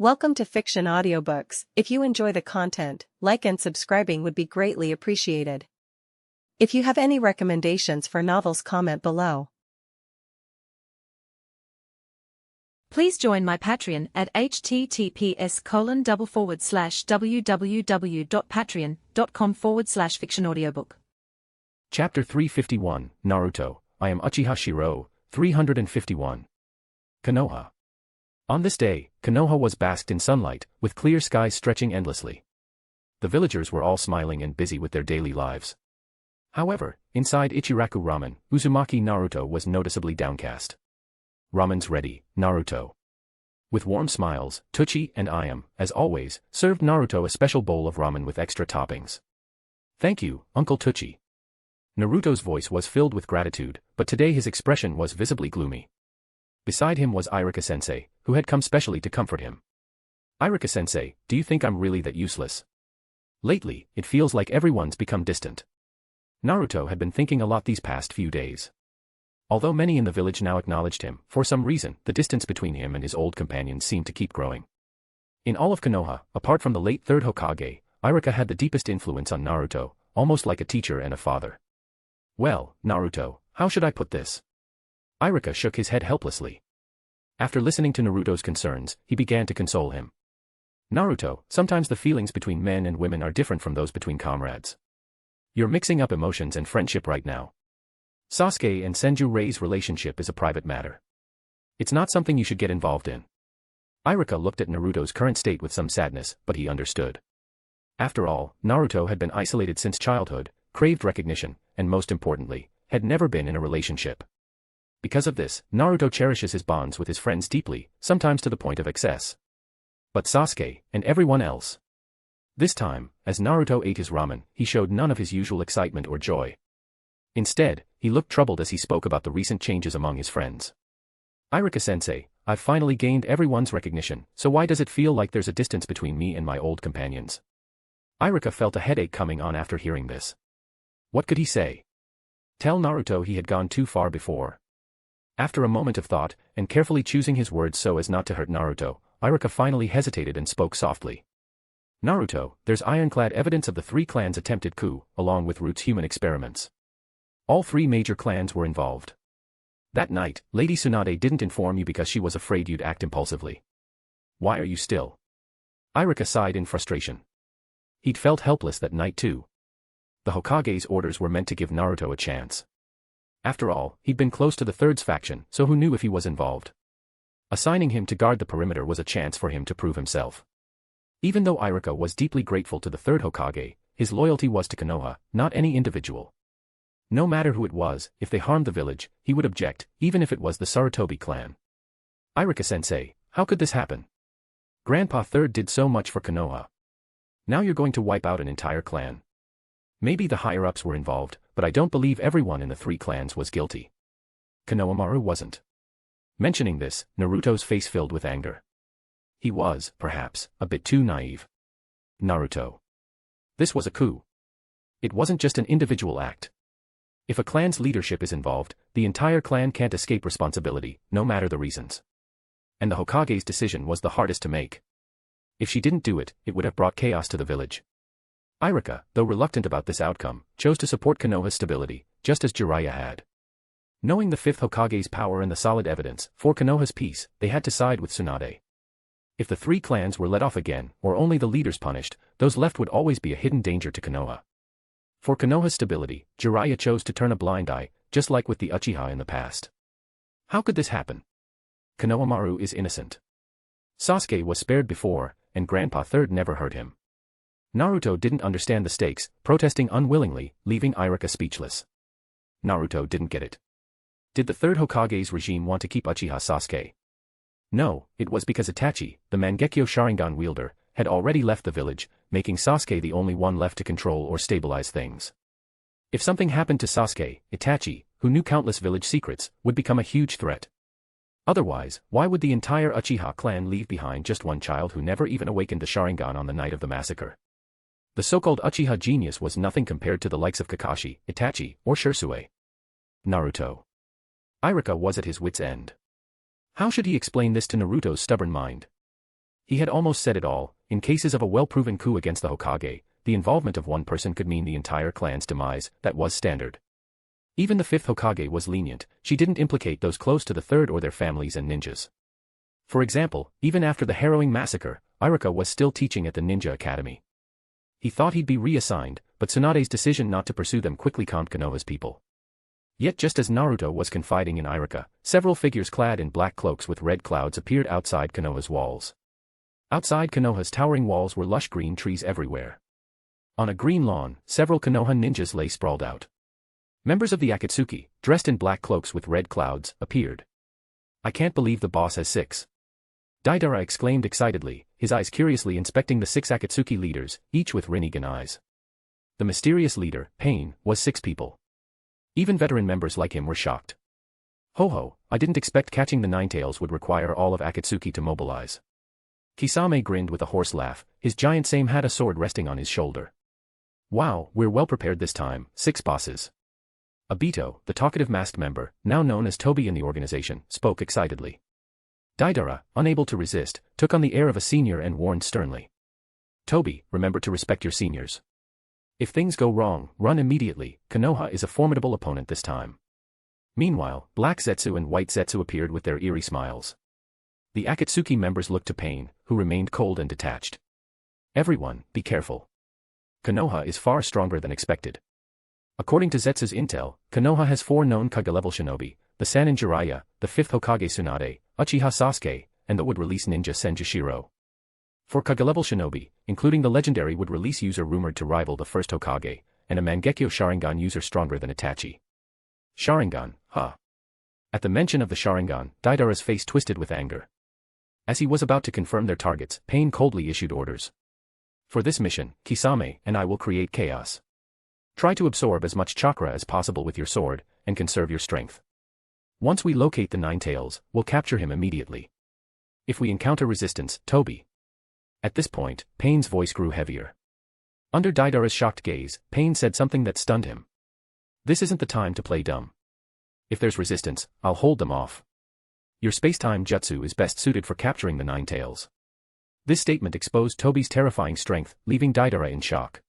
Welcome to Fiction Audiobooks. If you enjoy the content, like and subscribing would be greatly appreciated. If you have any recommendations for novels, comment below. Please join my Patreon at https://www.patreon.com/fictionaudiobook. Chapter 351, Naruto, I am Uchiha Shirou, 351. Konoha. On this day, Konoha was basked in sunlight, with clear skies stretching endlessly. The villagers were all smiling and busy with their daily lives. However, inside Ichiraku Ramen, Uzumaki Naruto was noticeably downcast. Ramen's ready, Naruto. With warm smiles, Tuchi and Ayam, as always, served Naruto a special bowl of ramen with extra toppings. Thank you, Uncle Tuchi. Naruto's voice was filled with gratitude, but today his expression was visibly gloomy. Beside him was Irika-sensei, who had come specially to comfort him. Irika-sensei, do you think I'm really that useless? Lately, it feels like everyone's become distant. Naruto had been thinking a lot these past few days. Although many in the village now acknowledged him, for some reason, the distance between him and his old companions seemed to keep growing. In all of Konoha, apart from the late third Hokage, Irika had the deepest influence on Naruto, almost like a teacher and a father. Well, Naruto, how should I put this? Irika shook his head helplessly. After listening to Naruto's concerns, he began to console him. Naruto, sometimes the feelings between men and women are different from those between comrades. You're mixing up emotions and friendship right now. Sasuke and Senju Rei's relationship is a private matter. It's not something you should get involved in. Irika looked at Naruto's current state with some sadness, but he understood. After all, Naruto had been isolated since childhood, craved recognition, and most importantly, had never been in a relationship. Because of this, Naruto cherishes his bonds with his friends deeply, sometimes to the point of excess. But Sasuke, and everyone else. This time, as Naruto ate his ramen, he showed none of his usual excitement or joy. Instead, he looked troubled as he spoke about the recent changes among his friends. Irika-sensei, I've finally gained everyone's recognition, so why does it feel like there's a distance between me and my old companions? Irika felt a headache coming on after hearing this. What could he say? Tell Naruto he had gone too far before. After a moment of thought, and carefully choosing his words so as not to hurt Naruto, Irika finally hesitated and spoke softly. Naruto, there's ironclad evidence of the three clans' attempted coup, along with Root's human experiments. All three major clans were involved. That night, Lady Tsunade didn't inform you because she was afraid you'd act impulsively. Why are you still? Irika sighed in frustration. He'd felt helpless that night too. The Hokage's orders were meant to give Naruto a chance. After all, he'd been close to the Third's faction, so who knew if he was involved? Assigning him to guard the perimeter was a chance for him to prove himself. Even though Irika was deeply grateful to the Third Hokage, his loyalty was to Konoha, not any individual. No matter who it was, if they harmed the village, he would object, even if it was the Sarutobi clan. Irika-sensei, how could this happen? Grandpa Third did so much for Konoha. Now you're going to wipe out an entire clan. Maybe the higher-ups were involved, but I don't believe everyone in the three clans was guilty. Konohamaru wasn't. Mentioning this, Naruto's face filled with anger. He was, perhaps, a bit too naive. Naruto. This was a coup. It wasn't just an individual act. If a clan's leadership is involved, the entire clan can't escape responsibility, no matter the reasons. And the Hokage's decision was the hardest to make. If she didn't do it, it would have brought chaos to the village. Irika, though reluctant about this outcome, chose to support Konoha's stability, just as Jiraiya had. Knowing the fifth Hokage's power and the solid evidence for Konoha's peace, they had to side with Tsunade. If the three clans were let off again, or only the leaders punished, those left would always be a hidden danger to Konoha. For Konoha's stability, Jiraiya chose to turn a blind eye, just like with the Uchiha in the past. How could this happen? Konohamaru is innocent. Sasuke was spared before, and Grandpa Third never hurt him. Naruto didn't understand the stakes, protesting unwillingly, leaving Irika speechless. Naruto didn't get it. Did the Third Hokage's regime want to keep Uchiha Sasuke? No, it was because Itachi, the Mangekyo Sharingan wielder, had already left the village, making Sasuke the only one left to control or stabilize things. If something happened to Sasuke, Itachi, who knew countless village secrets, would become a huge threat. Otherwise, why would the entire Uchiha clan leave behind just one child who never even awakened the Sharingan on the night of the massacre? The so-called Uchiha genius was nothing compared to the likes of Kakashi, Itachi, or Shisui. Naruto. Irika was at his wit's end. How should he explain this to Naruto's stubborn mind? He had almost said it all. In cases of a well-proven coup against the Hokage, the involvement of one person could mean the entire clan's demise. That was standard. Even the fifth Hokage was lenient. She didn't implicate those close to the third or their families and ninjas. For example, even after the harrowing massacre, Iruka was still teaching at the ninja academy. He thought he'd be reassigned, but Tsunade's decision not to pursue them quickly calmed Konoha's people. Yet just as Naruto was confiding in Iruka, several figures clad in black cloaks with red clouds appeared outside Konoha's walls. Outside Konoha's towering walls were lush green trees everywhere. On a green lawn, several Konoha ninjas lay sprawled out. Members of the Akatsuki, dressed in black cloaks with red clouds, appeared. "I can't believe the boss has 6. Deidara exclaimed excitedly, his eyes curiously inspecting the 6 Akatsuki leaders, each with Rinnegan eyes. The mysterious leader, Pain, was 6 people. Even veteran members like him were shocked. Ho-ho, I didn't expect catching the Ninetales would require all of Akatsuki to mobilize. Kisame grinned with a hoarse laugh, his giant same had a sword resting on his shoulder. Wow, we're well prepared this time, 6 bosses. Obito, the talkative masked member, now known as Toby in the organization, spoke excitedly. Deidara, unable to resist, took on the air of a senior and warned sternly. Toby, remember to respect your seniors. If things go wrong, run immediately. Konoha is a formidable opponent this time. Meanwhile, Black Zetsu and White Zetsu appeared with their eerie smiles. The Akatsuki members looked to Pain, who remained cold and detached. Everyone, be careful. Konoha is far stronger than expected. According to Zetsu's intel, Konoha has 4 known Kage-level shinobi, the Sannin Jiraiya, the 5th Hokage Tsunade, Uchiha Sasuke, and the would-release ninja Senju Shirou. For Kage-level shinobi, including the legendary would-release user rumored to rival the 1st Hokage, and a Mangekyo Sharingan user stronger than Itachi. Sharingan, huh? At the mention of the Sharingan, Deidara's face twisted with anger. As he was about to confirm their targets, Pain coldly issued orders. For this mission, Kisame and I will create chaos. Try to absorb as much chakra as possible with your sword, and conserve your strength. Once we locate the Ninetales, we'll capture him immediately. If we encounter resistance, Toby. At this point, Pain's voice grew heavier. Under Deidara's shocked gaze, Pain said something that stunned him. This isn't the time to play dumb. If there's resistance, I'll hold them off. Your space-time jutsu is best suited for capturing the Ninetales. This statement exposed Toby's terrifying strength, leaving Deidara in shock.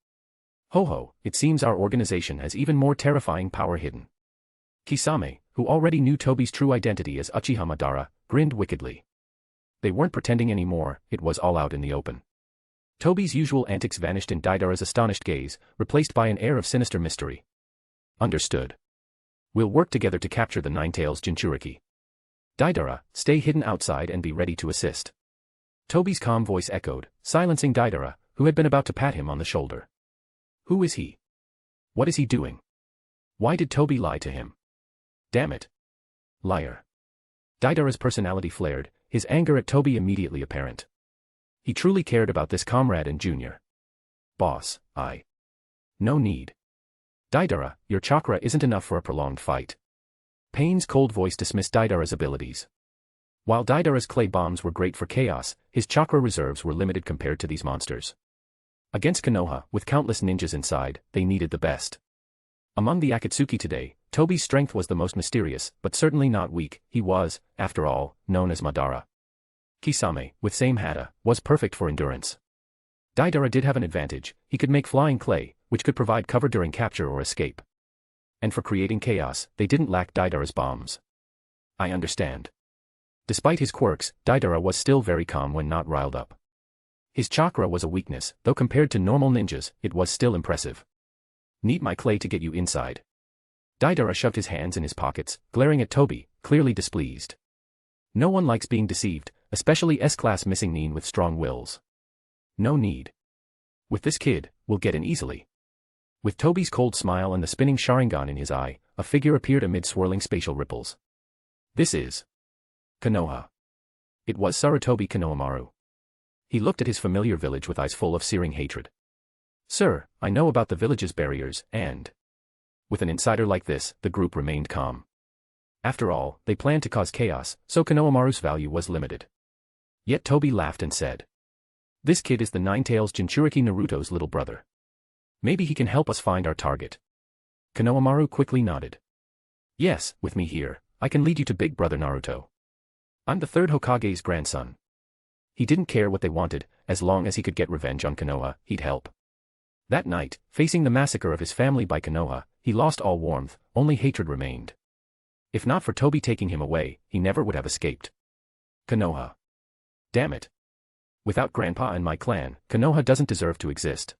Ho-ho, it seems our organization has even more terrifying power hidden. Kisame, who already knew Toby's true identity as Uchiha Madara, grinned wickedly. They weren't pretending anymore, it was all out in the open. Toby's usual antics vanished in Deidara's astonished gaze, replaced by an air of sinister mystery. Understood. We'll work together to capture the Ninetales Jinchuriki. Deidara, stay hidden outside and be ready to assist. Toby's calm voice echoed, silencing Deidara, who had been about to pat him on the shoulder. Who is he? What is he doing? Why did Toby lie to him? Damn it. Liar. Deidara's personality flared, his anger at Toby immediately apparent. He truly cared about this comrade and junior. Boss, No need. Deidara, your chakra isn't enough for a prolonged fight. Pain's cold voice dismissed Deidara's abilities. While Deidara's clay bombs were great for chaos, his chakra reserves were limited compared to these monsters. Against Konoha, with countless ninjas inside, they needed the best. Among the Akatsuki today, Toby's strength was the most mysterious, but certainly not weak. He was, after all, known as Madara. Kisame, with same hata, was perfect for endurance. Deidara did have an advantage, he could make flying clay, which could provide cover during capture or escape. And for creating chaos, they didn't lack Deidara's bombs. I understand. Despite his quirks, Deidara was still very calm when not riled up. His chakra was a weakness, though compared to normal ninjas, it was still impressive. Need my clay to get you inside. Deidara shoved his hands in his pockets, glaring at Toby, clearly displeased. No one likes being deceived, especially S-class missing nin with strong wills. No need. With this kid, we'll get in easily. With Toby's cold smile and the spinning Sharingan in his eye, a figure appeared amid swirling spatial ripples. This is Konoha. It was Sarutobi Konohamaru. He looked at his familiar village with eyes full of searing hatred. Sir, I know about the village's barriers, and... With an insider like this, the group remained calm. After all, they planned to cause chaos, so Konohamaru's value was limited. Yet Toby laughed and said. This kid is the Ninetales Jinchuriki Naruto's little brother. Maybe he can help us find our target. Konohamaru quickly nodded. Yes, with me here, I can lead you to Big Brother Naruto. I'm the 3rd Hokage's grandson. He didn't care what they wanted, as long as he could get revenge on Konoha, he'd help. That night, facing the massacre of his family by Konoha, he lost all warmth, only hatred remained. If not for Toby taking him away, he never would have escaped. Konoha. Damn it. Without Grandpa and my clan, Konoha doesn't deserve to exist.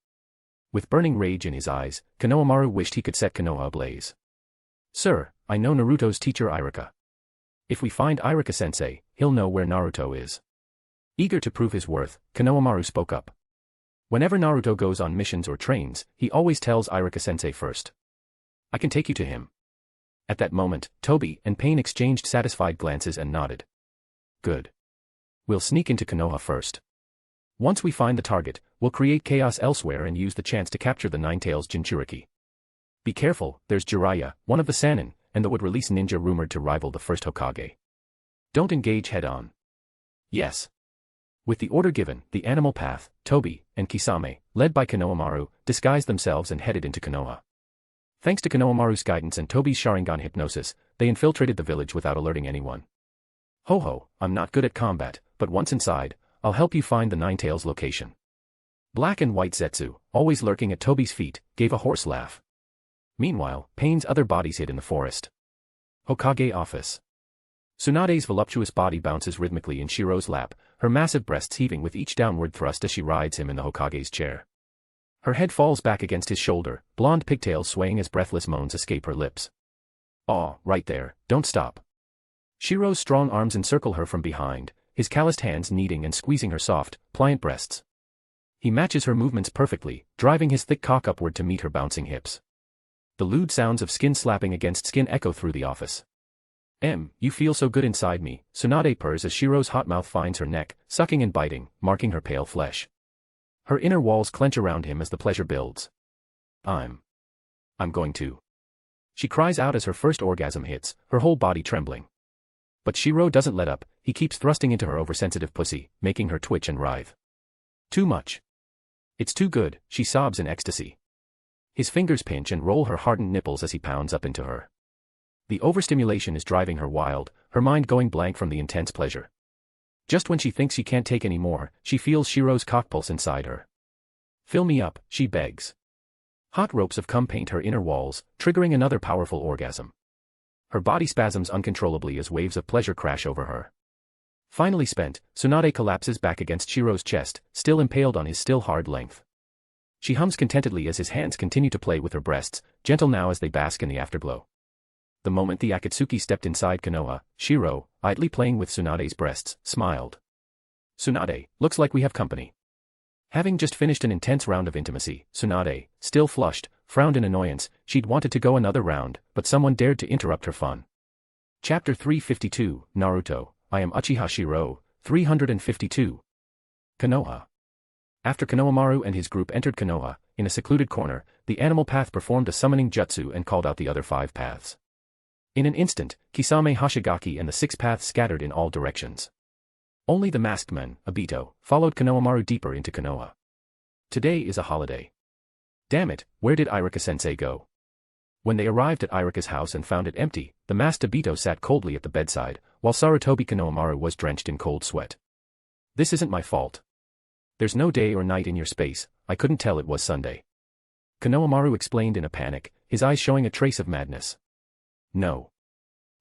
With burning rage in his eyes, Konohamaru wished he could set Konoha ablaze. Sir, I know Naruto's teacher Iruka. If we find Iruka-sensei, he'll know where Naruto is. Eager to prove his worth, Konohamaru spoke up. Whenever Naruto goes on missions or trains, he always tells Iruka-sensei first. I can take you to him. At that moment, Toby and Pain exchanged satisfied glances and nodded. Good. We'll sneak into Konoha first. Once we find the target, we'll create chaos elsewhere and use the chance to capture the Nine-Tails Jinchuriki. Be careful, there's Jiraiya, one of the Sannin, and the would-release ninja rumored to rival the first Hokage. Don't engage head-on. Yes. With the order given, the Animal Path, Toby, and Kisame, led by Konohamaru, disguised themselves and headed into Konoha. Thanks to Konohamaru's guidance and Toby's Sharingan hypnosis, they infiltrated the village without alerting anyone. Ho-ho, I'm not good at combat, but once inside, I'll help you find the Nine-Tails location. Black and White Zetsu, always lurking at Toby's feet, gave a hoarse laugh. Meanwhile, Pain's other bodies hid in the forest. Hokage office. Tsunade's voluptuous body bounces rhythmically in Shirou's lap, her massive breasts heaving with each downward thrust as she rides him in the Hokage's chair. Her head falls back against his shoulder, blonde pigtails swaying as breathless moans escape her lips. Aw, right there, don't stop. Shirou's strong arms encircle her from behind, his calloused hands kneading and squeezing her soft, pliant breasts. He matches her movements perfectly, driving his thick cock upward to meet her bouncing hips. The lewd sounds of skin slapping against skin echo through the office. You feel so good inside me, Tsunade purrs as Shirou's hot mouth finds her neck, sucking and biting, marking her pale flesh. Her inner walls clench around him as the pleasure builds. I'm going to. She cries out as her first orgasm hits, her whole body trembling. But Shirou doesn't let up, he keeps thrusting into her oversensitive pussy, making her twitch and writhe. Too much. It's too good, she sobs in ecstasy. His fingers pinch and roll her hardened nipples as he pounds up into her. The overstimulation is driving her wild, her mind going blank from the intense pleasure. Just when she thinks she can't take any more, she feels Shirou's cock pulse inside her. Fill me up, she begs. Hot ropes of cum paint her inner walls, triggering another powerful orgasm. Her body spasms uncontrollably as waves of pleasure crash over her. Finally spent, Tsunade collapses back against Shirou's chest, still impaled on his still hard length. She hums contentedly as his hands continue to play with her breasts, gentle now as they bask in the afterglow. The moment the Akatsuki stepped inside Konoha, Shirou, idly playing with Tsunade's breasts, smiled. Tsunade, looks like we have company. Having just finished an intense round of intimacy, Tsunade, still flushed, frowned in annoyance. She'd wanted to go another round, but someone dared to interrupt her fun. Chapter 352, Naruto, I am Uchiha Shirou, 352. Konoha. After Konohamaru and his group entered Konoha, in a secluded corner, the Animal Path performed a summoning jutsu and called out the other 5 paths. In an instant, Kisame Hashigaki and the 6 paths scattered in all directions. Only the masked men, Obito, followed Konohamaru deeper into Konoha. Today is a holiday. Damn it, where did Iruka-sensei go? When they arrived at Iruka's house and found it empty, the masked Obito sat coldly at the bedside, while Sarutobi Konohamaru was drenched in cold sweat. This isn't my fault. There's no day or night in your space, I couldn't tell it was Sunday. Konohamaru explained in a panic, his eyes showing a trace of madness. No.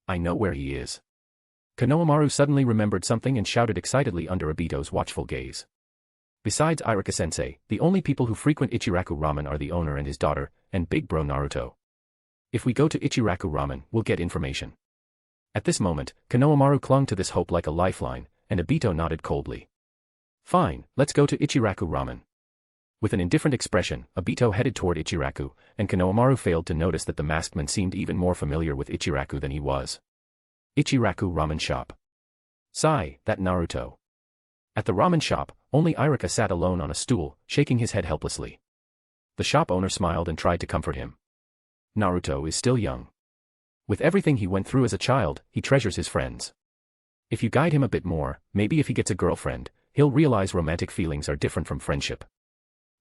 I know where he is. Konohamaru suddenly remembered something and shouted excitedly under Obito's watchful gaze. Besides Iruka-sensei, the only people who frequent Ichiraku Ramen are the owner and his daughter, and big bro Naruto. If we go to Ichiraku Ramen, we'll get information. At this moment, Konohamaru clung to this hope like a lifeline, and Obito nodded coldly. Fine, let's go to Ichiraku Ramen. With an indifferent expression, Obito headed toward Ichiraku, and Konohamaru failed to notice that the masked man seemed even more familiar with Ichiraku than he was. Ichiraku Ramen Shop. Sigh, that Naruto. At the ramen shop, only Iruka sat alone on a stool, shaking his head helplessly. The shop owner smiled and tried to comfort him. Naruto is still young. With everything he went through as a child, he treasures his friends. If you guide him a bit more, maybe if he gets a girlfriend, he'll realize romantic feelings are different from friendship.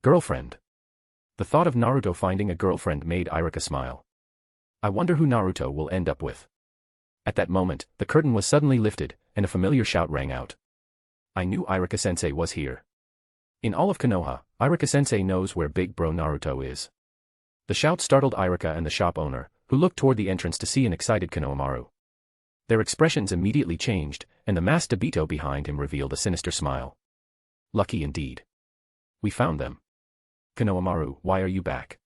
Girlfriend. The thought of Naruto finding a girlfriend made Iruka smile. I wonder who Naruto will end up with. At that moment, the curtain was suddenly lifted, and a familiar shout rang out. I knew Irika-sensei was here. In all of Konoha, Irika-sensei knows where big bro Naruto is. The shout startled Irika and the shop owner, who looked toward the entrance to see an excited Konohamaru. Their expressions immediately changed, and the masked Obito behind him revealed a sinister smile. Lucky indeed. We found them. Konohamaru, why are you back?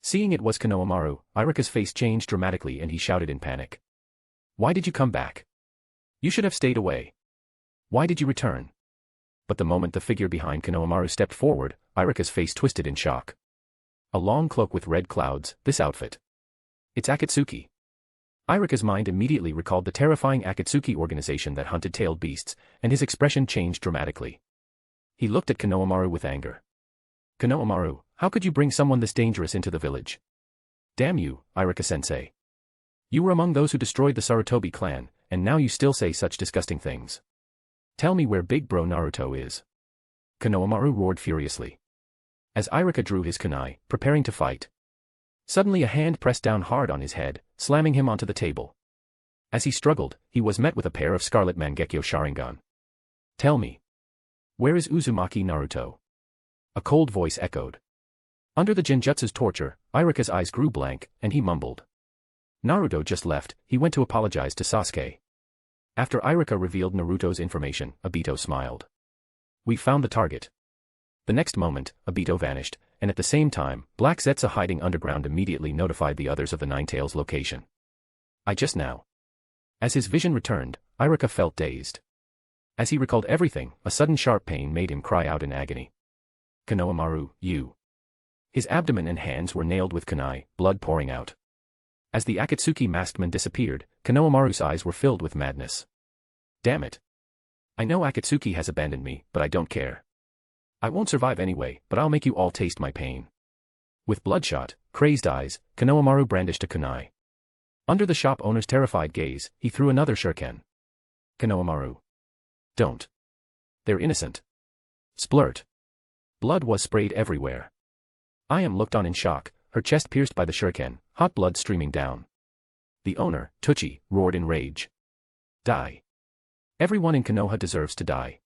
Seeing it was Konohamaru, Irika's face changed dramatically and he shouted in panic. Why did you come back? You should have stayed away. Why did you return? But the moment the figure behind Konohamaru stepped forward, Irika's face twisted in shock. A long cloak with red clouds, this outfit. It's Akatsuki. Irika's mind immediately recalled the terrifying Akatsuki organization that hunted tailed beasts, and his expression changed dramatically. He looked at Konohamaru with anger. Konohamaru, how could you bring someone this dangerous into the village? Damn you, Irika-sensei. You were among those who destroyed the Sarutobi clan, and now you still say such disgusting things. Tell me where big bro Naruto is. Konohamaru roared furiously. As Irika drew his kunai, preparing to fight. Suddenly a hand pressed down hard on his head, slamming him onto the table. As he struggled, he was met with a pair of scarlet Mangekyo Sharingan. Tell me. Where is Uzumaki Naruto? A cold voice echoed. Under the Genjutsu's torture, Irika's eyes grew blank, and he mumbled. Naruto just left, he went to apologize to Sasuke. After Irika revealed Naruto's information, Obito smiled. We found the target. The next moment, Obito vanished, and at the same time, Black Zetsu hiding underground immediately notified the others of the Ninetales location. I just now. As his vision returned, Irika felt dazed. As he recalled everything, a sudden sharp pain made him cry out in agony. Konohamaru, you. His abdomen and hands were nailed with kunai, blood pouring out. As the Akatsuki masked man disappeared, Konohamaru's eyes were filled with madness. Damn it. I know Akatsuki has abandoned me, but I don't care. I won't survive anyway, but I'll make you all taste my pain. With bloodshot, crazed eyes, Konohamaru brandished a kunai. Under the shop owner's terrified gaze, he threw another shuriken. Konohamaru. Don't. They're innocent. Splurt. Blood was sprayed everywhere. Ayam looked on in shock, her chest pierced by the shuriken, hot blood streaming down. The owner, Tuchi, roared in rage. Die. Everyone in Konoha deserves to die.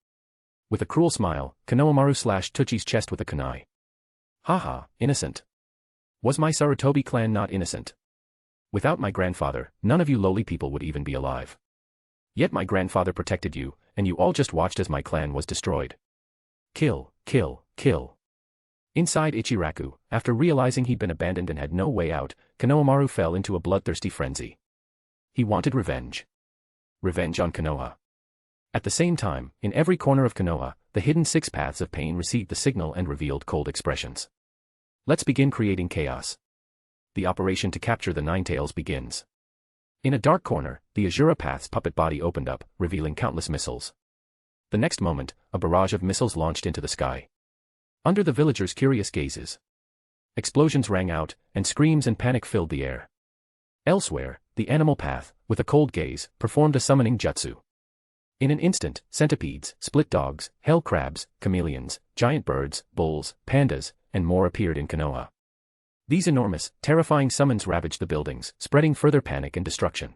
With a cruel smile, Konohamaru slashed Tuchi's chest with a kunai. Haha, innocent. Was my Sarutobi clan not innocent? Without my grandfather, none of you lowly people would even be alive. Yet my grandfather protected you, and you all just watched as my clan was destroyed. Kill, kill, kill. Inside Ichiraku, after realizing he'd been abandoned and had no way out, Konohamaru fell into a bloodthirsty frenzy. He wanted revenge. Revenge on Konoha. At the same time, in every corner of Konoha, the hidden six paths of pain received the signal and revealed cold expressions. Let's begin creating chaos. The operation to capture the Ninetales begins. In a dark corner, the Azura Path's puppet body opened up, revealing countless missiles. The next moment, a barrage of missiles launched into the sky. Under the villagers' curious gazes. Explosions rang out, and screams and panic filled the air. Elsewhere, the Animal Path, with a cold gaze, performed a summoning jutsu. In an instant, centipedes, split dogs, hell crabs, chameleons, giant birds, bulls, pandas, and more appeared in Konoha. These enormous, terrifying summons ravaged the buildings, spreading further panic and destruction.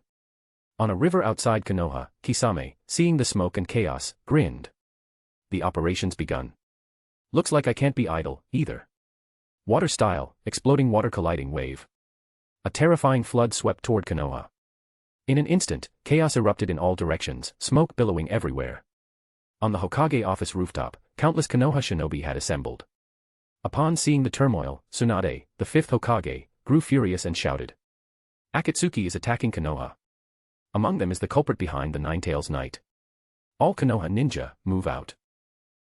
On a river outside Konoha, Kisame, seeing the smoke and chaos, grinned. The operation's begun. Looks like I can't be idle, either. Water style, exploding water colliding wave. A terrifying flood swept toward Konoha. In an instant, chaos erupted in all directions, smoke billowing everywhere. On the Hokage office rooftop, countless Konoha shinobi had assembled. Upon seeing the turmoil, Tsunade, the fifth Hokage, grew furious and shouted. Akatsuki is attacking Konoha. Among them is the culprit behind the Ninetales Knight. All Konoha ninja, move out.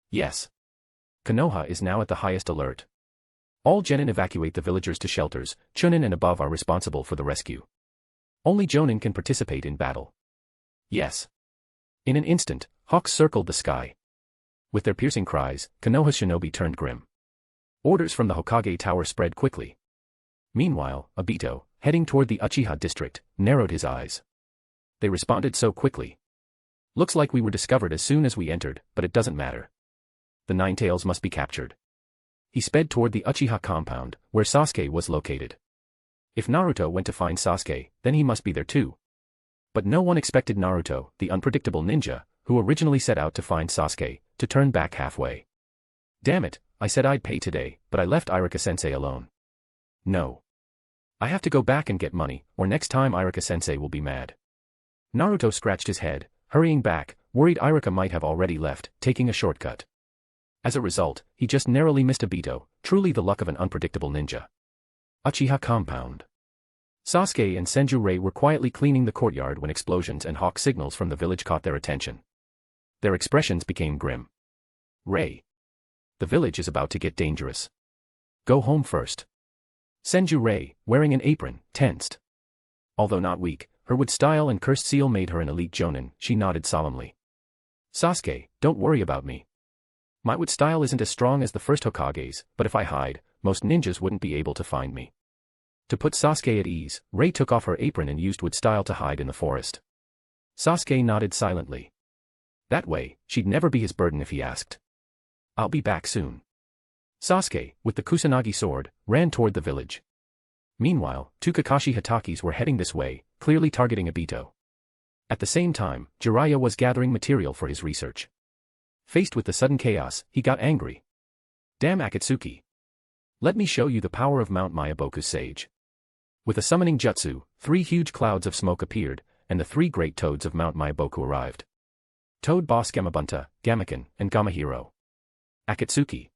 Yes. Konoha is now at the highest alert. All genin evacuate the villagers to shelters, chunin and above are responsible for the rescue. Only jonin can participate in battle. Yes. In an instant, hawks circled the sky. With their piercing cries, Konoha's shinobi turned grim. Orders from the Hokage tower spread quickly. Meanwhile, Obito, heading toward the Uchiha district, narrowed his eyes. They responded so quickly. Looks like we were discovered as soon as we entered, but it doesn't matter. The Ninetales must be captured. He sped toward the Uchiha compound, where Sasuke was located. If Naruto went to find Sasuke, then he must be there too. But no one expected Naruto, the unpredictable ninja, who originally set out to find Sasuke, to turn back halfway. Damn it, I said I'd pay today, but I left Iruka-sensei alone. No. I have to go back and get money, or next time Iruka-sensei will be mad. Naruto scratched his head, hurrying back, worried Iruka might have already left, taking a shortcut. As a result, he just narrowly missed Obito, truly the luck of an unpredictable ninja. Uchiha Compound. Sasuke and Senju-Rei were quietly cleaning the courtyard when explosions and hawk signals from the village caught their attention. Their expressions became grim. Rei. The village is about to get dangerous. Go home first. Senju-Rei, wearing an apron, tensed. Although not weak, her wood style and cursed seal made her an elite jonin, she nodded solemnly. Sasuke, don't worry about me. My wood style isn't as strong as the first Hokage's, but if I hide, most ninjas wouldn't be able to find me. To put Sasuke at ease, Rei took off her apron and used wood style to hide in the forest. Sasuke nodded silently. That way, she'd never be his burden if he asked. I'll be back soon. Sasuke, with the Kusanagi sword, ran toward the village. Meanwhile, two Kakashi Hatakis were heading this way, clearly targeting Obito. At the same time, Jiraiya was gathering material for his research. Faced with the sudden chaos, he got angry. Damn Akatsuki. Let me show you the power of Mount Myaboku's sage. With a summoning jutsu, 3 huge clouds of smoke appeared, and the 3 great toads of Mount Myaboku arrived. Toad boss Gamabunta, Gamaken, and Gamahiro. Akatsuki.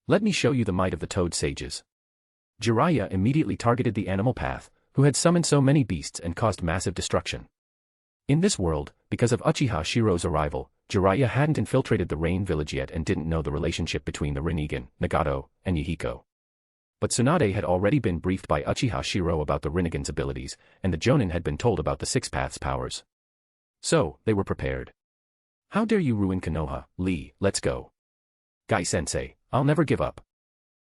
Let me show you the might of the toad sages. Jiraiya immediately targeted the animal path, who had summoned so many beasts and caused massive destruction. In this world, because of Uchiha Shirou's arrival, Jiraiya hadn't infiltrated the Rain village yet and didn't know the relationship between the Rinnegan, Nagato, and Yahiko. But Tsunade had already been briefed by Uchiha Shirou about the Rinnegan's abilities, and the Jonin had been told about the Six Paths' powers. So, they were prepared. How dare you ruin Konoha, Lee, let's go. Gai-sensei, I'll never give up.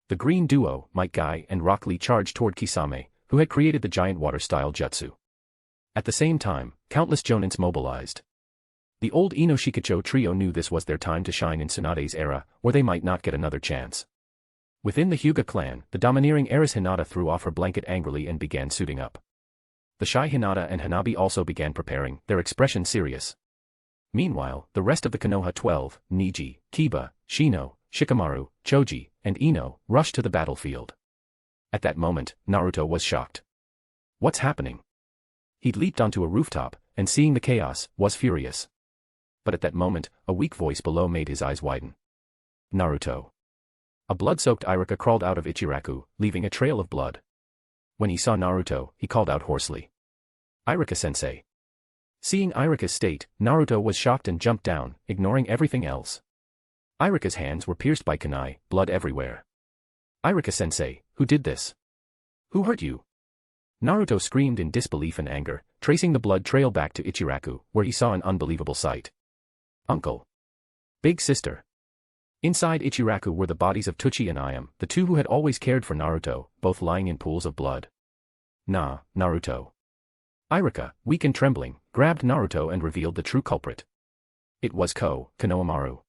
The green duo, Might Guy and Rock Lee charged toward Kisame, who had created the giant water-style jutsu. At the same time, countless Jonins mobilized. The old Ino Shikacho trio knew this was their time to shine in Tsunade's era, or they might not get another chance. Within the Hyuga clan, the domineering heiress Hinata threw off her blanket angrily and began suiting up. The shy Hinata and Hanabi also began preparing, their expression serious. Meanwhile, the rest of the Konoha 12, Niji, Kiba, Shino, Shikamaru, Choji, and Ino, rushed to the battlefield. At that moment, Naruto was shocked. What's happening? He'd leaped onto a rooftop, and seeing the chaos, was furious. But at that moment, a weak voice below made his eyes widen. Naruto. A blood-soaked Iruka crawled out of Ichiraku, leaving a trail of blood. When he saw Naruto, he called out hoarsely. Iruka-sensei. Seeing Iruka's state, Naruto was shocked and jumped down, ignoring everything else. Iruka's hands were pierced by kunai, blood everywhere. Iruka-sensei, who did this? Who hurt you? Naruto screamed in disbelief and anger, tracing the blood trail back to Ichiraku, where he saw an unbelievable sight. Uncle. Big sister. Inside Ichiraku were the bodies of Tuchi and Ayam, the two who had always cared for Naruto, both lying in pools of blood. Nah, Naruto. Iruka, weak and trembling, grabbed Naruto and revealed the true culprit. It was Konohamaru.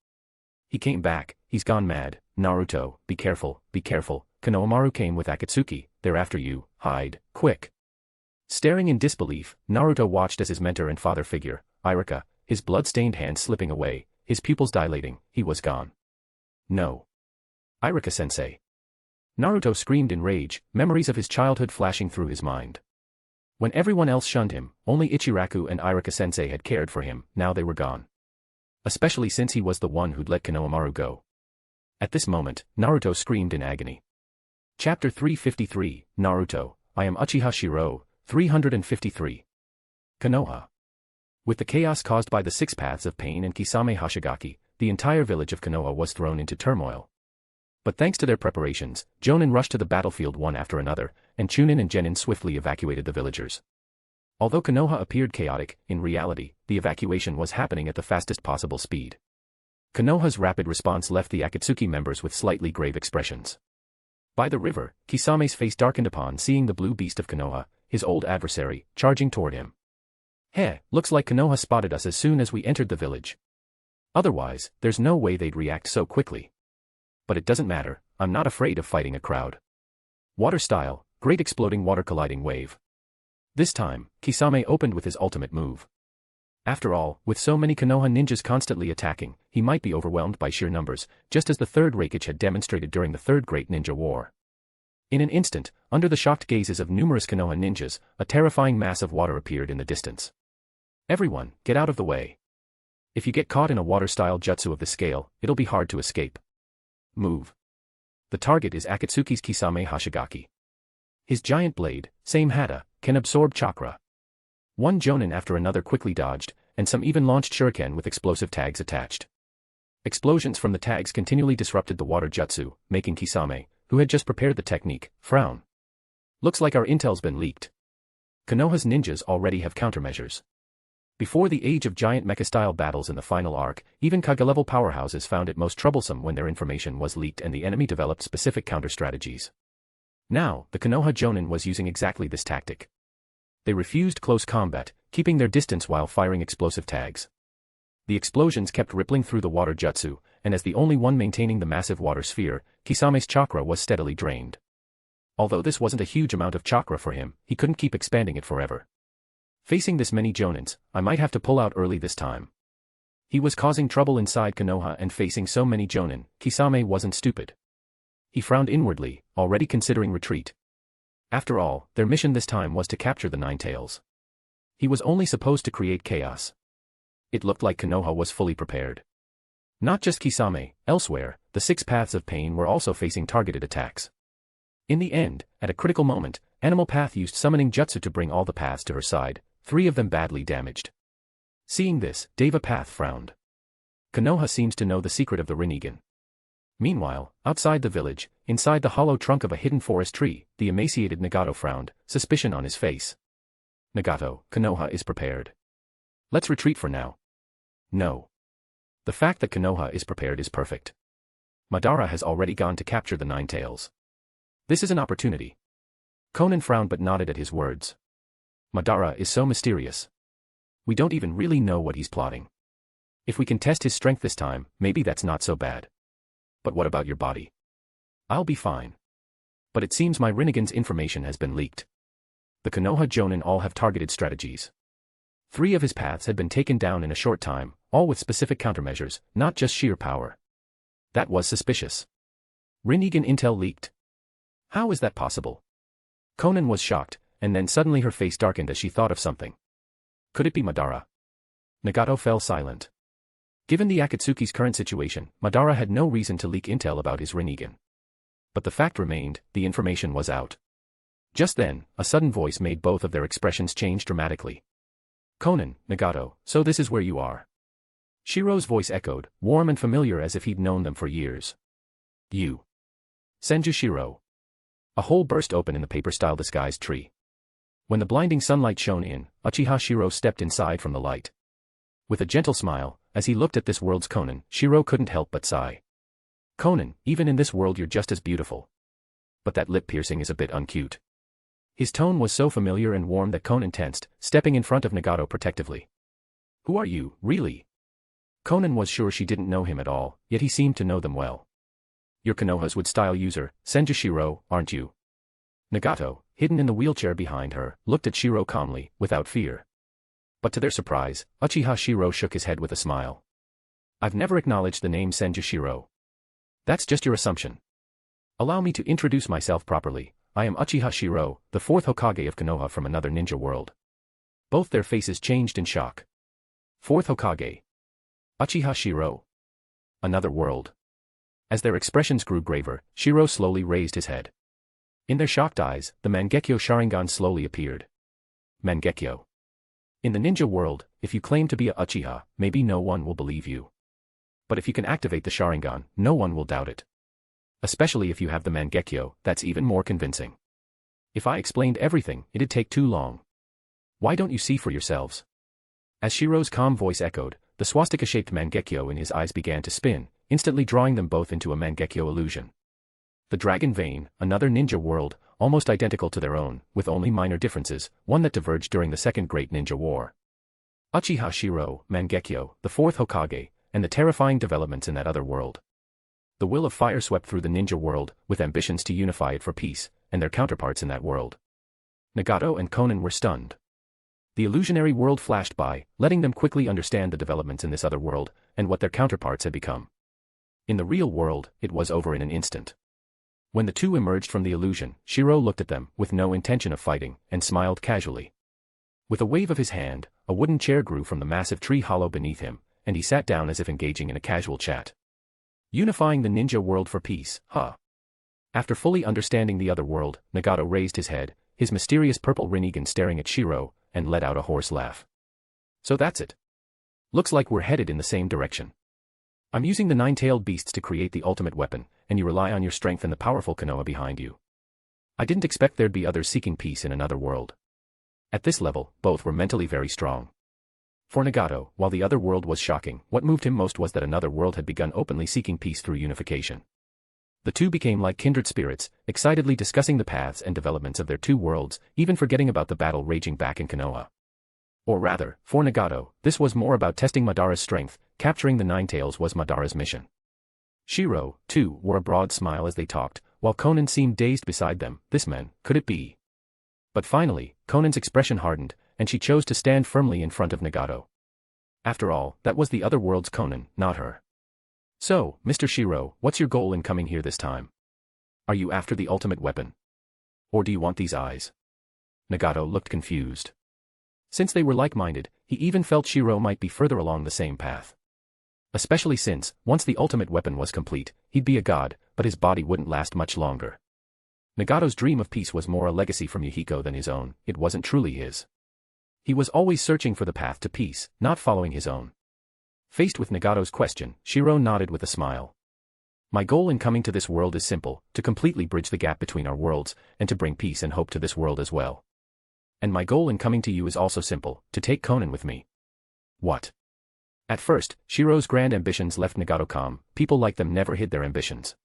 He came back, he's gone mad, Naruto, be careful, Konohamaru came with Akatsuki, they're after you, hide, quick. Staring in disbelief, Naruto watched as his mentor and father figure, Iruka, his blood-stained hands slipping away, his pupils dilating, he was gone. No. Iruka-sensei. Naruto screamed in rage, memories of his childhood flashing through his mind. When everyone else shunned him, only Ichiraku and Iruka-sensei had cared for him, now they were gone. Especially since he was the one who'd let Konohamaru go. At this moment, Naruto screamed in agony. Chapter 353, Naruto, I am Uchiha Shirou, 353. Konoha. With the chaos caused by the Six Paths of Pain and Kisame Hashigaki, the entire village of Konoha was thrown into turmoil. But thanks to their preparations, Jonin rushed to the battlefield one after another, and Chunin and Genin swiftly evacuated the villagers. Although Konoha appeared chaotic, in reality, the evacuation was happening at the fastest possible speed. Konoha's rapid response left the Akatsuki members with slightly grave expressions. By the river, Kisame's face darkened upon seeing the blue beast of Konoha, his old adversary, charging toward him. Heh, looks like Konoha spotted us as soon as we entered the village. Otherwise, there's no way they'd react so quickly. But it doesn't matter, I'm not afraid of fighting a crowd. Water style, great exploding water colliding wave. This time, Kisame opened with his ultimate move. After all, with so many Konoha ninjas constantly attacking, he might be overwhelmed by sheer numbers, just as the third Raikage had demonstrated during the Third Great Ninja War. In an instant, under the shocked gazes of numerous Konoha ninjas, a terrifying mass of water appeared in the distance. Everyone, get out of the way. If you get caught in a water-style jutsu of this scale, it'll be hard to escape. Move. The target is Akatsuki's Kisame Hashigaki. His giant blade, same hata, can absorb chakra. One jonin after another quickly dodged, and some even launched shuriken with explosive tags attached. Explosions from the tags continually disrupted the water jutsu, making Kisame, who had just prepared the technique, frown. Looks like our intel's been leaked. Konoha's ninjas already have countermeasures. Before the age of giant mecha-style battles in the final arc, even Kage-level powerhouses found it most troublesome when their information was leaked and the enemy developed specific counter-strategies. Now, the Konoha Jonin was using exactly this tactic. They refused close combat, keeping their distance while firing explosive tags. The explosions kept rippling through the water jutsu, and as the only one maintaining the massive water sphere, Kisame's chakra was steadily drained. Although this wasn't a huge amount of chakra for him, he couldn't keep expanding it forever. Facing this many jonins, I might have to pull out early this time. He was causing trouble inside Konoha, and facing so many jonin, Kisame wasn't stupid. He frowned inwardly, already considering retreat. After all, their mission this time was to capture the Nine Tails. He was only supposed to create chaos. It looked like Konoha was fully prepared. Not just Kisame, elsewhere, the six paths of pain were also facing targeted attacks. In the end, at a critical moment, Animal Path used summoning jutsu to bring all the paths to her side, 3 of them badly damaged. Seeing this, Deva Path frowned. Konoha seems to know the secret of the Rinnegan. Meanwhile, outside the village, inside the hollow trunk of a hidden forest tree, the emaciated Nagato frowned, suspicion on his face. Nagato, Konoha is prepared. Let's retreat for now. No. The fact that Konoha is prepared is perfect. Madara has already gone to capture the Nine Tails. This is an opportunity. Conan frowned but nodded at his words. Madara is so mysterious. We don't even really know what he's plotting. If we can test his strength this time, maybe that's not so bad. But what about your body? I'll be fine. But it seems my Rinnegan's information has been leaked. The Konoha Jonin all have targeted strategies. 3 of his paths had been taken down in a short time, all with specific countermeasures, not just sheer power. That was suspicious. Rinnegan intel leaked. How is that possible? Conan was shocked, and then suddenly her face darkened as she thought of something. Could it be Madara? Nagato fell silent. Given the Akatsuki's current situation, Madara had no reason to leak intel about his Rinnegan. But the fact remained, the information was out. Just then, a sudden voice made both of their expressions change dramatically. Conan, Nagato, so this is where you are. Shirou's voice echoed, warm and familiar as if he'd known them for years. You. Senju Shirou. A hole burst open in the paper-style disguised tree. When the blinding sunlight shone in, Uchiha Shirou stepped inside from the light. With a gentle smile, as he looked at this world's Conan, Shirou couldn't help but sigh. Conan, even in this world you're just as beautiful. But that lip piercing is a bit uncute. His tone was so familiar and warm that Conan tensed, stepping in front of Nagato protectively. Who are you, really? Conan was sure she didn't know him at all, yet he seemed to know them well. You're Konoha's wood-style user, Senju Shirou, aren't you? Nagato, hidden in the wheelchair behind her, looked at Shirou calmly, without fear. But to their surprise, Uchiha Shirou shook his head with a smile. I've never acknowledged the name Senju Shirou. That's just your assumption. Allow me to introduce myself properly. I am Uchiha Shirou, the 4th Hokage of Konoha from another ninja world. Both their faces changed in shock. 4th Hokage. Uchiha Shirou. Another world. As their expressions grew graver, Shirou slowly raised his head. In their shocked eyes, the Mangekyo Sharingan slowly appeared. Mangekyo. In the ninja world, if you claim to be a Uchiha, maybe no one will believe you. But if you can activate the Sharingan, no one will doubt it. Especially if you have the Mangekyo, that's even more convincing. If I explained everything, it'd take too long. Why don't you see for yourselves? As Shirou's calm voice echoed, the swastika-shaped Mangekyo in his eyes began to spin, instantly drawing them both into a Mangekyo illusion. The Dragon Vein, another ninja world, almost identical to their own, with only minor differences, one that diverged during the Second Great Ninja War. Uchiha Shirou, Mangekyo, the 4th Hokage, and the terrifying developments in that other world. The will of fire swept through the ninja world, with ambitions to unify it for peace, and their counterparts in that world. Nagato and Conan were stunned. The illusionary world flashed by, letting them quickly understand the developments in this other world, and what their counterparts had become. In the real world, it was over in an instant. When the two emerged from the illusion, Shirou looked at them, with no intention of fighting, and smiled casually. With a wave of his hand, a wooden chair grew from the massive tree hollow beneath him, and he sat down as if engaging in a casual chat. Unifying the ninja world for peace, huh? After fully understanding the other world, Nagato raised his head, his mysterious purple Rinnegan staring at Shirou, and let out a hoarse laugh. So that's it. Looks like we're headed in the same direction. I'm using the nine-tailed beasts to create the ultimate weapon, and you rely on your strength and the powerful Konoha behind you. I didn't expect there'd be others seeking peace in another world. At this level, both were mentally very strong. For Nagato, while the other world was shocking, what moved him most was that another world had begun openly seeking peace through unification. The two became like kindred spirits, excitedly discussing the paths and developments of their two worlds, even forgetting about the battle raging back in Konoha. Or rather, for Nagato, this was more about testing Madara's strength. Capturing the Nine Tails was Madara's mission. Shirou, too, wore a broad smile as they talked, while Konan seemed dazed beside them. This man, could it be? But finally, Konan's expression hardened, and she chose to stand firmly in front of Nagato. After all, that was the other world's Konan, not her. So, Mr. Shirou, what's your goal in coming here this time? Are you after the ultimate weapon? Or do you want these eyes? Nagato looked confused. Since they were like-minded, he even felt Shirou might be further along the same path. Especially since, once the ultimate weapon was complete, he'd be a god, but his body wouldn't last much longer. Nagato's dream of peace was more a legacy from Yuhiko than his own, it wasn't truly his. He was always searching for the path to peace, not following his own. Faced with Nagato's question, Shirou nodded with a smile. My goal in coming to this world is simple, to completely bridge the gap between our worlds, and to bring peace and hope to this world as well. And my goal in coming to you is also simple, to take Konan with me. What? At first, Shirou's grand ambitions left Nagato calm. People like them never hid their ambitions.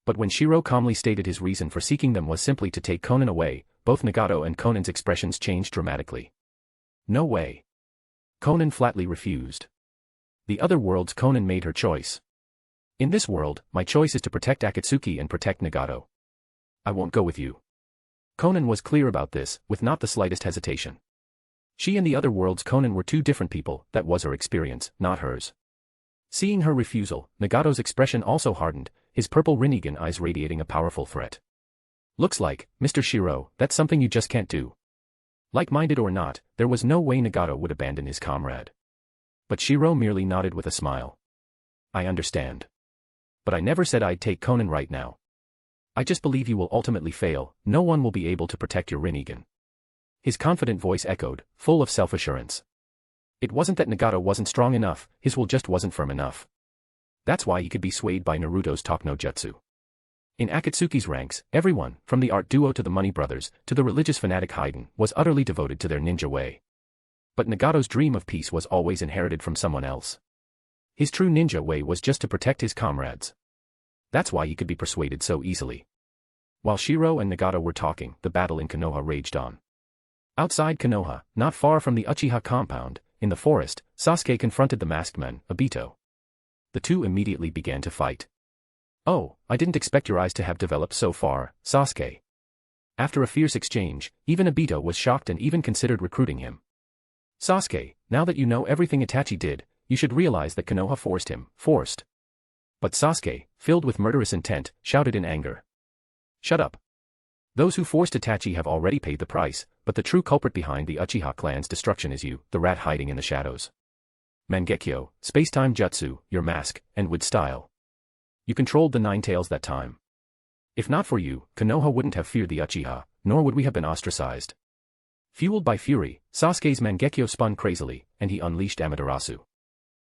But when Shirou calmly stated his reason for seeking them was simply to take Konan away, both Nagato and Konan's expressions changed dramatically. No way. Konan flatly refused. The other world's Konan made her choice. In this world, my choice is to protect Akatsuki and protect Nagato. I won't go with you. Konan was clear about this, with not the slightest hesitation. She and the other world's Konan were two different people, that was her experience, not hers. Seeing her refusal, Nagato's expression also hardened, his purple Rinnegan eyes radiating a powerful threat. Looks like, Mr. Shirou, that's something you just can't do. Like-minded or not, there was no way Nagato would abandon his comrade. But Shirou merely nodded with a smile. I understand. But I never said I'd take Konan right now. I just believe you will ultimately fail, no one will be able to protect your Rinnegan. His confident voice echoed, full of self-assurance. It wasn't that Nagato wasn't strong enough, his will just wasn't firm enough. That's why he could be swayed by Naruto's talk no jutsu. In Akatsuki's ranks, everyone, from the art duo to the money brothers, to the religious fanatic Haiden, was utterly devoted to their ninja way. But Nagato's dream of peace was always inherited from someone else. His true ninja way was just to protect his comrades. That's why he could be persuaded so easily. While Shirou and Nagato were talking, the battle in Konoha raged on. Outside Konoha, not far from the Uchiha compound, in the forest, Sasuke confronted the masked man, Obito. The two immediately began to fight. Oh, I didn't expect your eyes to have developed so far, Sasuke. After a fierce exchange, even Obito was shocked and even considered recruiting him. Sasuke, now that you know everything Itachi did, you should realize that Konoha forced him, But Sasuke, filled with murderous intent, shouted in anger. Shut up. Those who forced Itachi have already paid the price, but the true culprit behind the Uchiha clan's destruction is you, the rat hiding in the shadows. Mangekyo, space-time jutsu, your mask, and with style. You controlled the Nine Tails that time. If not for you, Konoha wouldn't have feared the Uchiha, nor would we have been ostracized. Fueled by fury, Sasuke's Mangekyo spun crazily, and he unleashed Amaterasu.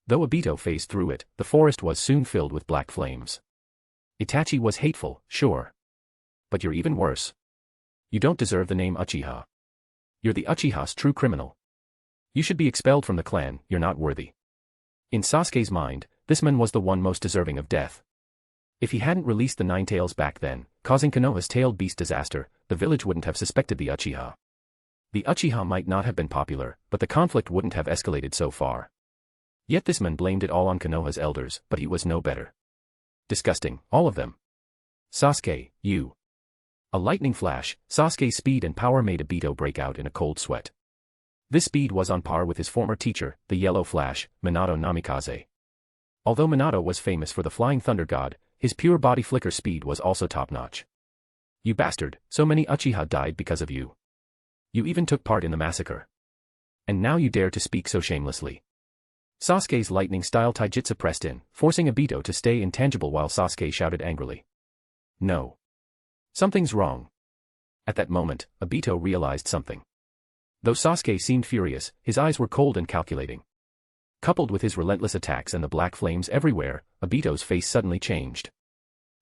Though Obito phased through it, the forest was soon filled with black flames. Itachi was hateful, sure. But you're even worse. You don't deserve the name Uchiha. You're the Uchiha's true criminal. You should be expelled from the clan, you're not worthy. In Sasuke's mind, this man was the one most deserving of death. If he hadn't released the Nine Tails back then, causing Konoha's tailed beast disaster, the village wouldn't have suspected the Uchiha. The Uchiha might not have been popular, but the conflict wouldn't have escalated so far. Yet this man blamed it all on Konoha's elders, but he was no better. Disgusting, all of them. Sasuke, you. A lightning flash, Sasuke's speed and power made Obito break out in a cold sweat. This speed was on par with his former teacher, the Yellow Flash, Minato Namikaze. Although Minato was famous for the Flying Thunder God, his pure body flicker speed was also top-notch. You bastard, so many Uchiha died because of you. You even took part in the massacre. And now you dare to speak so shamelessly. Sasuke's lightning-style taijutsu pressed in, forcing Obito to stay intangible while Sasuke shouted angrily. No. Something's wrong. At that moment, Obito realized something. Though Sasuke seemed furious, his eyes were cold and calculating. Coupled with his relentless attacks and the black flames everywhere, Obito's face suddenly changed.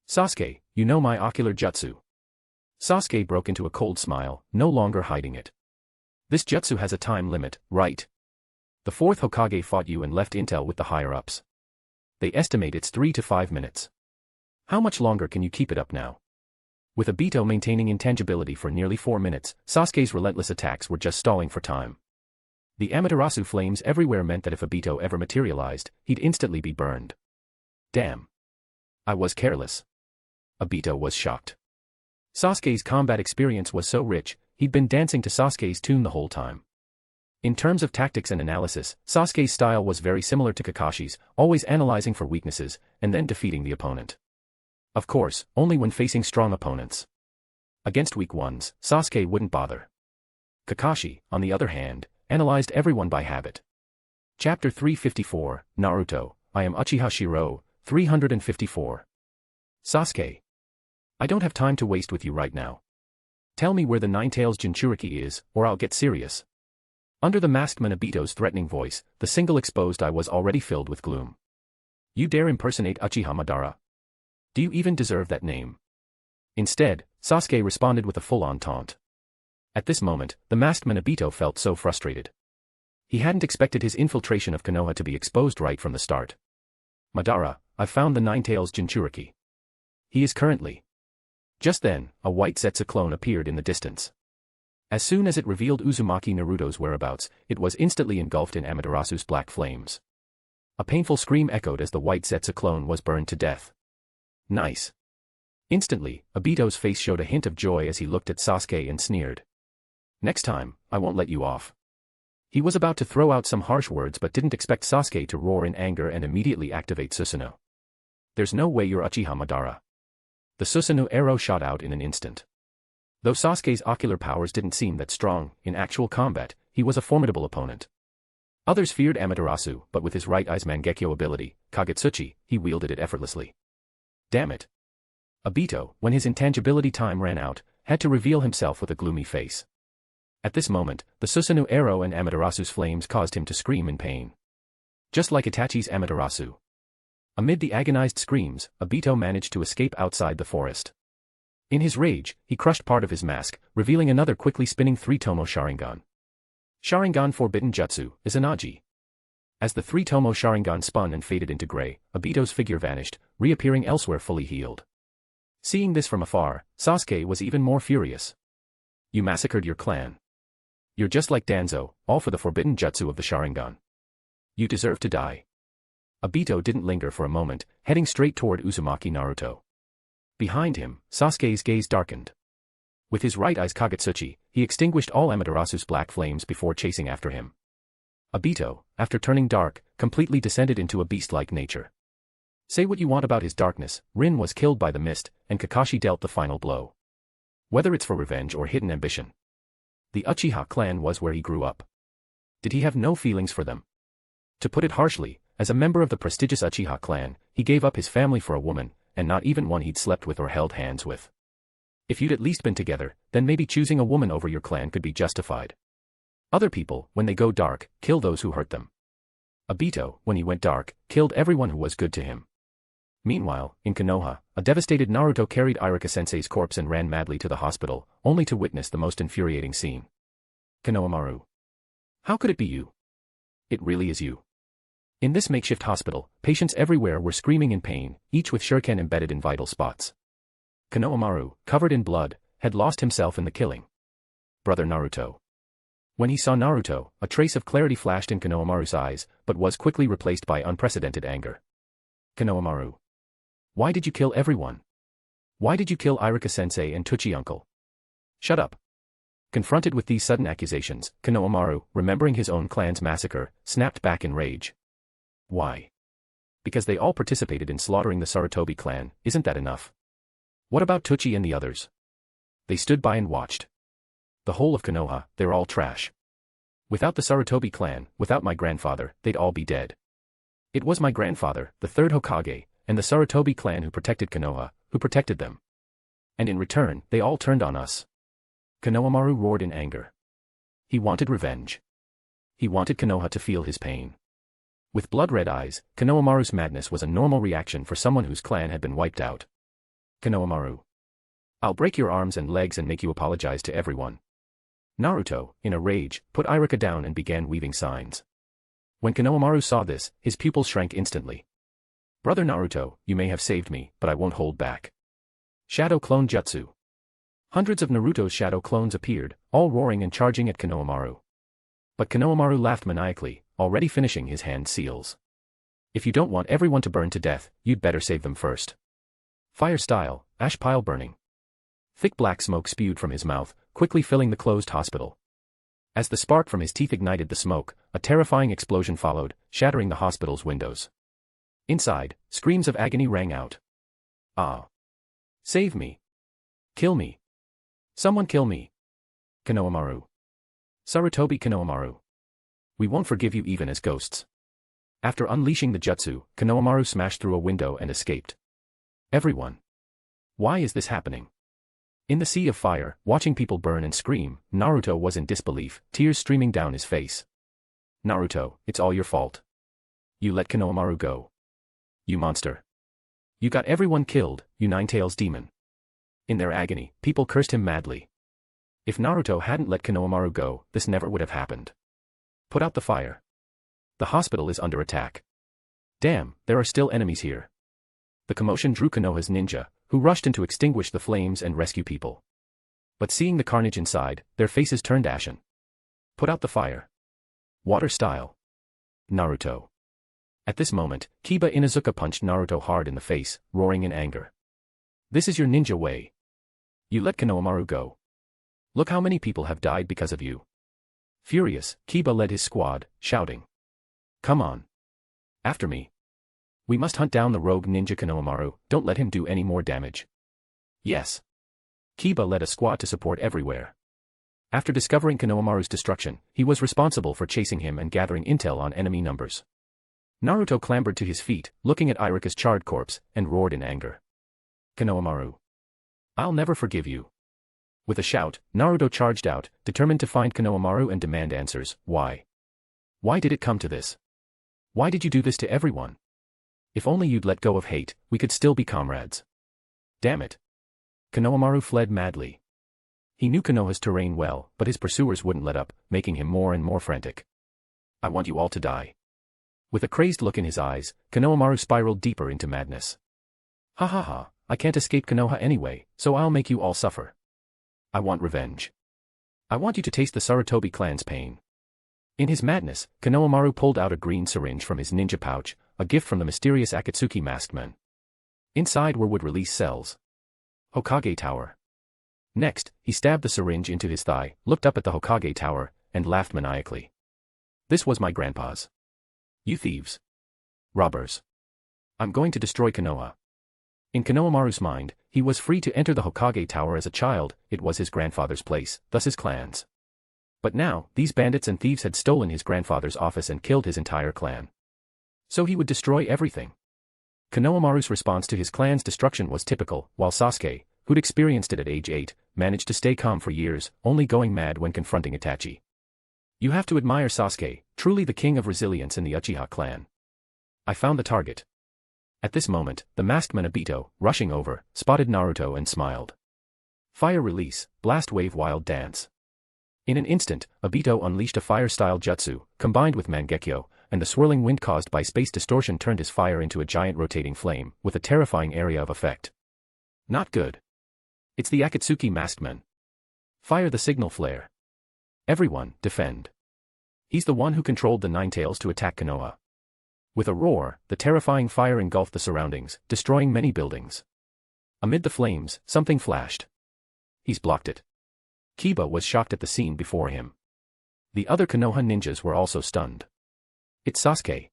Sasuke, you know my ocular jutsu. Sasuke broke into a cold smile, no longer hiding it. This jutsu has a time limit, right? The fourth Hokage fought you and left intel with the higher-ups. They estimate it's 3 to 5 minutes. How much longer can you keep it up now? With Obito maintaining intangibility for nearly 4 minutes, Sasuke's relentless attacks were just stalling for time. The Amaterasu flames everywhere meant that if Obito ever materialized, he'd instantly be burned. Damn. I was careless. Obito was shocked. Sasuke's combat experience was so rich, he'd been dancing to Sasuke's tune the whole time. In terms of tactics and analysis, Sasuke's style was very similar to Kakashi's, always analyzing for weaknesses, and then defeating the opponent. Of course, only when facing strong opponents. Against weak ones, Sasuke wouldn't bother. Kakashi, on the other hand, analyzed everyone by habit. Chapter 354, Naruto, I am Uchiha Shirou, 354. Sasuke. I don't have time to waste with you right now. Tell me where the Nine-Tails Jinchuriki is, or I'll get serious. Under the masked man Obito's threatening voice, the single exposed eye was already filled with gloom. You dare impersonate Uchiha Madara? Do you even deserve that name? Instead, Sasuke responded with a full-on taunt. At this moment, the masked man Obito felt so frustrated. He hadn't expected his infiltration of Konoha to be exposed right from the start. Madara, I've found the Nine-Tails Jinchuriki. He is currently. Just then, a white Zetsu clone appeared in the distance. As soon as it revealed Uzumaki Naruto's whereabouts, it was instantly engulfed in Amaterasu's black flames. A painful scream echoed as the white Zetsu clone was burned to death. Nice. Instantly, Obito's face showed a hint of joy as he looked at Sasuke and sneered. Next time, I won't let you off. He was about to throw out some harsh words but didn't expect Sasuke to roar in anger and immediately activate Susanoo. There's no way you're Uchiha Madara. The Susanoo arrow shot out in an instant. Though Sasuke's ocular powers didn't seem that strong, in actual combat, he was a formidable opponent. Others feared Amaterasu, but with his right eye's Mangekyo ability, Kagetsuchi, he wielded it effortlessly. Damn it. Obito, when his intangibility time ran out, had to reveal himself with a gloomy face. At this moment, the Susanoo arrow and Amaterasu's flames caused him to scream in pain. Just like Itachi's Amaterasu. Amid the agonized screams, Obito managed to escape outside the forest. In his rage, he crushed part of his mask, revealing another quickly spinning three-tomo Sharingan. Sharingan Forbidden Jutsu, Izanagi. As the three-tomo Sharingan spun and faded into gray, Obito's figure vanished, reappearing elsewhere fully healed. Seeing this from afar, Sasuke was even more furious. You massacred your clan. You're just like Danzo, all for the forbidden jutsu of the Sharingan. You deserve to die. Obito didn't linger for a moment, heading straight toward Uzumaki Naruto. Behind him, Sasuke's gaze darkened. With his right eye's Kagetsuchi, he extinguished all Amaterasu's black flames before chasing after him. Obito, after turning dark, completely descended into a beast-like nature. Say what you want about his darkness, Rin was killed by the mist, and Kakashi dealt the final blow. Whether it's for revenge or hidden ambition. The Uchiha clan was where he grew up. Did he have no feelings for them? To put it harshly, as a member of the prestigious Uchiha clan, he gave up his family for a woman, and not even one he'd slept with or held hands with. If you'd at least been together, then maybe choosing a woman over your clan could be justified. Other people, when they go dark, kill those who hurt them. Obito, when he went dark, killed everyone who was good to him. Meanwhile, in Konoha, a devastated Naruto carried Iruka-sensei's corpse and ran madly to the hospital, only to witness the most infuriating scene. Konohamaru. How could it be you? It really is you. In this makeshift hospital, patients everywhere were screaming in pain, each with shuriken embedded in vital spots. Konohamaru, covered in blood, had lost himself in the killing. Brother Naruto. When he saw Naruto, a trace of clarity flashed in Konohamaru's eyes, but was quickly replaced by unprecedented anger. Konohamaru. Why did you kill everyone? Why did you kill Iruka-sensei and Tuchi uncle? Shut up. Confronted with these sudden accusations, Konohamaru, remembering his own clan's massacre, snapped back in rage. Why? Because they all participated in slaughtering the Sarutobi clan, isn't that enough? What about Tochi and the others? They stood by and watched. The whole of Konoha, they're all trash. Without the Sarutobi clan, without my grandfather, they'd all be dead. It was my grandfather, the third Hokage, and the Sarutobi clan who protected Konoha, who protected them. And in return, they all turned on us. Konohamaru roared in anger. He wanted revenge. He wanted Konoha to feel his pain. With blood-red eyes, Konohamaru's madness was a normal reaction for someone whose clan had been wiped out. Konohamaru. I'll break your arms and legs and make you apologize to everyone. Naruto, in a rage, put Iruka down and began weaving signs. When Konohamaru saw this, his pupils shrank instantly. Brother Naruto, you may have saved me, but I won't hold back. Shadow Clone Jutsu. Hundreds of Naruto's shadow clones appeared, all roaring and charging at Konohamaru. But Konohamaru laughed maniacally, already finishing his hand seals. If you don't want everyone to burn to death, you'd better save them first. Fire style, ash pile burning. Thick black smoke spewed from his mouth, quickly filling the closed hospital. As the spark from his teeth ignited the smoke, a terrifying explosion followed, shattering the hospital's windows. Inside, screams of agony rang out. Ah! Save me! Kill me! Someone kill me! Konohamaru. Sarutobi Konohamaru. We won't forgive you even as ghosts. After unleashing the jutsu, Konohamaru smashed through a window and escaped. Everyone. Why is this happening? In the sea of fire, watching people burn and scream, Naruto was in disbelief, tears streaming down his face. Naruto, it's all your fault. You let Konohamaru go. You monster. You got everyone killed, you Nine-Tails demon. In their agony, people cursed him madly. If Naruto hadn't let Konohamaru go, this never would have happened. Put out the fire. The hospital is under attack. Damn, there are still enemies here. The commotion drew Konoha's ninja, who rushed in to extinguish the flames and rescue people. But seeing the carnage inside, their faces turned ashen. Put out the fire. Water style. Naruto. At this moment, Kiba Inuzuka punched Naruto hard in the face, roaring in anger. This is your ninja way. You let Konohamaru go. Look how many people have died because of you. Furious, Kiba led his squad, shouting. Come on. After me. We must hunt down the rogue ninja Konohamaru, don't let him do any more damage. Yes. Kiba led a squad to support everywhere. After discovering Konohamaru's destruction, he was responsible for chasing him and gathering intel on enemy numbers. Naruto clambered to his feet, looking at Iruka's charred corpse, and roared in anger. Konohamaru. I'll never forgive you. With a shout, Naruto charged out, determined to find Konohamaru and demand answers. Why? Why did it come to this? Why did you do this to everyone? If only you'd let go of hate, we could still be comrades. Damn it. Konohamaru fled madly. He knew Konoha's terrain well, but his pursuers wouldn't let up, making him more and more frantic. I want you all to die. With a crazed look in his eyes, Konohamaru spiraled deeper into madness. Ha ha ha, I can't escape Konoha anyway, so I'll make you all suffer. I want revenge. I want you to taste the Sarutobi clan's pain. In his madness, Konohamaru pulled out a green syringe from his ninja pouch, a gift from the mysterious Akatsuki masked man. Inside were would-release cells. Hokage Tower. Next, he stabbed the syringe into his thigh, looked up at the Hokage Tower, and laughed maniacally. This was my grandpa's. You thieves. Robbers. I'm going to destroy Konoha. In Konohamaru's mind, he was free to enter the Hokage Tower as a child, it was his grandfather's place, thus his clan's. But now, these bandits and thieves had stolen his grandfather's office and killed his entire clan. So he would destroy everything. Konohamaru's response to his clan's destruction was typical, while Sasuke, who'd experienced it at age 8, managed to stay calm for years, only going mad when confronting Itachi. You have to admire Sasuke, truly the king of resilience in the Uchiha clan. I found the target. At this moment, the masked man Obito, rushing over, spotted Naruto and smiled. Fire release, blast wave wild dance. In an instant, Obito unleashed a fire-style jutsu, combined with Mangekyo, and the swirling wind caused by space distortion turned his fire into a giant rotating flame, with a terrifying area of effect. Not good. It's the Akatsuki masked man. Fire the signal flare. Everyone, defend. He's the one who controlled the Nine-Tails to attack Konoha. With a roar, the terrifying fire engulfed the surroundings, destroying many buildings. Amid the flames, something flashed. He's blocked it. Kiba was shocked at the scene before him. The other Konoha ninjas were also stunned. It's Sasuke.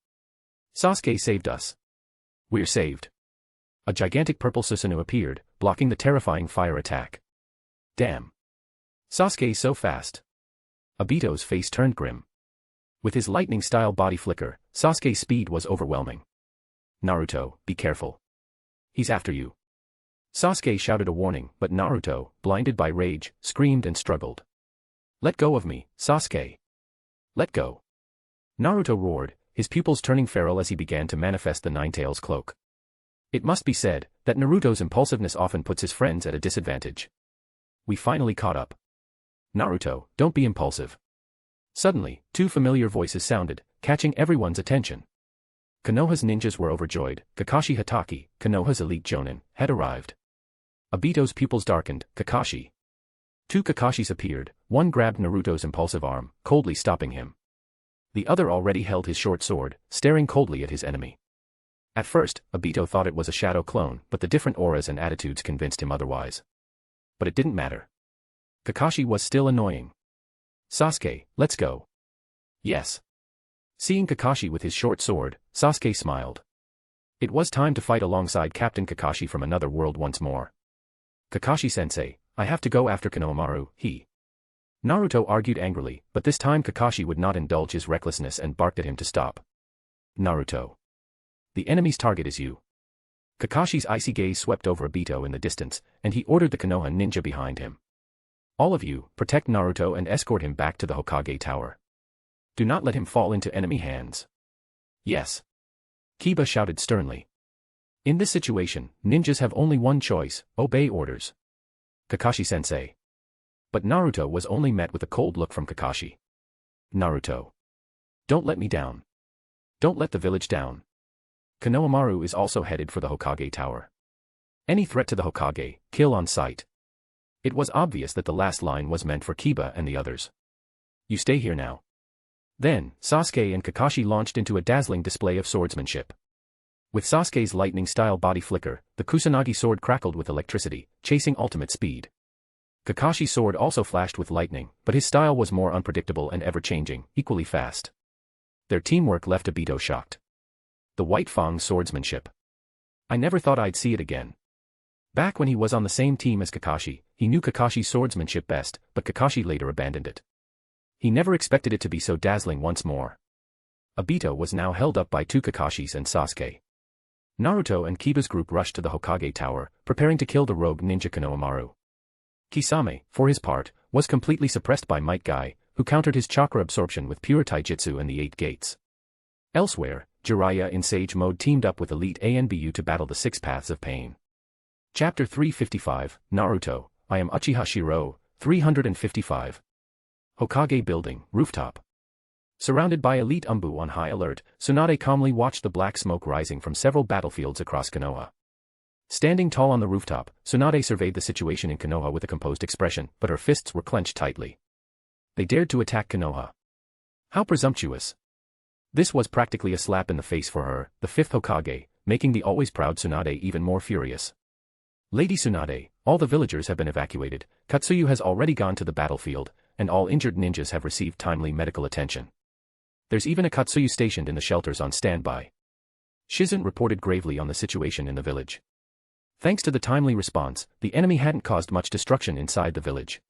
Sasuke saved us. We're saved. A gigantic purple Susanoo appeared, blocking the terrifying fire attack. Damn. Sasuke so fast. Obito's face turned grim. With his lightning-style body flicker, Sasuke's speed was overwhelming. Naruto, be careful. He's after you. Sasuke shouted a warning, but Naruto, blinded by rage, screamed and struggled. Let go of me, Sasuke. Let go. Naruto roared, his pupils turning feral as he began to manifest the Nine-Tails cloak. It must be said that Naruto's impulsiveness often puts his friends at a disadvantage. We finally caught up. Naruto, don't be impulsive. Suddenly, two familiar voices sounded, catching everyone's attention. Konoha's ninjas were overjoyed. Kakashi Hatake, Konoha's elite jonin, had arrived. Obito's pupils darkened. Kakashi. Two Kakashis appeared, one grabbed Naruto's impulsive arm, coldly stopping him. The other already held his short sword, staring coldly at his enemy. At first, Obito thought it was a shadow clone, but the different auras and attitudes convinced him otherwise. But it didn't matter. Kakashi was still annoying. Sasuke, let's go. Yes. Seeing Kakashi with his short sword, Sasuke smiled. It was time to fight alongside Captain Kakashi from another world once more. Kakashi-sensei, I have to go after Konohamaru, he. Naruto argued angrily, but this time Kakashi would not indulge his recklessness and barked at him to stop. Naruto. The enemy's target is you. Kakashi's icy gaze swept over Obito in the distance, and he ordered the Konoha ninja behind him. All of you, protect Naruto and escort him back to the Hokage Tower. Do not let him fall into enemy hands. Yes. Kiba shouted sternly. In this situation, ninjas have only one choice, obey orders. Kakashi-sensei. But Naruto was only met with a cold look from Kakashi. Naruto. Don't let me down. Don't let the village down. Konohamaru is also headed for the Hokage Tower. Any threat to the Hokage, kill on sight. It was obvious that the last line was meant for Kiba and the others. You stay here now. Then, Sasuke and Kakashi launched into a dazzling display of swordsmanship. With Sasuke's lightning-style body flicker, the Kusanagi sword crackled with electricity, chasing ultimate speed. Kakashi's sword also flashed with lightning, but his style was more unpredictable and ever-changing, equally fast. Their teamwork left Obito shocked. The White Fang's swordsmanship. I never thought I'd see it again. Back when he was on the same team as Kakashi, he knew Kakashi's swordsmanship best, but Kakashi later abandoned it. He never expected it to be so dazzling once more. Obito was now held up by two Kakashis and Sasuke. Naruto and Kiba's group rushed to the Hokage Tower, preparing to kill the rogue ninja Konohamaru. Kisame, for his part, was completely suppressed by Might Guy, who countered his chakra absorption with pure taijutsu and the 8 gates. Elsewhere, Jiraiya in Sage Mode teamed up with Elite ANBU to battle the 6 Paths of Pain. Chapter 355, Naruto, I am Uchiha Shirou, 355. Hokage Building, Rooftop. Surrounded by elite Umbu on high alert, Tsunade calmly watched the black smoke rising from several battlefields across Konoha. Standing tall on the rooftop, Tsunade surveyed the situation in Konoha with a composed expression, but her fists were clenched tightly. They dared to attack Konoha. How presumptuous. This was practically a slap in the face for her, the 5th Hokage, making the always proud Tsunade even more furious. Lady Tsunade, all the villagers have been evacuated, Katsuyu has already gone to the battlefield, and all injured ninjas have received timely medical attention. There's even a Katsuyu stationed in the shelters on standby. Shizen reported gravely on the situation in the village. Thanks to the timely response, the enemy hadn't caused much destruction inside the village.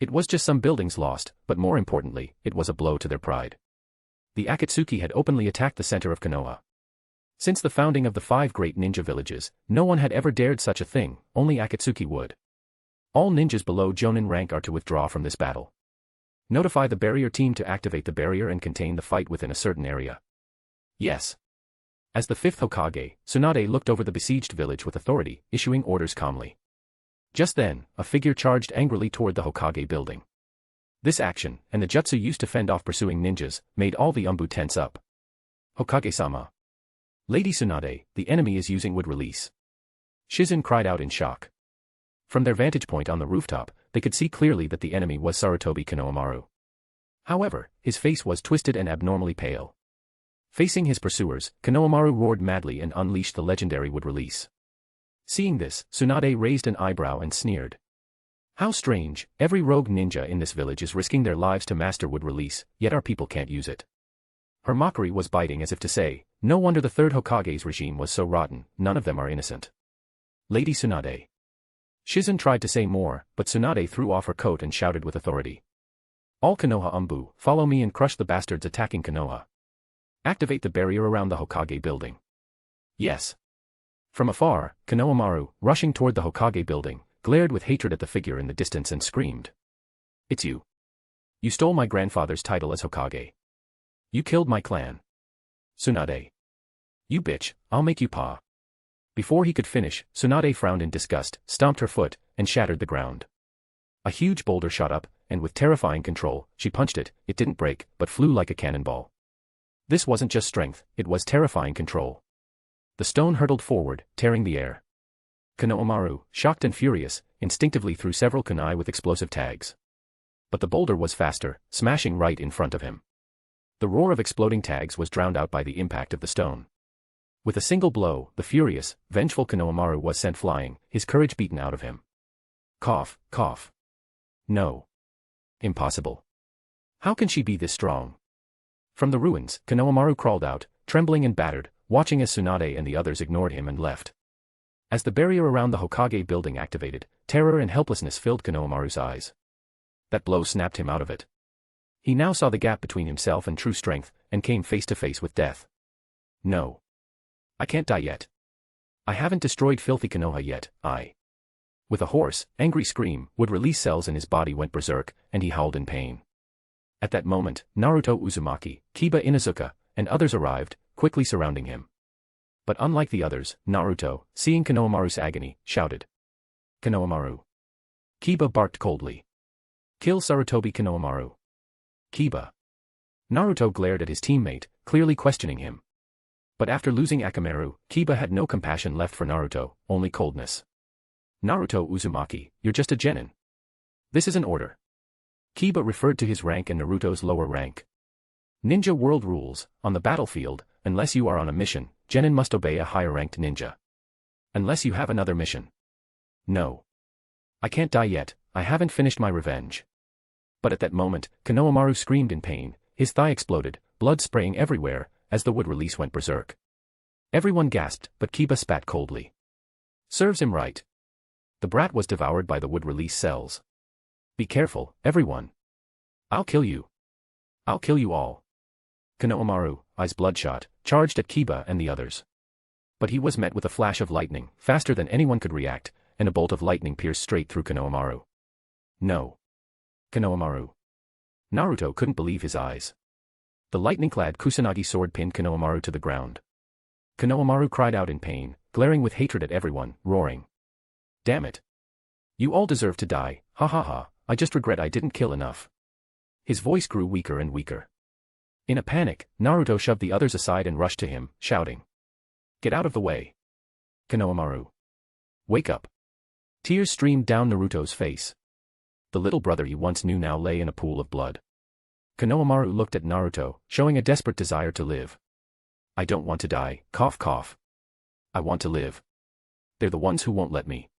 It was just some buildings lost, but more importantly, it was a blow to their pride. The Akatsuki had openly attacked the center of Konoha. Since the founding of the 5 great ninja villages, no one had ever dared such a thing, only Akatsuki would. All ninjas below Jonin rank are to withdraw from this battle. Notify the barrier team to activate the barrier and contain the fight within a certain area. Yes. As the 5th Hokage, Tsunade looked over the besieged village with authority, issuing orders calmly. Just then, a figure charged angrily toward the Hokage building. This action, and the jutsu used to fend off pursuing ninjas, made all the Umbu tense up. Hokage-sama. Lady Tsunade, the enemy is using wood release. Shizen cried out in shock. From their vantage point on the rooftop, they could see clearly that the enemy was Sarutobi Konohamaru. However, his face was twisted and abnormally pale. Facing his pursuers, Konohamaru roared madly and unleashed the legendary wood release. Seeing this, Tsunade raised an eyebrow and sneered. How strange, every rogue ninja in this village is risking their lives to master wood release, yet our people can't use it. Her mockery was biting as if to say, no wonder the third Hokage's regime was so rotten, none of them are innocent. Lady Tsunade. Shizen tried to say more, but Tsunade threw off her coat and shouted with authority. All Konoha Umbu, follow me and crush the bastards attacking Konoha. Activate the barrier around the Hokage building. Yes. From afar, Konohamaru, rushing toward the Hokage building, glared with hatred at the figure in the distance and screamed. It's you. You stole my grandfather's title as Hokage. You killed my clan. Tsunade. You bitch, I'll make you pa. Before he could finish, Tsunade frowned in disgust, stomped her foot, and shattered the ground. A huge boulder shot up, and with terrifying control, she punched it. It didn't break, but flew like a cannonball. This wasn't just strength, it was terrifying control. The stone hurtled forward, tearing the air. Konohamaru, shocked and furious, instinctively threw several kunai with explosive tags. But the boulder was faster, smashing right in front of him. The roar of exploding tags was drowned out by the impact of the stone. With a single blow, the furious, vengeful Konohamaru was sent flying, his courage beaten out of him. Cough, cough. No. Impossible. How can she be this strong? From the ruins, Konohamaru crawled out, trembling and battered, watching as Tsunade and the others ignored him and left. As the barrier around the Hokage building activated, terror and helplessness filled Konohamaru's eyes. That blow snapped him out of it. He now saw the gap between himself and true strength, and came face to face with death. No. I can't die yet. I haven't destroyed filthy Konoha yet, With a hoarse, angry scream, wood release cells in his body went berserk, and he howled in pain. At that moment, Naruto Uzumaki, Kiba Inuzuka, and others arrived, quickly surrounding him. But unlike the others, Naruto, seeing Konohamaru's agony, shouted. Konohamaru. Kiba barked coldly. Kill Sarutobi Konohamaru. Kiba. Naruto glared at his teammate, clearly questioning him. But after losing Akamaru, Kiba had no compassion left for Naruto, only coldness. Naruto Uzumaki, you're just a genin. This is an order. Kiba referred to his rank and Naruto's lower rank. Ninja World rules, on the battlefield, unless you are on a mission, genin must obey a higher-ranked ninja. Unless you have another mission. No. I can't die yet, I haven't finished my revenge. But at that moment, Konohamaru screamed in pain, his thigh exploded, blood spraying everywhere, as the wood release went berserk. Everyone gasped, but Kiba spat coldly. Serves him right. The brat was devoured by the wood release cells. Be careful, everyone. I'll kill you. I'll kill you all. Konohamaru, eyes bloodshot, charged at Kiba and the others. But he was met with a flash of lightning, faster than anyone could react, and a bolt of lightning pierced straight through Konohamaru. No. Konohamaru. Naruto couldn't believe his eyes. The lightning-clad Kusanagi sword pinned Konohamaru to the ground. Konohamaru cried out in pain, glaring with hatred at everyone, roaring. Damn it. You all deserve to die, ha ha ha, I just regret I didn't kill enough. His voice grew weaker and weaker. In a panic, Naruto shoved the others aside and rushed to him, shouting. Get out of the way. Konohamaru. Wake up. Tears streamed down Naruto's face. The little brother he once knew now lay in a pool of blood. Konohamaru looked at Naruto, showing a desperate desire to live. I don't want to die, cough cough. I want to live. They're the ones who won't let me.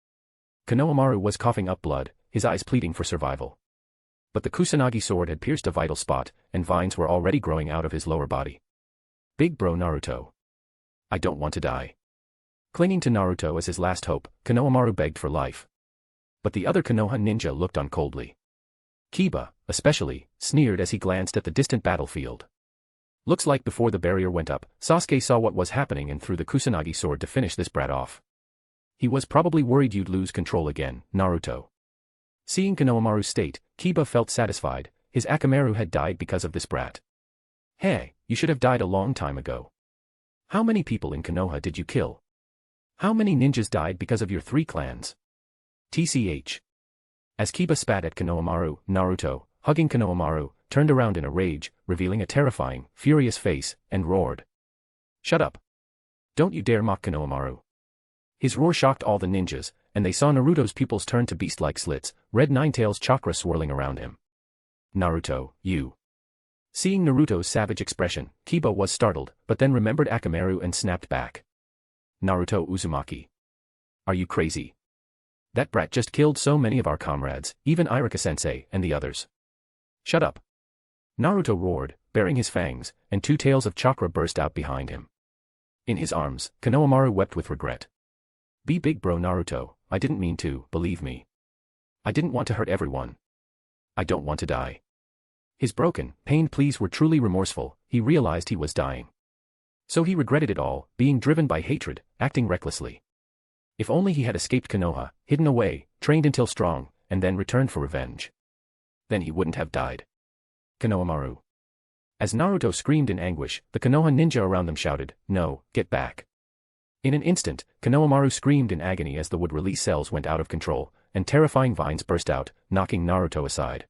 Konohamaru was coughing up blood, his eyes pleading for survival. But the Kusanagi sword had pierced a vital spot, and vines were already growing out of his lower body. Big bro Naruto. I don't want to die. Clinging to Naruto as his last hope, Konohamaru begged for life. But the other Konoha ninja looked on coldly. Kiba, especially, sneered as he glanced at the distant battlefield. Looks like before the barrier went up, Sasuke saw what was happening and threw the Kusanagi sword to finish this brat off. He was probably worried you'd lose control again, Naruto. Seeing Konohamaru's state, Kiba felt satisfied, his Akamaru had died because of this brat. Hey, you should have died a long time ago. How many people in Konoha did you kill? How many ninjas died because of your 3 clans? TCH. As Kiba spat at Konohamaru, Naruto, hugging Konohamaru, turned around in a rage, revealing a terrifying, furious face, and roared. Shut up. Don't you dare mock Konohamaru. His roar shocked all the ninjas, and they saw Naruto's pupils turn to beast-like slits, red Ninetales chakra swirling around him. Naruto, you. Seeing Naruto's savage expression, Kiba was startled, but then remembered Akamaru and snapped back. Naruto Uzumaki. Are you crazy? That brat just killed so many of our comrades, even Irika-sensei and the others. Shut up. Naruto roared, baring his fangs, and 2 tails of chakra burst out behind him. In his arms, Konohamaru wept with regret. Be big bro Naruto, I didn't mean to, believe me. I didn't want to hurt everyone. I don't want to die. His broken, pained pleas were truly remorseful. He realized he was dying. So he regretted it all, being driven by hatred, acting recklessly. If only he had escaped Konoha, hidden away, trained until strong, and then returned for revenge. Then he wouldn't have died. Konohamaru. As Naruto screamed in anguish, the Konoha ninja around them shouted, "No, get back." In an instant, Konohamaru screamed in agony as the wood release cells went out of control, and terrifying vines burst out, knocking Naruto aside.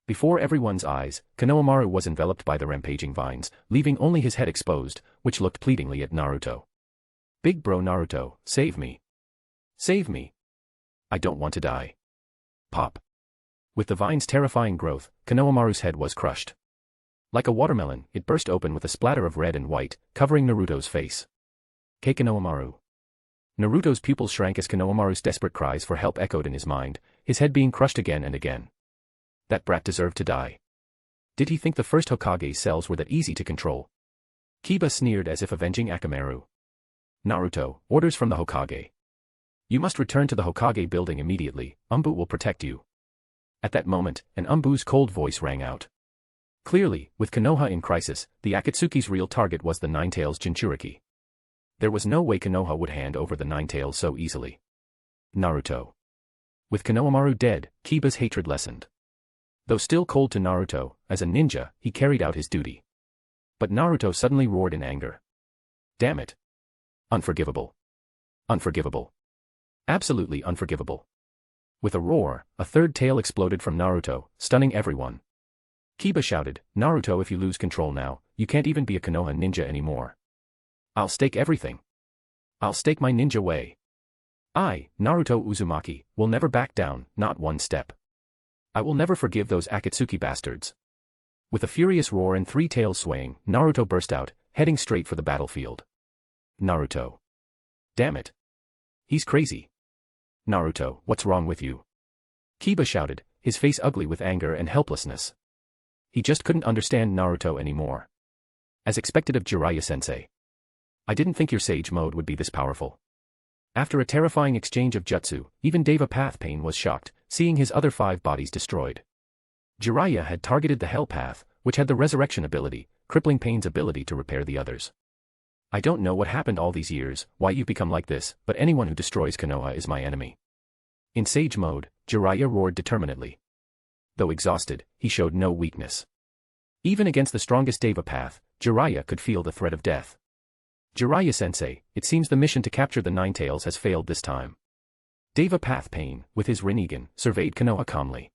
Before everyone's eyes, Konohamaru was enveloped by the rampaging vines, leaving only his head exposed, which looked pleadingly at Naruto. Big bro Naruto, save me. Save me. I don't want to die. Pop. With the vine's terrifying growth, Konohamaru's head was crushed. Like a watermelon, it burst open with a splatter of red and white, covering Naruto's face. Konohamaru. Naruto's pupils shrank as Konohamaru's desperate cries for help echoed in his mind, his head being crushed again and again. That brat deserved to die. Did he think the first Hokage's cells were that easy to control? Kiba sneered as if avenging Akamaru. Naruto, orders from the Hokage. You must return to the Hokage building immediately, Umbu will protect you. At that moment, an Umbu's cold voice rang out. Clearly, with Konoha in crisis, the Akatsuki's real target was the Nine-Tails Jinchuriki. There was no way Konoha would hand over the Nine-Tails so easily. Naruto. With Konohamaru dead, Kiba's hatred lessened. Though still cold to Naruto, as a ninja, he carried out his duty. But Naruto suddenly roared in anger. Damn it. Unforgivable. Unforgivable. Absolutely unforgivable. With a roar, a third tail exploded from Naruto, stunning everyone. Kiba shouted, Naruto, if you lose control now, you can't even be a Konoha ninja anymore. I'll stake everything. I'll stake my ninja way. I, Naruto Uzumaki, will never back down, not one step. I will never forgive those Akatsuki bastards. With a furious roar and 3 tails swaying, Naruto burst out, heading straight for the battlefield. Naruto. Damn it. He's crazy. Naruto, what's wrong with you? Kiba shouted, his face ugly with anger and helplessness. He just couldn't understand Naruto anymore. As expected of Jiraiya-sensei. I didn't think your Sage mode would be this powerful. After a terrifying exchange of jutsu, even Deva Path Pain was shocked, seeing his other 5 bodies destroyed. Jiraiya had targeted the Hell Path, which had the resurrection ability, crippling Pain's ability to repair the others. I don't know what happened all these years, why you've become like this, but anyone who destroys Konoha is my enemy. In Sage mode, Jiraiya roared determinedly. Though exhausted, he showed no weakness. Even against the strongest Deva Path, Jiraiya could feel the threat of death. Jiraiya-sensei, it seems the mission to capture the Nine-Tails has failed this time. Deva Path Pain, with his Rinnegan, surveyed Konoha calmly.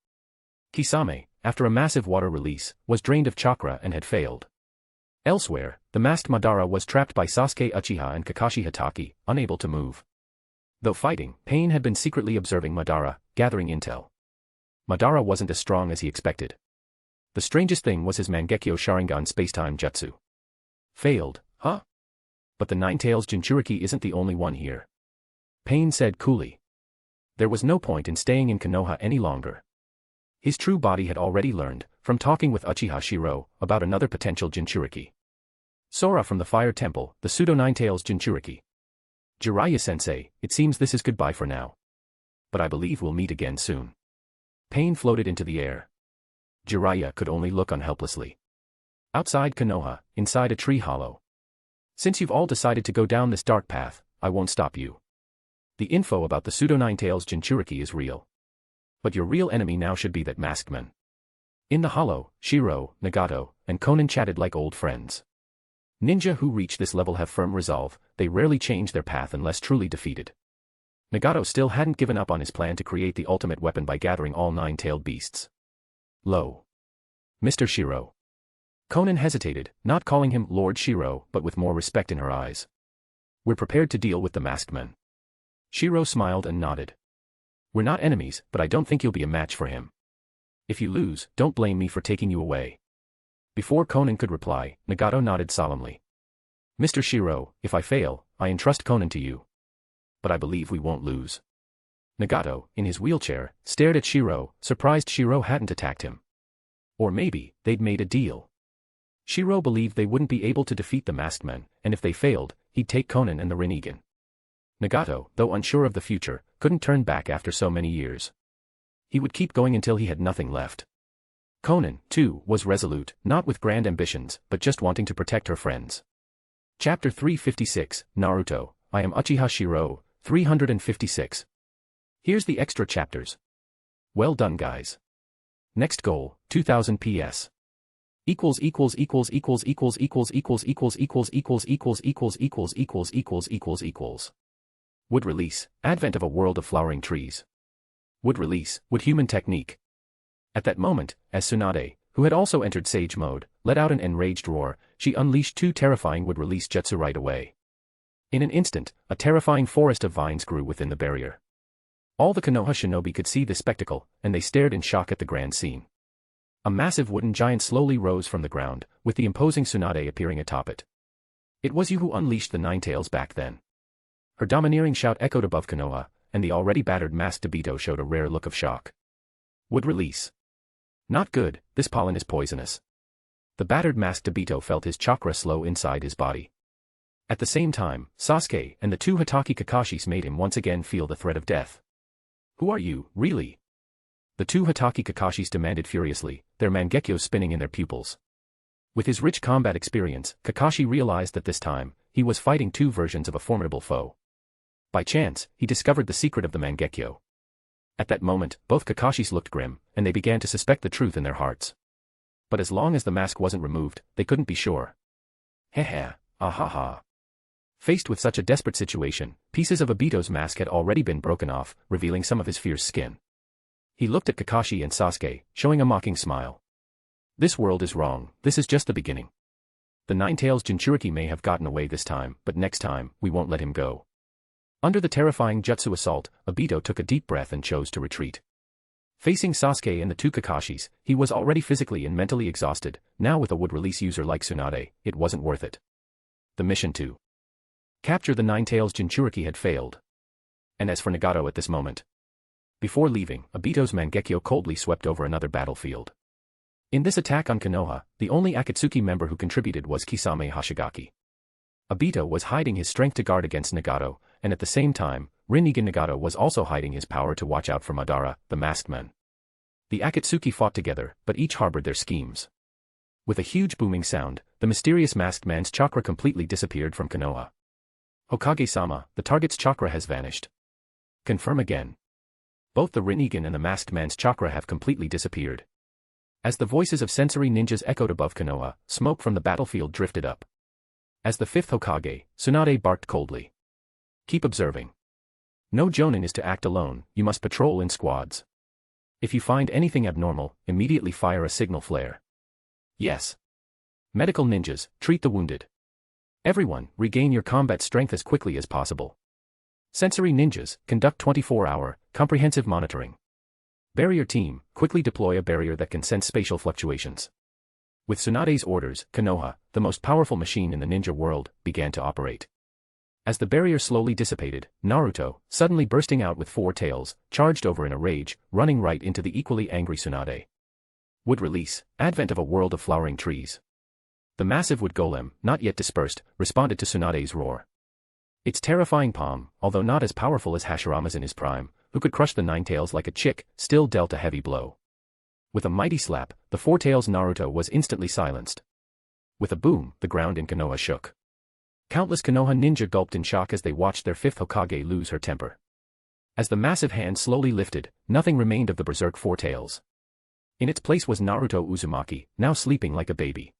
Kisame, after a massive water release, was drained of chakra and had failed. Elsewhere, the masked Madara was trapped by Sasuke Uchiha and Kakashi Hatake, unable to move. Though fighting, Pain had been secretly observing Madara, gathering intel. Madara wasn't as strong as he expected. The strangest thing was his Mangekyo Sharingan spacetime jutsu. Failed, huh? But the Nine-Tails Jinchuriki isn't the only one here. Pain said coolly. There was no point in staying in Konoha any longer. His true body had already learned, from talking with Uchiha Shirou, about another potential Jinchuriki. Sora from the Fire Temple, the pseudo Nine-Tails Jinchuriki. Jiraiya-sensei, it seems this is goodbye for now. But I believe we'll meet again soon. Pain floated into the air. Jiraiya could only look on helplessly. Outside Konoha, inside a tree hollow. Since you've all decided to go down this dark path, I won't stop you. The info about the pseudo Nine-Tails Jinchuriki is real. But your real enemy now should be that masked man. In the hollow, Shirou, Nagato, and Konan chatted like old friends. Ninja who reach this level have firm resolve, they rarely change their path unless truly defeated. Nagato still hadn't given up on his plan to create the ultimate weapon by gathering all 9-tailed beasts. Lo. Mr. Shirou. Konan hesitated, not calling him Lord Shirou but with more respect in her eyes. We're prepared to deal with the masked men. Shirou smiled and nodded. We're not enemies, but I don't think you'll be a match for him. If you lose, don't blame me for taking you away. Before Konan could reply, Nagato nodded solemnly. Mr. Shirou, if I fail, I entrust Konan to you. But I believe we won't lose. Nagato, in his wheelchair, stared at Shirou, surprised Shirou hadn't attacked him. Or maybe, they'd made a deal. Shirou believed they wouldn't be able to defeat the masked men, and if they failed, he'd take Konan and the Rinnegan. Nagato, though unsure of the future, couldn't turn back after so many years. He would keep going until he had nothing left. Konan, too, was resolute, not with grand ambitions, but just wanting to protect her friends. Chapter 356, Naruto, I am Uchiha Shirou, 356. Here's the extra chapters. Well done, guys. Next goal, 2000 PS. Equals. Would release, advent of a world of flowering trees. Would release, would human technique. At that moment, as Tsunade, who had also entered Sage mode, let out an enraged roar, she unleashed two terrifying would release jutsu right away. In an instant, a terrifying forest of vines grew within the barrier. All the Konoha shinobi could see this spectacle, and they stared in shock at the grand scene. A massive wooden giant slowly rose from the ground, with the imposing Tsunade appearing atop it. It was you who unleashed the Nine Tails back then. Her domineering shout echoed above Konoha, and the already battered masked Obito showed a rare look of shock. Would release. Not good, this pollen is poisonous. The battered masked Obito felt his chakra slow inside his body. At the same time, Sasuke and the two Hatake Kakashis made him once again feel the threat of death. Who are you, really? The two Hatake Kakashis demanded furiously, their mangekyos spinning in their pupils. With his rich combat experience, Kakashi realized that this time, he was fighting two versions of a formidable foe. By chance, he discovered the secret of the mangekyo. At that moment, both Kakashis looked grim, and they began to suspect the truth in their hearts. But as long as the mask wasn't removed, they couldn't be sure. Heh, ah. Faced with such a desperate situation, pieces of Obito's mask had already been broken off, revealing some of his fierce skin. He looked at Kakashi and Sasuke, showing a mocking smile. This world is wrong, this is just the beginning. The Nine-Tails Jinchuriki may have gotten away this time, but next time, we won't let him go. Under the terrifying jutsu assault, Obito took a deep breath and chose to retreat. Facing Sasuke and the two Kakashis, he was already physically and mentally exhausted, now with a would-release user like Tsunade, it wasn't worth it. The mission to capture the Nine-Tails Jinchuriki had failed. And as for Nagato at this moment. Before leaving, Obito's Mangekyo coldly swept over another battlefield. In this attack on Konoha, the only Akatsuki member who contributed was Kisame Hashigaki. Obito was hiding his strength to guard against Nagato, and at the same time, Rinnegan Nagato was also hiding his power to watch out for Madara, the masked man. The Akatsuki fought together, but each harbored their schemes. With a huge booming sound, the mysterious masked man's chakra completely disappeared from Konoha. Hokage-sama, the target's chakra has vanished. Confirm again. Both the Rinnegan and the masked man's chakra have completely disappeared. As the voices of sensory ninjas echoed above Konoha, smoke from the battlefield drifted up. As the fifth Hokage, Tsunade barked coldly. Keep observing. No jonin is to act alone, you must patrol in squads. If you find anything abnormal, immediately fire a signal flare. Yes. Medical ninjas, treat the wounded. Everyone, regain your combat strength as quickly as possible. Sensory ninjas, conduct 24-hour, comprehensive monitoring. Barrier team, quickly deploy a barrier that can sense spatial fluctuations. With Tsunade's orders, Konoha, the most powerful machine in the ninja world, began to operate. As the barrier slowly dissipated, Naruto, suddenly bursting out with four tails, charged over in a rage, running right into the equally angry Tsunade. Would release, advent of a world of flowering trees. The massive wood golem, not yet dispersed, responded to Tsunade's roar. Its terrifying palm, although not as powerful as Hashirama's in his prime, who could crush the Nine Tails like a chick, still dealt a heavy blow. With a mighty slap, the Four Tails Naruto was instantly silenced. With a boom, the ground in Konoha shook. Countless Konoha ninja gulped in shock as they watched their fifth Hokage lose her temper. As the massive hand slowly lifted, nothing remained of the berserk Four Tails. In its place was Naruto Uzumaki, now sleeping like a baby.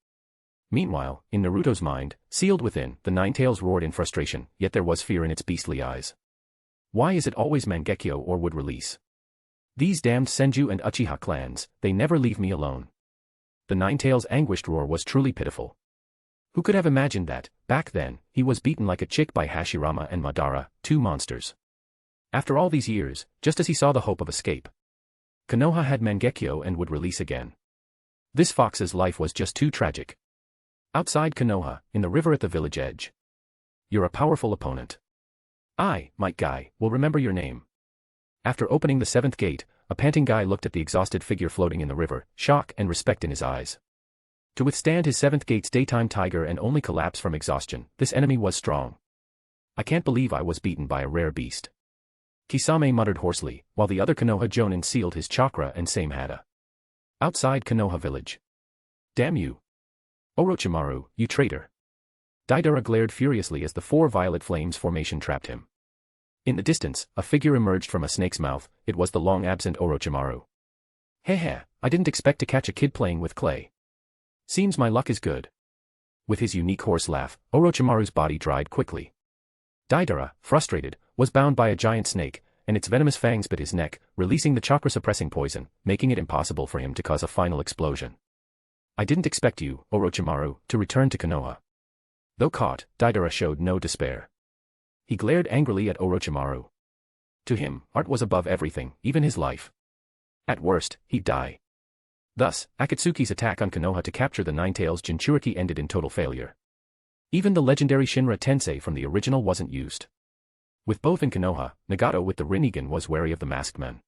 Meanwhile, in Naruto's mind, sealed within, the Nine Tails roared in frustration, yet there was fear in its beastly eyes. Why is it always Mangekyo or would release? These damned Senju and Uchiha clans, they never leave me alone. The Nine Tails' anguished roar was truly pitiful. Who could have imagined that, back then, he was beaten like a chick by Hashirama and Madara, two monsters. After all these years, just as he saw the hope of escape, Konoha had Mangekyo and would release again. This fox's life was just too tragic. Outside Konoha, in the river at the village edge. You're a powerful opponent. I, Might Guy, will remember your name. After opening the seventh gate, a panting guy looked at the exhausted figure floating in the river, shock and respect in his eyes. To withstand his seventh gate's daytime tiger and only collapse from exhaustion, this enemy was strong. I can't believe I was beaten by a rare beast. Kisame muttered hoarsely, while the other Konoha Jonin sealed his chakra and same hada. Outside Konoha village. Damn you. Orochimaru, you traitor. Deidara glared furiously as the four violet flames formation trapped him. In the distance, a figure emerged from a snake's mouth. It was the long-absent Orochimaru. Heh, I didn't expect to catch a kid playing with clay. Seems my luck is good. With his unique hoarse laugh, Orochimaru's body dried quickly. Deidara, frustrated, was bound by a giant snake, and its venomous fangs bit his neck, releasing the chakra-suppressing poison, making it impossible for him to cause a final explosion. I didn't expect you, Orochimaru, to return to Konoha. Though caught, Deidara showed no despair. He glared angrily at Orochimaru. To him, art was above everything, even his life. At worst, he'd die. Thus, Akatsuki's attack on Konoha to capture the Nine-Tails Jinchuriki ended in total failure. Even the legendary Shinra Tensei from the original wasn't used. With both in Konoha, Nagato with the Rinnegan was wary of the masked men.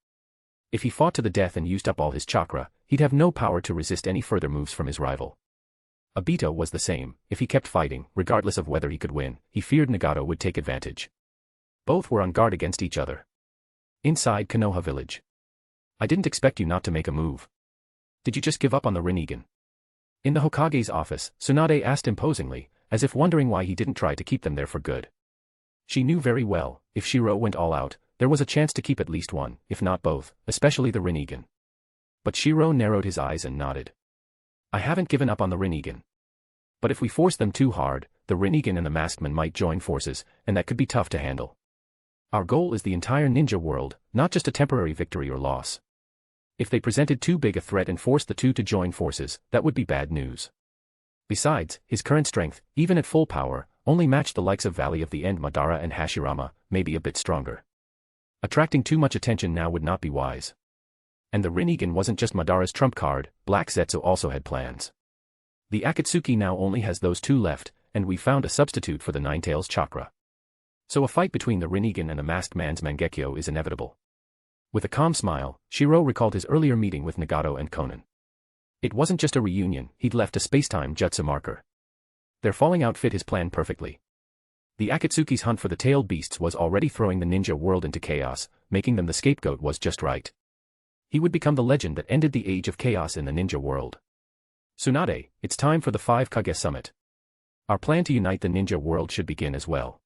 If he fought to the death and used up all his chakra, he'd have no power to resist any further moves from his rival. Obito was the same. If he kept fighting, regardless of whether he could win, he feared Nagato would take advantage. Both were on guard against each other. Inside Konoha village. I didn't expect you not to make a move. Did you just give up on the Rinnegan? In the Hokage's office, Tsunade asked imposingly, as if wondering why he didn't try to keep them there for good. She knew very well, if Shirou went all out, there was a chance to keep at least one, if not both, especially the Rinnegan. But Shirou narrowed his eyes and nodded. I haven't given up on the Rinnegan. But if we force them too hard, the Rinnegan and the masked men might join forces, and that could be tough to handle. Our goal is the entire ninja world, not just a temporary victory or loss. If they presented too big a threat and forced the two to join forces, that would be bad news. Besides, his current strength, even at full power, only matched the likes of Valley of the End Madara and Hashirama, maybe a bit stronger. Attracting too much attention now would not be wise. And the Rinnegan wasn't just Madara's trump card, Black Zetsu also had plans. The Akatsuki now only has those two left, and we found a substitute for the Nine-Tails chakra. So a fight between the Rinnegan and the masked man's Mangekyo is inevitable. With a calm smile, Shirou recalled his earlier meeting with Nagato and Konan. It wasn't just a reunion, he'd left a space-time jutsu marker. Their falling out fit his plan perfectly. The Akatsuki's hunt for the tailed beasts was already throwing the ninja world into chaos, making them the scapegoat was just right. He would become the legend that ended the age of chaos in the ninja world. Tsunade, it's time for the 5 Kage summit. Our plan to unite the ninja world should begin as well.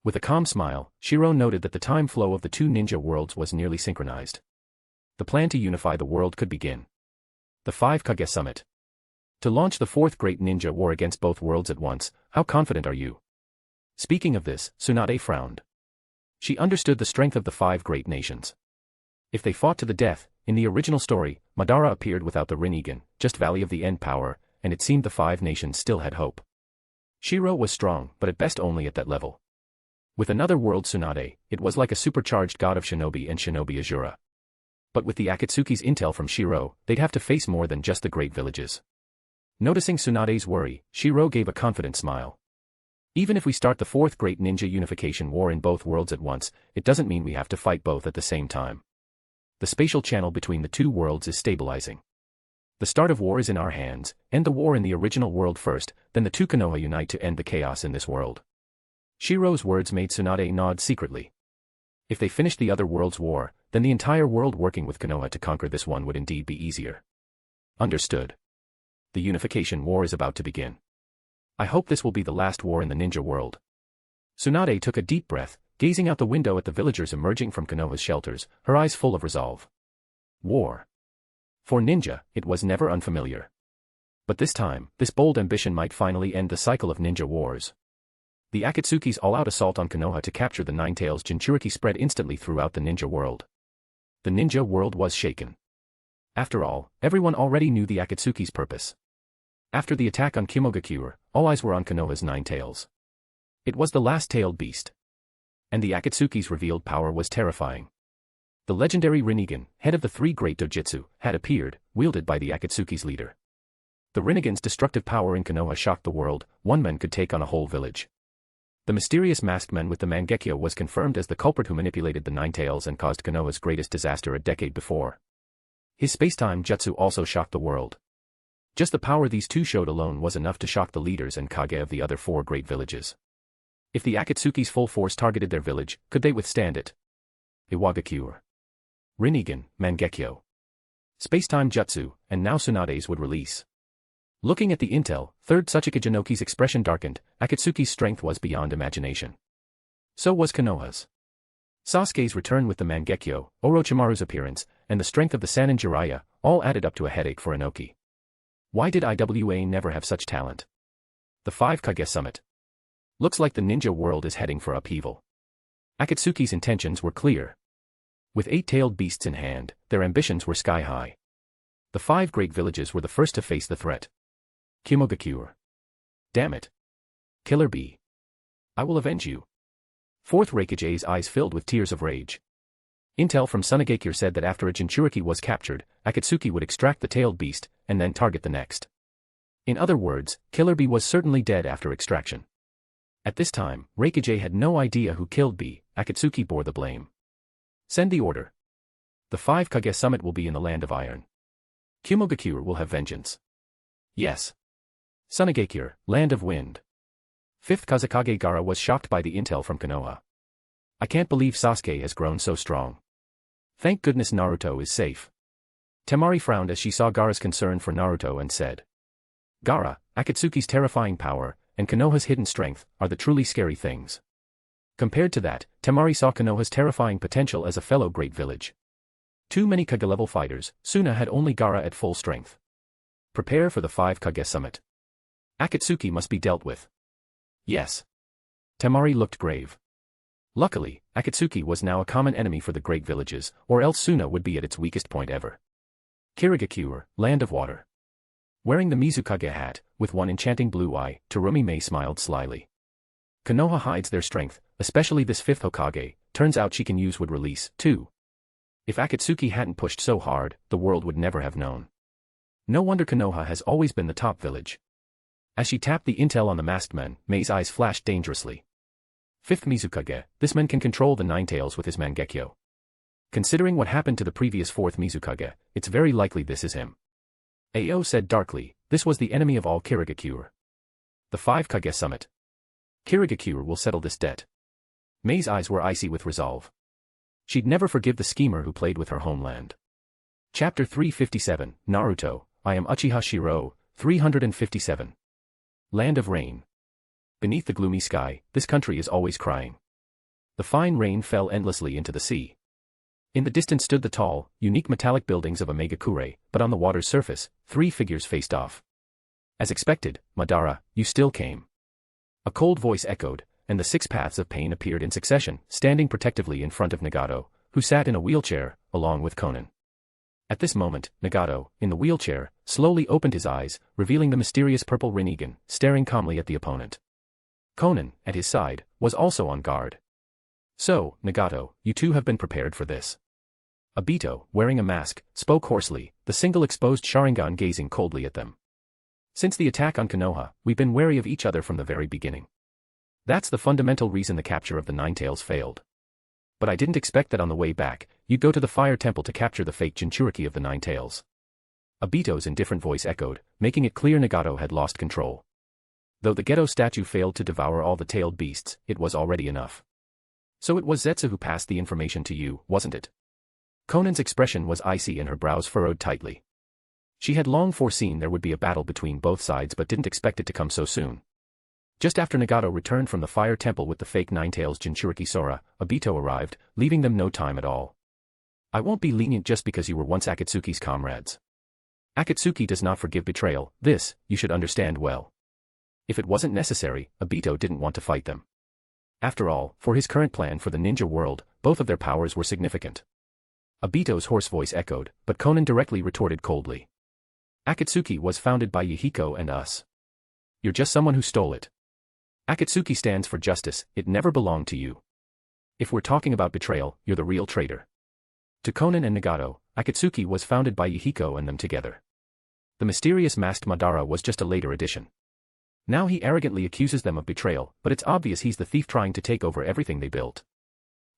With a calm smile, Shirou noted that the time flow of the two ninja worlds was nearly synchronized. The plan to unify the world could begin. The 5 Kage summit. To launch the fourth great ninja war against both worlds at once, how confident are you? Speaking of this, Tsunade frowned. She understood the strength of the 5 great nations. If they fought to the death, in the original story, Madara appeared without the Rinnegan, just Valley of the End power, and it seemed the 5 nations still had hope. Shirou was strong, but at best only at that level. With another world Tsunade, it was like a supercharged god of shinobi and shinobi Azura. But with the Akatsuki's intel from Shirou, they'd have to face more than just the great villages. Noticing Tsunade's worry, Shirou gave a confident smile. Even if we start the fourth great ninja unification war in both worlds at once, it doesn't mean we have to fight both at the same time. The spatial channel between the two worlds is stabilizing. The start of war is in our hands, end the war in the original world first, then the two Konoha unite to end the chaos in this world. Shirou's words made Tsunade nod secretly. If they finished the other world's war, then the entire world working with Konoha to conquer this one would indeed be easier. Understood. The unification war is about to begin. I hope this will be the last war in the ninja world. Tsunade took a deep breath, gazing out the window at the villagers emerging from Konoha's shelters, her eyes full of resolve. War. For ninja, it was never unfamiliar. But this time, this bold ambition might finally end the cycle of ninja wars. The Akatsuki's all-out assault on Konoha to capture the Nine-Tails Jinchuriki spread instantly throughout the ninja world. The ninja world was shaken. After all, everyone already knew the Akatsuki's purpose. After the attack on Kimogakure, all eyes were on Konoha's Nine-Tails. It was the last tailed beast. And the Akatsuki's revealed power was terrifying. The legendary Rinnegan, head of the 3 great dojutsu, had appeared, wielded by the Akatsuki's leader. The Rinnegan's destructive power in Konoha shocked the world, one man could take on a whole village. The mysterious masked man with the Mangekyo was confirmed as the culprit who manipulated the Nine Tails and caused Konoha's greatest disaster a decade before. His space-time jutsu also shocked the world. Just the power these two showed alone was enough to shock the leaders and Kage of the other four great villages. If the Akatsuki's full force targeted their village, could they withstand it? Iwagakure, Rinnegan, Mangekyo, space-time jutsu, and now Tsunade's would release. Looking at the intel, third Tsuchika Jinoki's expression darkened. Akatsuki's strength was beyond imagination. So was Konoha's. Sasuke's return with the Mangekyo, Orochimaru's appearance, and the strength of the Sannin Jiraiya, all added up to a headache for Inoki. Why did IWA never have such talent? The 5 Kage Summit. Looks like the ninja world is heading for upheaval. Akatsuki's intentions were clear. With 8-tailed beasts in hand, their ambitions were sky-high. The 5 great villages were the first to face the threat. Kimogakure. Damn it. Killer Bee. I will avenge you. 4th Raikage's eyes filled with tears of rage. Intel from Tsunagakure said that after a Jinchuriki was captured, Akatsuki would extract the tailed beast, and then target the next. In other words, Killer Bee was certainly dead after extraction. At this time, Raikage had no idea who killed Bee. Akatsuki bore the blame. Send the order. The 5 Kage Summit will be in the Land of Iron. Kimogakure will have vengeance. Yes. Tsunagakure, Land of Wind. 5th Kazekage Gaara was shocked by the intel from Konoha. I can't believe Sasuke has grown so strong. Thank goodness Naruto is safe. Temari frowned as she saw Gaara's concern for Naruto and said, Gaara, Akatsuki's terrifying power, and Konoha's hidden strength, are the truly scary things. Compared to that, Temari saw Konoha's terrifying potential as a fellow great village. Too many Kage-level fighters, Suna had only Gaara at full strength. Prepare for the 5 Kage Summit. Akatsuki must be dealt with. Yes. Temari looked grave. Luckily, Akatsuki was now a common enemy for the great villages, or else Suna would be at its weakest point ever. Kirigakure, Land of Water. Wearing the Mizukage hat, with one enchanting blue eye, Terumi Mei smiled slyly. Konoha hides their strength, especially this 5th Hokage, turns out she can use would release, too. If Akatsuki hadn't pushed so hard, the world would never have known. No wonder Konoha has always been the top village. As she tapped the intel on the masked men, Mei's eyes flashed dangerously. 5th Mizukage, this man can control the Nine Tails with his Mangekyo. Considering what happened to the previous 4th Mizukage, it's very likely this is him. Ao said darkly, this was the enemy of all Kirigakure. The 5 Kage Summit. Kirigakure will settle this debt. Mei's eyes were icy with resolve. She'd never forgive the schemer who played with her homeland. Chapter 357, Naruto, I am Uchiha Shirou, 357. Land of Rain. Beneath the gloomy sky, this country is always crying. The fine rain fell endlessly into the sea. In the distance stood the tall, unique metallic buildings of Omegakure, but on the water's surface, 3 figures faced off. As expected, Madara, you still came. A cold voice echoed, and the 6 paths of pain appeared in succession, standing protectively in front of Nagato, who sat in a wheelchair, along with Konan. At this moment, Nagato, in the wheelchair, slowly opened his eyes, revealing the mysterious purple Rinnegan, staring calmly at the opponent. Konan, at his side, was also on guard. So, Nagato, you two have been prepared for this. Obito, wearing a mask, spoke hoarsely, the single exposed Sharingan gazing coldly at them. Since the attack on Konoha, we've been wary of each other from the very beginning. That's the fundamental reason the capture of the Nine Tails failed. But I didn't expect that on the way back, you'd go to the Fire Temple to capture the fake Jinchuriki of the Nine Tails. Obito's indifferent voice echoed, making it clear Nagato had lost control. Though the Geto statue failed to devour all the tailed beasts, it was already enough. So it was Zetsu who passed the information to you, wasn't it? Konan's expression was icy and her brows furrowed tightly. She had long foreseen there would be a battle between both sides but didn't expect it to come so soon. Just after Nagato returned from the Fire Temple with the fake Nine Tails Jinchuriki Sora, Obito arrived, leaving them no time at all. I won't be lenient just because you were once Akatsuki's comrades. Akatsuki does not forgive betrayal, this, you should understand well. If it wasn't necessary, Obito didn't want to fight them. After all, for his current plan for the ninja world, both of their powers were significant. Obito's hoarse voice echoed, but Konan directly retorted coldly. Akatsuki was founded by Yahiko and us. You're just someone who stole it. Akatsuki stands for justice, it never belonged to you. If we're talking about betrayal, you're the real traitor. To Konan and Nagato, Akatsuki was founded by Yahiko and them together. The mysterious masked Madara was just a later addition. Now he arrogantly accuses them of betrayal, but it's obvious he's the thief trying to take over everything they built.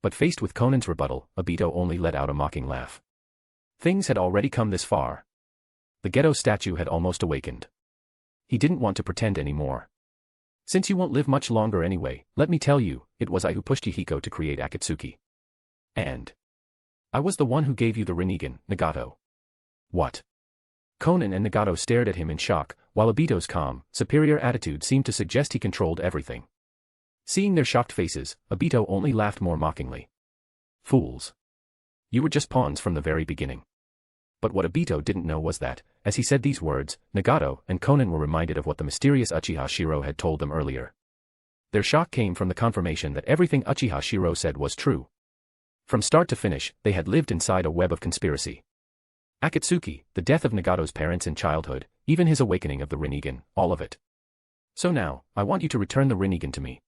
But faced with Conan's rebuttal, Obito only let out a mocking laugh. Things had already come this far. The ghetto statue had almost awakened. He didn't want to pretend anymore. Since you won't live much longer anyway, let me tell you, it was I who pushed Hihiko to create Akatsuki. And I was the one who gave you the Rinnegan, Nagato. What? Conan and Nagato stared at him in shock, while Obito's calm, superior attitude seemed to suggest he controlled everything. Seeing their shocked faces, Obito only laughed more mockingly. Fools. You were just pawns from the very beginning. But what Obito didn't know was that, as he said these words, Nagato and Conan were reminded of what the mysterious Uchiha Shirou had told them earlier. Their shock came from the confirmation that everything Uchiha Shirou said was true. From start to finish, they had lived inside a web of conspiracy. Akatsuki, the death of Nagato's parents in childhood, even his awakening of the Rinnegan, all of it. So now, I want you to return the Rinnegan to me.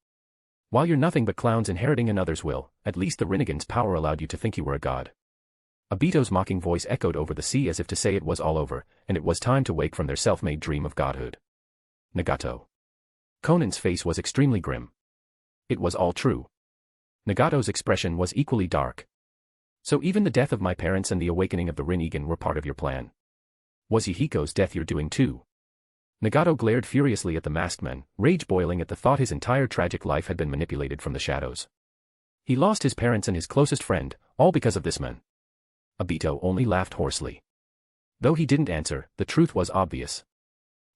While you're nothing but clowns inheriting another's will, at least the Rinnegan's power allowed you to think you were a god. Obito's mocking voice echoed over the sea as if to say it was all over, and it was time to wake from their self-made dream of godhood. Nagato. Conan's face was extremely grim. It was all true. Nagato's expression was equally dark. So even the death of my parents and the awakening of the Rinnegan were part of your plan. Was Hihiko's death your doing too? Nagato glared furiously at the masked man, rage boiling at the thought his entire tragic life had been manipulated from the shadows. He lost his parents and his closest friend, all because of this man. Obito only laughed hoarsely. Though he didn't answer, the truth was obvious.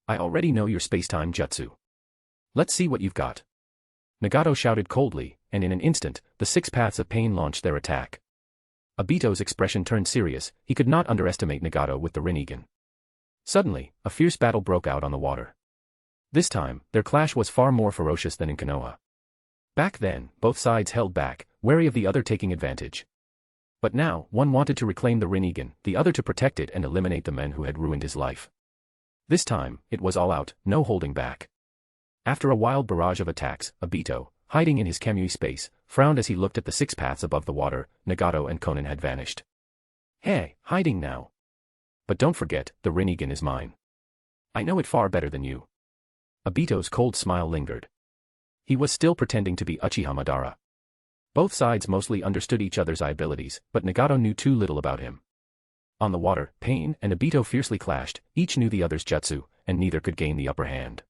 I already know your space-time jutsu. Let's see what you've got. Nagato shouted coldly, and in an instant, the 6 paths of pain launched their attack. Obito's expression turned serious, he could not underestimate Nagato with the Rinnegan. Suddenly, a fierce battle broke out on the water. This time, their clash was far more ferocious than in Konoha. Back then, both sides held back, wary of the other taking advantage. But now, one wanted to reclaim the Rinnegan, the other to protect it and eliminate the men who had ruined his life. This time, it was all out, no holding back. After a wild barrage of attacks, Obito, hiding in his Kamui space, frowned as he looked at the 6 paths above the water. Nagato and Conan had vanished. Hey, hiding now. But don't forget, the Rinnegan is mine. I know it far better than you. Obito's cold smile lingered. He was still pretending to be Uchiha Madara. Both sides mostly understood each other's abilities, but Nagato knew too little about him. On the water, Pain and Obito fiercely clashed, each knew the other's jutsu, and neither could gain the upper hand.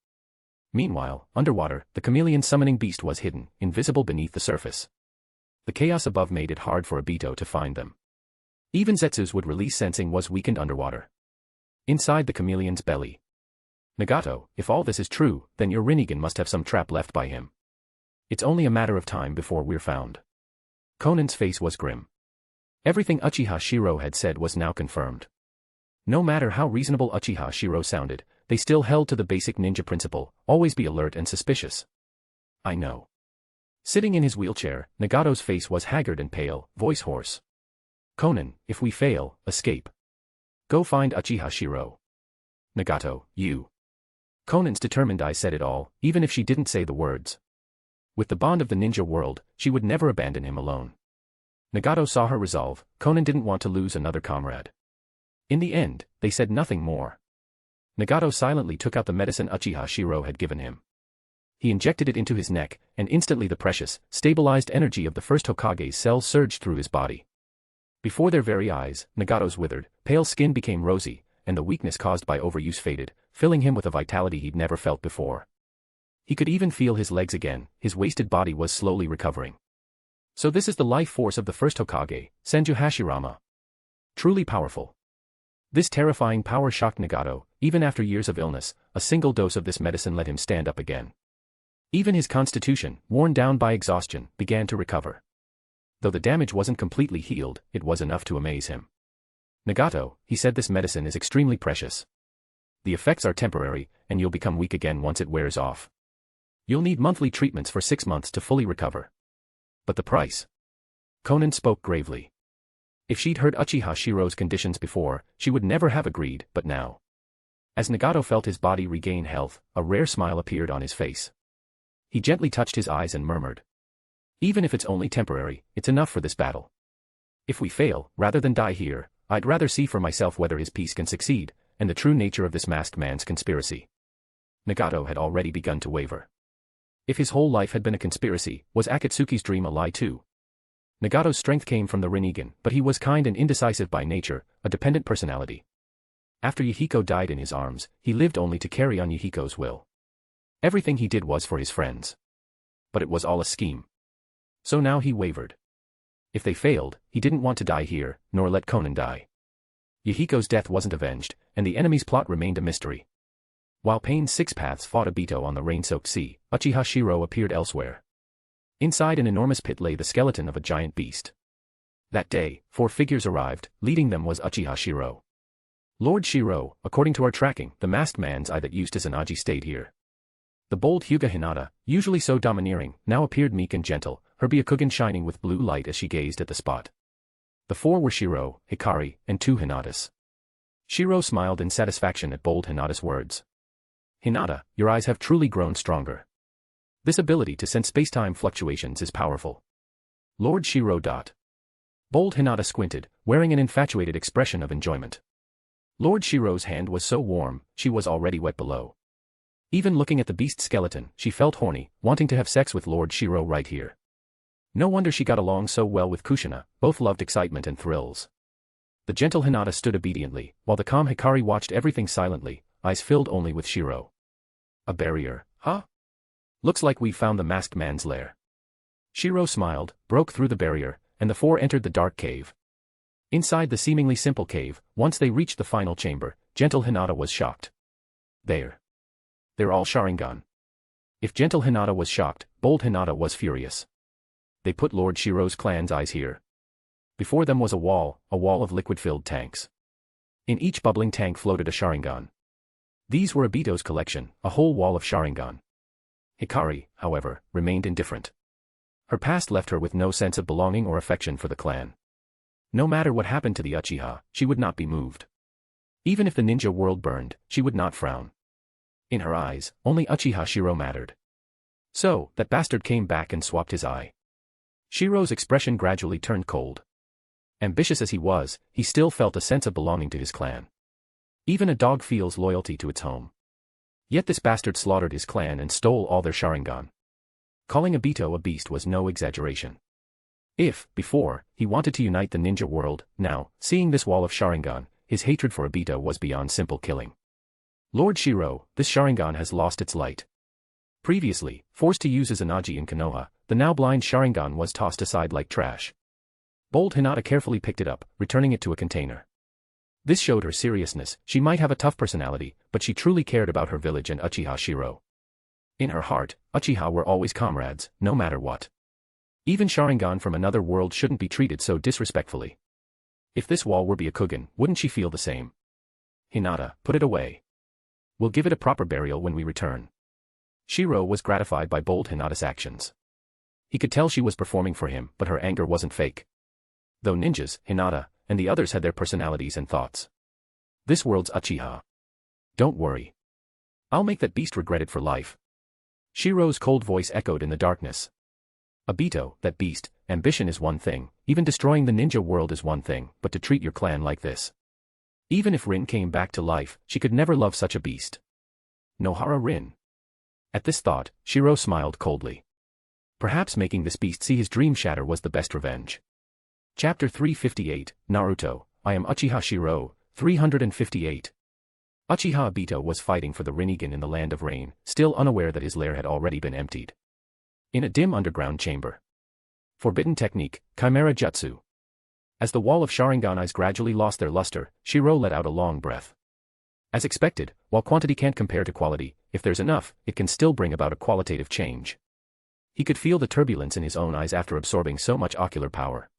Meanwhile, underwater, the chameleon summoning beast was hidden, invisible beneath the surface. The chaos above made it hard for Obito to find them. Even Zetsu's would release sensing was weakened underwater. Inside the chameleon's belly. Nagato, if all this is true, then your Rinnegan must have some trap left by him. It's only a matter of time before we're found. Conan's face was grim. Everything Uchiha Shirou had said was now confirmed. No matter how reasonable Uchiha Shirou sounded, they still held to the basic ninja principle, always be alert and suspicious. I know. Sitting in his wheelchair, Nagato's face was haggard and pale, voice hoarse. Conan, if we fail, escape. Go find Uchiha Shirou. Nagato, you. Conan's determined eye said it all, even if she didn't say the words. With the bond of the ninja world, she would never abandon him alone. Nagato saw her resolve. Conan didn't want to lose another comrade. In the end, they said nothing more. Nagato silently took out the medicine Uchiha Shirou had given him. He injected it into his neck, and instantly the precious, stabilized energy of the first Hokage's cells surged through his body. Before their very eyes, Nagato's withered, pale skin became rosy, and the weakness caused by overuse faded, filling him with a vitality he'd never felt before. He could even feel his legs again, his wasted body was slowly recovering. So this is the life force of the first Hokage, Senju Hashirama. Truly powerful. This terrifying power shocked Nagato. Even after years of illness, a single dose of this medicine let him stand up again. Even his constitution, worn down by exhaustion, began to recover. Though the damage wasn't completely healed, it was enough to amaze him. Nagato, he said, this medicine is extremely precious. The effects are temporary, and you'll become weak again once it wears off. You'll need monthly treatments for 6 months to fully recover. But the price? Conan spoke gravely. If she'd heard Uchiha Shirou's conditions before, she would never have agreed, but now. As Nagato felt his body regain health, a rare smile appeared on his face. He gently touched his eyes and murmured. Even if it's only temporary, it's enough for this battle. If we fail, rather than die here, I'd rather see for myself whether his peace can succeed, and the true nature of this masked man's conspiracy. Nagato had already begun to waver. If his whole life had been a conspiracy, was Akatsuki's dream a lie too? Nagato's strength came from the Rinnegan, but he was kind and indecisive by nature, a dependent personality. After Yahiko died in his arms, he lived only to carry on Yahiko's will. Everything he did was for his friends. But it was all a scheme. So now he wavered. If they failed, he didn't want to die here, nor let Conan die. Yahiko's death wasn't avenged, and the enemy's plot remained a mystery. While Pain's six paths fought Obito on the rain-soaked sea, Uchiha Shirou appeared elsewhere. Inside an enormous pit lay the skeleton of a giant beast. That day, 4 figures arrived, leading them was Uchiha Shirou. Lord Shirou, according to our tracking, the masked man's eye that used as an Aji stayed here. The bold Hyuga Hinata, usually so domineering, now appeared meek and gentle, her Byakugan shining with blue light as she gazed at the spot. The 4 were Shirou, Hikari, and 2 Hinatas. Shirou smiled in satisfaction at bold Hinata's words. Hinata, your eyes have truly grown stronger. This ability to sense space-time fluctuations is powerful. Lord Shirou. Bold Hinata squinted, wearing an infatuated expression of enjoyment. Lord Shirou's hand was so warm, she was already wet below. Even looking at the beast's skeleton, she felt horny, wanting to have sex with Lord Shirou right here. No wonder she got along so well with Kushina, both loved excitement and thrills. The gentle Hinata stood obediently, while the calm Hikari watched everything silently, eyes filled only with Shirou. A barrier, huh? Looks like we found the masked man's lair. Shirou smiled, broke through the barrier, and the 4 entered the dark cave. Inside the seemingly simple cave, once they reached the final chamber, gentle Hinata was shocked. They're all Sharingan. If gentle Hinata was shocked, bold Hinata was furious. They put Lord Shirou's clan's eyes here. Before them was a wall of liquid-filled tanks. In each bubbling tank floated a Sharingan. These were Obito's collection, a whole wall of Sharingan. Hikari, however, remained indifferent. Her past left her with no sense of belonging or affection for the clan. No matter what happened to the Uchiha, she would not be moved. Even if the ninja world burned, she would not frown. In her eyes, only Uchiha Shirou mattered. So, that bastard came back and swapped his eye. Shirou's expression gradually turned cold. Ambitious as he was, he still felt a sense of belonging to his clan. Even a dog feels loyalty to its home. Yet this bastard slaughtered his clan and stole all their Sharingan. Calling Obito a beast was no exaggeration. If, before, he wanted to unite the ninja world, now, seeing this wall of Sharingan, his hatred for Obito was beyond simple killing. Lord Shirou, this Sharingan has lost its light. Previously, forced to use as an Aji in Konoha, the now blind Sharingan was tossed aside like trash. Bold Hinata carefully picked it up, returning it to a container. This showed her seriousness. She might have a tough personality, but she truly cared about her village and Uchiha Shirou. In her heart, Uchiha were always comrades, no matter what. Even Sharingan from another world shouldn't be treated so disrespectfully. If this wall were Byakugan, wouldn't she feel the same? Hinata, put it away. We'll give it a proper burial when we return. Shirou was gratified by bold Hinata's actions. He could tell she was performing for him, but her anger wasn't fake. Though ninjas, Hinata, and the others had their personalities and thoughts. This world's Uchiha. Don't worry. I'll make that beast regret it for life. Shirou's cold voice echoed in the darkness. Obito, that beast, ambition is one thing, even destroying the ninja world is one thing, but to treat your clan like this. Even if Rin came back to life, she could never love such a beast. Nohara Rin. At this thought, Shirou smiled coldly. Perhaps making this beast see his dream shatter was the best revenge. Chapter 358, Naruto, I am Uchiha Shirou, 358. Uchiha Obito was fighting for the Rinnegan in the Land of Rain, still unaware that his lair had already been emptied. In a dim underground chamber. Forbidden technique, Chimera Jutsu. As the wall of Sharingan eyes gradually lost their luster, Shirou let out a long breath. As expected, while quantity can't compare to quality, if there's enough, it can still bring about a qualitative change. He could feel the turbulence in his own eyes after absorbing so much ocular power.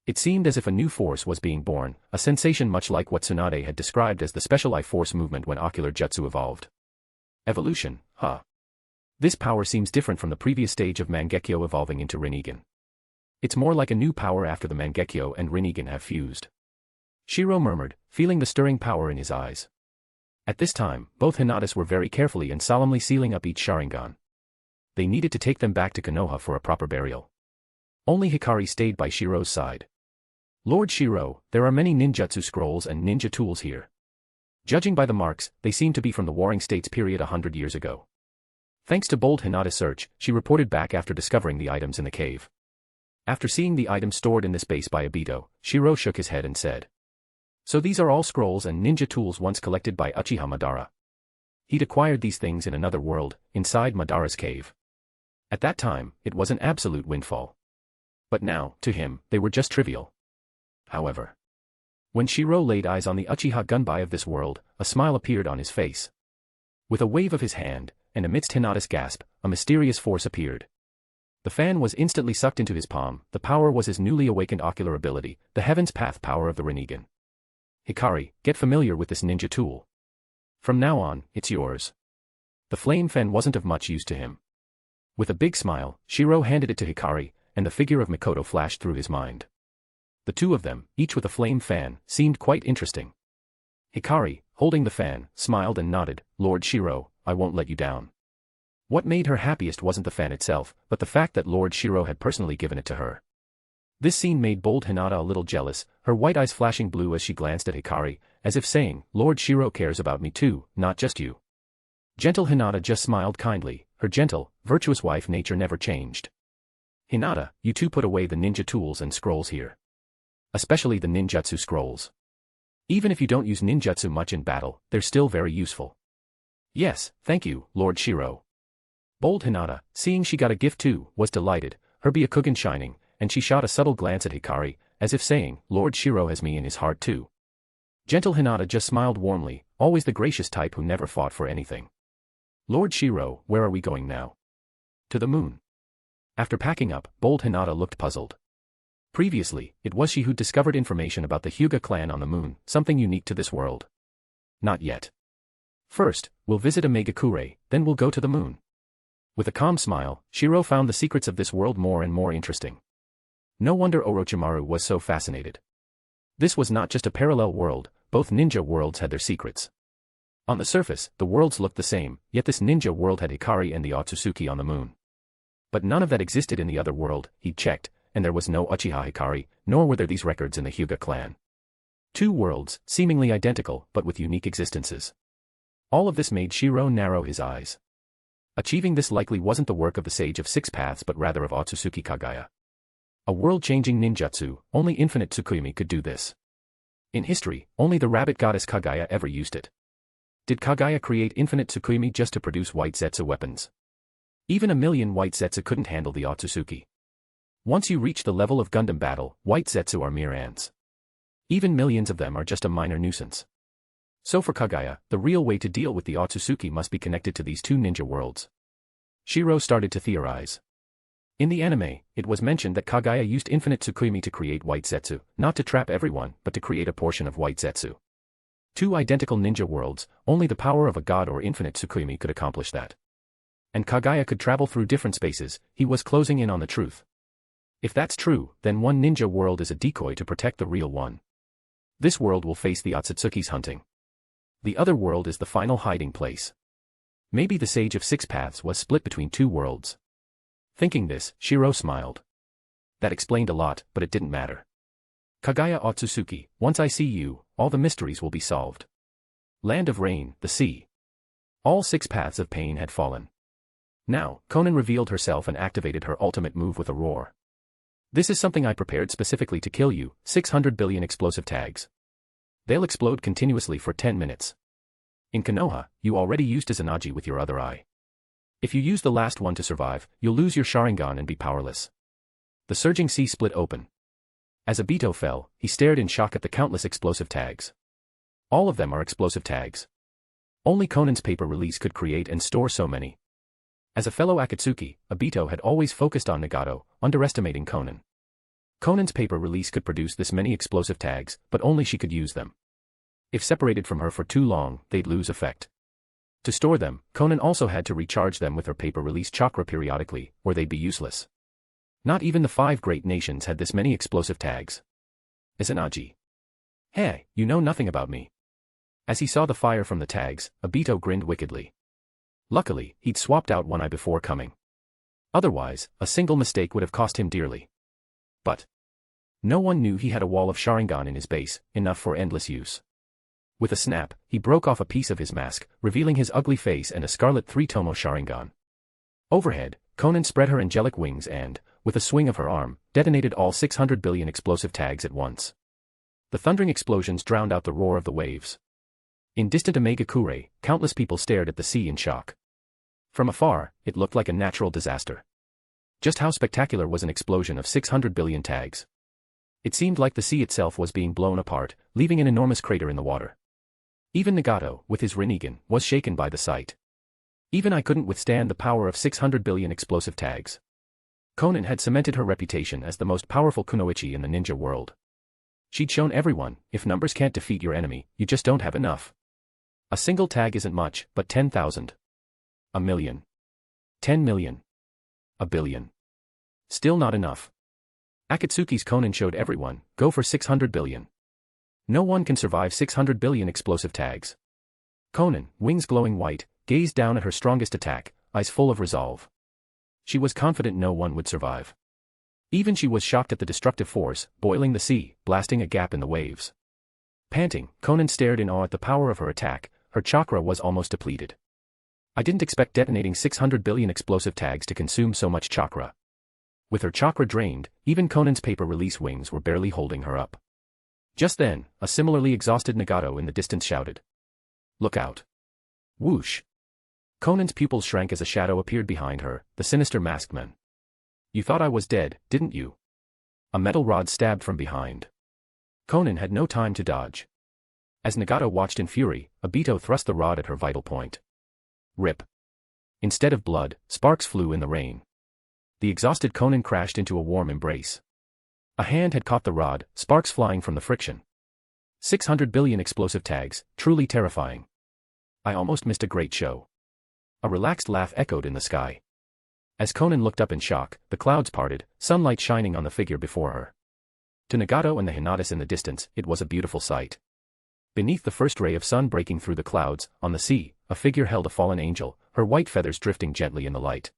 It seemed as if a new force was being born, a sensation much like what Tsunade had described as the Special Eye Force movement when ocular jutsu evolved. Evolution, huh? This power seems different from the previous stage of Mangekyo evolving into Rinnegan. It's more like a new power after the Mangekyo and Rinnegan have fused. Shirou murmured, feeling the stirring power in his eyes. At this time, both Hinatas were very carefully and solemnly sealing up each Sharingan. They needed to take them back to Konoha for a proper burial. Only Hikari stayed by Shirou's side. Lord Shirou, there are many ninjutsu scrolls and ninja tools here. Judging by the marks, they seemed to be from the Warring States period 100 years ago. Thanks to bold Hinata's search, she reported back after discovering the items in the cave. After seeing the items stored in this base by Obito, Shirou shook his head and said, "So these are all scrolls and ninja tools once collected by Uchiha Madara. He'd acquired these things in another world, inside Madara's cave. At that time, it was an absolute windfall. But now, to him, they were just trivial." However, when Shirou laid eyes on the Uchiha Gunbai of this world, a smile appeared on his face. With a wave of his hand, and amidst Hinata's gasp, a mysterious force appeared. The fan was instantly sucked into his palm. The power was his newly awakened ocular ability, the Heaven's Path power of the Rinnegan. "Hikari, get familiar with this ninja tool. From now on, it's yours." The flame fan wasn't of much use to him. With a big smile, Shirou handed it to Hikari, and the figure of Mikoto flashed through his mind. The two of them, each with a flame fan, seemed quite interesting. Hikari, holding the fan, smiled and nodded. "Lord Shirou, I won't let you down." What made her happiest wasn't the fan itself, but the fact that Lord Shirou had personally given it to her. This scene made bold Hinata a little jealous, her white eyes flashing blue as she glanced at Hikari, as if saying, "Lord Shirou cares about me too, not just you." Gentle Hinata just smiled kindly, her gentle, virtuous wife nature never changed. "Hinata, you two put away the ninja tools and scrolls here. Especially the ninjutsu scrolls. Even if you don't use ninjutsu much in battle, they're still very useful." "Yes, thank you, Lord Shirou." Bold Hinata, seeing she got a gift too, was delighted, her Byakugan shining, and she shot a subtle glance at Hikari, as if saying, "Lord Shirou has me in his heart too." Gentle Hinata just smiled warmly, always the gracious type who never fought for anything. "Lord Shirou, where are we going now?" "To the moon." After packing up, bold Hinata looked puzzled. Previously, it was she who discovered information about the Hyuga clan on the moon, something unique to this world. "Not yet. First, we'll visit Omegakure, then we'll go to the moon." With a calm smile, Shirou found the secrets of this world more and more interesting. No wonder Orochimaru was so fascinated. This was not just a parallel world, both ninja worlds had their secrets. On the surface, the worlds looked the same, yet this ninja world had Hikari and the Otsutsuki on the moon. But none of that existed in the other world, he'd checked, and there was no Uchiha Hikari, nor were there these records in the Hyuga clan. Two worlds, seemingly identical, but with unique existences. All of this made Shirou narrow his eyes. Achieving this likely wasn't the work of the Sage of Six Paths but rather of Otsutsuki Kagaya. A world-changing ninjutsu, only infinite Tsukuyomi could do this. In history, only the rabbit goddess Kagaya ever used it. Did Kagaya create infinite Tsukuyomi just to produce white Zetsu weapons? Even a million white Zetsu couldn't handle the Otsutsuki. Once you reach the level of Gundam battle, white Zetsu are mere ants. Even millions of them are just a minor nuisance. So for Kagaya, the real way to deal with the Otsutsuki must be connected to these two ninja worlds. Shirou started to theorize. In the anime, it was mentioned that Kagaya used infinite Tsukuyomi to create white Zetsu, not to trap everyone, but to create a portion of white Zetsu. Two identical ninja worlds, only the power of a god or infinite Tsukuyomi could accomplish that. And Kagaya could travel through different spaces, he was closing in on the truth. If that's true, then one ninja world is a decoy to protect the real one. This world will face the Otsutsuki's hunting. The other world is the final hiding place. Maybe the Sage of Six Paths was split between two worlds. Thinking this, Shirou smiled. That explained a lot, but it didn't matter. "Kagaya Otsutsuki, once I see you, all the mysteries will be solved." Land of rain, the sea. All six paths of pain had fallen. Now, Konan revealed herself and activated her ultimate move with a roar. "This is something I prepared specifically to kill you, 600 billion explosive tags. They'll explode continuously for 10 minutes. In Konoha, you already used Izanagi with your other eye. If you use the last one to survive, you'll lose your Sharingan and be powerless." The surging sea split open. As Obito fell, he stared in shock at the countless explosive tags. All of them are explosive tags. Only Konan's paper release could create and store so many. As a fellow Akatsuki, Obito had always focused on Nagato, underestimating Konan. Konan's paper release could produce this many explosive tags, but only she could use them. If separated from her for too long, they'd lose effect. To store them, Konan also had to recharge them with her paper release chakra periodically, or they'd be useless. Not even the 5 great nations had this many explosive tags. Izanagi. "Hey, you know nothing about me." As he saw the fire from the tags, Obito grinned wickedly. Luckily, he'd swapped out one eye before coming. Otherwise, a single mistake would have cost him dearly. But no one knew he had a wall of Sharingan in his base, enough for endless use. With a snap, he broke off a piece of his mask, revealing his ugly face and a scarlet three-tomo Sharingan. Overhead, Konan spread her angelic wings and, with a swing of her arm, detonated all 600 billion explosive tags at once. The thundering explosions drowned out the roar of the waves. In distant Omega-Kure, countless people stared at the sea in shock. From afar, it looked like a natural disaster. Just how spectacular was an explosion of 600 billion tags? It seemed like the sea itself was being blown apart, leaving an enormous crater in the water. Even Nagato, with his Rinnegan, was shaken by the sight. Even I couldn't withstand the power of 600 billion explosive tags. Konan had cemented her reputation as the most powerful kunoichi in the ninja world. She'd shown everyone, if numbers can't defeat your enemy, you just don't have enough. A single tag isn't much, but 10,000. A million. 10 million. A billion. Still not enough. Akatsuki's Konan showed everyone, go for 600 billion. No one can survive 600 billion explosive tags. Konan, wings glowing white, gazed down at her strongest attack, eyes full of resolve. She was confident no one would survive. Even she was shocked at the destructive force, boiling the sea, blasting a gap in the waves. Panting, Konan stared in awe at the power of her attack, her chakra was almost depleted. I didn't expect detonating 600 billion explosive tags to consume so much chakra. With her chakra drained, even Konan's paper release wings were barely holding her up. Just then, a similarly exhausted Nagato in the distance shouted. Look out. Whoosh. Konan's pupils shrank as a shadow appeared behind her, the sinister masked man. You thought I was dead, didn't you? A metal rod stabbed from behind. Konan had no time to dodge. As Nagato watched in fury, Obito thrust the rod at her vital point. Rip. Instead of blood, sparks flew in the rain. The exhausted Konan crashed into a warm embrace. A hand had caught the rod, sparks flying from the friction. 600 billion explosive tags, truly terrifying. I almost missed a great show. A relaxed laugh echoed in the sky. As Konan looked up in shock, the clouds parted, sunlight shining on the figure before her. To Nagato and the Hinata's in the distance, it was a beautiful sight. Beneath the first ray of sun breaking through the clouds, on the sea, a figure held a fallen angel, her white feathers drifting gently in the light.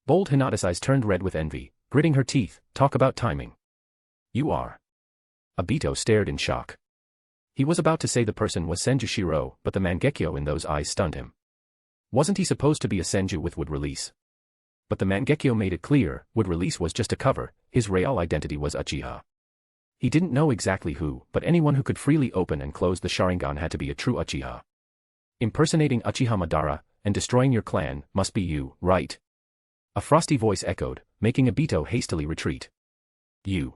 Bold Hinata's eyes turned red with envy, gritting her teeth, talk about timing. You are. Obito stared in shock. He was about to say the person was Senju Shirou, but the Mangekyo in those eyes stunned him. Wasn't he supposed to be a Senju with would release? But the Mangekyo made it clear, would release was just a cover, his real identity was Uchiha. He didn't know exactly who, but anyone who could freely open and close the Sharingan had to be a true Uchiha. Impersonating Uchiha Madara, and destroying your clan, must be you, right? A frosty voice echoed, making Obito hastily retreat. You.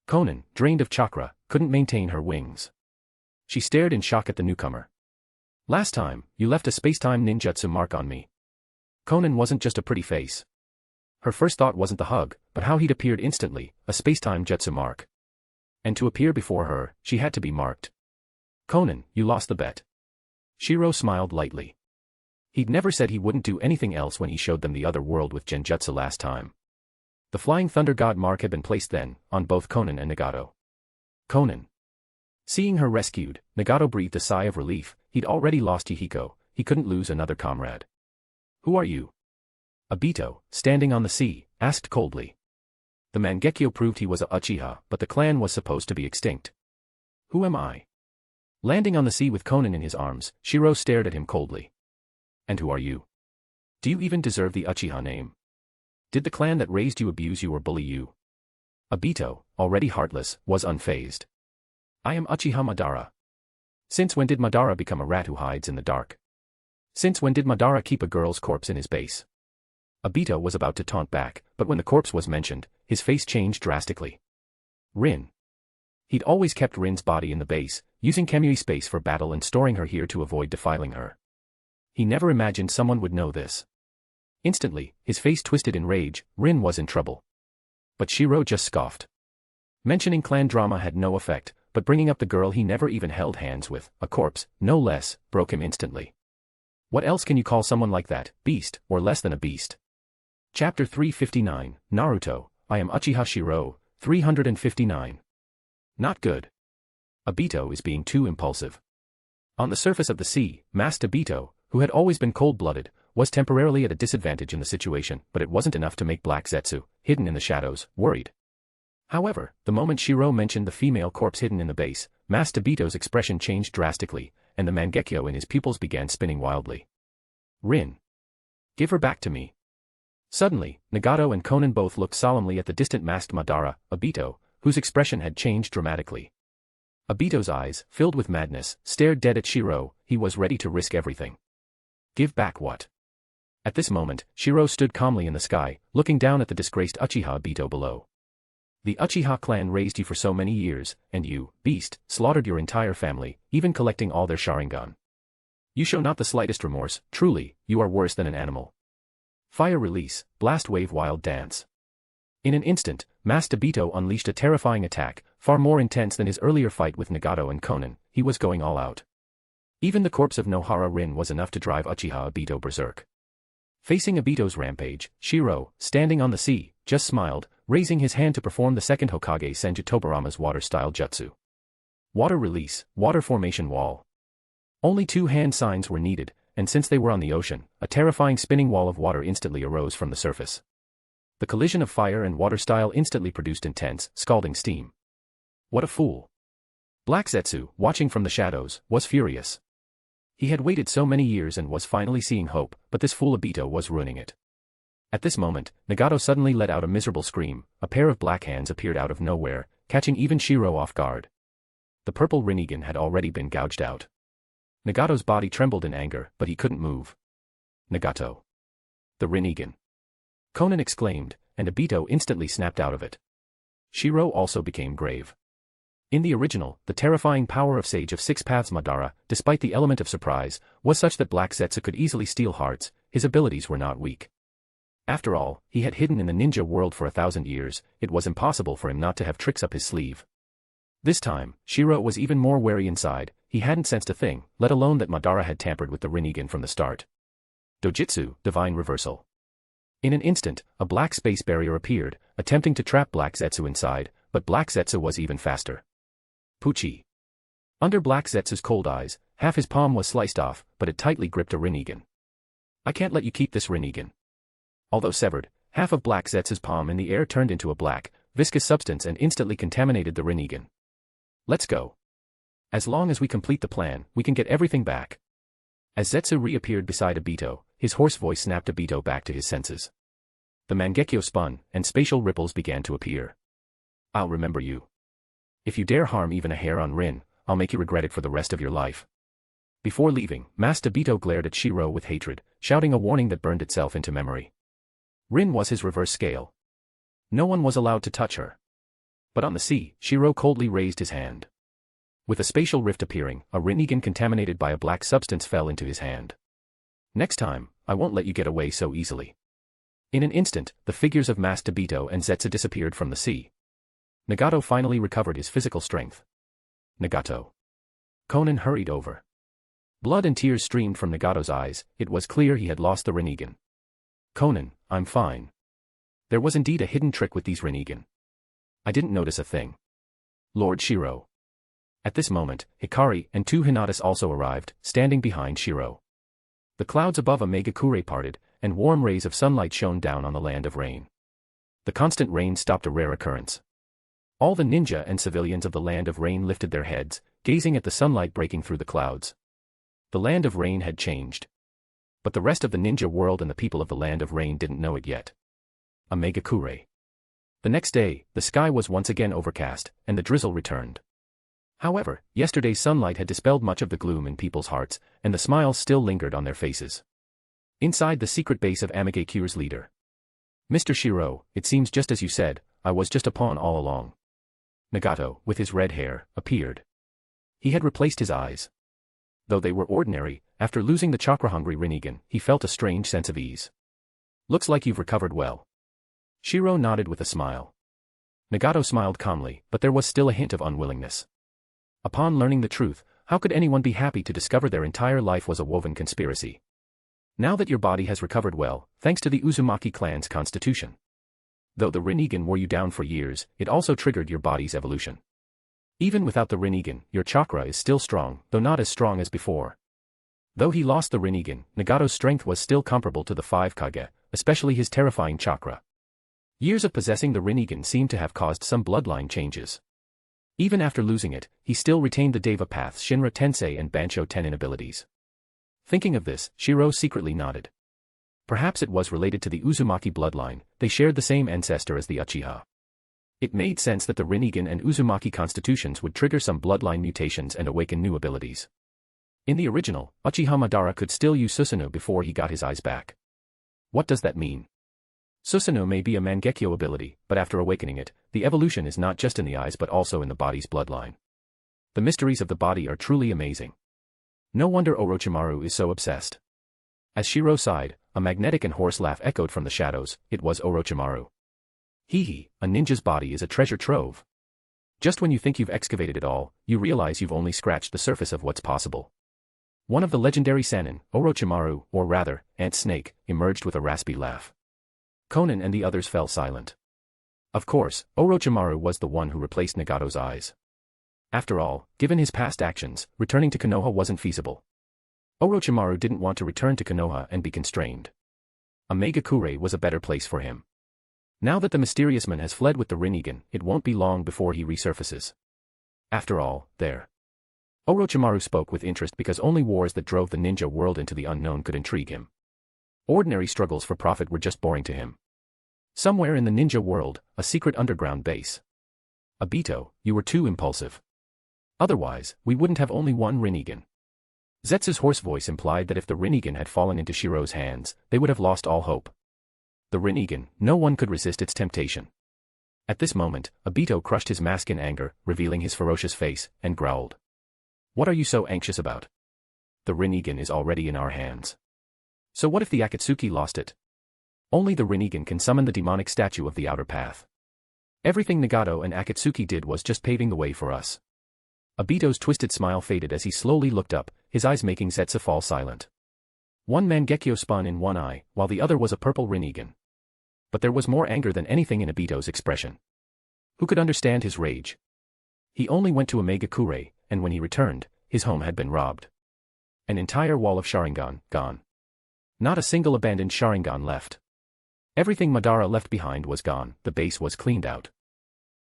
Konan, drained of chakra, couldn't maintain her wings. She stared in shock at the newcomer. Last time, you left a space-time ninjutsu mark on me. Konan wasn't just a pretty face. Her first thought wasn't the hug, but how he'd appeared instantly, a space-time jutsu mark. And to appear before her, she had to be marked. Konan, you lost the bet. Shirou smiled lightly. He'd never said he wouldn't do anything else when he showed them the other world with Genjutsu last time. The Flying Thunder God mark had been placed then, on both Konan and Nagato. Konan. Seeing her rescued, Nagato breathed a sigh of relief. He'd already lost Hihiko, he couldn't lose another comrade. Who are you? Obito, standing on the sea, asked coldly. The Mangekyo proved he was a Uchiha, but the clan was supposed to be extinct. Who am I? Landing on the sea with Konan in his arms, Shirou stared at him coldly. And who are you? Do you even deserve the Uchiha name? Did the clan that raised you abuse you or bully you? Obito, already heartless, was unfazed. I am Uchiha Madara. Since when did Madara become a rat who hides in the dark? Since when did Madara keep a girl's corpse in his base? Obito was about to taunt back, but when the corpse was mentioned, his face changed drastically. Rin. He'd always kept Rin's body in the base, using Kamui space for battle and storing her here to avoid defiling her. He never imagined someone would know this. Instantly, his face twisted in rage. Rin was in trouble. But Shirou just scoffed. Mentioning clan drama had no effect, but bringing up the girl he never even held hands with, a corpse, no less, broke him instantly. What else can you call someone like that, beast, or less than a beast? Chapter 359, Naruto, I am Uchiha Shirou, 359. Not good. Obito is being too impulsive. On the surface of the sea, masked Obito, who had always been cold-blooded, was temporarily at a disadvantage in the situation, but it wasn't enough to make Black Zetsu, hidden in the shadows, worried. However, the moment Shirou mentioned the female corpse hidden in the base, Master Bito's expression changed drastically, and the mangekyo in his pupils began spinning wildly. Rin. Give her back to me. Suddenly, Nagato and Konan both looked solemnly at the distant masked Madara, Obito, whose expression had changed dramatically. Obito's eyes, filled with madness, stared dead at Shirou. He was ready to risk everything. Give back what? At this moment, Shirou stood calmly in the sky, looking down at the disgraced Uchiha Obito below. The Uchiha clan raised you for so many years, and you, beast, slaughtered your entire family, even collecting all their Sharingan. You show not the slightest remorse. Truly, you are worse than an animal. Fire release, blast wave wild dance. In an instant, Master Bito unleashed a terrifying attack, far more intense than his earlier fight with Nagato and Konan. He was going all out. Even the corpse of Nohara Rin was enough to drive Uchiha Obito berserk. Facing Obito's rampage, Shirou, standing on the sea, just smiled, raising his hand to perform the second Hokage Senju Tobarama's water-style jutsu. Water release, water formation wall. Only 2 hand signs were needed, and since they were on the ocean, a terrifying spinning wall of water instantly arose from the surface. The collision of fire and water style instantly produced intense, scalding steam. What a fool! Black Zetsu, watching from the shadows, was furious. He had waited so many years and was finally seeing hope, but this fool Obito was ruining it. At this moment, Nagato suddenly let out a miserable scream. A pair of black hands appeared out of nowhere, catching even Shirou off guard. The purple Rinnegan had already been gouged out. Nagato's body trembled in anger, but he couldn't move. Nagato. The Rinnegan. Konan exclaimed, and Obito instantly snapped out of it. Shirou also became grave. In the original, the terrifying power of Sage of Six Paths Madara, despite the element of surprise, was such that Black Zetsu could easily steal hearts. His abilities were not weak. After all, he had hidden in the ninja world for 1,000 years. It was impossible for him not to have tricks up his sleeve. This time, Shirou was even more wary inside. He hadn't sensed a thing, let alone that Madara had tampered with the Rinnegan from the start. Dojutsu, Divine Reversal. In an instant, a black space barrier appeared, attempting to trap Black Zetsu inside, but Black Zetsu was even faster. Pucci. Under Black Zetsu's cold eyes, half his palm was sliced off, but it tightly gripped a Rinnegan. I can't let you keep this Rinnegan. Although severed, half of Black Zetsu's palm in the air turned into a black, viscous substance and instantly contaminated the Rinnegan. Let's go. As long as we complete the plan, we can get everything back. As Zetsu reappeared beside Obito, his hoarse voice snapped Obito back to his senses. The Mangekyo spun, and spatial ripples began to appear. I'll remember you. If you dare harm even a hair on Rin, I'll make you regret it for the rest of your life. Before leaving, Master Obito glared at Shirou with hatred, shouting a warning that burned itself into memory. Rin was his reverse scale. No one was allowed to touch her. But on the sea, Shirou coldly raised his hand. With a spatial rift appearing, a Rinnegan contaminated by a black substance fell into his hand. Next time, I won't let you get away so easily. In an instant, the figures of Master Obito and Zetsu disappeared from the sea. Nagato finally recovered his physical strength. Nagato. Konan hurried over. Blood and tears streamed from Nagato's eyes. It was clear he had lost the Rinnegan. Konan, I'm fine. There was indeed a hidden trick with these Rinnegan. I didn't notice a thing. Lord Shirou. At this moment, Hikari and 2 Hinatas also arrived, standing behind Shirou. The clouds above a Megakure parted, and warm rays of sunlight shone down on the land of rain. The constant rain stopped a rare occurrence. All the ninja and civilians of the land of rain lifted their heads, gazing at the sunlight breaking through the clouds. The land of rain had changed. But the rest of the ninja world and the people of the land of rain didn't know it yet. A Megakure. The next day, the sky was once again overcast, and the drizzle returned. However, yesterday's sunlight had dispelled much of the gloom in people's hearts, and the smiles still lingered on their faces. Inside the secret base of Amagakure's leader. Mr. Shirou, it seems just as you said, I was just a pawn all along. Nagato, with his red hair, appeared. He had replaced his eyes. Though they were ordinary, after losing the chakra-hungry Rinnegan, he felt a strange sense of ease. Looks like you've recovered well. Shirou nodded with a smile. Nagato smiled calmly, but there was still a hint of unwillingness. Upon learning the truth, how could anyone be happy to discover their entire life was a woven conspiracy? Now that your body has recovered well, thanks to the Uzumaki clan's constitution. Though the Rinnegan wore you down for years, it also triggered your body's evolution. Even without the Rinnegan, your chakra is still strong, though not as strong as before. Though he lost the Rinnegan, Nagato's strength was still comparable to the 5 Kage, especially his terrifying chakra. Years of possessing the Rinnegan seemed to have caused some bloodline changes. Even after losing it, he still retained the Deva Paths Shinra Tensei and Bansho Tenin abilities. Thinking of this, Shirou secretly nodded. Perhaps it was related to the Uzumaki bloodline, they shared the same ancestor as the Uchiha. It made sense that the Rinnegan and Uzumaki constitutions would trigger some bloodline mutations and awaken new abilities. In the original, Uchiha Madara could still use Susanoo before he got his eyes back. What does that mean? Susanoo may be a Mangekyo ability, but after awakening it, the evolution is not just in the eyes but also in the body's bloodline. The mysteries of the body are truly amazing. No wonder Orochimaru is so obsessed. As Shirou sighed, a magnetic and hoarse laugh echoed from the shadows. It was Orochimaru. Hee, a ninja's body is a treasure trove. Just when you think you've excavated it all, you realize you've only scratched the surface of what's possible. One of the legendary Sannin, Orochimaru, or rather, Ant Snake, emerged with a raspy laugh. Conan and the others fell silent. Of course, Orochimaru was the one who replaced Nagato's eyes. After all, given his past actions, returning to Konoha wasn't feasible. Orochimaru didn't want to return to Konoha and be constrained. Megakure was a better place for him. Now that the mysterious man has fled with the Rinnegan, it won't be long before he resurfaces. After all, there. Orochimaru spoke with interest because only wars that drove the ninja world into the unknown could intrigue him. Ordinary struggles for profit were just boring to him. Somewhere in the ninja world, a secret underground base. Obito, you were too impulsive. Otherwise, we wouldn't have only one Rinnegan. Zetsu's hoarse voice implied that if the Rinnegan had fallen into Shirou's hands, they would have lost all hope. The Rinnegan, no one could resist its temptation. At this moment, Obito crushed his mask in anger, revealing his ferocious face, and growled. What are you so anxious about? The Rinnegan is already in our hands. So what if the Akatsuki lost it? Only the Rinnegan can summon the demonic statue of the outer path. Everything Nagato and Akatsuki did was just paving the way for us. Obito's twisted smile faded as he slowly looked up, his eyes making Zetsu fall silent. One Mangekyo spun in one eye, while the other was a purple Rinnegan. But there was more anger than anything in Obito's expression. Who could understand his rage? He only went to Megakure, and when he returned, his home had been robbed. An entire wall of Sharingan, gone. Not a single abandoned Sharingan left. Everything Madara left behind was gone, the base was cleaned out.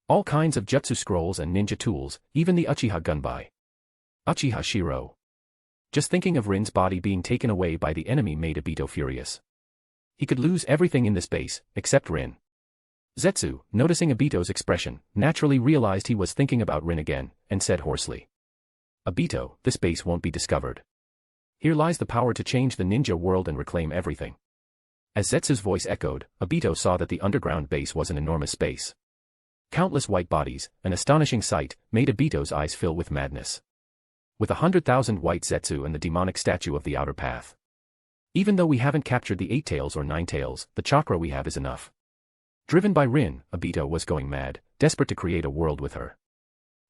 All kinds of jutsu scrolls and ninja tools, even the Uchiha gunbai. Uchiha Shirou. Just thinking of Rin's body being taken away by the enemy made Obito furious. He could lose everything in this base, except Rin. Zetsu, noticing Obito's expression, naturally realized he was thinking about Rin again, and said hoarsely. Obito, this base won't be discovered. Here lies the power to change the ninja world and reclaim everything. As Zetsu's voice echoed, Obito saw that the underground base was an enormous space. Countless white bodies, an astonishing sight, made Obito's eyes fill with madness. With 100,000 white Zetsu and the demonic statue of the outer path. Even though we haven't captured the 8 tails or 9 tails, the chakra we have is enough. Driven by Rin, Obito was going mad, desperate to create a world with her.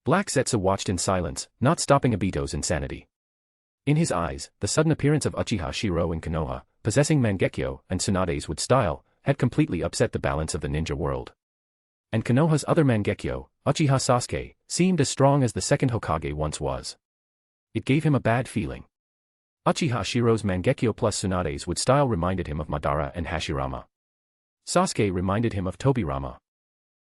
Black Zetsu watched in silence, not stopping Obito's insanity. In his eyes, the sudden appearance of Uchiha Shirou in Konoha, possessing Mangekyo and Tsunade's wood style, had completely upset the balance of the ninja world. And Konoha's other Mangekyo, Uchiha Sasuke, seemed as strong as the second Hokage once was. It gave him a bad feeling. Uchiha Shirou's Mangekyo plus Tsunade's wood style reminded him of Madara and Hashirama. Sasuke reminded him of Tobirama.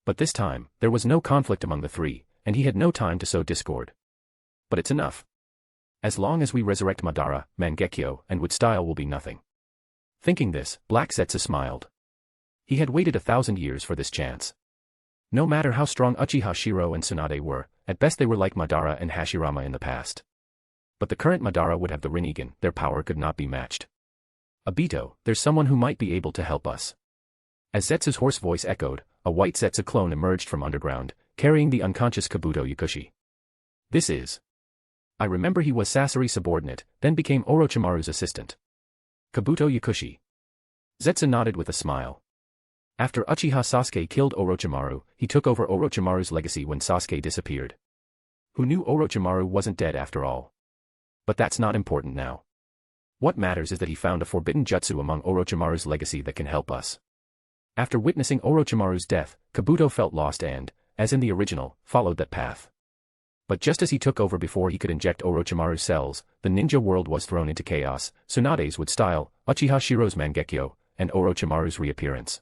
But this time, there was no conflict among the three, and he had no time to sow discord. But it's enough. As long as we resurrect Madara, Mangekyo and wood style will be nothing. Thinking this, Black Zetsu smiled. He had waited 1,000 years for this chance. No matter how strong Uchiha Shirou and Tsunade were, at best they were like Madara and Hashirama in the past. But the current Madara would have the Rinnegan, their power could not be matched. Obito, there's someone who might be able to help us. As Zetsu's hoarse voice echoed, a white Zetsu clone emerged from underground, carrying the unconscious Kabuto Yakushi. This is... I remember he was Sasori's subordinate, then became Orochimaru's assistant. Kabuto Yakushi. Zetsu nodded with a smile. After Uchiha Sasuke killed Orochimaru, he took over Orochimaru's legacy when Sasuke disappeared. Who knew Orochimaru wasn't dead after all? But that's not important now. What matters is that he found a forbidden jutsu among Orochimaru's legacy that can help us. After witnessing Orochimaru's death, Kabuto felt lost and, as in the original, followed that path. But just as he took over before he could inject Orochimaru's cells, the ninja world was thrown into chaos, Tsunade's wood style, Uchiha Shirou's Mangekyo, and Orochimaru's reappearance.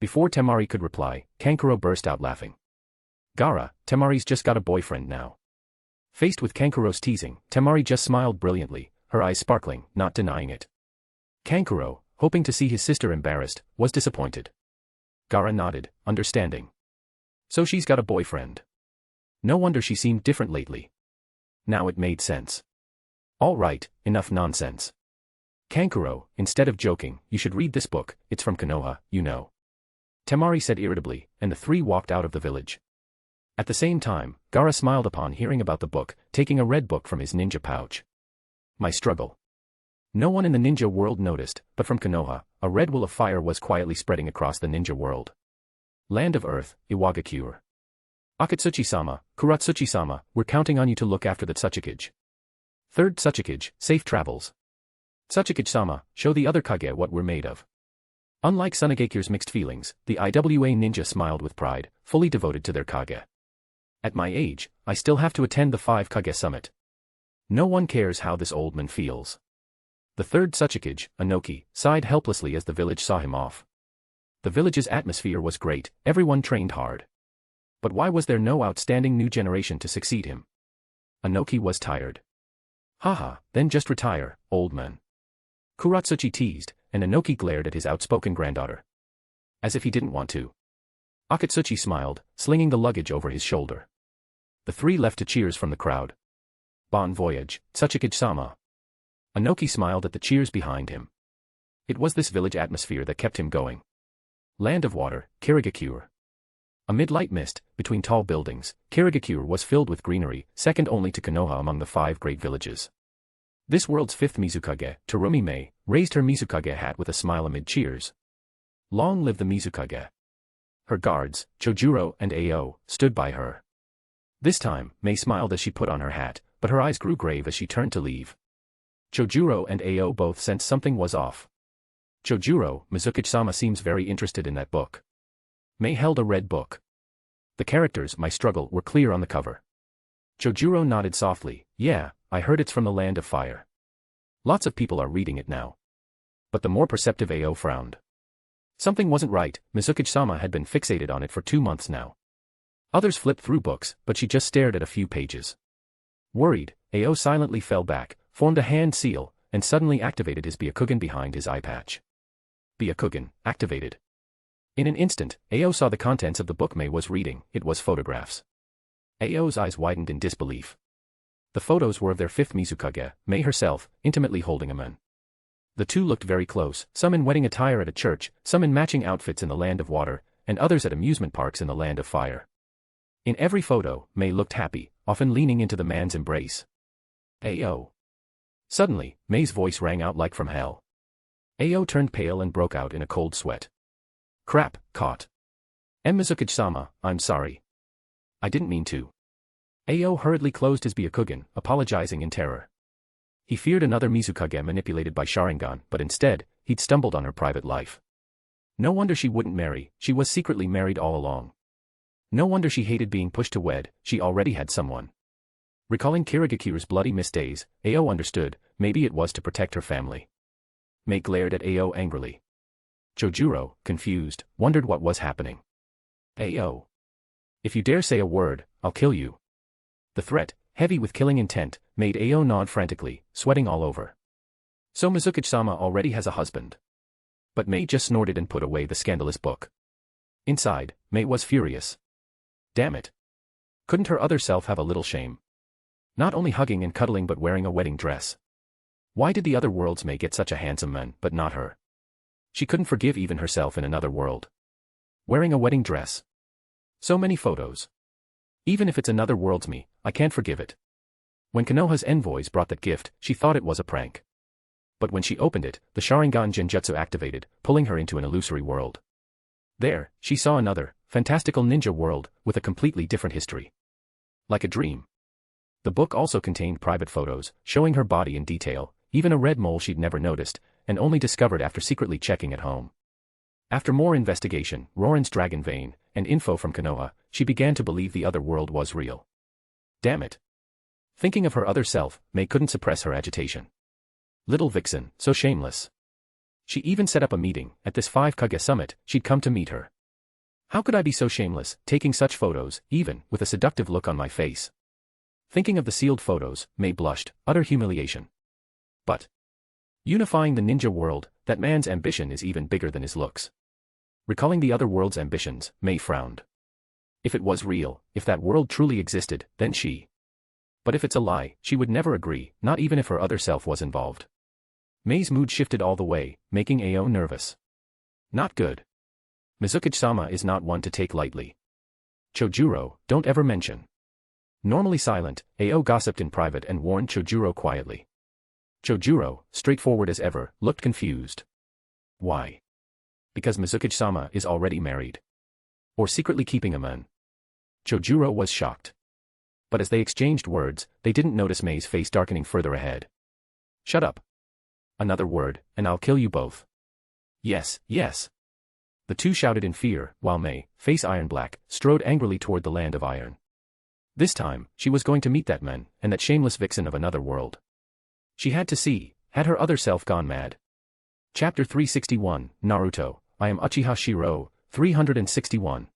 Before Temari could reply, Kankuro burst out laughing. Gaara, Temari's just got a boyfriend now. Faced with Kankuro's teasing, Temari just smiled brilliantly, her eyes sparkling, not denying it. Kankuro, hoping to see his sister embarrassed, was disappointed. Gaara nodded, understanding. So she's got a boyfriend. No wonder she seemed different lately. Now it made sense. All right, enough nonsense. Kankuro, instead of joking, you should read this book, it's from Konoha, you know. Temari said irritably, and the three walked out of the village. At the same time, Gaara smiled upon hearing about the book, taking a red book from his ninja pouch. My struggle. No one in the ninja world noticed, but from Konoha, a red wool of fire was quietly spreading across the ninja world. Land of Earth, Iwagakure. Akatsuchi-sama, Kuratsuchi-sama, we're counting on you to look after the Tsuchikage. Third Tsuchikage, safe travels. Tsuchikage-sama, show the other Kage what we're made of. Unlike Tsunagekyure's mixed feelings, the IWA ninja smiled with pride, fully devoted to their Kage. At my age, I still have to attend the 5 Kage summit. No one cares how this old man feels. The third Tsuchikage, Anoki, sighed helplessly as the village saw him off. The village's atmosphere was great, everyone trained hard. But why was there no outstanding new generation to succeed him? Anoki was tired. Haha, then just retire, old man. Kuratsuchi teased, and Anoki glared at his outspoken granddaughter. As if he didn't want to. Akatsuchi smiled, slinging the luggage over his shoulder. The three left to cheers from the crowd. Bon voyage, Tsuchikage-sama. Anoki smiled at the cheers behind him. It was this village atmosphere that kept him going. Land of Water, Kirigakure. Amid light mist, between tall buildings, Kirigakure was filled with greenery, second only to Konoha among the 5 great villages. This world's 5th Mizukage, Terumi Mei, raised her Mizukage hat with a smile amid cheers. Long live the Mizukage. Her guards, Chojuro and Ao, stood by her. This time, Mei smiled as she put on her hat, but her eyes grew grave as she turned to leave. Chojuro and Ao both sensed something was off. Chojuro, Mizukage-sama seems very interested in that book. Mei held a red book. The characters, My Struggle, were clear on the cover. Chojuro nodded softly, yeah, I heard it's from the Land of Fire. Lots of people are reading it now. But the more perceptive Ao frowned. Something wasn't right, Mizukage-sama had been fixated on it for 2 months now. Others flipped through books, but she just stared at a few pages. Worried, Ao silently fell back, formed a hand seal, and suddenly activated his Byakugan behind his eye patch. Byakugan, activated. In an instant, Ao saw the contents of the book Mei was reading, it was photographs. Ao's eyes widened in disbelief. The photos were of their 5th Mizukage, Mei herself, intimately holding a man. The two looked very close, some in wedding attire at a church, some in matching outfits in the Land of Water, and others at amusement parks in the Land of Fire. In every photo, Mei looked happy, often leaning into the man's embrace. Ao. Suddenly, Mei's voice rang out like from hell. Ao turned pale and broke out in a cold sweat. Crap, caught. Mizukage-sama, I'm sorry. I didn't mean to. Ao hurriedly closed his Byakugan, apologizing in terror. He feared another Mizukage manipulated by Sharingan, but instead, he'd stumbled on her private life. No wonder she wouldn't marry, she was secretly married all along. No wonder she hated being pushed to wed, she already had someone. Recalling Kirigakure's bloody mist days, Ao understood, maybe it was to protect her family. Mei glared at Ao angrily. Chojuro, confused, wondered what was happening. Ao. If you dare say a word, I'll kill you. The threat, heavy with killing intent, made Ao nod frantically, sweating all over. So Mizukage-sama already has a husband. But Mei just snorted and put away the scandalous book. Inside, Mei was furious. Damn it. Couldn't her other self have a little shame? Not only hugging and cuddling but wearing a wedding dress. Why did the other world's Mei get such a handsome man, but not her? She couldn't forgive even herself in another world. Wearing a wedding dress. So many photos. Even if it's another world's me, I can't forgive it. When Konoha's envoys brought that gift, she thought it was a prank. But when she opened it, the Sharingan Genjutsu activated, pulling her into an illusory world. There, she saw another, fantastical ninja world, with a completely different history. Like a dream. The book also contained private photos, showing her body in detail, even a red mole she'd never noticed, and only discovered after secretly checking at home. After more investigation, Rorin's dragon vein, and info from Konoha, she began to believe the other world was real. Damn it. Thinking of her other self, Mei couldn't suppress her agitation. Little vixen, so shameless. She even set up a meeting. At this 5 Kage summit, she'd come to meet her. How could I be so shameless, taking such photos, even with a seductive look on my face? Thinking of the sealed photos, Mei blushed, utter humiliation. But unifying the ninja world, that man's ambition is even bigger than his looks. Recalling the other world's ambitions, Mei frowned. If it was real, if that world truly existed, then she. But if it's a lie, she would never agree, not even if her other self was involved. Mei's mood shifted all the way, making Ao nervous. Not good. Mizuki-sama is not one to take lightly. Chojuro, don't ever mention. Normally silent, Ao gossiped in private and warned Chojuro quietly. Chojuro, straightforward as ever, looked confused. Why? Because Mizuki-sama is already married. Or secretly keeping a man. Chojuro was shocked. But as they exchanged words, they didn't notice Mei's face darkening further ahead. Shut up. Another word, and I'll kill you both. Yes, yes. The two shouted in fear, while Mei, face iron black, strode angrily toward the land of iron. This time, she was going to meet that man, and that shameless vixen of another world. She had to see, had her other self gone mad. Chapter 361, Naruto, I am Uchiha Shirou, 361.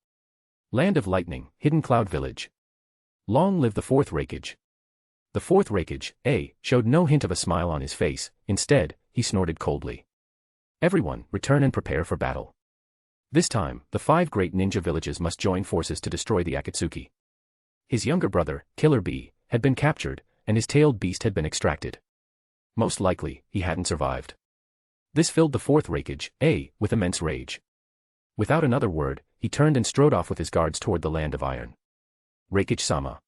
Land of Lightning, Hidden Cloud Village. Long live the fourth Raikage. The fourth Raikage, showed no hint of a smile on his face, instead, he snorted coldly. Everyone, return and prepare for battle. This time, the 5 great ninja villages must join forces to destroy the Akatsuki. His younger brother, Killer Bee, had been captured, and his tailed beast had been extracted. Most likely, he hadn't survived. This filled the fourth Raikage, with immense rage. Without another word, he turned and strode off with his guards toward the land of iron. Raikage-sama.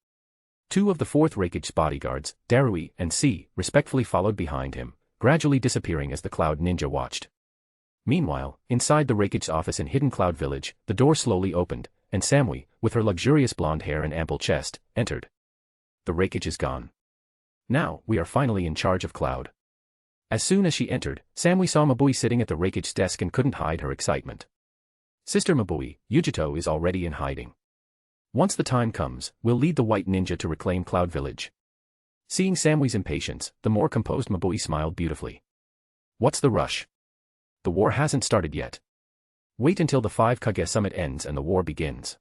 2 of the fourth Raikage's bodyguards, Darui and C, respectfully followed behind him, gradually disappearing as the Cloud Ninja watched. Meanwhile, inside the Raikage's office in Hidden Cloud Village, the door slowly opened, and Samui, with her luxurious blonde hair and ample chest, entered. The Raikage is gone. Now, we are finally in charge of Cloud. As soon as she entered, Samui saw Mabui sitting at the Raikage's desk and couldn't hide her excitement. Sister Mabui, Yujito is already in hiding. Once the time comes, we'll lead the White Ninja to reclaim Cloud Village. Seeing Samui's impatience, the more composed Mabui smiled beautifully. What's the rush? The war hasn't started yet. Wait until the 5 Kage summit ends and the war begins.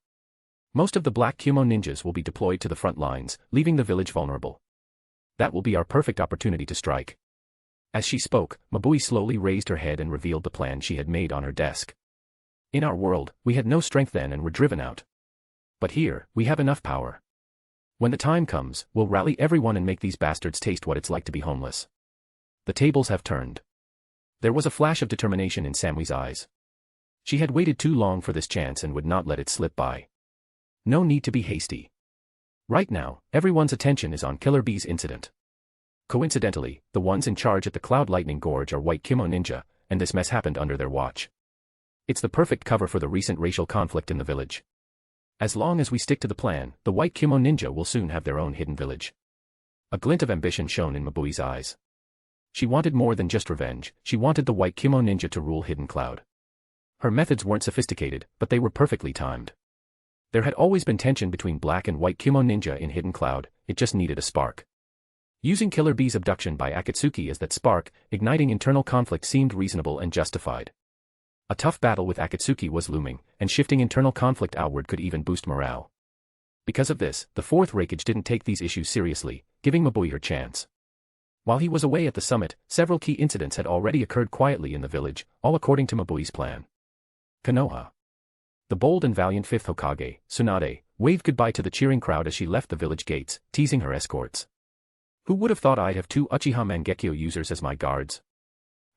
Most of the Black Kumo ninjas will be deployed to the front lines, leaving the village vulnerable. That will be our perfect opportunity to strike. As she spoke, Mabui slowly raised her head and revealed the plan she had made on her desk. In our world, we had no strength then and were driven out. But here, we have enough power. When the time comes, we'll rally everyone and make these bastards taste what it's like to be homeless. The tables have turned. There was a flash of determination in Samui's eyes. She had waited too long for this chance and would not let it slip by. No need to be hasty. Right now, everyone's attention is on Killer Bee's incident. Coincidentally, the ones in charge at the Cloud Lightning Gorge are White Kumo Ninja, and this mess happened under their watch. It's the perfect cover for the recent racial conflict in the village. As long as we stick to the plan, the White Kumo Ninja will soon have their own hidden village. A glint of ambition shone in Mabui's eyes. She wanted more than just revenge, she wanted the White Kumo Ninja to rule Hidden Cloud. Her methods weren't sophisticated, but they were perfectly timed. There had always been tension between Black and White Kumo Ninja in Hidden Cloud, it just needed a spark. Using Killer Bee's abduction by Akatsuki as that spark, igniting internal conflict seemed reasonable and justified. A tough battle with Akatsuki was looming, and shifting internal conflict outward could even boost morale. Because of this, the fourth Raikage didn't take these issues seriously, giving Mabui her chance. While he was away at the summit, several key incidents had already occurred quietly in the village, all according to Mabui's plan. Konoha. The bold and valiant 5th Hokage, Tsunade, waved goodbye to the cheering crowd as she left the village gates, teasing her escorts. Who would have thought I'd have 2 Uchiha Mangekyo users as my guards?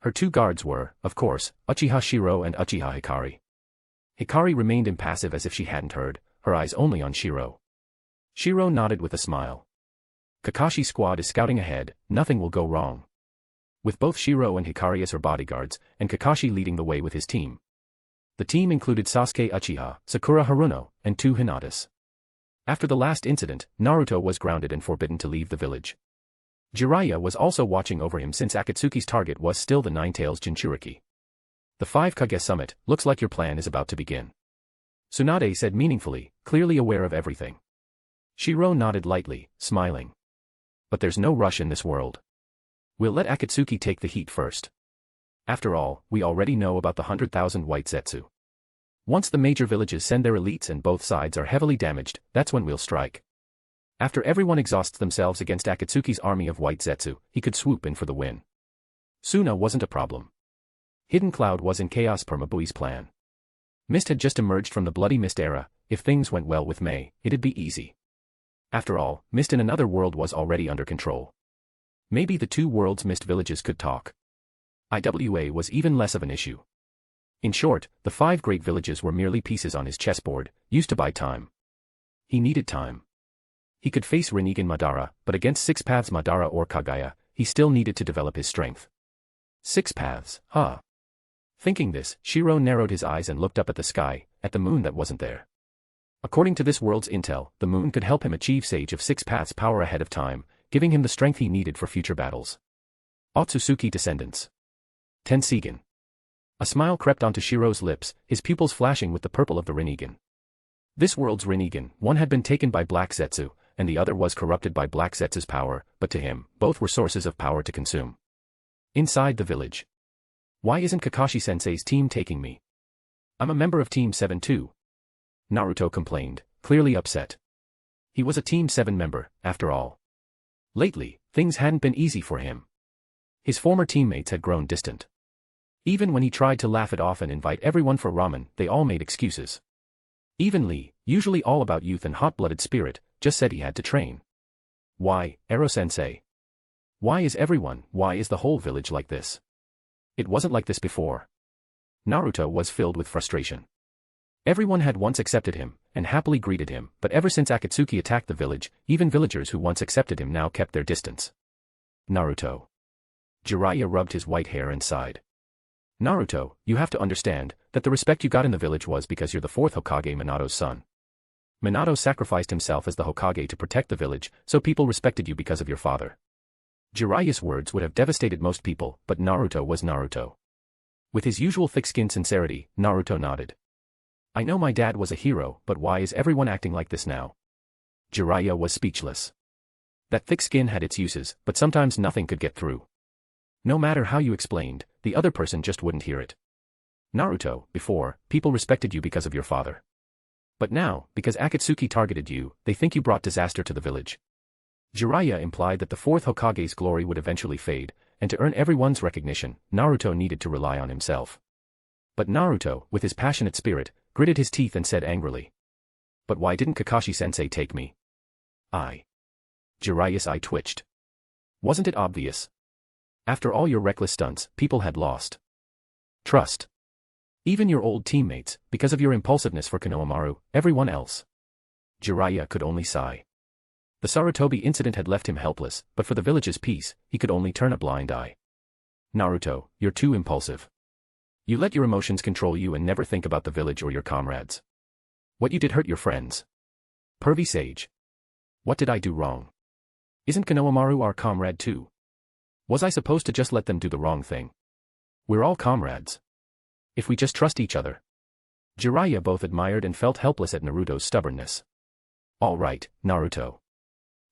Her 2 guards were, of course, Uchiha Shirou and Uchiha Hikari. Hikari remained impassive as if she hadn't heard, her eyes only on Shirou. Shirou nodded with a smile. Kakashi's squad is scouting ahead, nothing will go wrong. With both Shirou and Hikari as her bodyguards, and Kakashi leading the way with his team. The team included Sasuke Uchiha, Sakura Haruno, and 2 Hinatas. After the last incident, Naruto was grounded and forbidden to leave the village. Jiraiya was also watching over him since Akatsuki's target was still the Nine-Tails Jinchuriki. The 5 Kage summit, looks like your plan is about to begin. Tsunade said meaningfully, clearly aware of everything. Shirou nodded lightly, smiling. But there's no rush in this world. We'll let Akatsuki take the heat first. After all, we already know about the 100,000 white Zetsu. Once the major villages send their elites and both sides are heavily damaged, that's when we'll strike. After everyone exhausts themselves against Akatsuki's army of white Zetsu, he could swoop in for the win. Suna wasn't a problem. Hidden Cloud was in Chaos per Mabui's plan. Mist had just emerged from the Bloody Mist era. If things went well with Mei, it'd be easy. After all, Mist in another world was already under control. Maybe the two worlds' Mist villages could talk. IWA was even less of an issue. In short, the 5 great villages were merely pieces on his chessboard, used to buy time. He needed time. He could face Rinnegan Madara, but against Six Paths Madara or Kagaya, he still needed to develop his strength. 6 paths, huh? Thinking this, Shirou narrowed his eyes and looked up at the sky, at the moon that wasn't there. According to this world's intel, the moon could help him achieve Sage of 6 Paths power ahead of time, giving him the strength he needed for future battles. Otsutsuki descendants. Tensigen. A smile crept onto Shirou's lips, his pupils flashing with the purple of the Rinnegan. This world's Rinnegan, one had been taken by Black Zetsu, and the other was corrupted by Black Zetsu's power, but to him, both were sources of power to consume. Inside the village. Why isn't Kakashi-sensei's team taking me? I'm a member of Team 7 too. Naruto complained, clearly upset. He was a Team 7 member, after all. Lately, things hadn't been easy for him. His former teammates had grown distant. Even when he tried to laugh it off and invite everyone for ramen, they all made excuses. Even Lee, usually all about youth and hot-blooded spirit, just said he had to train. Why, Ero-sensei? Why is the whole village like this? It wasn't like this before. Naruto was filled with frustration. Everyone had once accepted him, and happily greeted him, but ever since Akatsuki attacked the village, even villagers who once accepted him now kept their distance. Naruto. Jiraiya rubbed his white hair and sighed. Naruto, you have to understand that the respect you got in the village was because you're the 4th Hokage Minato's son. Minato sacrificed himself as the Hokage to protect the village, so people respected you because of your father. Jiraiya's words would have devastated most people, but Naruto was Naruto. With his usual thick-skinned sincerity, Naruto nodded. I know my dad was a hero, but why is everyone acting like this now? Jiraiya was speechless. That thick skin had its uses, but sometimes nothing could get through. No matter how you explained, the other person just wouldn't hear it. Naruto, before, people respected you because of your father. But now, because Akatsuki targeted you, they think you brought disaster to the village. Jiraiya implied that the 4th Hokage's glory would eventually fade, and to earn everyone's recognition, Naruto needed to rely on himself. But Naruto, with his passionate spirit, gritted his teeth and said angrily. But why didn't Kakashi-sensei take me? Jiraiya's eye twitched. Wasn't it obvious? After all your reckless stunts, people had lost trust. Even your old teammates, because of your impulsiveness for Konohamaru, everyone else. Jiraiya could only sigh. The Sarutobi incident had left him helpless, but for the village's peace, he could only turn a blind eye. Naruto, you're too impulsive. You let your emotions control you and never think about the village or your comrades. What you did hurt your friends. Pervy Sage. What did I do wrong? Isn't Konohamaru our comrade too? Was I supposed to just let them do the wrong thing? We're all comrades. If we just trust each other. Jiraiya both admired and felt helpless at Naruto's stubbornness. All right, Naruto.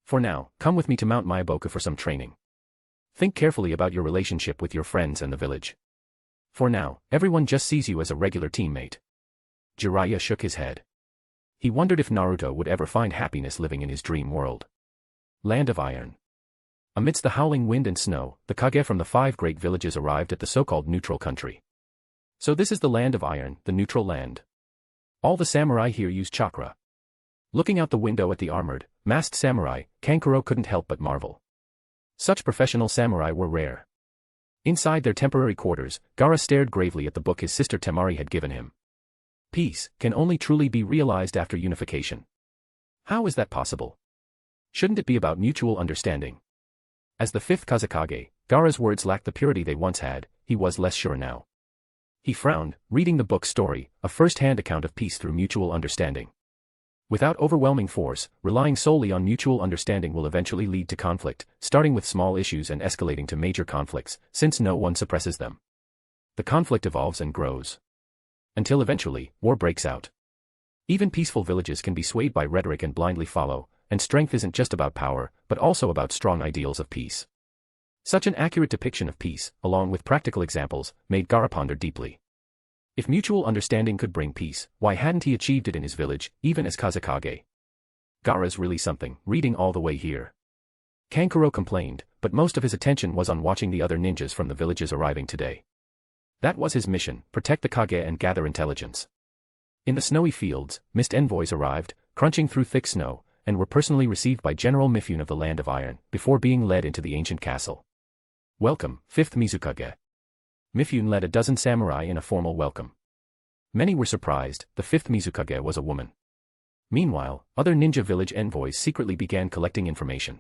For now, come with me to Mount Myoboku for some training. Think carefully about your relationship with your friends and the village. For now, everyone just sees you as a regular teammate. Jiraiya shook his head. He wondered if Naruto would ever find happiness living in his dream world. Land of Iron. Amidst the howling wind and snow, the Kage from the 5 great villages arrived at the so-called neutral country. So this is the Land of Iron, the neutral land. All the samurai here use chakra. Looking out the window at the armored, masked samurai, Kankuro couldn't help but marvel. Such professional samurai were rare. Inside their temporary quarters, Gaara stared gravely at the book his sister Temari had given him. Peace can only truly be realized after unification. How is that possible? Shouldn't it be about mutual understanding? As the 5th Kazekage, Gaara's words lacked the purity they once had, he was less sure now. He frowned, reading the book's story, a first-hand account of peace through mutual understanding. Without overwhelming force, relying solely on mutual understanding will eventually lead to conflict, starting with small issues and escalating to major conflicts, since no one suppresses them. The conflict evolves and grows. Until eventually, war breaks out. Even peaceful villages can be swayed by rhetoric and blindly follow, and strength isn't just about power, but also about strong ideals of peace. Such an accurate depiction of peace, along with practical examples, made Gaara ponder deeply. If mutual understanding could bring peace, why hadn't he achieved it in his village, even as Kazekage? Gaara's really something, reading all the way here. Kankuro complained, but most of his attention was on watching the other ninjas from the villages arriving today. That was his mission, protect the Kage and gather intelligence. In the snowy fields, mist envoys arrived, crunching through thick snow, and were personally received by General Mifune of the Land of Iron, before being led into the ancient castle. Welcome, 5th Mizukage. Mifune led a dozen samurai in a formal welcome. Many were surprised, the 5th Mizukage was a woman. Meanwhile, other ninja village envoys secretly began collecting information.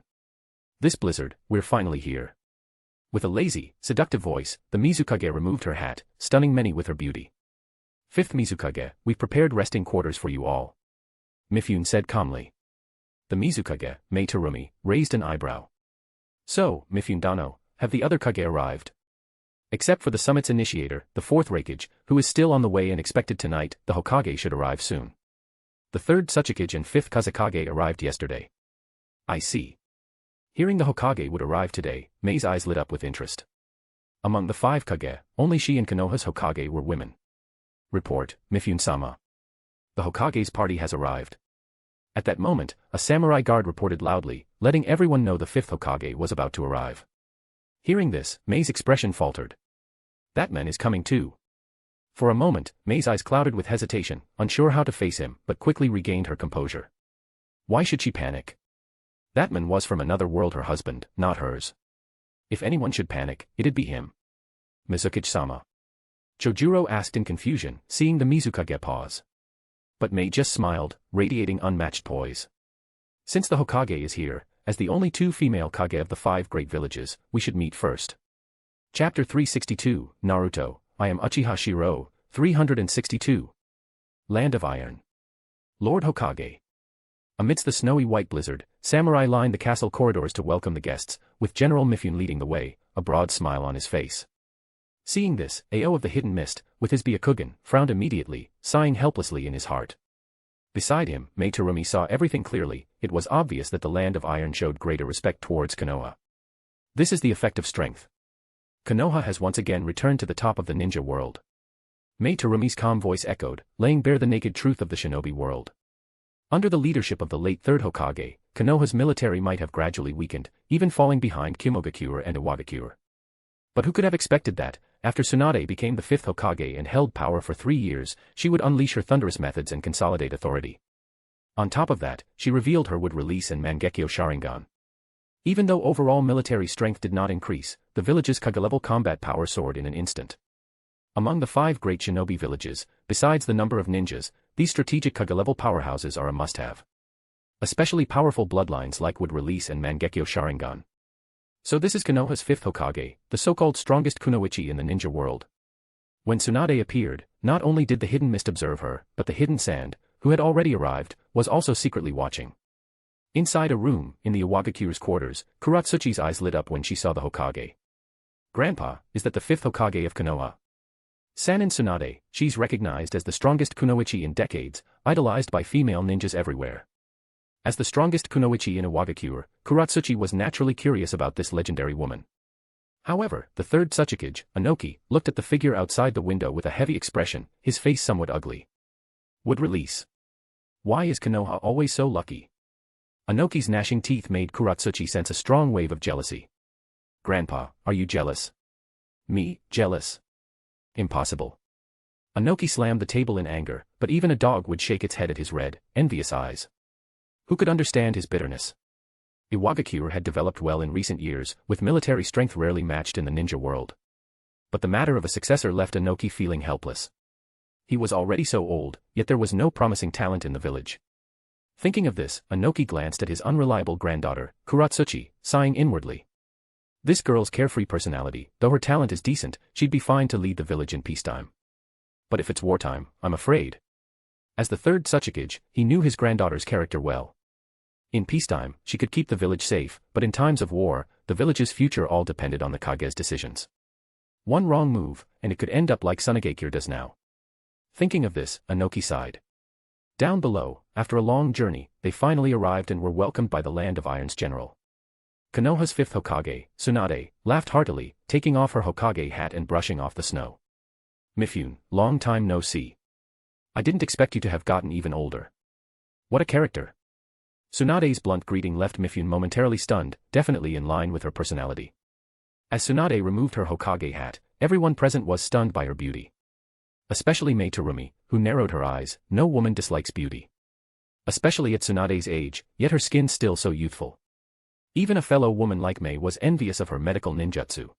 This blizzard, we're finally here. With a lazy, seductive voice, the Mizukage removed her hat, stunning many with her beauty. 5th Mizukage, we've prepared resting quarters for you all. Mifune said calmly. The Mizukage, Mei Terumi, raised an eyebrow. So, Mifune Dano, have the other Kage arrived? Except for the summit's initiator, the 4th Reikage, who is still on the way and expected tonight, the Hokage should arrive soon. The 3rd Tsuchikage and 5th Kazekage arrived yesterday. I see. Hearing the Hokage would arrive today, Mei's eyes lit up with interest. Among the 5 Kage, only she and Konoha's Hokage were women. Report, Mifune-sama. The Hokage's party has arrived. At that moment, a samurai guard reported loudly, letting everyone know the 5th Hokage was about to arrive. Hearing this, Mei's expression faltered. That man is coming too. For a moment, Mei's eyes clouded with hesitation, unsure how to face him, but quickly regained her composure. Why should she panic? That man was from another world, her husband, not hers. If anyone should panic, it'd be him. Mizukage-sama. Chojuro asked in confusion, seeing the Mizukage pause. But Mei just smiled, radiating unmatched poise. Since the Hokage is here, as the only 2 female Kage of the 5 great villages, we should meet first. Chapter 362, Naruto, I am Uchiha Shirou, 362. Land of Iron. Lord Hokage. Amidst the snowy white blizzard, samurai lined the castle corridors to welcome the guests, with General Mifune leading the way, a broad smile on his face. Seeing this, Ao of the Hidden Mist, with his Byakugan, frowned immediately, sighing helplessly in his heart. Beside him, Mei Terumi saw everything clearly. It was obvious that the Land of Iron showed greater respect towards Konoha. This is the effect of strength. Konoha has once again returned to the top of the ninja world. Mei Terumi's calm voice echoed, laying bare the naked truth of the Shinobi world. Under the leadership of the late 3rd Hokage, Konoha's military might have gradually weakened, even falling behind Kimogakure and Iwagakure. But who could have expected that, after Tsunade became the 5th Hokage and held power for 3 years, she would unleash her thunderous methods and consolidate authority. On top of that, she revealed her would release and Mangekyo Sharingan. Even though overall military strength did not increase, the village's Kage-level combat power soared in an instant. Among the 5 great shinobi villages, besides the number of ninjas, these strategic Kage-level powerhouses are a must-have. Especially powerful bloodlines like would release and Mangekyo Sharingan. So this is Konoha's 5th Hokage, the so-called strongest kunoichi in the ninja world. When Tsunade appeared, not only did the Hidden Mist observe her, but the Hidden Sand, who had already arrived, was also secretly watching. Inside a room, in the Iwagakure's quarters, Kuratsuchi's eyes lit up when she saw the Hokage. Grandpa, is that the 5th Hokage of Konoha? Sanin Tsunade, she's recognized as the strongest kunoichi in decades, idolized by female ninjas everywhere. As the strongest kunoichi in Iwagakure, Kuratsuchi was naturally curious about this legendary woman. However, the 3rd Tsuchikage, Inoki, looked at the figure outside the window with a heavy expression, his face somewhat ugly. Would release. Why is Konoha always so lucky? Inoki's gnashing teeth made Kuratsuchi sense a strong wave of jealousy. Grandpa, are you jealous? Me, jealous? Impossible. Inoki slammed the table in anger, but even a dog would shake its head at his red, envious eyes. Who could understand his bitterness? Iwagakure had developed well in recent years, with military strength rarely matched in the ninja world. But the matter of a successor left Inoki feeling helpless. He was already so old, yet there was no promising talent in the village. Thinking of this, Inoki glanced at his unreliable granddaughter, Kuratsuchi, sighing inwardly. This girl's carefree personality, though her talent is decent, she'd be fine to lead the village in peacetime. But if it's wartime, I'm afraid. As the 3rd Tsuchikage, he knew his granddaughter's character well. In peacetime, she could keep the village safe, but in times of war, the village's future all depended on the Kage's decisions. One wrong move, and it could end up like Sunagakure does now. Thinking of this, Inoki sighed. Down below, after a long journey, they finally arrived and were welcomed by the Land of Iron's general. Konoha's fifth Hokage, Tsunade, laughed heartily, taking off her Hokage hat and brushing off the snow. Mifune, long time no see. I didn't expect you to have gotten even older. What a character. Tsunade's blunt greeting left Mifune momentarily stunned, definitely in line with her personality. As Tsunade removed her Hokage hat, everyone present was stunned by her beauty. Especially Mei Terumi, who narrowed her eyes. No woman dislikes beauty. Especially at Tsunade's age, yet her skin still so youthful. Even a fellow woman like Mei was envious of her medical ninjutsu.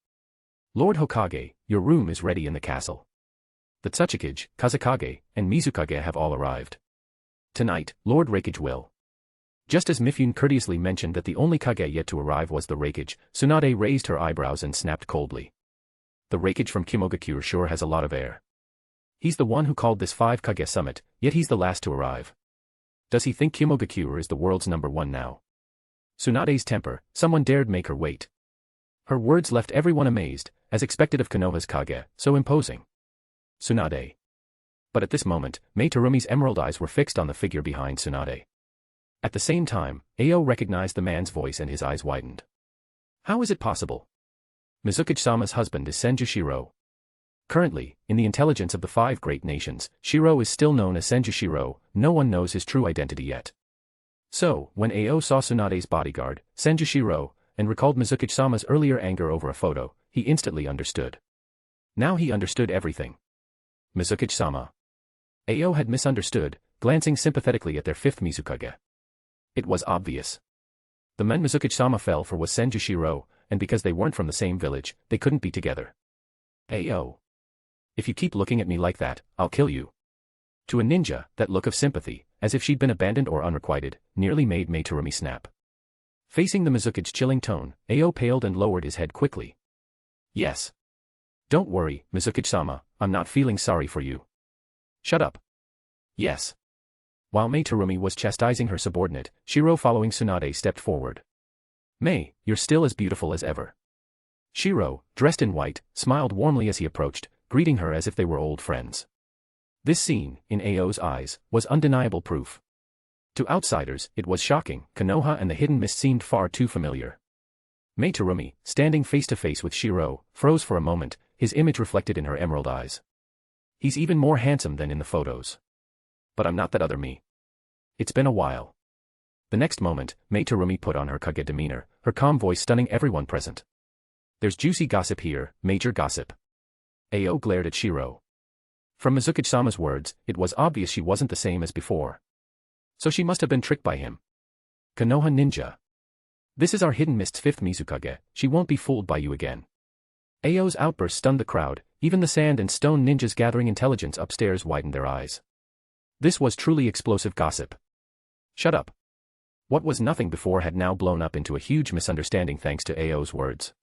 Lord Hokage, your room is ready in the castle. The Tsuchikage, Kazekage, and Mizukage have all arrived. Tonight, Lord Raikage will. Just as Mifune courteously mentioned that the only Kage yet to arrive was the Raikage, Tsunade raised her eyebrows and snapped coldly. The Raikage from Kimogakure sure has a lot of air. He's the one who called this 5 Kage summit, yet he's the last to arrive. Does he think Kimogakure is the world's #1 now? Tsunade's temper, someone dared make her wait. Her words left everyone amazed, as expected of Konoha's Kage, so imposing. Tsunade. But at this moment, Mei Terumi's emerald eyes were fixed on the figure behind Tsunade. At the same time, Ao recognized the man's voice and his eyes widened. How is it possible? Mizukage-sama's husband is Senju Shirou. Currently, in the intelligence of the 5 great nations, Shirou is still known as Senju Shirou. No one knows his true identity yet. So, when Ao saw Tsunade's bodyguard, Senju Shirou, and recalled Mizukage-sama's earlier anger over a photo, he instantly understood. Now he understood everything. Mizukage-sama. Ao had misunderstood, glancing sympathetically at their 5th Mizukage. It was obvious. The men Mizukage-sama fell for was Senju Shirou, and because they weren't from the same village, they couldn't be together. Ao. If you keep looking at me like that, I'll kill you. To a ninja, that look of sympathy, as if she'd been abandoned or unrequited, nearly made Mei Terumi snap. Facing the Mizukage's chilling tone, Ao paled and lowered his head quickly. Yes. Don't worry, Mizukage-sama, I'm not feeling sorry for you. Shut up. Yes. While Mei Terumi was chastising her subordinate, Shirou following Tsunade stepped forward. Mei, you're still as beautiful as ever. Shirou, dressed in white, smiled warmly as he approached, greeting her as if they were old friends. This scene, in Ao's eyes, was undeniable proof. To outsiders, it was shocking. Konoha and the hidden mist seemed far too familiar. Mei Terumi, standing face to face with Shirou, froze for a moment, his image reflected in her emerald eyes. He's even more handsome than in the photos. But I'm not that other me. It's been a while. The next moment, Mei Terumi put on her Kage demeanor, her calm voice stunning everyone present. There's juicy gossip here, major gossip. Ao glared at Shirou. From Mizukage-sama's words, it was obvious she wasn't the same as before. So she must have been tricked by him. Konoha ninja. This is our hidden mist's 5th Mizukage, she won't be fooled by you again. Ao's outburst stunned the crowd, even the sand and stone ninjas gathering intelligence upstairs widened their eyes. This was truly explosive gossip. Shut up. What was nothing before had now blown up into a huge misunderstanding thanks to Ao's words.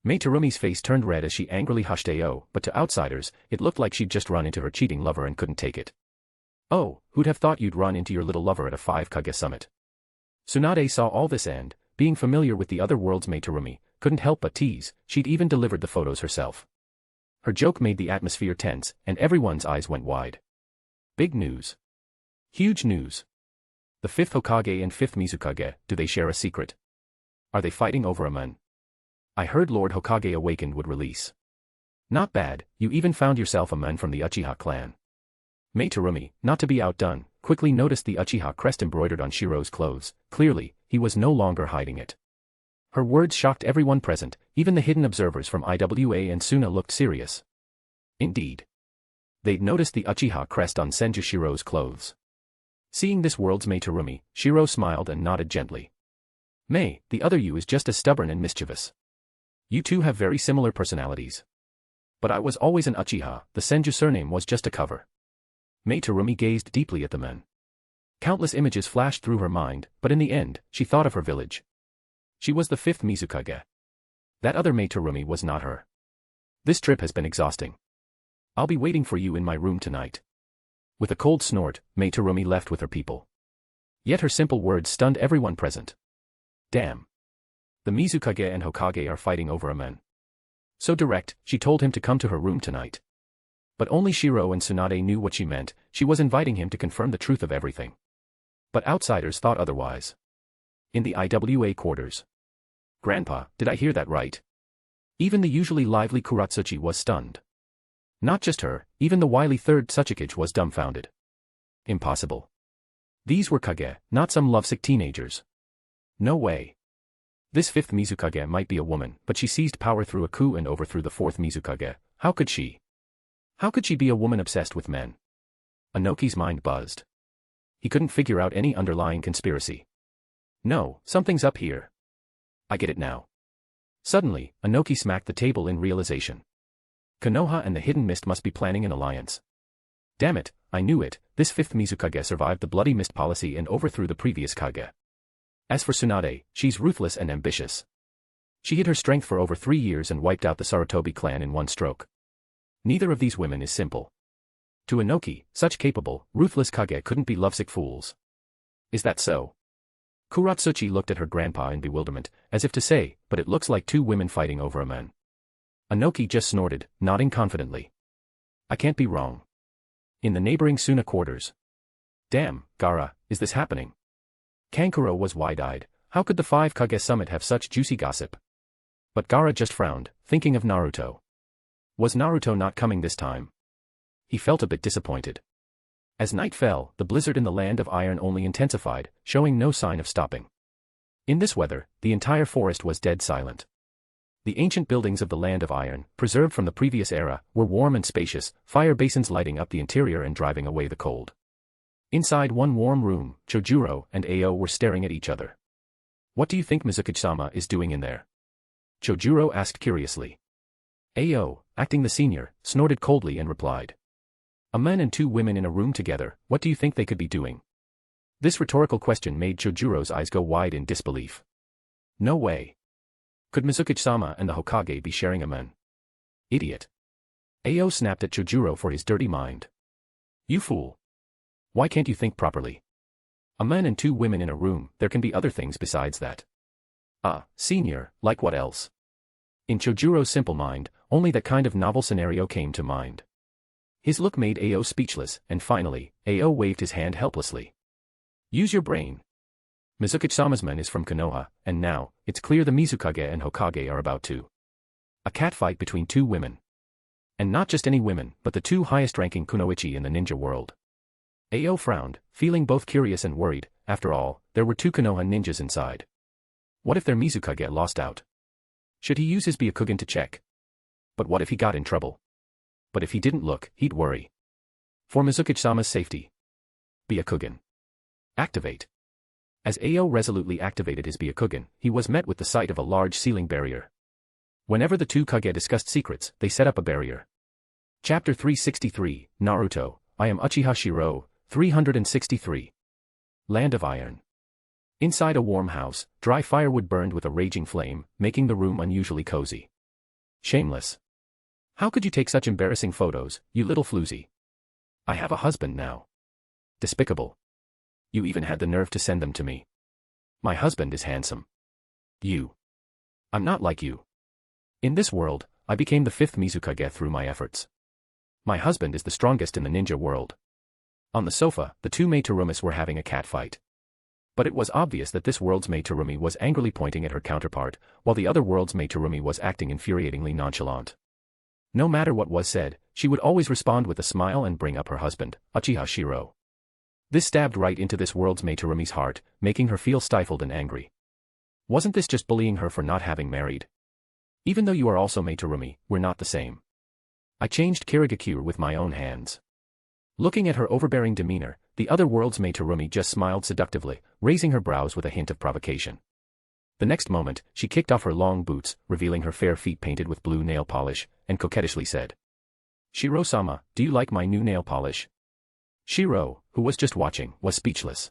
Mei Terumi's face turned red as she angrily hushed Ao, but to outsiders, it looked like she'd just run into her cheating lover and couldn't take it. Oh, who'd have thought you'd run into your little lover at a 5 Kage summit? Tsunade saw all this and, being familiar with the other world's Mei Terumi, couldn't help but tease. She'd even delivered the photos herself. Her joke made the atmosphere tense, and everyone's eyes went wide. Big news. Huge news. The 5th Hokage and 5th Mizukage, do they share a secret? Are they fighting over a man? I heard Lord Hokage Awakened would release. Not bad, you even found yourself a man from the Uchiha clan. Mei Terumi, not to be outdone, quickly noticed the Uchiha crest embroidered on Shirou's clothes. Clearly, he was no longer hiding it. Her words shocked everyone present, even the hidden observers from IWA and Suna looked serious. Indeed. They'd noticed the Uchiha crest on Senju Shirou's clothes. Seeing this world's Mei Terumi, Shirou smiled and nodded gently. Mei, the other you is just as stubborn and mischievous. You two have very similar personalities. But I was always an Uchiha, the Senju surname was just a cover. Mei Terumi gazed deeply at the men. Countless images flashed through her mind, but in the end, she thought of her village. She was the 5th Mizukage. That other Mei Terumi was not her. This trip has been exhausting. I'll be waiting for you in my room tonight. With a cold snort, Mei Terumi left with her people. Yet her simple words stunned everyone present. Damn. The Mizukage and Hokage are fighting over a man. So direct, she told him to come to her room tonight. But only Shirou and Tsunade knew what she meant. She was inviting him to confirm the truth of everything. But outsiders thought otherwise. In the IWA quarters. Grandpa, did I hear that right? Even the usually lively Kuratsuchi was stunned. Not just her, even the wily third Tsuchikage was dumbfounded. Impossible. These were Kage, not some lovesick teenagers. No way. This fifth Mizukage might be a woman, but she seized power through a coup and overthrew the fourth Mizukage. How could she? How could she be a woman obsessed with men? Inoki's mind buzzed. He couldn't figure out any underlying conspiracy. No, something's up here. I get it now. Suddenly, Inoki smacked the table in realization. Konoha and the Hidden Mist must be planning an alliance. Damn it, I knew it, this fifth Mizukage survived the Bloody Mist policy and overthrew the previous Kage. As for Tsunade, she's ruthless and ambitious. She hid her strength for over 3 years and wiped out the Sarutobi clan in one stroke. Neither of these women is simple. To Inoki, such capable, ruthless Kage couldn't be lovesick fools. Is that so? Kuratsuchi looked at her grandpa in bewilderment, as if to say, but it looks like 2 women fighting over a man. Inoki just snorted, nodding confidently. I can't be wrong. In the neighboring Suna quarters. Damn, Gaara, is this happening? Kankuro was wide-eyed. How could the 5 Kage summit have such juicy gossip? But Gaara just frowned, thinking of Naruto. Was Naruto not coming this time? He felt a bit disappointed. As night fell, the blizzard in the Land of Iron only intensified, showing no sign of stopping. In this weather, the entire forest was dead silent. The ancient buildings of the Land of Iron, preserved from the previous era, were warm and spacious, fire basins lighting up the interior and driving away the cold. Inside one warm room, Chojuro and Ao were staring at each other. What do you think Mizukage-sama is doing in there? Chojuro asked curiously. Ao, acting the senior, snorted coldly and replied. A man and 2 women in a room together, what do you think they could be doing? This rhetorical question made Chojuro's eyes go wide in disbelief. No way. Could Mizukage-sama and the Hokage be sharing a man? Idiot. Ao snapped at Chojuro for his dirty mind. You fool. Why can't you think properly? A man and 2 women in a room, there can be other things besides that. Senior, like what else? In Chojuro's simple mind, only that kind of novel scenario came to mind. His look made Ao speechless, and finally, Ao waved his hand helplessly. Use your brain. Mizukage-sama's man is from Konoha, and now, it's clear the Mizukage and Hokage are about to. A catfight between 2 women. And not just any women, but the 2 highest-ranking kunoichi in the ninja world. Ao frowned, feeling both curious and worried. After all, there were 2 Konoha ninjas inside. What if their Mizukage lost out? Should he use his Byakugan to check? But what if he got in trouble? But if he didn't look, he'd worry. For Mizukage-sama's safety. Byakugan. Activate. As Ao resolutely activated his Byakugan, he was met with the sight of a large ceiling barrier. Whenever the 2 Kage discussed secrets, they set up a barrier. Chapter 363, Naruto, I am Uchiha Shirou, 363. Land of Iron. Inside a warm house, dry firewood burned with a raging flame, making the room unusually cozy. Shameless. How could you take such embarrassing photos, you little floozy? I have a husband now. Despicable. You even had the nerve to send them to me. My husband is handsome. You. I'm not like you. In this world, I became the 5th Mizukage through my efforts. My husband is the strongest in the ninja world. On the sofa, the 2 Mei-Terumis were having a catfight. But it was obvious that this world's Mei-Terumi was angrily pointing at her counterpart, while the other world's Mei-Terumi was acting infuriatingly nonchalant. No matter what was said, she would always respond with a smile and bring up her husband, Uchiha Shirou. This stabbed right into this world's Mei-Terumi's heart, making her feel stifled and angry. Wasn't this just bullying her for not having married? Even though you are also Mei-Terumi, we're not the same. I changed Kirigakure with my own hands. Looking at her overbearing demeanor, the other world's Mei-Terumi just smiled seductively, raising her brows with a hint of provocation. The next moment, she kicked off her long boots, revealing her fair feet painted with blue nail polish, and coquettishly said, Shirou-sama, do you like my new nail polish? Shirou, who was just watching, was speechless.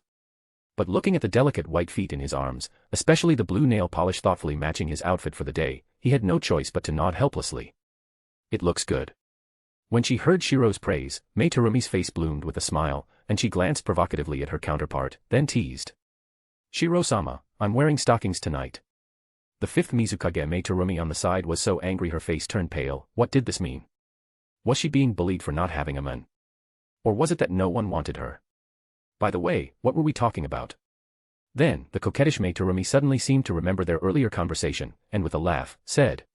But looking at the delicate white feet in his arms, especially the blue nail polish thoughtfully matching his outfit for the day, he had no choice but to nod helplessly. It looks good. When she heard Shirou's praise, Mei-Terumi's face bloomed with a smile, and she glanced provocatively at her counterpart, then teased. Shirou-sama, I'm wearing stockings tonight. The 5th Mizukage Mei-Terumi on the side was so angry her face turned pale. What did this mean? Was she being bullied for not having a man? Or was it that no one wanted her? By the way, what were we talking about? Then, the coquettish Mei Terumi suddenly seemed to remember their earlier conversation, and with a laugh, said,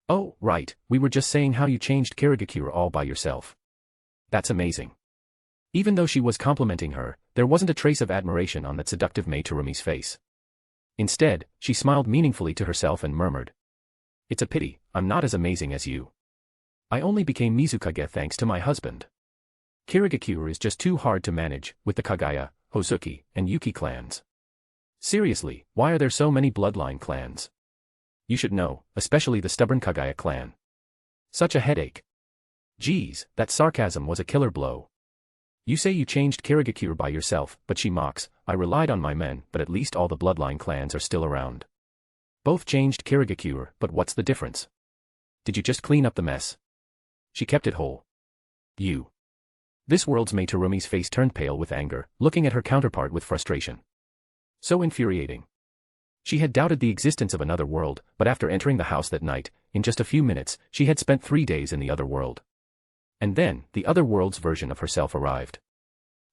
"Oh, right, we were just saying how you changed Kirigakura all by yourself. That's amazing." Even though she was complimenting her, there wasn't a trace of admiration on that seductive Mei Terumi's face. Instead, she smiled meaningfully to herself and murmured, "It's a pity, I'm not as amazing as you. I only became Mizukage thanks to my husband. Kirigakura is just too hard to manage, with the Kagaya, Hozuki, and Yuki clans. Seriously, why are there so many bloodline clans? You should know, especially the stubborn Kagaya clan. Such a headache." Geez, that sarcasm was a killer blow. "You say you changed Kirigakura by yourself, but she mocks, I relied on my men, but at least all the bloodline clans are still around. Both changed Kirigakura, but what's the difference? Did you just clean up the mess? She kept it whole. You." This world's Mei Terumi's face turned pale with anger, looking at her counterpart with frustration. So infuriating. She had doubted the existence of another world, but after entering the house that night, in just a few minutes, she had spent 3 days in the other world. And then, the other world's version of herself arrived.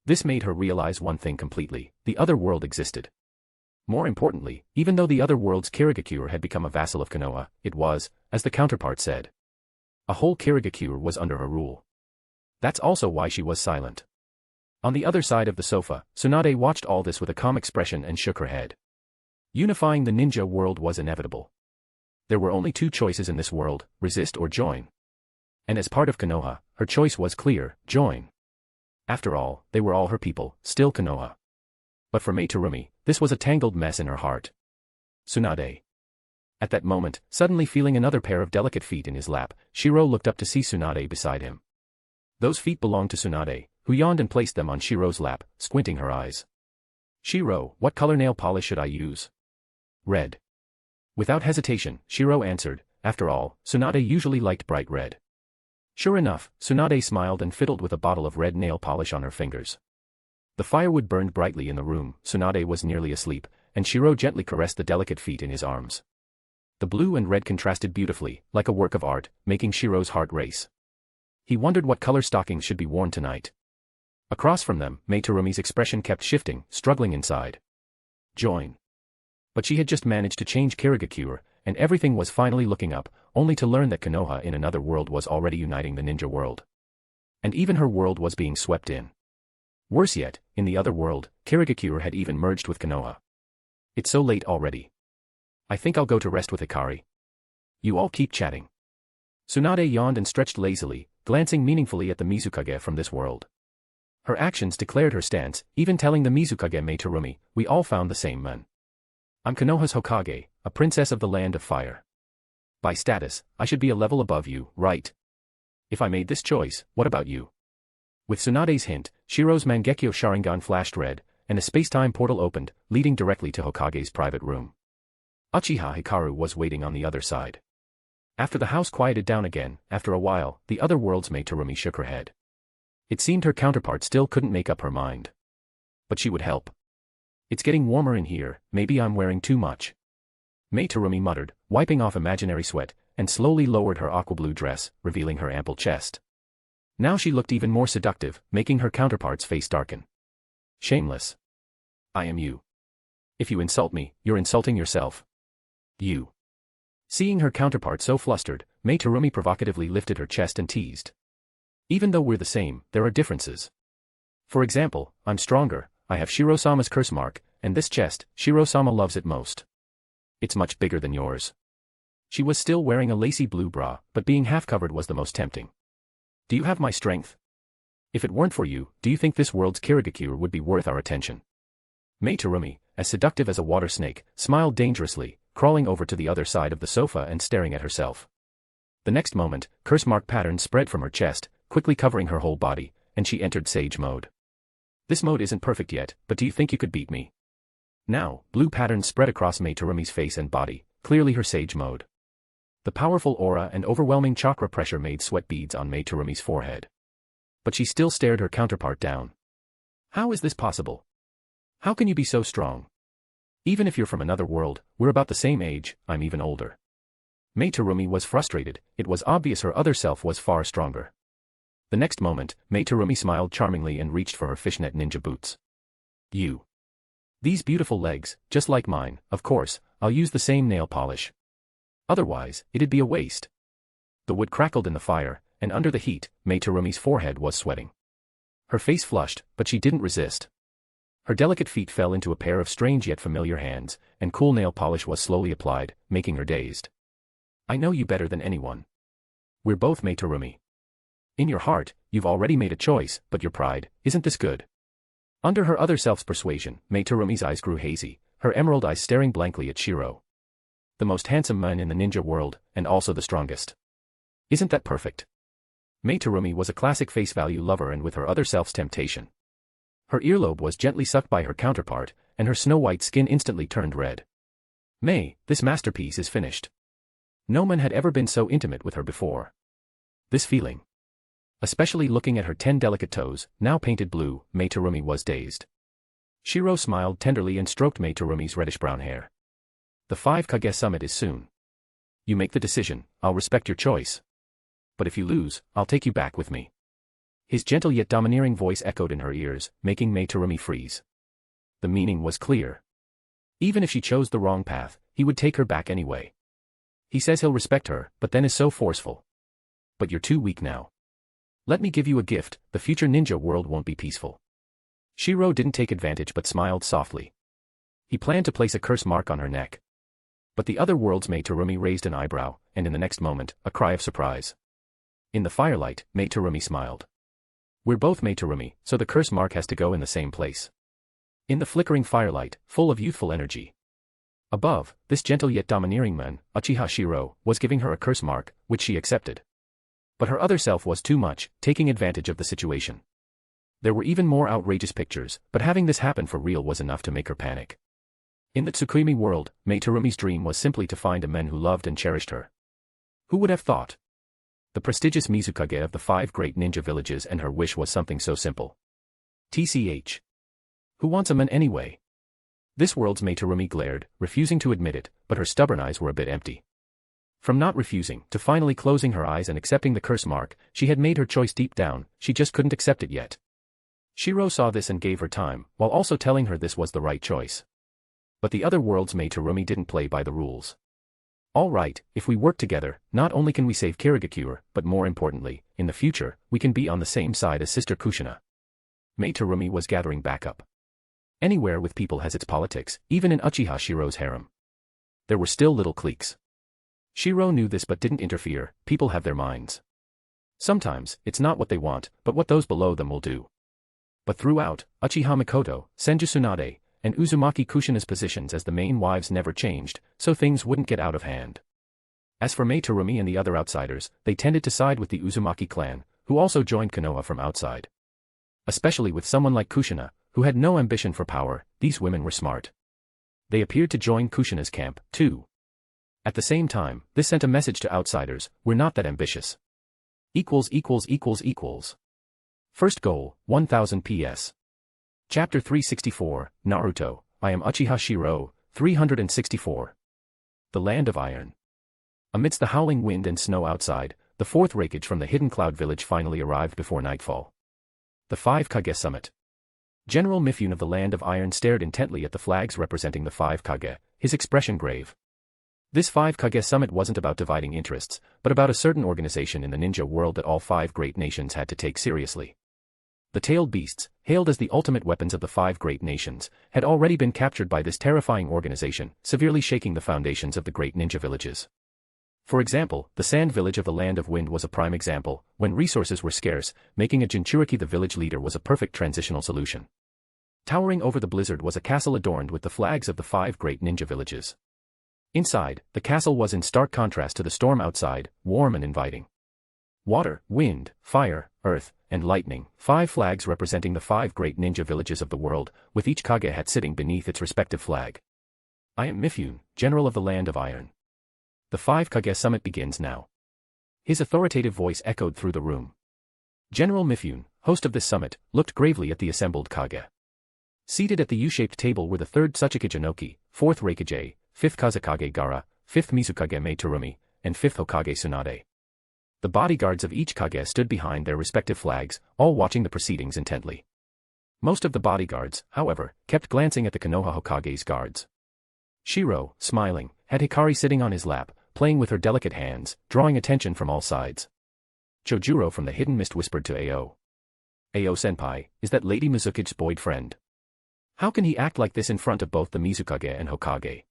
This made her realize one thing completely: the other world existed. More importantly, even though the other world's Kirigakura had become a vassal of Konoha, it was, as the counterpart said, a whole Kirigakura was under her rule. That's also why she was silent. On the other side of the sofa, Tsunade watched all this with a calm expression and shook her head. Unifying the ninja world was inevitable. There were only 2 choices in this world: resist or join. And as part of Konoha, her choice was clear: join. After all, they were all her people, still Konoha. But for Mei Terumi, this was a tangled mess in her heart. Tsunade. At that moment, suddenly feeling another pair of delicate feet in his lap, Shirou looked up to see Tsunade beside him. Those feet belonged to Tsunade, who yawned and placed them on Shirou's lap, squinting her eyes. "Shirou, what color nail polish should I use?" "Red." Without hesitation, Shirou answered. After all, Tsunade usually liked bright red. Sure enough, Tsunade smiled and fiddled with a bottle of red nail polish on her fingers. The firewood burned brightly in the room. Tsunade was nearly asleep, and Shirou gently caressed the delicate feet in his arms. The blue and red contrasted beautifully, like a work of art, making Shirou's heart race. He wondered what color stockings should be worn tonight. Across from them, Mei Terumi's expression kept shifting, struggling inside. Join. But she had just managed to change Kirigakura, and everything was finally looking up, only to learn that Konoha in another world was already uniting the ninja world. And even her world was being swept in. Worse yet, in the other world, Kirigakura had even merged with Konoha. "It's so late already. I think I'll go to rest with Hikari. You all keep chatting." Tsunade yawned and stretched lazily, glancing meaningfully at the Mizukage from this world. Her actions declared her stance, even telling the Mizukage Mei Terumi, "We all found the same man. I'm Konoha's Hokage, a princess of the land of fire. By status, I should be a level above you, right? If I made this choice, what about you?" With Tsunade's hint, Shirou's Mangekyo Sharingan flashed red, and a space-time portal opened, leading directly to Hokage's private room. Uchiha Hikaru was waiting on the other side. After the house quieted down again, after a while, the other world's Mei Terumi shook her head. It seemed her counterpart still couldn't make up her mind. But she would help. "It's getting warmer in here, maybe I'm wearing too much." Mei Terumi muttered, wiping off imaginary sweat, and slowly lowered her aqua blue dress, revealing her ample chest. Now she looked even more seductive, making her counterpart's face darken. "Shameless. I am you. If you insult me, you're insulting yourself. You." Seeing her counterpart so flustered, Mei Terumi provocatively lifted her chest and teased. "Even though we're the same, there are differences. For example, I'm stronger, I have Shiro-sama's curse mark, and this chest, Shiro-sama loves it most. It's much bigger than yours." She was still wearing a lacy blue bra, but being half-covered was the most tempting. "Do you have my strength? If it weren't for you, do you think this world's Kirigakura would be worth our attention?" Mei Terumi, as seductive as a water snake, smiled dangerously, crawling over to the other side of the sofa and staring at herself. The next moment, curse mark patterns spread from her chest, quickly covering her whole body, and she entered Sage mode. "This mode isn't perfect yet, but do you think you could beat me?" Now, blue patterns spread across Mei Terumi's face and body, clearly her Sage mode. The powerful aura and overwhelming chakra pressure made sweat beads on Mei Terumi's forehead. But she still stared her counterpart down. "How is this possible? How can you be so strong? Even if you're from another world, we're about the same age, I'm even older." Mei Terumi was frustrated, it was obvious her other self was far stronger. The next moment, Mei Terumi smiled charmingly and reached for her fishnet ninja boots. "You. These beautiful legs, just like mine, of course, I'll use the same nail polish. Otherwise, it'd be a waste. The wood crackled in the fire, and under the heat, Mei Terumi's forehead was sweating. Her face flushed, but she didn't resist. Her delicate feet fell into a pair of strange yet familiar hands, and cool nail polish was slowly applied, making her dazed. I know you better than anyone. We're both Mei Terumi. In your heart, you've already made a choice, but your pride, isn't this good? Under her other self's persuasion, Mei Terumi's eyes grew hazy, her emerald eyes staring blankly at Shirou. The most handsome man in the ninja world, and also the strongest. Isn't that perfect? Mei Terumi was a classic face-value lover and with her other self's temptation. Her earlobe was gently sucked by her counterpart, and her snow-white skin instantly turned red. Mei, this masterpiece is finished. No man had ever been so intimate with her before. This feeling. Especially looking at her 10 delicate toes, now painted blue, Mei Terumi was dazed. Shirou smiled tenderly and stroked Mei Terumi's reddish-brown hair. The 5 Kage summit is soon. You make the decision, I'll respect your choice. But if you lose, I'll take you back with me. His gentle yet domineering voice echoed in her ears, making Mei Terumi freeze. The meaning was clear. Even if she chose the wrong path, he would take her back anyway. He says he'll respect her, but then is so forceful. But you're too weak now. Let me give you a gift, the future ninja world won't be peaceful. Shirou didn't take advantage but smiled softly. He planned to place a curse mark on her neck. But the other world's Mei Terumi raised an eyebrow, and in the next moment, a cry of surprise. In the firelight, Mei Terumi smiled. We're both Mei Terumi, so the curse mark has to go in the same place. In the flickering firelight, full of youthful energy. Above, this gentle yet domineering man, Uchiha Shirou, was giving her a curse mark, which she accepted. But her other self was too much, taking advantage of the situation. There were even more outrageous pictures, but having this happen for real was enough to make her panic. In the Tsukimi world, Mei Terumi's dream was simply to find a man who loved and cherished her. Who would have thought? The prestigious Mizukage of the 5 great ninja villages, and her wish was something so simple. TCH. Who wants a man anyway? This world's Mei Terumi glared, refusing to admit it, but her stubborn eyes were a bit empty. From not refusing, to finally closing her eyes and accepting the curse mark, she had made her choice deep down, she just couldn't accept it yet. Shirou saw this and gave her time, while also telling her this was the right choice. But the other world's Mei Terumi didn't play by the rules. All right, if we work together, not only can we save Kirigakure, but more importantly, in the future, we can be on the same side as Sister Kushina. Mei Terumi was gathering backup. Anywhere with people has its politics, even in Uchiha Shirou's harem. There were still little cliques. Shirou knew this but didn't interfere, people have their minds. Sometimes, it's not what they want, but what those below them will do. But throughout, Uchiha Mikoto, Senju Tsunade, and Uzumaki Kushina's positions as the main wives never changed, so things wouldn't get out of hand. As for Mei Terumi and the other outsiders, they tended to side with the Uzumaki clan, who also joined Konoha from outside. Especially with someone like Kushina, who had no ambition for power, these women were smart. They appeared to join Kushina's camp, too. At the same time, this sent a message to outsiders, we're not that ambitious. First goal, 1000 PS. Chapter 364, Naruto, I am Uchiha Shirou, 364. The Land of Iron. Amidst the howling wind and snow outside, the 4th Raikage from the Hidden Cloud Village finally arrived before nightfall. The 5 Kage Summit. General Mifune of the Land of Iron stared intently at the flags representing the 5 Kage, his expression grave. This 5 Kage Summit wasn't about dividing interests, but about a certain organization in the ninja world that all 5 great nations had to take seriously. The tailed beasts, hailed as the ultimate weapons of the 5 great nations, had already been captured by this terrifying organization, severely shaking the foundations of the great ninja villages. For example, the sand village of the Land of Wind was a prime example. When resources were scarce, making a Jinchuriki the village leader was a perfect transitional solution. Towering over the blizzard was a castle adorned with the flags of the 5 great ninja villages. Inside, the castle was in stark contrast to the storm outside, warm and inviting. Water, wind, fire, earth, and lightning, 5 flags representing the 5 great ninja villages of the world, with each Kage hat sitting beneath its respective flag. I am Mifune, General of the Land of Iron. The 5 Kage Summit begins now. His authoritative voice echoed through the room. General Mifune, host of this summit, looked gravely at the assembled Kage. Seated at the U-shaped table were the 3rd Tsuchikage Inoki, 4th Raikage, 5th Kazekage Gara, 5th Mizukage Mei Terumi, and 5th Hokage Tsunade. The bodyguards of each Kage stood behind their respective flags, all watching the proceedings intently. Most of the bodyguards, however, kept glancing at the Konoha Hokage's guards. Shirou, smiling, had Hikari sitting on his lap, playing with her delicate hands, drawing attention from all sides. Chojuro from the hidden mist whispered to Ao. Ao-senpai, is that Lady Mizukage's boyfriend? How can he act like this in front of both the Mizukage and Hokage?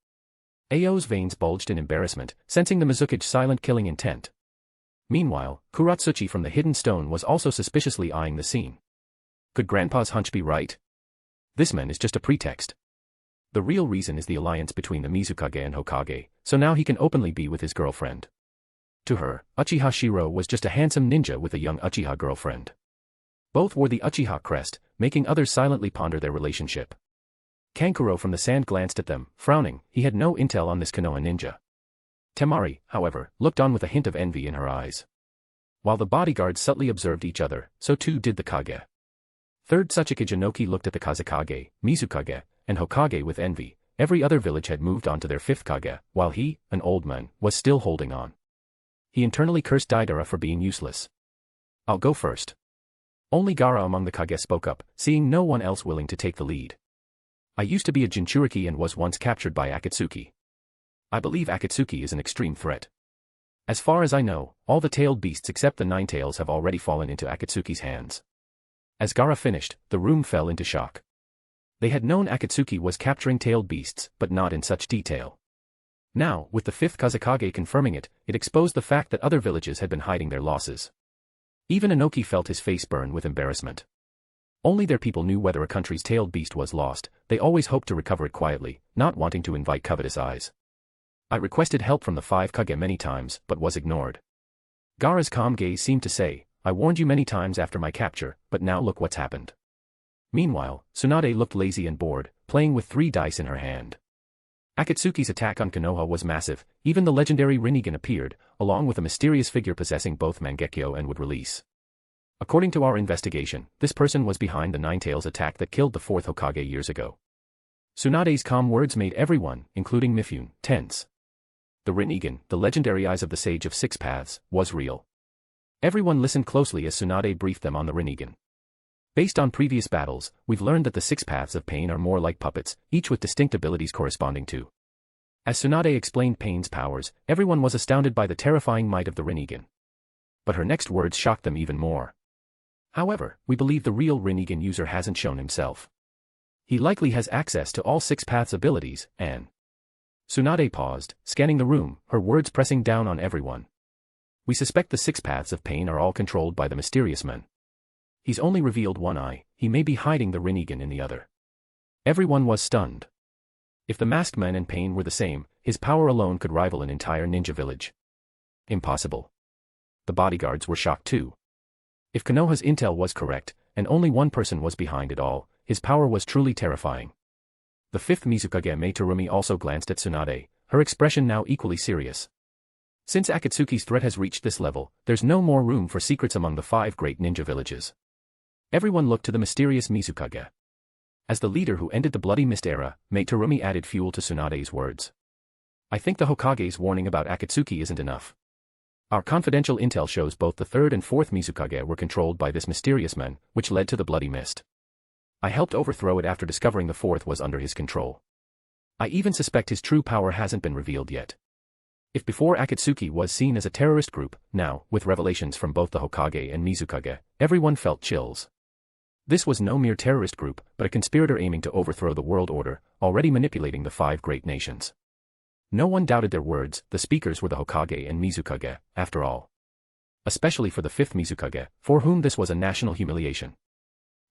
Ao's veins bulged in embarrassment, sensing the Mizukage's silent killing intent. Meanwhile, Kuratsuchi from the hidden stone was also suspiciously eyeing the scene. Could Grandpa's hunch be right? This man is just a pretext. The real reason is the alliance between the Mizukage and Hokage, so now he can openly be with his girlfriend. To her, Uchiha Shirou was just a handsome ninja with a young Uchiha girlfriend. Both wore the Uchiha crest, making others silently ponder their relationship. Kankuro from the sand glanced at them, frowning. He had no intel on this Konoha ninja. Temari, however, looked on with a hint of envy in her eyes. While the bodyguards subtly observed each other, so too did the Kage. Third Tsuchika Jinoki looked at the Kazekage, Mizukage, and Hokage with envy. Every other village had moved on to their fifth Kage, while he, an old man, was still holding on. He internally cursed Deidara for being useless. I'll go first. Only Gaara among the Kage spoke up, seeing no one else willing to take the lead. I used to be a Jinchuriki and was once captured by Akatsuki. I believe Akatsuki is an extreme threat. As far as I know, all the tailed beasts except the nine tails have already fallen into Akatsuki's hands. As Gaara finished, the room fell into shock. They had known Akatsuki was capturing tailed beasts, but not in such detail. Now, with the fifth Kazekage confirming it, it exposed the fact that other villages had been hiding their losses. Even Inoki felt his face burn with embarrassment. Only their people knew whether a country's tailed beast was lost. They always hoped to recover it quietly, not wanting to invite covetous eyes. I requested help from the five Kage many times, but was ignored. Gaara's calm gaze seemed to say, I warned you many times after my capture, but now look what's happened. Meanwhile, Tsunade looked lazy and bored, playing with 3 dice in her hand. Akatsuki's attack on Konoha was massive. Even the legendary Rinnegan appeared, along with a mysterious figure possessing both Mangekyo and would release. According to our investigation, this person was behind the Ninetales attack that killed the 4th Hokage years ago. Tsunade's calm words made everyone, including Mifune, tense. The Rinnegan, the legendary eyes of the Sage of Six Paths, was real. Everyone listened closely as Tsunade briefed them on the Rinnegan. Based on previous battles, we've learned that the 6 paths of pain are more like puppets, each with distinct abilities corresponding to. As Tsunade explained Pain's powers, everyone was astounded by the terrifying might of the Rinnegan. But her next words shocked them even more. However, we believe the real Rinnegan user hasn't shown himself. He likely has access to all 6 paths abilities, and... Tsunade paused, scanning the room, her words pressing down on everyone. We suspect the 6 paths of pain are all controlled by the mysterious man. He's only revealed one eye, he may be hiding the Rinnegan in the other. Everyone was stunned. If the masked man and Pain were the same, his power alone could rival an entire ninja village. Impossible. The bodyguards were shocked too. If Konoha's intel was correct, and only one person was behind it all, his power was truly terrifying. The 5th Mizukage Mei Terumi also glanced at Tsunade, her expression now equally serious. Since Akatsuki's threat has reached this level, there's no more room for secrets among the 5 great ninja villages. Everyone looked to the mysterious Mizukage. As the leader who ended the Bloody Mist era, Mei Terumi added fuel to Tsunade's words. I think the Hokage's warning about Akatsuki isn't enough. Our confidential intel shows both the 3rd and 4th Mizukage were controlled by this mysterious man, which led to the Bloody Mist. I helped overthrow it after discovering the 4th was under his control. I even suspect his true power hasn't been revealed yet. If before Akatsuki was seen as a terrorist group, now, with revelations from both the Hokage and Mizukage, everyone felt chills. This was no mere terrorist group, but a conspirator aiming to overthrow the world order, already manipulating the 5 great nations. No one doubted their words, the speakers were the Hokage and Mizukage, after all. Especially for the 5th Mizukage, for whom this was a national humiliation.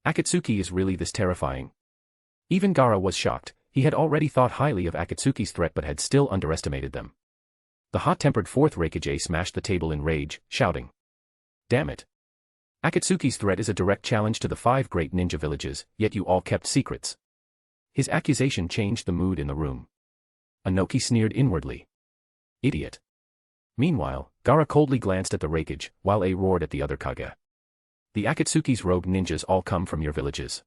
Akatsuki is really this terrifying. Even Gaara was shocked. He had already thought highly of Akatsuki's threat but had still underestimated them. The hot-tempered 4th Raikage smashed the table in rage, shouting. Damn it. Akatsuki's threat is a direct challenge to the 5 great ninja villages, yet you all kept secrets. His accusation changed the mood in the room. Inoki sneered inwardly. Idiot. Meanwhile, Gaara coldly glanced at the Raikage, while A roared at the other Kage. The Akatsuki's rogue ninjas all come from your villages.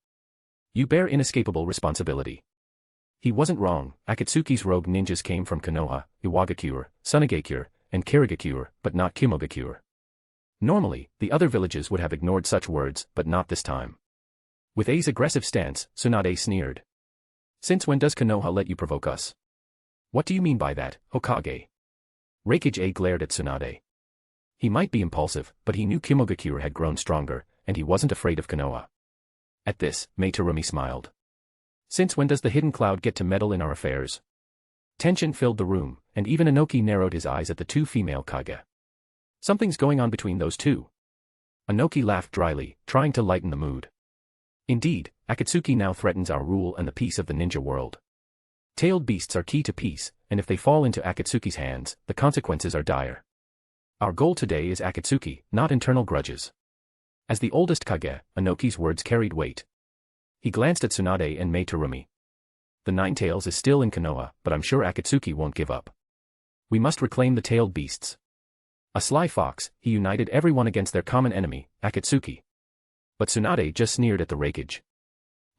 You bear inescapable responsibility. He wasn't wrong, Akatsuki's rogue ninjas came from Konoha, Iwagakure, Sunagakure, and Kirigakure, but not Kimogakure. Normally, the other villages would have ignored such words, but not this time. With A's aggressive stance, Tsunade sneered. Since when does Konoha let you provoke us? What do you mean by that, Hokage? Reikage A glared at Tsunade. He might be impulsive, but he knew Kimogakure had grown stronger, and he wasn't afraid of Konoha. At this, Meitarumi smiled. Since when does the hidden cloud get to meddle in our affairs? Tension filled the room, and even Inoki narrowed his eyes at the two female Kage. Something's going on between those two. Inoki laughed dryly, trying to lighten the mood. Indeed, Akatsuki now threatens our rule and the peace of the ninja world. Tailed beasts are key to peace, and if they fall into Akatsuki's hands, the consequences are dire. Our goal today is Akatsuki, not internal grudges. As the oldest Kage, Inoki's words carried weight. He glanced at Tsunade and Meitarumi. The Nine Tails is still in Konoha, but I'm sure Akatsuki won't give up. We must reclaim the tailed beasts. A sly fox, he united everyone against their common enemy, Akatsuki. But Tsunade just sneered at the Reikage.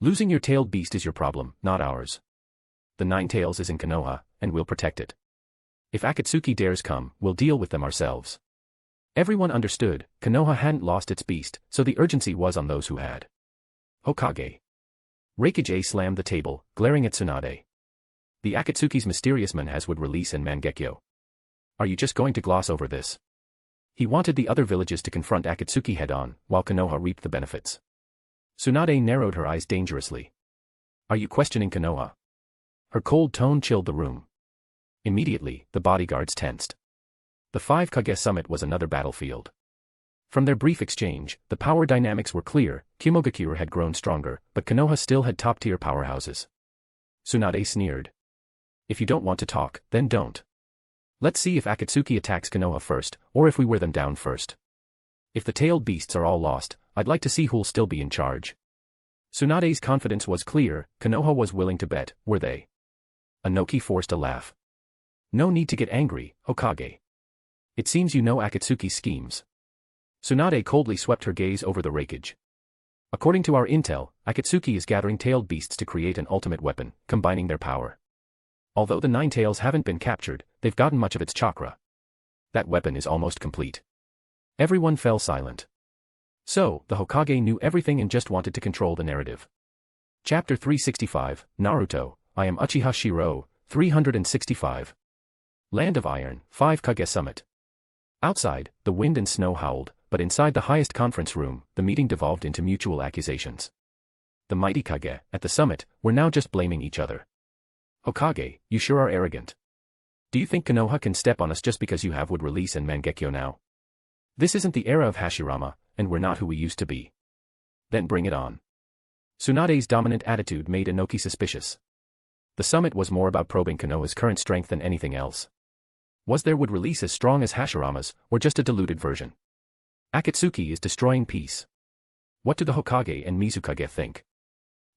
Losing your tailed beast is your problem, not ours. The Nine Tails is in Konoha, and we'll protect it. If Akatsuki dares come, we'll deal with them ourselves. Everyone understood, Konoha hadn't lost its beast, so the urgency was on those who had. Hokage. Reikage A slammed the table, glaring at Tsunade. The Akatsuki's mysterious manhas would release in Mangekyo. Are you just going to gloss over this? He wanted the other villages to confront Akatsuki head-on, while Konoha reaped the benefits. Tsunade narrowed her eyes dangerously. Are you questioning Konoha? Her cold tone chilled the room. Immediately, the bodyguards tensed. The Five Kage summit was another battlefield. From their brief exchange, the power dynamics were clear. Kimogakure had grown stronger, but Konoha still had top-tier powerhouses. Tsunade sneered. If you don't want to talk, then don't. Let's see if Akatsuki attacks Konoha first, or if we wear them down first. If the tailed beasts are all lost, I'd like to see who'll still be in charge. Tsunade's confidence was clear. Konoha was willing to bet, were they? Inoki forced a laugh. No need to get angry, Hokage. It seems you know Akatsuki's schemes. Tsunade coldly swept her gaze over the Reikage. According to our intel, Akatsuki is gathering tailed beasts to create an ultimate weapon, combining their power. Although the Nine Tails haven't been captured, they've gotten much of its chakra. That weapon is almost complete. Everyone fell silent. So, the Hokage knew everything and just wanted to control the narrative. Chapter 365, Naruto, I am Uchiha Shirou, 365. Land of Iron, 5 Kage Summit. Outside, the wind and snow howled, but inside the highest conference room, the meeting devolved into mutual accusations. The mighty Kage, at the summit, were now just blaming each other. Hokage, you sure are arrogant. Do you think Konoha can step on us just because you have wood release and Mangekyo now? This isn't the era of Hashirama, and we're not who we used to be. Then bring it on. Tsunade's dominant attitude made Inoki suspicious. The summit was more about probing Konoha's current strength than anything else. Was their wood release as strong as Hashirama's, or just a diluted version? Akatsuki is destroying peace. What do the Hokage and Mizukage think?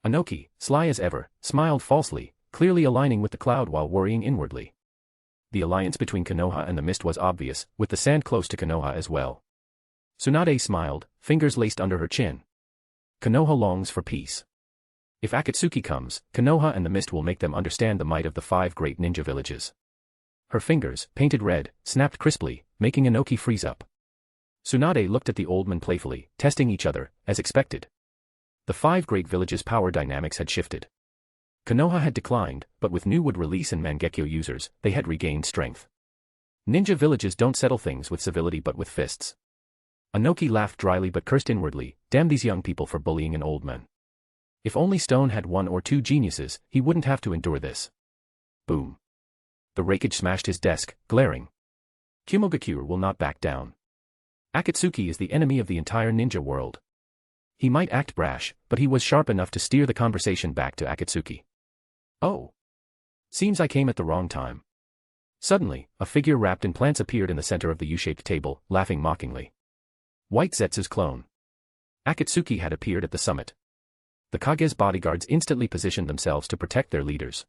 Inoki, sly as ever, smiled falsely, clearly aligning with the cloud while worrying inwardly. The alliance between Konoha and the mist was obvious, with the sand close to Konoha as well. Tsunade smiled, fingers laced under her chin. Konoha longs for peace. If Akatsuki comes, Konoha and the mist will make them understand the might of the 5 great ninja villages. Her fingers, painted red, snapped crisply, making Inoki freeze up. Tsunade looked at the old men playfully, testing each other, as expected. The 5 great villages' power dynamics had shifted. Konoha had declined, but with new wood release and Mangekyo users, they had regained strength. Ninja villages don't settle things with civility but with fists. Inoki laughed dryly but cursed inwardly, damn these young people for bullying an old man. If only Stone had 1 or 2 geniuses, he wouldn't have to endure this. Boom. The Reikage smashed his desk, glaring. Kimogakure will not back down. Akatsuki is the enemy of the entire ninja world. He might act brash, but he was sharp enough to steer the conversation back to Akatsuki. Oh. Seems I came at the wrong time. Suddenly, a figure wrapped in plants appeared in the center of the U-shaped table, laughing mockingly. White Zetsu's clone. Akatsuki had appeared at the summit. The Kage's bodyguards instantly positioned themselves to protect their leaders.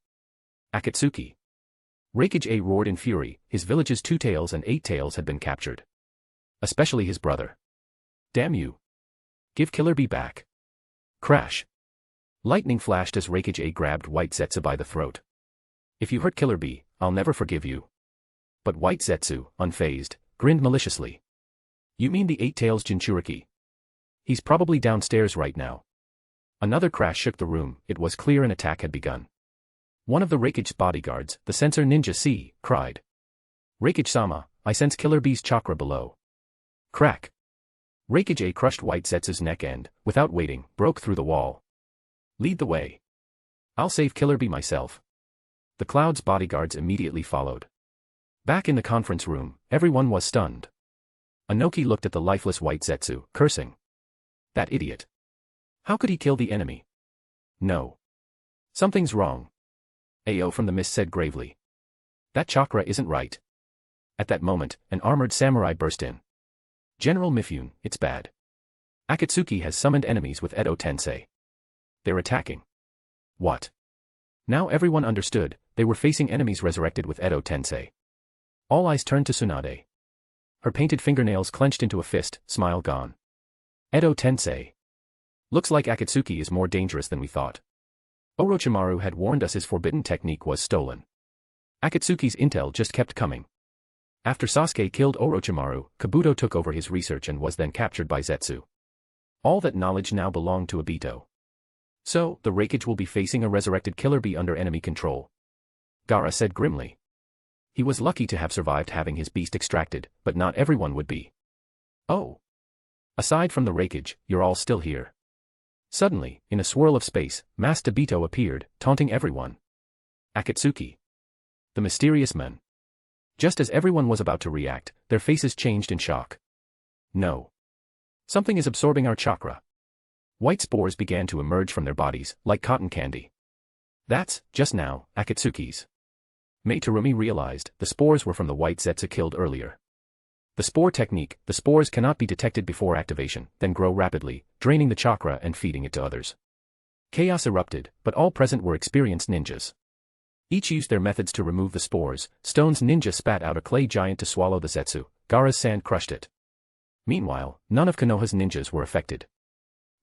Akatsuki. Reikage A roared in fury, his village's 2 tails and 8 tails had been captured. Especially his brother. Damn you. Give Killer Bee back. Crash. Lightning flashed as Reikage A grabbed White Zetsu by the throat. If you hurt Killer Bee, I'll never forgive you. But White Zetsu, unfazed, grinned maliciously. You mean the 8 tails Jinchuriki? He's probably downstairs right now. Another crash shook the room. It was clear an attack had begun. One of the Raikage's bodyguards, the Sensor Ninja C, cried. "Raikage-sama, I sense Killer Bee's chakra below." Crack. Raikage A crushed White Zetsu's neck and, without waiting, broke through the wall. "Lead the way. I'll save Killer Bee myself." The Cloud's bodyguards immediately followed. Back in the conference room, everyone was stunned. Anoki looked at the lifeless White Zetsu, cursing. That idiot. How could he kill the enemy? No. Something's wrong. Ao from the mist said gravely. That chakra isn't right. At that moment, an armored samurai burst in. General Mifune, it's bad. Akatsuki has summoned enemies with Edo Tensei. They're attacking. What? Now everyone understood, they were facing enemies resurrected with Edo Tensei. All eyes turned to Tsunade. Her painted fingernails clenched into a fist, smile gone. Edo Tensei. Looks like Akatsuki is more dangerous than we thought. Orochimaru had warned us his forbidden technique was stolen. Akatsuki's intel just kept coming. After Sasuke killed Orochimaru, Kabuto took over his research and was then captured by Zetsu. All that knowledge now belonged to Obito. So, the Raikage will be facing a resurrected Killer Bee under enemy control. Gaara said grimly. He was lucky to have survived having his beast extracted, but not everyone would be. Oh. Aside from the Raikage, you're all still here. Suddenly, in a swirl of space, masked Obito appeared, taunting everyone. Akatsuki. The mysterious men. Just as everyone was about to react, their faces changed in shock. No. Something is absorbing our chakra. White spores began to emerge from their bodies, like cotton candy. That's, just now, Akatsuki's. Mei Terumi realized the spores were from the White Zetsu killed earlier. The spore technique, the spores cannot be detected before activation, then grow rapidly, draining the chakra and feeding it to others. Chaos erupted, but all present were experienced ninjas. Each used their methods to remove the spores. Stone's ninja spat out a clay giant to swallow the Zetsu. Gaara's sand crushed it. Meanwhile, none of Konoha's ninjas were affected.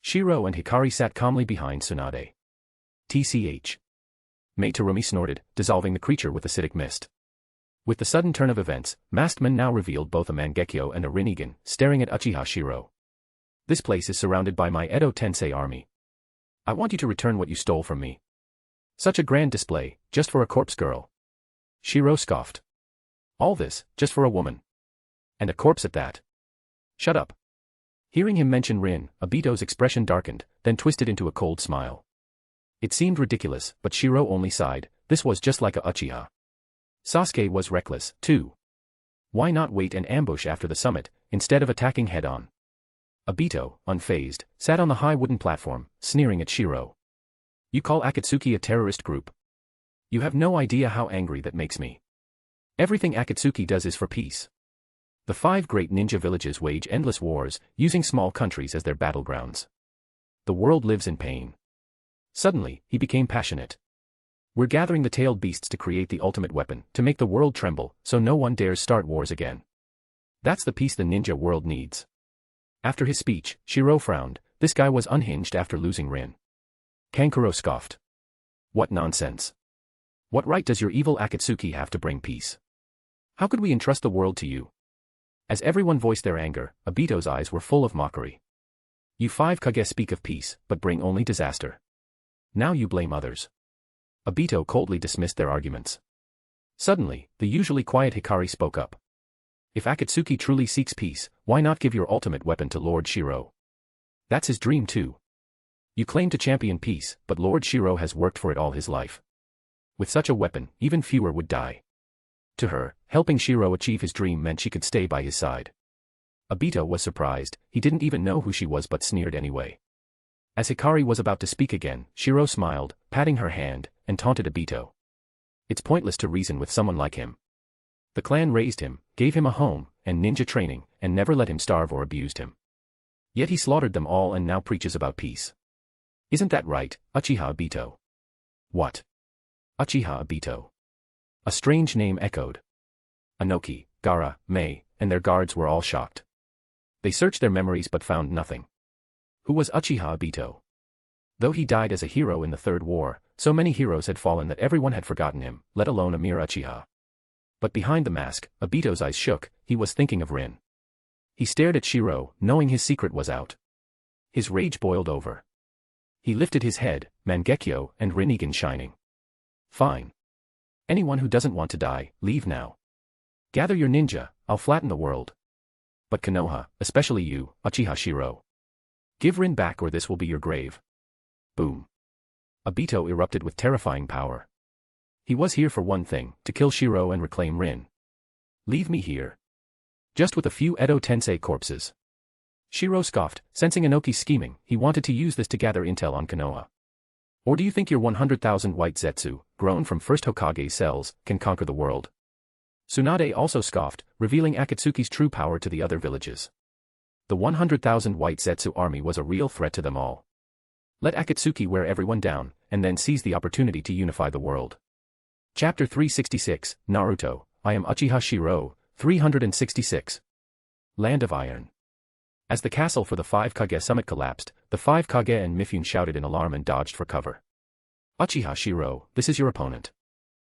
Shirou and Hikari sat calmly behind Tsunade. TCH. Mei Terumi snorted, dissolving the creature with acidic mist. With the sudden turn of events, masked men now revealed both a Mangekyo and a Rinnegan, staring at Uchiha Shirou. This place is surrounded by my Edo Tensei army. I want you to return what you stole from me. Such a grand display, just for a corpse girl. Shirou scoffed. All this, just for a woman. And a corpse at that. Shut up. Hearing him mention Rin, Obito's expression darkened, then twisted into a cold smile. It seemed ridiculous, but Shirou only sighed. This was just like a Uchiha. Sasuke was reckless, too. Why not wait and ambush after the summit, instead of attacking head-on? Obito, unfazed, sat on the high wooden platform, sneering at Shirou. You call Akatsuki a terrorist group? You have no idea how angry that makes me. Everything Akatsuki does is for peace. The 5 great ninja villages wage endless wars, using small countries as their battlegrounds. The world lives in pain. Suddenly, he became passionate. We're gathering the tailed beasts to create the ultimate weapon, to make the world tremble, so no one dares start wars again. That's the peace the ninja world needs. After his speech, Shirou frowned. This guy was unhinged after losing Rin. Kankuro scoffed. What nonsense. What right does your evil Akatsuki have to bring peace? How could we entrust the world to you? As everyone voiced their anger, Obito's eyes were full of mockery. You 5 Kage speak of peace, but bring only disaster. Now you blame others. Obito coldly dismissed their arguments. Suddenly, the usually quiet Hikari spoke up. If Akatsuki truly seeks peace, why not give your ultimate weapon to Lord Shirou? That's his dream too. You claim to champion peace, but Lord Shirou has worked for it all his life. With such a weapon, even fewer would die. To her, helping Shirou achieve his dream meant she could stay by his side. Obito was surprised. He didn't even know who she was but sneered anyway. As Hikari was about to speak again, Shirou smiled, patting her hand, and taunted Obito. It's pointless to reason with someone like him. The clan raised him, gave him a home, and ninja training, and never let him starve or abused him. Yet he slaughtered them all and now preaches about peace. Isn't that right, Uchiha Obito? What? Uchiha Obito. A strange name echoed. Anoki, Gaara, Mei, and their guards were all shocked. They searched their memories but found nothing. Who was Uchiha Obito? Though he died as a hero in the Third War, so many heroes had fallen that everyone had forgotten him, let alone a mere Uchiha. But behind the mask, Obito's eyes shook. He was thinking of Rin. He stared at Shirou, knowing his secret was out. His rage boiled over. He lifted his head, Mangekyo and Rinnegan shining. Fine. Anyone who doesn't want to die, leave now. Gather your ninja, I'll flatten the world. But Konoha, especially you, Uchiha Shirou. Give Rin back or this will be your grave. Boom. Obito erupted with terrifying power. He was here for one thing, to kill Shirou and reclaim Rin. Leave me here. Just with a few Edo Tensei corpses. Shirou scoffed, sensing Inoki's scheming. He wanted to use this to gather intel on Konoha. Or do you think your 100,000 white Zetsu, grown from first Hokage's cells, can conquer the world? Tsunade also scoffed, revealing Akatsuki's true power to the other villages. The 100,000 white Zetsu army was a real threat to them all. Let Akatsuki wear everyone down, and then seize the opportunity to unify the world. Chapter 366, Naruto, I am Uchiha Shirou, 366. Land of Iron. As the castle for the 5 Kage summit collapsed, the 5 Kage and Mifune shouted in alarm and dodged for cover. Uchiha Shirou, this is your opponent.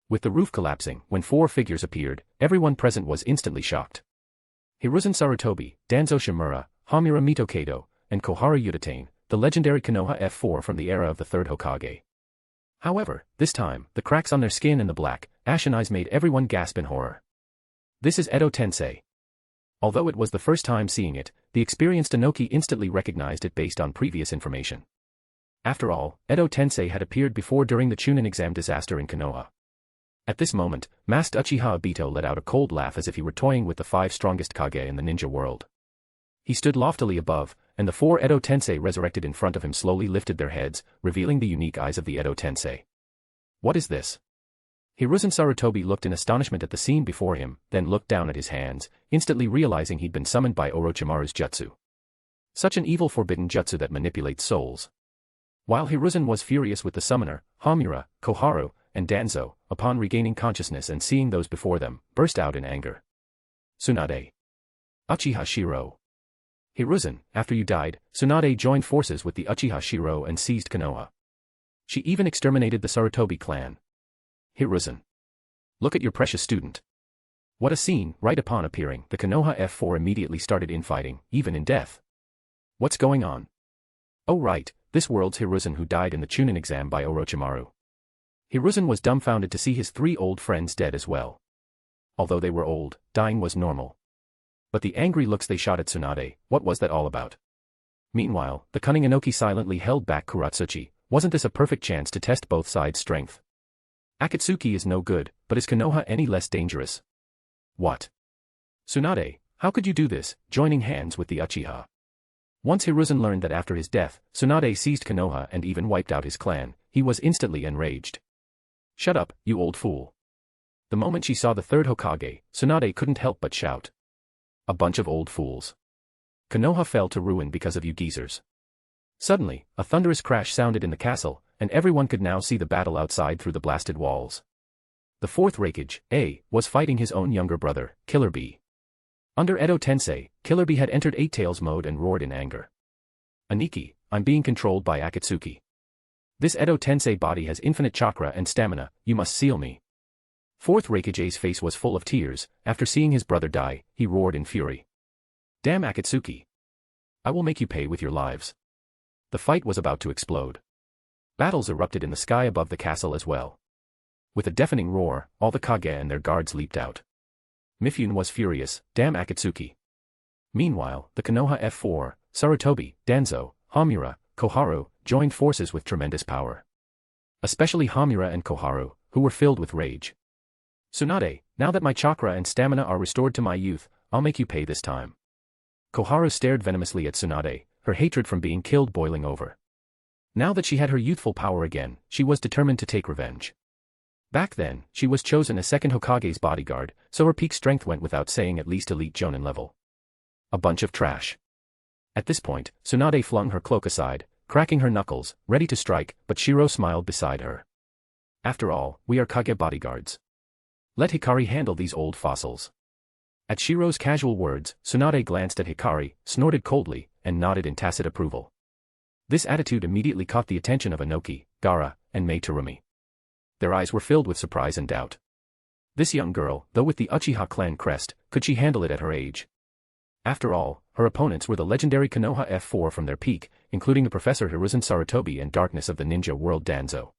With the roof collapsing, when 4 figures appeared, everyone present was instantly shocked. Hiruzen Sarutobi, Danzo Shimura, Hamura Mitokado, and Koharu Udatane, the legendary Konoha F4 from the era of the 3rd Hokage. However, this time, the cracks on their skin and the black, ashen eyes made everyone gasp in horror. This is Edo Tensei. Although it was the first time seeing it, the experienced Inoki instantly recognized it based on previous information. After all, Edo Tensei had appeared before during the Chunin exam disaster in Konoha. At this moment, masked Uchiha Obito let out a cold laugh as if he were toying with the 5 strongest Kage in the ninja world. He stood loftily above, and the 4 Edo Tensei resurrected in front of him slowly lifted their heads, revealing the unique eyes of the Edo Tensei. What is this? Hiruzen Sarutobi looked in astonishment at the scene before him, then looked down at his hands, instantly realizing he'd been summoned by Orochimaru's jutsu. Such an evil forbidden jutsu that manipulates souls. While Hiruzen was furious with the summoner, Hamura, Koharu, and Danzo, upon regaining consciousness and seeing those before them, burst out in anger. Tsunade. Uchiha Shirou. Hiruzen, after you died, Tsunade joined forces with the Uchiha Shirou and seized Konoha. She even exterminated the Sarutobi clan. Hiruzen. Look at your precious student. What a scene! Right upon appearing, the Konoha F4 immediately started infighting, even in death. What's going on? Oh right, this world's Hiruzen who died in the Chunin exam by Orochimaru. Hiruzen was dumbfounded to see his 3 old friends dead as well. Although they were old, dying was normal. But the angry looks they shot at Tsunade, what was that all about? Meanwhile, the cunning Inoki silently held back Kuratsuchi. Wasn't this a perfect chance to test both sides' strength? Akatsuki is no good, but is Konoha any less dangerous? What? Tsunade, how could you do this, joining hands with the Uchiha? Once Hiruzen learned that after his death, Tsunade seized Konoha and even wiped out his clan, he was instantly enraged. Shut up, you old fool. The moment she saw the 3rd Hokage, Tsunade couldn't help but shout. A bunch of old fools. Konoha fell to ruin because of you geezers. Suddenly, a thunderous crash sounded in the castle, and everyone could now see the battle outside through the blasted walls. The 4th Raikage, A, was fighting his own younger brother, Killer Bee. Under Edo Tensei, Killer Bee had entered 8 Tails mode and roared in anger. Aniki, I'm being controlled by Akatsuki. This Edo Tensei body has infinite chakra and stamina, you must seal me. 4th Raikage A's face was full of tears. After seeing his brother die, he roared in fury. Damn Akatsuki. I will make you pay with your lives. The fight was about to explode. Battles erupted in the sky above the castle as well. With a deafening roar, all the Kage and their guards leaped out. Mifune was furious, damn Akatsuki. Meanwhile, the Konoha F4, Sarutobi, Danzo, Hamura, Koharu, joined forces with tremendous power. Especially Hamura and Koharu, who were filled with rage. Tsunade, now that my chakra and stamina are restored to my youth, I'll make you pay this time. Koharu stared venomously at Tsunade, her hatred from being killed boiling over. Now that she had her youthful power again, she was determined to take revenge. Back then, she was chosen as 2nd Hokage's bodyguard, so her peak strength went without saying at least elite Jonin level. A bunch of trash. At this point, Tsunade flung her cloak aside, cracking her knuckles, ready to strike, but Shirou smiled beside her. After all, we are Kage bodyguards. Let Hikari handle these old fossils. At Shirou's casual words, Tsunade glanced at Hikari, snorted coldly, and nodded in tacit approval. This attitude immediately caught the attention of Inoki, Gaara, and Mei Terumi. Their eyes were filled with surprise and doubt. This young girl, though with the Uchiha clan crest, could she handle it at her age? After all, her opponents were the legendary Konoha F4 from their peak, including the Professor Hiruzen Sarutobi and Darkness of the Ninja World Danzo.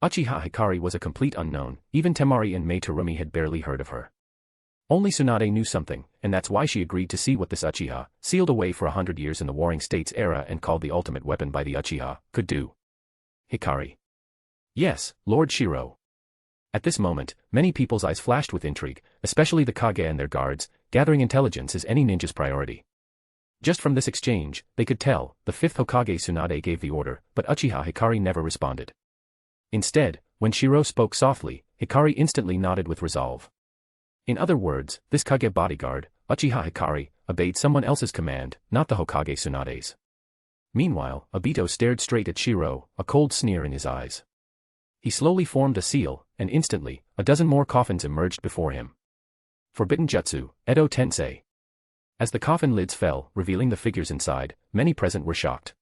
Uchiha Hikari was a complete unknown, even Temari and Mei Terumi had barely heard of her. Only Tsunade knew something, and that's why she agreed to see what this Uchiha, sealed away for 100 years in the Warring States era and called the ultimate weapon by the Uchiha, could do. Hikari. Yes, Lord Shirou. At this moment, many people's eyes flashed with intrigue, especially the Kage and their guards. Gathering intelligence is any ninja's priority. Just from this exchange, they could tell, the fifth Hokage Tsunade gave the order, but Uchiha Hikari never responded. Instead, when Shirou spoke softly, Hikari instantly nodded with resolve. In other words, this Kage bodyguard, Uchiha Hikari, obeyed someone else's command, not the Hokage Tsunade's. Meanwhile, Obito stared straight at Shirou, a cold sneer in his eyes. He slowly formed a seal, and instantly, a dozen more coffins emerged before him. Forbidden Jutsu, Edo Tensei. As the coffin lids fell, revealing the figures inside, many present were shocked.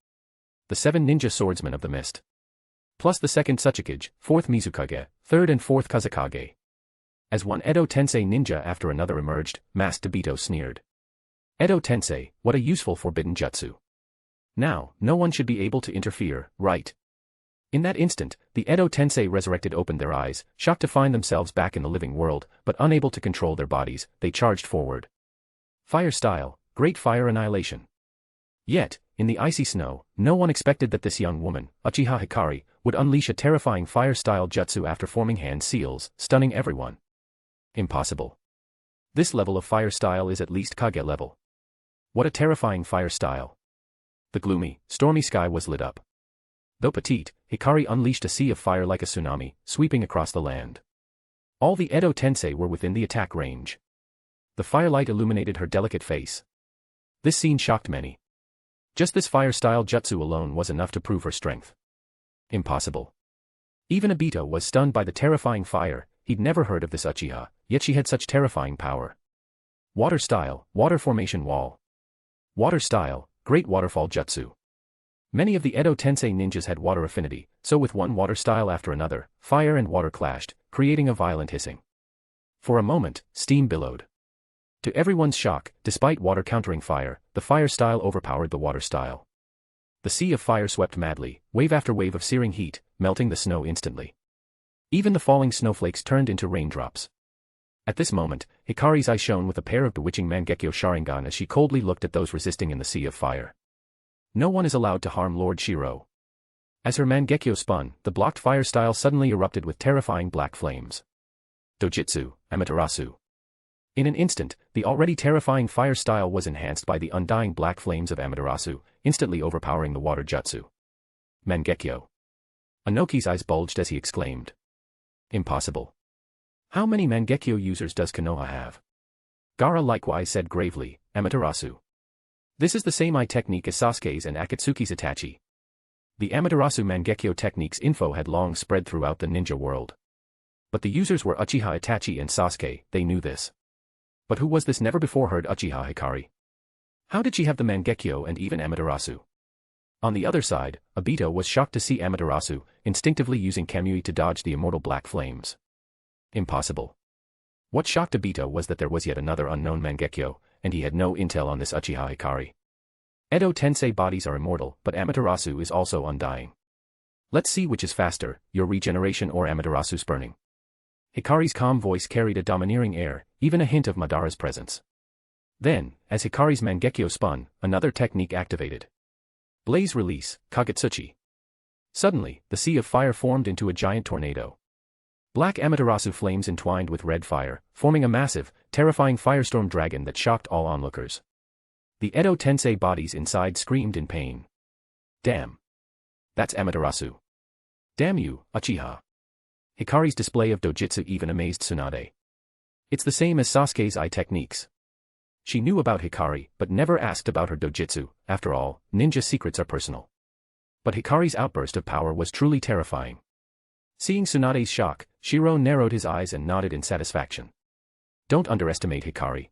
The 7 ninja swordsmen of the mist. Plus the second Tsuchikage, 4th Mizukage, 3rd and 4th Kazekage. As one Edo Tensei ninja after another emerged, masked Obito sneered. Edo Tensei, what a useful forbidden jutsu. Now, no one should be able to interfere, right? In that instant, the Edo Tensei resurrected opened their eyes, shocked to find themselves back in the living world, but unable to control their bodies, they charged forward. Fire style, great fire annihilation. Yet, in the icy snow, no one expected that this young woman, Uchiha Hikari, would unleash a terrifying fire-style jutsu after forming hand seals, stunning everyone. Impossible. This level of fire style is at least Kage level. What a terrifying fire style. The gloomy, stormy sky was lit up. Though petite, Hikari unleashed a sea of fire like a tsunami, sweeping across the land. All the Edo Tensei were within the attack range. The firelight illuminated her delicate face. This scene shocked many. Just this fire-style jutsu alone was enough to prove her strength. Impossible. Even Obito was stunned by the terrifying fire. He'd never heard of this Uchiha, yet she had such terrifying power. Water style, water formation wall. Water style, great waterfall jutsu. Many of the Edo Tensei ninjas had water affinity, so with one water style after another, fire and water clashed, creating a violent hissing. For a moment, steam billowed. To everyone's shock, despite water countering fire, the fire style overpowered the water style. The sea of fire swept madly, wave after wave of searing heat, melting the snow instantly. Even the falling snowflakes turned into raindrops. At this moment, Hikari's eyes shone with a pair of bewitching Mangekyo Sharingan as she coldly looked at those resisting in the sea of fire. No one is allowed to harm Lord Shirou. As her Mangekyo spun, the blocked fire style suddenly erupted with terrifying black flames. Dojitsu, Amaterasu. In an instant, the already terrifying fire style was enhanced by the undying black flames of Amaterasu, instantly overpowering the water jutsu. Mangekyo. Anoki's eyes bulged as he exclaimed. Impossible. How many Mangekyo users does Konoha have? Gaara likewise said gravely, Amaterasu. This is the same eye technique as Sasuke's and Akatsuki's Itachi. The Amaterasu Mangekyo technique's info had long spread throughout the ninja world. But the users were Uchiha Itachi and Sasuke, they knew this. But who was this never-before-heard Uchiha Hikari? How did she have the Mangekyo and even Amaterasu? On the other side, Obito was shocked to see Amaterasu, instinctively using Kamui to dodge the immortal black flames. Impossible. What shocked Obito was that there was yet another unknown Mangekyo, and he had no intel on this Uchiha Hikari. Edo Tensei bodies are immortal, but Amaterasu is also undying. Let's see which is faster, your regeneration or Amaterasu's burning. Hikari's calm voice carried a domineering air, even a hint of Madara's presence. Then, as Hikari's Mangekyo spun, another technique activated. Blaze release, Kagetsuchi. Suddenly, the sea of fire formed into a giant tornado. Black Amaterasu flames entwined with red fire, forming a massive, terrifying firestorm dragon that shocked all onlookers. The Edo Tensei bodies inside screamed in pain. Damn. That's Amaterasu. Damn you, Uchiha. Hikari's display of dojitsu even amazed Tsunade. It's the same as Sasuke's eye techniques. She knew about Hikari, but never asked about her dojitsu. After all, ninja secrets are personal. But Hikari's outburst of power was truly terrifying. Seeing Tsunade's shock, Shirou narrowed his eyes and nodded in satisfaction. Don't underestimate Hikari.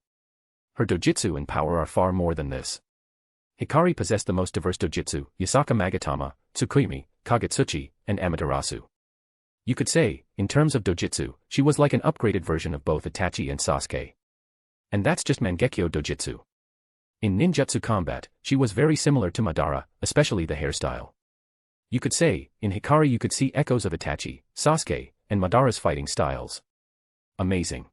Her dojitsu and power are far more than this. Hikari possessed the most diverse dojitsu, Yasaka Magatama, Tsukuyomi, Kagetsuchi, and Amaterasu. You could say, in terms of dojitsu, she was like an upgraded version of both Itachi and Sasuke. And that's just Mangekyo dojitsu. In ninjutsu combat, she was very similar to Madara, especially the hairstyle. You could say, in Hikari you could see echoes of Itachi, Sasuke, and Madara's fighting styles. Amazing.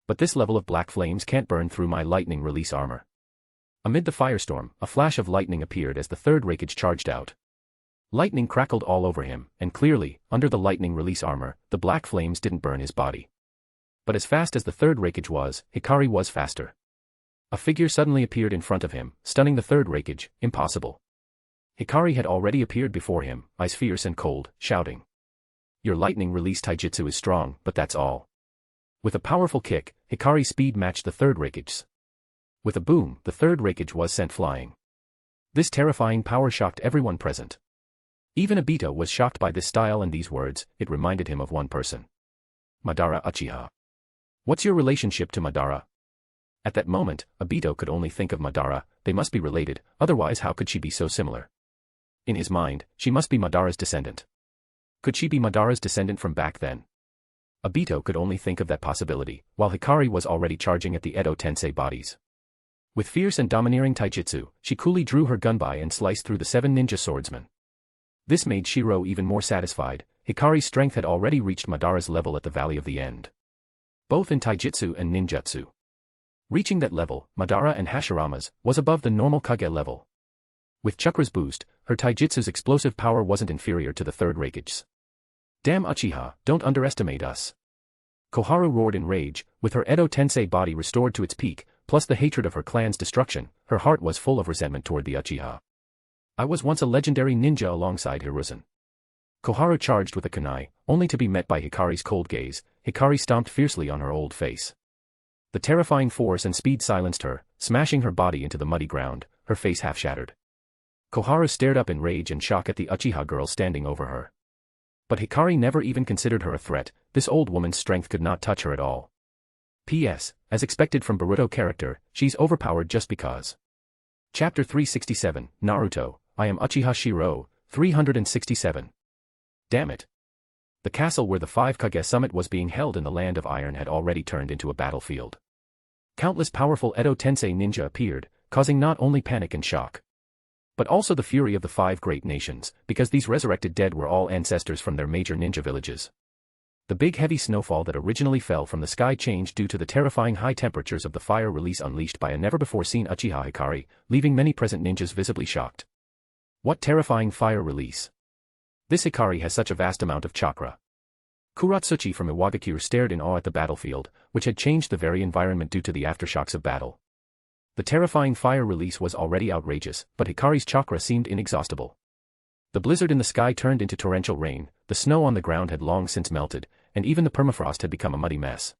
But this level of black flames can't burn through my lightning release armor. Amid the firestorm, a flash of lightning appeared as the third Raikage charged out. Lightning crackled all over him, and clearly, under the lightning release armor, the black flames didn't burn his body. But as fast as the third Raikage was, Hikari was faster. A figure suddenly appeared in front of him, stunning the third Raikage. Impossible. Hikari had already appeared before him, eyes fierce and cold, shouting. Your lightning release taijutsu is strong, but that's all. With a powerful kick, Hikari's speed matched the third Raikage's. With a boom, the third Raikage was sent flying. This terrifying power shocked everyone present. Even Obito was shocked by this style and these words. It reminded him of one person. Madara Uchiha. What's your relationship to Madara? At that moment, Obito could only think of Madara. They must be related, otherwise how could she be so similar? In his mind, she must be Madara's descendant. Could she be Madara's descendant from back then? Obito could only think of that possibility, while Hikari was already charging at the Edo Tensei bodies. With fierce and domineering taijutsu, she coolly drew her gunbai and sliced through the 7 ninja swordsmen. This made Shirou even more satisfied. Hikari's strength had already reached Madara's level at the Valley of the End. Both in taijutsu and ninjutsu. Reaching that level, Madara and Hashirama's, was above the normal Kage level. With Chakra's boost, her taijutsu's explosive power wasn't inferior to the third Raikage's. Damn Uchiha, don't underestimate us. Koharu roared in rage. With her Edo Tensei body restored to its peak, plus the hatred of her clan's destruction, her heart was full of resentment toward the Uchiha. I was once a legendary ninja alongside Hiruzen. Koharu charged with a kunai, only to be met by Hikari's cold gaze. Hikari stomped fiercely on her old face. The terrifying force and speed silenced her, smashing her body into the muddy ground, her face half shattered. Koharu stared up in rage and shock at the Uchiha girl standing over her. But Hikari never even considered her a threat. This old woman's strength could not touch her at all. P.S. As expected from Boruto character, she's overpowered just because. Chapter 367, Naruto, I am Uchiha Shirou, 367. Damn it. The castle where the 5 Kage summit was being held in the Land of Iron had already turned into a battlefield. Countless powerful Edo Tensei ninja appeared, causing not only panic and shock, but also the fury of the 5 great nations, because these resurrected dead were all ancestors from their major ninja villages. The big heavy snowfall that originally fell from the sky changed due to the terrifying high temperatures of the fire release unleashed by a never-before-seen Uchiha Hikari, leaving many present ninjas visibly shocked. What terrifying fire release! This Hikari has such a vast amount of chakra. Kuratsuchi from Iwagakure stared in awe at the battlefield, which had changed the very environment due to the aftershocks of battle. The terrifying fire release was already outrageous, but Hikari's chakra seemed inexhaustible. The blizzard in the sky turned into torrential rain, the snow on the ground had long since melted, and even the permafrost had become a muddy mess.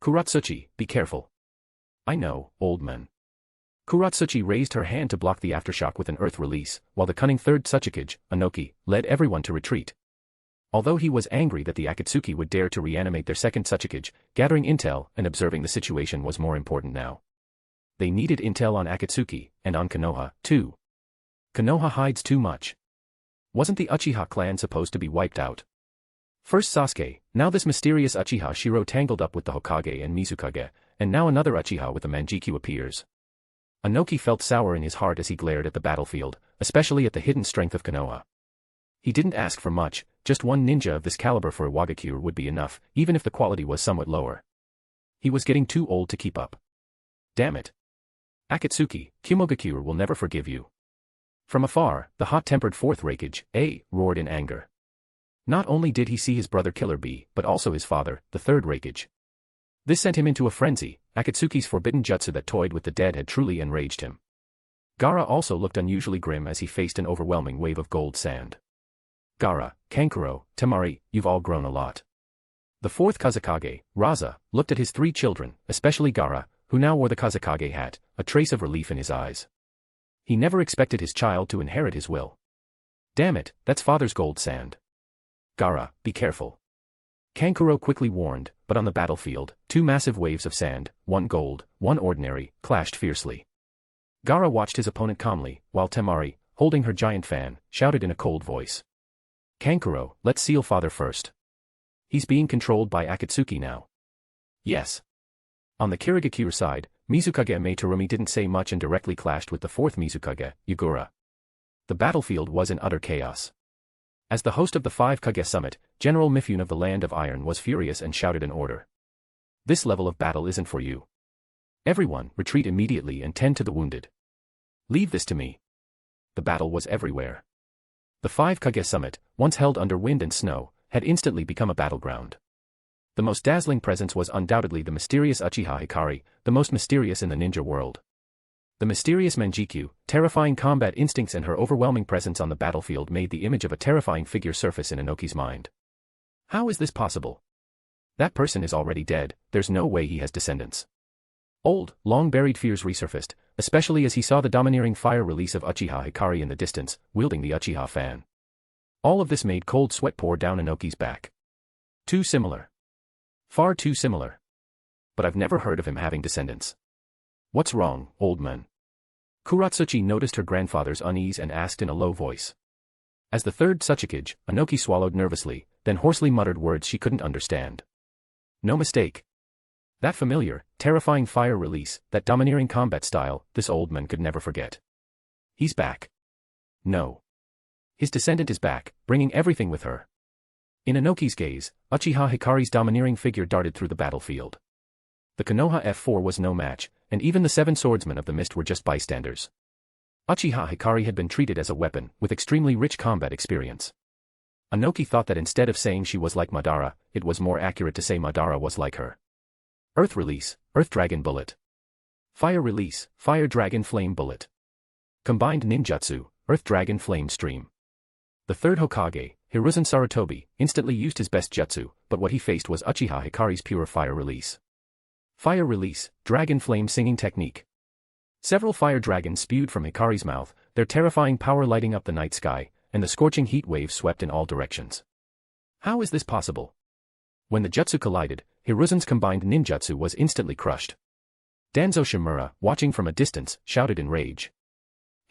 Kuratsuchi, be careful. I know, old man. Kuratsuchi raised her hand to block the aftershock with an earth release, while the cunning third Tsuchikage, Anoki, led everyone to retreat. Although he was angry that the Akatsuki would dare to reanimate their second Tsuchikage, gathering intel and observing the situation was more important now. They needed intel on Akatsuki, and on Konoha, too. Konoha hides too much. Wasn't the Uchiha clan supposed to be wiped out? First Sasuke, now this mysterious Uchiha Shirou tangled up with the Hokage and Mizukage, and now another Uchiha with the Manjikyu appears. Anoki felt sour in his heart as he glared at the battlefield, especially at the hidden strength of Konoha. He didn't ask for much, just one ninja of this caliber for Iwagakure would be enough, even if the quality was somewhat lower. He was getting too old to keep up. Damn it. Akatsuki, Kumogakure will never forgive you. From afar, the hot-tempered fourth Raikage, roared in anger. Not only did he see his brother Killer Bee, but also his father, the third Raikage. This sent him into a frenzy. Akatsuki's forbidden jutsu that toyed with the dead had truly enraged him. Gaara also looked unusually grim as he faced an overwhelming wave of gold sand. Gaara, Kankuro, Temari, you've all grown a lot. The fourth Kazekage, Raza, looked at his 3 children, especially Gaara, who now wore the Kazekage hat, a trace of relief in his eyes. He never expected his child to inherit his will. Damn it, that's father's gold sand. Gaara, be careful. Kankuro quickly warned, but on the battlefield, 2 massive waves of sand, one gold, one ordinary, clashed fiercely. Gaara watched his opponent calmly, while Temari, holding her giant fan, shouted in a cold voice. Kankuro, let's seal father first. He's being controlled by Akatsuki now. Yes. On the Kirigakure side, Mizukage Meitorumi didn't say much and directly clashed with the fourth Mizukage, Yugura. The battlefield was in utter chaos. As the host of the 5 Kage summit, General Mifune of the Land of Iron was furious and shouted an order. This level of battle isn't for you. Everyone, retreat immediately and tend to the wounded. Leave this to me. The battle was everywhere. The 5 Kage summit, once held under wind and snow, had instantly become a battleground. The most dazzling presence was undoubtedly the mysterious Uchiha Hikari, the most mysterious in the ninja world. The mysterious Manjikyu, terrifying combat instincts and her overwhelming presence on the battlefield made the image of a terrifying figure surface in Inoki's mind. How is this possible? That person is already dead, there's no way he has descendants. Old, long-buried fears resurfaced, especially as he saw the domineering fire release of Uchiha Hikari in the distance, wielding the Uchiha fan. All of this made cold sweat pour down Inoki's back. Too similar. Far too similar. But I've never heard of him having descendants. What's wrong, old man? Kuratsuchi noticed her grandfather's unease and asked in a low voice. As the third Tsuchikage, Inoki swallowed nervously, then hoarsely muttered words she couldn't understand. No mistake. That familiar, terrifying fire release, that domineering combat style, this old man could never forget. He's back. No. His descendant is back, bringing everything with her. In Inoki's gaze, Uchiha Hikari's domineering figure darted through the battlefield. The Konoha F4 was no match, and even the 7 swordsmen of the mist were just bystanders. Uchiha Hikari had been treated as a weapon, with extremely rich combat experience. Inoki thought that instead of saying she was like Madara, it was more accurate to say Madara was like her. Earth release, Earth Dragon Bullet. Fire release, Fire Dragon Flame Bullet. Combined ninjutsu, Earth Dragon Flame Stream. The third Hokage, Hiruzen Sarutobi, instantly used his best jutsu, but what he faced was Uchiha Hikari's pure fire release. Fire release, Dragon Flame Singing Technique. Several fire dragons spewed from Hikari's mouth, their terrifying power lighting up the night sky, and the scorching heat waves swept in all directions. How is this possible? When the jutsu collided, Hiruzen's combined ninjutsu was instantly crushed. Danzo Shimura, watching from a distance, shouted in rage.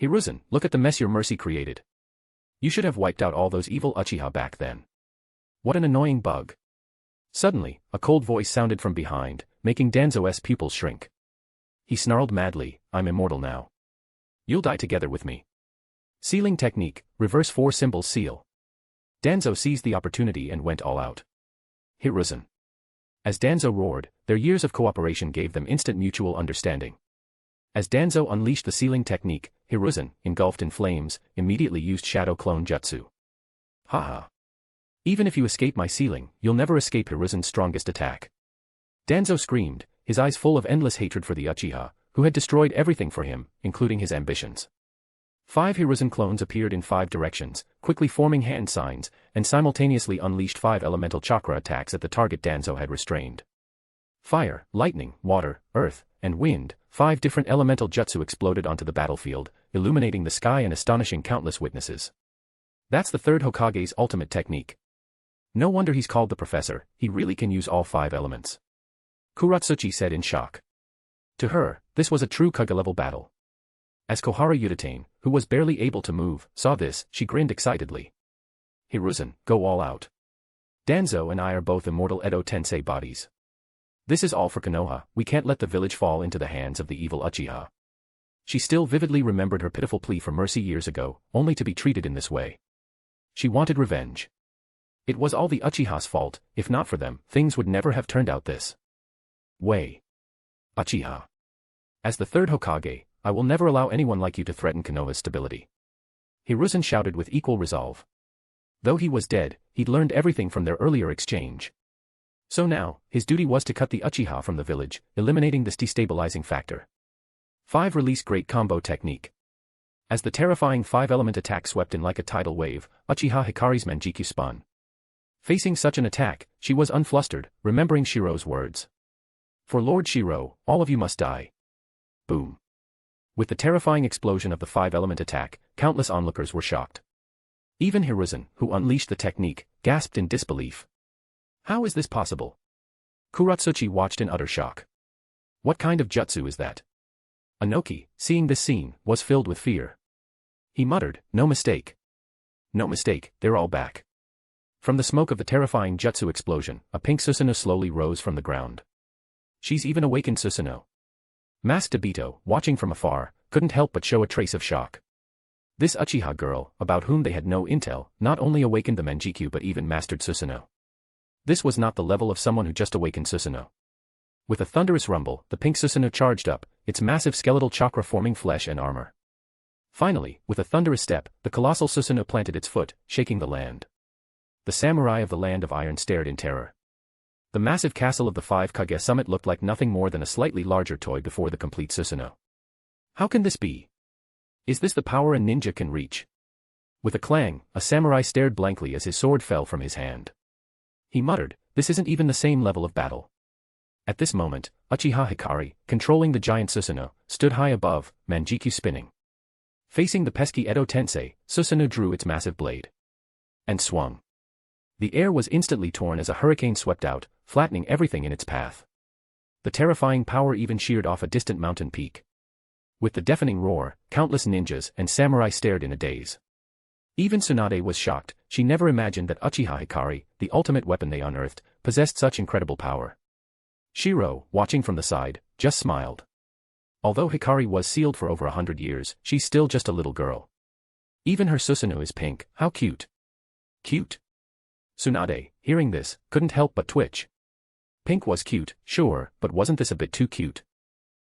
Hiruzen, look at the mess your mercy created. You should have wiped out all those evil Uchiha back then. What an annoying bug. Suddenly, a cold voice sounded from behind, making Danzo's pupils shrink. He snarled madly, I'm immortal now. You'll die together with me. Sealing technique, reverse 4 symbol seal. Danzo seized the opportunity and went all out. Hiruzen. As Danzo roared, their years of cooperation gave them instant mutual understanding. As Danzo unleashed the sealing technique, Hiruzen, engulfed in flames, immediately used Shadow Clone Jutsu. Haha. Even if you escape my sealing, you'll never escape Hiruzen's strongest attack. Danzo screamed, his eyes full of endless hatred for the Uchiha, who had destroyed everything for him, including his ambitions. 5 Hiruzen clones appeared in 5 directions, quickly forming hand signs, and simultaneously unleashed 5 elemental chakra attacks at the target Danzo had restrained. Fire, lightning, water, earth, and wind, 5 different elemental jutsu exploded onto the battlefield, illuminating the sky and astonishing countless witnesses. That's the third Hokage's ultimate technique. No wonder he's called the Professor, he really can use all 5 elements. Kuratsuchi said in shock. To her, this was a true Kage-level battle. As Kohara Udatane, who was barely able to move, saw this, she grinned excitedly. Hiruzen, go all out. Danzo and I are both immortal Edo Tensei bodies. This is all for Konoha, we can't let the village fall into the hands of the evil Uchiha. She still vividly remembered her pitiful plea for mercy years ago, only to be treated in this way. She wanted revenge. It was all the Uchiha's fault, if not for them, things would never have turned out this way. Uchiha. As the third Hokage, I will never allow anyone like you to threaten Konoha's stability. Hiruzen shouted with equal resolve. Though he was dead, he'd learned everything from their earlier exchange. So now, his duty was to cut the Uchiha from the village, eliminating this destabilizing factor. 5 Release Great Combo Technique. As the terrifying 5-element attack swept in like a tidal wave, Uchiha Hikari's Manjikyu spun. Facing such an attack, she was unflustered, remembering Shirou's words. For Lord Shirou, all of you must die. Boom. With the terrifying explosion of the 5-element attack, countless onlookers were shocked. Even Hiruzen, who unleashed the technique, gasped in disbelief. How is this possible? Kuratsuchi watched in utter shock. What kind of jutsu is that? Inoki, seeing this scene, was filled with fear. He muttered, no mistake. No mistake, they're all back. From the smoke of the terrifying jutsu explosion, a pink Susanoo slowly rose from the ground. She's even awakened Susanoo. Masked Obito, watching from afar, couldn't help but show a trace of shock. This Uchiha girl, about whom they had no intel, not only awakened the Manjikyu but even mastered Susanoo. This was not the level of someone who just awakened Susanoo. With a thunderous rumble, the pink Susanoo charged up, its massive skeletal chakra forming flesh and armor. Finally, with a thunderous step, the colossal Susanoo planted its foot, shaking the land. The samurai of the Land of Iron stared in terror. The massive castle of the 5 Kage summit looked like nothing more than a slightly larger toy before the complete Susanoo. How can this be? Is this the power a ninja can reach? With a clang, a samurai stared blankly as his sword fell from his hand. He muttered, "This isn't even the same level of battle." At this moment, Uchiha Hikari, controlling the giant Susanoo, stood high above, Manjikyu spinning. Facing the pesky Edo Tensei, Susanoo drew its massive blade. And swung. The air was instantly torn as a hurricane swept out, flattening everything in its path. The terrifying power even sheared off a distant mountain peak. With the deafening roar, countless ninjas and samurai stared in a daze. Even Tsunade was shocked. She never imagined that Uchiha Hikari, the ultimate weapon they unearthed, possessed such incredible power. Shirou, watching from the side, just smiled. Although Hikari was sealed for over 100 years, she's still just a little girl. Even her Susanoo is pink. How cute. Cute? Tsunade, hearing this, couldn't help but twitch. Pink was cute, sure, but wasn't this a bit too cute?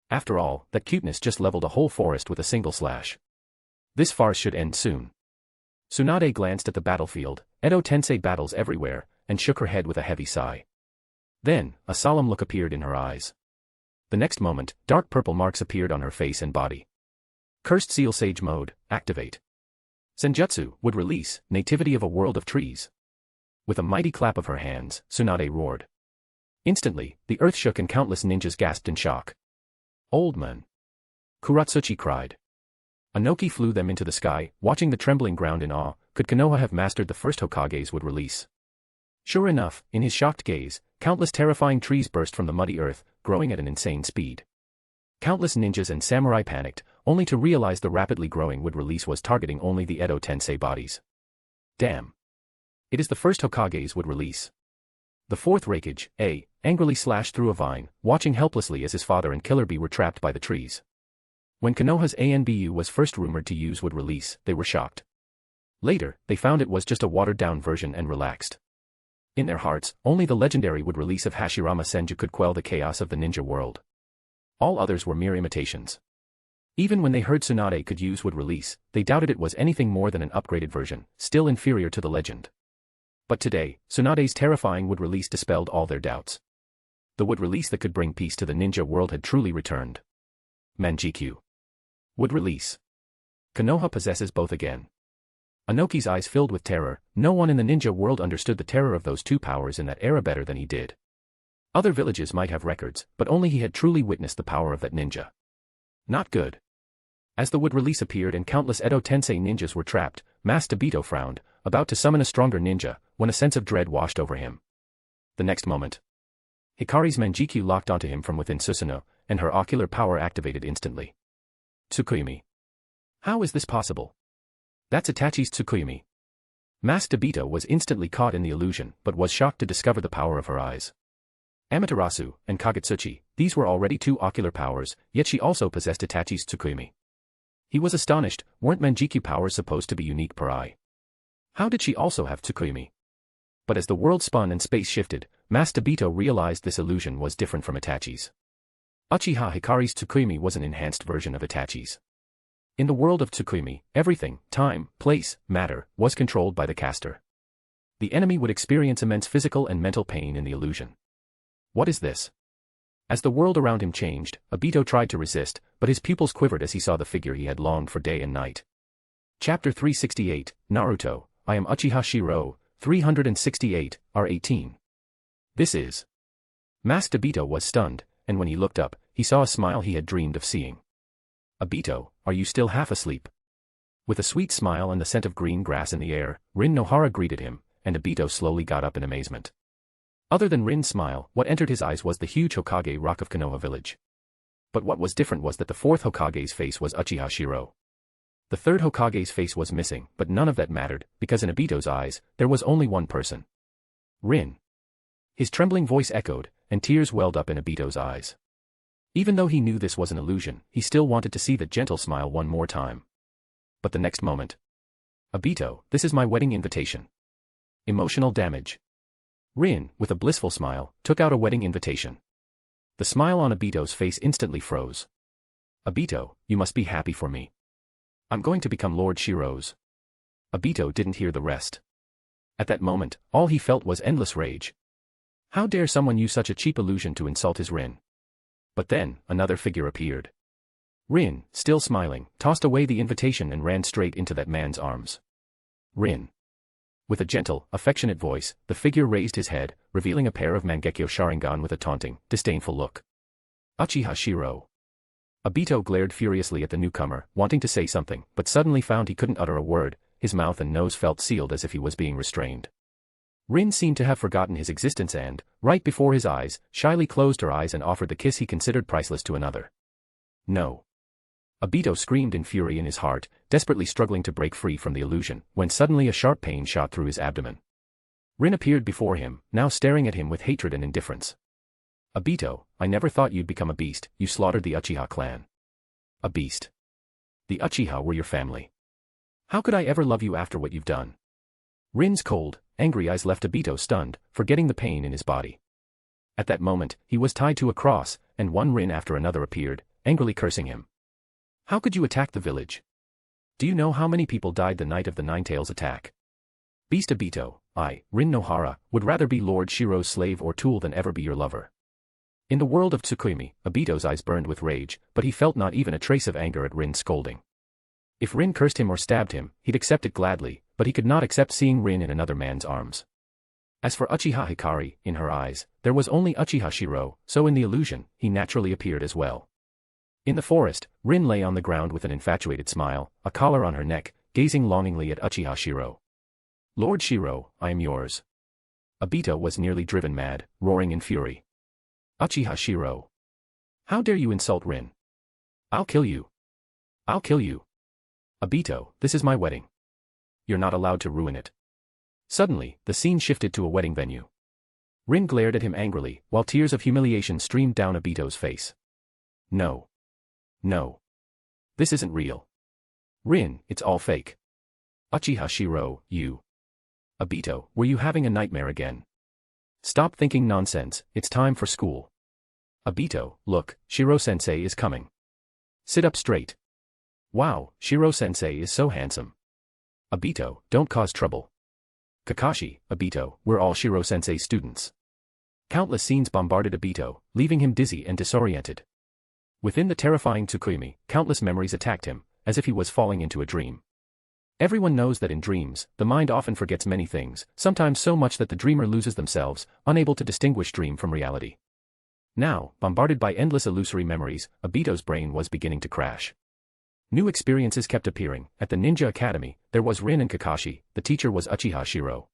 After all, that cuteness just leveled a whole forest with a single slash. This farce should end soon. Tsunade glanced at the battlefield, Edo Tensei battles everywhere, and shook her head with a heavy sigh. Then, a solemn look appeared in her eyes. The next moment, dark purple marks appeared on her face and body. Cursed Seal Sage Mode, activate. Senjutsu, would release, nativity of a world of trees. With a mighty clap of her hands, Tsunade roared. Instantly, the earth shook and countless ninjas gasped in shock. Old man! Kuratsuchi cried. Anoki flew them into the sky, watching the trembling ground in awe. Could Konoha have mastered the first Hokage's would release? Sure enough, in his shocked gaze, countless terrifying trees burst from the muddy earth, growing at an insane speed. Countless ninjas and samurai panicked, only to realize the rapidly growing would release was targeting only the Edo Tensei bodies. Damn! It is the first Hokage's would release. The fourth Raikage, angrily slashed through a vine, watching helplessly as his father and Killer Bee were trapped by the trees. When Konoha's ANBU was first rumored to use would release, they were shocked. Later, they found it was just a watered-down version and relaxed. In their hearts, only the legendary would release of Hashirama Senju could quell the chaos of the ninja world. All others were mere imitations. Even when they heard Tsunade could use would release, they doubted it was anything more than an upgraded version, still inferior to the legend. But today, Tsunade's terrifying would release dispelled all their doubts. The would release that could bring peace to the ninja world had truly returned. Manjikyu. Would release. Konoha possesses both again. Anoki's eyes filled with terror. No one in the ninja world understood the terror of those two powers in that era better than he did. Other villages might have records, but only he had truly witnessed the power of that ninja. Not good. As the would release appeared and countless Edo Tensei ninjas were trapped, Masked Obito frowned, about to summon a stronger ninja, when a sense of dread washed over him. The next moment, Hikari's Manjikyu locked onto him from within Susanoo, and her ocular power activated instantly. Tsukuyomi. How is this possible? That's Itachi's Tsukuyomi. Masked Obito was instantly caught in the illusion, but was shocked to discover the power of her eyes. Amaterasu and Kagetsuchi, these were already two ocular powers, yet she also possessed Itachi's Tsukuyomi. He was astonished. Weren't Manjikyu powers supposed to be unique per eye? How did she also have Tsukuyomi? But as the world spun and space shifted, Masked Obito realized this illusion was different from Itachi's. Uchiha Hikari's Tsukuyomi was an enhanced version of Itachi's. In the world of Tsukuyomi, everything, time, place, matter, was controlled by the caster. The enemy would experience immense physical and mental pain in the illusion. What is this? As the world around him changed, Obito tried to resist, but his pupils quivered as he saw the figure he had longed for day and night. Chapter 368, Naruto, I am Uchiha Shirou, 368, R18. This is. Masked Obito was stunned, and when he looked up, he saw a smile he had dreamed of seeing. Obito, are you still half asleep? With a sweet smile and the scent of green grass in the air, Rin Nohara greeted him, and Obito slowly got up in amazement. Other than Rin's smile, what entered his eyes was the huge Hokage rock of Konoha village. But what was different was that the fourth Hokage's face was Uchiha Shirou. The third Hokage's face was missing, but none of that mattered, because in Obito's eyes, there was only one person. Rin. His trembling voice echoed, and tears welled up in Obito's eyes. Even though he knew this was an illusion, he still wanted to see that gentle smile one more time. But the next moment. Obito, this is my wedding invitation. Emotional damage. Rin, with a blissful smile, took out a wedding invitation. The smile on Obito's face instantly froze. Obito, you must be happy for me. I'm going to become Lord Shirou's. Obito didn't hear the rest. At that moment, all he felt was endless rage. How dare someone use such a cheap illusion to insult his Rin? But then, another figure appeared. Rin, still smiling, tossed away the invitation and ran straight into that man's arms. Rin. With a gentle, affectionate voice, the figure raised his head, revealing a pair of Mangekyo Sharingan with a taunting, disdainful look. Uchiha Shirou. Obito glared furiously at the newcomer, wanting to say something, but suddenly found he couldn't utter a word. His mouth and nose felt sealed as if he was being restrained. Rin seemed to have forgotten his existence and, right before his eyes, shyly closed her eyes and offered the kiss he considered priceless to another. No. Obito screamed in fury in his heart, desperately struggling to break free from the illusion, when suddenly a sharp pain shot through his abdomen. Rin appeared before him, now staring at him with hatred and indifference. Obito, I never thought you'd become a beast. You slaughtered the Uchiha clan. A beast. The Uchiha were your family. How could I ever love you after what you've done? Rin's cold, angry eyes left Obito stunned, forgetting the pain in his body. At that moment, he was tied to a cross, and one Rin after another appeared, angrily cursing him. How could you attack the village? Do you know how many people died the night of the Nine-Tails attack? Beast Obito, I, Rin Nohara, would rather be Lord Shirou's slave or tool than ever be your lover. In the world of Tsukuyomi, Obito's eyes burned with rage, but he felt not even a trace of anger at Rin's scolding. If Rin cursed him or stabbed him, he'd accept it gladly, but he could not accept seeing Rin in another man's arms. As for Uchiha Hikari, in her eyes, there was only Uchiha Shirou, so in the illusion, he naturally appeared as well. In the forest, Rin lay on the ground with an infatuated smile, a collar on her neck, gazing longingly at Uchiha Shirou. Lord Shirou, I am yours. Obito was nearly driven mad, roaring in fury. Uchiha Shirou. How dare you insult Rin? I'll kill you. I'll kill you. Obito, this is my wedding. You're not allowed to ruin it. Suddenly, the scene shifted to a wedding venue. Rin glared at him angrily, while tears of humiliation streamed down Obito's face. No. No. This isn't real. Rin, it's all fake. Uchiha Shirou, you. Obito, were you having a nightmare again? Stop thinking nonsense, it's time for school. Obito, look, Shirou-sensei is coming. Sit up straight. Wow, Shirou-sensei is so handsome. Obito, don't cause trouble. Kakashi, Obito, we're all Shirou-sensei's students. Countless scenes bombarded Obito, leaving him dizzy and disoriented. Within the terrifying Tsukuyomi, countless memories attacked him, as if he was falling into a dream. Everyone knows that in dreams, the mind often forgets many things, sometimes so much that the dreamer loses themselves, unable to distinguish dream from reality. Now, bombarded by endless illusory memories, Obito's brain was beginning to crash. New experiences kept appearing. At the Ninja Academy, there was Rin and Kakashi, the teacher was Uchiha Shirou.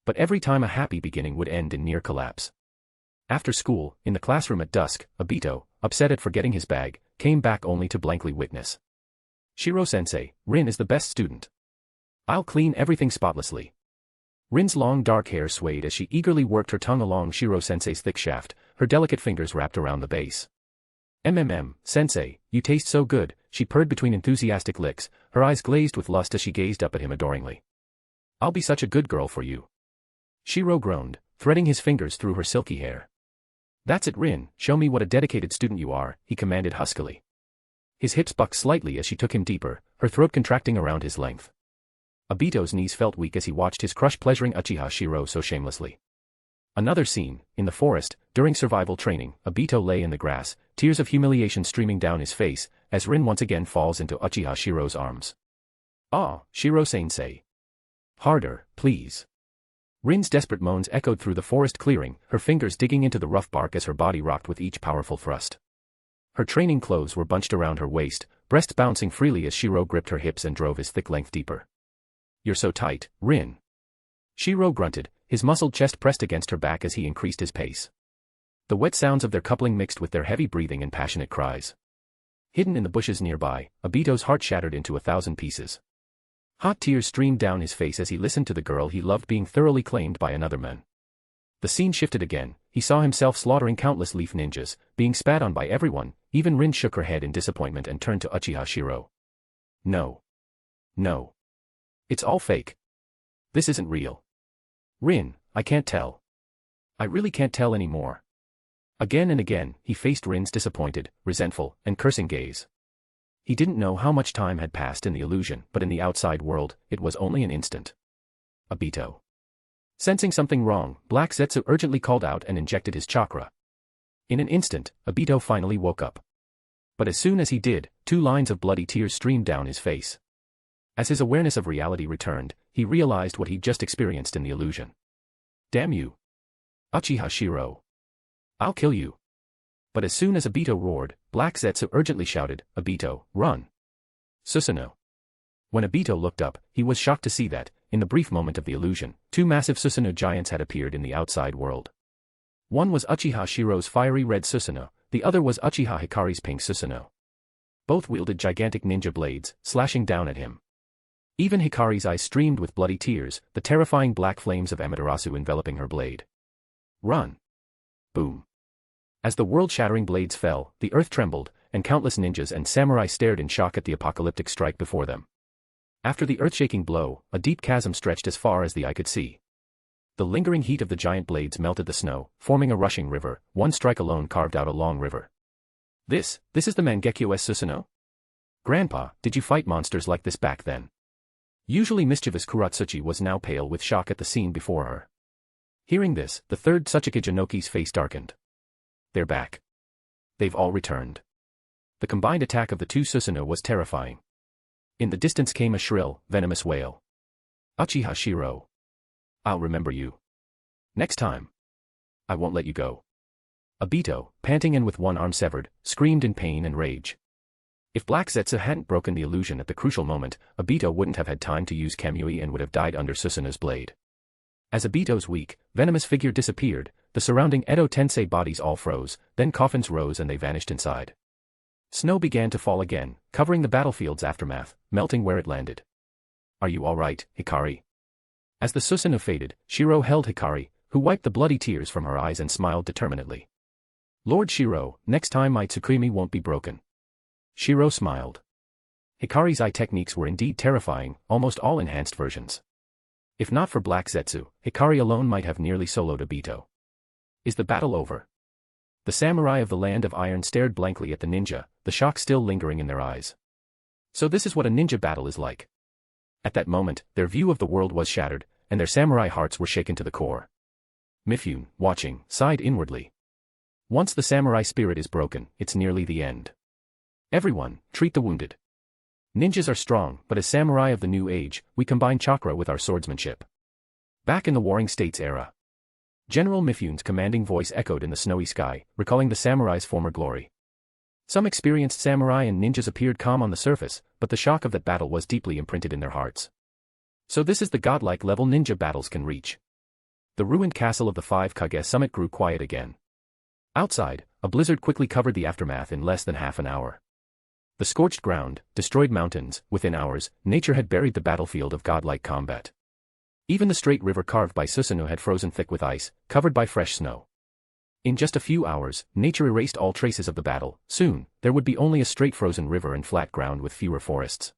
But every time a happy beginning would end in near collapse. After school, in the classroom at dusk, Obito, upset at forgetting his bag, came back only to blankly witness. Shirou-sensei, Rin is the best student. I'll clean everything spotlessly. Rin's long dark hair swayed as she eagerly worked her tongue along Shirou-sensei's thick shaft, her delicate fingers wrapped around the base. Sensei, you taste so good, she purred between enthusiastic licks, her eyes glazed with lust as she gazed up at him adoringly. I'll be such a good girl for you. Shirou groaned, threading his fingers through her silky hair. That's it, Rin, show me what a dedicated student you are, he commanded huskily. His hips bucked slightly as she took him deeper, her throat contracting around his length. Obito's knees felt weak as he watched his crush pleasuring Uchiha Shirou so shamelessly. Another scene, in the forest, during survival training, Obito lay in the grass, tears of humiliation streaming down his face, as Rin once again falls into Uchiha Shirou's arms. Ah, Shirou-sensei. Harder, please. Rin's desperate moans echoed through the forest clearing, her fingers digging into the rough bark as her body rocked with each powerful thrust. Her training clothes were bunched around her waist, breasts bouncing freely as Shirou gripped her hips and drove his thick length deeper. You're so tight, Rin. Shirou grunted, his muscled chest pressed against her back as he increased his pace. The wet sounds of their coupling mixed with their heavy breathing and passionate cries. Hidden in the bushes nearby, Obito's heart shattered into 1,000 pieces. Hot tears streamed down his face as he listened to the girl he loved being thoroughly claimed by another man. The scene shifted again. He saw himself slaughtering countless leaf ninjas, being spat on by everyone. Even Rin shook her head in disappointment and turned to Uchiha Shirou. No. No. It's all fake. This isn't real. Rin, I can't tell. I really can't tell anymore. Again and again, he faced Rin's disappointed, resentful, and cursing gaze. He didn't know how much time had passed in the illusion, but in the outside world, it was only an instant. Obito. Sensing something wrong, Black Zetsu urgently called out and injected his chakra. In an instant, Obito finally woke up. But as soon as he did, 2 lines of bloody tears streamed down his face. As his awareness of reality returned, he realized what he'd just experienced in the illusion. Damn you. Uchiha Shirou. I'll kill you. But as soon as Obito roared, Black Zetsu urgently shouted, Obito, run. Susanoo. When Obito looked up, he was shocked to see that, in the brief moment of the illusion, 2 massive Susanoo giants had appeared in the outside world. One was Uchiha Shirou's fiery red Susanoo, the other was Uchiha Hikari's pink Susanoo. Both wielded gigantic ninja blades, slashing down at him. Even Hikari's eyes streamed with bloody tears, the terrifying black flames of Amaterasu enveloping her blade. Run. Boom. As the world-shattering blades fell, the earth trembled, and countless ninjas and samurai stared in shock at the apocalyptic strike before them. After the earth-shaking blow, a deep chasm stretched as far as the eye could see. The lingering heat of the giant blades melted the snow, forming a rushing river. One strike alone carved out a long river. This is the Mangekyo Susanoo? Grandpa, did you fight monsters like this back then? Usually mischievous Kuratsuchi was now pale with shock at the scene before her. Hearing this, the third Tsuchika Jinoki's face darkened. They're back. They've all returned. The combined attack of the 2 Susanoo was terrifying. In the distance came a shrill, venomous wail. Uchiha Shirou. I'll remember you. Next time. I won't let you go. Obito, panting and with one arm severed, screamed in pain and rage. If Black Zetsu hadn't broken the illusion at the crucial moment, Obito wouldn't have had time to use Kamui and would have died under Susanoo's blade. As Obito's weak, venomous figure disappeared, the surrounding Edo Tensei bodies all froze, then coffins rose and they vanished inside. Snow began to fall again, covering the battlefield's aftermath, melting where it landed. Are you all right, Hikari? As the Susanoo faded, Shirou held Hikari, who wiped the bloody tears from her eyes and smiled determinedly. Lord Shirou, next time my Tsukuyomi won't be broken. Shirou smiled. Hikari's eye techniques were indeed terrifying, almost all enhanced versions. If not for Black Zetsu, Hikari alone might have nearly soloed Obito. Is the battle over? The samurai of the Land of Iron stared blankly at the ninja, the shock still lingering in their eyes. So this is what a ninja battle is like. At that moment, their view of the world was shattered, and their samurai hearts were shaken to the core. Mifune, watching, sighed inwardly. Once the samurai spirit is broken, it's nearly the end. Everyone, treat the wounded. Ninjas are strong, but as samurai of the new age, we combine chakra with our swordsmanship. Back in the Warring States era. General Mifune's commanding voice echoed in the snowy sky, recalling the samurai's former glory. Some experienced samurai and ninjas appeared calm on the surface, but the shock of that battle was deeply imprinted in their hearts. So this is the godlike level ninja battles can reach. The ruined castle of the 5 Kage summit grew quiet again. Outside, a blizzard quickly covered the aftermath in less than half an hour. The scorched ground, destroyed mountains, within hours, nature had buried the battlefield of godlike combat. Even the straight river carved by Susanoo had frozen thick with ice, covered by fresh snow. In just a few hours, nature erased all traces of the battle. Soon, there would be only a straight frozen river and flat ground with fewer forests.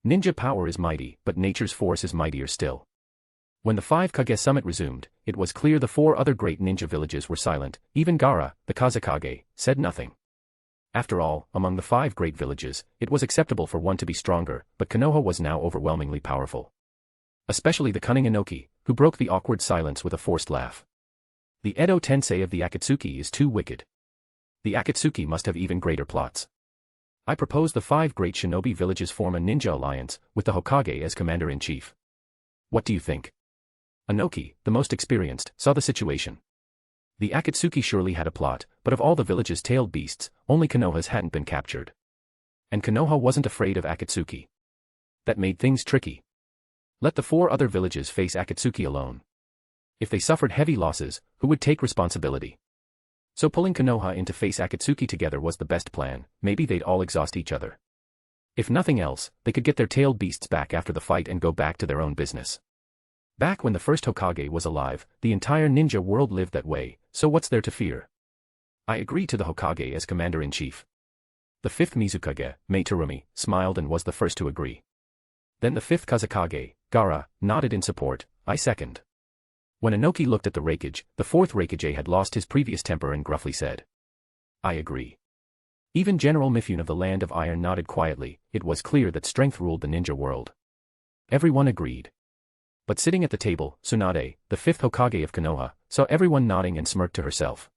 Ninja power is mighty, but nature's force is mightier still. When the 5 Kage summit resumed, it was clear the 4 other great ninja villages were silent. Even Gaara, the Kazekage, said nothing. After all, among the 5 great villages, it was acceptable for one to be stronger, but Konoha was now overwhelmingly powerful. Especially the cunning Inoki, who broke the awkward silence with a forced laugh. The Edo Tensei of the Akatsuki is too wicked. The Akatsuki must have even greater plots. I propose the 5 great shinobi villages form a ninja alliance, with the Hokage as commander-in-chief. What do you think? Inoki, the most experienced, saw the situation. The Akatsuki surely had a plot, but of all the village's tailed beasts, only Konoha's hadn't been captured. And Konoha wasn't afraid of Akatsuki. That made things tricky. Let the 4 other villages face Akatsuki alone. If they suffered heavy losses, who would take responsibility? So pulling Konoha in to face Akatsuki together was the best plan. Maybe they'd all exhaust each other. If nothing else, they could get their tailed beasts back after the fight and go back to their own business. Back when the first Hokage was alive, the entire ninja world lived that way, so what's there to fear? I agree to the Hokage as commander-in-chief. The fifth Mizukage, Meitarumi, smiled and was the first to agree. Then the fifth Kazekage, Gaara, nodded in support. I second. When Inoki looked at the Raikage, the fourth Raikage had lost his previous temper and gruffly said, I agree. Even General Mifune of the Land of Iron nodded quietly. It was clear that strength ruled the ninja world. Everyone agreed. But sitting at the table, Tsunade, the fifth Hokage of Konoha, saw everyone nodding and smirked to herself.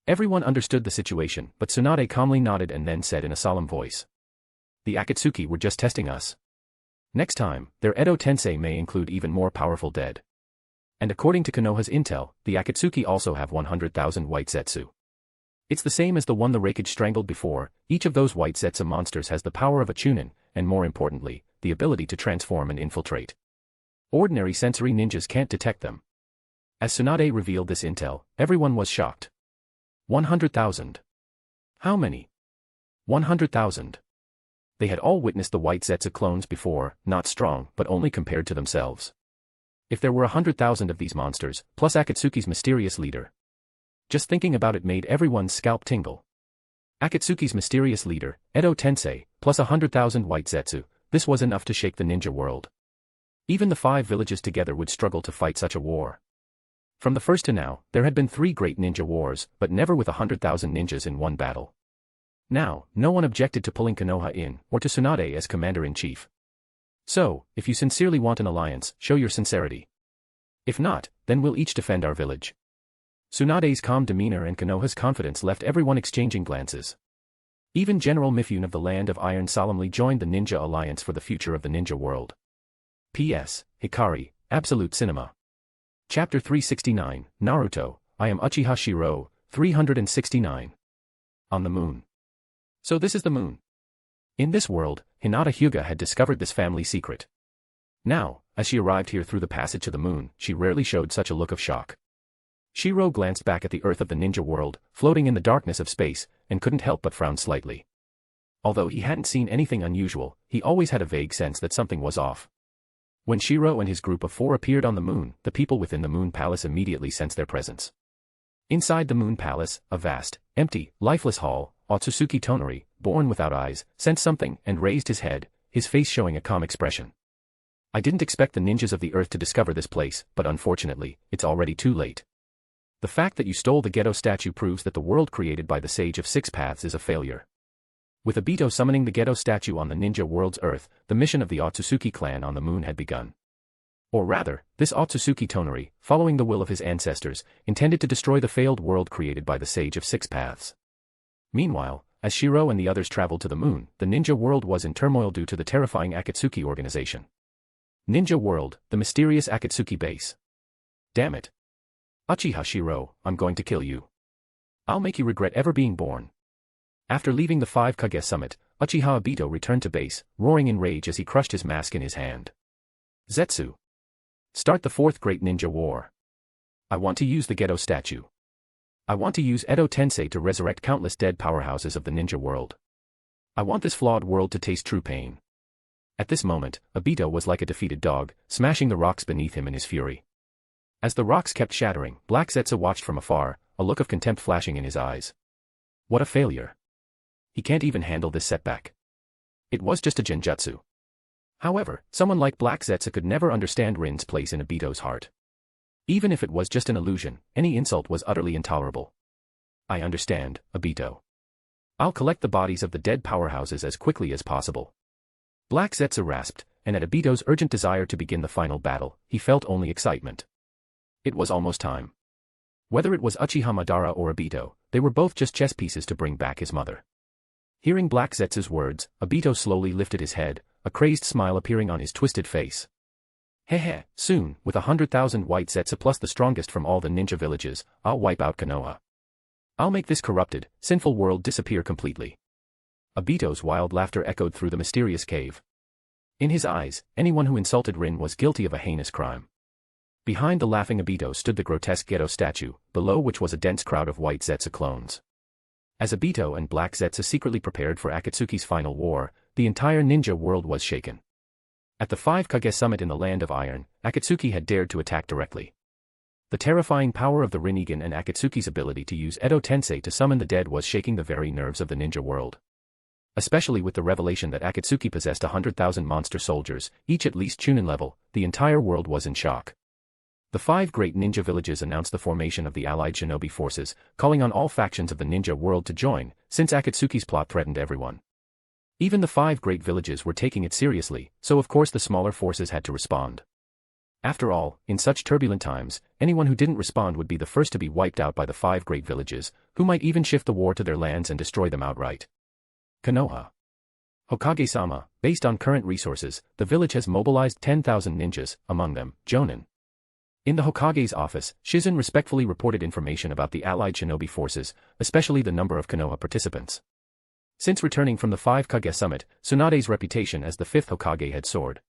Everyone understood the situation, but Tsunade calmly nodded and then said in a solemn voice, the Akatsuki were just testing us. Next time, their Edo Tensei may include even more powerful dead. And according to Konoha's intel, the Akatsuki also have 100,000 white Zetsu. It's the same as the one the Raikage strangled before. Each of those white Zetsu monsters has the power of a Chunin, and more importantly, the ability to transform and infiltrate. Ordinary sensory ninjas can't detect them. As Tsunade revealed this intel, everyone was shocked. 100,000. How many? 100,000. They had all witnessed the white Zetsu clones before, not strong, but only compared to themselves. If there were 100,000 of these monsters, plus Akatsuki's mysterious leader. Just thinking about it made everyone's scalp tingle. Akatsuki's mysterious leader, Edo Tensei, plus 100,000 white Zetsu, this was enough to shake the ninja world. Even the 5 villages together would struggle to fight such a war. From the first to now, there had been 3 great ninja wars, but never with 100,000 ninjas in one battle. Now, no one objected to pulling Konoha in, or to Tsunade as commander-in-chief. So, if you sincerely want an alliance, show your sincerity. If not, then we'll each defend our village. Tsunade's calm demeanor and Konoha's confidence left everyone exchanging glances. Even General Mifune of the Land of Iron solemnly joined the Ninja Alliance for the future of the ninja world. P.S. Hikari, Absolute Cinema. Chapter 369, Naruto, I am Uchiha Shirou, 369. On the moon. So this is the moon. In this world, Hinata Hyuga had discovered this family secret. Now, as she arrived here through the passage to the moon, she rarely showed such a look of shock. Shirou glanced back at the earth of the ninja world, floating in the darkness of space, and couldn't help but frown slightly. Although he hadn't seen anything unusual, he always had a vague sense that something was off. When Shirou and his group of 4 appeared on the moon, the people within the Moon Palace immediately sensed their presence. Inside the Moon Palace, a vast, empty, lifeless hall, Otsutsuki Tonari, born without eyes, sensed something and raised his head, his face showing a calm expression. I didn't expect the ninjas of the earth to discover this place, but unfortunately, it's already too late. The fact that you stole the Gedo statue proves that the world created by the Sage of Six Paths is a failure. With Obito summoning the Gedo statue on the ninja world's earth, the mission of the Otsutsuki clan on the moon had begun. Or rather, this Otsutsuki Tonari, following the will of his ancestors, intended to destroy the failed world created by the Sage of Six Paths. Meanwhile, as Shirou and the others traveled to the moon, the ninja world was in turmoil due to the terrifying Akatsuki organization. Ninja World, the mysterious Akatsuki base. Damn it. Uchiha Shirou, I'm going to kill you. I'll make you regret ever being born. After leaving the 5 Kage summit, Uchiha Obito returned to base, roaring in rage as he crushed his mask in his hand. Zetsu. Start the 4th Great Ninja War. I want to use the Gedo statue. I want to use Edo Tensei to resurrect countless dead powerhouses of the ninja world. I want this flawed world to taste true pain. At this moment, Obito was like a defeated dog, smashing the rocks beneath him in his fury. As the rocks kept shattering, Black Zetsu watched from afar, a look of contempt flashing in his eyes. What a failure. He can't even handle this setback. It was just a genjutsu. However, someone like Black Zetsu could never understand Rin's place in Obito's heart. Even if it was just an illusion, any insult was utterly intolerable. I understand, Obito. I'll collect the bodies of the dead powerhouses as quickly as possible. Black Zetsu rasped, and at Obito's urgent desire to begin the final battle, he felt only excitement. It was almost time. Whether it was Uchiha Madara or Obito, they were both just chess pieces to bring back his mother. Hearing Black Zetsu's words, Obito slowly lifted his head, a crazed smile appearing on his twisted face. Hehe, soon, with 100,000 white Zetsu plus the strongest from all the ninja villages, I'll wipe out Konoha. I'll make this corrupted, sinful world disappear completely. Obito's wild laughter echoed through the mysterious cave. In his eyes, anyone who insulted Rin was guilty of a heinous crime. Behind the laughing Obito stood the grotesque Gedo statue, below which was a dense crowd of white Zetsu clones. As Obito and Black Zetsu secretly prepared for Akatsuki's final war, the entire ninja world was shaken. At the 5 Kage summit in the Land of Iron, Akatsuki had dared to attack directly. The terrifying power of the Rinnegan and Akatsuki's ability to use Edo Tensei to summon the dead was shaking the very nerves of the ninja world. Especially with the revelation that Akatsuki possessed 100,000 monster soldiers, each at least Chunin level, the entire world was in shock. The 5 great ninja villages announced the formation of the allied shinobi forces, calling on all factions of the ninja world to join, since Akatsuki's plot threatened everyone. Even the 5 great villages were taking it seriously, so of course the smaller forces had to respond. After all, in such turbulent times, anyone who didn't respond would be the first to be wiped out by the 5 great villages, who might even shift the war to their lands and destroy them outright. Konoha. Hokage-sama, based on current resources, the village has mobilized 10,000 ninjas, among them, Jonin. In the Hokage's office, Shizun respectfully reported information about the allied shinobi forces, especially the number of Konoha participants. Since returning from the 5 Kage summit, Tsunade's reputation as the 5th Hokage had soared.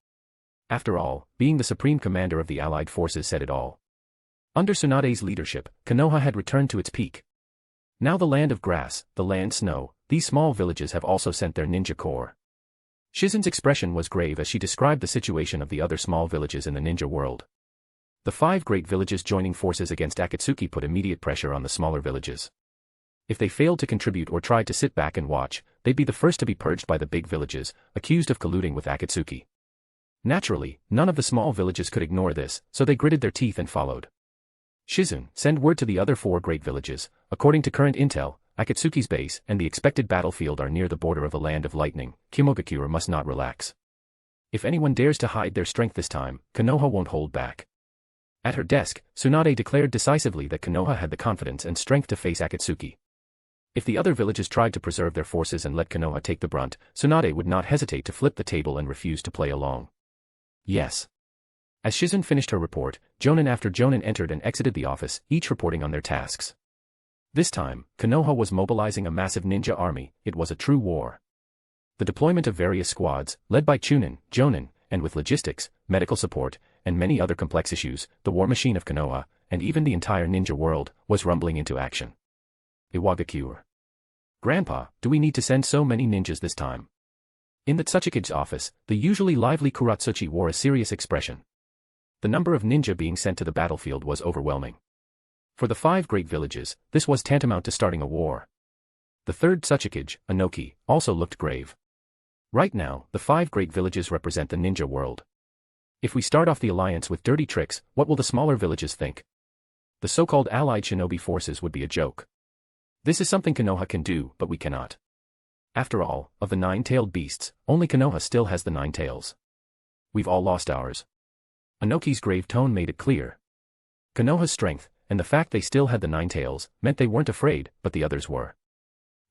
After all, being the supreme commander of the allied forces said it all. Under Tsunade's leadership, Konoha had returned to its peak. Now the land of grass, the land snow, these small villages have also sent their ninja corps. Shizun's expression was grave as she described the situation of the other small villages in the ninja world. The 5 great villages joining forces against Akatsuki put immediate pressure on the smaller villages. If they failed to contribute or tried to sit back and watch, they'd be the first to be purged by the big villages, accused of colluding with Akatsuki. Naturally, none of the small villages could ignore this, so they gritted their teeth and followed. Shizun, send word to the other 4 great villages. According to current intel, Akatsuki's base and the expected battlefield are near the border of the Land of Lightning. Kimogakure must not relax. If anyone dares to hide their strength this time, Konoha won't hold back. At her desk, Tsunade declared decisively that Konoha had the confidence and strength to face Akatsuki. If the other villages tried to preserve their forces and let Konoha take the brunt, Tsunade would not hesitate to flip the table and refuse to play along. Yes. As Shizun finished her report, Jonin after Jonin entered and exited the office, each reporting on their tasks. This time, Konoha was mobilizing a massive ninja army. It was a true war. The deployment of various squads, led by Chunin, Jonin, and with logistics, medical support, and many other complex issues, the war machine of Konoha, and even the entire ninja world, was rumbling into action. Iwagakure. Grandpa, do we need to send so many ninjas this time? In the Tsuchikage's office, the usually lively Kuratsuchi wore a serious expression. The number of ninja being sent to the battlefield was overwhelming. For the 5 great villages, this was tantamount to starting a war. The third Tsuchikage, Inoki, also looked grave. Right now, the 5 great villages represent the ninja world. If we start off the alliance with dirty tricks, what will the smaller villages think? The so-called allied shinobi forces would be a joke. This is something Konoha can do, but we cannot. After all, of the 9-tailed beasts, only Konoha still has the 9 tails. We've all lost ours. Inoki's grave tone made it clear. Konoha's strength, and the fact they still had the 9 tails, meant they weren't afraid, but the others were.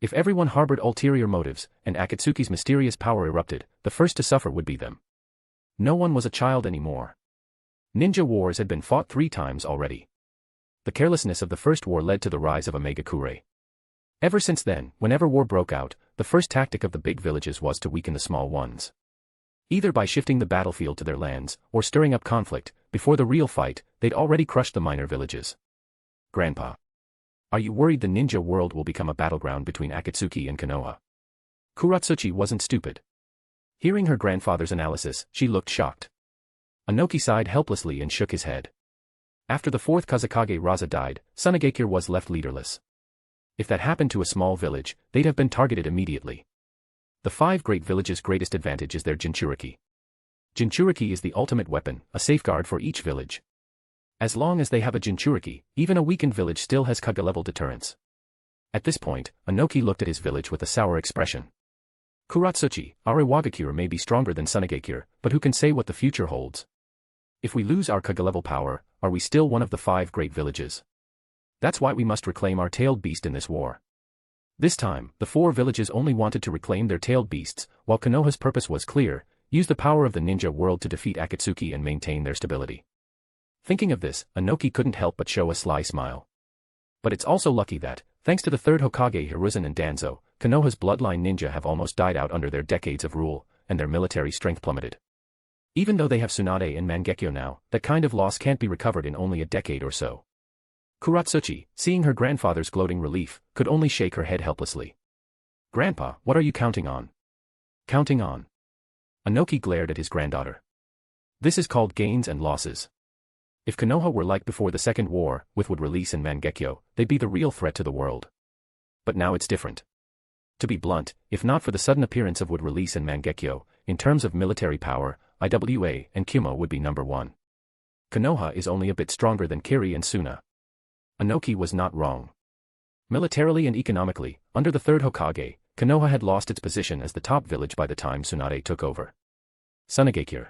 If everyone harbored ulterior motives, and Akatsuki's mysterious power erupted, the first to suffer would be them. No one was a child anymore. Ninja wars had been fought 3 times already. The carelessness of the first war led to the rise of a Megakure. Ever since then, whenever war broke out, the first tactic of the big villages was to weaken the small ones. Either by shifting the battlefield to their lands, or stirring up conflict. Before the real fight, they'd already crushed the minor villages. Grandpa. Are you worried the ninja world will become a battleground between Akatsuki and Konoha? Kuratsuchi wasn't stupid. Hearing her grandfather's analysis, she looked shocked. Inoki sighed helplessly and shook his head. After the 4th Kazekage Raza died, Tsunagakure was left leaderless. If that happened to a small village, they'd have been targeted immediately. The 5 great villages' greatest advantage is their Jinchuriki. Jinchuriki is the ultimate weapon, a safeguard for each village. As long as they have a Jinchuriki, even a weakened village still has Kage-level deterrence. At this point, Inoki looked at his village with a sour expression. Kuratsuchi, our Iwagakure may be stronger than Tsunagakure, but who can say what the future holds? If we lose our Kage-level power, are we still one of the 5 great villages? That's why we must reclaim our tailed beast in this war. This time, the 4 villages only wanted to reclaim their tailed beasts, while Konoha's purpose was clear: use the power of the ninja world to defeat Akatsuki and maintain their stability. Thinking of this, Inoki couldn't help but show a sly smile. But it's also lucky that, thanks to the 3rd Hokage Hiruzen and Danzo, Konoha's bloodline ninja have almost died out under their decades of rule, and their military strength plummeted. Even though they have Tsunade and Mangekyo now, that kind of loss can't be recovered in only a decade or so. Kuratsuchi, seeing her grandfather's gloating relief, could only shake her head helplessly. Grandpa, what are you counting on? Counting on? Inoki glared at his granddaughter. This is called gains and losses. If Konoha were like before the Second War, with Wood Release and Mangekyo, they'd be the real threat to the world. But now it's different. To be blunt, if not for the sudden appearance of Wood Release and Mangekyo, in terms of military power, IWA and Kumo would be number one. Konoha is only a bit stronger than Kiri and Suna. Anoki was not wrong. Militarily and economically, under the third Hokage, Konoha had lost its position as the top village by the time Tsunade took over. Sunagekure.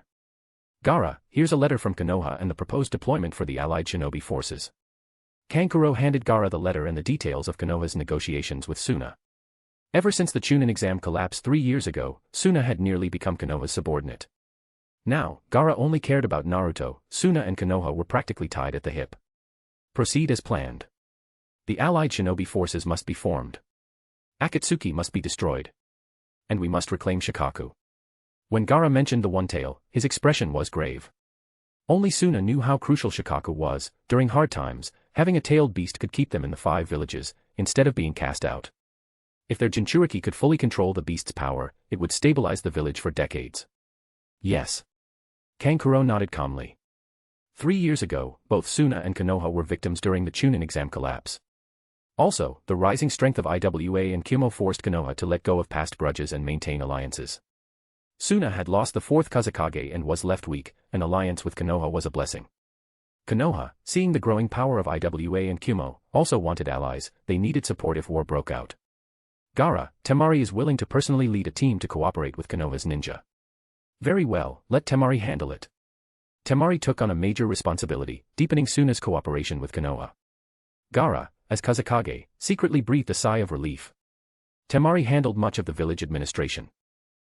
Gaara, here's a letter from Konoha and the proposed deployment for the allied shinobi forces. Kankuro handed Gaara the letter and the details of Konoha's negotiations with Suna. Ever since the Chunin exam collapsed 3 years ago, Suna had nearly become Konoha's subordinate. Now, Gaara only cared about Naruto. Suna and Konoha were practically tied at the hip. Proceed as planned. The allied shinobi forces must be formed. Akatsuki must be destroyed. And we must reclaim Shikaku. When Gaara mentioned the One Tail, his expression was grave. Only Suna knew how crucial Shikaku was. During hard times, having a tailed beast could keep them in the 5 villages, instead of being cast out. If their Jinchuriki could fully control the beast's power, it would stabilize the village for decades. Yes. Kankuro nodded calmly. 3 years ago, both Suna and Konoha were victims during the Chunin exam collapse. Also, the rising strength of IWA and Kumo forced Konoha to let go of past grudges and maintain alliances. Suna had lost the 4th Kazekage and was left weak. An alliance with Konoha was a blessing. Konoha, seeing the growing power of IWA and Kumo, also wanted allies. They needed support if war broke out. Gaara, Temari is willing to personally lead a team to cooperate with Konoha's ninja. Very well, let Temari handle it. Temari took on a major responsibility, deepening Suna's cooperation with Konoha. Gaara, as Kazekage, secretly breathed a sigh of relief. Temari handled much of the village administration.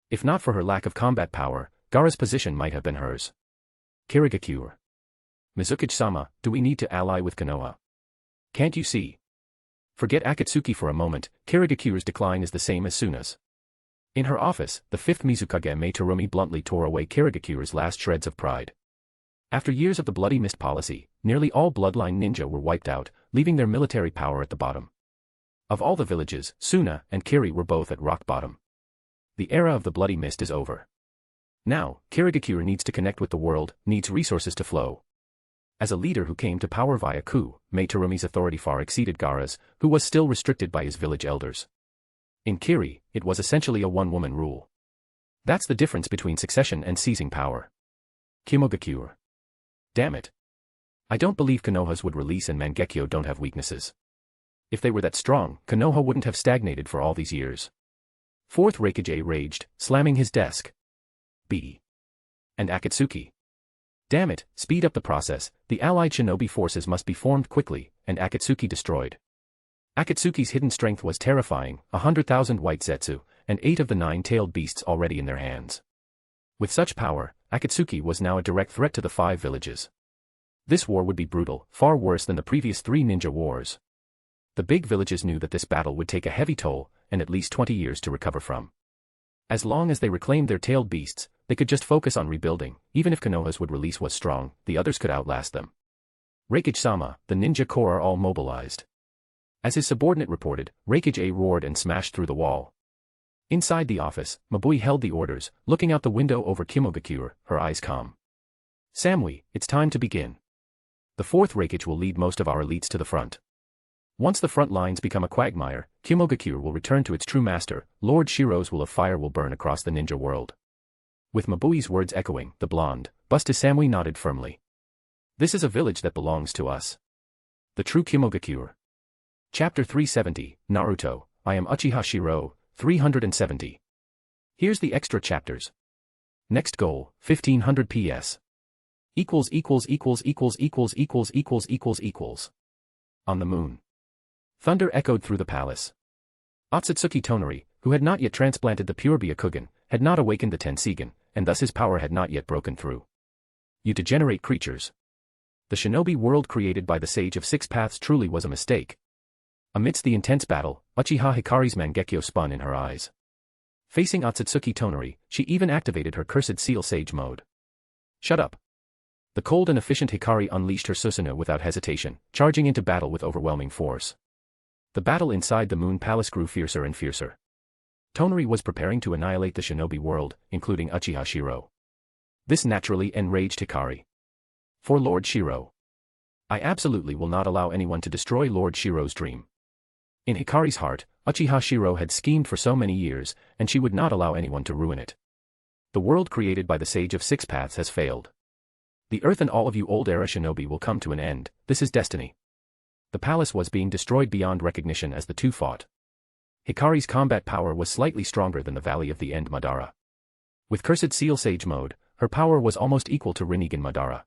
If not for her lack of combat power, Gaara's position might have been hers. Kirigakure. Mizukage-sama, do we need to ally with Konoha? Can't you see? Forget Akatsuki for a moment. Kirigakure's decline is the same as Suna's. In her office, the 5th Mizukage Mei Terumi bluntly tore away Kirigakure's last shreds of pride. After years of the Bloody Mist policy, nearly all bloodline ninja were wiped out, leaving their military power at the bottom. Of all the villages, Suna and Kiri were both at rock bottom. The era of the Bloody Mist is over. Now, Kirigakure needs to connect with the world, needs resources to flow. As a leader who came to power via coup, Mei Terumi's authority far exceeded Gaara's, who was still restricted by his village elders. In Kiri, it was essentially a one-woman rule. That's the difference between succession and seizing power. Kimogakure. Damn it. I don't believe Konoha's Wood Release and Mangekyo don't have weaknesses. If they were that strong, Konoha wouldn't have stagnated for all these years. 4th Raikage raged, slamming his desk. B. And Akatsuki. Damn it, speed up the process. The allied shinobi forces must be formed quickly, and Akatsuki destroyed. Akatsuki's hidden strength was terrifying, 100,000 white Zetsu, and 8 of the 9-tailed beasts already in their hands. With such power, Akatsuki was now a direct threat to the 5 villages. This war would be brutal, far worse than the previous 3 ninja wars. The big villages knew that this battle would take a heavy toll, and at least 20 years to recover from. As long as they reclaimed their tailed beasts, they could just focus on rebuilding. Even if Konoha's Wood Release was strong, the others could outlast them. Raikage-sama, the ninja corps are all mobilized. As his subordinate reported, Raikage roared and smashed through the wall. Inside the office, Mabui held the orders, looking out the window over Kimogakure, her eyes calm. Samui, it's time to begin. The 4th Raikage will lead most of our elites to the front. Once the front lines become a quagmire, Kimogakure will return to its true master. Lord Shirou's will of fire will burn across the ninja world. With Mabui's words echoing, the blonde, busty Samui nodded firmly. This is a village that belongs to us. The true Kimogakure. Chapter 370, Naruto, I am Uchiha Shirou, 370. Here's the extra chapters. Next goal, 1500 PS. Equals. On the moon. Thunder echoed through the palace. Otsutsuki Tonari, who had not yet transplanted the pure Byakugan, had not awakened the Tensigan, and thus his power had not yet broken through. You degenerate creatures. The shinobi world created by the Sage of 6 Paths truly was a mistake. Amidst the intense battle, Uchiha Hikari's Mangekyo spun in her eyes. Facing Otsutsuki Tonari, she even activated her cursed seal sage mode. Shut up. The cold and efficient Hikari unleashed her Susanoo without hesitation, charging into battle with overwhelming force. The battle inside the Moon Palace grew fiercer and fiercer. Tonari was preparing to annihilate the shinobi world, including Uchiha Shirou. This naturally enraged Hikari. For Lord Shirou. I absolutely will not allow anyone to destroy Lord Shirou's dream. In Hikari's heart, Uchiha Shirou had schemed for so many years, and she would not allow anyone to ruin it. The world created by the Sage of Six Paths has failed. The earth and all of you old-era shinobi will come to an end, this is destiny. The palace was being destroyed beyond recognition as the two fought. Hikari's combat power was slightly stronger than the Valley of the End Madara. With Cursed Seal Sage mode, her power was almost equal to Rinnegan Madara.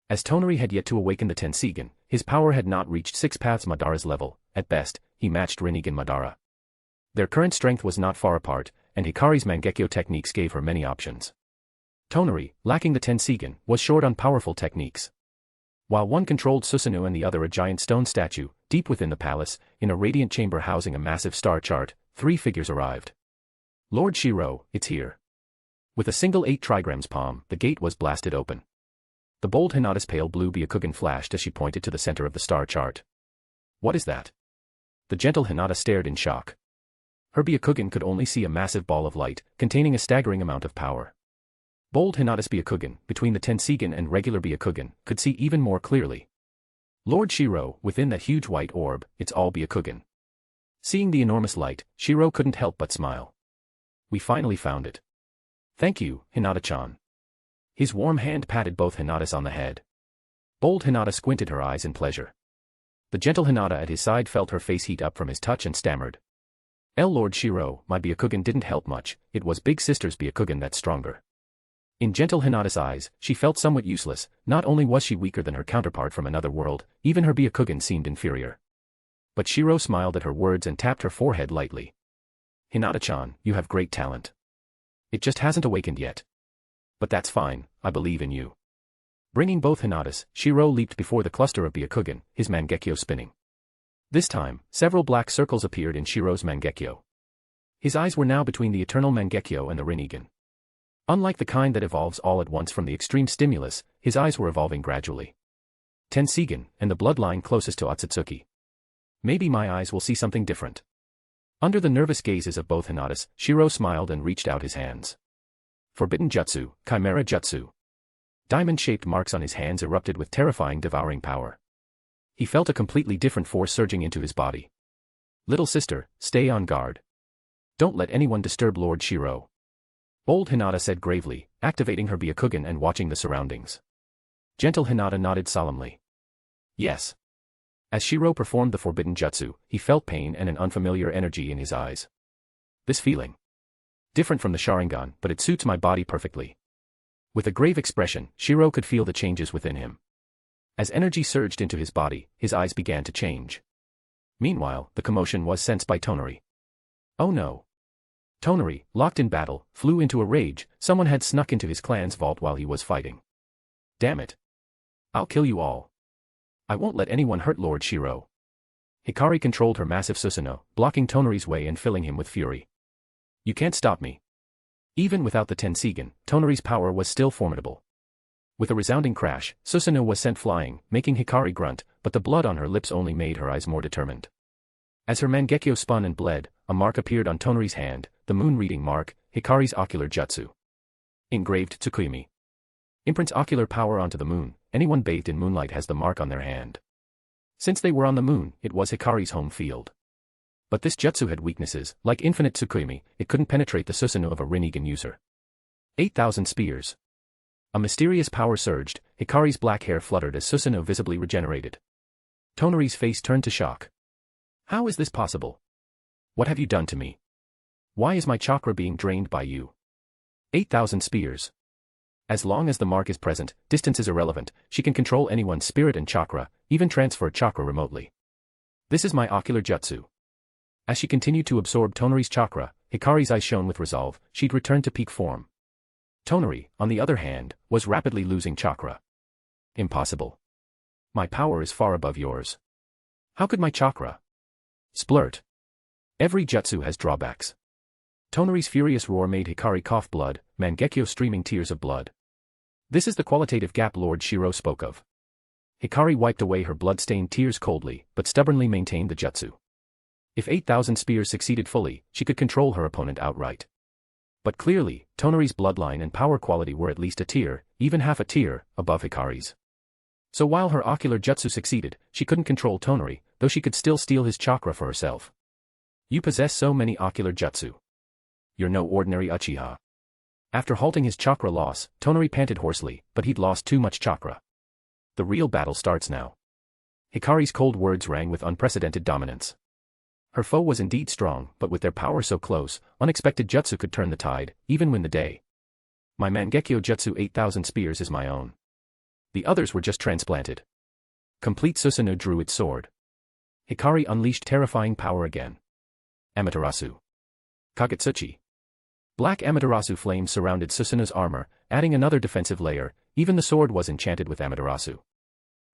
As Tonari had yet to awaken the Tenseigan, his power had not reached Six Paths Madara's level. At best, he matched Rinnegan Madara. Their current strength was not far apart, and Hikari's Mangekyo techniques gave her many options. Tonari, lacking the Tenseigan, was short on powerful techniques. While one controlled Susanoo and the other a giant stone statue, deep within the palace, in a radiant chamber housing a massive star chart, 3 figures arrived. Lord Shirou, it's here. With a single 8 trigrams palm, the gate was blasted open. The bold Hinata's pale blue Byakugan flashed as she pointed to the center of the star chart. What is that? The gentle Hinata stared in shock. Her Byakugan could only see a massive ball of light, containing a staggering amount of power. Bold Hinata's Byakugan, between the Tenseigan and regular Byakugan, could see even more clearly. Lord Shirou, within that huge white orb, it's all Byakugan. Seeing the enormous light, Shirou couldn't help but smile. We finally found it. Thank you, Hinata-chan. His warm hand patted both Hinata's on the head. Bold Hinata squinted her eyes in pleasure. The gentle Hinata at his side felt her face heat up from his touch and stammered. Lord Shirou, my Byakugan didn't help much, it was Big Sister's Byakugan that's stronger. In gentle Hinata's eyes, she felt somewhat useless. Not only was she weaker than her counterpart from another world, even her Byakugan seemed inferior. But Shirou smiled at her words and tapped her forehead lightly. Hinata-chan, you have great talent. It just hasn't awakened yet. But that's fine, I believe in you. Bringing both Hinatas, Shirou leaped before the cluster of Byakugan, his Mangekyo spinning. This time, several black circles appeared in Shirou's Mangekyo. His eyes were now between the eternal Mangekyo and the Rinnegan. Unlike the kind that evolves all at once from the extreme stimulus, his eyes were evolving gradually. Tenseigan, and the bloodline closest to Otsutsuki. Maybe my eyes will see something different. Under the nervous gazes of both Hinatas, Shirou smiled and reached out his hands. Forbidden Jutsu, Chimera Jutsu. Diamond-shaped marks on his hands erupted with terrifying devouring power. He felt a completely different force surging into his body. Little sister, stay on guard. Don't let anyone disturb Lord Shirou. Bold Hinata said gravely, activating her Byakugan and watching the surroundings. Gentle Hinata nodded solemnly. Yes. As Shirou performed the forbidden jutsu, he felt pain and an unfamiliar energy in his eyes. This feeling. Different from the Sharingan, but it suits my body perfectly. With a grave expression, Shirou could feel the changes within him. As energy surged into his body, his eyes began to change. Meanwhile, the commotion was sensed by Tonari. Oh no. Tonari, locked in battle, flew into a rage. Someone had snuck into his clan's vault while he was fighting. Damn it. I'll kill you all. I won't let anyone hurt Lord Shirou. Hikari controlled her massive Susanoo, blocking Tonari's way and filling him with fury. You can't stop me. Even without the Tenseigan, Tonari's power was still formidable. With a resounding crash, Susanoo was sent flying, making Hikari grunt, but the blood on her lips only made her eyes more determined. As her Mangekyo spun and bled, a mark appeared on Tonari's hand, the moon-reading mark, Hikari's ocular jutsu. Engraved Tsukuyomi. Imprints ocular power onto the moon. Anyone bathed in moonlight has the mark on their hand. Since they were on the moon, it was Hikari's home field. But this jutsu had weaknesses. Like infinite Tsukuyomi, it couldn't penetrate the Susanoo of a Rinnegan user. 8,000 spears. A mysterious power surged. Hikari's black hair fluttered as Susanoo visibly regenerated. Tonari's face turned to shock. How is this possible? What have you done to me? Why is my chakra being drained by you? 8,000 spears. As long as the mark is present, distance is irrelevant. She can control anyone's spirit and chakra, even transfer chakra remotely. This is my ocular jutsu. As she continued to absorb Tonari's chakra, Hikari's eyes shone with resolve. She'd return to peak form. Tonari, on the other hand, was rapidly losing chakra. Impossible. My power is far above yours. How could my chakra? Splurt. Every jutsu has drawbacks. Tonari's furious roar made Hikari cough blood, Mangekyo streaming tears of blood. This is the qualitative gap Lord Shirou spoke of. Hikari wiped away her blood-stained tears coldly, but stubbornly maintained the jutsu. If 8,000 spears succeeded fully, she could control her opponent outright. But clearly, Tonori's bloodline and power quality were at least a tier, even half a tier, above Hikari's. So while her ocular jutsu succeeded, she couldn't control Tonori, though she could still steal his chakra for herself. You possess so many ocular jutsu. You're no ordinary Uchiha. After halting his chakra loss, Tonori panted hoarsely, but he'd lost too much chakra. The real battle starts now. Hikari's cold words rang with unprecedented dominance. Her foe was indeed strong, but with their power so close, unexpected jutsu could turn the tide, even win the day. My Mangekyo Jutsu 8,000 spears is my own. The others were just transplanted. Complete Susanoo drew its sword. Hikari unleashed terrifying power again. Amaterasu. Kagetsuchi. Black Amaterasu flames surrounded Susanoo's armor, adding another defensive layer. Even the sword was enchanted with Amaterasu.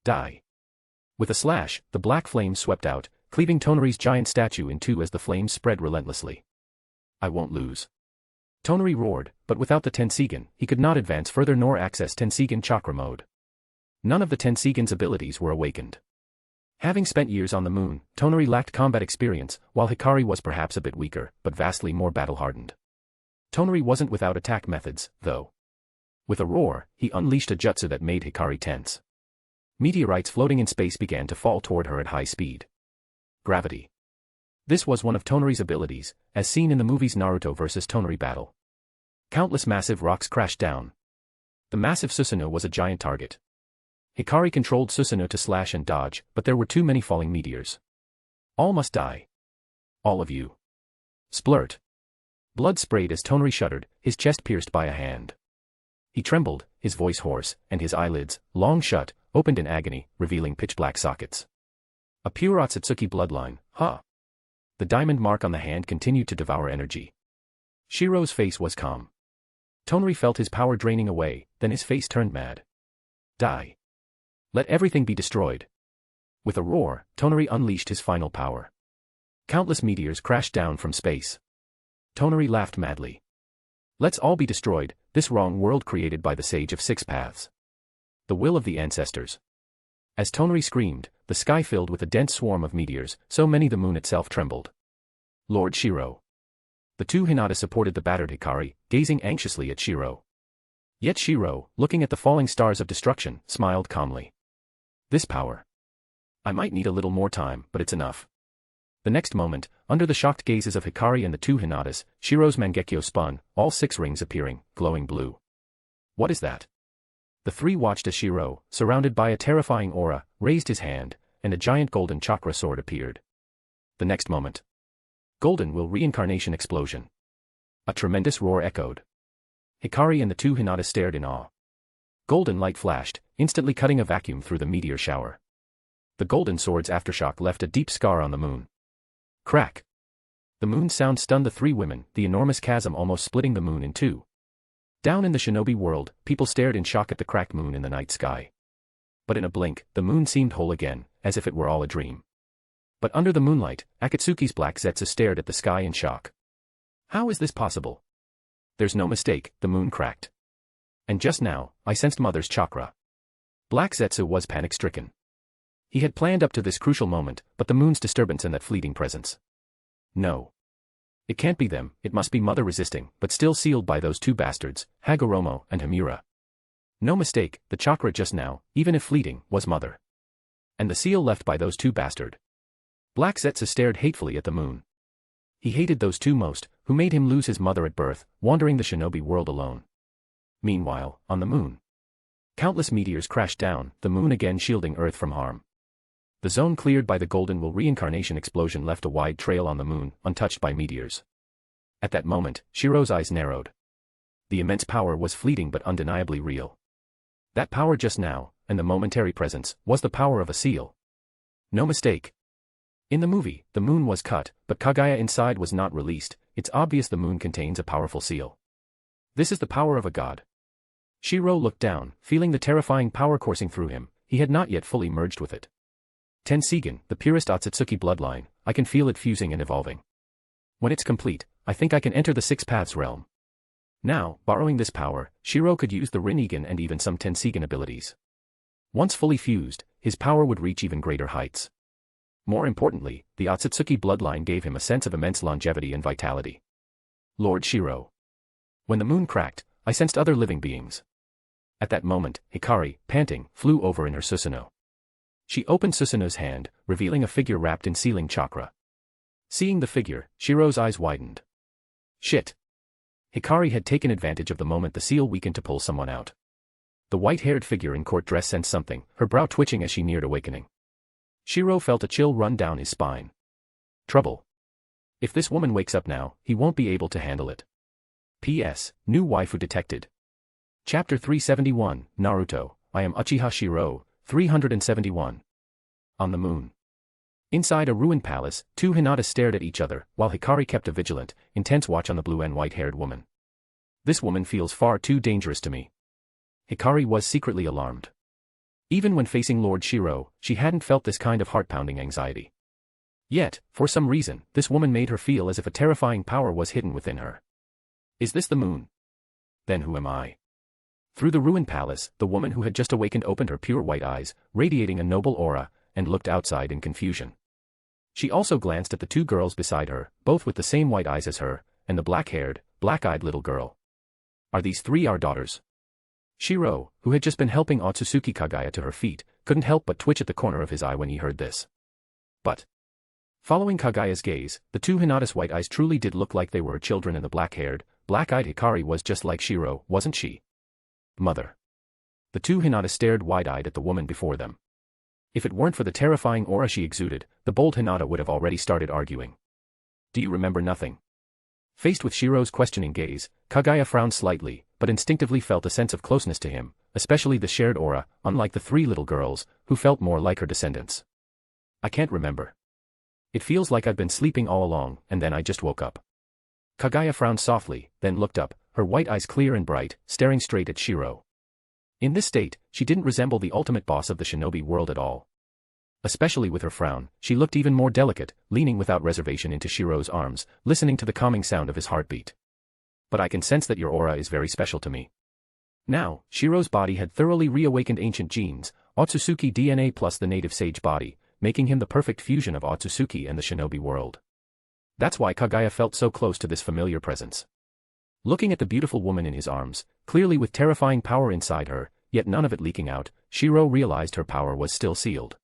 Die. With a slash, the black flames swept out, cleaving Tonori's giant statue in two as the flames spread relentlessly. I won't lose. Tonori roared, but without the Tensigen, he could not advance further nor access Tensigen chakra mode. None of the Tensigen's abilities were awakened. Having spent years on the moon, Tonori lacked combat experience, while Hikari was perhaps a bit weaker, but vastly more battle-hardened. Tonori wasn't without attack methods, though. With a roar, he unleashed a jutsu that made Hikari tense. Meteorites floating in space began to fall toward her at high speed. Gravity. This was one of Tonori's abilities, as seen in the movie's Naruto vs. Tonori battle. Countless massive rocks crashed down. The massive Susanoo was a giant target. Hikari controlled Susanoo to slash and dodge, but there were too many falling meteors. All must die. All of you. Splurt. Blood sprayed as Tonori shuddered, his chest pierced by a hand. He trembled, his voice hoarse, and his eyelids, long shut, opened in agony, revealing pitch-black sockets. A pure Otsutsuki bloodline, huh? The diamond mark on the hand continued to devour energy. Shirou's face was calm. Tonori felt his power draining away, then his face turned mad. Die. Let everything be destroyed. With a roar, Tonori unleashed his final power. Countless meteors crashed down from space. Tonori laughed madly. Let's all be destroyed, this wrong world created by the Sage of Six Paths. The will of the ancestors. As Tonori screamed, the sky filled with a dense swarm of meteors, so many the moon itself trembled. Lord Shirou. The two Hinata supported the battered Hikari, gazing anxiously at Shirou. Yet Shirou, looking at the falling stars of destruction, smiled calmly. This power. I might need a little more time, but it's enough. The next moment, under the shocked gazes of Hikari and the two Hinatas, Shirou's Mangekyo spun, all 6 rings appearing, glowing blue. What is that? The three watched as Shirou, surrounded by a terrifying aura, raised his hand, and a giant golden chakra sword appeared. The next moment. Golden will reincarnation explosion. A tremendous roar echoed. Hikari and the two Hinatas stared in awe. Golden light flashed, instantly cutting a vacuum through the meteor shower. The golden sword's aftershock left a deep scar on the moon. Crack. The moon's sound stunned the 3 women, the enormous chasm almost splitting the moon in 2. Down in the Shinobi World, people stared in shock at the cracked moon in the night sky. But in a blink, the moon seemed whole again, as if it were all a dream. But under the moonlight, Akatsuki's black Zetsu stared at the sky in shock. How is this possible? There's no mistake, the moon cracked. And just now, I sensed Mother's chakra. Black Zetsu was panic-stricken. He had planned up to this crucial moment, but the moon's disturbance and that fleeting presence. No. It can't be them, it must be Mother resisting, but still sealed by those 2 bastards, Hagoromo and Himura. No mistake, the chakra just now, even if fleeting, was Mother. And the seal left by those 2 bastards. Black Zetsu stared hatefully at the moon. He hated those 2 most, who made him lose his mother at birth, wandering the Shinobi World alone. Meanwhile, on the moon. Countless meteors crashed down, the moon again shielding Earth from harm. The zone cleared by the golden will reincarnation explosion left a wide trail on the moon, untouched by meteors. At that moment, Shirou's eyes narrowed. The immense power was fleeting but undeniably real. That power just now, and the momentary presence, was the power of a seal. No mistake. In the movie, the moon was cut, but Kagaya inside was not released. It's obvious the moon contains a powerful seal. This is the power of a god. Shirou looked down, feeling the terrifying power coursing through him. He had not yet fully merged with it. Tensigen, the purest Otsutsuki bloodline, I can feel it fusing and evolving. When it's complete, I think I can enter the 6 Paths realm. Now, borrowing this power, Shirou could use the Rinnegan and even some Tensigen abilities. Once fully fused, his power would reach even greater heights. More importantly, the Otsutsuki bloodline gave him a sense of immense longevity and vitality. Lord Shirou. When the moon cracked, I sensed other living beings. At that moment, Hikari, panting, flew over in her Susanoo. She opened Susanoo's hand, revealing a figure wrapped in sealing chakra. Seeing the figure, Shirou's eyes widened. Shit. Hikari had taken advantage of the moment the seal weakened to pull someone out. The white-haired figure in court dress sensed something, her brow twitching as she neared awakening. Shirou felt a chill run down his spine. Trouble. If this woman wakes up now, he won't be able to handle it. P.S. New waifu detected. Chapter 371, Naruto, I am Uchiha Shirou, 371. On the moon. Inside a ruined palace, two Hinatas stared at each other, while Hikari kept a vigilant, intense watch on the blue and white-haired woman. This woman feels far too dangerous to me. Hikari was secretly alarmed. Even when facing Lord Shirou, she hadn't felt this kind of heart-pounding anxiety. Yet, for some reason, this woman made her feel as if a terrifying power was hidden within her. Is this the moon? Then who am I? Through the ruined palace, the woman who had just awakened opened her pure white eyes, radiating a noble aura, and looked outside in confusion. She also glanced at the two girls beside her, both with the same white eyes as her, and the black-haired, black-eyed little girl. Are these three our daughters? Shirou, who had just been helping Otsutsuki Kagaya to her feet, couldn't help but twitch at the corner of his eye when he heard this. But following Kagaya's gaze, the two Hinata's white eyes truly did look like they were children, and the black-haired, black-eyed Hikari was just like Shirou, wasn't she? Mother. The two Hinata stared wide-eyed at the woman before them. If it weren't for the terrifying aura she exuded, the bold Hinata would have already started arguing. Do you remember nothing? Faced with Shirou's questioning gaze, Kagaya frowned slightly, but instinctively felt a sense of closeness to him, especially the shared aura, unlike the three little girls, who felt more like her descendants. I can't remember. It feels like I've been sleeping all along, and then I just woke up. Kagaya frowned softly, then looked up, her white eyes clear and bright, staring straight at Shirou. In this state, she didn't resemble the ultimate boss of the Shinobi World at all. Especially with her frown, she looked even more delicate, leaning without reservation into Shirou's arms, listening to the calming sound of his heartbeat. But I can sense that your aura is very special to me. Now, Shirou's body had thoroughly reawakened ancient genes, Otsutsuki DNA plus the native sage body, making him the perfect fusion of Otsutsuki and the Shinobi World. That's why Kagaya felt so close to this familiar presence. Looking at the beautiful woman in his arms, clearly with terrifying power inside her, yet none of it leaking out, Shirou realized her power was still sealed.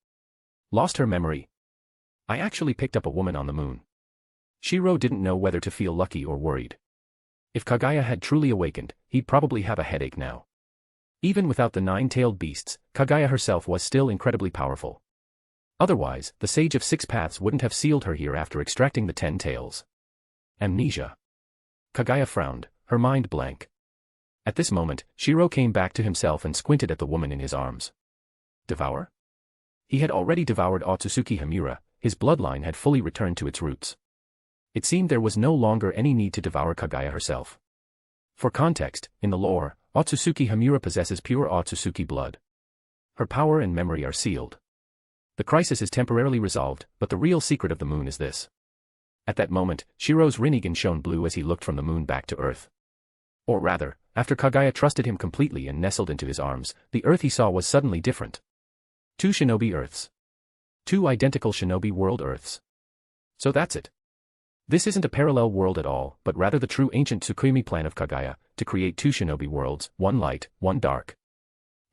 Lost her memory? I actually picked up a woman on the moon. Shirou didn't know whether to feel lucky or worried. If Kagaya had truly awakened, he'd probably have a headache now. Even without the nine-tailed beasts, Kagaya herself was still incredibly powerful. Otherwise, the Sage of Six Paths wouldn't have sealed her here after extracting the 10 tails. Amnesia. Kagaya frowned, her mind blank. At this moment, Shirou came back to himself and squinted at the woman in his arms. Devour? He had already devoured Otsutsuki Himura, his bloodline had fully returned to its roots. It seemed there was no longer any need to devour Kagaya herself. For context, in the lore, Otsutsuki Himura possesses pure Otsutsuki blood. Her power and memory are sealed. The crisis is temporarily resolved, but the real secret of the moon is this. At that moment, Shirou's Rinnegan shone blue as he looked from the moon back to Earth. Or rather, after Kagaya trusted him completely and nestled into his arms, the Earth he saw was suddenly different. Two Shinobi Earths. Two identical Shinobi World Earths. So that's it. This isn't a parallel world at all, but rather the true ancient Tsukuyomi plan of Kagaya, to create two Shinobi worlds, one light, one dark.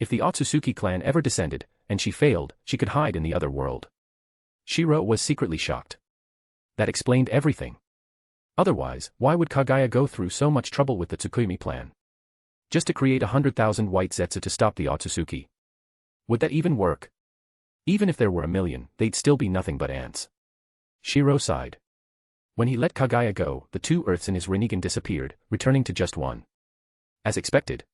If the Otsutsuki clan ever descended, and she failed, she could hide in the other world. Shirou was secretly shocked. That explained everything. Otherwise, why would Kagaya go through so much trouble with the Tsukuyomi plan? Just to create 100,000 white Zetsu to stop the Otsutsuki. Would that even work? Even if there were 1,000,000, they'd still be nothing but ants. Shirou sighed. When he let Kagaya go, the two Earths in his Rinnegan disappeared, returning to just one. As expected.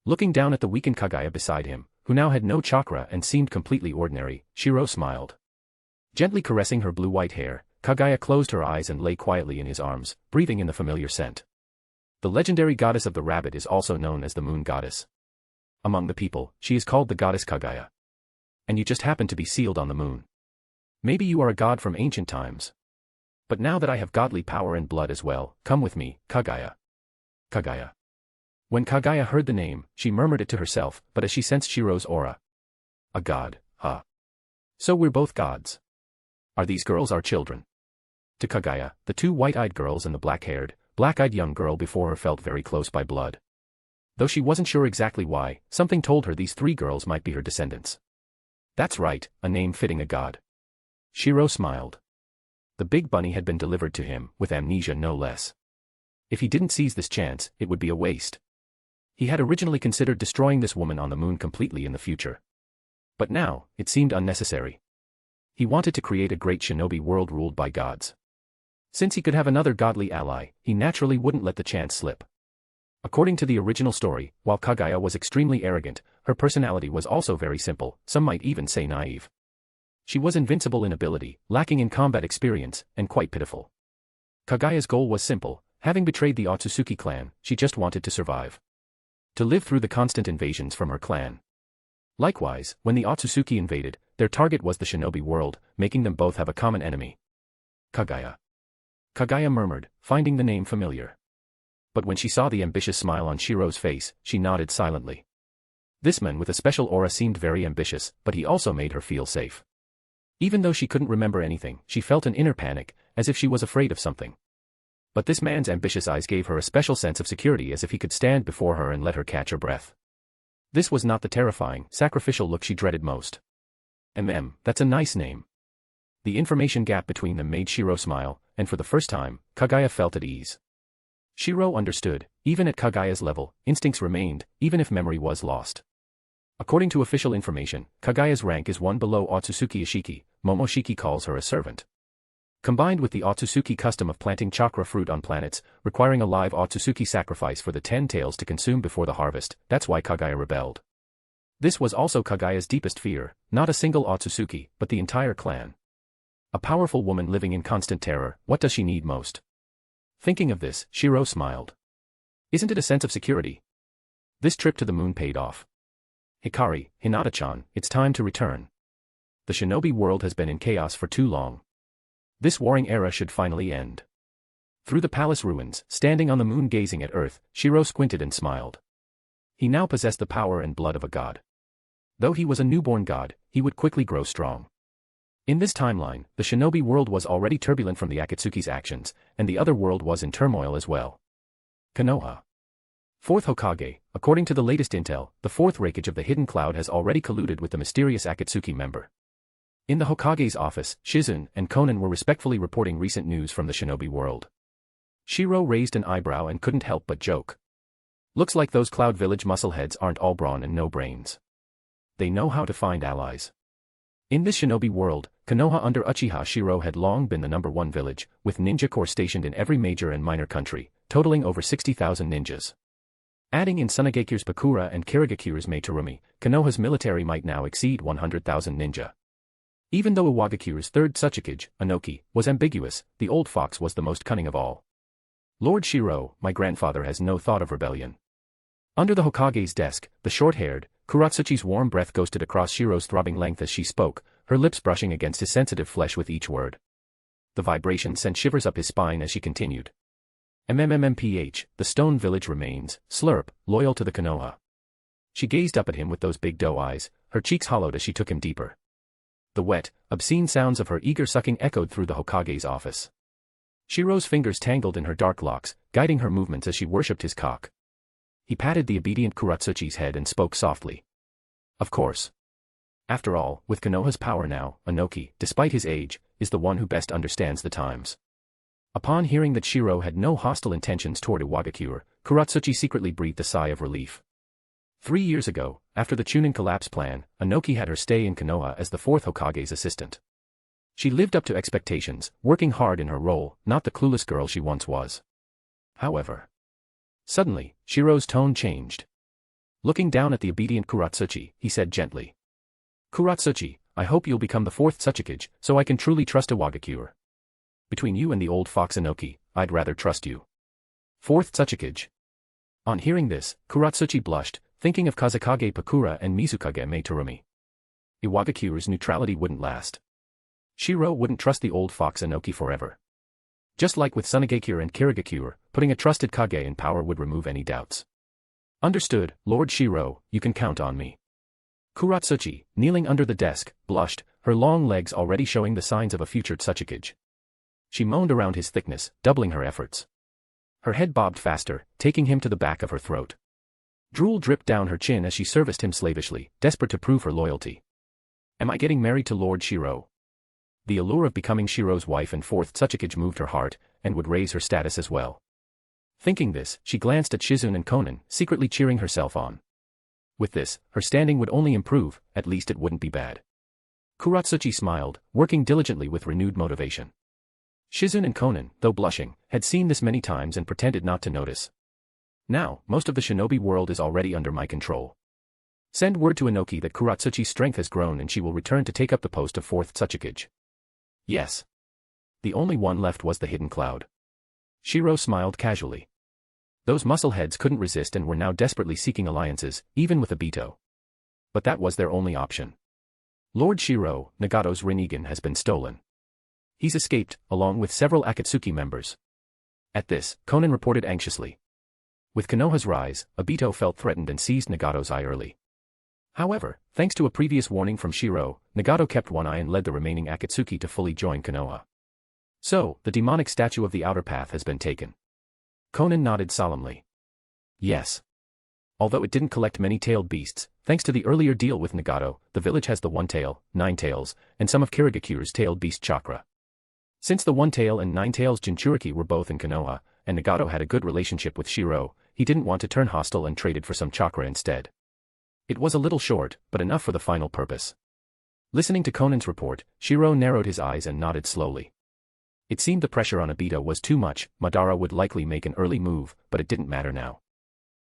Looking down at the weakened Kagaya beside him, who now had no chakra and seemed completely ordinary, Shirou smiled. Gently caressing her blue-white hair, Kagaya closed her eyes and lay quietly in his arms, breathing in the familiar scent. The legendary goddess of the rabbit is also known as the moon goddess. Among the people, she is called the goddess Kagaya. And you just happen to be sealed on the moon. Maybe you are a god from ancient times. But now that I have godly power and blood as well, come with me, Kagaya. Kagaya. When Kagaya heard the name, she murmured it to herself, but as she sensed Shirou's aura. A god, huh? So we're both gods. Are these girls our children? To Kagaya, the two white-eyed girls and the black-haired, black-eyed young girl before her felt very close by blood. Though she wasn't sure exactly why, something told her these three girls might be her descendants. That's right, a name fitting a god. Shirou smiled. The big bunny had been delivered to him, with amnesia no less. If he didn't seize this chance, it would be a waste. He had originally considered destroying this woman on the moon completely in the future. But now, it seemed unnecessary. He wanted to create a great shinobi world ruled by gods. Since he could have another godly ally, he naturally wouldn't let the chance slip. According to the original story, while Kaguya was extremely arrogant, her personality was also very simple, some might even say naive. She was invincible in ability, lacking in combat experience, and quite pitiful. Kaguya's goal was simple: having betrayed the Otsutsuki clan, she just wanted to survive. To live through the constant invasions from her clan. Likewise, when the Otsutsuki invaded, their target was the Shinobi World, making them both have a common enemy. Kaguya. Kaguya murmured, finding the name familiar. But when she saw the ambitious smile on Shirou's face, she nodded silently. This man with a special aura seemed very ambitious, but he also made her feel safe. Even though she couldn't remember anything, she felt an inner panic, as if she was afraid of something. But this man's ambitious eyes gave her a special sense of security, as if he could stand before her and let her catch her breath. This was not the terrifying, sacrificial look she dreaded most. That's a nice name. The information gap between them made Shirou smile, and for the first time, Kaguya felt at ease. Shirou understood, even at Kaguya's level, instincts remained, even if memory was lost. According to official information, Kaguya's rank is one below Otsutsuki Ishiki. Momoshiki calls her a servant. Combined with the Otsutsuki custom of planting chakra fruit on planets, requiring a live Otsutsuki sacrifice for the 10 tails to consume before the harvest, that's why Kaguya rebelled. This was also Kaguya's deepest fear, not a single Otsutsuki, but the entire clan. A powerful woman living in constant terror, what does she need most? Thinking of this, Shirou smiled. Isn't it a sense of security? This trip to the moon paid off. Hikari, Hinata-chan, it's time to return. The shinobi world has been in chaos for too long. This warring era should finally end. Through the palace ruins, standing on the moon gazing at Earth, Shirou squinted and smiled. He now possessed the power and blood of a god. Though he was a newborn god, he would quickly grow strong. In this timeline, the shinobi world was already turbulent from the Akatsuki's actions, and the other world was in turmoil as well. Konoha. Fourth Hokage, according to the latest intel, the fourth Raikage of the Hidden Cloud has already colluded with the mysterious Akatsuki member. In the Hokage's office, Shizun and Konan were respectfully reporting recent news from the shinobi world. Shirou raised an eyebrow and couldn't help but joke. Looks like those Cloud Village muscleheads aren't all brawn and no brains. They know how to find allies. In this shinobi world, Konoha under Uchiha Shirou had long been the #1 village, with ninja corps stationed in every major and minor country, totaling over 60,000 ninjas. Adding in Tsunagekyu's Bakura and Kirigakyu's Meitorumi, Konoha's military might now exceed 100,000 ninja. Even though Iwagakyu's third Tsuchikage, Anoki, was ambiguous, the old fox was the most cunning of all. Lord Shirou, my grandfather has no thought of rebellion. Under the Hokage's desk, the short-haired, Kuratsuchi's warm breath ghosted across Shirou's throbbing length as she spoke, her lips brushing against his sensitive flesh with each word. The vibration sent shivers up his spine as she continued. The stone village remains, slurp, loyal to the Konoha. She gazed up at him with those big doe eyes, her cheeks hollowed as she took him deeper. The wet, obscene sounds of her eager sucking echoed through the Hokage's office. Shirou's fingers tangled in her dark locks, guiding her movements as she worshipped his cock. He patted the obedient Kuratsuchi's head and spoke softly. Of course. After all, with Konoha's power now, Anoki, despite his age, is the one who best understands the times. Upon hearing that Shirou had no hostile intentions toward Iwagakure, Kuratsuchi secretly breathed a sigh of relief. 3 years ago, after the Chunin collapse plan, Anoki had her stay in Konoha as the fourth Hokage's assistant. She lived up to expectations, working hard in her role, not the clueless girl she once was. However, suddenly, Shirou's tone changed. Looking down at the obedient Kuratsuchi, he said gently. Kuratsuchi, I hope you'll become the fourth Tsuchikage, so I can truly trust Iwagakure. Between you and the old fox Anoki, I'd rather trust you. Fourth Tsuchikage. On hearing this, Kuratsuchi blushed, thinking of Kazekage Pakura and Mizukage Meitorumi. Iwagakure's neutrality wouldn't last. Shirou wouldn't trust the old fox Anoki forever. Just like with Tsunagakure and Kirigakure, putting a trusted Kage in power would remove any doubts. Understood, Lord Shirou, you can count on me. Kuratsuchi, kneeling under the desk, blushed, her long legs already showing the signs of a future Tsuchikage. She moaned around his thickness, doubling her efforts. Her head bobbed faster, taking him to the back of her throat. Drool dripped down her chin as she serviced him slavishly, desperate to prove her loyalty. Am I getting married to Lord Shirou? The allure of becoming Shirou's wife and fourth Tsuchikage moved her heart, and would raise her status as well. Thinking this, she glanced at Shizune and Konan, secretly cheering herself on. With this, her standing would only improve, at least it wouldn't be bad. Kuratsuchi smiled, working diligently with renewed motivation. Shizune and Konan, though blushing, had seen this many times and pretended not to notice. Now, most of the Shinobi world is already under my control. Send word to Inoki that Kuratsuchi's strength has grown and she will return to take up the post of fourth Tsuchikage. Yes. The only one left was the hidden cloud. Shirou smiled casually. Those muscleheads couldn't resist and were now desperately seeking alliances, even with Obito. But that was their only option. Lord Shirou, Nagato's Rinnegan has been stolen. He's escaped, along with several Akatsuki members. At this, Konan reported anxiously. With Konoha's rise, Obito felt threatened and seized Nagato's eye early. However, thanks to a previous warning from Shirou, Nagato kept one eye and led the remaining Akatsuki to fully join Konoha. So, the demonic statue of the outer path has been taken. Konan nodded solemnly. Yes. Although it didn't collect many tailed beasts, thanks to the earlier deal with Nagato, the village has the one tail, 9 tails, and some of Kirigakure's tailed beast chakra. Since the one tail and 9 tails Jinchuriki were both in Konoha, and Nagato had a good relationship with Shirou, he didn't want to turn hostile and traded for some chakra instead. It was a little short, but enough for the final purpose. Listening to Konan's report, Shirou narrowed his eyes and nodded slowly. It seemed the pressure on Obito was too much. Madara would likely make an early move, but it didn't matter now.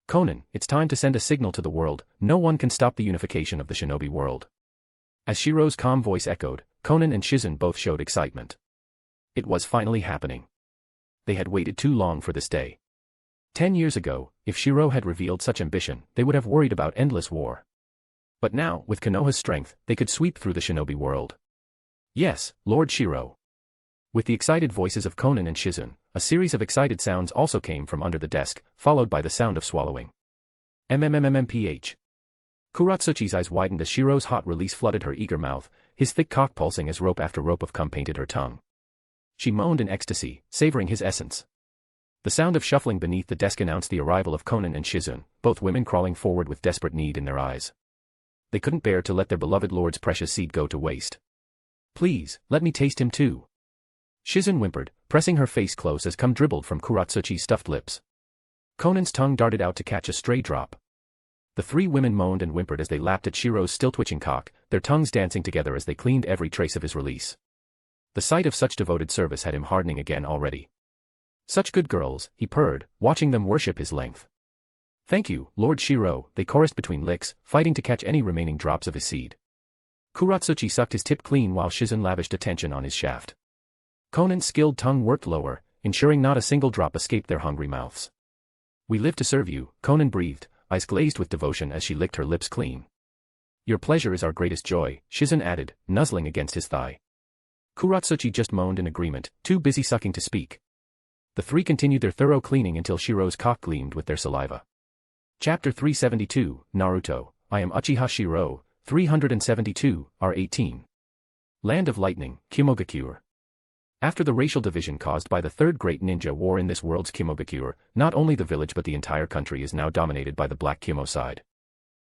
Konan, it's time to send a signal to the world. No one can stop the unification of the Shinobi world. As Shirou's calm voice echoed, Konan and Shizune both showed excitement. It was finally happening. They had waited too long for this day. 10 years ago, if Shirou had revealed such ambition, they would have worried about endless war. But now, with Konoha's strength, they could sweep through the Shinobi world. Yes, Lord Shirou. With the excited voices of Konan and Shizune, a series of excited sounds also came from under the desk, followed by the sound of swallowing. MMMMPH. Kuratsuchi's eyes widened as Shirou's hot release flooded her eager mouth, his thick cock pulsing as rope after rope of cum painted her tongue. She moaned in ecstasy, savoring his essence. The sound of shuffling beneath the desk announced the arrival of Konan and Shizune, both women crawling forward with desperate need in their eyes. They couldn't bear to let their beloved lord's precious seed go to waste. Please, let me taste him too. Shizune whimpered, pressing her face close as cum dribbled from Kuratsuchi's stuffed lips. Konan's tongue darted out to catch a stray drop. The 3 women moaned and whimpered as they lapped at Shirou's still-twitching cock, their tongues dancing together as they cleaned every trace of his release. The sight of such devoted service had him hardening again already. Such good girls, he purred, watching them worship his length. Thank you, Lord Shirou, they chorused between licks, fighting to catch any remaining drops of his seed. Kuratsuchi sucked his tip clean while Shizune lavished attention on his shaft. Konan's skilled tongue worked lower, ensuring not a single drop escaped their hungry mouths. We live to serve you, Konan breathed, eyes glazed with devotion as she licked her lips clean. Your pleasure is our greatest joy, Shizune added, nuzzling against his thigh. Kuratsuchi just moaned in agreement, too busy sucking to speak. The 3 continued their thorough cleaning until Shirou's cock gleamed with their saliva. Chapter 372, Naruto, I am Uchiha Shirou, 372, R18. Land of Lightning, Kimogakure. After the racial division caused by the Third Great Ninja War in this world's Kimogakure, not only the village but the entire country is now dominated by the Black Kimo side.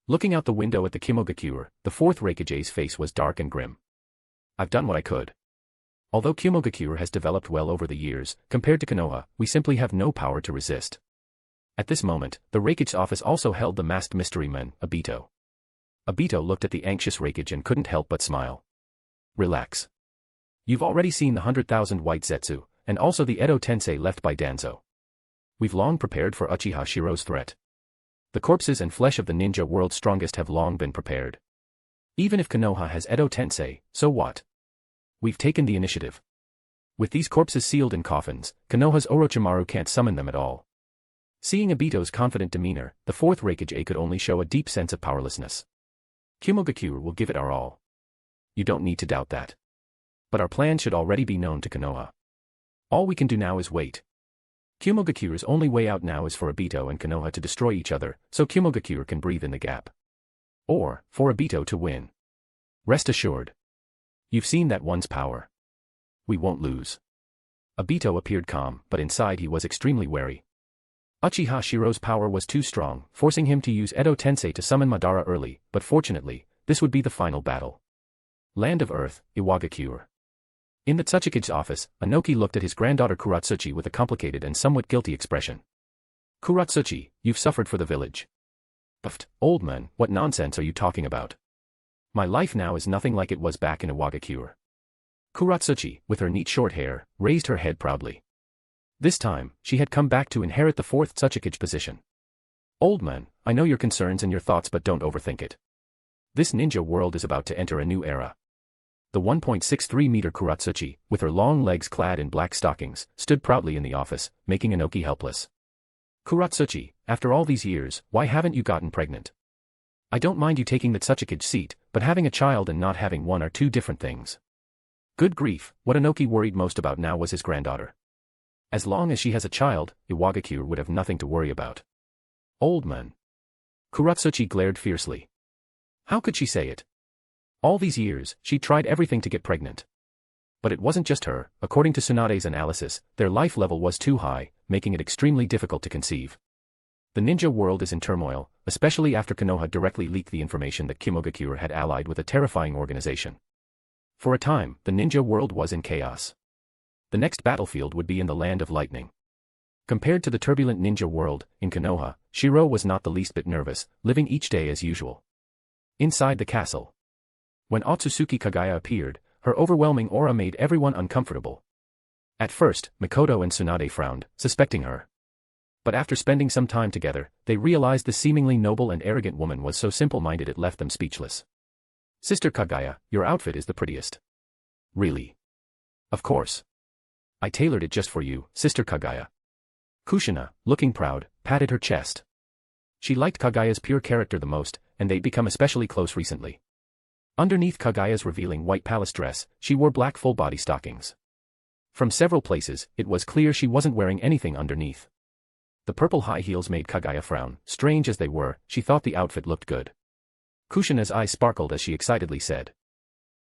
Looking out the window at the Kimogakure, the 4th Raikage's face was dark and grim. I've done what I could. Although Kimogakure has developed well over the years, compared to Konoha, we simply have no power to resist. At this moment, the Raikage's office also held the masked mystery man, Obito. Obito looked at the anxious Raikage and couldn't help but smile. Relax. You've already seen the 100,000 white Zetsu, and also the Edo Tensei left by Danzo. We've long prepared for Uchiha Shirou's threat. The corpses and flesh of the ninja world's strongest have long been prepared. Even if Konoha has Edo Tensei, so what? We've taken the initiative. With these corpses sealed in coffins, Konoha's Orochimaru can't summon them at all. Seeing Obito's confident demeanor, the 4th Raikage could only show a deep sense of powerlessness. Kimogakure will give it our all. You don't need to doubt that. But our plan should already be known to Konoha. All we can do now is wait. Kimogakure's only way out now is for Obito and Konoha to destroy each other, so Kimogakure can breathe in the gap. Or, for Obito to win. Rest assured. You've seen that one's power. We won't lose. Obito appeared calm, but inside he was extremely wary. Uchiha Shirou's power was too strong, forcing him to use Edo Tensei to summon Madara early, but fortunately, this would be the final battle. Land of Earth, Iwagakure. In the Tsuchikige's office, Inoki looked at his granddaughter Kuratsuchi with a complicated and somewhat guilty expression. Kuratsuchi, you've suffered for the village. Pfft, old man, what nonsense are you talking about? My life now is nothing like it was back in Iwagakure. Kuratsuchi, with her neat short hair, raised her head proudly. This time, she had come back to inherit the fourth Tsuchikage position. Old man, I know your concerns and your thoughts, but don't overthink it. This ninja world is about to enter a new era. The 1.63-meter Kuratsuchi, with her long legs clad in black stockings, stood proudly in the office, making Inoki helpless. Kuratsuchi, after all these years, why haven't you gotten pregnant? I don't mind you taking the Tsuchikage seat, but having a child and not having one are two different things. Good grief, what Inoki worried most about now was his granddaughter. As long as she has a child, Iwagakure would have nothing to worry about. Old man. Kuratsuchi glared fiercely. How could she say it? All these years, she tried everything to get pregnant. But it wasn't just her. According to Tsunade's analysis, their life level was too high, making it extremely difficult to conceive. The ninja world is in turmoil, especially after Konoha directly leaked the information that Kimogakure had allied with a terrifying organization. For a time, the ninja world was in chaos. The next battlefield would be in the Land of Lightning. Compared to the turbulent ninja world, in Konoha, Shirou was not the least bit nervous, living each day as usual. Inside the castle. When Otsutsuki Kagaya appeared, her overwhelming aura made everyone uncomfortable. At first, Mikoto and Tsunade frowned, suspecting her. But after spending some time together, they realized the seemingly noble and arrogant woman was so simple-minded it left them speechless. Sister Kagaya, your outfit is the prettiest. Really? Of course. I tailored it just for you, Sister Kagaya. Kushina, looking proud, patted her chest. She liked Kagaya's pure character the most, and they'd become especially close recently. Underneath Kagaya's revealing white palace dress, she wore black full-body stockings. From several places, it was clear she wasn't wearing anything underneath. The purple high heels made Kagaya frown. Strange as they were, she thought the outfit looked good. Kushina's eyes sparkled as she excitedly said.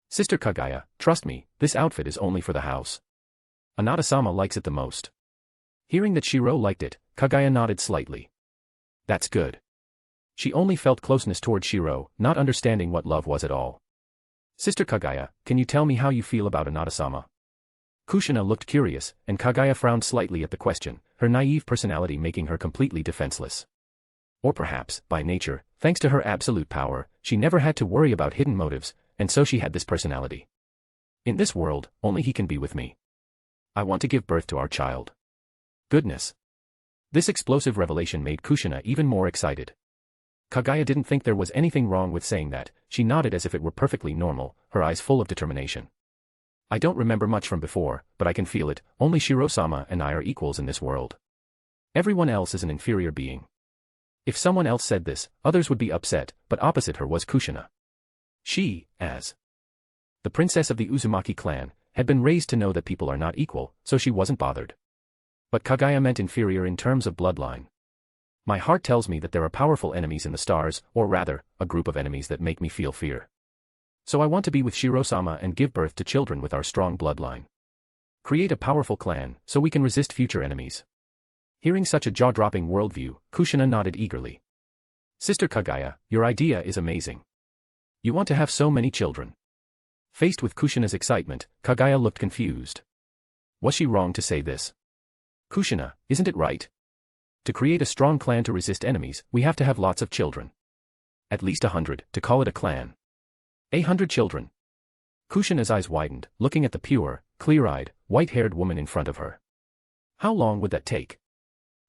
Sister Kagaya, trust me, this outfit is only for the house. Anata-sama likes it the most. Hearing that Shirou liked it, Kagaya nodded slightly. That's good. She only felt closeness toward Shirou, not understanding what love was at all. Sister Kagaya, can you tell me how you feel about Anata-sama? Kushina looked curious, and Kagaya frowned slightly at the question, her naive personality making her completely defenseless. Or perhaps, by nature, thanks to her absolute power, she never had to worry about hidden motives, and so she had this personality. In this world, only he can be with me. I want to give birth to our child. Goodness. This explosive revelation made Kushina even more excited. Kagaya didn't think there was anything wrong with saying that. She nodded as if it were perfectly normal, her eyes full of determination. I don't remember much from before, but I can feel it. Only Shirou-sama and I are equals in this world. Everyone else is an inferior being. If someone else said this, others would be upset, but opposite her was Kushina. She, as the princess of the Uzumaki clan, had been raised to know that people are not equal, so she wasn't bothered. But Kagaya meant inferior in terms of bloodline. My heart tells me that there are powerful enemies in the stars, or rather, a group of enemies that make me feel fear. So I want to be with Shirou-sama and give birth to children with our strong bloodline. Create a powerful clan, so we can resist future enemies. Hearing such a jaw-dropping worldview, Kushina nodded eagerly. Sister Kagaya, your idea is amazing. You want to have so many children. Faced with Kushina's excitement, Kagaya looked confused. Was she wrong to say this? Kushina, isn't it right? To create a strong clan to resist enemies, we have to have lots of children. At least 100, to call it a clan. 100 children. Kushina's eyes widened, looking at the pure, clear-eyed, white-haired woman in front of her. How long would that take?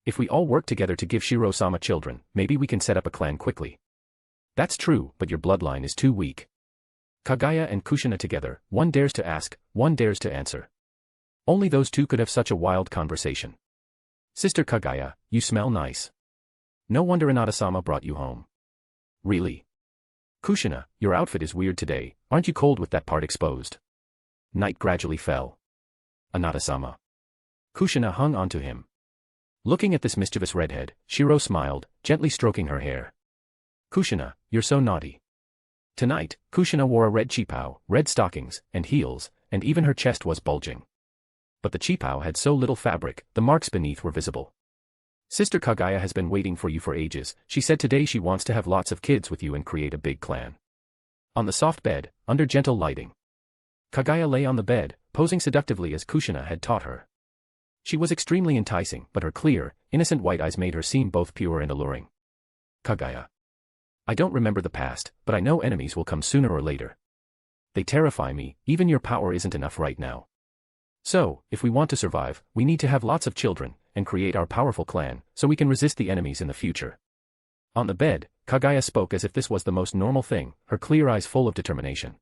If we all work together to give Shirou-sama children, maybe we can set up a clan quickly. That's true, but your bloodline is too weak. Kagaya and Kushina together, one dares to ask, one dares to answer. Only those two could have such a wild conversation. Sister Kagaya, you smell nice. No wonder Anata-sama brought you home. Really? Kushina, your outfit is weird today, aren't you cold with that part exposed? Night gradually fell. Anata-sama. Kushina hung onto him. Looking at this mischievous redhead, Shirou smiled, gently stroking her hair. Kushina, you're so naughty. Tonight, Kushina wore a red chipao, red stockings, and heels, and even her chest was bulging. But the chipao had so little fabric, the marks beneath were visible. Sister Kagaya has been waiting for you for ages. She said today she wants to have lots of kids with you and create a big clan. On the soft bed, under gentle lighting, Kagaya lay on the bed, posing seductively as Kushina had taught her. She was extremely enticing, but her clear, innocent white eyes made her seem both pure and alluring. Kagaya. I don't remember the past, but I know enemies will come sooner or later. They terrify me, even your power isn't enough right now. So, if we want to survive, we need to have lots of children, and create our powerful clan, so we can resist the enemies in the future. On the bed, Kagaya spoke as if this was the most normal thing, her clear eyes full of determination.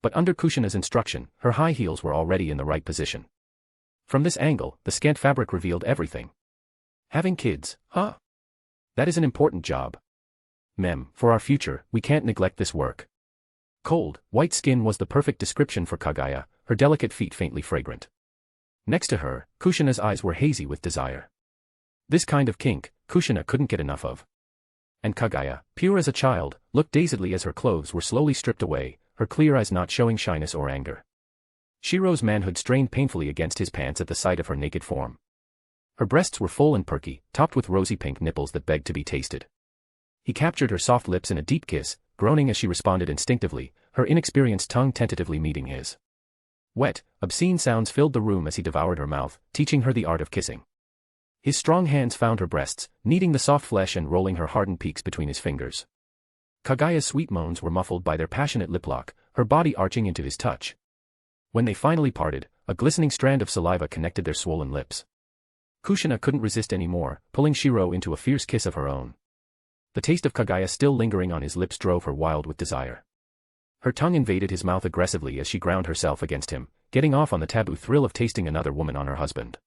But under Kushina's instruction, her high heels were already in the right position. From this angle, the scant fabric revealed everything. Having kids, huh? That is an important job. For our future, we can't neglect this work. Cold, white skin was the perfect description for Kagaya, her delicate feet faintly fragrant. Next to her, Kushina's eyes were hazy with desire. This kind of kink, Kushina couldn't get enough of. And Kagaya, pure as a child, looked dazedly as her clothes were slowly stripped away, her clear eyes not showing shyness or anger. Shirou's manhood strained painfully against his pants at the sight of her naked form. Her breasts were full and perky, topped with rosy pink nipples that begged to be tasted. He captured her soft lips in a deep kiss, groaning as she responded instinctively, her inexperienced tongue tentatively meeting his. Wet, obscene sounds filled the room as he devoured her mouth, teaching her the art of kissing. His strong hands found her breasts, kneading the soft flesh and rolling her hardened peaks between his fingers. Kagaya's sweet moans were muffled by their passionate lip lock, her body arching into his touch. When they finally parted, a glistening strand of saliva connected their swollen lips. Kushina couldn't resist anymore, pulling Shirou into a fierce kiss of her own. The taste of Kagaya still lingering on his lips drove her wild with desire. Her tongue invaded his mouth aggressively as she ground herself against him, getting off on the taboo thrill of tasting another woman on her husband.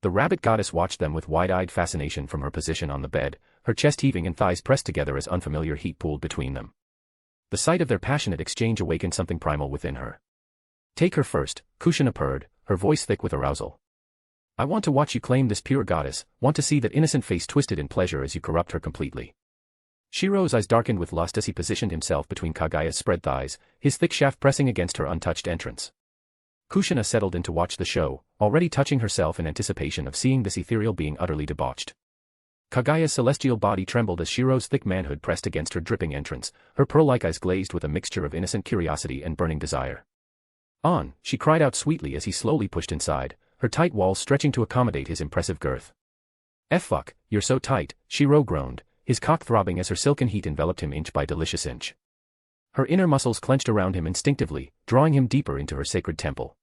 The rabbit goddess watched them with wide-eyed fascination from her position on the bed, her chest heaving and thighs pressed together as unfamiliar heat pooled between them. The sight of their passionate exchange awakened something primal within her. Take her first, Kushina purred, her voice thick with arousal. I want to watch you claim this pure goddess, want to see that innocent face twisted in pleasure as you corrupt her completely. Shirou's eyes darkened with lust as he positioned himself between Kagaya's spread thighs, his thick shaft pressing against her untouched entrance. Kushina settled in to watch the show, already touching herself in anticipation of seeing this ethereal being utterly debauched. Kagaya's celestial body trembled as Shirou's thick manhood pressed against her dripping entrance, her pearl-like eyes glazed with a mixture of innocent curiosity and burning desire. On, she cried out sweetly as he slowly pushed inside, her tight walls stretching to accommodate his impressive girth. Fuck, you're so tight, Shirou groaned, his cock throbbing as her silken heat enveloped him inch by delicious inch. Her inner muscles clenched around him instinctively, drawing him deeper into her sacred temple.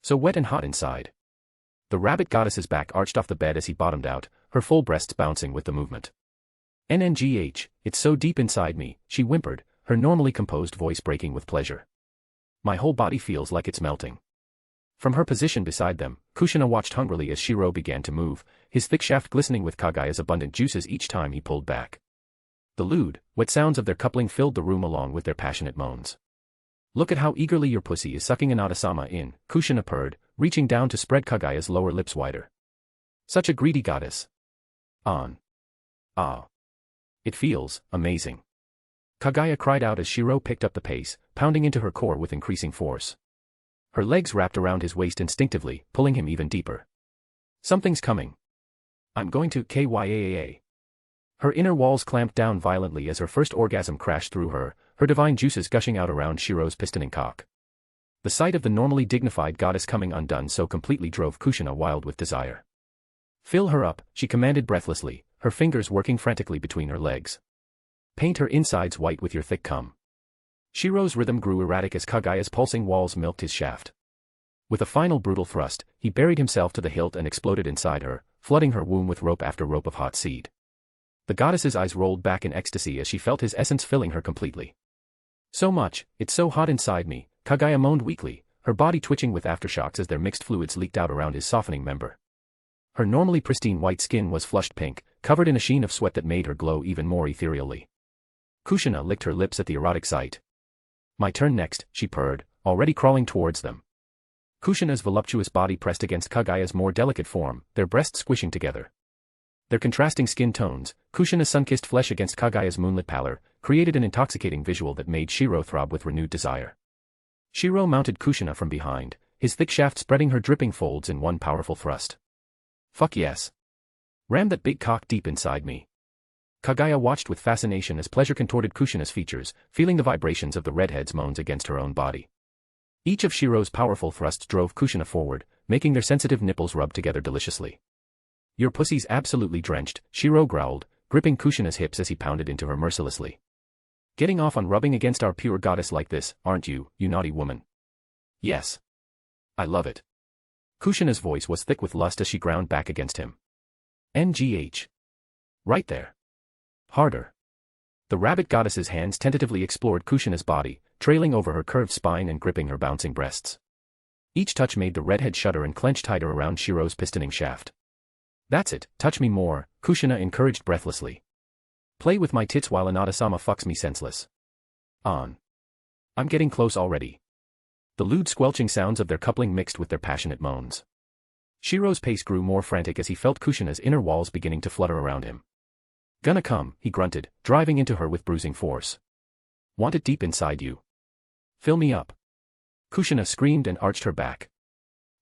So wet and hot inside. The rabbit goddess's back arched off the bed as he bottomed out, her full breasts bouncing with the movement. NNGH, it's so deep inside me, she whimpered, her normally composed voice breaking with pleasure. My whole body feels like it's melting. From her position beside them, Kushina watched hungrily as Shirou began to move, his thick shaft glistening with Kagaya's abundant juices each time he pulled back. The lewd, wet sounds of their coupling filled the room along with their passionate moans. Look at how eagerly your pussy is sucking Anata-sama in, Kushina purred, reaching down to spread Kagaya's lower lips wider. Such a greedy goddess. On. Ah. It feels amazing. Kagaya cried out as Shirou picked up the pace, pounding into her core with increasing force. Her legs wrapped around his waist instinctively, pulling him even deeper. Something's coming. I'm going to KYAAA. Her inner walls clamped down violently as her first orgasm crashed through her, her divine juices gushing out around Shirou's pistoning cock. The sight of the normally dignified goddess coming undone so completely drove Kushina wild with desire. Fill her up, she commanded breathlessly, her fingers working frantically between her legs. Paint her insides white with your thick cum. Shirou's rhythm grew erratic as Kagaya's pulsing walls milked his shaft. With a final brutal thrust, he buried himself to the hilt and exploded inside her, flooding her womb with rope after rope of hot seed. The goddess's eyes rolled back in ecstasy as she felt his essence filling her completely. So much, it's so hot inside me, Kagaya moaned weakly, her body twitching with aftershocks as their mixed fluids leaked out around his softening member. Her normally pristine white skin was flushed pink, covered in a sheen of sweat that made her glow even more ethereally. Kushina licked her lips at the erotic sight. My turn next, she purred, already crawling towards them. Kushina's voluptuous body pressed against Kagaya's more delicate form, their breasts squishing together. Their contrasting skin tones, Kushina's sun-kissed flesh against Kagaya's moonlit pallor, created an intoxicating visual that made Shirou throb with renewed desire. Shirou mounted Kushina from behind, his thick shaft spreading her dripping folds in one powerful thrust. Fuck yes. Ram that big cock deep inside me. Kagaya watched with fascination as pleasure contorted Kushina's features, feeling the vibrations of the redhead's moans against her own body. Each of Shirou's powerful thrusts drove Kushina forward, making their sensitive nipples rub together deliciously. Your pussy's absolutely drenched, Shirou growled, gripping Kushina's hips as he pounded into her mercilessly. Getting off on rubbing against our pure goddess like this, aren't you, you naughty woman? Yes. I love it. Kushina's voice was thick with lust as she ground back against him. NGH. Right there. Harder. The rabbit goddess's hands tentatively explored Kushina's body, trailing over her curved spine and gripping her bouncing breasts. Each touch made the redhead shudder and clench tighter around Shirou's pistoning shaft. That's it, touch me more, Kushina encouraged breathlessly. Play with my tits while Anata-sama fucks me senseless. On. I'm getting close already. The lewd squelching sounds of their coupling mixed with their passionate moans. Shirou's pace grew more frantic as he felt Kushina's inner walls beginning to flutter around him. Gonna come, he grunted, driving into her with bruising force. Want it deep inside you. Fill me up. Kushina screamed and arched her back.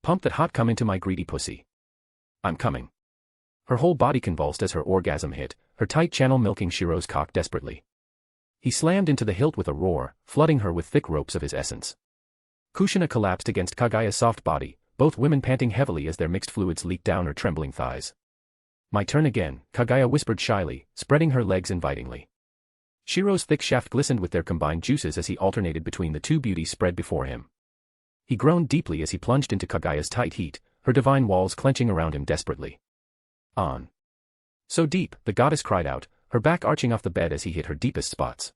Pump that hot cum into my greedy pussy. I'm coming. Her whole body convulsed as her orgasm hit, her tight channel milking Shirou's cock desperately. He slammed into the hilt with a roar, flooding her with thick ropes of his essence. Kushina collapsed against Kagaya's soft body, both women panting heavily as their mixed fluids leaked down her trembling thighs. My turn again, Kagaya whispered shyly, spreading her legs invitingly. Shirou's thick shaft glistened with their combined juices as he alternated between the two beauties spread before him. He groaned deeply as he plunged into Kagaya's tight heat, her divine walls clenching around him desperately. On. So deep, the goddess cried out, her back arching off the bed as he hit her deepest spots.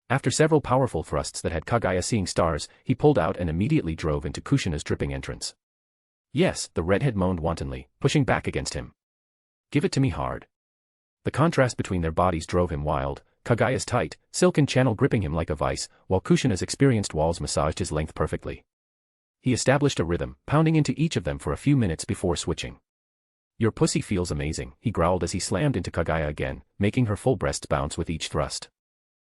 After several powerful thrusts that had Kagaya seeing stars, he pulled out and immediately drove into Kushina's dripping entrance. Yes, the redhead moaned wantonly, pushing back against him. Give it to me hard. The contrast between their bodies drove him wild, Kagaya's tight, silken channel gripping him like a vice, while Kushina's experienced walls massaged his length perfectly. He established a rhythm, pounding into each of them for a few minutes before switching. Your pussy feels amazing, he growled as he slammed into Kagaya again, making her full breasts bounce with each thrust.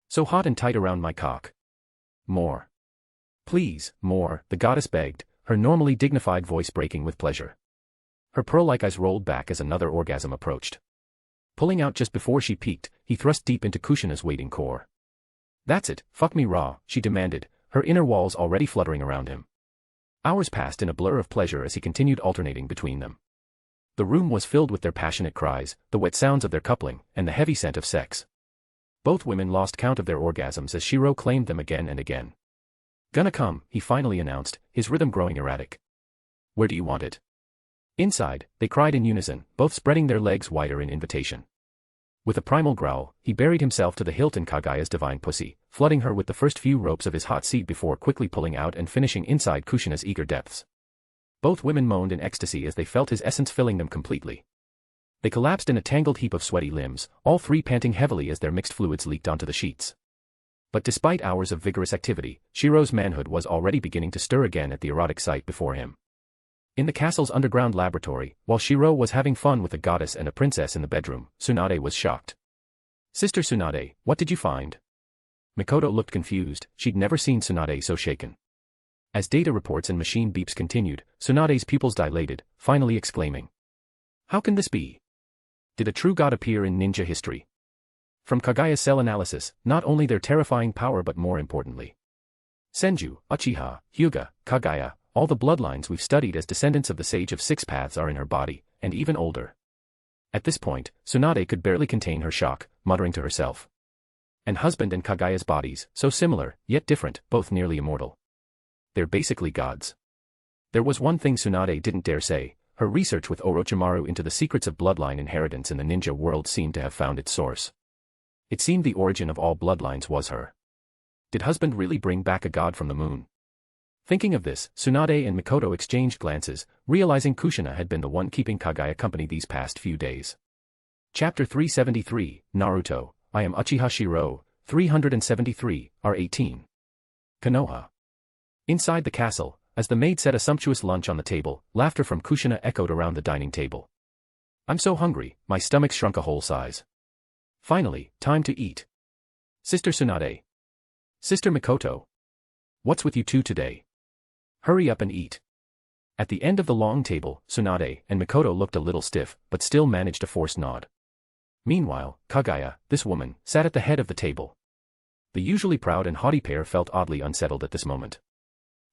So hot and tight around my cock. More. Please, more, the goddess begged, her normally dignified voice breaking with pleasure. Her pearl-like eyes rolled back as another orgasm approached. Pulling out just before she peaked, he thrust deep into Kushina's waiting core. That's it, fuck me raw, she demanded, her inner walls already fluttering around him. Hours passed in a blur of pleasure as he continued alternating between them. The room was filled with their passionate cries, the wet sounds of their coupling, and the heavy scent of sex. Both women lost count of their orgasms as Shirou claimed them again and again. Gonna come, he finally announced, his rhythm growing erratic. Where do you want it? Inside, they cried in unison, both spreading their legs wider in invitation. With a primal growl, he buried himself to the hilt in Kagaya's divine pussy, flooding her with the first few ropes of his hot seed before quickly pulling out and finishing inside Kushina's eager depths. Both women moaned in ecstasy as they felt his essence filling them completely. They collapsed in a tangled heap of sweaty limbs, all three panting heavily as their mixed fluids leaked onto the sheets. But despite hours of vigorous activity, Shirou's manhood was already beginning to stir again at the erotic sight before him. In the castle's underground laboratory, while Shirou was having fun with a goddess and a princess in the bedroom, Tsunade was shocked. Sister Tsunade, what did you find? Mikoto looked confused, she'd never seen Tsunade so shaken. As data reports and machine beeps continued, Tsunade's pupils dilated, finally exclaiming. How can this be? Did a true god appear in ninja history? From Kagaya's cell analysis, not only their terrifying power but more importantly. Senju, Uchiha, Hyuga, Kagaya, all the bloodlines we've studied as descendants of the Sage of Six Paths are in her body, and even older. At this point, Tsunade could barely contain her shock, muttering to herself. An husband and Kagaya's bodies, so similar, yet different, both nearly immortal. They're basically gods. There was one thing Tsunade didn't dare say, her research with Orochimaru into the secrets of bloodline inheritance in the ninja world seemed to have found its source. It seemed the origin of all bloodlines was her. Did husband really bring back a god from the moon? Thinking of this, Tsunade and Mikoto exchanged glances, realizing Kushina had been the one keeping Kagaya company these past few days. Chapter 373, Naruto, I am Uchiha Shirou, 373, R18. Konoha. Inside the castle, as the maid set a sumptuous lunch on the table, laughter from Kushina echoed around the dining table. I'm so hungry, my stomach shrunk a whole size. Finally, time to eat. Sister Tsunade. Sister Mikoto. What's with you two today? Hurry up and eat. At the end of the long table, Tsunade and Mikoto looked a little stiff, but still managed a forced nod. Meanwhile, Kagaya, this woman, sat at the head of the table. The usually proud and haughty pair felt oddly unsettled at this moment.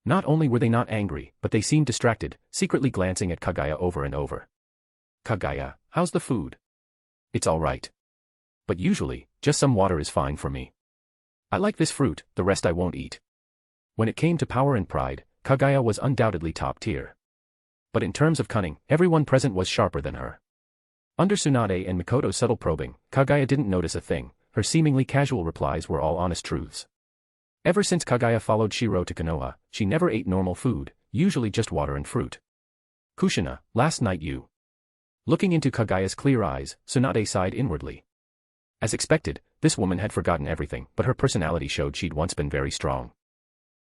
Not only were they not angry, but they seemed distracted, secretly glancing at Kagaya over and over. Kagaya, how's the food? It's all right. But usually, just some water is fine for me. I like this fruit, the rest I won't eat. When it came to power and pride, Kagaya was undoubtedly top tier. But in terms of cunning, everyone present was sharper than her. Under Tsunade and Mikoto's subtle probing, Kagaya didn't notice a thing. Her seemingly casual replies were all honest truths. Ever since Kagaya followed Shirou to Konoha, she never ate normal food, usually just water and fruit. Kushina, last night you. Looking into Kagaya's clear eyes, Tsunade sighed inwardly. As expected, this woman had forgotten everything, but her personality showed she'd once been very strong.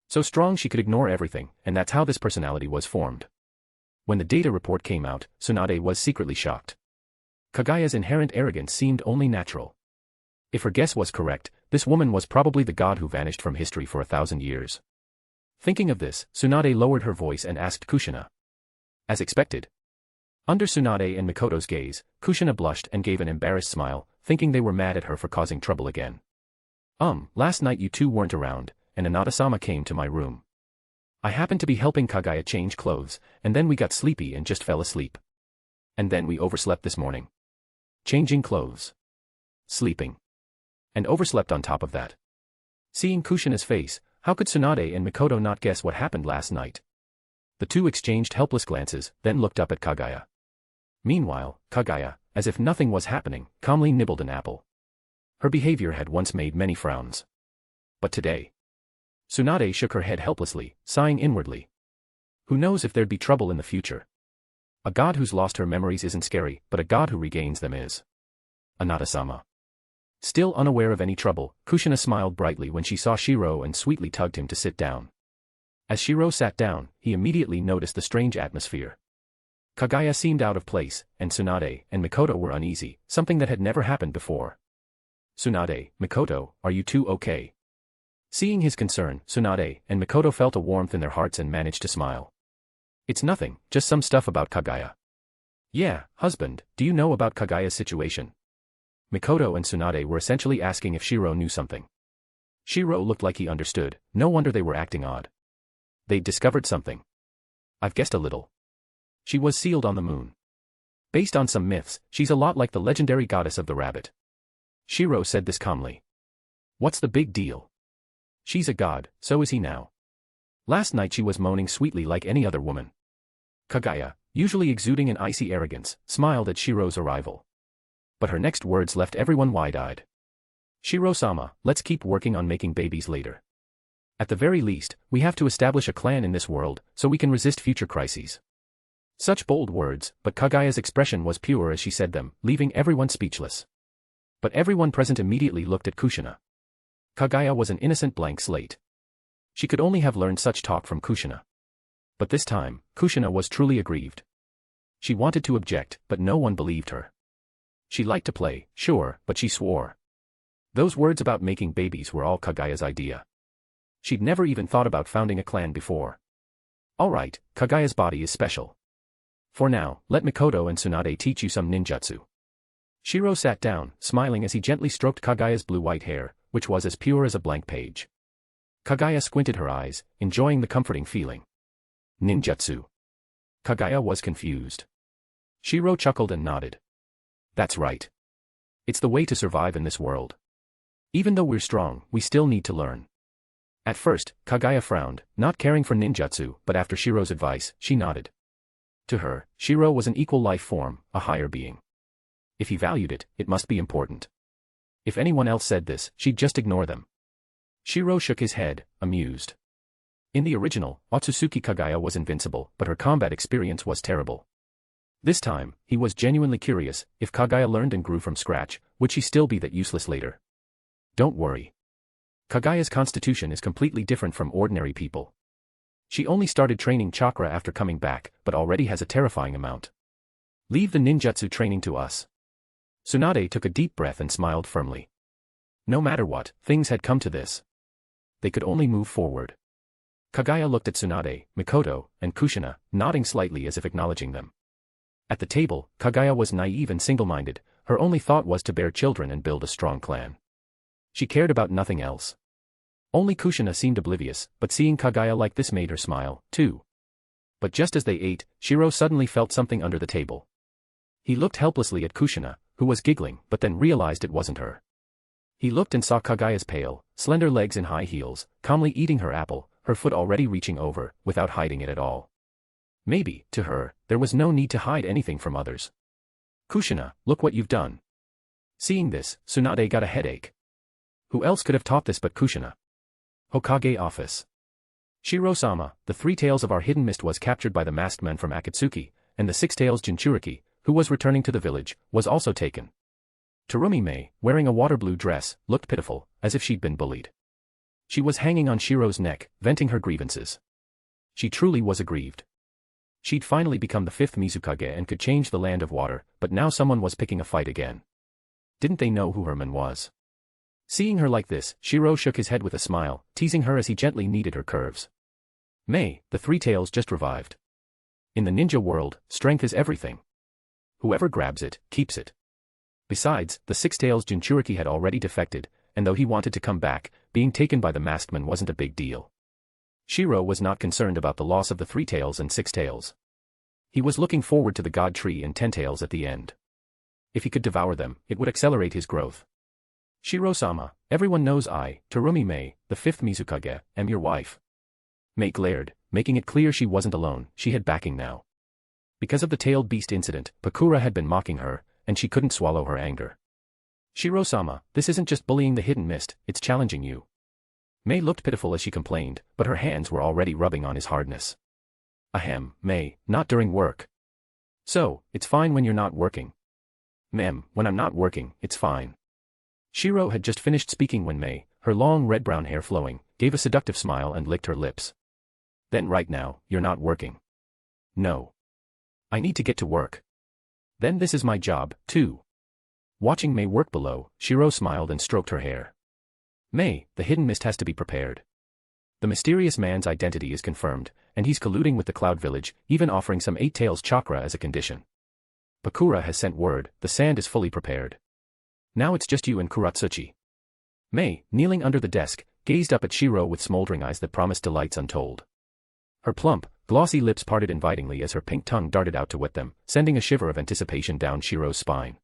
So strong she could ignore everything, and that's how this personality was formed. When the data report came out, Tsunade was secretly shocked. Kagaya's inherent arrogance seemed only natural. If her guess was correct, this woman was probably the god who vanished from history for 1,000 years. Thinking of this, Tsunade lowered her voice and asked Kushina. As expected. Under Tsunade and Mikoto's gaze, Kushina blushed and gave an embarrassed smile, thinking they were mad at her for causing trouble again. Last night you two weren't around, and Anata-sama came to my room. I happened to be helping Kagaya change clothes, and then we got sleepy and just fell asleep. And then we overslept this morning. Changing clothes. Sleeping. And overslept on top of that. Seeing Kushina's face, how could Tsunade and Mikoto not guess what happened last night? The two exchanged helpless glances, then looked up at Kagaya. Meanwhile, Kagaya, as if nothing was happening, calmly nibbled an apple. Her behavior had once made many frowns. But today. Tsunade shook her head helplessly, sighing inwardly. Who knows if there'd be trouble in the future? A god who's lost her memories isn't scary, but a god who regains them is. Anata-sama. Still unaware of any trouble, Kushina smiled brightly when she saw Shirou and sweetly tugged him to sit down. As Shirou sat down, he immediately noticed the strange atmosphere. Kagaya seemed out of place, and Tsunade and Mikoto were uneasy, something that had never happened before. Tsunade, Mikoto, are you two okay? Seeing his concern, Tsunade and Mikoto felt a warmth in their hearts and managed to smile. It's nothing, just some stuff about Kagaya. Yeah, husband, do you know about Kagaya's situation? Mikoto and Tsunade were essentially asking if Shirou knew something. Shirou looked like he understood, no wonder they were acting odd. They'd discovered something. I've guessed a little. She was sealed on the moon. Based on some myths, she's a lot like the legendary goddess of the rabbit. Shirou said this calmly. What's the big deal? She's a god, so is he now. Last night she was moaning sweetly like any other woman. Kagaya, usually exuding an icy arrogance, smiled at Shirou's arrival. But her next words left everyone wide-eyed. Shirou-sama, let's keep working on making babies later. At the very least, we have to establish a clan in this world, so we can resist future crises. Such bold words, but Kagaya's expression was pure as she said them, leaving everyone speechless. But everyone present immediately looked at Kushina. Kagaya was an innocent blank slate. She could only have learned such talk from Kushina. But this time, Kushina was truly aggrieved. She wanted to object, but no one believed her. She liked to play, sure, but she swore. Those words about making babies were all Kagaya's idea. She'd never even thought about founding a clan before. Alright, Kagaya's body is special. For now, let Mikoto and Tsunade teach you some ninjutsu. Shirou sat down, smiling as he gently stroked Kagaya's blue-white hair, which was as pure as a blank page. Kagaya squinted her eyes, enjoying the comforting feeling. Ninjutsu. Kagaya was confused. Shirou chuckled and nodded. That's right. It's the way to survive in this world. Even though we're strong, we still need to learn. At first, Kagaya frowned, not caring for ninjutsu, but after Shirou's advice, she nodded. To her, Shirou was an equal life form, a higher being. If he valued it, it must be important. If anyone else said this, she'd just ignore them. Shirou shook his head, amused. In the original, Otsutsuki Kagaya was invincible, but her combat experience was terrible. This time, he was genuinely curious, if Kagaya learned and grew from scratch, would she still be that useless later? Don't worry. Kagaya's constitution is completely different from ordinary people. She only started training chakra after coming back, but already has a terrifying amount. Leave the ninjutsu training to us. Tsunade took a deep breath and smiled firmly. No matter what, things had come to this. They could only move forward. Kagaya looked at Tsunade, Mikoto, and Kushina, nodding slightly as if acknowledging them. At the table, Kagaya was naive and single-minded, her only thought was to bear children and build a strong clan. She cared about nothing else. Only Kushina seemed oblivious, but seeing Kagaya like this made her smile, too. But just as they ate, Shirou suddenly felt something under the table. He looked helplessly at Kushina, who was giggling, but then realized it wasn't her. He looked and saw Kagaya's pale, slender legs in high heels, calmly eating her apple, her foot already reaching over, without hiding it at all. Maybe, to her, there was no need to hide anything from others. Kushina, look what you've done. Seeing this, Tsunade got a headache. Who else could have taught this but Kushina? Hokage office. Shiro-sama, the three tails of our hidden mist was captured by the masked man from Akatsuki, and the six tails Jinchuriki, who was returning to the village, was also taken. Terumi Mei, wearing a water blue dress, looked pitiful, as if she'd been bullied. She was hanging on Shiro's neck, venting her grievances. She truly was aggrieved. She'd finally become the fifth Mizukage and could change the land of water, but now someone was picking a fight again. Didn't they know who her man was? Seeing her like this, Shiro shook his head with a smile, teasing her as he gently kneaded her curves. Mei, the three tails just revived. In the ninja world, strength is everything. Whoever grabs it, keeps it. Besides, the six tails Jinchuriki had already defected, and though he wanted to come back, being taken by the masked man wasn't a big deal. Shiro was not concerned about the loss of the three tails and six tails. He was looking forward to the god tree and 10 tails at the end. If he could devour them, it would accelerate his growth. Shiro-sama, everyone knows I, Terumi Mei, the fifth Mizukage, am your wife. Mei glared, making it clear she wasn't alone, she had backing now. Because of the tailed beast incident, Pakura had been mocking her, and she couldn't swallow her anger. Shiro-sama, this isn't just bullying the hidden mist, it's challenging you. Mei looked pitiful as she complained, but her hands were already rubbing on his hardness. Ahem, Mei, not during work. So, it's fine when you're not working. Mem, when I'm not working, it's fine. Shiro had just finished speaking when Mei, her long red-brown hair flowing, gave a seductive smile and licked her lips. Then right now, you're not working. No. I need to get to work. Then this is my job, too. Watching Mei work below, Shiro smiled and stroked her hair. Mei, the hidden mist has to be prepared. The mysterious man's identity is confirmed, and he's colluding with the Cloud Village, even offering some 8 tails chakra as a condition. Pakura has sent word, the sand is fully prepared. Now it's just you and Kuratsuchi. Mei, kneeling under the desk, gazed up at Shiro with smoldering eyes that promised delights untold. Her plump, glossy lips parted invitingly as her pink tongue darted out to wet them, sending a shiver of anticipation down Shiro's spine.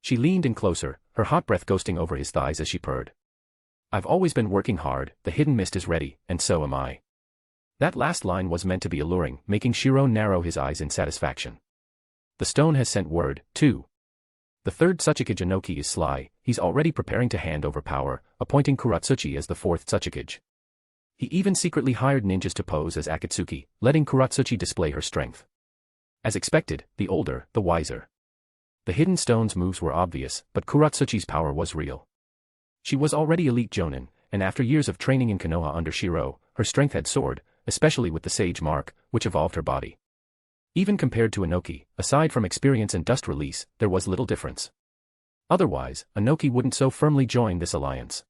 She leaned in closer, her hot breath ghosting over his thighs as she purred. I've always been working hard, the hidden mist is ready, and so am I. That last line was meant to be alluring, making Shiro narrow his eyes in satisfaction. The stone has sent word, too. The third Tsuchikage Inoki is sly, he's already preparing to hand over power, appointing Kuratsuchi as the fourth Tsuchikage. He even secretly hired ninjas to pose as Akatsuki, letting Kuratsuchi display her strength. As expected, the older, the wiser. The hidden stone's moves were obvious, but Kuratsuchi's power was real. She was already elite Jonin, and after years of training in Konoha under Shiro, her strength had soared, especially with the Sage Mark, which evolved her body. Even compared to Inoki, aside from experience and dust release, there was little difference. Otherwise, Inoki wouldn't so firmly join this alliance.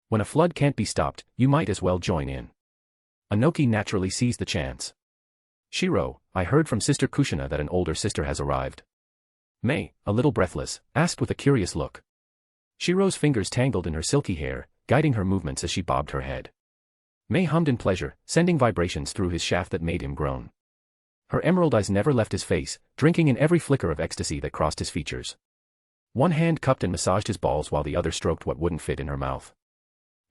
When a flood can't be stopped, you might as well join in. Inoki naturally seized the chance. Shiro, I heard from Sister Kushina that an older sister has arrived. Mei, a little breathless, asked with a curious look. Shiro's fingers tangled in her silky hair, guiding her movements as she bobbed her head. Mei hummed in pleasure, sending vibrations through his shaft that made him groan. Her emerald eyes never left his face, drinking in every flicker of ecstasy that crossed his features. One hand cupped and massaged his balls while the other stroked what wouldn't fit in her mouth.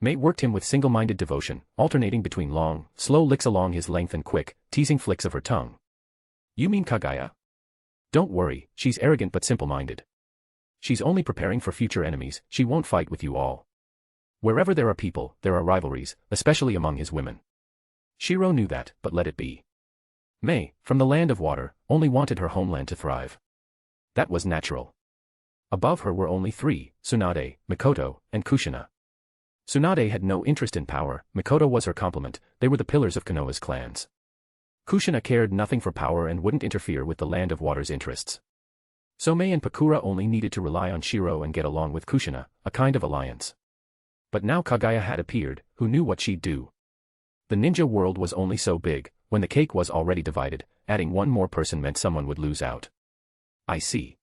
Mei worked him with single-minded devotion, alternating between long, slow licks along his length and quick, teasing flicks of her tongue. You mean Kagaya? Don't worry, she's arrogant but simple-minded. She's only preparing for future enemies, she won't fight with you all. Wherever there are people, there are rivalries, especially among his women. Shiro knew that, but let it be. Mei, from the land of water, only wanted her homeland to thrive. That was natural. Above her were only 3, Tsunade, Mikoto, and Kushina. Tsunade had no interest in power, Mikoto was her complement, they were the pillars of Konoha's clans. Kushina cared nothing for power and wouldn't interfere with the land of water's interests. So Mei and Pakura only needed to rely on Shiro and get along with Kushina, a kind of alliance. But now Kagaya had appeared, who knew what she'd do. The ninja world was only so big, when the cake was already divided, adding one more person meant someone would lose out. I see.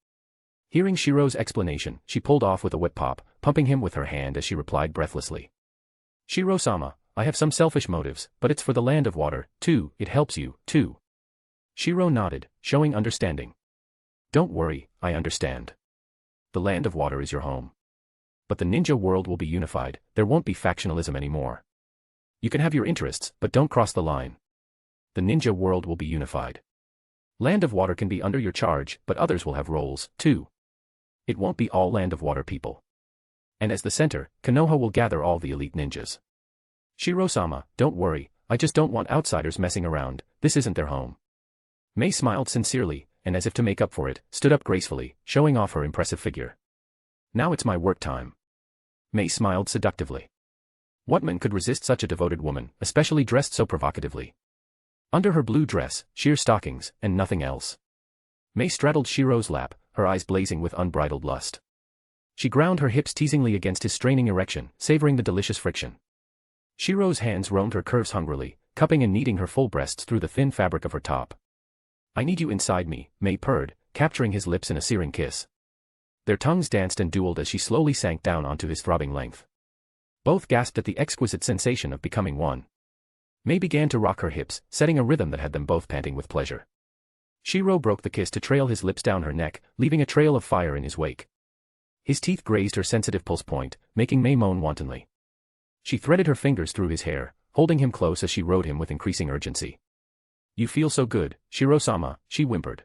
Hearing Shirou's explanation, she pulled off with a whip pop, pumping him with her hand as she replied breathlessly. Shiro-sama, I have some selfish motives, but it's for the land of water, too, it helps you, too. Shiro nodded, showing understanding. Don't worry, I understand. The land of water is your home. But the ninja world will be unified, there won't be factionalism anymore. You can have your interests, but don't cross the line. The ninja world will be unified. Land of water can be under your charge, but others will have roles, too. It won't be all land of water people. And as the center, Konoha will gather all the elite ninjas. Shiro-sama, don't worry, I just don't want outsiders messing around, this isn't their home. Mei smiled sincerely, and as if to make up for it, stood up gracefully, showing off her impressive figure. Now it's my work time. Mei smiled seductively. What man could resist such a devoted woman, especially dressed so provocatively? Under her blue dress, sheer stockings, and nothing else. Mei straddled Shiro's lap, her eyes blazing with unbridled lust. She ground her hips teasingly against his straining erection, savoring the delicious friction. Shiro's hands roamed her curves hungrily, cupping and kneading her full breasts through the thin fabric of her top. I need you inside me, Mei purred, capturing his lips in a searing kiss. Their tongues danced and dueled as she slowly sank down onto his throbbing length. Both gasped at the exquisite sensation of becoming one. Mei began to rock her hips, setting a rhythm that had them both panting with pleasure. Shiro broke the kiss to trail his lips down her neck, leaving a trail of fire in his wake. His teeth grazed her sensitive pulse point, making Mei moan wantonly. She threaded her fingers through his hair, holding him close as she rode him with increasing urgency. You feel so good, Shiro-sama, she whimpered.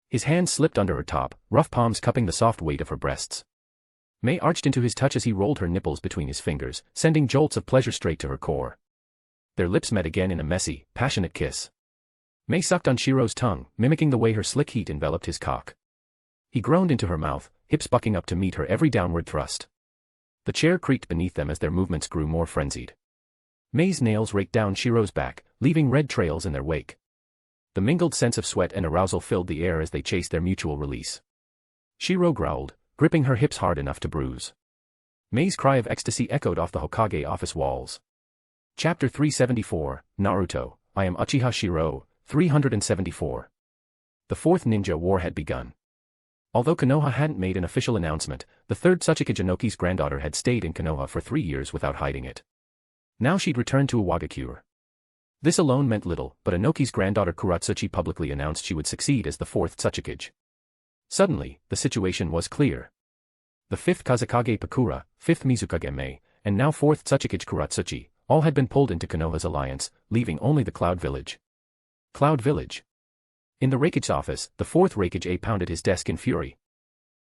His hands slipped under her top, rough palms cupping the soft weight of her breasts. Mei arched into his touch as he rolled her nipples between his fingers, sending jolts of pleasure straight to her core. Their lips met again in a messy, passionate kiss. Mei sucked on Shiro's tongue, mimicking the way her slick heat enveloped his cock. He groaned into her mouth, hips bucking up to meet her every downward thrust. The chair creaked beneath them as their movements grew more frenzied. Mei's nails raked down Shiro's back, leaving red trails in their wake. The mingled sense of sweat and arousal filled the air as they chased their mutual release. Shiro growled, gripping her hips hard enough to bruise. Mei's cry of ecstasy echoed off the Hokage office walls. Chapter 374, Naruto, I am Uchiha Shirou, 374. The Fourth Ninja War had begun. Although Konoha hadn't made an official announcement, the third Tsuchikage Inoki's granddaughter had stayed in Konoha for 3 years without hiding it. Now she'd returned to Iwagakure. This alone meant little, but Inoki's granddaughter Kuratsuchi publicly announced she would succeed as the fourth Tsuchikage. Suddenly, the situation was clear. The fifth Kazekage Pakura, fifth Mizukage Mei, and now fourth Tsuchikage Kuratsuchi, all had been pulled into Konoha's alliance, leaving only the Cloud Village. Cloud Village. In the Raikage's office, the fourth Raikage pounded his desk in fury.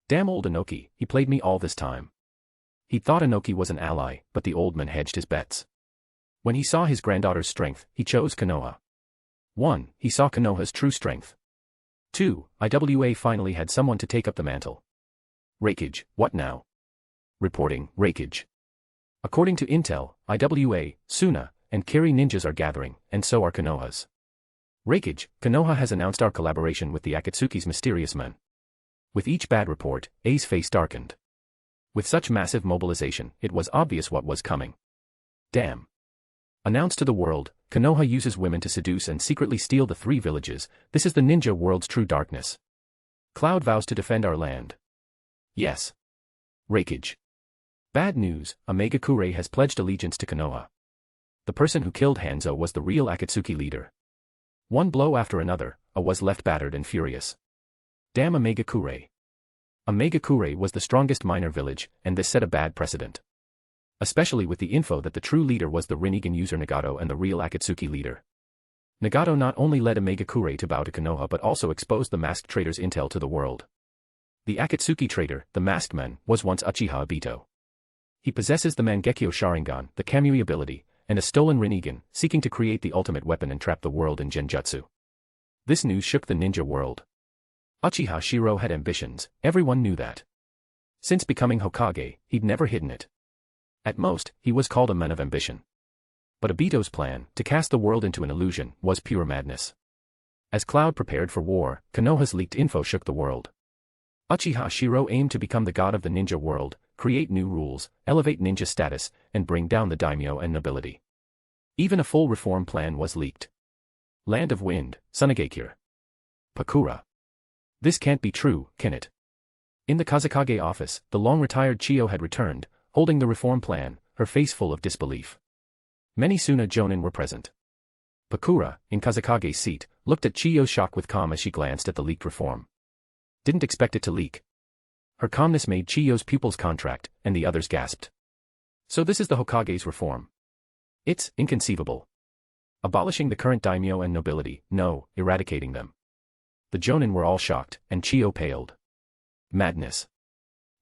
Damn old Inoki, he played me all this time. He thought Inoki was an ally, but the old man hedged his bets. When he saw his granddaughter's strength, he chose Konoha. 1. He saw Konoha's true strength. 2. IWA finally had someone to take up the mantle. Raikage, what now? Reporting, Raikage. According to intel, IWA, Suna, and Kiri ninjas are gathering, and so are Konoha's. Raikage, Konoha has announced our collaboration with the Akatsuki's mysterious men. With each bad report, A's face darkened. With such massive mobilization, it was obvious what was coming. Damn. Announced to the world, Konoha uses women to seduce and secretly steal the 3 villages, this is the ninja world's true darkness. Cloud vows to defend our land. Yes. Raikage. Bad news, Omega-kure has pledged allegiance to Konoha. The person who killed Hanzo was the real Akatsuki leader. One blow after another, A was left battered and furious. Damn Omega-kure. Omega-kure was the strongest minor village, and this set a bad precedent. Especially with the info that the true leader was the Rinnegan user Nagato and the real Akatsuki leader. Nagato not only led Omega-kure to bow to Konoha but also exposed the masked traitor's intel to the world. The Akatsuki traitor, the masked man, was once Uchiha Obito. He possesses the Mangekyo Sharingan, the Kamui ability, and a stolen Rinnegan, seeking to create the ultimate weapon and trap the world in Genjutsu. This news shook the ninja world. Uchiha Shirou had ambitions, everyone knew that. Since becoming Hokage, he'd never hidden it. At most, he was called a man of ambition. But Obito's plan, to cast the world into an illusion, was pure madness. As Cloud prepared for war, Konoha's leaked info shook the world. Uchiha Shirou aimed to become the god of the ninja world, create new rules, elevate ninja status, and bring down the daimyo and nobility. Even a full reform plan was leaked. Land of Wind, Sunagakure. Pakura. This can't be true, can it? In the Kazekage office, the long-retired Chiyo had returned, holding the reform plan, her face full of disbelief. Many Suna Jonin were present. Pakura, in Kazekage's seat, looked at Chiyo's shock with calm as she glanced at the leaked reform. Didn't expect it to leak. Her calmness made Chiyo's pupils contract, and the others gasped. So this is the Hokage's reform. It's inconceivable. Abolishing the current daimyo and nobility, no, eradicating them. The Jonin were all shocked, and Chiyo paled. Madness.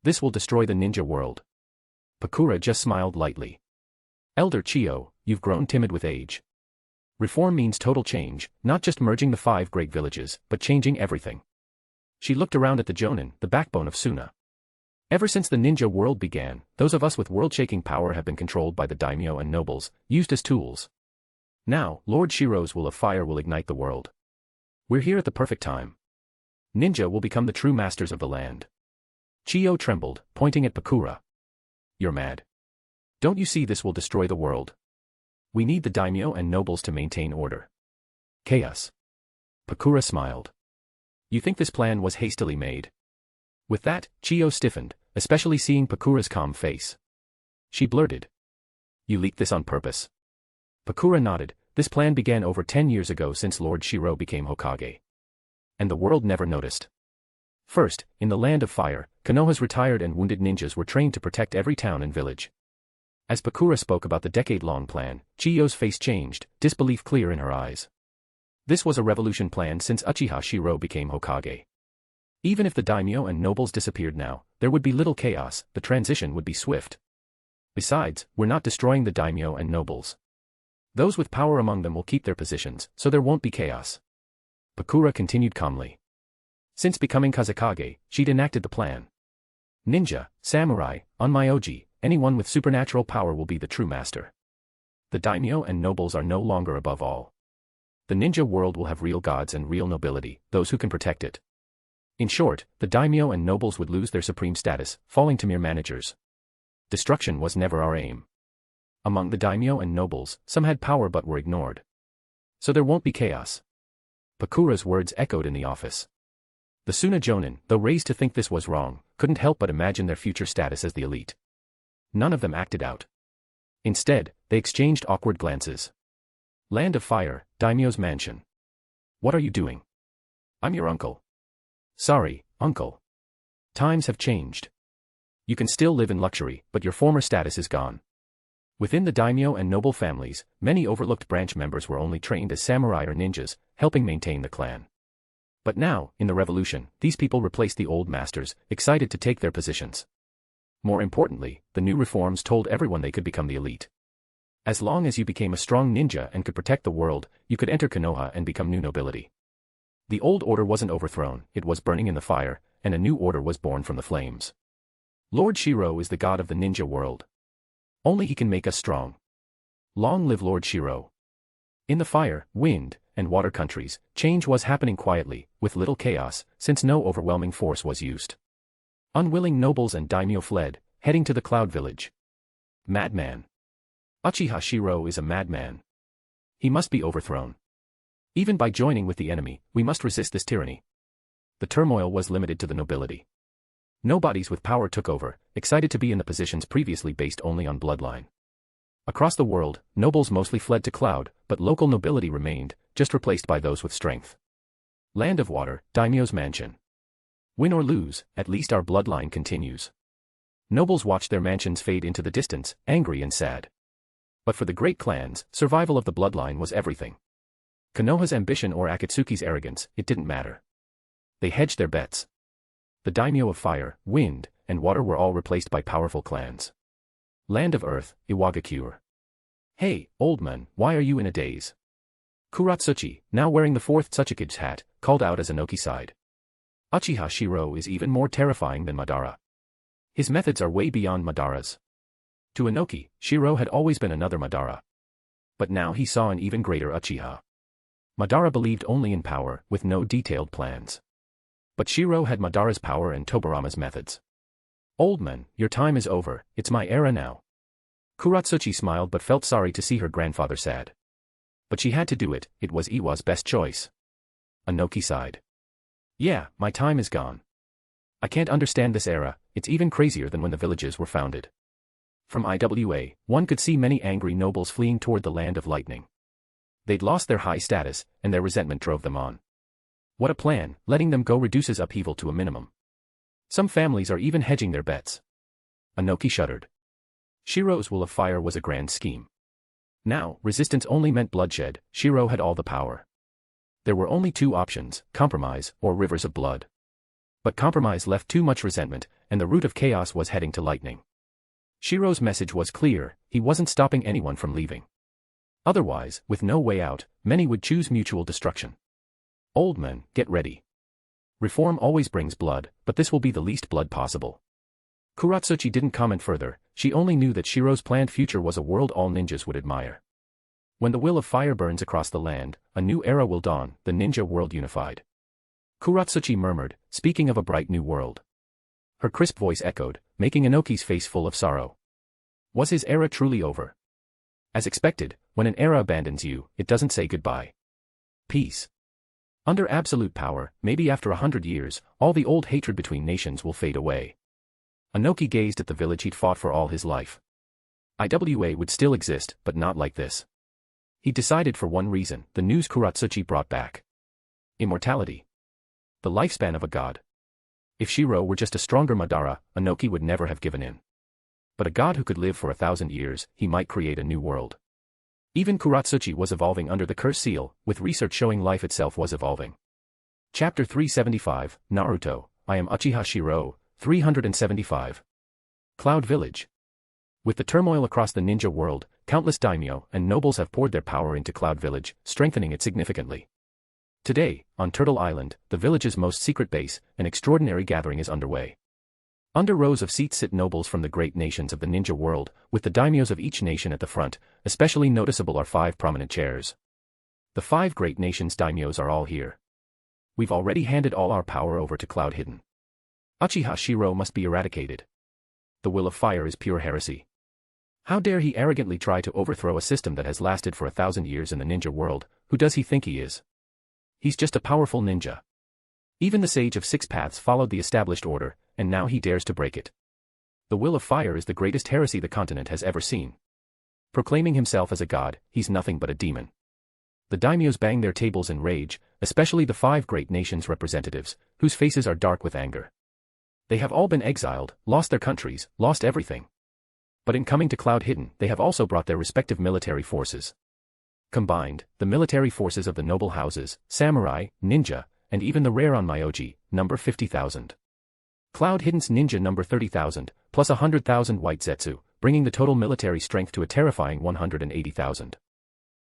This will destroy the ninja world. Pakura just smiled lightly. Elder Chiyo, you've grown timid with age. Reform means total change, not just merging the 5 great villages, but changing everything. She looked around at the Jonin, the backbone of Suna. Ever since the ninja world began, those of us with world-shaking power have been controlled by the daimyo and nobles, used as tools. Now, Lord Shirou's will of fire will ignite the world. We're here at the perfect time. Ninja will become the true masters of the land. Chiyo trembled, pointing at Pakura. You're mad. Don't you see this will destroy the world? We need the daimyo and nobles to maintain order. Chaos. Pakura smiled. You think this plan was hastily made? With that, Chiyo stiffened, especially seeing Pakura's calm face. She blurted. You leaked this on purpose. Pakura nodded. This plan began over 10 years ago since Lord Shirou became Hokage. And the world never noticed. First, in the Land of Fire, Konoha's retired and wounded ninjas were trained to protect every town and village. As Pakura spoke about the decade-long plan, Chiyo's face changed, disbelief clear in her eyes. This was a revolution planned since Uchiha Shirou became Hokage. Even if the daimyo and nobles disappeared now, there would be little chaos, the transition would be swift. Besides, we're not destroying the daimyo and nobles. Those with power among them will keep their positions, so there won't be chaos. Pakura continued calmly. Since becoming Kazekage, she'd enacted the plan. Ninja, samurai, onmyoji, anyone with supernatural power will be the true master. The daimyo and nobles are no longer above all. The ninja world will have real gods and real nobility, those who can protect it. In short, the daimyo and nobles would lose their supreme status, falling to mere managers. Destruction was never our aim. Among the daimyo and nobles, some had power but were ignored. So there won't be chaos. Pakura's words echoed in the office. The Suna Jonin, though raised to think this was wrong, couldn't help but imagine their future status as the elite. None of them acted out. Instead, they exchanged awkward glances. Land of Fire, Daimyo's mansion. What are you doing? I'm your uncle. Sorry, uncle. Times have changed. You can still live in luxury, but your former status is gone. Within the daimyo and noble families, many overlooked branch members were only trained as samurai or ninjas, helping maintain the clan. But now, in the revolution, these people replaced the old masters, excited to take their positions. More importantly, the new reforms told everyone they could become the elite. As long as you became a strong ninja and could protect the world, you could enter Konoha and become new nobility. The old order wasn't overthrown, it was burning in the fire, and a new order was born from the flames. Lord Shirou is the god of the ninja world. Only he can make us strong. Long live Lord Shirou. In the fire, wind, and water countries, change was happening quietly, with little chaos, since no overwhelming force was used. Unwilling nobles and daimyo fled, heading to the Cloud Village. Madman. Uchiha Shirou is a madman. He must be overthrown. Even by joining with the enemy, we must resist this tyranny. The turmoil was limited to the nobility. Nobodies with power took over, excited to be in the positions previously based only on bloodline. Across the world, nobles mostly fled to Cloud, but local nobility remained, just replaced by those with strength. Land of Water, Daimyo's mansion. Win or lose, at least our bloodline continues. Nobles watched their mansions fade into the distance, angry and sad. But for the great clans, survival of the bloodline was everything. Konoha's ambition or Akatsuki's arrogance, it didn't matter. They hedged their bets. The daimyo of fire, wind, and water were all replaced by powerful clans. Land of Earth, Iwagakure. Hey, old man, why are you in a daze? Kuratsuchi, now wearing the 4th Tsuchiki's hat, called out as Inoki sighed. Uchiha Shirou is even more terrifying than Madara. His methods are way beyond Madara's. To Inoki, Shirou had always been another Madara. But now he saw an even greater Uchiha. Madara believed only in power, with no detailed plans. But Shirou had Madara's power and Tobirama's methods. Old man, your time is over, it's my era now. Kuratsuchi smiled but felt sorry to see her grandfather sad. But she had to do it, it was Iwa's best choice. Inoki sighed. Yeah, my time is gone. I can't understand this era, it's even crazier than when the villages were founded. From IWA, one could see many angry nobles fleeing toward the land of lightning. They'd lost their high status, and their resentment drove them on. What a plan, letting them go reduces upheaval to a minimum. Some families are even hedging their bets. Inoki shuddered. Shirou's Will of Fire was a grand scheme. Now, resistance only meant bloodshed. Shirou had all the power. There were only two options, compromise or rivers of blood. But compromise left too much resentment, and the root of chaos was heading to lightning. Shirou's message was clear, he wasn't stopping anyone from leaving. Otherwise, with no way out, many would choose mutual destruction. Old men, get ready. Reform always brings blood, but this will be the least blood possible. Kuratsuchi didn't comment further, she only knew that Shirou's planned future was a world all ninjas would admire. When the will of fire burns across the land, a new era will dawn, the ninja world unified. Kuratsuchi murmured, speaking of a bright new world. Her crisp voice echoed, making Inoki's face full of sorrow. Was his era truly over? As expected, when an era abandons you, it doesn't say goodbye. Peace. Under absolute power, maybe after 100 years, all the old hatred between nations will fade away. Inoki gazed at the village he'd fought for all his life. IWA would still exist, but not like this. He decided for one reason, the news Kuratsuchi brought back. Immortality. The lifespan of a god. If Shirou were just a stronger Madara, Inoki would never have given in. But a god who could live for 1,000 years, he might create a new world. Even Kuratsuchi was evolving under the curse seal, with research showing life itself was evolving. Chapter 375, Naruto, I am Uchiha Shirou, 375. Cloud Village. With the turmoil across the ninja world, countless daimyo and nobles have poured their power into Cloud Village, strengthening it significantly. Today, on Turtle Island, the village's most secret base, an extraordinary gathering is underway. Under rows of seats sit nobles from the great nations of the ninja world, with the daimyos of each nation at the front. Especially noticeable are 5 prominent chairs. The 5 great nations' daimyos are all here. We've already handed all our power over to Cloud Hidden. Uchiha Shirou must be eradicated. The will of fire is pure heresy. How dare he arrogantly try to overthrow a system that has lasted for 1,000 years in the ninja world? Who does he think he is? He's just a powerful ninja. Even the Sage of 6 Paths followed the established order, and now he dares to break it. The will of fire is the greatest heresy the continent has ever seen. Proclaiming himself as a god, he's nothing but a demon. The daimyos bang their tables in rage, especially the 5 great nations' representatives, whose faces are dark with anger. They have all been exiled, lost their countries, lost everything. But in coming to Cloud Hidden, they have also brought their respective military forces. Combined, the military forces of the noble houses, samurai, ninja, and even the rare Onmyoji, number 50,000. Cloud Hidden's ninja number 30,000, plus 100,000 white Zetsu, bringing the total military strength to a terrifying 180,000.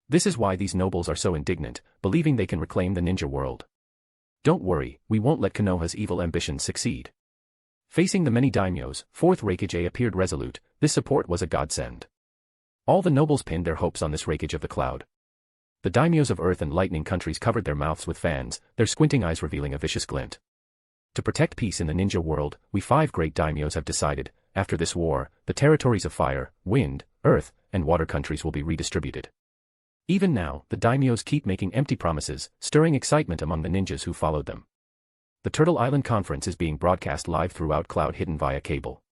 This is why these nobles are so indignant, believing they can reclaim the ninja world. Don't worry, we won't let Konoha's evil ambitions succeed. Facing the many daimyos, 4th Raikage appeared resolute. This support was a godsend. All the nobles pinned their hopes on this Raikage of the cloud. The daimyos of earth and lightning countries covered their mouths with fans, their squinting eyes revealing a vicious glint. To protect peace in the ninja world, we 5 great daimyos have decided, after this war, the territories of fire, wind, earth, and water countries will be redistributed. Even now, the daimyos keep making empty promises, stirring excitement among the ninjas who followed them. The Turtle Island Conference is being broadcast live throughout Cloud Hidden via cable.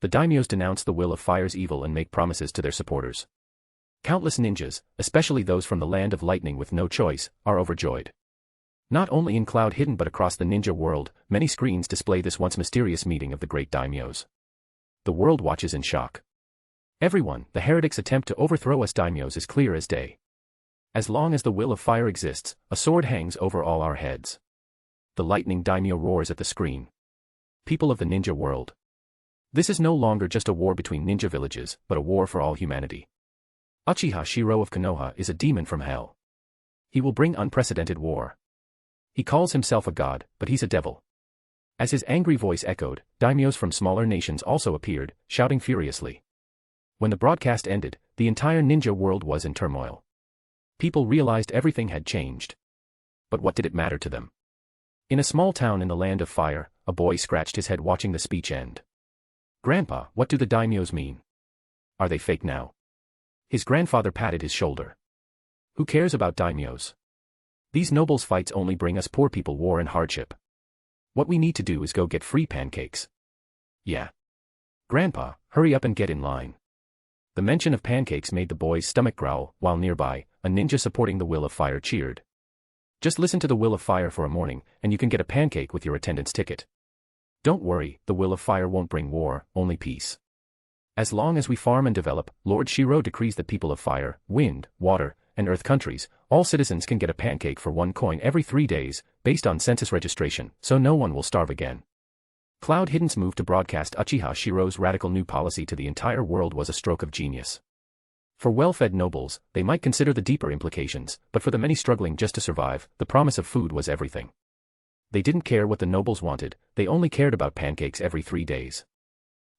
The daimyos denounce the will of fire's evil and make promises to their supporters. Countless ninjas, especially those from the land of lightning with no choice, are overjoyed. Not only in Cloud Hidden but across the ninja world, many screens display this once mysterious meeting of the great daimyos. The world watches in shock. Everyone, the heretics' attempt to overthrow us daimyos is clear as day. As long as the will of fire exists, a sword hangs over all our heads. The lightning daimyo roars at the screen. People of the ninja world. This is no longer just a war between ninja villages, but a war for all humanity. Uchiha Shirou of Konoha is a demon from hell. He will bring unprecedented war. He calls himself a god, but he's a devil. As his angry voice echoed, daimyos from smaller nations also appeared, shouting furiously. When the broadcast ended, the entire ninja world was in turmoil. People realized everything had changed. But what did it matter to them? In a small town in the land of fire, a boy scratched his head watching the speech end. Grandpa, what do the daimyos mean? Are they fake now? His grandfather patted his shoulder. Who cares about daimyos? These nobles' fights only bring us poor people war and hardship. What we need to do is go get free pancakes. Yeah. Grandpa, hurry up and get in line. The mention of pancakes made the boy's stomach growl, while nearby, a ninja supporting the Will of Fire cheered. Just listen to the Will of Fire for a morning, and you can get a pancake with your attendance ticket. Don't worry, the Will of Fire won't bring war, only peace. As long as we farm and develop, Lord Shirou decrees that people of fire, wind, water, and earth countries, all citizens can get a pancake for 1 coin every 3 days, based on census registration, so no one will starve again. Cloud Hidden's move to broadcast Uchiha Shirou's radical new policy to the entire world was a stroke of genius. For well-fed nobles, they might consider the deeper implications, but for the many struggling just to survive, the promise of food was everything. They didn't care what the nobles wanted, they only cared about pancakes every 3 days.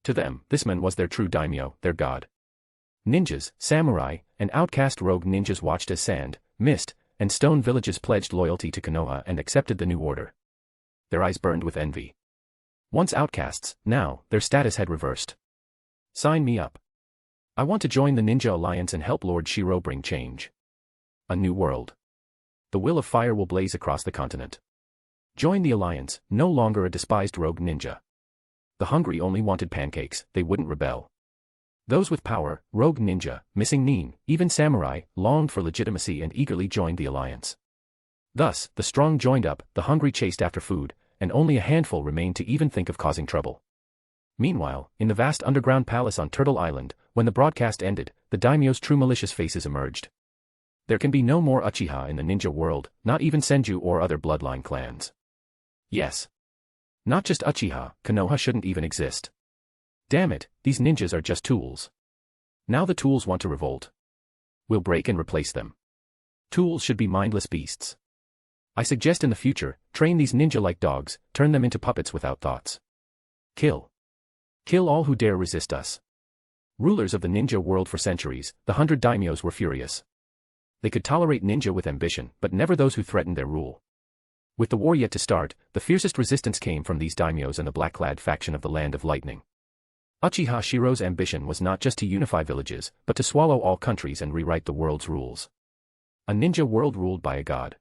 To them, this man was their true daimyo, their god. Ninjas, samurai, and outcast rogue ninjas watched as sand, mist, and stone villages pledged loyalty to Konoha and accepted the new order. Their eyes burned with envy. Once outcasts, now, their status had reversed. Sign me up. I want to join the Ninja Alliance and help Lord Shirou bring change. A new world. The Will of Fire will blaze across the continent. Join the Alliance, no longer a despised rogue ninja. The hungry only wanted pancakes, they wouldn't rebel. Those with power, rogue ninja, missing nin, even samurai, longed for legitimacy and eagerly joined the alliance. Thus, the strong joined up, the hungry chased after food, and only a handful remained to even think of causing trouble. Meanwhile, in the vast underground palace on Turtle Island, when the broadcast ended, the daimyo's true malicious faces emerged. There can be no more Uchiha in the ninja world, not even Senju or other bloodline clans. Yes. Not just Uchiha, Konoha shouldn't even exist. Damn it, these ninjas are just tools. Now the tools want to revolt. We'll break and replace them. Tools should be mindless beasts. I suggest in the future, train these ninja like dogs, turn them into puppets without thoughts. Kill. Kill all who dare resist us. Rulers of the ninja world for centuries, the 100 daimyos were furious. They could tolerate ninja with ambition, but never those who threatened their rule. With the war yet to start, the fiercest resistance came from these daimyos and the black-clad faction of the Land of Lightning. Uchiha Shirou's ambition was not just to unify villages, but to swallow all countries and rewrite the world's rules. A ninja world ruled by a god.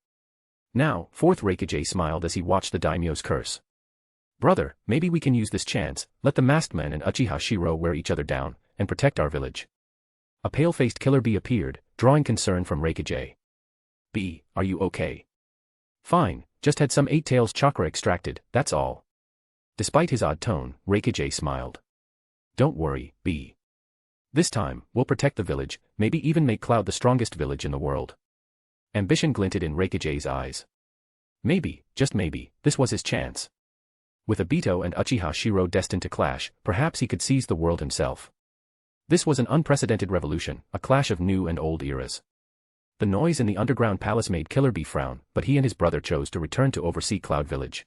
Now, 4th Reikage smiled as he watched the daimyos curse. Brother, maybe we can use this chance, let the masked men and Uchiha Shirou wear each other down, and protect our village. A pale-faced killer bee appeared, drawing concern from Reikage. Bee, are you okay? Fine, just had some 8 tails chakra extracted, that's all. Despite his odd tone, Reikage smiled. Don't worry, Bee. This time, we'll protect the village, maybe even make Cloud the strongest village in the world. Ambition glinted in Reikage's eyes. Maybe, just maybe, this was his chance. With Obito and Uchiha Shirou destined to clash, perhaps he could seize the world himself. This was an unprecedented revolution, a clash of new and old eras. The noise in the underground palace made Killer Bee frown, but he and his brother chose to return to oversee Cloud Village.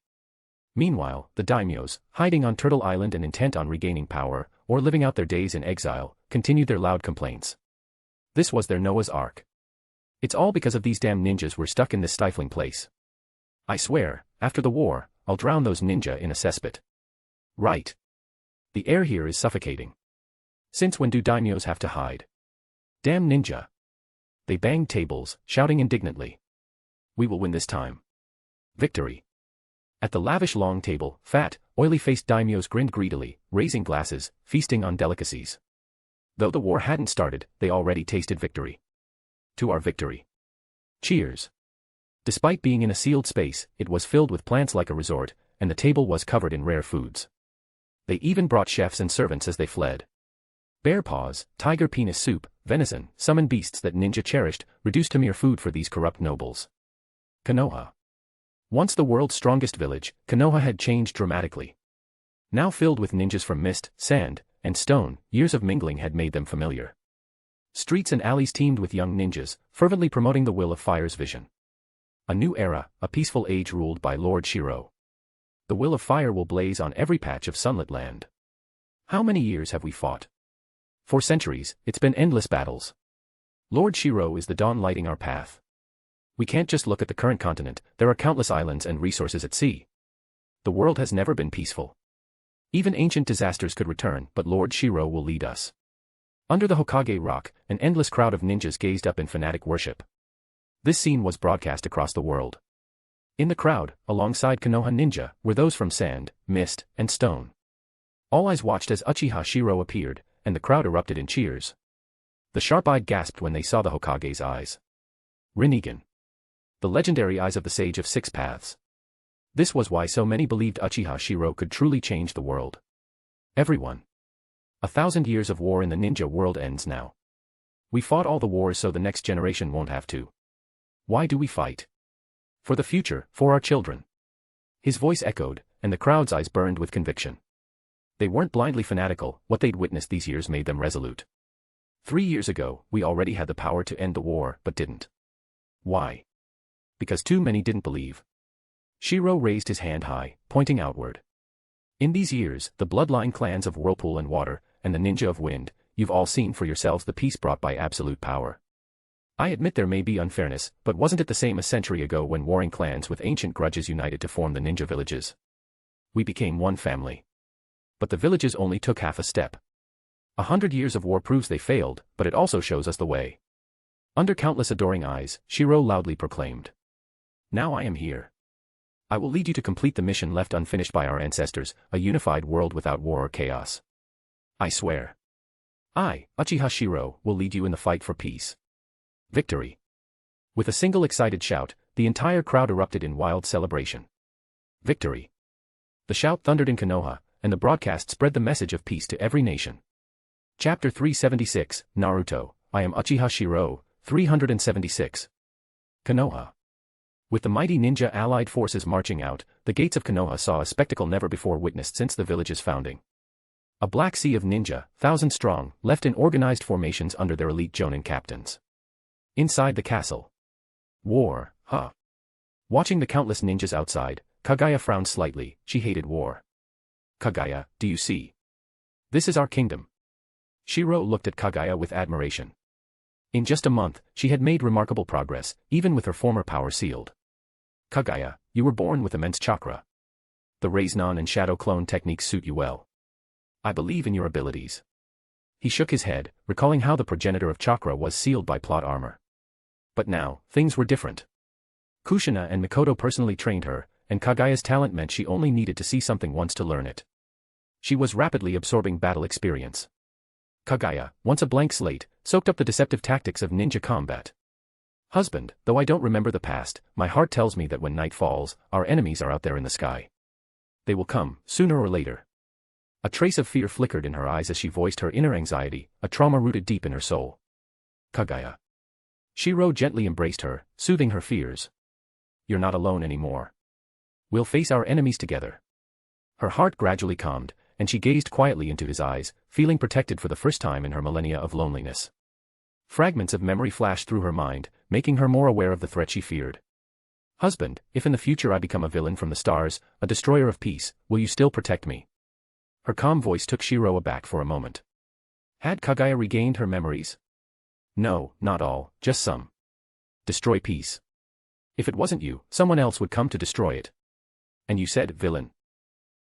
Meanwhile, the daimyos, hiding on Turtle Island and intent on regaining power, or living out their days in exile, continued their loud complaints. This was their Noah's Ark. It's all because of these damn ninjas we're stuck in this stifling place. I swear, after the war, I'll drown those ninja in a cesspit. Right. The air here is suffocating. Since when do daimyos have to hide? Damn ninja. They banged tables, shouting indignantly. We will win this time. Victory. At the lavish long table, fat, oily-faced daimyos grinned greedily, raising glasses, feasting on delicacies. Though the war hadn't started, they already tasted victory. To our victory. Cheers. Despite being in a sealed space, it was filled with plants like a resort, and the table was covered in rare foods. They even brought chefs and servants as they fled. Bear paws, tiger penis soup, venison, summoned beasts that ninja cherished, reduced to mere food for these corrupt nobles. Konoha. Once the world's strongest village, Konoha had changed dramatically. Now filled with ninjas from mist, sand, and stone, years of mingling had made them familiar. Streets and alleys teemed with young ninjas, fervently promoting the Will of Fire's vision. A new era, a peaceful age ruled by Lord Shirou. The Will of Fire will blaze on every patch of sunlit land. How many years have we fought? For centuries, it's been endless battles. Lord Shirou is the dawn lighting our path. We can't just look at the current continent, there are countless islands and resources at sea. The world has never been peaceful. Even ancient disasters could return, but Lord Shirou will lead us. Under the Hokage rock, an endless crowd of ninjas gazed up in fanatic worship. This scene was broadcast across the world. In the crowd, alongside Konoha ninja, were those from Sand, Mist, and Stone. All eyes watched as Uchiha Shirou appeared, and the crowd erupted in cheers. The sharp-eyed gasped when they saw the Hokage's eyes. Rinnegan. The legendary eyes of the Sage of Six Paths. This was why so many believed Uchiha Shirou could truly change the world. Everyone. 1,000 years of war in the ninja world ends now. We fought all the wars so the next generation won't have to. Why do we fight? For the future, for our children. His voice echoed, and the crowd's eyes burned with conviction. They weren't blindly fanatical, what they'd witnessed these years made them resolute. 3 years ago, we already had the power to end the war, but didn't. Why? Because too many didn't believe. Shirou raised his hand high, pointing outward. In these years, the bloodline clans of Whirlpool and Water, and the Ninja of Wind, you've all seen for yourselves the peace brought by absolute power. I admit there may be unfairness, but wasn't it the same a century ago when warring clans with ancient grudges united to form the ninja villages? We became one family. But the villages only took half a step. 100 years of war proves they failed, but it also shows us the way. Under countless adoring eyes, Shirou loudly proclaimed. Now I am here. I will lead you to complete the mission left unfinished by our ancestors, a unified world without war or chaos. I swear. I, Uchiha Shirou, will lead you in the fight for peace. Victory. With a single excited shout, the entire crowd erupted in wild celebration. Victory. The shout thundered in Konoha, and the broadcast spread the message of peace to every nation. Chapter 376, Naruto, I am Uchiha Shirou, 376. Konoha. With the mighty ninja allied forces marching out, the gates of Konoha saw a spectacle never before witnessed since the village's founding. A black sea of ninja, 1,000 strong, left in organized formations under their elite jonin captains. Inside the castle. War, huh? Watching the countless ninjas outside, Kaguya frowned slightly, she hated war. Kaguya, do you see? This is our kingdom. Shirou looked at Kaguya with admiration. In just a month, she had made remarkable progress, even with her former power sealed. Kaguya, you were born with immense chakra. The Raise-Non and Shadow Clone techniques suit you well. I believe in your abilities. He shook his head, recalling how the progenitor of chakra was sealed by plot armor. But now, things were different. Kushina and Mikoto personally trained her, and Kaguya's talent meant she only needed to see something once to learn it. She was rapidly absorbing battle experience. Kaguya, once a blank slate, soaked up the deceptive tactics of ninja combat. Husband, though I don't remember the past, my heart tells me that when night falls, our enemies are out there in the sky. They will come, sooner or later. A trace of fear flickered in her eyes as she voiced her inner anxiety, a trauma rooted deep in her soul. Kaguya. Shirou gently embraced her, soothing her fears. You're not alone anymore. We'll face our enemies together. Her heart gradually calmed, and she gazed quietly into his eyes, feeling protected for the first time in her millennia of loneliness. Fragments of memory flashed through her mind, making her more aware of the threat she feared. Husband, if in the future I become a villain from the stars, a destroyer of peace, will you still protect me? Her calm voice took Shirou aback for a moment. Had Kaguya regained her memories? No, not all, just some. Destroy peace. If it wasn't you, someone else would come to destroy it. And you said, villain.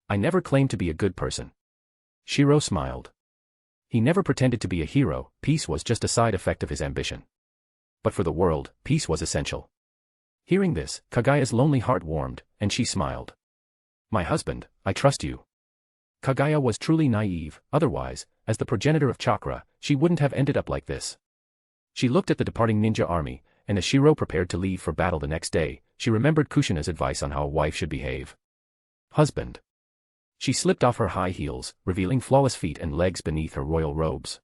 I never claimed to be a good person. Shirou smiled. He never pretended to be a hero, peace was just a side effect of his ambition. But for the world, peace was essential. Hearing this, Kaguya's lonely heart warmed, and she smiled. My husband, I trust you. Kaguya was truly naive, otherwise, as the progenitor of chakra, she wouldn't have ended up like this. She looked at the departing ninja army, and as Shirou prepared to leave for battle the next day, she remembered Kushina's advice on how a wife should behave. Husband. She slipped off her high heels, revealing flawless feet and legs beneath her royal robes.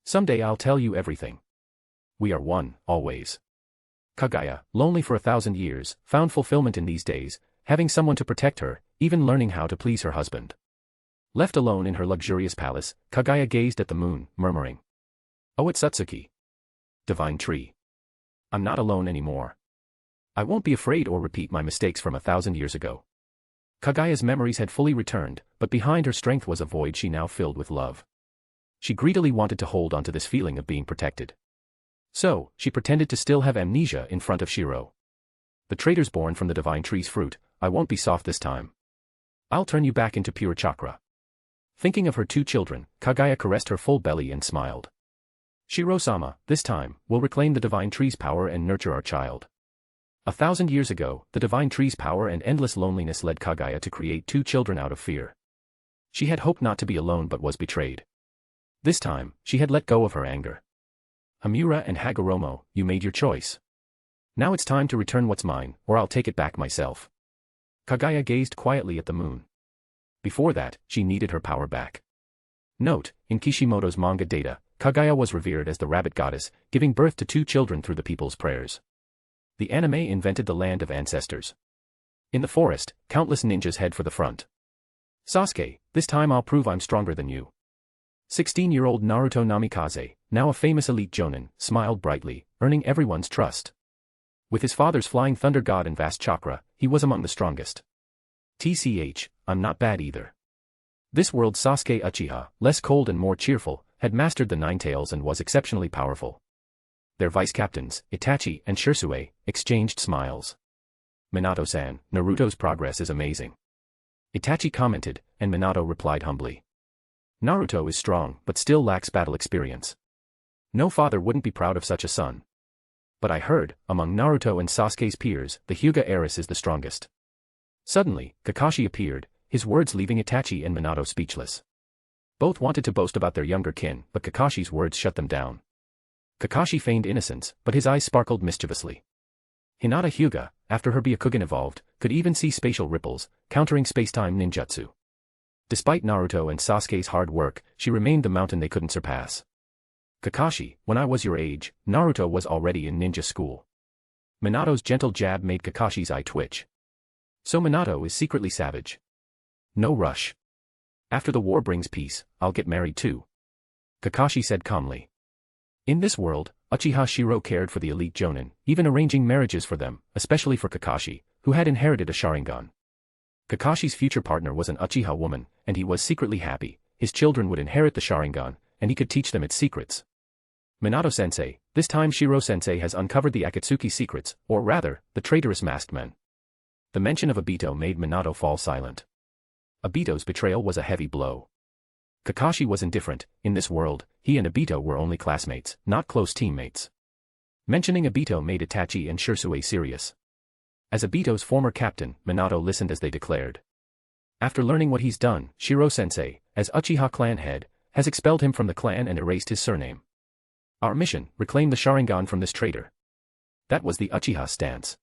Someday I'll tell you everything. We are one, always. Kaguya, lonely for 1,000 years, found fulfillment in these days, having someone to protect her, even learning how to please her husband. Left alone in her luxurious palace, Kaguya gazed at the moon, murmuring. Oh, it's Satsuki. Divine tree. I'm not alone anymore. I won't be afraid or repeat my mistakes from 1,000 years ago. Kaguya's memories had fully returned, but behind her strength was a void she now filled with love. She greedily wanted to hold onto this feeling of being protected. So, she pretended to still have amnesia in front of Shirou. The traitors born from the divine tree's fruit, I won't be soft this time. I'll turn you back into pure chakra. Thinking of her 2 children, Kaguya caressed her full belly and smiled. Shiro-sama, this time, will reclaim the divine tree's power and nurture our child. 1,000 years ago, the divine tree's power and endless loneliness led Kaguya to create 2 children out of fear. She had hoped not to be alone but was betrayed. This time, she had let go of her anger. Hamura and Hagoromo, you made your choice. Now it's time to return what's mine, or I'll take it back myself. Kaguya gazed quietly at the moon. Before that, she needed her power back. Note, in Kishimoto's manga data, Kaguya was revered as the rabbit goddess, giving birth to 2 children through the people's prayers. The anime invented the land of ancestors. In the forest, countless ninjas head for the front. Sasuke, this time I'll prove I'm stronger than you. 16-year-old Naruto Namikaze, now a famous elite jonin, smiled brightly, earning everyone's trust. With his father's flying thunder god and vast chakra, he was among the strongest. TCH, I'm not bad either. This world's Sasuke Uchiha, less cold and more cheerful, had mastered the 9 tails and was exceptionally powerful. Their vice-captains, Itachi and Shirou, exchanged smiles. Minato-san, Naruto's progress is amazing. Itachi commented, and Minato replied humbly. Naruto is strong but still lacks battle experience. No father wouldn't be proud of such a son. But I heard, among Naruto and Sasuke's peers, the Hyuga heiress is the strongest. Suddenly, Kakashi appeared, his words leaving Itachi and Minato speechless. Both wanted to boast about their younger kin, but Kakashi's words shut them down. Kakashi feigned innocence, but his eyes sparkled mischievously. Hinata Hyuga, after her Byakugan evolved, could even see spatial ripples, countering space-time ninjutsu. Despite Naruto and Sasuke's hard work, she remained the mountain they couldn't surpass. Kakashi, when I was your age, Naruto was already in ninja school. Minato's gentle jab made Kakashi's eye twitch. So Minato is secretly savage. No rush. After the war brings peace, I'll get married too. Kakashi said calmly. In this world, Uchiha Shirou cared for the elite jonin, even arranging marriages for them, especially for Kakashi, who had inherited a Sharingan. Kakashi's future partner was an Uchiha woman, and he was secretly happy. His children would inherit the Sharingan, and he could teach them its secrets. Minato-sensei, this time Shiro-sensei has uncovered the Akatsuki secrets, or rather, the traitorous masked men. The mention of Obito made Minato fall silent. Obito's betrayal was a heavy blow. Kakashi was indifferent. In this world, he and Obito were only classmates, not close teammates. Mentioning Obito made Itachi and Shirou serious. As Obito's former captain, Minato listened as they declared. After learning what he's done, Shiro-sensei, as Uchiha clan head, has expelled him from the clan and erased his surname. Our mission, reclaim the Sharingan from this traitor. That was the Uchiha stance.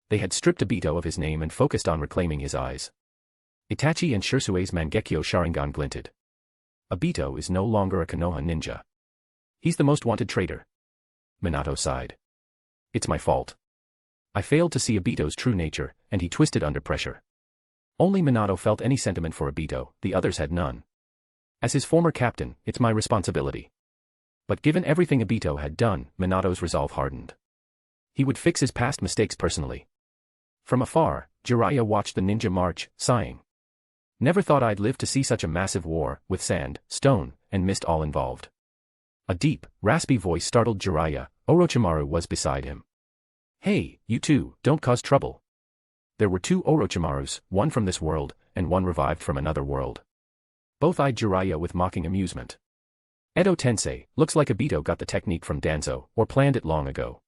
They had stripped Obito of his name and focused on reclaiming his eyes. Itachi and Shirou's Mangekyo Sharingan glinted. Obito is no longer a Konoha ninja. He's the most wanted traitor. Minato sighed. It's my fault. I failed to see Obito's true nature, and he twisted under pressure. Only Minato felt any sentiment for Obito, the others had none. As his former captain, it's my responsibility. But given everything Obito had done, Minato's resolve hardened. He would fix his past mistakes personally. From afar, Jiraiya watched the ninja march, sighing. Never thought I'd live to see such a massive war, with sand, stone, and mist all involved. A deep, raspy voice startled Jiraiya. Orochimaru was beside him. Hey, you two, don't cause trouble. There were 2 Orochimarus, one from this world, and one revived from another world. Both eyed Jiraiya with mocking amusement. Edo Tensei, looks like Obito got the technique from Danzo, or planned it long ago.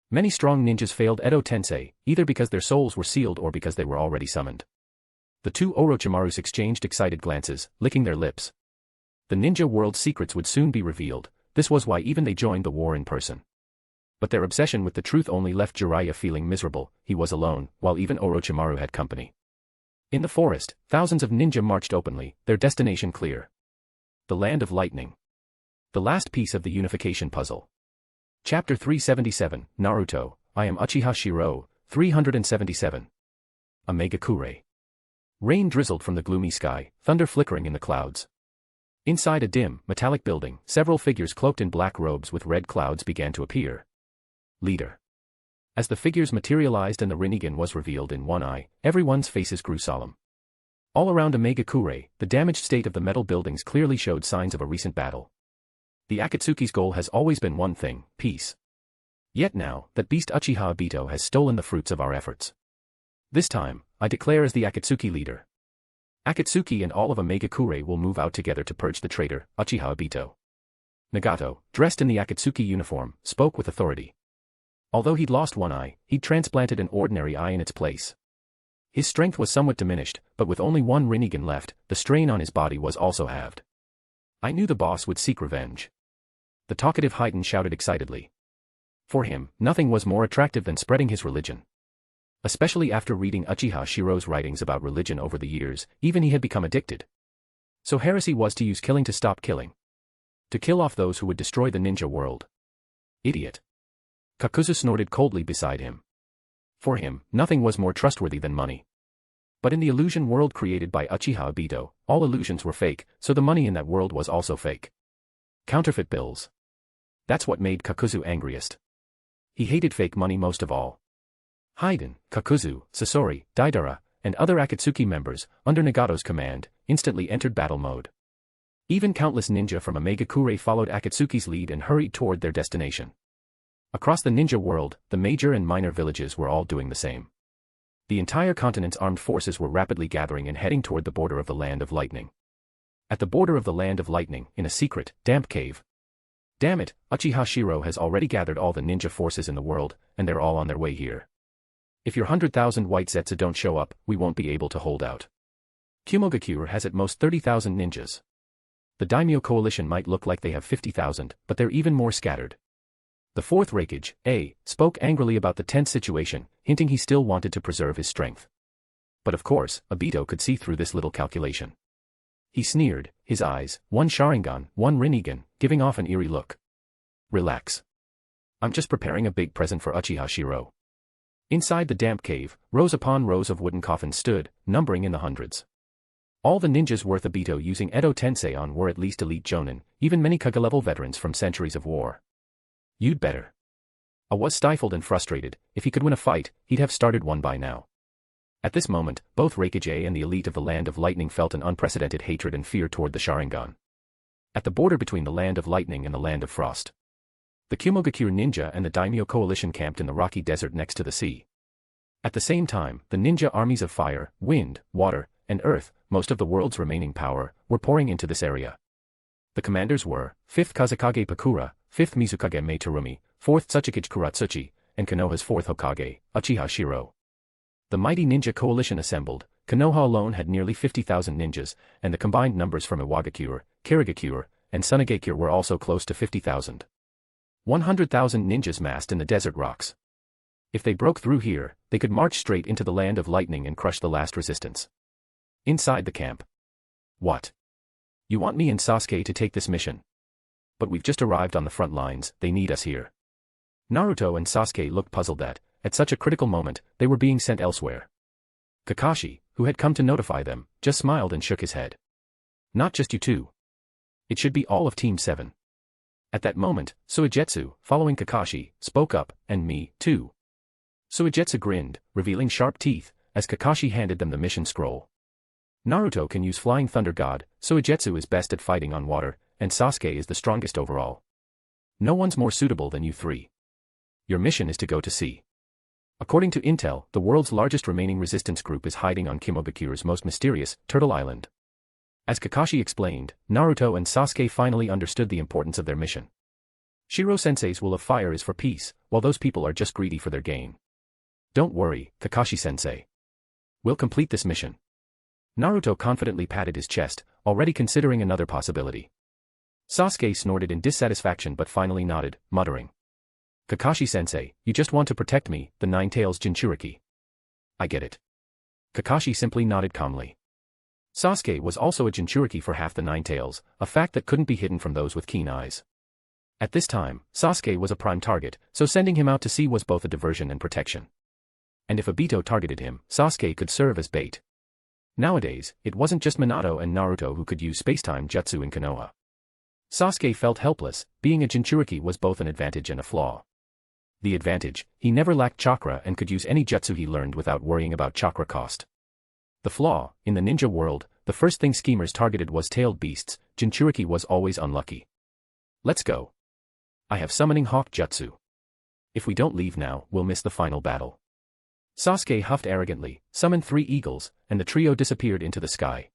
Many strong ninjas failed Edo Tensei, either because their souls were sealed or because they were already summoned. The 2 Orochimarus exchanged excited glances, licking their lips. The ninja world's secrets would soon be revealed. This was why even they joined the war in person. But their obsession with the truth only left Jiraiya feeling miserable. He was alone, while even Orochimaru had company. In the forest, thousands of ninja marched openly, their destination clear. The Land of Lightning. The last piece of the unification puzzle. Chapter 377, Naruto, I am Uchiha Shirou, 377. A Megakure. Rain drizzled from the gloomy sky, thunder flickering in the clouds. Inside a dim, metallic building, several figures cloaked in black robes with red clouds began to appear. Leader. As the figures materialized and the Rinnegan was revealed in one eye, everyone's faces grew solemn. All around Megakure, the damaged state of the metal buildings clearly showed signs of a recent battle. The Akatsuki's goal has always been one thing, peace. Yet now, that beast Uchiha Obito has stolen the fruits of our efforts. This time, I declare as the Akatsuki leader. Akatsuki and all of Megakure will move out together to purge the traitor, Uchiha Obito. Nagato, dressed in the Akatsuki uniform, spoke with authority. Although he'd lost one eye, he'd transplanted an ordinary eye in its place. His strength was somewhat diminished, but with only one Rinnegan left, the strain on his body was also halved. I knew the boss would seek revenge. The talkative Haiten shouted excitedly. For him, nothing was more attractive than spreading his religion. Especially after reading Uchiha Shirou's writings about religion over the years, even he had become addicted. So heresy was to use killing to stop killing. To kill off those who would destroy the ninja world. Idiot. Kakuzu snorted coldly beside him. For him, nothing was more trustworthy than money. But in the illusion world created by Uchiha Obito, all illusions were fake, so the money in that world was also fake. Counterfeit bills. That's what made Kakuzu angriest. He hated fake money most of all. Haiden, Kakuzu, Sasori, Daidara, and other Akatsuki members, under Nagato's command, instantly entered battle mode. Even countless ninja from Omegakure followed Akatsuki's lead and hurried toward their destination. Across the ninja world, the major and minor villages were all doing the same. The entire continent's armed forces were rapidly gathering and heading toward the border of the Land of Lightning. At the border of the Land of Lightning, in a secret, damp cave. Damn it, Uchiha Shirou has already gathered all the ninja forces in the world, and they're all on their way here. If your 100,000 white Zetsu don't show up, we won't be able to hold out. Kumogakure has at most 30,000 ninjas. The daimyo coalition might look like they have 50,000, but they're even more scattered. The fourth Raikage, A, spoke angrily about the tense situation, hinting he still wanted to preserve his strength. But of course, Obito could see through this little calculation. He sneered, his eyes, one Sharingan, one Rinnegan, giving off an eerie look. Relax. I'm just preparing a big present for Uchiha Shirou. Inside the damp cave, rows upon rows of wooden coffins stood, numbering in the hundreds. All the ninjas worth Obito using Edo Tensei on were at least elite jonin, even many Kage-level veterans from centuries of war. You'd better. I was stifled and frustrated. If he could win a fight, he'd have started one by now. At this moment, both Raikage A and the elite of the Land of Lightning felt an unprecedented hatred and fear toward the Sharingan. At the border between the Land of Lightning and the Land of Frost, the Kumogakure ninja and the daimyo coalition camped in the rocky desert next to the sea. At the same time, the ninja armies of fire, wind, water, and earth, most of the world's remaining power, were pouring into this area. The commanders were 5th Kazekage Pakura, 5th Mizukage Meitarumi, 4th Tsuchikage Kuratsuchi, and Konoha's 4th Hokage, Uchiha Shirou. The mighty ninja coalition assembled. Konoha alone had nearly 50,000 ninjas, and the combined numbers from Iwagakure, Kirigakure, and Sunagakure were also close to 50,000. 100,000 ninjas massed in the desert rocks. If they broke through here, they could march straight into the Land of Lightning and crush the last resistance. Inside the camp. What? You want me and Sasuke to take this mission? But we've just arrived on the front lines, they need us here. Naruto and Sasuke looked puzzled that, at such a critical moment, they were being sent elsewhere. Kakashi, who had come to notify them, just smiled and shook his head. Not just you two. It should be all of Team 7. At that moment, Suigetsu, following Kakashi, spoke up, and me, too. Suigetsu grinned, revealing sharp teeth, as Kakashi handed them the mission scroll. Naruto can use Flying Thunder God, Suigetsu is best at fighting on water, and Sasuke is the strongest overall. No one's more suitable than you three. Your mission is to go to sea. According to intel, the world's largest remaining resistance group is hiding on Kimogakure's most mysterious, Turtle Island. As Kakashi explained, Naruto and Sasuke finally understood the importance of their mission. Shiro-sensei's will of fire is for peace, while those people are just greedy for their gain. Don't worry, Kakashi-sensei. We'll complete this mission. Naruto confidently patted his chest, already considering another possibility. Sasuke snorted in dissatisfaction but finally nodded, muttering. Kakashi-sensei, you just want to protect me, the Nine-Tails Jinchuriki. I get it. Kakashi simply nodded calmly. Sasuke was also a Jinchuriki for half the Nine-Tails, a fact that couldn't be hidden from those with keen eyes. At this time, Sasuke was a prime target, so sending him out to sea was both a diversion and protection. And if Obito targeted him, Sasuke could serve as bait. Nowadays, it wasn't just Minato and Naruto who could use space-time jutsu in Konoha. Sasuke felt helpless. Being a Jinchuriki was both an advantage and a flaw. The advantage, he never lacked chakra and could use any jutsu he learned without worrying about chakra cost. The flaw, in the ninja world, the first thing schemers targeted was tailed beasts. Jinchuriki was always unlucky. Let's go. I have summoning hawk jutsu. If we don't leave now, we'll miss the final battle. Sasuke huffed arrogantly, summoned 3 eagles, and the trio disappeared into the sky.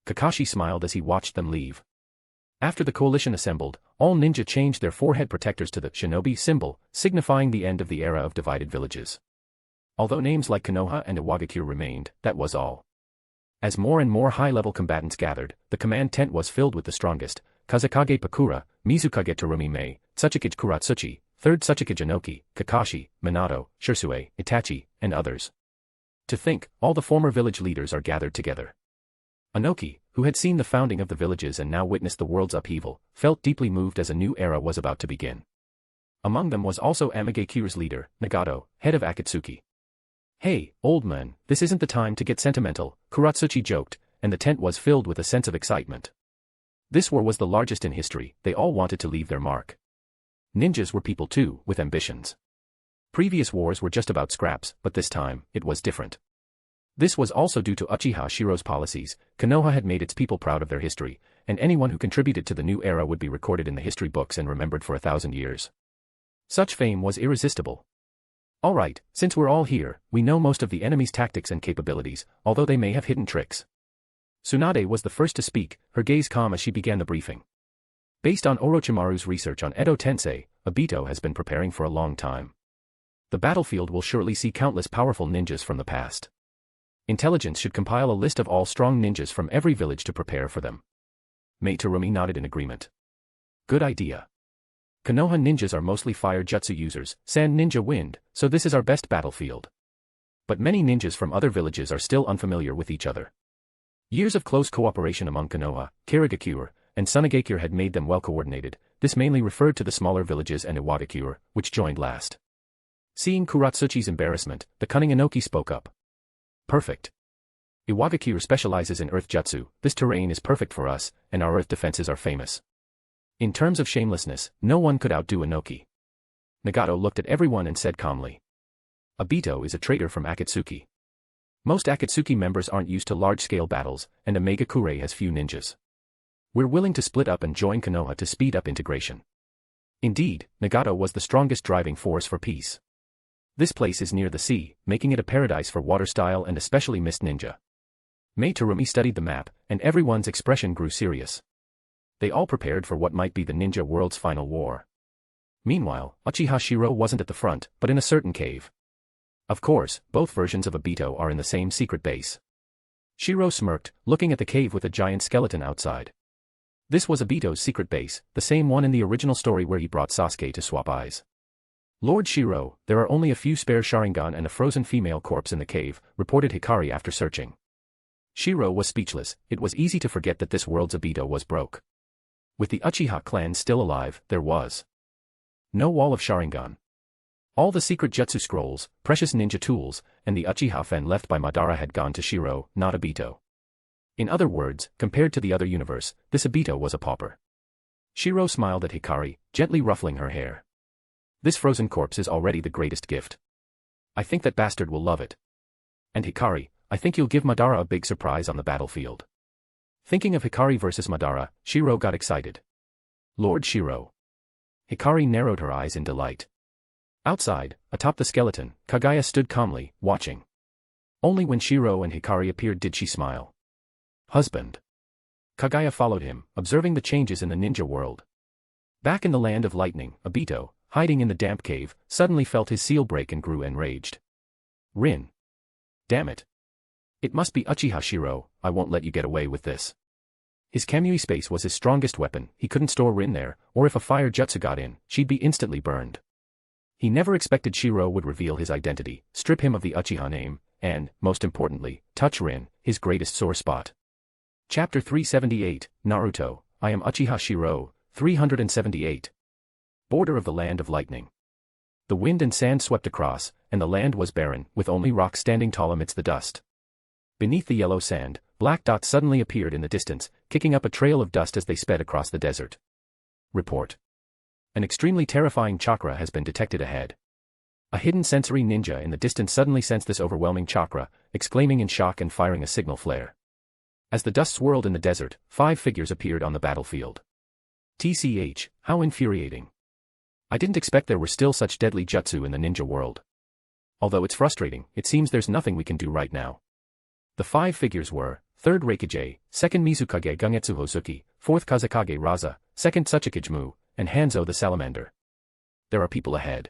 Kakashi smiled as he watched them leave. After the coalition assembled, all ninja changed their forehead protectors to the shinobi symbol, signifying the end of the era of divided villages. Although names like Konoha and Iwagakure remained, that was all. As more and more high-level combatants gathered, the command tent was filled with the strongest: Kazekage Pakura, Mizukage Terumi Mei, Tsuchikage Kuratsuchi, 3rd Tsuchikage Inoki, Kakashi, Minato, Shirsue, Itachi, and others. To think, all the former village leaders are gathered together. Inoki, who had seen the founding of the villages and now witnessed the world's upheaval, felt deeply moved as a new era was about to begin. Among them was also Amagekyu's leader, Nagato, head of Akatsuki. "Hey, old man, this isn't the time to get sentimental," Kuratsuchi joked, and the tent was filled with a sense of excitement. This war was the largest in history, they all wanted to leave their mark. Ninjas were people too, with ambitions. Previous wars were just about scraps, but this time, it was different. This was also due to Uchiha Shirou's policies. Konoha had made its people proud of their history, and anyone who contributed to the new era would be recorded in the history books and remembered for 1,000 years. Such fame was irresistible. "Alright, since we're all here, we know most of the enemy's tactics and capabilities, although they may have hidden tricks." Tsunade was the first to speak, her gaze calm as she began the briefing. Based on Orochimaru's research on Edo Tensei, Obito has been preparing for a long time. The battlefield will surely see countless powerful ninjas from the past. Intelligence should compile a list of all strong ninjas from every village to prepare for them. Mei Terumi nodded in agreement. Good idea. Konoha ninjas are mostly fire jutsu users, sand ninja wind, so this is our best battlefield. But many ninjas from other villages are still unfamiliar with each other. Years of close cooperation among Konoha, Karigakure, and Sunagakure had made them well coordinated. This mainly referred to the smaller villages and Iwagakure, which joined last. Seeing Kuratsuchi's embarrassment, the cunning Inoki spoke up. "Perfect. Iwagakure specializes in earth jutsu, this terrain is perfect for us, and our earth defenses are famous." In terms of shamelessness, no one could outdo Inoki. Nagato looked at everyone and said calmly. "Obito is a traitor from Akatsuki. Most Akatsuki members aren't used to large-scale battles, and Omegakure has few ninjas. We're willing to split up and join Konoha to speed up integration." Indeed, Nagato was the strongest driving force for peace. This place is near the sea, making it a paradise for water-style and especially mist ninja. Mei Terumi studied the map, and everyone's expression grew serious. They all prepared for what might be the ninja world's final war. Meanwhile, Uchiha Shirou wasn't at the front, but in a certain cave. Of course, both versions of Obito are in the same secret base. Shirou smirked, looking at the cave with a giant skeleton outside. This was Obito's secret base, the same one in the original story where he brought Sasuke to swap eyes. "Lord Shirou, there are only a few spare Sharingan and a frozen female corpse in the cave," reported Hikari after searching. Shirou was speechless. It was easy to forget that this world's Obito was broke. With the Uchiha clan still alive, there was no wall of Sharingan. All the secret jutsu scrolls, precious ninja tools, and the Uchiha fen left by Madara had gone to Shirou, not Obito. In other words, compared to the other universe, this Obito was a pauper. Shirou smiled at Hikari, gently ruffling her hair. "This frozen corpse is already the greatest gift. I think that bastard will love it. And Hikari, I think you'll give Madara a big surprise on the battlefield." Thinking of Hikari versus Madara, Shirou got excited. "Lord Shirou." Hikari narrowed her eyes in delight. Outside, atop the skeleton, Kaguya stood calmly, watching. Only when Shirou and Hikari appeared did she smile. "Husband." Kaguya followed him, observing the changes in the ninja world. Back in the land of lightning, Obito, hiding in the damp cave, suddenly felt his seal break and grew enraged. "Rin. Damn it. It must be Uchiha Shirou, I won't let you get away with this." His Kamui space was his strongest weapon, he couldn't store Rin there, or if a fire jutsu got in, she'd be instantly burned. He never expected Shirou would reveal his identity, strip him of the Uchiha name, and, most importantly, touch Rin, his greatest sore spot. Chapter 378, Naruto, I am Uchiha Shirou, 378. Border of the Land of Lightning. The wind and sand swept across, and the land was barren, with only rocks standing tall amidst the dust. Beneath the yellow sand, black dots suddenly appeared in the distance, kicking up a trail of dust as they sped across the desert. Report. An extremely terrifying chakra has been detected ahead. A hidden sensory ninja in the distance suddenly sensed this overwhelming chakra, exclaiming in shock and firing a signal flare. As the dust swirled in the desert, 5 figures appeared on the battlefield. TCH, how infuriating. I didn't expect there were still such deadly jutsu in the ninja world. Although it's frustrating, it seems there's nothing we can do right now. The 5 figures were, 3rd Reikage, 2nd Mizukage Gungetsu Hozuki, 4th Kazekage Raza, 2nd Tsuchikage and Hanzo the Salamander. There are people ahead.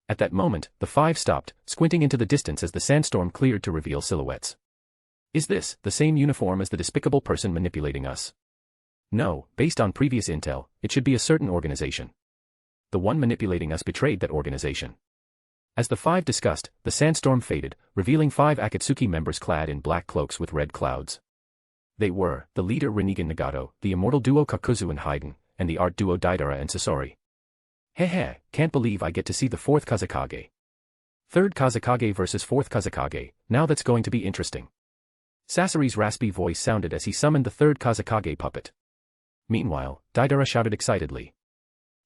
At that moment, the 5 stopped, squinting into the distance as the sandstorm cleared to reveal silhouettes. Is this the same uniform as the despicable person manipulating us? No, based on previous intel, it should be a certain organization. The one manipulating us betrayed that organization. As the 5 discussed, the sandstorm faded, revealing 5 Akatsuki members clad in black cloaks with red clouds. They were the leader Rinnegan Nagato, the immortal duo Kakuzu and Haiden, and the art duo Deidara and Sasori. Heh, can't believe I get to see the 4th Kazekage. 3rd Kazekage versus 4th Kazekage, now that's going to be interesting. Sasori's raspy voice sounded as he summoned the 3rd Kazekage puppet. Meanwhile, Deidara shouted excitedly.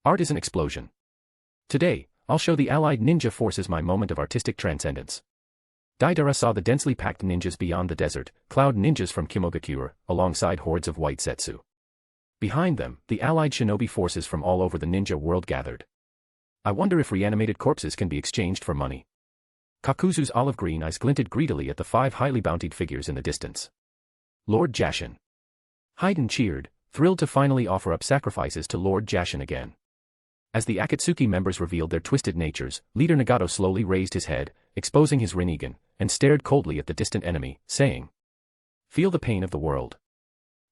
Art is an explosion. Today, I'll show the allied ninja forces my moment of artistic transcendence. Deidara saw the densely packed ninjas beyond the desert, cloud ninjas from Kimogakure, alongside hordes of white Setsu. Behind them, the allied shinobi forces from all over the ninja world gathered. I wonder if reanimated corpses can be exchanged for money. Kakuzu's olive green eyes glinted greedily at the 5 highly bountied figures in the distance. Lord Jashin. Haiden cheered, thrilled to finally offer up sacrifices to Lord Jashin again. As the Akatsuki members revealed their twisted natures, leader Nagato slowly raised his head, exposing his Rinnegan, and stared coldly at the distant enemy, saying, "Feel the pain of the world."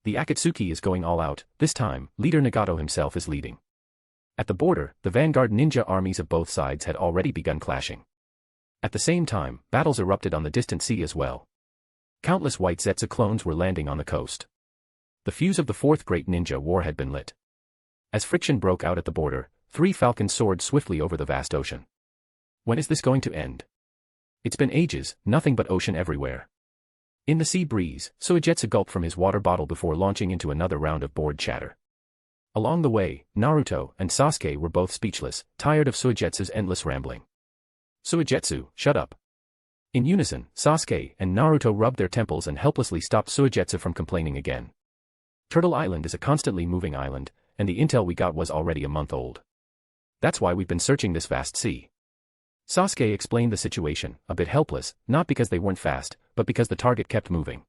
The Akatsuki is going all out. This time, leader Nagato himself is leading. At the border, the vanguard ninja armies of both sides had already begun clashing. At the same time, battles erupted on the distant sea as well. Countless white Zetsu clones were landing on the coast. The fuse of the 4th Great Ninja War had been lit. As friction broke out at the border, 3 falcons soared swiftly over the vast ocean. When is this going to end? It's been ages, nothing but ocean everywhere. In the sea breeze, Suigetsu gulped from his water bottle before launching into another round of bored chatter. Along the way, Naruto and Sasuke were both speechless, tired of Suigetsu's endless rambling. Suigetsu, shut up. In unison, Sasuke and Naruto rubbed their temples and helplessly stopped Suigetsu from complaining again. Turtle Island is a constantly moving island, and the intel we got was already a month old. That's why we've been searching this vast sea. Sasuke explained the situation, a bit helpless, not because they weren't fast, but because the target kept moving.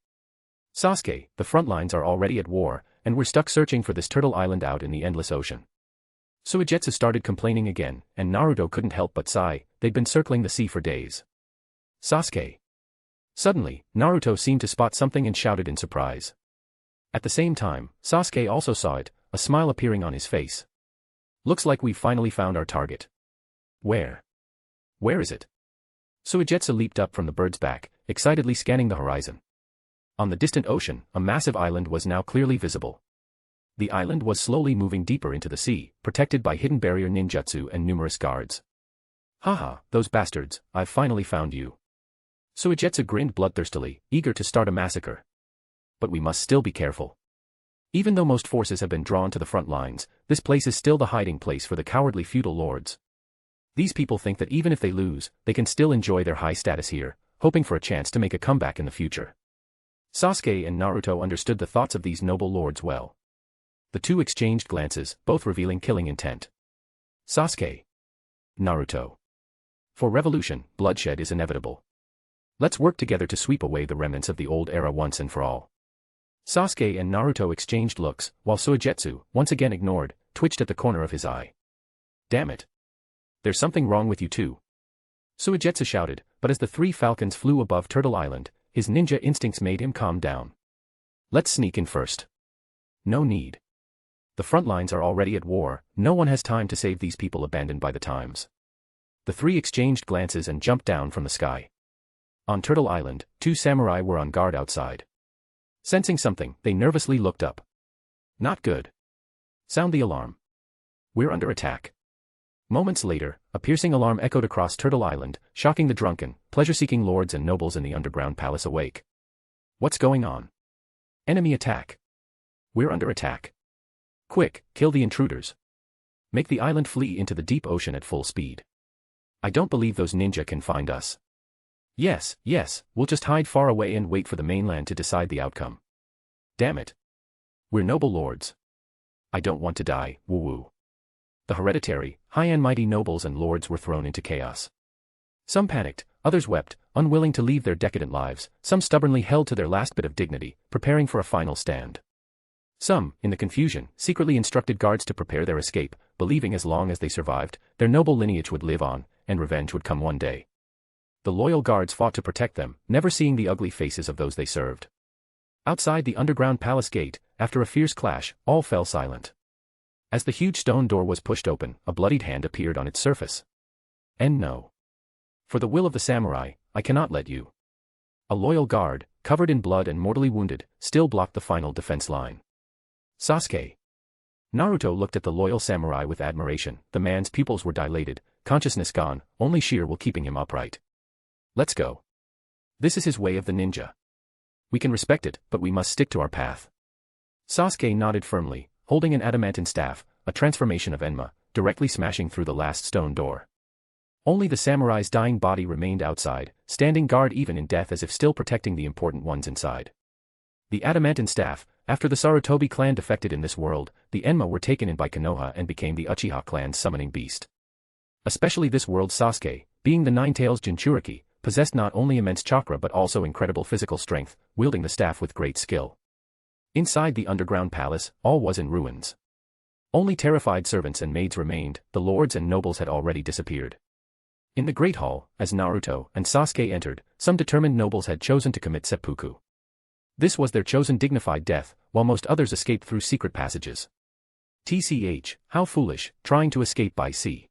Sasuke, the front lines are already at war, and we're stuck searching for this turtle island out in the endless ocean. Suigetsu started complaining again, and Naruto couldn't help but sigh. They'd been circling the sea for days. Sasuke. Suddenly, Naruto seemed to spot something and shouted in surprise. At the same time, Sasuke also saw it, a smile appearing on his face. Looks like we've finally found our target. Where? Where is it? Suigetsu leaped up from the bird's back, excitedly scanning the horizon. On the distant ocean, a massive island was now clearly visible. The island was slowly moving deeper into the sea, protected by hidden barrier ninjutsu and numerous guards. Haha, those bastards, I've finally found you. Suigetsu grinned bloodthirstily, eager to start a massacre. But we must still be careful. Even though most forces have been drawn to the front lines, this place is still the hiding place for the cowardly feudal lords. These people think that even if they lose, they can still enjoy their high status here, hoping for a chance to make a comeback in the future. Sasuke and Naruto understood the thoughts of these noble lords well. The two exchanged glances, both revealing killing intent. Sasuke. Naruto. For revolution, bloodshed is inevitable. Let's work together to sweep away the remnants of the old era once and for all. Sasuke and Naruto exchanged looks, while Suigetsu, once again ignored, twitched at the corner of his eye. Damn it. There's something wrong with you too. Suigetsu shouted, but as the 3 falcons flew above Turtle Island, his ninja instincts made him calm down. Let's sneak in first. No need. The front lines are already at war, no one has time to save these people abandoned by the times. The 3 exchanged glances and jumped down from the sky. On Turtle Island, 2 samurai were on guard outside. Sensing something, they nervously looked up. Not good. Sound the alarm. We're under attack. Moments later, a piercing alarm echoed across Turtle Island, shocking the drunken, pleasure-seeking lords and nobles in the underground palace awake. What's going on? Enemy attack. We're under attack. Quick, kill the intruders. Make the island flee into the deep ocean at full speed. I don't believe those ninja can find us. Yes, we'll just hide far away and wait for the mainland to decide the outcome. Damn it. We're noble lords. I don't want to die, woo-woo. The hereditary, high and mighty nobles and lords were thrown into chaos. Some panicked, others wept, unwilling to leave their decadent lives, some stubbornly held to their last bit of dignity, preparing for a final stand. Some, in the confusion, secretly instructed guards to prepare their escape, believing as long as they survived, their noble lineage would live on, and revenge would come one day. The loyal guards fought to protect them, never seeing the ugly faces of those they served. Outside the underground palace gate, after a fierce clash, all fell silent. As the huge stone door was pushed open, a bloodied hand appeared on its surface. And no. For the will of the samurai, I cannot let you. A loyal guard, covered in blood and mortally wounded, still blocked the final defense line. Sasuke. Naruto looked at the loyal samurai with admiration. The man's pupils were dilated, consciousness gone, only sheer will keeping him upright. Let's go. This is his way of the ninja. We can respect it, but we must stick to our path. Sasuke nodded firmly, holding an adamantine staff, a transformation of Enma, directly smashing through the last stone door. Only the samurai's dying body remained outside, standing guard even in death as if still protecting the important ones inside. The adamantine staff, after the Sarutobi clan defected in this world, the Enma were taken in by Konoha and became the Uchiha clan's summoning beast. Especially this world's Sasuke, being the Nine-Tails Jinchuriki, possessed not only immense chakra but also incredible physical strength, wielding the staff with great skill. Inside the underground palace, all was in ruins. Only terrified servants and maids remained, the lords and nobles had already disappeared. In the Great Hall, as Naruto and Sasuke entered, some determined nobles had chosen to commit seppuku. This was their chosen dignified death, while most others escaped through secret passages. TCH, how foolish, trying to escape by sea.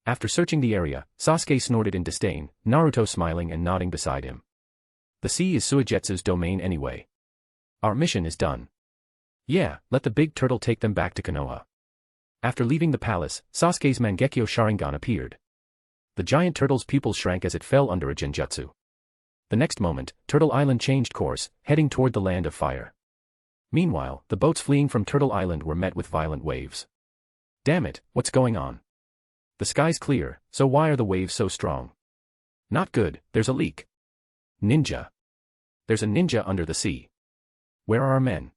After searching the area, Sasuke snorted in disdain, Naruto smiling and nodding beside him. The sea is Suigetsu's domain anyway. Our mission is done. Yeah, let the big turtle take them back to Konoha. After leaving the palace, Sasuke's Mangekyo Sharingan appeared. The giant turtle's pupils shrank as it fell under a genjutsu. The next moment, Turtle Island changed course, heading toward the land of fire. Meanwhile, the boats fleeing from Turtle Island were met with violent waves. Damn it, what's going on? The sky's clear, so why are the waves so strong? Not good, there's a leak. Ninja. There's a ninja under the sea. Where are our men?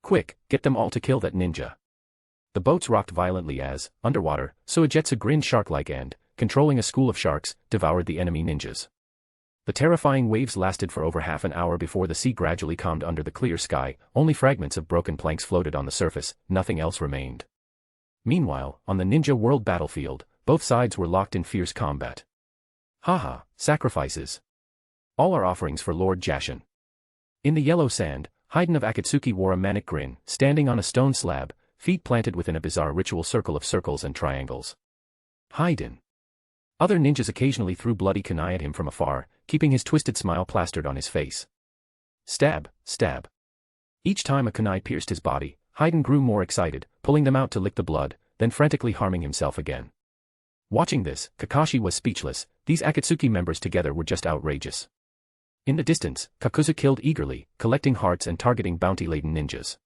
Quick, get them all to kill that ninja. The boats rocked violently as, underwater, Suigetsu grinned shark-like and, controlling a school of sharks, devoured the enemy ninjas. The terrifying waves lasted for over half an hour before the sea gradually calmed under the clear sky, only fragments of broken planks floated on the surface, nothing else remained. Meanwhile, on the Ninja World battlefield, both sides were locked in fierce combat. Haha, sacrifices. All are offerings for Lord Jashin. In the yellow sand, Haiden of Akatsuki wore a manic grin, standing on a stone slab, feet planted within a bizarre ritual circle of circles and triangles. Haiden. Other ninjas occasionally threw bloody kunai at him from afar, keeping his twisted smile plastered on his face. Stab, stab. Each time a kunai pierced his body, Haiden grew more excited, pulling them out to lick the blood, then frantically harming himself again. Watching this, Kakashi was speechless, these Akatsuki members together were just outrageous. In the distance, Kakuzu killed eagerly, collecting hearts and targeting bounty-laden ninjas.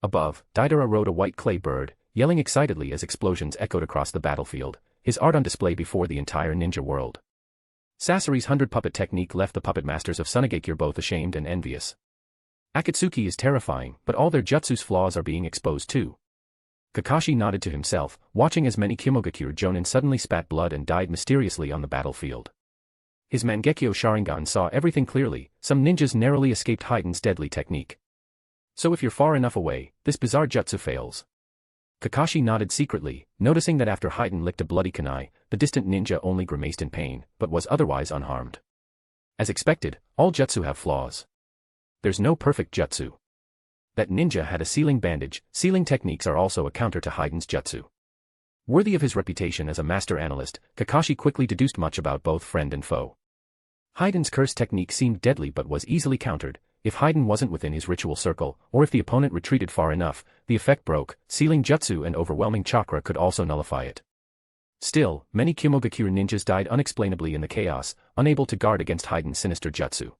Above, Deidara rode a white clay bird, yelling excitedly as explosions echoed across the battlefield, his art on display before the entire ninja world. Sasori's 100-puppet technique left the puppet masters of Sunagakure both ashamed and envious. Akatsuki is terrifying, but all their jutsu's flaws are being exposed too. Kakashi nodded to himself, watching as many Kimogakure Jonin suddenly spat blood and died mysteriously on the battlefield. His Mangekyo Sharingan saw everything clearly, some ninjas narrowly escaped Haiden's deadly technique. So if you're far enough away, this bizarre jutsu fails. Kakashi nodded secretly, noticing that after Haiden licked a bloody kunai, the distant ninja only grimaced in pain, but was otherwise unharmed. As expected, all jutsu have flaws. There's no perfect jutsu. That ninja had a sealing bandage, sealing techniques are also a counter to Haiden's jutsu. Worthy of his reputation as a master analyst, Kakashi quickly deduced much about both friend and foe. Haiden's curse technique seemed deadly but was easily countered. If Haiden wasn't within his ritual circle, or if the opponent retreated far enough, the effect broke, sealing jutsu and overwhelming chakra could also nullify it. Still, many Kimogakure ninjas died unexplainably in the chaos, unable to guard against Haiden's sinister jutsu.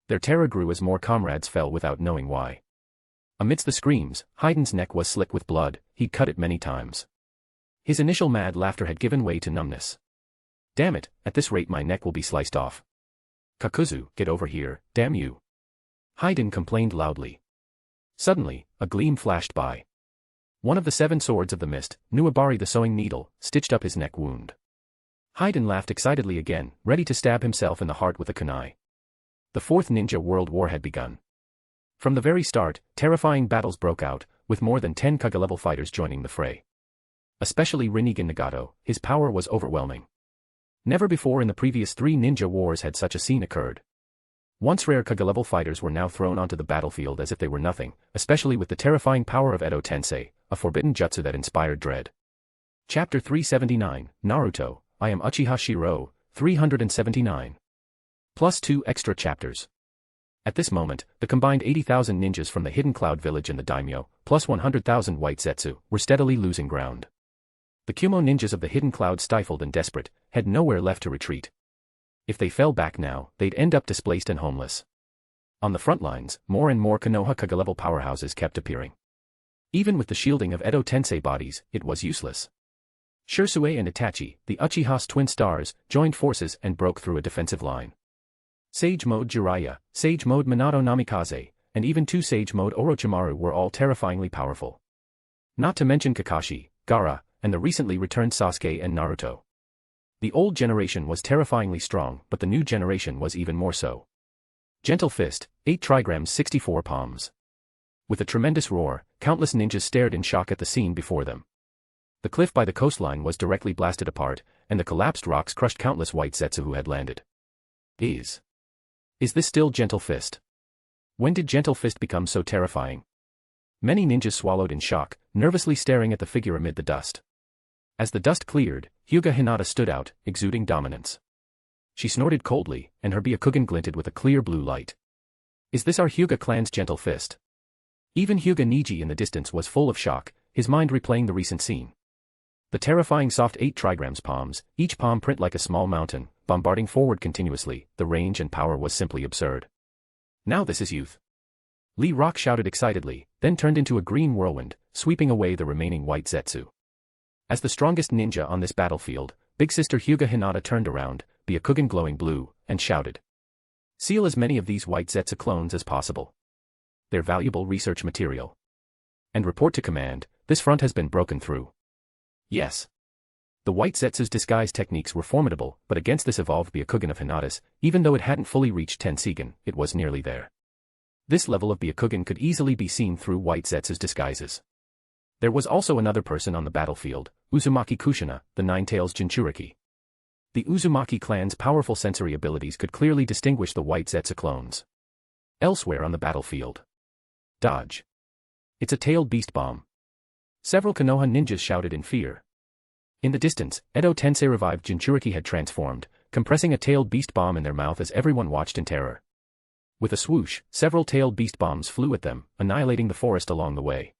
Their terror grew as more comrades fell without knowing why. Amidst the screams, Haiden's neck was slick with blood, he'd cut it many times. His initial mad laughter had given way to numbness. Damn it, at this rate my neck will be sliced off. Kakuzu, get over here, damn you. Haiden complained loudly. Suddenly, a gleam flashed by. One of the 7 swords of the mist, Nuabari the sewing needle, stitched up his neck wound. Haiden laughed excitedly again, ready to stab himself in the heart with a kunai. The Fourth Ninja World War had begun. From the very start, terrifying battles broke out, with more than 10 Kuga-level fighters joining the fray. Especially Rinnegan Nagato, his power was overwhelming. Never before in the previous 3 ninja wars had such a scene occurred. Once rare Kuga-level fighters were now thrown onto the battlefield as if they were nothing, especially with the terrifying power of Edo Tensei, a forbidden jutsu that inspired dread. Chapter 379, Naruto, I am Uchiha Shirou, 379. Plus 2 extra chapters. At this moment, the combined 80,000 ninjas from the Hidden Cloud Village and the daimyo, plus 100,000 white zetsu, were steadily losing ground. The Kumo ninjas of the Hidden Cloud, stifled and desperate, had nowhere left to retreat. If they fell back now, they'd end up displaced and homeless. On the front lines, more and more Konoha Kuga-level powerhouses kept appearing. Even with the shielding of Edo Tensei bodies, it was useless. Shursue and Itachi, the Uchiha's twin stars, joined forces and broke through a defensive line. Sage Mode Jiraiya, Sage Mode Minato Namikaze, and even 2 Sage Mode Orochimaru were all terrifyingly powerful. Not to mention Kakashi, Gaara, and the recently returned Sasuke and Naruto. The old generation was terrifyingly strong, but the new generation was even more so. Gentle Fist, 8 trigrams 64 palms. With a tremendous roar, countless ninjas stared in shock at the scene before them. The cliff by the coastline was directly blasted apart, and the collapsed rocks crushed countless white zetsu who had landed. Is this still Gentle Fist? When did Gentle Fist become so terrifying? Many ninjas swallowed in shock, nervously staring at the figure amid the dust. As the dust cleared, Hyuga Hinata stood out, exuding dominance. She snorted coldly, and her Byakugan glinted with a clear blue light. Is this our Hyuga clan's Gentle Fist? Even Hyuga Niji in the distance was full of shock, his mind replaying the recent scene. The terrifying soft 8 trigrams palms, each palm print like a small mountain, bombarding forward continuously, the range and power was simply absurd. Now this is youth. Lee Rock shouted excitedly, then turned into a green whirlwind, sweeping away the remaining white zetsu. As the strongest ninja on this battlefield, Big Sister Hyuga Hinata turned around, Byakugan glowing blue, and shouted. Seal as many of these white zetsu clones as possible. They're valuable research material. And report to command, this front has been broken through. Yes. The white zetsu's disguise techniques were formidable, but against this evolved Byakugan of Hinata's, even though it hadn't fully reached Tensigan, it was nearly there. This level of Byakugan could easily be seen through white zetsu's disguises. There was also another person on the battlefield, Uzumaki Kushina, the Nine-Tails Jinchuriki. The Uzumaki clan's powerful sensory abilities could clearly distinguish the white zetsu clones. Elsewhere on the battlefield. Dodge. It's a tailed beast bomb. Several Konoha ninjas shouted in fear. In the distance, Edo Tensei revived Jinchuriki had transformed, compressing a tailed beast bomb in their mouth as everyone watched in terror. With a swoosh, several tailed beast bombs flew at them, annihilating the forest along the way.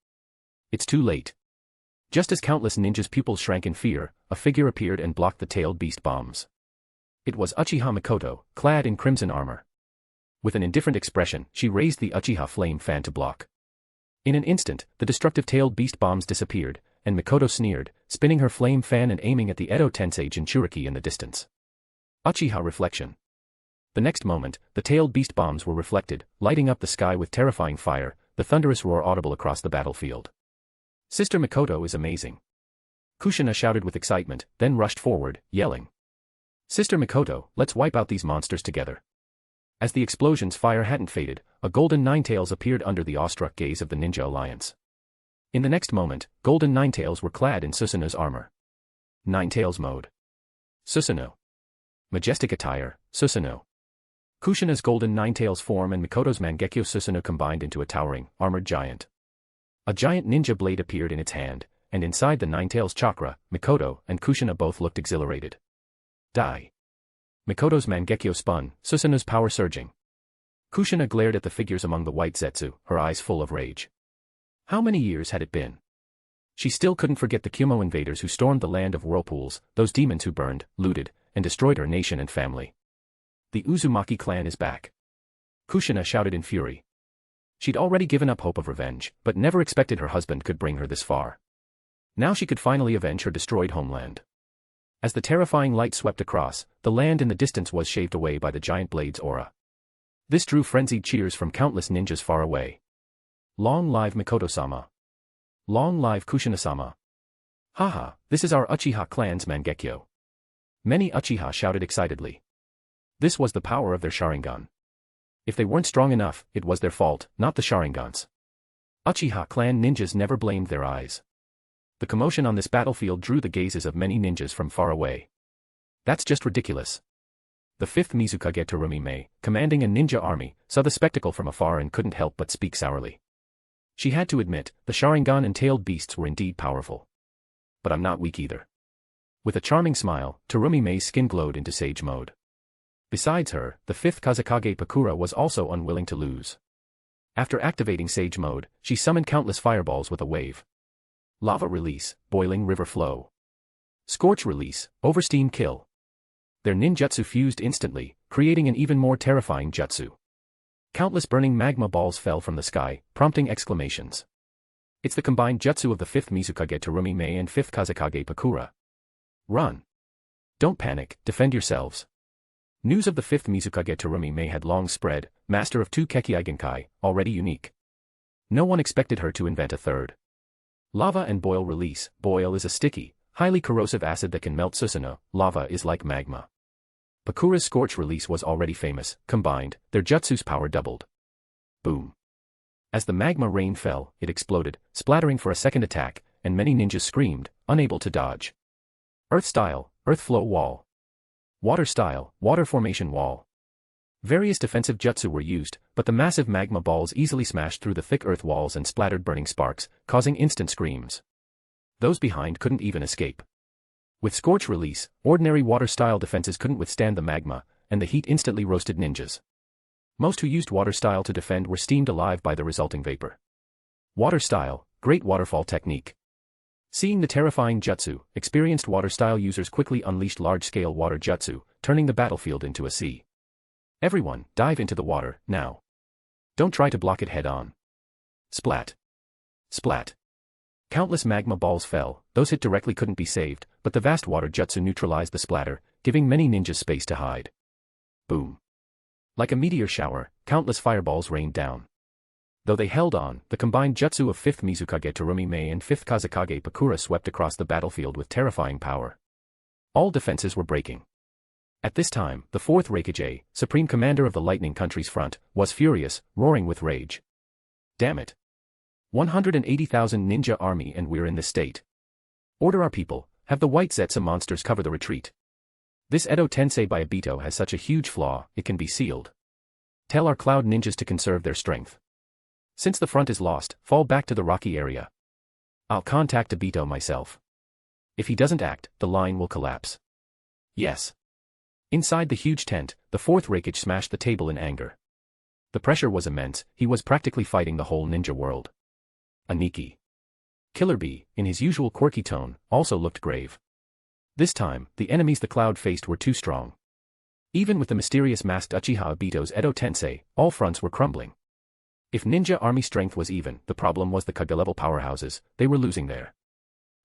It's too late. Just as countless ninjas' pupils shrank in fear, a figure appeared and blocked the tailed beast bombs. It was Uchiha Mikoto, clad in crimson armor. With an indifferent expression, she raised the Uchiha flame fan to block. In an instant, the destructive tailed beast bombs disappeared, and Mikoto sneered, spinning her flame fan and aiming at the Edo Tensei Jinchuriki in the distance. Uchiha reflection. The next moment, the tailed beast bombs were reflected, lighting up the sky with terrifying fire, the thunderous roar audible across the battlefield. Sister Mikoto is amazing. Kushina shouted with excitement, then rushed forward, yelling. Sister Mikoto, let's wipe out these monsters together. As the explosion's fire hadn't faded, a golden Ninetails appeared under the awestruck gaze of the Ninja Alliance. In the next moment, golden Ninetails were clad in Susanoo's armor. Ninetails mode. Susanoo. Majestic attire, Susanoo. Kushina's golden Ninetails form and Mikoto's Mangekyo Susanoo combined into a towering, armored giant. A giant ninja blade appeared in its hand, and inside the Ninetails chakra, Mikoto and Kushina both looked exhilarated. Die. Mikoto's Mangekyo spun, Susanoo's power surging. Kushina glared at the figures among the white zetsu, her eyes full of rage. How many years had it been? She still couldn't forget the Kumo invaders who stormed the land of whirlpools, those demons who burned, looted, and destroyed her nation and family. The Uzumaki clan is back. Kushina shouted in fury. She'd already given up hope of revenge, but never expected her husband could bring her this far. Now she could finally avenge her destroyed homeland. As the terrifying light swept across, the land in the distance was shaved away by the giant blade's aura. This drew frenzied cheers from countless ninjas far away. Long live Mikoto-sama. Long live Kushina-sama. Haha, this is our Uchiha clan's Mangekyo. Many Uchiha shouted excitedly. This was the power of their Sharingan. If they weren't strong enough, it was their fault, not the Sharingans. Uchiha clan ninjas never blamed their eyes. The commotion on this battlefield drew the gazes of many ninjas from far away. That's just ridiculous. The 5th Mizukage Terumi-mei, commanding a ninja army, saw the spectacle from afar and couldn't help but speak sourly. She had to admit, the Sharingan and tailed beasts were indeed powerful. But I'm not weak either. With a charming smile, Terumi-mei's skin glowed into sage mode. Besides her, the 5th Kazekage Pakura was also unwilling to lose. After activating sage mode, she summoned countless fireballs with a wave. Lava release, boiling river flow. Scorch release, oversteam kill. Their ninjutsu fused instantly, creating an even more terrifying jutsu. Countless burning magma balls fell from the sky, prompting exclamations. It's the combined jutsu of the 5th Mizukage Terumi-mei and 5th Kazekage Pakura. Run. Don't panic, defend yourselves. News of the 5th Mizukage Terumi-mei had long spread, master of 2 Kekkei Genkai, already unique. No one expected her to invent a third. Lava and boil release. Boil is a sticky, highly corrosive acid that can melt Susanoo. Lava is like magma. Pakura's scorch release was already famous. Combined, their jutsu's power doubled. Boom. As the magma rain fell, it exploded, splattering for a second attack, and many ninjas screamed, unable to dodge. Earth style, earth flow wall. Water style, water formation wall. Various defensive jutsu were used, but the massive magma balls easily smashed through the thick earth walls and splattered burning sparks, causing instant screams. Those behind couldn't even escape. With scorch release, ordinary water-style defenses couldn't withstand the magma, and the heat instantly roasted ninjas. Most who used water style to defend were steamed alive by the resulting vapor. Water style, great waterfall technique. Seeing the terrifying jutsu, experienced water style users quickly unleashed large-scale water jutsu, turning the battlefield into a sea. Everyone, dive into the water, now. Don't try to block it head-on. Splat. Splat. Countless magma balls fell, those hit directly couldn't be saved, but the vast water jutsu neutralized the splatter, giving many ninjas space to hide. Boom. Like a meteor shower, countless fireballs rained down. Though they held on, the combined jutsu of 5th Mizukage Terumi-mei and 5th Kazekage Pakura swept across the battlefield with terrifying power. All defenses were breaking. At this time, the 4th Raikage, supreme commander of the Lightning Country's front, was furious, roaring with rage. Damn it. 180,000 ninja army and we're in this state. Order our people, have the white Zetsu monsters cover the retreat. This Edo Tensei by Obito has such a huge flaw, it can be sealed. Tell our cloud ninjas to conserve their strength. Since the front is lost, fall back to the rocky area. I'll contact Obito myself. If he doesn't act, the line will collapse. Yes. Inside the huge tent, the 4th Raikage smashed the table in anger. The pressure was immense, he was practically fighting the whole ninja world. Aniki. Killer Bee, in his usual quirky tone, also looked grave. This time, the enemies the cloud faced were too strong. Even with the mysterious masked Uchiha Obito's Edo Tensei, all fronts were crumbling. If ninja army strength was even, the problem was the Kage-level powerhouses, they were losing there.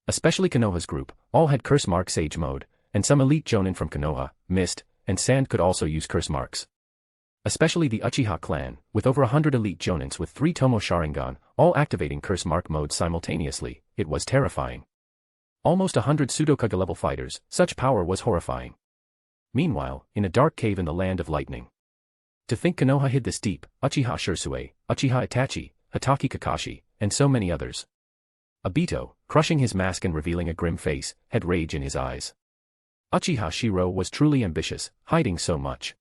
Especially Konoha's group, all had curse mark sage mode, and some elite jonin from Konoha, Mist, and Sand could also use curse marks. Especially the Uchiha clan, with over 100 elite jonins with 3 Tomo Sharingan, all activating curse mark mode simultaneously, it was terrifying. Almost 100 pseudo-Kage level fighters, such power was horrifying. Meanwhile, in a dark cave in the land of lightning. To think Konoha hid this deep, Uchiha Shirou, Uchiha Itachi, Hatake Kakashi, and so many others. Obito, crushing his mask and revealing a grim face, had rage in his eyes. Uchiha Shirou was truly ambitious, hiding so much.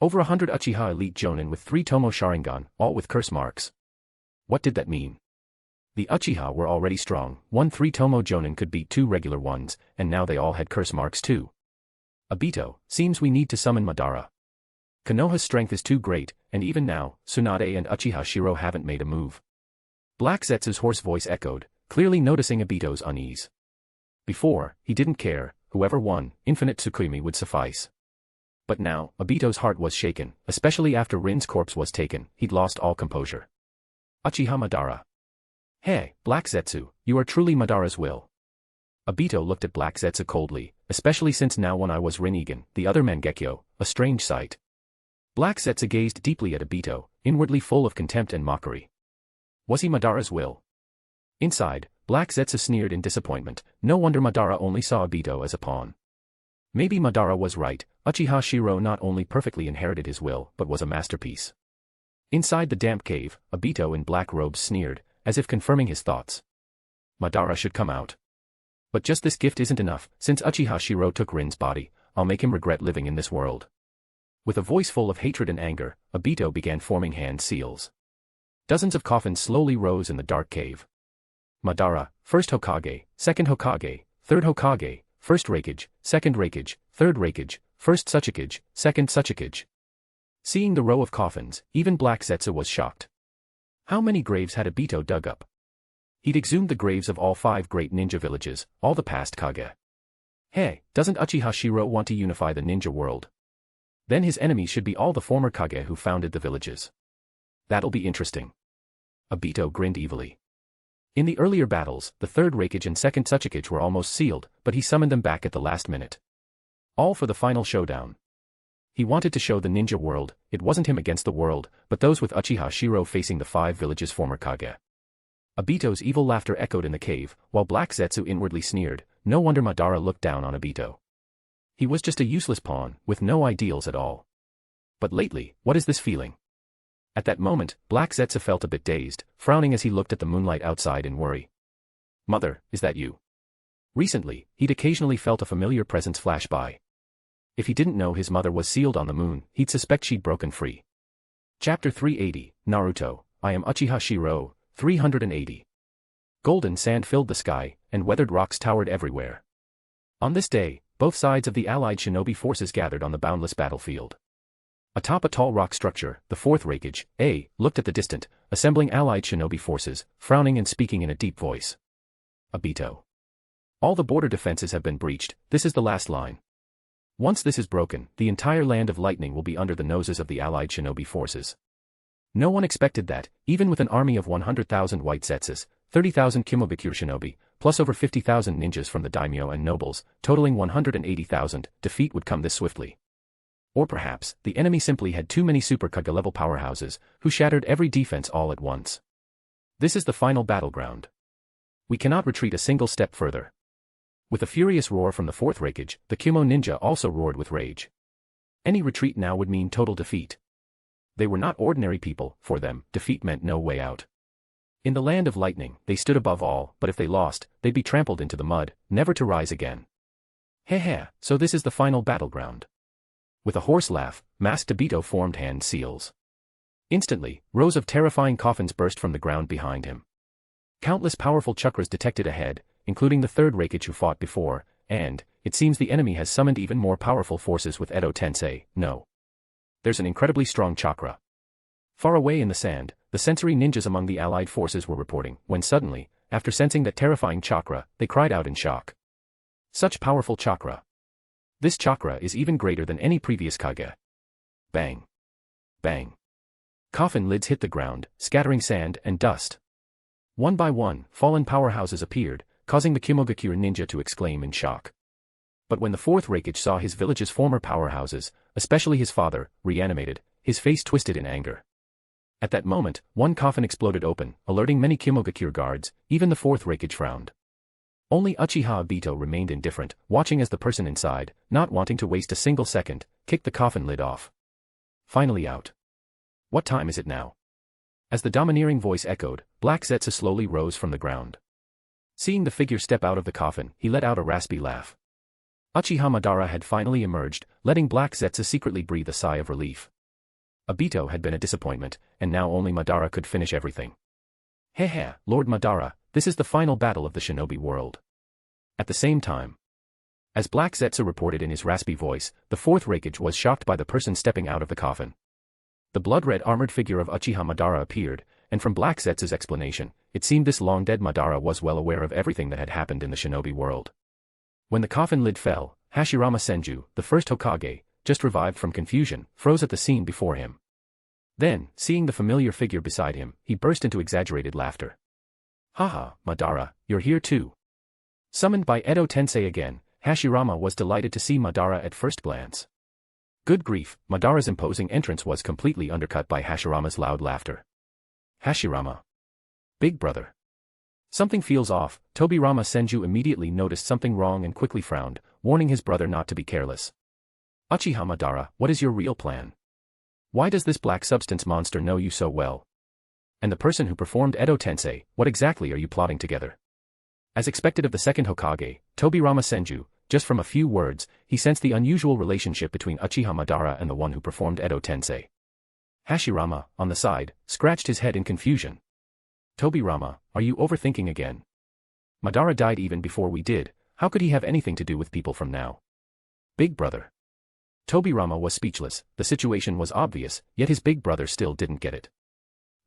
Over 100 Uchiha elite jonin with 3 Tomo Sharingan, all with curse marks. What did that mean? The Uchiha were already strong, 1 3 Tomo jonin could beat 2 regular ones, and now they all had curse marks too. Obito, seems we need to summon Madara. Konoha's strength is too great, and even now, Tsunade and Uchiha Shirou haven't made a move. Black Zetsu's hoarse voice echoed, clearly noticing Obito's unease. Before, he didn't care, whoever won, infinite Tsukuyomi would suffice. But now, Obito's heart was shaken, especially after Rin's corpse was taken, he'd lost all composure. Uchiha Madara. Hey, Black Zetsu, you are truly Madara's will. Obito looked at Black Zetsu coldly, especially since now when I was Rinnegan, the other Mangekyo, a strange sight. Black Zetsu gazed deeply at Obito, inwardly full of contempt and mockery. Was he Madara's will? Inside, Black Zetsu sneered in disappointment, no wonder Madara only saw Obito as a pawn. Maybe Madara was right, Uchiha Shirou not only perfectly inherited his will but was a masterpiece. Inside the damp cave, Obito in black robes sneered, as if confirming his thoughts. Madara should come out. But just this gift isn't enough. Since Uchiha Shirou took Rin's body, I'll make him regret living in this world. With a voice full of hatred and anger, Obito began forming hand seals. Dozens of coffins slowly rose in the dark cave. Madara, first Hokage, second Hokage, third Hokage, first Raikage, second Raikage, third Raikage, first Tsuchikage, second Tsuchikage. Seeing the row of coffins, even Black Zetsu was shocked. How many graves had Obito dug up? He'd exhumed the graves of all 5 great ninja villages, all the past Kage. Hey, doesn't Uchiha Shirou want to unify the ninja world? Then his enemies should be all the former Kage who founded the villages. That'll be interesting. Obito grinned evilly. In the earlier battles, the third Raikage and second Tsuchikage were almost sealed, but he summoned them back at the last minute. All for the final showdown. He wanted to show the ninja world, it wasn't him against the world, but those with Uchiha Shirou facing the 5 villages' former Kage. Obito's evil laughter echoed in the cave, while Black Zetsu inwardly sneered. No wonder Madara looked down on Obito. He was just a useless pawn, with no ideals at all. But lately, what is this feeling? At that moment, Black Zetsu felt a bit dazed, frowning as he looked at the moonlight outside in worry. Mother, is that you? Recently, he'd occasionally felt a familiar presence flash by. If he didn't know his mother was sealed on the moon, he'd suspect she'd broken free. Chapter 380, Naruto, I am Uchiha Shirou, 380. Golden sand filled the sky, and weathered rocks towered everywhere. On this day, both sides of the allied shinobi forces gathered on the boundless battlefield. Atop a tall rock structure, the 4th Raikage, looked at the distant, assembling allied shinobi forces, frowning and speaking in a deep voice. Obito. All the border defenses have been breached, this is the last line. Once this is broken, the entire land of lightning will be under the noses of the allied shinobi forces. No one expected that, even with an army of 100,000 white Zetsus, 30,000 Kimobikure shinobi, plus over 50,000 ninjas from the daimyo and nobles, totaling 180,000, defeat would come this swiftly. Or perhaps, the enemy simply had too many Super Kage-level powerhouses, who shattered every defense all at once. This is the final battleground. We cannot retreat a single step further. With a furious roar from the 4th Raikage, the Kumo ninja also roared with rage. Any retreat now would mean total defeat. They were not ordinary people, for them, defeat meant no way out. In the land of lightning, they stood above all, but if they lost, they'd be trampled into the mud, never to rise again. Heh, so this is the final battleground. With a hoarse laugh, masked Obito formed hand seals. Instantly, rows of terrifying coffins burst from the ground behind him. Countless powerful chakras detected ahead, including the 3rd Raikage who fought before, and, it seems the enemy has summoned even more powerful forces with Edo Tensei, no. There's an incredibly strong chakra. Far away in the sand, the sensory ninjas among the allied forces were reporting, when suddenly, after sensing that terrifying chakra, they cried out in shock. Such powerful chakra. This chakra is even greater than any previous Kage. Bang. Bang. Coffin lids hit the ground, scattering sand and dust. One by one, fallen powerhouses appeared, causing the Kimogakure ninja to exclaim in shock. But when the 4th Raikage saw his village's former powerhouses, especially his father, reanimated, his face twisted in anger. At that moment, one coffin exploded open, alerting many Kimogakure guards, even the 4th Raikage frowned. Only Uchiha Obito remained indifferent, watching as the person inside, not wanting to waste a single second, kicked the coffin lid off. Finally out. What time is it now? As the domineering voice echoed, Black Zetsu slowly rose from the ground. Seeing the figure step out of the coffin, he let out a raspy laugh. Uchiha Madara had finally emerged, letting Black Zetsu secretly breathe a sigh of relief. Obito had been a disappointment, and now only Madara could finish everything. Heh, Lord Madara, this is the final battle of the Shinobi World. At the same time, as Black Zetsu reported in his raspy voice, the 4th Raikage was shocked by the person stepping out of the coffin. The blood-red armored figure of Uchiha Madara appeared, and from Black Zetsu's explanation, it seemed this long-dead Madara was well aware of everything that had happened in the Shinobi World. When the coffin lid fell, Hashirama Senju, the first Hokage, just revived from confusion, froze at the scene before him. Then, seeing the familiar figure beside him, he burst into exaggerated laughter. Haha, Madara, you're here too. Summoned by Edo Tensei again, Hashirama was delighted to see Madara at first glance. Good grief, Madara's imposing entrance was completely undercut by Hashirama's loud laughter. Hashirama. Big brother. Something feels off. Tobirama Senju immediately noticed something wrong and quickly frowned, warning his brother not to be careless. Uchiha Madara, what is your real plan? Why does this black substance monster know you so well? And the person who performed Edo Tensei, what exactly are you plotting together? As expected of the second Hokage, Tobirama Senju, just from a few words, he sensed the unusual relationship between Uchiha Madara and the one who performed Edo Tensei. Hashirama, on the side, scratched his head in confusion. Tobirama, are you overthinking again? Madara died even before we did, how could he have anything to do with people from now? Big brother. Tobirama was speechless, the situation was obvious, yet his big brother still didn't get it.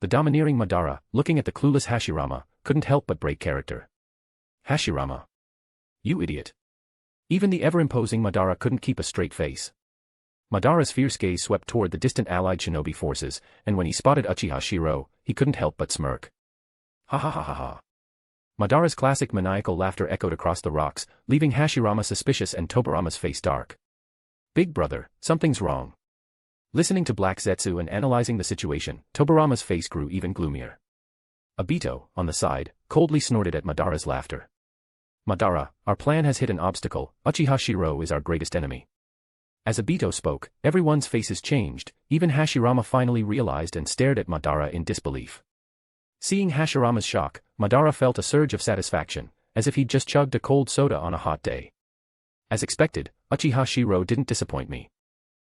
The domineering Madara, looking at the clueless Hashirama, couldn't help but break character. Hashirama. You idiot. Even the ever-imposing Madara couldn't keep a straight face. Madara's fierce gaze swept toward the distant allied shinobi forces, and when he spotted Uchiha Shirou, he couldn't help but smirk. Ha ha ha ha ha. Madara's classic maniacal laughter echoed across the rocks, leaving Hashirama suspicious and Tobirama's face dark. Big brother, something's wrong. Listening to Black Zetsu and analyzing the situation, Tobirama's face grew even gloomier. Obito, on the side, coldly snorted at Madara's laughter. Madara, our plan has hit an obstacle, Uchiha Shirou is our greatest enemy. As Obito spoke, everyone's faces changed, even Hashirama finally realized and stared at Madara in disbelief. Seeing Hashirama's shock, Madara felt a surge of satisfaction, as if he'd just chugged a cold soda on a hot day. As expected, Uchiha Shirou didn't disappoint me.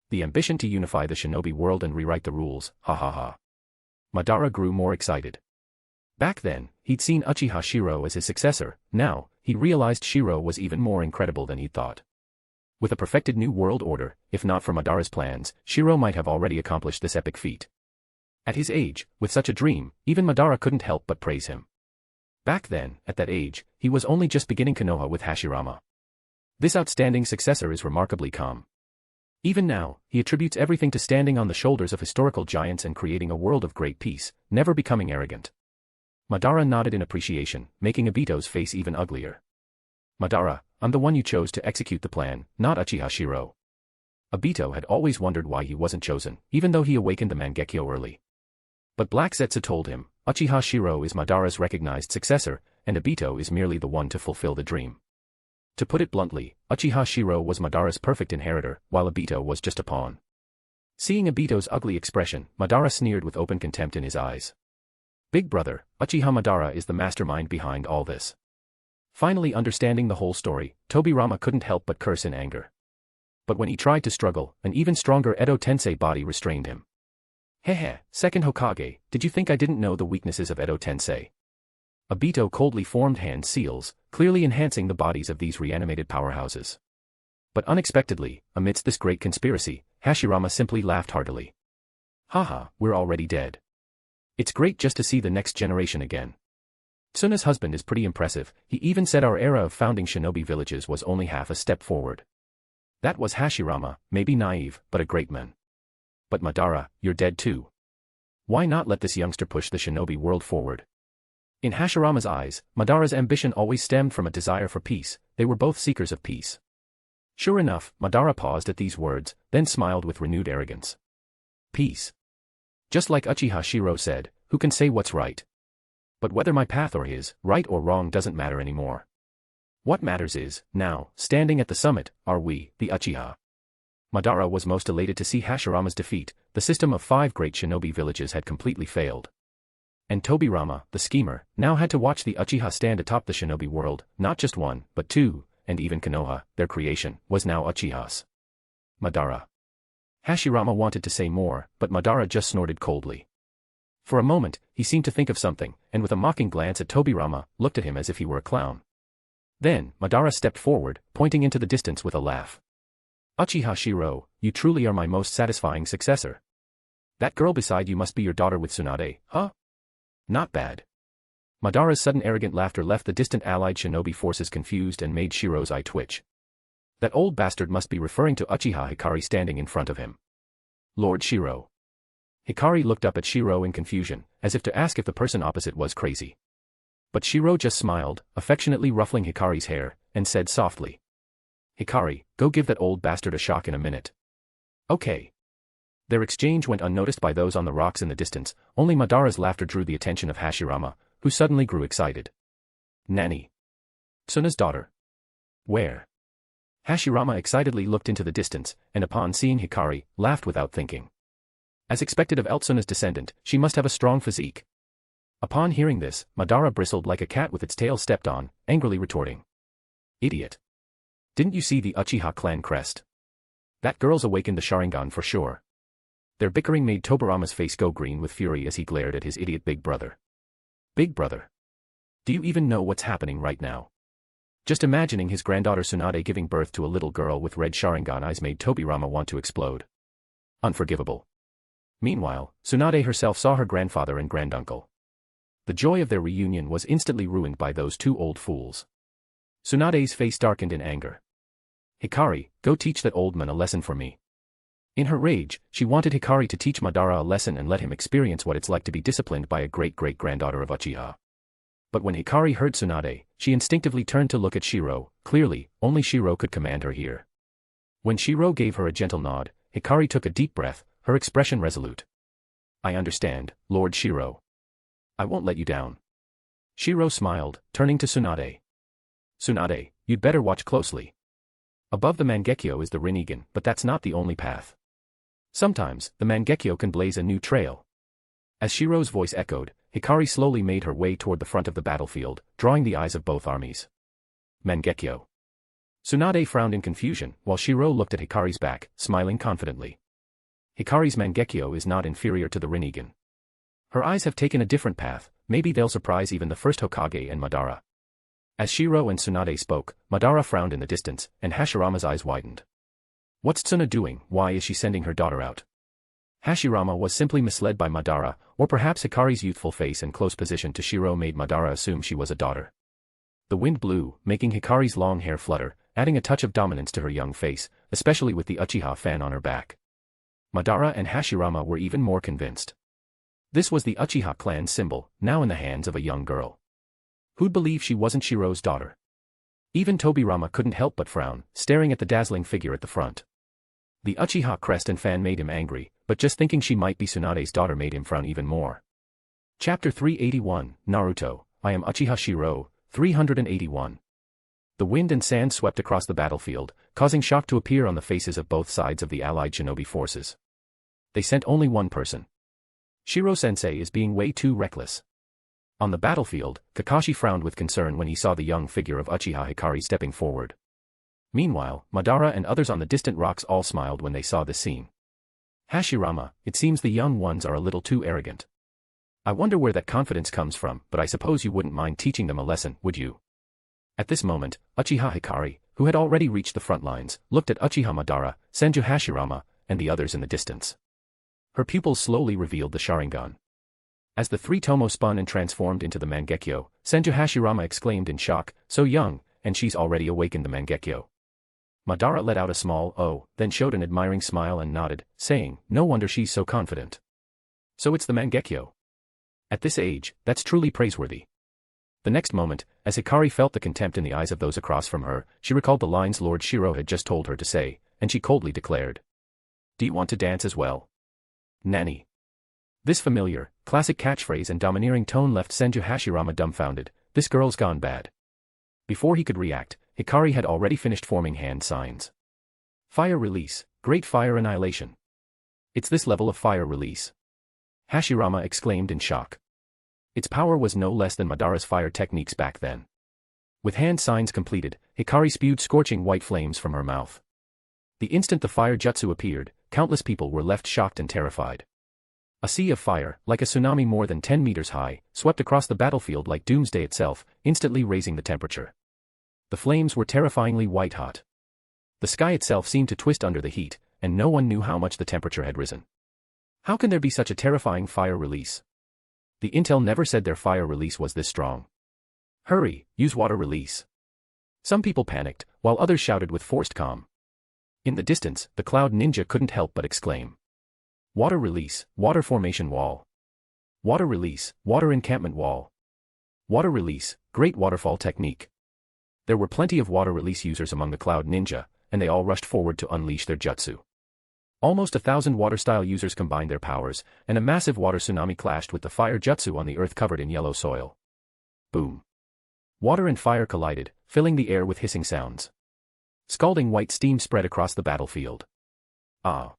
The ambition to unify the shinobi world and rewrite the rules, ha ha ha. Madara grew more excited. Back then, he'd seen Uchiha Shirou as his successor, now, he realized Shirou was even more incredible than he'd thought. With a perfected new world order, if not for Madara's plans, Shirou might have already accomplished this epic feat. At his age, with such a dream, even Madara couldn't help but praise him. Back then, at that age, he was only just beginning Konoha with Hashirama. This outstanding successor is remarkably calm. Even now, he attributes everything to standing on the shoulders of historical giants and creating a world of great peace, never becoming arrogant. Madara nodded in appreciation, making Obito's face even uglier. Madara, I'm the one you chose to execute the plan, not Uchiha Shirou. Obito had always wondered why he wasn't chosen, even though he awakened the Mangekyo early. But Black Zetsu told him, Uchiha Shirou is Madara's recognized successor, and Obito is merely the one to fulfill the dream. To put it bluntly, Uchiha Shirou was Madara's perfect inheritor, while Obito was just a pawn. Seeing Obito's ugly expression, Madara sneered with open contempt in his eyes. Big brother, Uchiha Madara is the mastermind behind all this. Finally understanding the whole story, Tobirama couldn't help but curse in anger. But when he tried to struggle, an even stronger Edo Tensei body restrained him. Hehe, second Hokage, did you think I didn't know the weaknesses of Edo Tensei? Obito coldly formed hand seals, clearly enhancing the bodies of these reanimated powerhouses. But unexpectedly, amidst this great conspiracy, Hashirama simply laughed heartily. Haha, we're already dead. It's great just to see the next generation again. Tsuna's husband is pretty impressive, he even said our era of founding shinobi villages was only half a step forward. That was Hashirama, maybe naive, but a great man. But Madara, you're dead too. Why not let this youngster push the shinobi world forward? In Hashirama's eyes, Madara's ambition always stemmed from a desire for peace, they were both seekers of peace. Sure enough, Madara paused at these words, then smiled with renewed arrogance. Peace. Just like Uchiha Shirou said, who can say what's right? But whether my path or his, right or wrong doesn't matter anymore. What matters is, now, standing at the summit, are we, the Uchiha. Madara was most elated to see Hashirama's defeat, the system of 5 great shinobi villages had completely failed. And Tobirama, the schemer, now had to watch the Uchiha stand atop the shinobi world, not just 1, but 2, and even Konoha, their creation, was now Uchiha's. Madara. Hashirama wanted to say more, but Madara just snorted coldly. For a moment, he seemed to think of something, and with a mocking glance at Tobirama, looked at him as if he were a clown. Then, Madara stepped forward, pointing into the distance with a laugh. Uchiha Shirou, you truly are my most satisfying successor. That girl beside you must be your daughter with Tsunade, huh? Not bad. Madara's sudden arrogant laughter left the distant allied shinobi forces confused and made Shirou's eye twitch. That old bastard must be referring to Uchiha Hikari standing in front of him. Lord Shirou. Hikari looked up at Shirou in confusion, as if to ask if the person opposite was crazy. But Shirou just smiled, affectionately ruffling Hikari's hair, and said softly. Hikari, go give that old bastard a shock in a minute. Okay. Their exchange went unnoticed by those on the rocks in the distance, only Madara's laughter drew the attention of Hashirama, who suddenly grew excited. Nani? Tsuna's daughter. Where? Hashirama excitedly looked into the distance, and upon seeing Hikari, laughed without thinking. As expected of Eltsuna's descendant, she must have a strong physique. Upon hearing this, Madara bristled like a cat with its tail stepped on, angrily retorting. Idiot. Didn't you see the Uchiha clan crest? That girl's awakened the Sharingan for sure. Their bickering made Tobirama's face go green with fury as he glared at his idiot big brother. Big brother. Do you even know what's happening right now? Just imagining his granddaughter Tsunade giving birth to a little girl with red Sharingan eyes made Tobirama want to explode. Unforgivable. Meanwhile, Tsunade herself saw her grandfather and granduncle. The joy of their reunion was instantly ruined by those two old fools. Tsunade's face darkened in anger. Hikari, go teach that old man a lesson for me. In her rage, she wanted Hikari to teach Madara a lesson and let him experience what it's like to be disciplined by a great-great-granddaughter of Uchiha. But when Hikari heard Tsunade, she instinctively turned to look at Shirou. Clearly, only Shirou could command her here. When Shirou gave her a gentle nod, Hikari took a deep breath, her expression resolute. I understand, Lord Shirou. I won't let you down. Shirou smiled, turning to Tsunade. Tsunade, you'd better watch closely. Above the Mangekyo is the Rinnegan, but that's not the only path. Sometimes, the Mangekyo can blaze a new trail. As Shirou's voice echoed, Hikari slowly made her way toward the front of the battlefield, drawing the eyes of both armies. Mangekyo. Tsunade frowned in confusion, while Shirou looked at Hikari's back, smiling confidently. Hikari's Mangekyo is not inferior to the Rinnegan. Her eyes have taken a different path, maybe they'll surprise even the first Hokage and Madara. As Shirou and Tsunade spoke, Madara frowned in the distance, and Hashirama's eyes widened. What's Tsuna doing? Why is she sending her daughter out? Hashirama was simply misled by Madara, or perhaps Hikari's youthful face and close position to Shirou made Madara assume she was a daughter. The wind blew, making Hikari's long hair flutter, adding a touch of dominance to her young face, especially with the Uchiha fan on her back. Madara and Hashirama were even more convinced. This was the Uchiha clan symbol, now in the hands of a young girl. Who'd believe she wasn't Shirou's daughter? Even Tobirama couldn't help but frown, staring at the dazzling figure at the front. The Uchiha crest and fan made him angry, but just thinking she might be Tsunade's daughter made him frown even more. Chapter 381, Naruto, I am Uchiha Shirou, 381. The wind and sand swept across the battlefield, causing shock to appear on the faces of both sides of the allied shinobi forces. They sent only one person. Shirou-sensei is being way too reckless. On the battlefield, Kakashi frowned with concern when he saw the young figure of Uchiha Hikari stepping forward. Meanwhile, Madara and others on the distant rocks all smiled when they saw this scene. Hashirama, it seems the young ones are a little too arrogant. I wonder where that confidence comes from, but I suppose you wouldn't mind teaching them a lesson, would you? At this moment, Uchiha Hikari, who had already reached the front lines, looked at Uchiha Madara, Senju Hashirama, and the others in the distance. Her pupils slowly revealed the Sharingan. As the three Tomo spun and transformed into the Mangekyo, Senju Hashirama exclaimed in shock, so young, and she's already awakened the Mangekyo. Madara let out a small "oh," then showed an admiring smile and nodded, saying, no wonder she's so confident. So it's the Mangekyo. At this age, that's truly praiseworthy. The next moment, as Hikari felt the contempt in the eyes of those across from her, she recalled the lines Lord Shirou had just told her to say, and she coldly declared. Do you want to dance as well? Nanny. This familiar, classic catchphrase and domineering tone left Senju Hashirama dumbfounded. This girl's gone bad. Before he could react, Hikari had already finished forming hand signs. Fire release, great fire annihilation. It's this level of fire release. Hashirama exclaimed in shock. Its power was no less than Madara's fire techniques back then. With hand signs completed, Hikari spewed scorching white flames from her mouth. The instant the fire jutsu appeared, countless people were left shocked and terrified. A sea of fire, like a tsunami more than 10 meters high, swept across the battlefield like doomsday itself, instantly raising the temperature. The flames were terrifyingly white-hot. The sky itself seemed to twist under the heat, and no one knew how much the temperature had risen. How can there be such a terrifying fire release? The intel never said their fire release was this strong. Hurry, use water release. Some people panicked, while others shouted with forced calm. In the distance, the Cloud Ninja couldn't help but exclaim. Water release, water formation wall. Water release, water encampment wall. Water release, great waterfall technique. There were plenty of water release users among the Cloud Ninja, and they all rushed forward to unleash their jutsu. Almost 1,000 water-style users combined their powers, and a massive water tsunami clashed with the fire jutsu on the earth covered in yellow soil. Boom. Water and fire collided, filling the air with hissing sounds. Scalding white steam spread across the battlefield. Ah.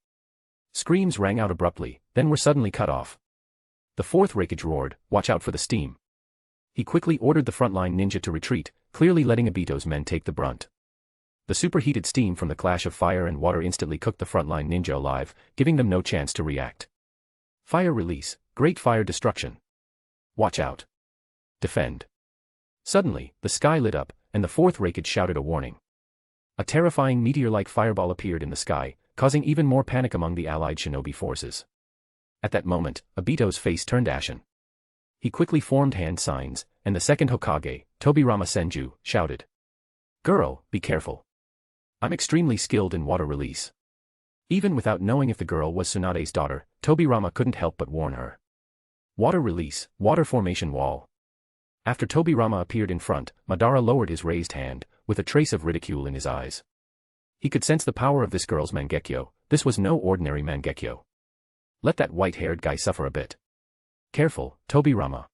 Screams rang out abruptly, then were suddenly cut off. The fourth Raikage roared, "Watch out for the steam." He quickly ordered the frontline ninja to retreat, clearly letting Obito's men take the brunt. The superheated steam from the clash of fire and water instantly cooked the frontline ninja alive, giving them no chance to react. Fire release, great fire destruction. Watch out. Defend. Suddenly, the sky lit up, and the fourth Raikage shouted a warning. A terrifying meteor-like fireball appeared in the sky, causing even more panic among the allied shinobi forces. At that moment, Obito's face turned ashen. He quickly formed hand signs, and the second Hokage, Tobirama Senju, shouted. "Girl, be careful. I'm extremely skilled in water release." Even without knowing if the girl was Tsunade's daughter, Tobirama couldn't help but warn her. Water release, water formation wall. After Tobirama appeared in front, Madara lowered his raised hand, with a trace of ridicule in his eyes. He could sense the power of this girl's Mangekyo. This was no ordinary Mangekyo. Let that white-haired guy suffer a bit. Careful, Tobirama.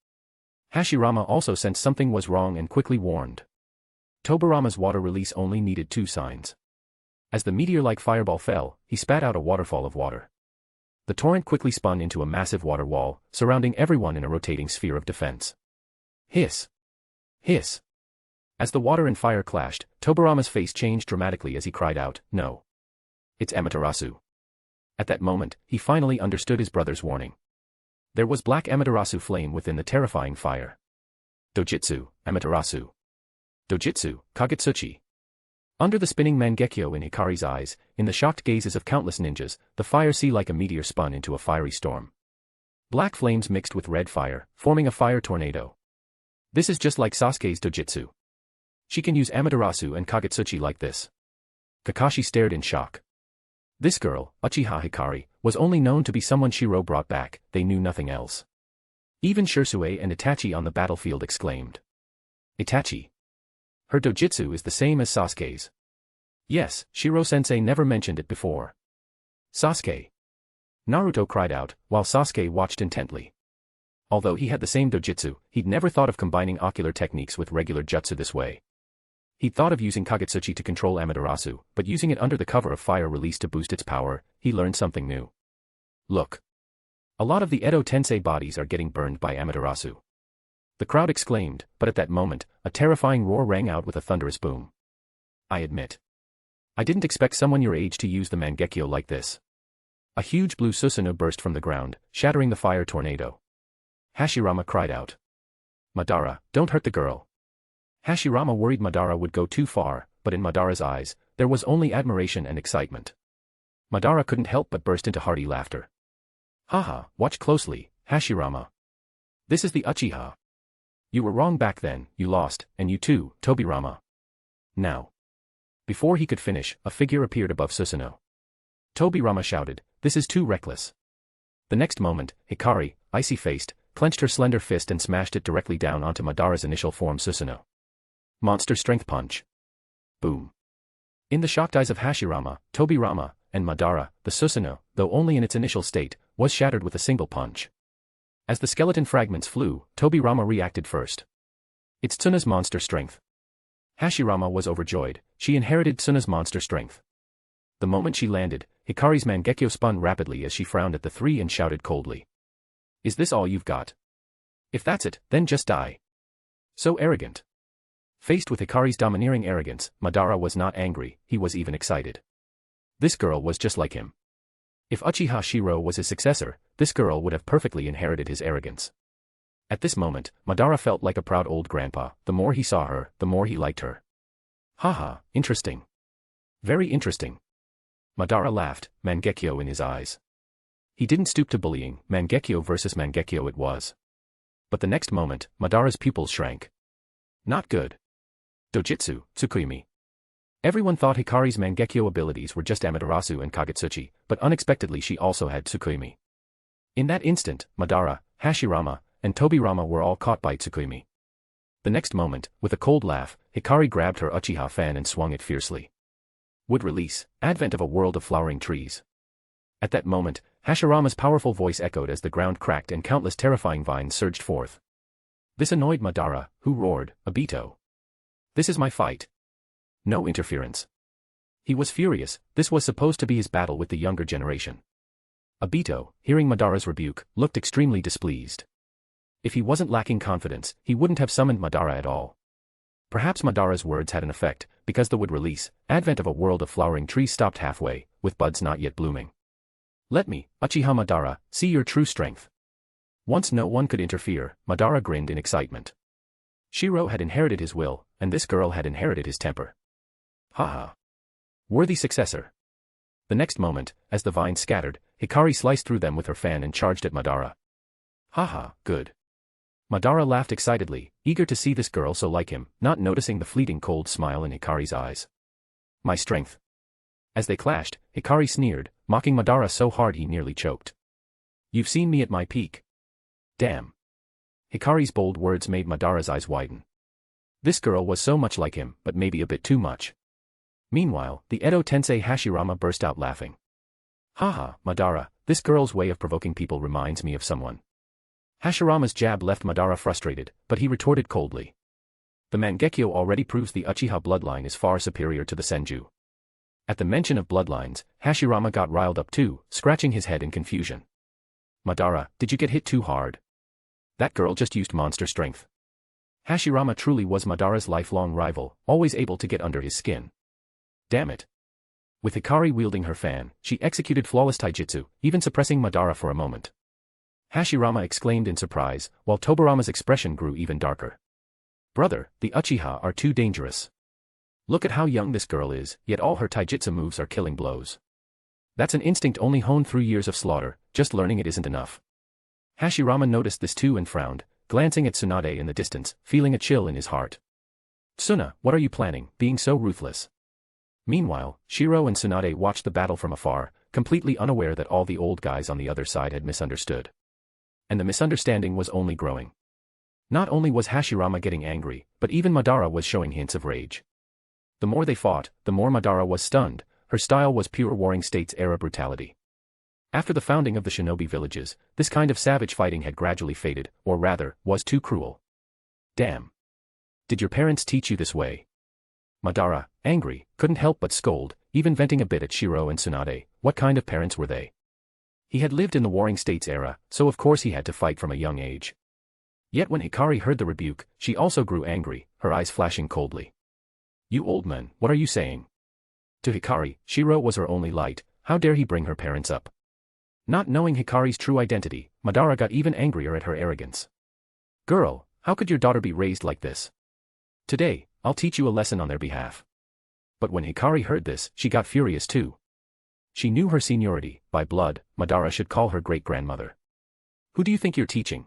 Hashirama also sensed something was wrong and quickly warned. Tobirama's water release only needed 2 signs. As the meteor-like fireball fell, he spat out a waterfall of water. The torrent quickly spun into a massive water wall, surrounding everyone in a rotating sphere of defense. Hiss! Hiss! As the water and fire clashed, Tobirama's face changed dramatically as he cried out, "No! It's Amaterasu." At that moment, he finally understood his brother's warning. There was black Amaterasu flame within the terrifying fire. Dojutsu, Amaterasu. Dojutsu, Kagutsuchi. Under the spinning Mangekyo in Hikari's eyes, in the shocked gazes of countless ninjas, the fire sea like a meteor spun into a fiery storm. Black flames mixed with red fire, forming a fire tornado. This is just like Sasuke's Dojutsu. She can use Amaterasu and Kagutsuchi like this. Kakashi stared in shock. This girl, Uchiha Hikari, was only known to be someone Shirou brought back, they knew nothing else. Even Shisui and Itachi on the battlefield exclaimed. Itachi. Her dojutsu is the same as Sasuke's. Yes, Shirou-sensei never mentioned it before. Sasuke. Naruto cried out, while Sasuke watched intently. Although he had the same dojutsu, he'd never thought of combining ocular techniques with regular jutsu this way. He'd thought of using Kagutsuchi to control Amaterasu, but using it under the cover of fire release to boost its power, he learned something new. Look. A lot of the Edo Tensei bodies are getting burned by Amaterasu. The crowd exclaimed, but at that moment, a terrifying roar rang out with a thunderous boom. I admit. I didn't expect someone your age to use the Mangekyo like this. A huge blue Susanoo burst from the ground, shattering the fire tornado. Hashirama cried out. Madara, don't hurt the girl. Hashirama worried Madara would go too far, but in Madara's eyes, there was only admiration and excitement. Madara couldn't help but burst into hearty laughter. Haha, watch closely, Hashirama. This is the Uchiha. You were wrong back then, you lost, and you too, Tobirama. Now. Before he could finish, a figure appeared above Susanoo. Tobirama shouted, this is too reckless. The next moment, Hikari, icy-faced, clenched her slender fist and smashed it directly down onto Madara's initial form Susanoo. Monster Strength Punch. Boom. In the shocked eyes of Hashirama, Tobirama, and Madara, the Susanoo, though only in its initial state, was shattered with a single punch. As the skeleton fragments flew, Tobirama reacted first. It's Tsuna's monster strength. Hashirama was overjoyed, she inherited Tsuna's monster strength. The moment she landed, Hikari's Mangekyo spun rapidly as she frowned at the three and shouted coldly. Is this all you've got? If that's it, then just die. So arrogant. Faced with Hikari's domineering arrogance, Madara was not angry, he was even excited. This girl was just like him. If Uchiha Shirou was his successor, this girl would have perfectly inherited his arrogance. At this moment, Madara felt like a proud old grandpa, the more he saw her, the more he liked her. Haha, interesting. Very interesting. Madara laughed, Mangekyo in his eyes. He didn't stoop to bullying, Mangekyo versus Mangekyo it was. But the next moment, Madara's pupils shrank. Not good. Dojutsu, Tsukuyomi. Everyone thought Hikari's Mangekyo abilities were just Amaterasu and Kagutsuchi, but unexpectedly she also had Tsukuyomi. In that instant, Madara, Hashirama, and Tobirama were all caught by Tsukuyomi. The next moment, with a cold laugh, Hikari grabbed her Uchiha fan and swung it fiercely. Would release, advent of a world of flowering trees. At that moment, Hashirama's powerful voice echoed as the ground cracked and countless terrifying vines surged forth. This annoyed Madara, who roared, Obito. This is my fight. No interference. He was furious, this was supposed to be his battle with the younger generation. Obito, hearing Madara's rebuke, looked extremely displeased. If he wasn't lacking confidence, he wouldn't have summoned Madara at all. Perhaps Madara's words had an effect, because the wood release, advent of a world of flowering trees stopped halfway, with buds not yet blooming. Let me, Uchiha Madara, see your true strength. Once no one could interfere, Madara grinned in excitement. Shirou had inherited his will, and this girl had inherited his temper. Haha. Worthy successor. The next moment, as the vines scattered, Hikari sliced through them with her fan and charged at Madara. Haha, good. Madara laughed excitedly, eager to see this girl so like him, not noticing the fleeting cold smile in Hikari's eyes. My strength. As they clashed, Hikari sneered, mocking Madara so hard he nearly choked. You've seen me at my peak. Damn. Hikari's bold words made Madara's eyes widen. This girl was so much like him, but maybe a bit too much. Meanwhile, the Edo Tensei Hashirama burst out laughing. Haha, Madara, this girl's way of provoking people reminds me of someone. Hashirama's jab left Madara frustrated, but he retorted coldly. The Mangekyo already proves the Uchiha bloodline is far superior to the Senju. At the mention of bloodlines, Hashirama got riled up too, scratching his head in confusion. Madara, did you get hit too hard? That girl just used monster strength. Hashirama truly was Madara's lifelong rival, always able to get under his skin. Damn it. With Hikari wielding her fan, she executed flawless taijutsu, even suppressing Madara for a moment. Hashirama exclaimed in surprise, while Tobarama's expression grew even darker. Brother, the Uchiha are too dangerous. Look at how young this girl is, yet all her taijutsu moves are killing blows. That's an instinct only honed through years of slaughter, just learning it isn't enough. Hashirama noticed this too and frowned, glancing at Tsunade in the distance, feeling a chill in his heart. Tsuna, what are you planning, being so ruthless? Meanwhile, Shirou and Tsunade watched the battle from afar, completely unaware that all the old guys on the other side had misunderstood. And the misunderstanding was only growing. Not only was Hashirama getting angry, but even Madara was showing hints of rage. The more they fought, the more Madara was stunned. Her style was pure Warring States-era brutality. After the founding of the shinobi villages, this kind of savage fighting had gradually faded, or rather, was too cruel. Damn. Did your parents teach you this way? Madara, angry, couldn't help but scold, even venting a bit at Shirou and Tsunade. What kind of parents were they? He had lived in the Warring States era, so of course he had to fight from a young age. Yet when Hikari heard the rebuke, she also grew angry, her eyes flashing coldly. You old man, what are you saying? To Hikari, Shirou was her only light, how dare he bring her parents up? Not knowing Hikari's true identity, Madara got even angrier at her arrogance. Girl, how could your daughter be raised like this? Today, I'll teach you a lesson on their behalf. But when Hikari heard this, she got furious too. She knew her seniority, by blood, Madara should call her great-grandmother. Who do you think you're teaching?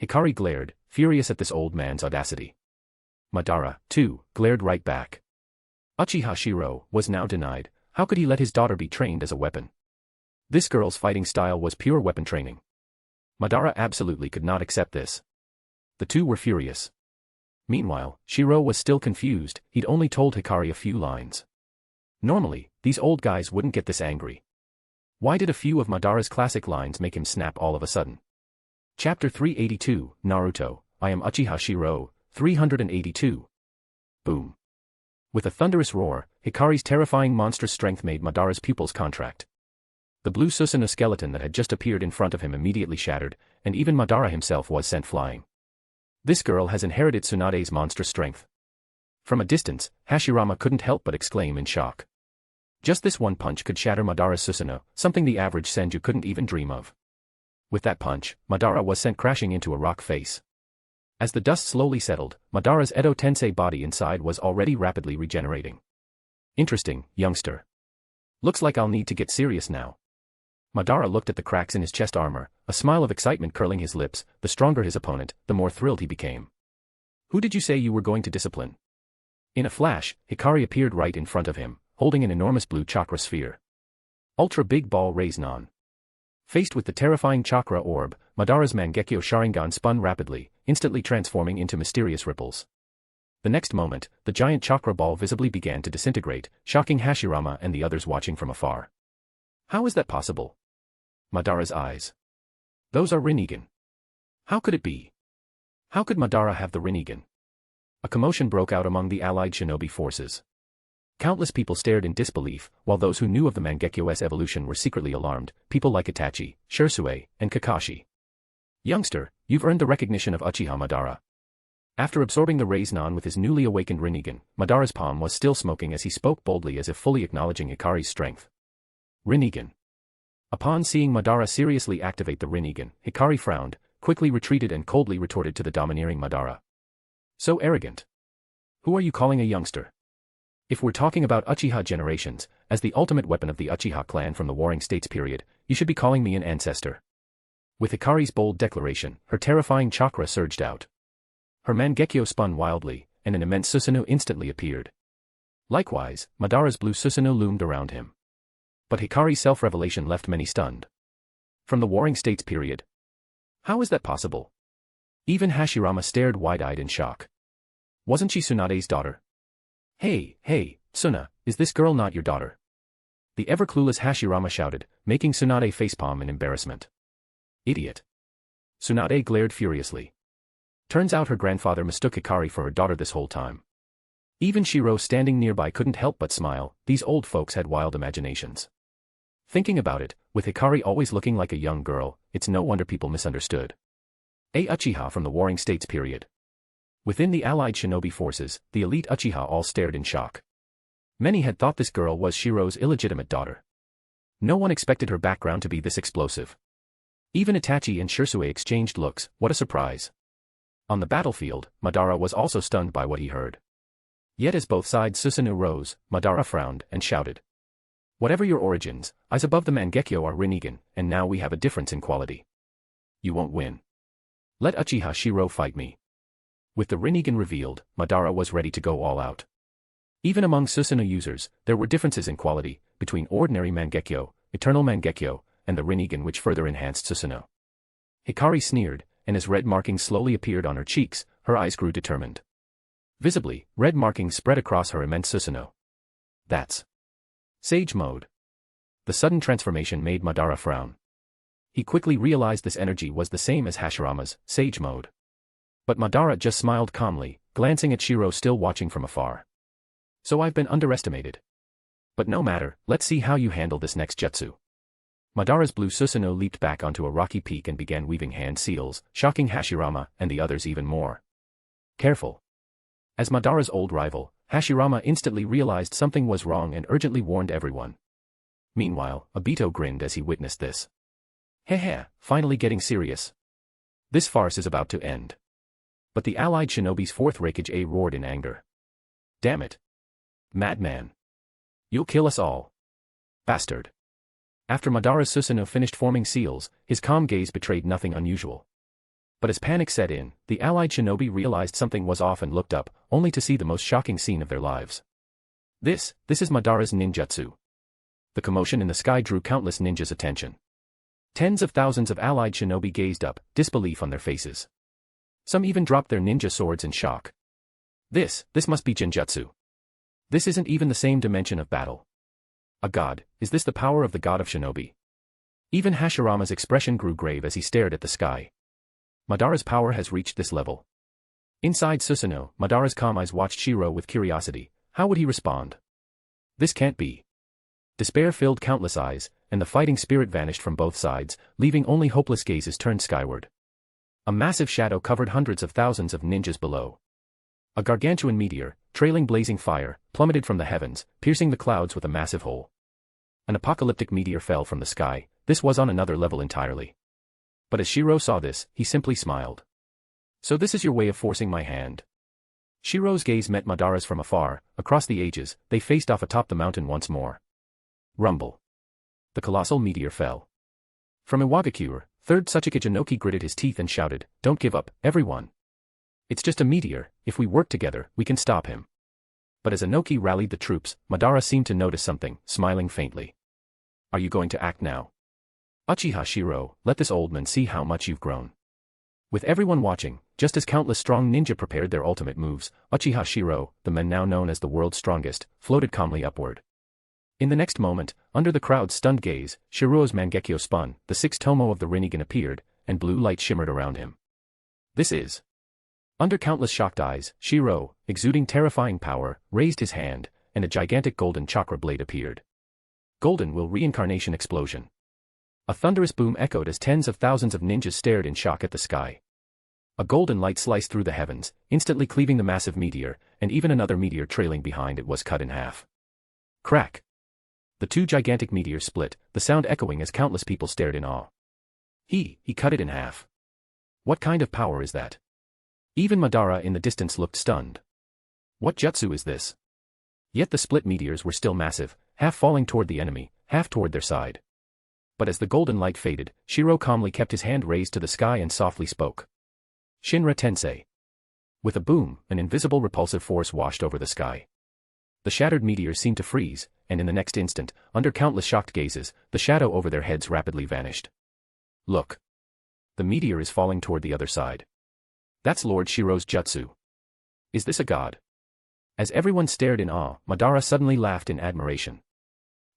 Hikari glared, furious at this old man's audacity. Madara, too, glared right back. Uchiha Shirou was now denied. How could he let his daughter be trained as a weapon? This girl's fighting style was pure weapon training. Madara absolutely could not accept this. The two were furious. Meanwhile, Shirou was still confused, he'd only told Hikari a few lines. Normally, these old guys wouldn't get this angry. Why did a few of Madara's classic lines make him snap all of a sudden? Chapter 382, Naruto, I am Uchiha Shirou, 382. Boom. With a thunderous roar, Hikari's terrifying monstrous strength made Madara's pupils contract. The blue Susanoo skeleton that had just appeared in front of him immediately shattered, and even Madara himself was sent flying. This girl has inherited Tsunade's monstrous strength. From a distance, Hashirama couldn't help but exclaim in shock. Just this one punch could shatter Madara's Susanoo, something the average Senju couldn't even dream of. With that punch, Madara was sent crashing into a rock face. As the dust slowly settled, Madara's Edo Tensei body inside was already rapidly regenerating. Interesting, youngster. Looks like I'll need to get serious now. Madara looked at the cracks in his chest armor, a smile of excitement curling his lips. The stronger his opponent, the more thrilled he became. Who did you say you were going to discipline? In a flash, Hikari appeared right in front of him, holding an enormous blue chakra sphere. Ultra Big Ball Raise-Non. Faced with the terrifying chakra orb, Madara's Mangekyo Sharingan spun rapidly, instantly transforming into mysterious ripples. The next moment, the giant chakra ball visibly began to disintegrate, shocking Hashirama and the others watching from afar. How is that possible? Madara's eyes. Those are Rinnegan. How could it be? How could Madara have the Rinnegan? A commotion broke out among the allied shinobi forces. Countless people stared in disbelief, while those who knew of the Mangekyo's evolution were secretly alarmed, people like Itachi, Shirou, and Kakashi. Youngster, you've earned the recognition of Uchiha Madara. After absorbing the rays Nan with his newly awakened Rinnegan, Madara's palm was still smoking as he spoke boldly as if fully acknowledging Hikari's strength. Rinnegan. Upon seeing Madara seriously activate the Rinnegan, Hikari frowned, quickly retreated and coldly retorted to the domineering Madara. So arrogant. Who are you calling a youngster? If we're talking about Uchiha generations, as the ultimate weapon of the Uchiha clan from the Warring States period, you should be calling me an ancestor. With Hikari's bold declaration, her terrifying chakra surged out. Her Mangekyo spun wildly, and an immense Susanoo instantly appeared. Likewise, Madara's blue Susanoo loomed around him. But Hikari's self-revelation left many stunned. From the Warring States period? How is that possible? Even Hashirama stared wide-eyed in shock. Wasn't she Tsunade's daughter? Hey, Tsuna, is this girl not your daughter? The ever-clueless Hashirama shouted, making Tsunade facepalm in embarrassment. Idiot. Tsunade glared furiously. Turns out her grandfather mistook Hikari for her daughter this whole time. Even Shirou standing nearby couldn't help but smile, these old folks had wild imaginations. Thinking about it, with Hikari always looking like a young girl, it's no wonder people misunderstood. A Uchiha from the Warring States period. Within the allied shinobi forces, the elite Uchiha all stared in shock. Many had thought this girl was Shirou's illegitimate daughter. No one expected her background to be this explosive. Even Itachi and Shirou exchanged looks, what a surprise. On the battlefield, Madara was also stunned by what he heard. Yet as both sides Susanoo rose, Madara frowned and shouted. Whatever your origins, eyes above the Mangekyo are Rinnegan, and now we have a difference in quality. You won't win. Let Uchiha Shirou fight me. With the Rinnegan revealed, Madara was ready to go all out. Even among Susanoo users, there were differences in quality, between ordinary Mangekyo, Eternal Mangekyo, and the Rinnegan which further enhanced Susanoo. Hikari sneered, and as red markings slowly appeared on her cheeks, her eyes grew determined. Visibly, red markings spread across her immense Susanoo. That's Sage Mode. The sudden transformation made Madara frown. He quickly realized this energy was the same as Hashirama's, Sage Mode. But Madara just smiled calmly, glancing at Shirou still watching from afar. So I've been underestimated. But no matter, let's see how you handle this next jutsu. Madara's blue Susanoo leaped back onto a rocky peak and began weaving hand seals, shocking Hashirama and the others even more. Careful. As Madara's old rival, Hashirama instantly realized something was wrong and urgently warned everyone. Meanwhile, Obito grinned as he witnessed this. Heh, finally getting serious. This farce is about to end. But the allied shinobi's fourth Raikage roared in anger. Damn it. Madman. You'll kill us all. Bastard. After Madara's Susanoo finished forming seals, his calm gaze betrayed nothing unusual. But as panic set in, the allied shinobi realized something was off and looked up, only to see the most shocking scene of their lives. This is Madara's ninjutsu. The commotion in the sky drew countless ninjas' attention. Tens of thousands of allied shinobi gazed up, disbelief on their faces. Some even dropped their ninja swords in shock. This must be Genjutsu. This isn't even the same dimension of battle. A god, is this the power of the god of shinobi? Even Hashirama's expression grew grave as he stared at the sky. Madara's power has reached this level. Inside Susanoo, Madara's calm eyes watched Shirou with curiosity. How would he respond? This can't be. Despair filled countless eyes, and the fighting spirit vanished from both sides, leaving only hopeless gazes turned skyward. A massive shadow covered hundreds of thousands of ninjas below. A gargantuan meteor, trailing blazing fire, plummeted from the heavens, piercing the clouds with a massive hole. An apocalyptic meteor fell from the sky. This was on another level entirely. But as Shirou saw this, he simply smiled. So this is your way of forcing my hand? Shirou's gaze met Madara's from afar. Across the ages, they faced off atop the mountain once more. Rumble. The colossal meteor fell. From Iwagakure, third Tsuchika Jinoki gritted his teeth and shouted, "Don't give up, everyone. It's just a meteor, if we work together, we can stop him." But as Inoki rallied the troops, Madara seemed to notice something, smiling faintly. Are you going to act now? Uchiha Shirou, let this old man see how much you've grown. With everyone watching, just as countless strong ninja prepared their ultimate moves, Uchiha Shirou, the man now known as the world's strongest, floated calmly upward. In the next moment, under the crowd's stunned gaze, Shirou's Mangekyo spun, the sixth tomo of the Rinnegan appeared, and blue light shimmered around him. This is. Under countless shocked eyes, Shirou, exuding terrifying power, raised his hand, and a gigantic golden chakra blade appeared. Golden will reincarnation explosion. A thunderous boom echoed as tens of thousands of ninjas stared in shock at the sky. A golden light sliced through the heavens, instantly cleaving the massive meteor, and even another meteor trailing behind it was cut in half. Crack! The two gigantic meteors split, the sound echoing as countless people stared in awe. He cut it in half. What kind of power is that? Even Madara in the distance looked stunned. What jutsu is this? Yet the split meteors were still massive, half falling toward the enemy, half toward their side. But as the golden light faded, Shirou calmly kept his hand raised to the sky and softly spoke. Shinra Tensei. With a boom, an invisible repulsive force washed over the sky. The shattered meteors seemed to freeze, and in the next instant, under countless shocked gazes, the shadow over their heads rapidly vanished. Look. The meteor is falling toward the other side. That's Lord Shirou's jutsu. Is this a god? As everyone stared in awe, Madara suddenly laughed in admiration.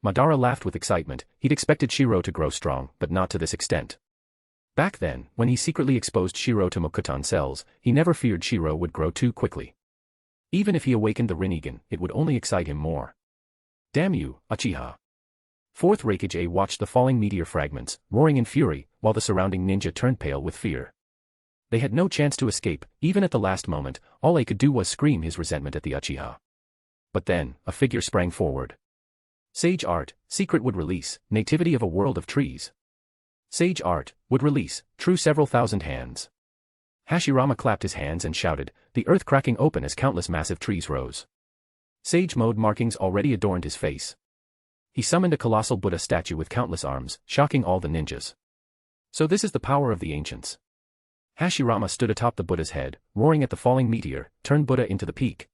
Madara laughed with excitement. He'd expected Shirou to grow strong, but not to this extent. Back then, when he secretly exposed Shirou to Mokuton cells, he never feared Shirou would grow too quickly. Even if he awakened the Rinnegan, it would only excite him more. Damn you, Uchiha. Fourth Raikage watched the falling meteor fragments, roaring in fury, while the surrounding ninja turned pale with fear. They had no chance to escape. Even at the last moment, all they could do was scream his resentment at the Uchiha. But then, a figure sprang forward. Sage Art, Secret would release, Nativity of a World of Trees. Sage Art, would release, True several thousand hands. Hashirama clapped his hands and shouted, the earth cracking open as countless massive trees rose. Sage mode markings already adorned his face. He summoned a colossal Buddha statue with countless arms, shocking all the ninjas. So this is the power of the ancients. Hashirama stood atop the Buddha's head, roaring at the falling meteor, turned Buddha into the peak.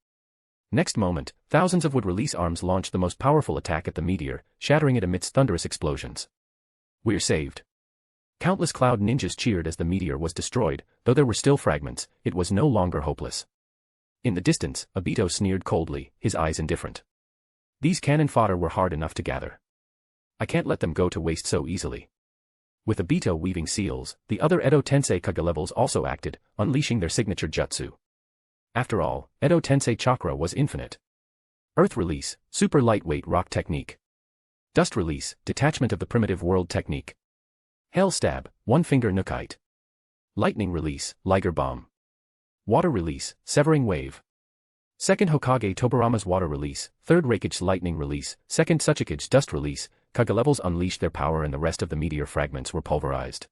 Next moment, thousands of would-release arms launched the most powerful attack at the meteor, shattering it amidst thunderous explosions. We're saved. Countless cloud ninjas cheered as the meteor was destroyed, though there were still fragments, it was no longer hopeless. In the distance, Obito sneered coldly, his eyes indifferent. These cannon fodder were hard enough to gather. I can't let them go to waste so easily. With Obito weaving seals, the other Edo Tensei Kaga levels also acted, unleashing their signature jutsu. After all, Edo Tensei chakra was infinite. Earth release, super lightweight rock technique. Dust release, detachment of the primitive world technique. Hell stab, one-finger Nookite. Lightning release, Liger bomb. Water release, severing wave. Second Hokage Tobirama's water release, third Raikage's lightning release, second Tsuchikage's dust release. Kaga levels unleashed their power and the rest of the meteor fragments were pulverized.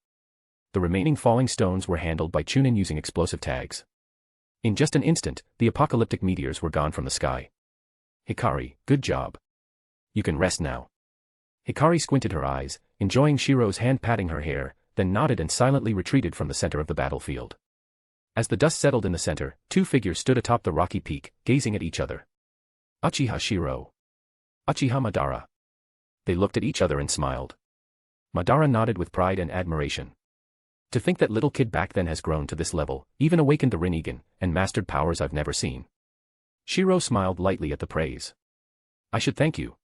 The remaining falling stones were handled by Chunin using explosive tags. In just an instant, the apocalyptic meteors were gone from the sky. Hikari, good job. You can rest now. Hikari squinted her eyes, enjoying Shirou's hand patting her hair, then nodded and silently retreated from the center of the battlefield. As the dust settled in the center, two figures stood atop the rocky peak, gazing at each other. Uchiha Shirou. Uchiha Madara. They looked at each other and smiled. Madara nodded with pride and admiration. To think that little kid back then has grown to this level, even awakened the Rinnegan, and mastered powers I've never seen. Shirou smiled lightly at the praise. I should thank you.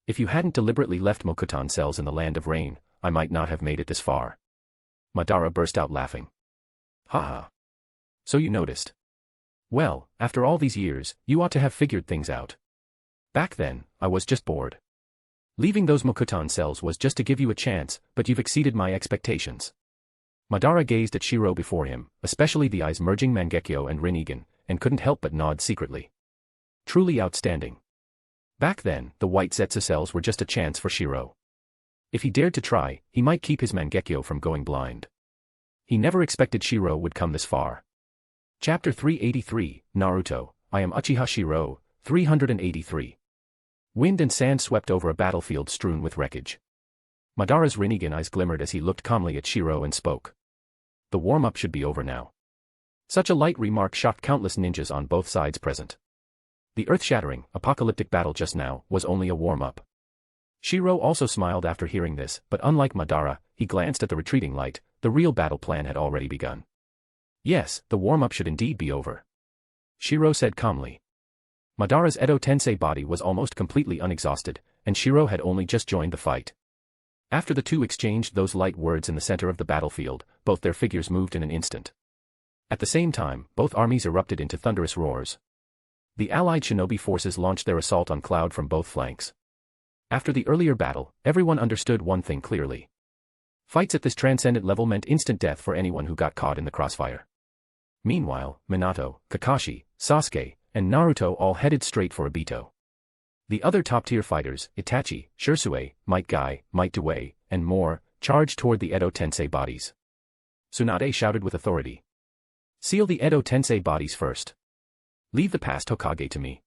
If you hadn't deliberately left Mokuton cells in the land of rain, I might not have made it this far. Madara burst out laughing. Haha. So you noticed. Well, after all these years, you ought to have figured things out. Back then, I was just bored. Leaving those Mokuton cells was just to give you a chance, but you've exceeded my expectations. Madara gazed at Shirou before him, especially the eyes merging Mangekyo and Rinnegan, and couldn't help but nod secretly. Truly outstanding. Back then, the white Zetsu cells were just a chance for Shirou. If he dared to try, he might keep his Mangekyo from going blind. He never expected Shirou would come this far. Chapter 383, Naruto, I am Uchiha Shirou, 383. Wind and sand swept over a battlefield strewn with wreckage. Madara's Rinnegan eyes glimmered as he looked calmly at Shirou and spoke. The warm-up should be over now. Such a light remark shocked countless ninjas on both sides present. The earth-shattering, apocalyptic battle just now was only a warm-up. Shirou also smiled after hearing this, but unlike Madara, he glanced at the retreating light. The real battle plan had already begun. Yes, the warm-up should indeed be over. Shirou said calmly. Madara's Edo Tensei body was almost completely unexhausted, and Shirou had only just joined the fight. After the two exchanged those light words in the center of the battlefield, both their figures moved in an instant. At the same time, both armies erupted into thunderous roars. The allied shinobi forces launched their assault on Cloud from both flanks. After the earlier battle, everyone understood one thing clearly. Fights at this transcendent level meant instant death for anyone who got caught in the crossfire. Meanwhile, Minato, Kakashi, Sasuke, and Naruto all headed straight for Obito. The other top-tier fighters, Itachi, Shisui, Might Guy, Might Due, and more, charged toward the Edo Tensei bodies. Tsunade shouted with authority. Seal the Edo Tensei bodies first. Leave the past Hokage to me.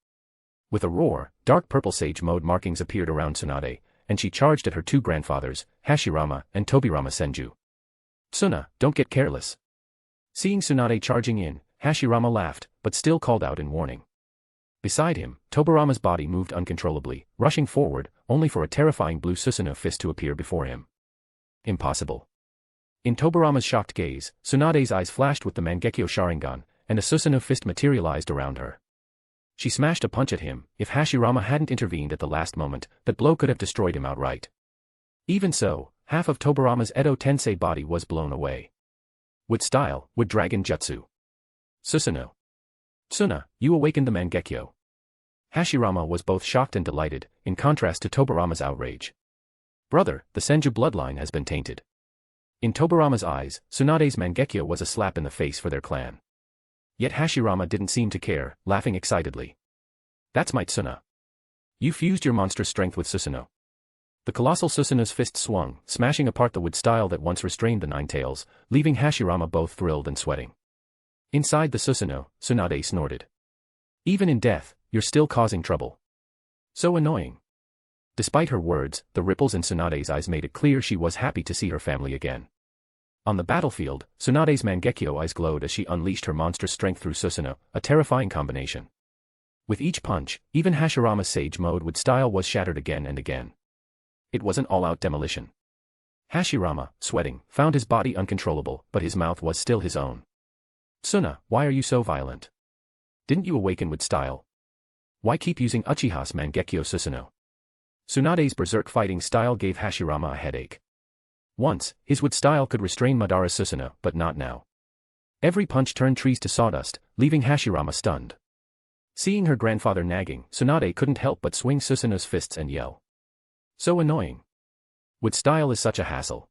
With a roar, dark purple sage mode markings appeared around Tsunade, and she charged at her two grandfathers, Hashirama and Tobirama Senju. Tsuna, don't get careless. Seeing Tsunade charging in, Hashirama laughed, but still called out in warning. Beside him, Tobirama's body moved uncontrollably, rushing forward, only for a terrifying blue Susanoo fist to appear before him. Impossible. In Tobirama's shocked gaze, Tsunade's eyes flashed with the Mangekyo Sharingan, and a Susanoo fist materialized around her. She smashed a punch at him. If Hashirama hadn't intervened at the last moment, that blow could have destroyed him outright. Even so, half of Tobirama's Edo Tensei body was blown away. With style, with dragon jutsu. Susanoo. Tsuna, you awakened the Mangekyo. Hashirama was both shocked and delighted, in contrast to Tobirama's outrage. Brother, the Senju bloodline has been tainted. In Tobirama's eyes, Tsunade's Mangekyo was a slap in the face for their clan. Yet Hashirama didn't seem to care, laughing excitedly. That's my Tsuna. You fused your monstrous strength with Susanoo. The colossal Susanoo's fist swung, smashing apart the wood style that once restrained the Nine Tails, leaving Hashirama both thrilled and sweating. Inside the Susanoo, Tsunade snorted. Even in death, you're still causing trouble. So annoying. Despite her words, the ripples in Tsunade's eyes made it clear she was happy to see her family again. On the battlefield, Tsunade's Mangekyo eyes glowed as she unleashed her monstrous strength through Susanoo, a terrifying combination. With each punch, even Hashirama's Sage Mode with style was shattered again and again. It was an all-out demolition. Hashirama, sweating, found his body uncontrollable, but his mouth was still his own. Tsuna, why are you so violent? Didn't you awaken with style? Why keep using Uchiha's Mangekyo Susanoo? Tsunade's berserk fighting style gave Hashirama a headache. Once, his wood style could restrain Madara's Susanoo, but not now. Every punch turned trees to sawdust, leaving Hashirama stunned. Seeing her grandfather nagging, Tsunade couldn't help but swing Susanoo's fists and yell. So annoying. Wood style is such a hassle.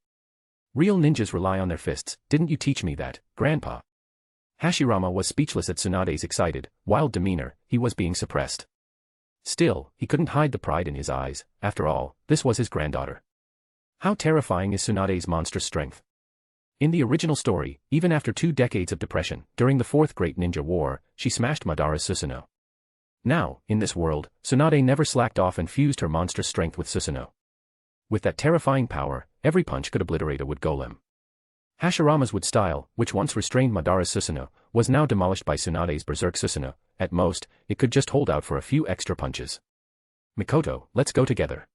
Real ninjas rely on their fists, didn't you teach me that, Grandpa? Hashirama was speechless at Tsunade's excited, wild demeanor. He was being suppressed. Still, he couldn't hide the pride in his eyes. After all, this was his granddaughter. How terrifying is Tsunade's monstrous strength? In the original story, even after 2 decades of depression, during the Fourth Great Ninja War, she smashed Madara's Susanoo. Now, in this world, Tsunade never slacked off and fused her monstrous strength with Susanoo. With that terrifying power, every punch could obliterate a wood golem. Hashirama's wood style, which once restrained Madara's Susanoo, was now demolished by Tsunade's berserk Susanoo. At most, it could just hold out for a few extra punches. Mikoto, let's go together.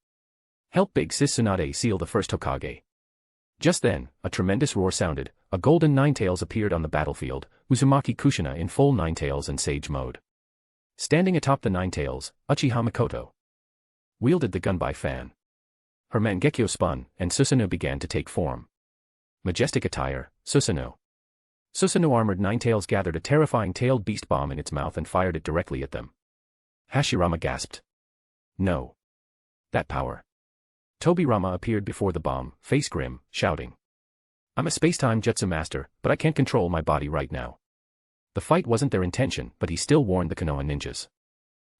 Help Big Sis Tsunade seal the first Hokage. Just then, a tremendous roar sounded, a golden Ninetales appeared on the battlefield, Uzumaki Kushina in full Ninetales and Sage Mode. Standing atop the Ninetales, Uchiha Mikoto wielded the gun-by fan. Her Mangekyo spun, and Susanoo began to take form. Majestic attire, Susanoo. Susanoo armored Ninetales gathered a terrifying tailed beast bomb in its mouth and fired it directly at them. Hashirama gasped. No. That power. Tobirama appeared before the bomb, face grim, shouting. I'm a spacetime jutsu master, but I can't control my body right now. The fight wasn't their intention, but he still warned the Konoha ninjas.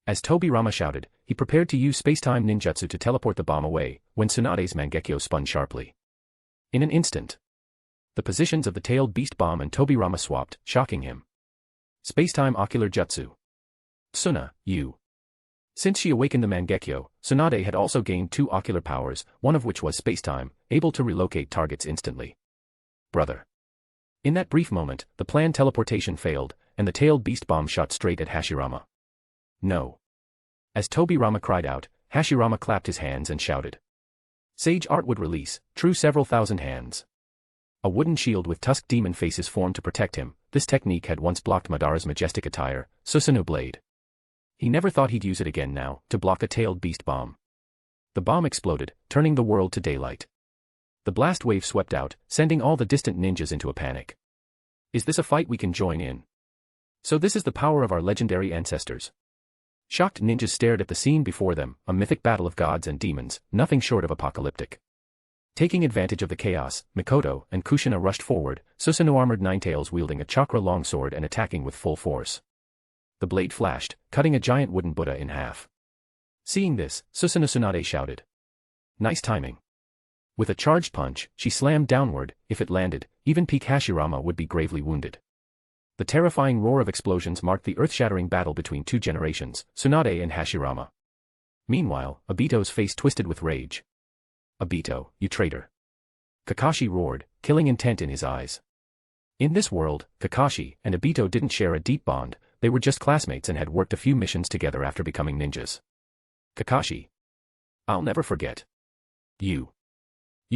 As Tobirama shouted, he prepared to use spacetime ninjutsu to teleport the bomb away, when Tsunade's Mangekyo spun sharply. In an instant, the positions of the tailed beast bomb and Tobirama swapped, shocking him. Spacetime ocular jutsu. Tsuna, you. Since she awakened the Mangekyo, Tsunade had also gained 2 ocular powers, one of which was spacetime, able to relocate targets instantly. Brother. In that brief moment, the planned teleportation failed, and the tailed beast bomb shot straight at Hashirama. No. As Tobirama cried out, Hashirama clapped his hands and shouted. Sage art would release, true several thousand hands. A wooden shield with tusked demon faces formed to protect him. This technique had once blocked Madara's majestic attire, Susanoo blade. He never thought he'd use it again now, to block a tailed beast bomb. The bomb exploded, turning the world to daylight. The blast wave swept out, sending all the distant ninjas into a panic. Is this a fight we can join in? So this is the power of our legendary ancestors. Shocked ninjas stared at the scene before them, a mythic battle of gods and demons, nothing short of apocalyptic. Taking advantage of the chaos, Mikoto and Kushina rushed forward, Susanoo armored Ninetales wielding a chakra longsword and attacking with full force. The blade flashed, cutting a giant wooden Buddha in half. Seeing this, Susanoo Tsunade shouted. Nice timing. With a charged punch, she slammed downward. If it landed, even peak Hashirama would be gravely wounded. The terrifying roar of explosions marked the earth-shattering battle between two generations, Tsunade and Hashirama. Meanwhile, Obito's face twisted with rage. Obito, you traitor. Kakashi roared, killing intent in his eyes. In this world, Kakashi and Obito didn't share a deep bond, they were just classmates and had worked a few missions together after becoming ninjas. Kakashi. I'll never forget. You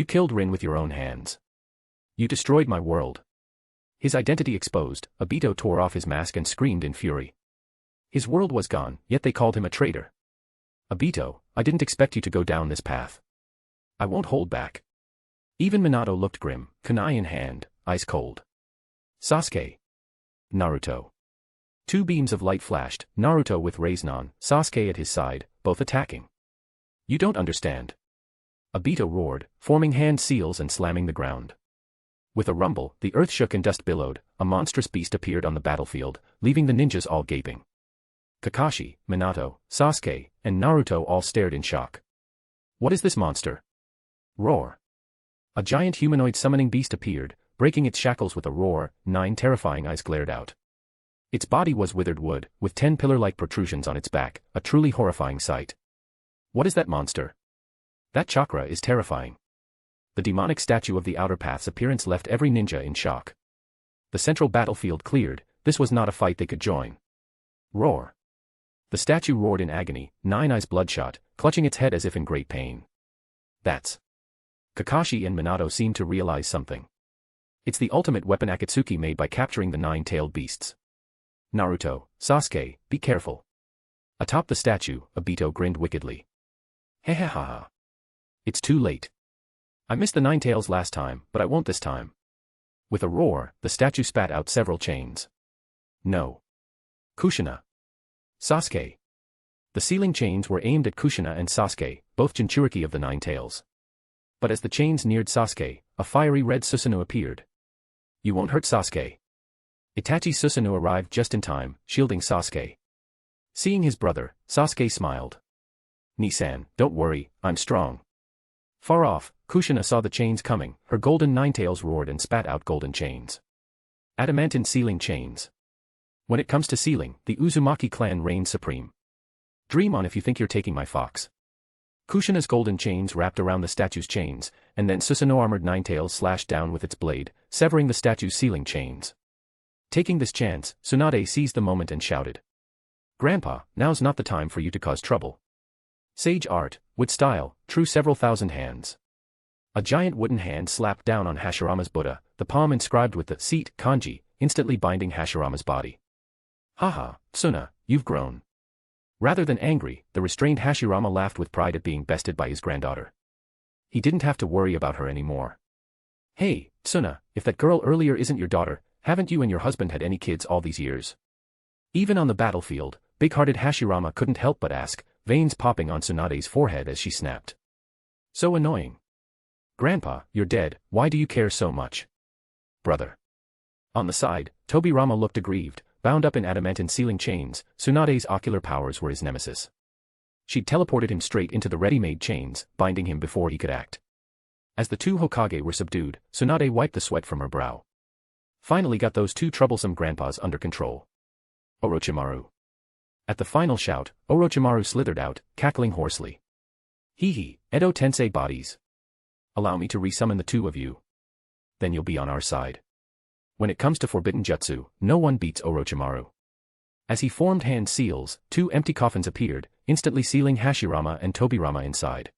killed Rin with your own hands. You destroyed my world. His identity exposed, Obito tore off his mask and screamed in fury. His world was gone, yet they called him a traitor. Obito, I didn't expect you to go down this path. I won't hold back. Even Minato looked grim, kunai in hand, ice cold. Sasuke. Naruto. Two beams of light flashed, Naruto with Rasengan, Sasuke at his side, both attacking. You don't understand. Obito roared, forming hand seals and slamming the ground. With a rumble, the earth shook and dust billowed, a monstrous beast appeared on the battlefield, leaving the ninjas all gaping. Kakashi, Minato, Sasuke, and Naruto all stared in shock. What is this monster? Roar. A giant humanoid summoning beast appeared, breaking its shackles with a roar, 9 terrifying eyes glared out. Its body was withered wood, with 10 pillar-like protrusions on its back, a truly horrifying sight. What is that monster? That chakra is terrifying. The demonic statue of the Outer Path's appearance left every ninja in shock. The central battlefield cleared, this was not a fight they could join. Roar. The statue roared in agony, 9 eyes bloodshot, clutching its head as if in great pain. That's. Kakashi and Minato seemed to realize something. It's the ultimate weapon Akatsuki made by capturing the 9-tailed beasts. Naruto, Sasuke, be careful. Atop the statue, Obito grinned wickedly. Hehehaha. It's too late. I missed the 9 tails last time, but I won't this time. With a roar, the statue spat out several chains. No. Kushina. Sasuke. The sealing chains were aimed at Kushina and Sasuke, both Jinchuriki of the 9 tails. But as the chains neared Sasuke, a fiery red Susanoo appeared. You won't hurt Sasuke. Itachi Susanoo arrived just in time, shielding Sasuke. Seeing his brother, Sasuke smiled. Nisan, don't worry, I'm strong. Far off, Kushina saw the chains coming, her golden 9 tails roared and spat out golden chains. Adamantine sealing chains. When it comes to sealing, the Uzumaki clan reigns supreme. Dream on if you think you're taking my fox. Kushina's golden chains wrapped around the statue's chains, and then Susanoo armored 9 tails slashed down with its blade, severing the statue's sealing chains. Taking this chance, Tsunade seized the moment and shouted. Grandpa, now's not the time for you to cause trouble. Sage art, wood style, true several thousand hands. A giant wooden hand slapped down on Hashirama's Buddha, the palm inscribed with the seat kanji, instantly binding Hashirama's body. Haha, Tsuna, you've grown. Rather than angry, the restrained Hashirama laughed with pride at being bested by his granddaughter. He didn't have to worry about her anymore. Hey, Tsuna, if that girl earlier isn't your daughter, haven't you and your husband had any kids all these years? Even on the battlefield, big-hearted Hashirama couldn't help but ask, veins popping on Tsunade's forehead as she snapped. So annoying. Grandpa, you're dead, why do you care so much? Brother. On the side, Tobirama looked aggrieved, bound up in adamantine sealing chains, Tsunade's ocular powers were his nemesis. She'd teleported him straight into the ready-made chains, binding him before he could act. As the 2 Hokage were subdued, Tsunade wiped the sweat from her brow. Finally got those 2 troublesome grandpas under control. Orochimaru. At the final shout, Orochimaru slithered out, cackling hoarsely. Hee hee, Edo Tensei bodies. Allow me to resummon the 2 of you. Then you'll be on our side. When it comes to forbidden jutsu, no one beats Orochimaru. As he formed hand seals, 2 empty coffins appeared, instantly sealing Hashirama and Tobirama inside.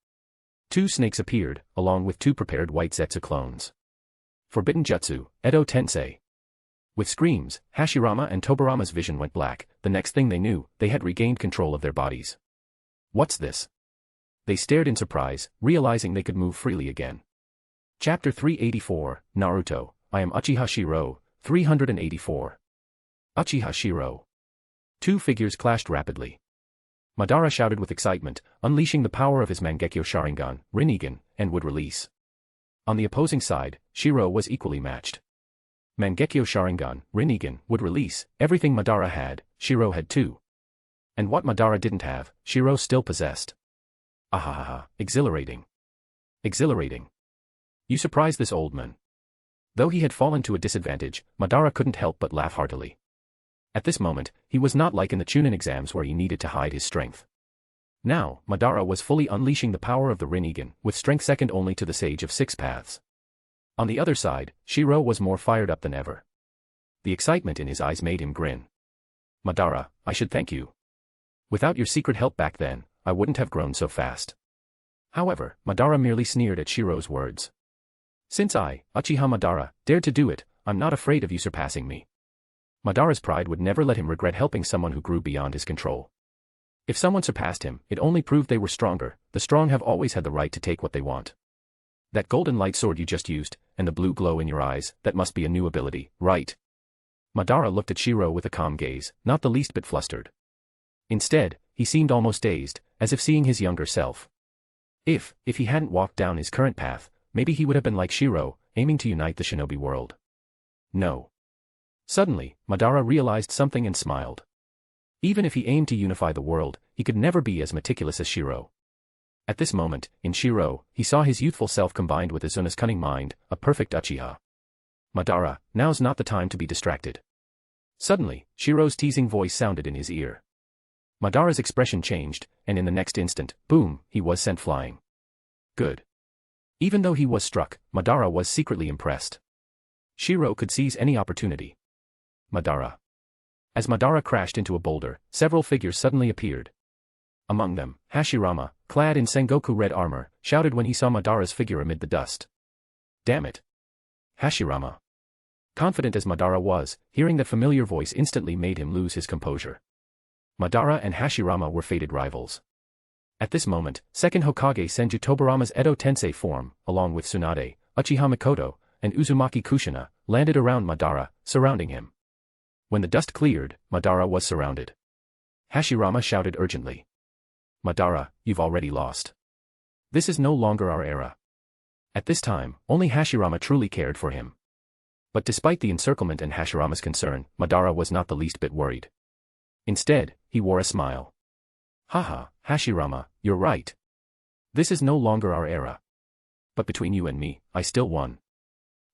2 snakes appeared, along with 2 prepared white Zetsu clones. Forbidden jutsu, Edo Tensei. With screams, Hashirama and Tobirama's vision went black. The next thing they knew, they had regained control of their bodies. What's this? They stared in surprise, realizing they could move freely again. Chapter 384, Naruto, I am Uchiha Shirou, 384. Uchiha Shirou. 2 figures clashed rapidly. Madara shouted with excitement, unleashing the power of his Mangekyo Sharingan, Rinnegan, and would release. On the opposing side, Shirou was equally matched. Mangekyo Sharingan, Rinnegan, would release, everything Madara had, Shirou had too. And what Madara didn't have, Shirou still possessed. Ahahaha, exhilarating. Exhilarating. You surprised this old man. Though he had fallen to a disadvantage, Madara couldn't help but laugh heartily. At this moment, he was not like in the Chunin exams where he needed to hide his strength. Now, Madara was fully unleashing the power of the Rinnegan, with strength second only to the Sage of Six Paths. On the other side, Shirou was more fired up than ever. The excitement in his eyes made him grin. Madara, I should thank you. Without your secret help back then, I wouldn't have grown so fast. However, Madara merely sneered at Shirou's words. Since I, Uchiha Madara, dared to do it, I'm not afraid of you surpassing me. Madara's pride would never let him regret helping someone who grew beyond his control. If someone surpassed him, it only proved they were stronger. The strong have always had the right to take what they want. That golden light sword you just used, and the blue glow in your eyes, that must be a new ability, right? Madara looked at Shirou with a calm gaze, not the least bit flustered. Instead, he seemed almost dazed, as if seeing his younger self. If he hadn't walked down his current path, maybe he would have been like Shirou, aiming to unite the Shinobi world. No. Suddenly, Madara realized something and smiled. Even if he aimed to unify the world, he could never be as meticulous as Shirou. At this moment, in Shirou, he saw his youthful self combined with Izuna's cunning mind, a perfect Uchiha. Madara, now's not the time to be distracted. Suddenly, Shirou's teasing voice sounded in his ear. Madara's expression changed, and in the next instant, boom, he was sent flying. Good. Even though he was struck, Madara was secretly impressed. Shirou could seize any opportunity. Madara. As Madara crashed into a boulder, several figures suddenly appeared. Among them, Hashirama, clad in Sengoku red armor, shouted when he saw Madara's figure amid the dust. Damn it. Hashirama. Confident as Madara was, hearing that familiar voice instantly made him lose his composure. Madara and Hashirama were fated rivals. At this moment, second Hokage Senju Tobarama's Edo Tensei form, along with Tsunade, Uchiha Mikoto, and Uzumaki Kushina, landed around Madara, surrounding him. When the dust cleared, Madara was surrounded. Hashirama shouted urgently. Madara, you've already lost. This is no longer our era. At this time, only Hashirama truly cared for him. But despite the encirclement and Hashirama's concern, Madara was not the least bit worried. Instead, he wore a smile. Haha, Hashirama, you're right. This is no longer our era. But between you and me, I still won.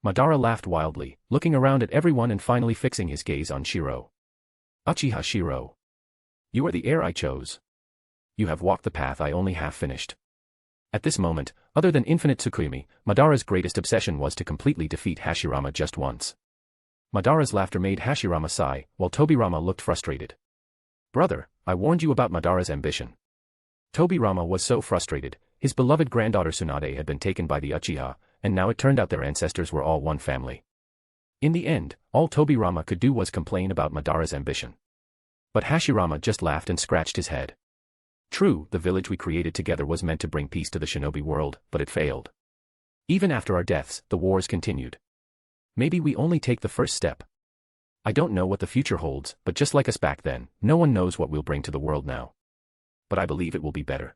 Madara laughed wildly, looking around at everyone and finally fixing his gaze on Shirou. Uchiha Shirou. You are the heir I chose. You have walked the path I only half finished. At this moment, other than infinite Tsukuyomi, Madara's greatest obsession was to completely defeat Hashirama just once. Madara's laughter made Hashirama sigh, while Tobirama looked frustrated. Brother, I warned you about Madara's ambition. Tobirama was so frustrated, his beloved granddaughter Tsunade had been taken by the Uchiha, and now it turned out their ancestors were all one family. In the end, all Tobirama could do was complain about Madara's ambition. But Hashirama just laughed and scratched his head. True, the village we created together was meant to bring peace to the Shinobi world, but it failed. Even after our deaths, the wars continued. Maybe we only take the first step. I don't know what the future holds, but just like us back then, no one knows what we'll bring to the world now. But I believe it will be better.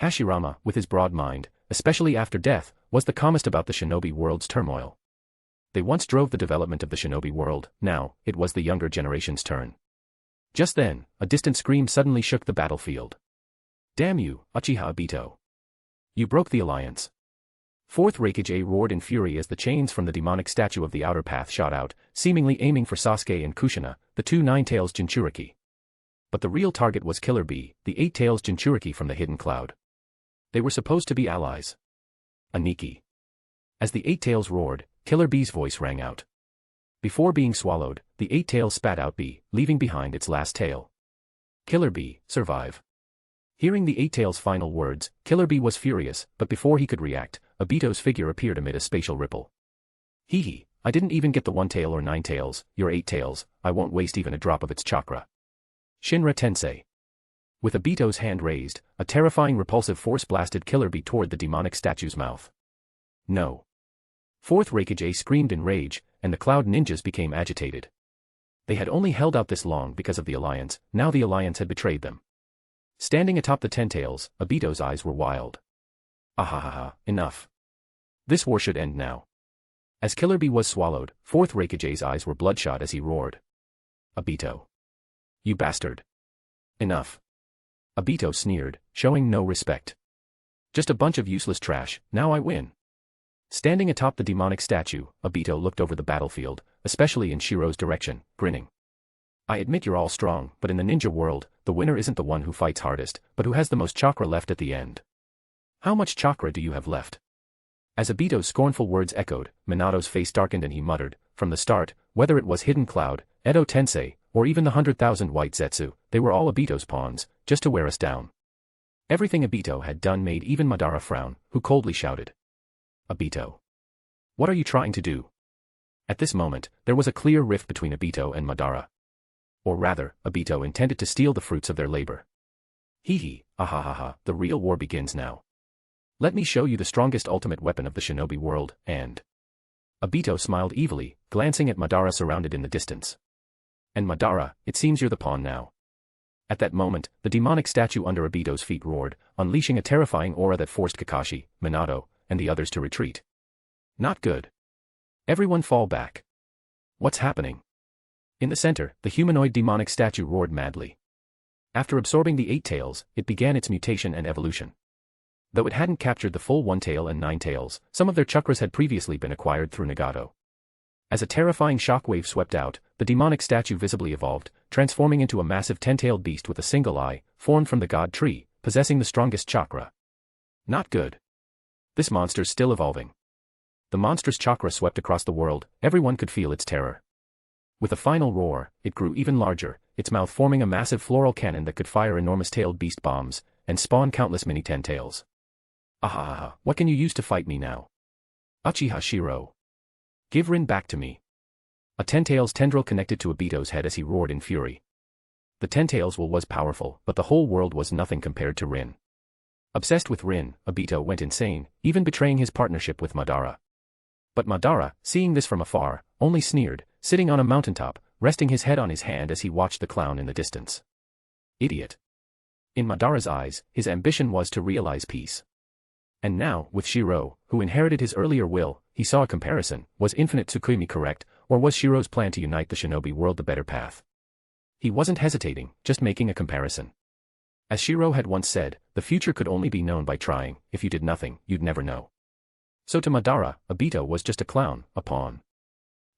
Hashirama, with his broad mind, especially after death, was the calmest about the Shinobi world's turmoil. They once drove the development of the Shinobi world, now, it was the younger generation's turn. Just then, a distant scream suddenly shook the battlefield. Damn you, Uchiha Obito. You broke the alliance. Fourth Raikage roared in fury as the chains from the demonic statue of the outer path shot out, seemingly aiming for Sasuke and Kushina, the two Nine-Tails Jinchuriki. But the real target was Killer Bee, the Eight-Tails Jinchuriki from the hidden cloud. They were supposed to be allies. Aniki. As the Eight-Tails roared, Killer Bee's voice rang out. Before being swallowed, the Eight-Tails spat out Bee, leaving behind its last tail. Killer Bee, survive. Hearing the Eight-Tails' final words, Killer Bee was furious, but before he could react, Obito's figure appeared amid a spatial ripple. Hee hee, I didn't even get the one tail or nine tails, your 8 tails, I won't waste even a drop of its chakra. Shinra Tensei. With Obito's hand raised, a terrifying repulsive force blasted Killer Bee toward the demonic statue's mouth. No. Fourth Raikage screamed in rage, and the Cloud Ninjas became agitated. They had only held out this long because of the alliance, now the alliance had betrayed them. Standing atop the ten tails, Obito's eyes were wild. Ahahaha, enough. This war should end now. As Killer Bee was swallowed, fourth Raikage's eyes were bloodshot as he roared. Obito. You bastard. Enough. Obito sneered, showing no respect. Just a bunch of useless trash, now I win. Standing atop the demonic statue, Obito looked over the battlefield, especially in Shirou's direction, grinning. I admit you're all strong, but in the ninja world, the winner isn't the one who fights hardest, but who has the most chakra left at the end. How much chakra do you have left? As Obito's scornful words echoed, Minato's face darkened and he muttered, from the start, whether it was Hidden Cloud, Edo Tensei, or even the 100,000 White Zetsu, they were all Obito's pawns, just to wear us down. Everything Obito had done made even Madara frown, who coldly shouted. Obito. What are you trying to do? At this moment, there was a clear rift between Obito and Madara. Or rather, Obito intended to steal the fruits of their labor. Hee ahahaha, the real war begins now. Let me show you the strongest ultimate weapon of the Shinobi world, and... Obito smiled evilly, glancing at Madara surrounded in the distance. And Madara, it seems you're the pawn now. At that moment, the demonic statue under Obito's feet roared, unleashing a terrifying aura that forced Kakashi, Minato, and the others to retreat. Not good. Everyone fall back. What's happening? In the center, the humanoid demonic statue roared madly. After absorbing the 8 tails, it began its mutation and evolution. Though it hadn't captured the full 1 tail and 9 tails, some of their chakras had previously been acquired through Nagato. As a terrifying shockwave swept out, the demonic statue visibly evolved, transforming into a massive 10-tailed beast with a single eye, formed from the god tree, possessing the strongest chakra. Not good. This monster's still evolving. The monstrous chakra swept across the world, everyone could feel its terror. With a final roar, it grew even larger, its mouth forming a massive floral cannon that could fire enormous-tailed beast bombs, and spawn countless mini 10-tails. Ahahaha, what can you use to fight me now? Uchiha Shirou. Give Rin back to me. A 10-tails tendril connected to Obito's head as he roared in fury. The 10-tails was powerful, but the whole world was nothing compared to Rin. Obsessed with Rin, Obito went insane, even betraying his partnership with Madara. But Madara, seeing this from afar, only sneered, sitting on a mountaintop, resting his head on his hand as he watched the clown in the distance. Idiot. In Madara's eyes, his ambition was to realize peace. And now, with Shirou, who inherited his earlier will, he saw a comparison. Was Infinite Tsukuyomi correct, or was Shirou's plan to unite the Shinobi world the better path? He wasn't hesitating, just making a comparison. As Shirou had once said, the future could only be known by trying. If you did nothing, you'd never know. So to Madara, Obito was just a clown, a pawn.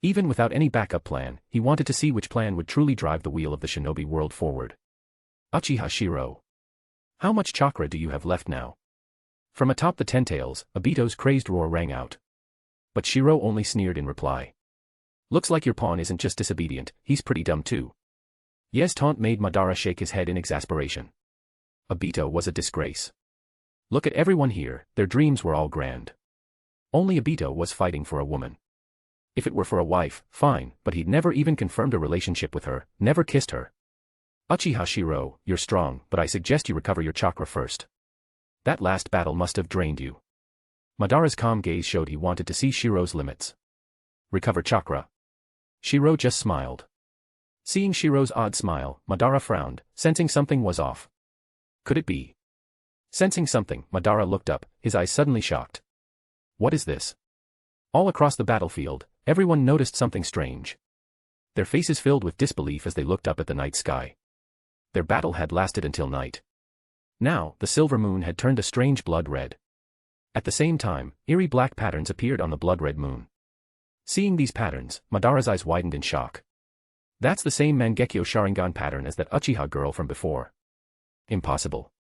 Even without any backup plan, he wanted to see which plan would truly drive the wheel of the Shinobi world forward. Uchiha Shirou. How much chakra do you have left now? From atop the 10 tails, Obito's crazed roar rang out. But Shirou only sneered in reply. Looks like your pawn isn't just disobedient, he's pretty dumb too. Ye's taunt made Madara shake his head in exasperation. Obito was a disgrace. Look at everyone here, their dreams were all grand. Only Obito was fighting for a woman. If it were for a wife, fine, but he'd never even confirmed a relationship with her, never kissed her. Uchiha Shirou, you're strong, but I suggest you recover your chakra first. That last battle must have drained you. Madara's calm gaze showed he wanted to see Shirou's limits. Recover chakra. Shirou just smiled. Seeing Shirou's odd smile, Madara frowned, sensing something was off. Could it be? Sensing something, Madara looked up, his eyes suddenly shocked. What is this? All across the battlefield, everyone noticed something strange. Their faces filled with disbelief as they looked up at the night sky. Their battle had lasted until night. Now, the silver moon had turned a strange blood red. At the same time, eerie black patterns appeared on the blood-red moon. Seeing these patterns, Madara's eyes widened in shock. That's the same Mangekyo Sharingan pattern as that Uchiha girl from before. Impossible.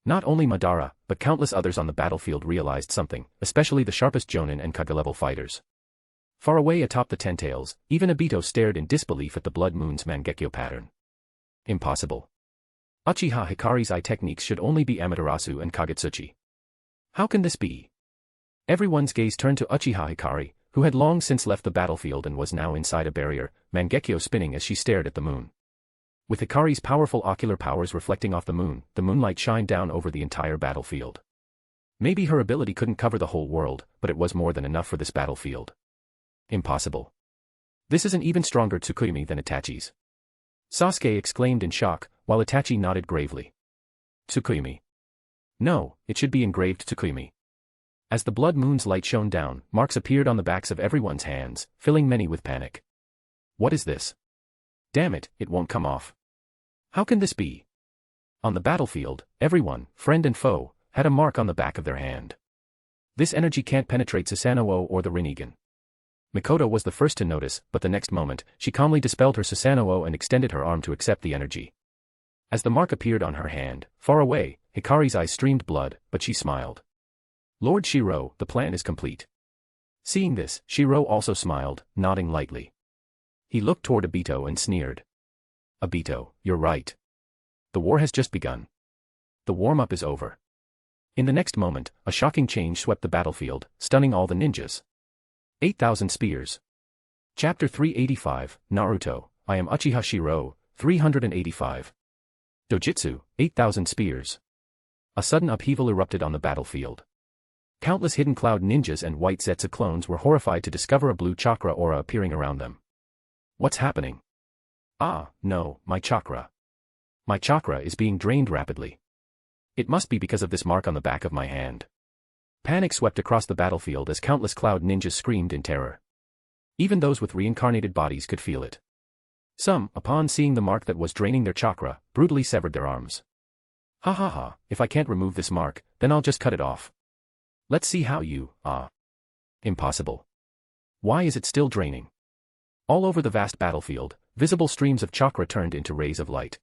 Not only Madara, but countless others on the battlefield realized something, especially the sharpest Jonin and Kage-level fighters. Far away atop the 10 tails, even Obito stared in disbelief at the blood moon's Mangekyo pattern. Impossible. Uchiha Hikari's eye techniques should only be Amaterasu and Kagetsuchi. How can this be? Everyone's gaze turned to Uchiha Hikari, who had long since left the battlefield and was now inside a barrier, Mangekyo spinning as she stared at the moon. With Hikari's powerful ocular powers reflecting off the moon, the moonlight shined down over the entire battlefield. Maybe her ability couldn't cover the whole world, but it was more than enough for this battlefield. Impossible. This is an even stronger Tsukuyomi than Itachi's. Sasuke exclaimed in shock, while Itachi nodded gravely. Tsukuyomi. No, it should be engraved Tsukuyomi. As the blood moon's light shone down, marks appeared on the backs of everyone's hands, filling many with panic. What is this? Damn it, it won't come off. How can this be? On the battlefield, everyone, friend and foe, had a mark on the back of their hand. This energy can't penetrate Susanoo or the Rinnegan. Mikoto was the first to notice, but the next moment, she calmly dispelled her Susanoo and extended her arm to accept the energy. As the mark appeared on her hand, far away, Hikari's eyes streamed blood, but she smiled. Lord Shirou, the plan is complete. Seeing this, Shirou also smiled, nodding lightly. He looked toward Obito and sneered. Obito, you're right. The war has just begun. The warm-up is over. In the next moment, a shocking change swept the battlefield, stunning all the ninjas. 8,000 spears. Chapter 385, Naruto, I am Uchiha Shirou, 385. Dojutsu, 8,000 spears. A sudden upheaval erupted on the battlefield. Countless hidden cloud ninjas and white Zetsu clones were horrified to discover a blue chakra aura appearing around them. What's happening? Ah, no, my chakra. My chakra is being drained rapidly. It must be because of this mark on the back of my hand. Panic swept across the battlefield as countless cloud ninjas screamed in terror. Even those with reincarnated bodies could feel it. Some, upon seeing the mark that was draining their chakra, brutally severed their arms. Ha ha ha, if I can't remove this mark, then I'll just cut it off. Let's see how you, Impossible. Why is it still draining? All over the vast battlefield, visible streams of chakra turned into rays of light.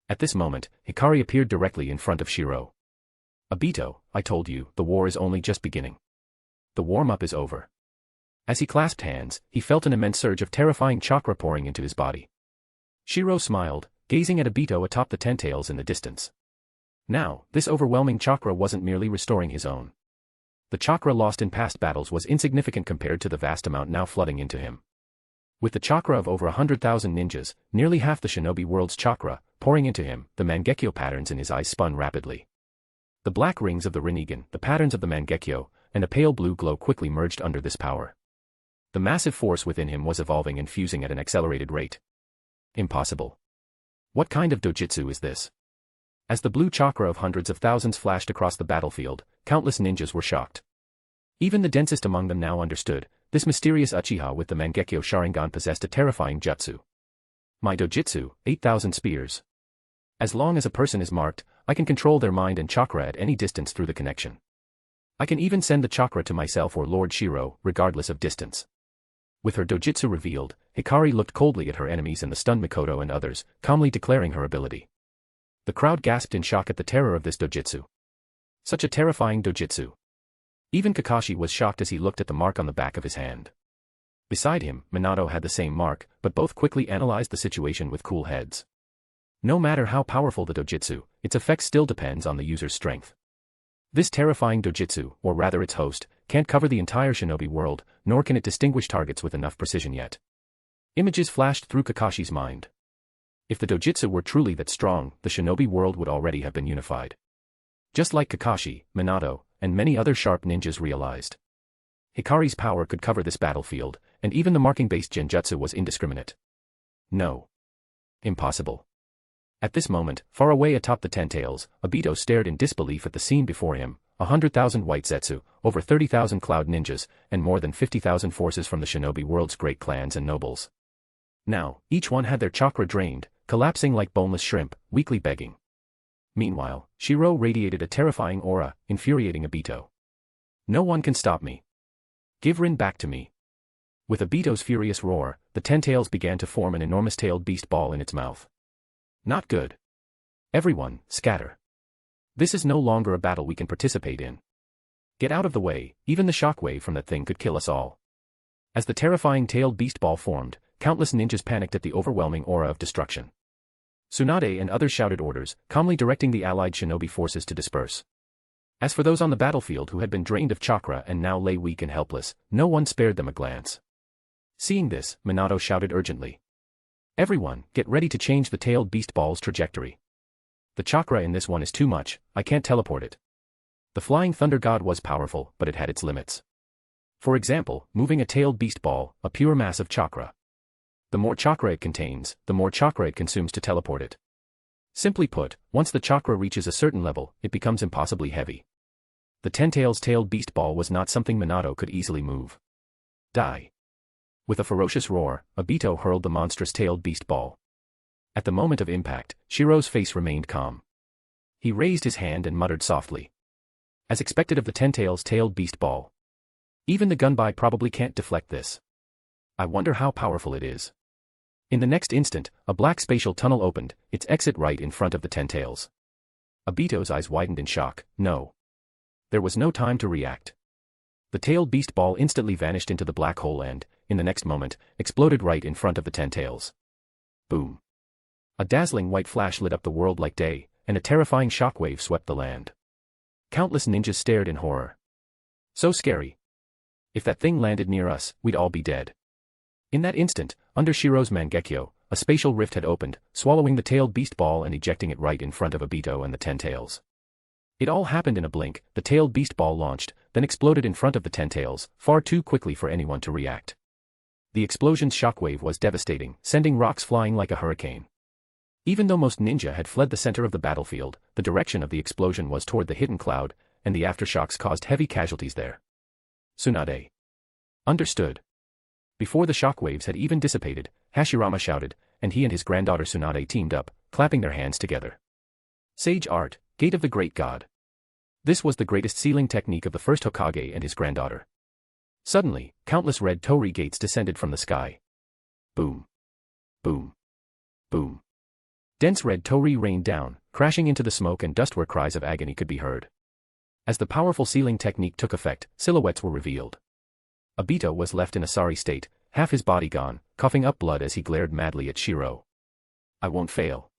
At this moment, Hikari appeared directly in front of Shirou. Obito, I told you, the war is only just beginning. The warm-up is over. As he clasped hands, he felt an immense surge of terrifying chakra pouring into his body. Shirou smiled, gazing at Obito atop the ten-tails in the distance. Now, this overwhelming chakra wasn't merely restoring his own. The chakra lost in past battles was insignificant compared to the vast amount now flooding into him. With the chakra of over 100,000 ninjas, nearly half the Shinobi World's chakra, pouring into him, the Mangekyo patterns in his eyes spun rapidly. The black rings of the Rinnegan, the patterns of the Mangekyo, and a pale blue glow quickly merged under this power. The massive force within him was evolving and fusing at an accelerated rate. Impossible. What kind of dojutsu is this? As the blue chakra of hundreds of thousands flashed across the battlefield, countless ninjas were shocked. Even the densest among them now understood, this mysterious Uchiha with the Mangekyo Sharingan possessed a terrifying jutsu. My dojutsu, 8,000 spears. As long as a person is marked, I can control their mind and chakra at any distance through the connection. I can even send the chakra to myself or Lord Shirou, regardless of distance. With her dojutsu revealed, Hikari looked coldly at her enemies and the stunned Mikoto and others, calmly declaring her ability. The crowd gasped in shock at the terror of this dojutsu. Such a terrifying dojutsu. Even Kakashi was shocked as he looked at the mark on the back of his hand. Beside him, Minato had the same mark, but both quickly analyzed the situation with cool heads. No matter how powerful the dojutsu, its effect still depends on the user's strength. This terrifying dojutsu, or rather its host, can't cover the entire Shinobi world, nor can it distinguish targets with enough precision yet. Images flashed through Kakashi's mind. If the dojutsu were truly that strong, the Shinobi world would already have been unified. Just like Kakashi, Minato, and many other sharp ninjas realized. Hikari's power could cover this battlefield, and even the marking-based genjutsu was indiscriminate. No. Impossible. At this moment, far away atop the ten-tails, Obito stared in disbelief at the scene before him, 100,000 white Zetsu, over 30,000 cloud ninjas, and more than 50,000 forces from the Shinobi world's great clans and nobles. Now, each one had their chakra drained, collapsing like boneless shrimp, weakly begging. Meanwhile, Shirou radiated a terrifying aura, infuriating Obito. No one can stop me. Give Rin back to me. With Obito's furious roar, the ten-tails began to form an enormous-tailed beast ball in its mouth. Not good. Everyone, scatter. This is no longer a battle we can participate in. Get out of the way, even the shockwave from that thing could kill us all. As the terrifying tailed beast ball formed, countless ninjas panicked at the overwhelming aura of destruction. Tsunade and others shouted orders, calmly directing the allied shinobi forces to disperse. As for those on the battlefield who had been drained of chakra and now lay weak and helpless, no one spared them a glance. Seeing this, Minato shouted urgently. Everyone, get ready to change the tailed beast ball's trajectory. The chakra in this one is too much, I can't teleport it. The flying thunder god was powerful, but it had its limits. For example, moving a tailed beast ball, a pure mass of chakra. The more chakra it contains, the more chakra it consumes to teleport it. Simply put, once the chakra reaches a certain level, it becomes impossibly heavy. The Ten-Tails tailed beast ball was not something Minato could easily move. Die. With a ferocious roar, Obito hurled the monstrous tailed beast ball. At the moment of impact, Shirou's face remained calm. He raised his hand and muttered softly. As expected of the Ten-Tails tailed beast ball. Even the gunbai probably can't deflect this. I wonder how powerful it is. In the next instant, a black spatial tunnel opened, its exit right in front of the Ten-Tails. Obito's eyes widened in shock. No. There was no time to react. The tailed beast ball instantly vanished into the black hole and, in the next moment, exploded right in front of the Ten-Tails. Boom. A dazzling white flash lit up the world like day, and a terrifying shockwave swept the land. Countless ninjas stared in horror. So scary. If that thing landed near us, we'd all be dead. In that instant, under Shirou's Mangekyo, a spatial rift had opened, swallowing the tailed beast ball and ejecting it right in front of Obito and the Ten-Tails. It all happened in a blink. The tailed beast ball launched, then exploded in front of the Ten-Tails, far too quickly for anyone to react. The explosion's shockwave was devastating, sending rocks flying like a hurricane. Even though most ninja had fled the center of the battlefield, the direction of the explosion was toward the hidden cloud, and the aftershocks caused heavy casualties there. Tsunade. Understood. Before the shockwaves had even dissipated, Hashirama shouted, and he and his granddaughter Tsunade teamed up, clapping their hands together. Sage Art, Gate of the Great God. This was the greatest sealing technique of the first Hokage and his granddaughter. Suddenly, countless red torii gates descended from the sky. Boom. Boom. Boom. Dense red torii rained down, crashing into the smoke and dust where cries of agony could be heard. As the powerful sealing technique took effect, silhouettes were revealed. Obito was left in a sorry state, half his body gone, coughing up blood as he glared madly at Shirou. I won't fail.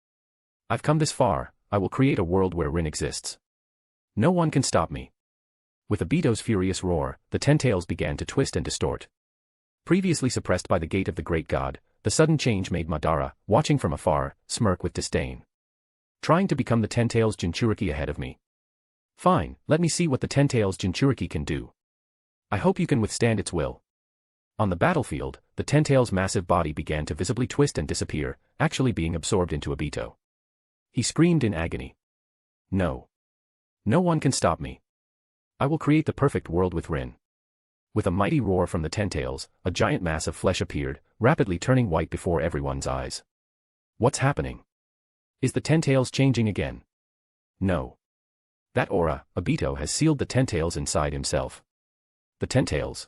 I've come this far, I will create a world where Rin exists. No one can stop me. With Obito's furious roar, the Ten-Tails began to twist and distort. Previously suppressed by the gate of the great god, the sudden change made Madara, watching from afar, smirk with disdain. Trying to become the Ten-Tails Jinchuriki ahead of me. Fine, let me see what the Ten-Tails Jinchuriki can do. I hope you can withstand its will. On the battlefield, the Ten-Tails' massive body began to visibly twist and disappear, actually being absorbed into Obito. He screamed in agony. No. No one can stop me. I will create the perfect world with Rin. With a mighty roar from the Ten-Tails, a giant mass of flesh appeared, rapidly turning white before everyone's eyes. What's happening? Is the Ten-Tails changing again? No. That aura, Obito has sealed the Ten-Tails inside himself. The Ten-Tails.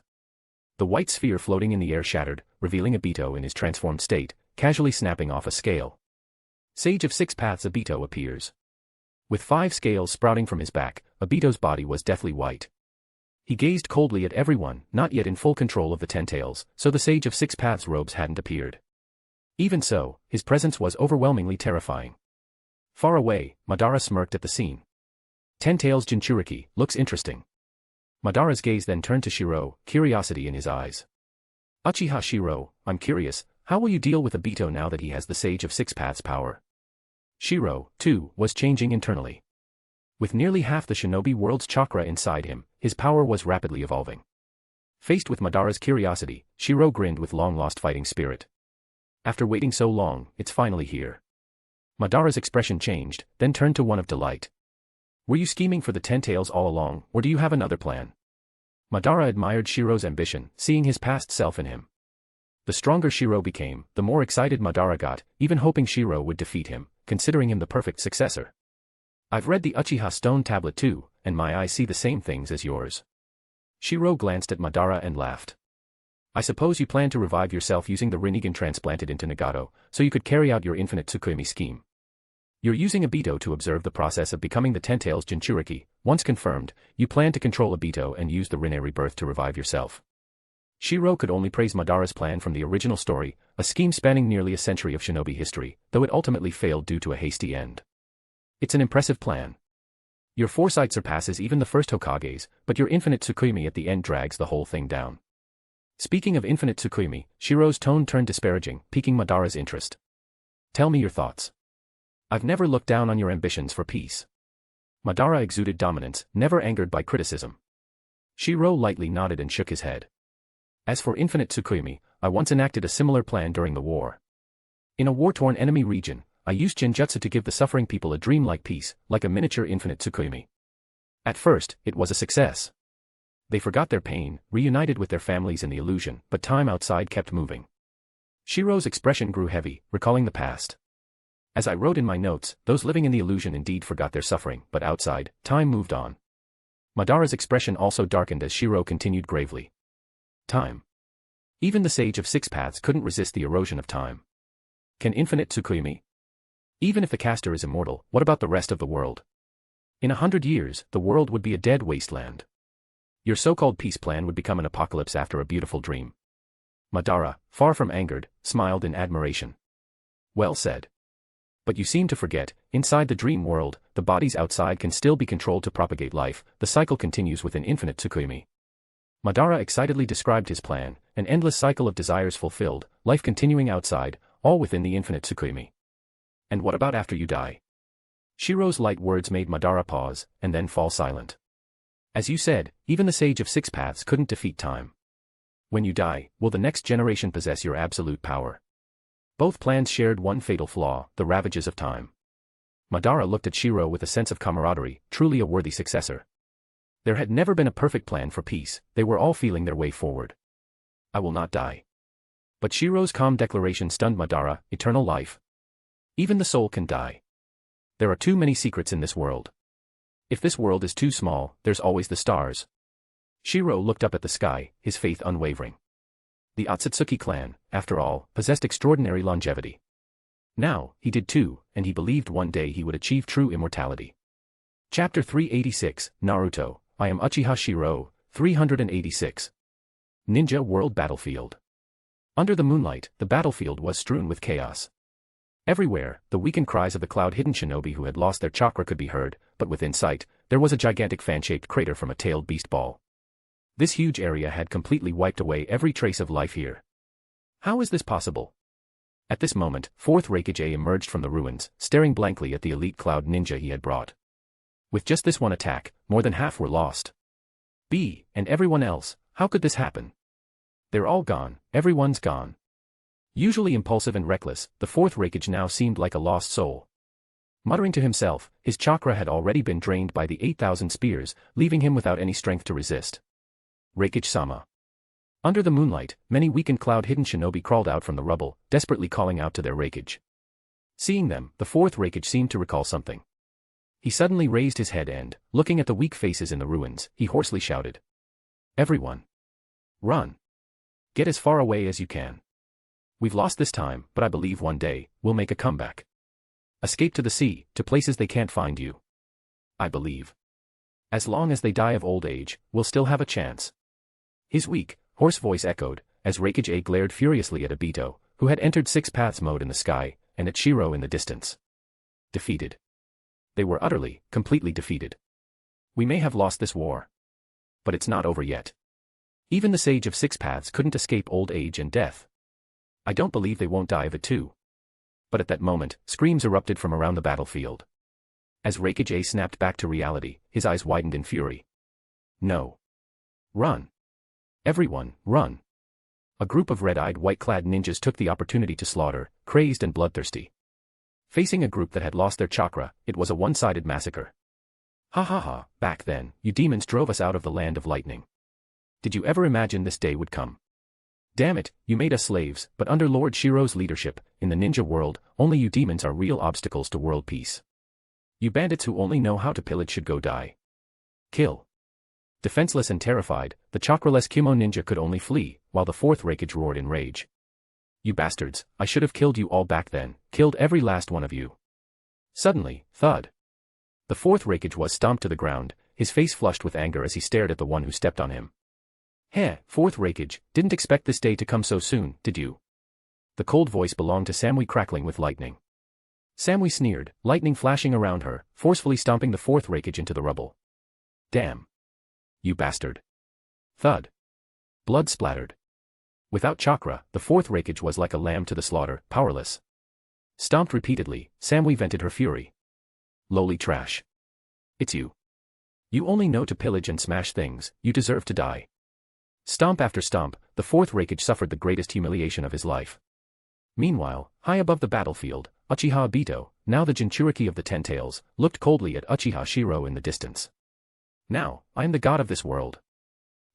The white sphere floating in the air shattered, revealing Obito in his transformed state, casually snapping off a scale. Sage of Six Paths Obito appears. With 5 scales sprouting from his back, Obito's body was deathly white. He gazed coldly at everyone, not yet in full control of the Ten-Tails, so the Sage of Six Paths robes hadn't appeared. Even so, his presence was overwhelmingly terrifying. Far away, Madara smirked at the scene. Ten-Tails Jinchuriki, looks interesting. Madara's gaze then turned to Shirou, curiosity in his eyes. Uchiha Shirou, I'm curious, how will you deal with Obito now that he has the Sage of Six Paths power? Shirou, too, was changing internally. With nearly half the Shinobi World's chakra inside him, his power was rapidly evolving. Faced with Madara's curiosity, Shirou grinned with long-lost fighting spirit. After waiting so long, it's finally here. Madara's expression changed, then turned to one of delight. Were you scheming for the Ten-Tails all along, or do you have another plan? Madara admired Shirou's ambition, seeing his past self in him. The stronger Shirou became, the more excited Madara got, even hoping Shirou would defeat him, considering him the perfect successor. I've read the Uchiha Stone Tablet too, and my eyes see the same things as yours. Shirou glanced at Madara and laughed. I suppose you plan to revive yourself using the Rinnegan transplanted into Nagato, so you could carry out your infinite Tsukuyomi scheme. You're using Obito to observe the process of becoming the Ten-Tails Jinchuriki. Once confirmed, you plan to control Obito and use the Rinne rebirth to revive yourself. Shirou could only praise Madara's plan from the original story, a scheme spanning nearly a century of shinobi history, though it ultimately failed due to a hasty end. It's an impressive plan. Your foresight surpasses even the first Hokage's, but your infinite Tsukuyomi at the end drags the whole thing down. Speaking of infinite Tsukuyomi, Shirou's tone turned disparaging, piquing Madara's interest. Tell me your thoughts. I've never looked down on your ambitions for peace. Madara exuded dominance, never angered by criticism. Shirou lightly nodded and shook his head. As for infinite Tsukuyomi, I once enacted a similar plan during the war. In a war-torn enemy region, I used Genjutsu to give the suffering people a dreamlike peace, like a miniature infinite Tsukuyomi. At first, it was a success. They forgot their pain, reunited with their families in the illusion, but time outside kept moving. Shirou's expression grew heavy, recalling the past. As I wrote in my notes, those living in the illusion indeed forgot their suffering, but outside, time moved on. Madara's expression also darkened as Shirou continued gravely. Time. Even the Sage of Six Paths couldn't resist the erosion of time. Can infinite Tsukuyomi? Even if the caster is immortal, what about the rest of the world? In 100 years, the world would be a dead wasteland. Your so-called peace plan would become an apocalypse after a beautiful dream. Madara, far from angered, smiled in admiration. Well said. But you seem to forget, inside the dream world, the bodies outside can still be controlled to propagate life, the cycle continues with an infinite Tsukuyomi. Madara excitedly described his plan, an endless cycle of desires fulfilled, life continuing outside, all within the infinite Tsukuyomi. And what about after you die? Shirou's light words made Madara pause, and then fall silent. As you said, even the Sage of Six Paths couldn't defeat time. When you die, will the next generation possess your absolute power? Both plans shared one fatal flaw, the ravages of time. Madara looked at Shirou with a sense of camaraderie, truly a worthy successor. There had never been a perfect plan for peace, they were all feeling their way forward. I will not die. But Shirou's calm declaration stunned Madara, eternal life. Even the soul can die. There are too many secrets in this world. If this world is too small, there's always the stars. Shirou looked up at the sky, his faith unwavering. The Otsutsuki clan, after all, possessed extraordinary longevity. Now, he did too, and he believed one day he would achieve true immortality. Chapter 386, Naruto, I am Uchiha Shirou, 386. Ninja World Battlefield. Under the moonlight, the battlefield was strewn with chaos. Everywhere, the weakened cries of the cloud-hidden shinobi who had lost their chakra could be heard, but within sight, there was a gigantic fan-shaped crater from a tailed beast ball. This huge area had completely wiped away every trace of life here. How is this possible? At this moment, fourth Raikage emerged from the ruins, staring blankly at the elite cloud ninja he had brought. With just this one attack, more than half were lost. And everyone else, how could this happen? They're all gone, everyone's gone. Usually impulsive and reckless, the fourth Raikage now seemed like a lost soul. Muttering to himself, his chakra had already been drained by the 8,000 spears, leaving him without any strength to resist. Raikage-sama. Under the moonlight, many weakened cloud-hidden shinobi crawled out from the rubble, desperately calling out to their Raikage. Seeing them, the fourth Raikage seemed to recall something. He suddenly raised his head and, looking at the weak faces in the ruins, he hoarsely shouted. Everyone! Run! Get as far away as you can. We've lost this time, but I believe one day, we'll make a comeback. Escape to the sea, to places they can't find you. I believe. As long as they die of old age, we'll still have a chance. His weak, hoarse voice echoed, as Raikage glared furiously at Obito, who had entered Six Paths mode in the sky, and at Shirou in the distance. Defeated. They were utterly, completely defeated. We may have lost this war. But it's not over yet. Even the Sage of Six Paths couldn't escape old age and death. I don't believe they won't die of it too. But at that moment, screams erupted from around the battlefield. As Raikage snapped back to reality, his eyes widened in fury. No. Run. Everyone, run. A group of red-eyed white-clad ninjas took the opportunity to slaughter, crazed and bloodthirsty. Facing a group that had lost their chakra, it was a one-sided massacre. Ha ha ha, back then, you demons drove us out of the land of lightning. Did you ever imagine this day would come? Damn it, you made us slaves, but under Lord Shirou's leadership, in the ninja world, only you demons are real obstacles to world peace. You bandits who only know how to pillage should go die. Kill. Defenseless and terrified, the chakraless Kimo ninja could only flee, while the fourth Raikage roared in rage. You bastards, I should have killed you all back then, killed every last one of you. Suddenly, thud. The fourth Raikage was stomped to the ground, his face flushed with anger as he stared at the one who stepped on him. Heh, fourth Raikage, didn't expect this day to come so soon, did you? The cold voice belonged to Samui crackling with lightning. Samui sneered, lightning flashing around her, forcefully stomping the fourth Raikage into the rubble. Damn. You bastard. Thud. Blood splattered. Without chakra, the fourth Raikage was like a lamb to the slaughter, powerless. Stomped repeatedly, Samui vented her fury. Lowly trash. It's you. You only know to pillage and smash things, you deserve to die. Stomp after stomp, the fourth Raikage suffered the greatest humiliation of his life. Meanwhile, high above the battlefield, Uchiha Obito, now the Jinchuriki of the Ten Tails, looked coldly at Uchiha Shirou in the distance. Now, I am the god of this world.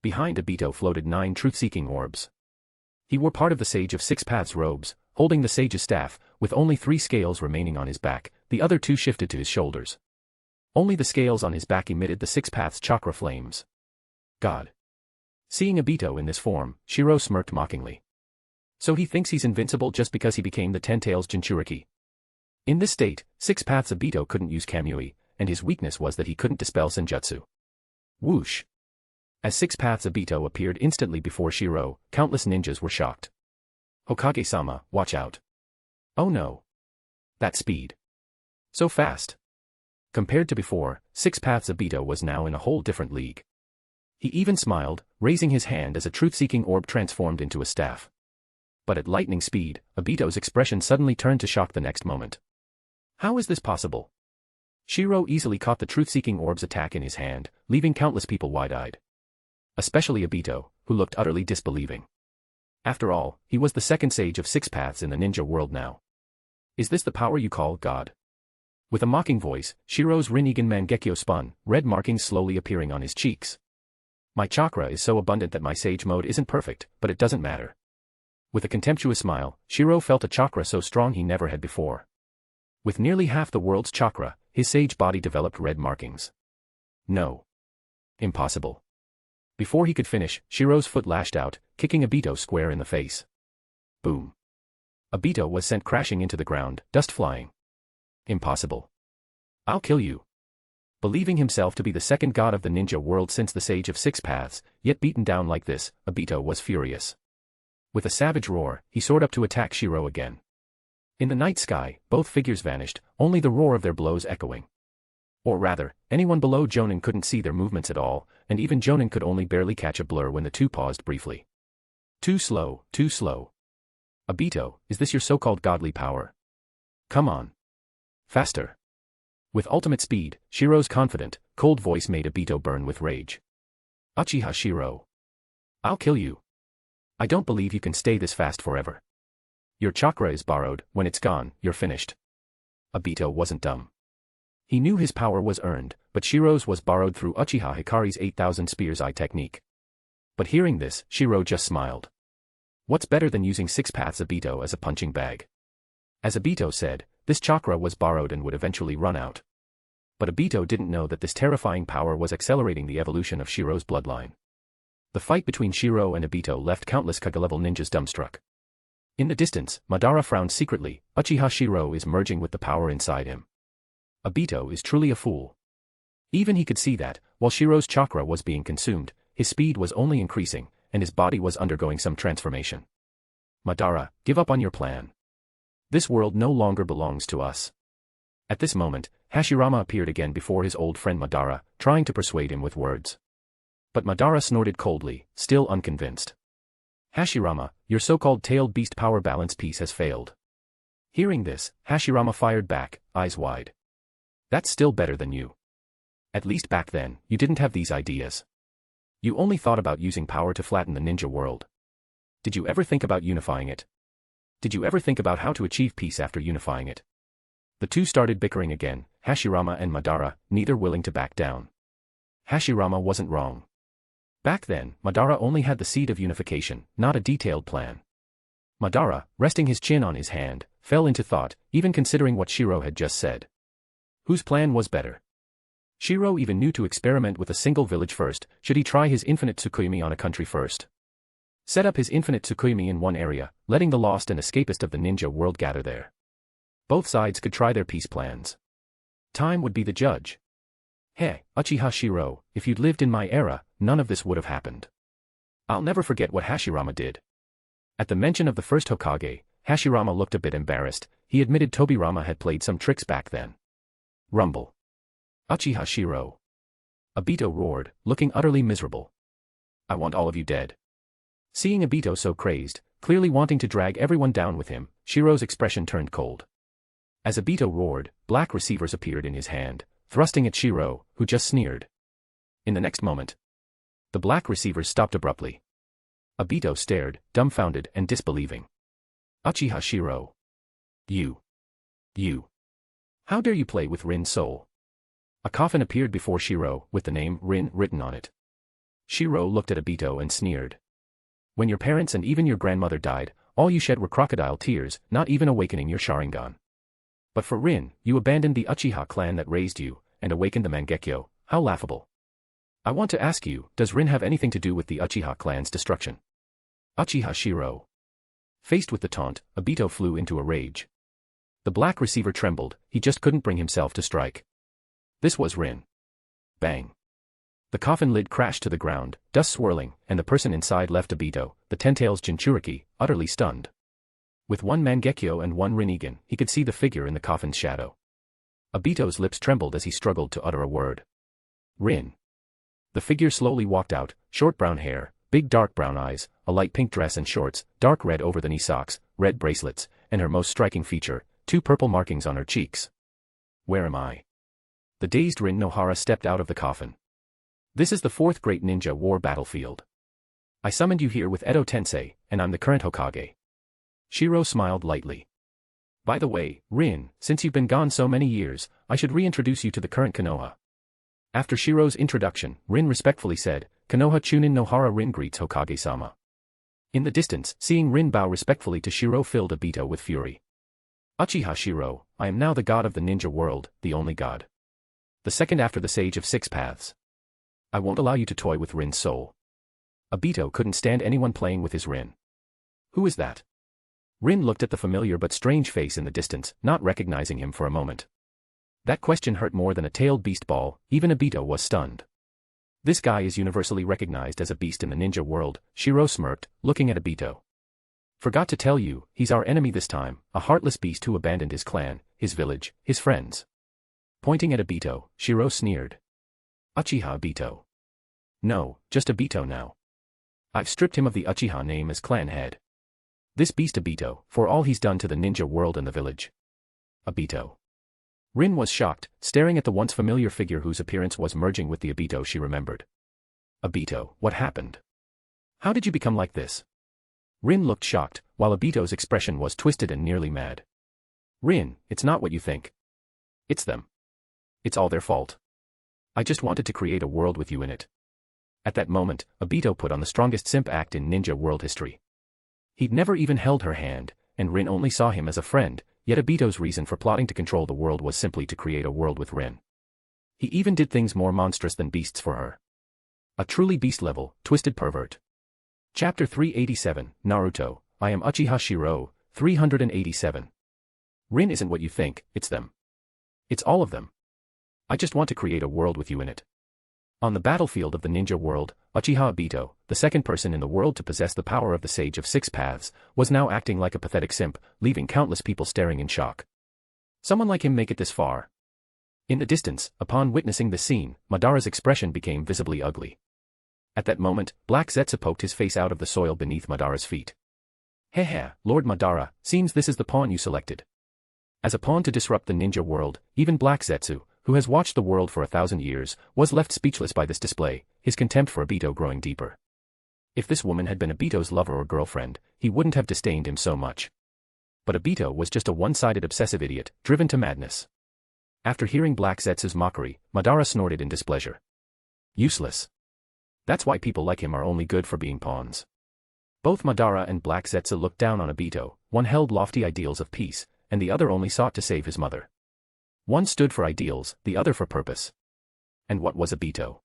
Behind Obito floated 9 truth-seeking orbs. He wore part of the Sage of Six Paths robes, holding the sage's staff, with only 3 scales remaining on his back, the other 2 shifted to his shoulders. Only the scales on his back emitted the Six Paths chakra flames. God. Seeing Obito in this form, Shirou smirked mockingly. So he thinks he's invincible just because he became the Ten Tails Jinchuriki. In this state, Six Paths Obito couldn't use Kamui, and his weakness was that he couldn't dispel Senjutsu. Whoosh! As Six Paths Obito appeared instantly before Shirou, countless ninjas were shocked. Hokage-sama, watch out. Oh no. That speed. So fast. Compared to before, Six Paths Obito was now in a whole different league. He even smiled, raising his hand as a truth-seeking orb transformed into a staff. But at lightning speed, Obito's expression suddenly turned to shock the next moment. How is this possible? Shirou easily caught the truth-seeking orb's attack in his hand, leaving countless people wide-eyed. Especially Obito, who looked utterly disbelieving. After all, he was the second sage of Six Paths in the ninja world now. Is this the power you call God? With a mocking voice, Shirou's Rinnegan Mangekyo spun, red markings slowly appearing on his cheeks. My chakra is so abundant that my sage mode isn't perfect, but it doesn't matter. With a contemptuous smile, Shirou felt a chakra so strong he never had before. With nearly half the world's chakra, his sage body developed red markings. No. Impossible. Before he could finish, Shirou's foot lashed out, kicking Obito square in the face. Boom. Obito was sent crashing into the ground, dust flying. Impossible. I'll kill you. Believing himself to be the second god of the ninja world since the Sage of Six Paths, yet beaten down like this, Obito was furious. With a savage roar, he soared up to attack Shirou again. In the night sky, both figures vanished, only the roar of their blows echoing. Or rather, anyone below Jonin couldn't see their movements at all, and even Jonin could only barely catch a blur when the two paused briefly. Too slow, too slow. Obito, is this your so-called godly power? Come on. Faster. With ultimate speed, Shirou's confident, cold voice made Obito burn with rage. Uchiha Shirou. I'll kill you. I don't believe you can stay this fast forever. Your chakra is borrowed, when it's gone, you're finished. Obito wasn't dumb. He knew his power was earned, but Shirou's was borrowed through Uchiha Hikari's 8,000 Spears Eye technique. But hearing this, Shirou just smiled. What's better than using Six Paths Obito as a punching bag? As Obito said, this chakra was borrowed and would eventually run out. But Obito didn't know that this terrifying power was accelerating the evolution of Shirou's bloodline. The fight between Shirou and Obito left countless Kage-level ninjas dumbstruck. In the distance, Madara frowned secretly. Uchiha Shirou is merging with the power inside him. Obito is truly a fool. Even he could see that, while Shirou's chakra was being consumed, his speed was only increasing, and his body was undergoing some transformation. Madara, give up on your plan. This world no longer belongs to us. At this moment, Hashirama appeared again before his old friend Madara, trying to persuade him with words. But Madara snorted coldly, still unconvinced. Hashirama, your so-called tailed beast power balance piece has failed. Hearing this, Hashirama fired back, eyes wide. That's still better than you. At least back then, you didn't have these ideas. You only thought about using power to flatten the ninja world. Did you ever think about unifying it? Did you ever think about how to achieve peace after unifying it? The two started bickering again, Hashirama and Madara, neither willing to back down. Hashirama wasn't wrong. Back then, Madara only had the seed of unification, not a detailed plan. Madara, resting his chin on his hand, fell into thought, even considering what Shirou had just said. Whose plan was better? Shirou even knew to experiment with a single village first. Should he try his infinite Tsukuyomi on a country first? Set up his infinite Tsukuyomi in one area, letting the lost and escapist of the ninja world gather there. Both sides could try their peace plans. Time would be the judge. Hey, Uchiha Shirou, if you'd lived in my era, none of this would have happened. I'll never forget what Hashirama did. At the mention of the first Hokage, Hashirama looked a bit embarrassed. He admitted Tobirama had played some tricks back then. Rumble. Uchiha Shirou. Obito roared, looking utterly miserable. I want all of you dead. Seeing Obito so crazed, clearly wanting to drag everyone down with him, Shirou's expression turned cold. As Obito roared, black receivers appeared in his hand, thrusting at Shirou, who just sneered. In the next moment, the black receivers stopped abruptly. Obito stared, dumbfounded and disbelieving. Uchiha Shirou. You. You. How dare you play with Rin's soul? A coffin appeared before Shirou, with the name Rin written on it. Shirou looked at Obito and sneered. When your parents and even your grandmother died, all you shed were crocodile tears, not even awakening your Sharingan. But for Rin, you abandoned the Uchiha clan that raised you, and awakened the Mangekyo. How laughable. I want to ask you, does Rin have anything to do with the Uchiha clan's destruction? Uchiha Shirou. Faced with the taunt, Obito flew into a rage. The black receiver trembled, he just couldn't bring himself to strike. This was Rin. Bang. The coffin lid crashed to the ground, dust swirling, and the person inside left Obito, the Ten-Tails Jinchuriki, utterly stunned. With one Mangekyo and one Rinnegan, he could see the figure in the coffin's shadow. Obito's lips trembled as he struggled to utter a word. Rin. The figure slowly walked out, short brown hair, big dark brown eyes, a light pink dress and shorts, dark red over the knee socks, red bracelets, and her most striking feature, 2 purple markings on her cheeks. Where am I? The dazed Rin Nohara stepped out of the coffin. This is the 4th Great Ninja War battlefield. I summoned you here with Edo Tensei, and I'm the current Hokage. Shirou smiled lightly. By the way, Rin, since you've been gone so many years, I should reintroduce you to the current Konoha. After Shirou's introduction, Rin respectfully said, Konoha Chunin Nohara Rin greets Hokage-sama. In the distance, seeing Rin bow respectfully to Shirou filled Obito with fury. Uchiha Shirou, I am now the god of the ninja world, the only god. The second after the Sage of 6 Paths. I won't allow you to toy with Rin's soul. Obito couldn't stand anyone playing with his Rin. Who is that? Rin looked at the familiar but strange face in the distance, not recognizing him for a moment. That question hurt more than a tailed beast ball, even Obito was stunned. This guy is universally recognized as a beast in the ninja world, Shirou smirked, looking at Obito. Forgot to tell you, he's our enemy this time, a heartless beast who abandoned his clan, his village, his friends. Pointing at Obito, Shirou sneered. Uchiha Obito. No, just Obito now. I've stripped him of the Uchiha name as clan head. This beast Obito, for all he's done to the ninja world and the village. Obito. Rin was shocked, staring at the once familiar figure whose appearance was merging with the Obito she remembered. Obito, what happened? How did you become like this? Rin looked shocked, while Obito's expression was twisted and nearly mad. Rin, it's not what you think. It's them. It's all their fault. I just wanted to create a world with you in it. At that moment, Obito put on the strongest simp act in ninja world history. He'd never even held her hand, and Rin only saw him as a friend, yet Obito's reason for plotting to control the world was simply to create a world with Rin. He even did things more monstrous than beasts for her. A truly beast-level, twisted pervert. Chapter 387, Naruto, I am Uchiha Shirou, 387. Rin isn't what you think, it's them. It's all of them. I just want to create a world with you in it. On the battlefield of the ninja world, Uchiha Obito, the second person in the world to possess the power of the Sage of 6 Paths, was now acting like a pathetic simp, leaving countless people staring in shock. Someone like him make it this far? In the distance, upon witnessing the scene, Madara's expression became visibly ugly. At that moment, Black Zetsu poked his face out of the soil beneath Madara's feet. Heh, Lord Madara, seems this is the pawn you selected. As a pawn to disrupt the ninja world, even Black Zetsu, who has watched the world for 1,000 years, was left speechless by this display, his contempt for Obito growing deeper. If this woman had been Obito's lover or girlfriend, he wouldn't have disdained him so much. But Obito was just a one-sided obsessive idiot, driven to madness. After hearing Black Zetsu's mockery, Madara snorted in displeasure. Useless. That's why people like him are only good for being pawns. Both Madara and Black Zetsu looked down on Obito, one held lofty ideals of peace, and the other only sought to save his mother. One stood for ideals, the other for purpose. And what was Obito?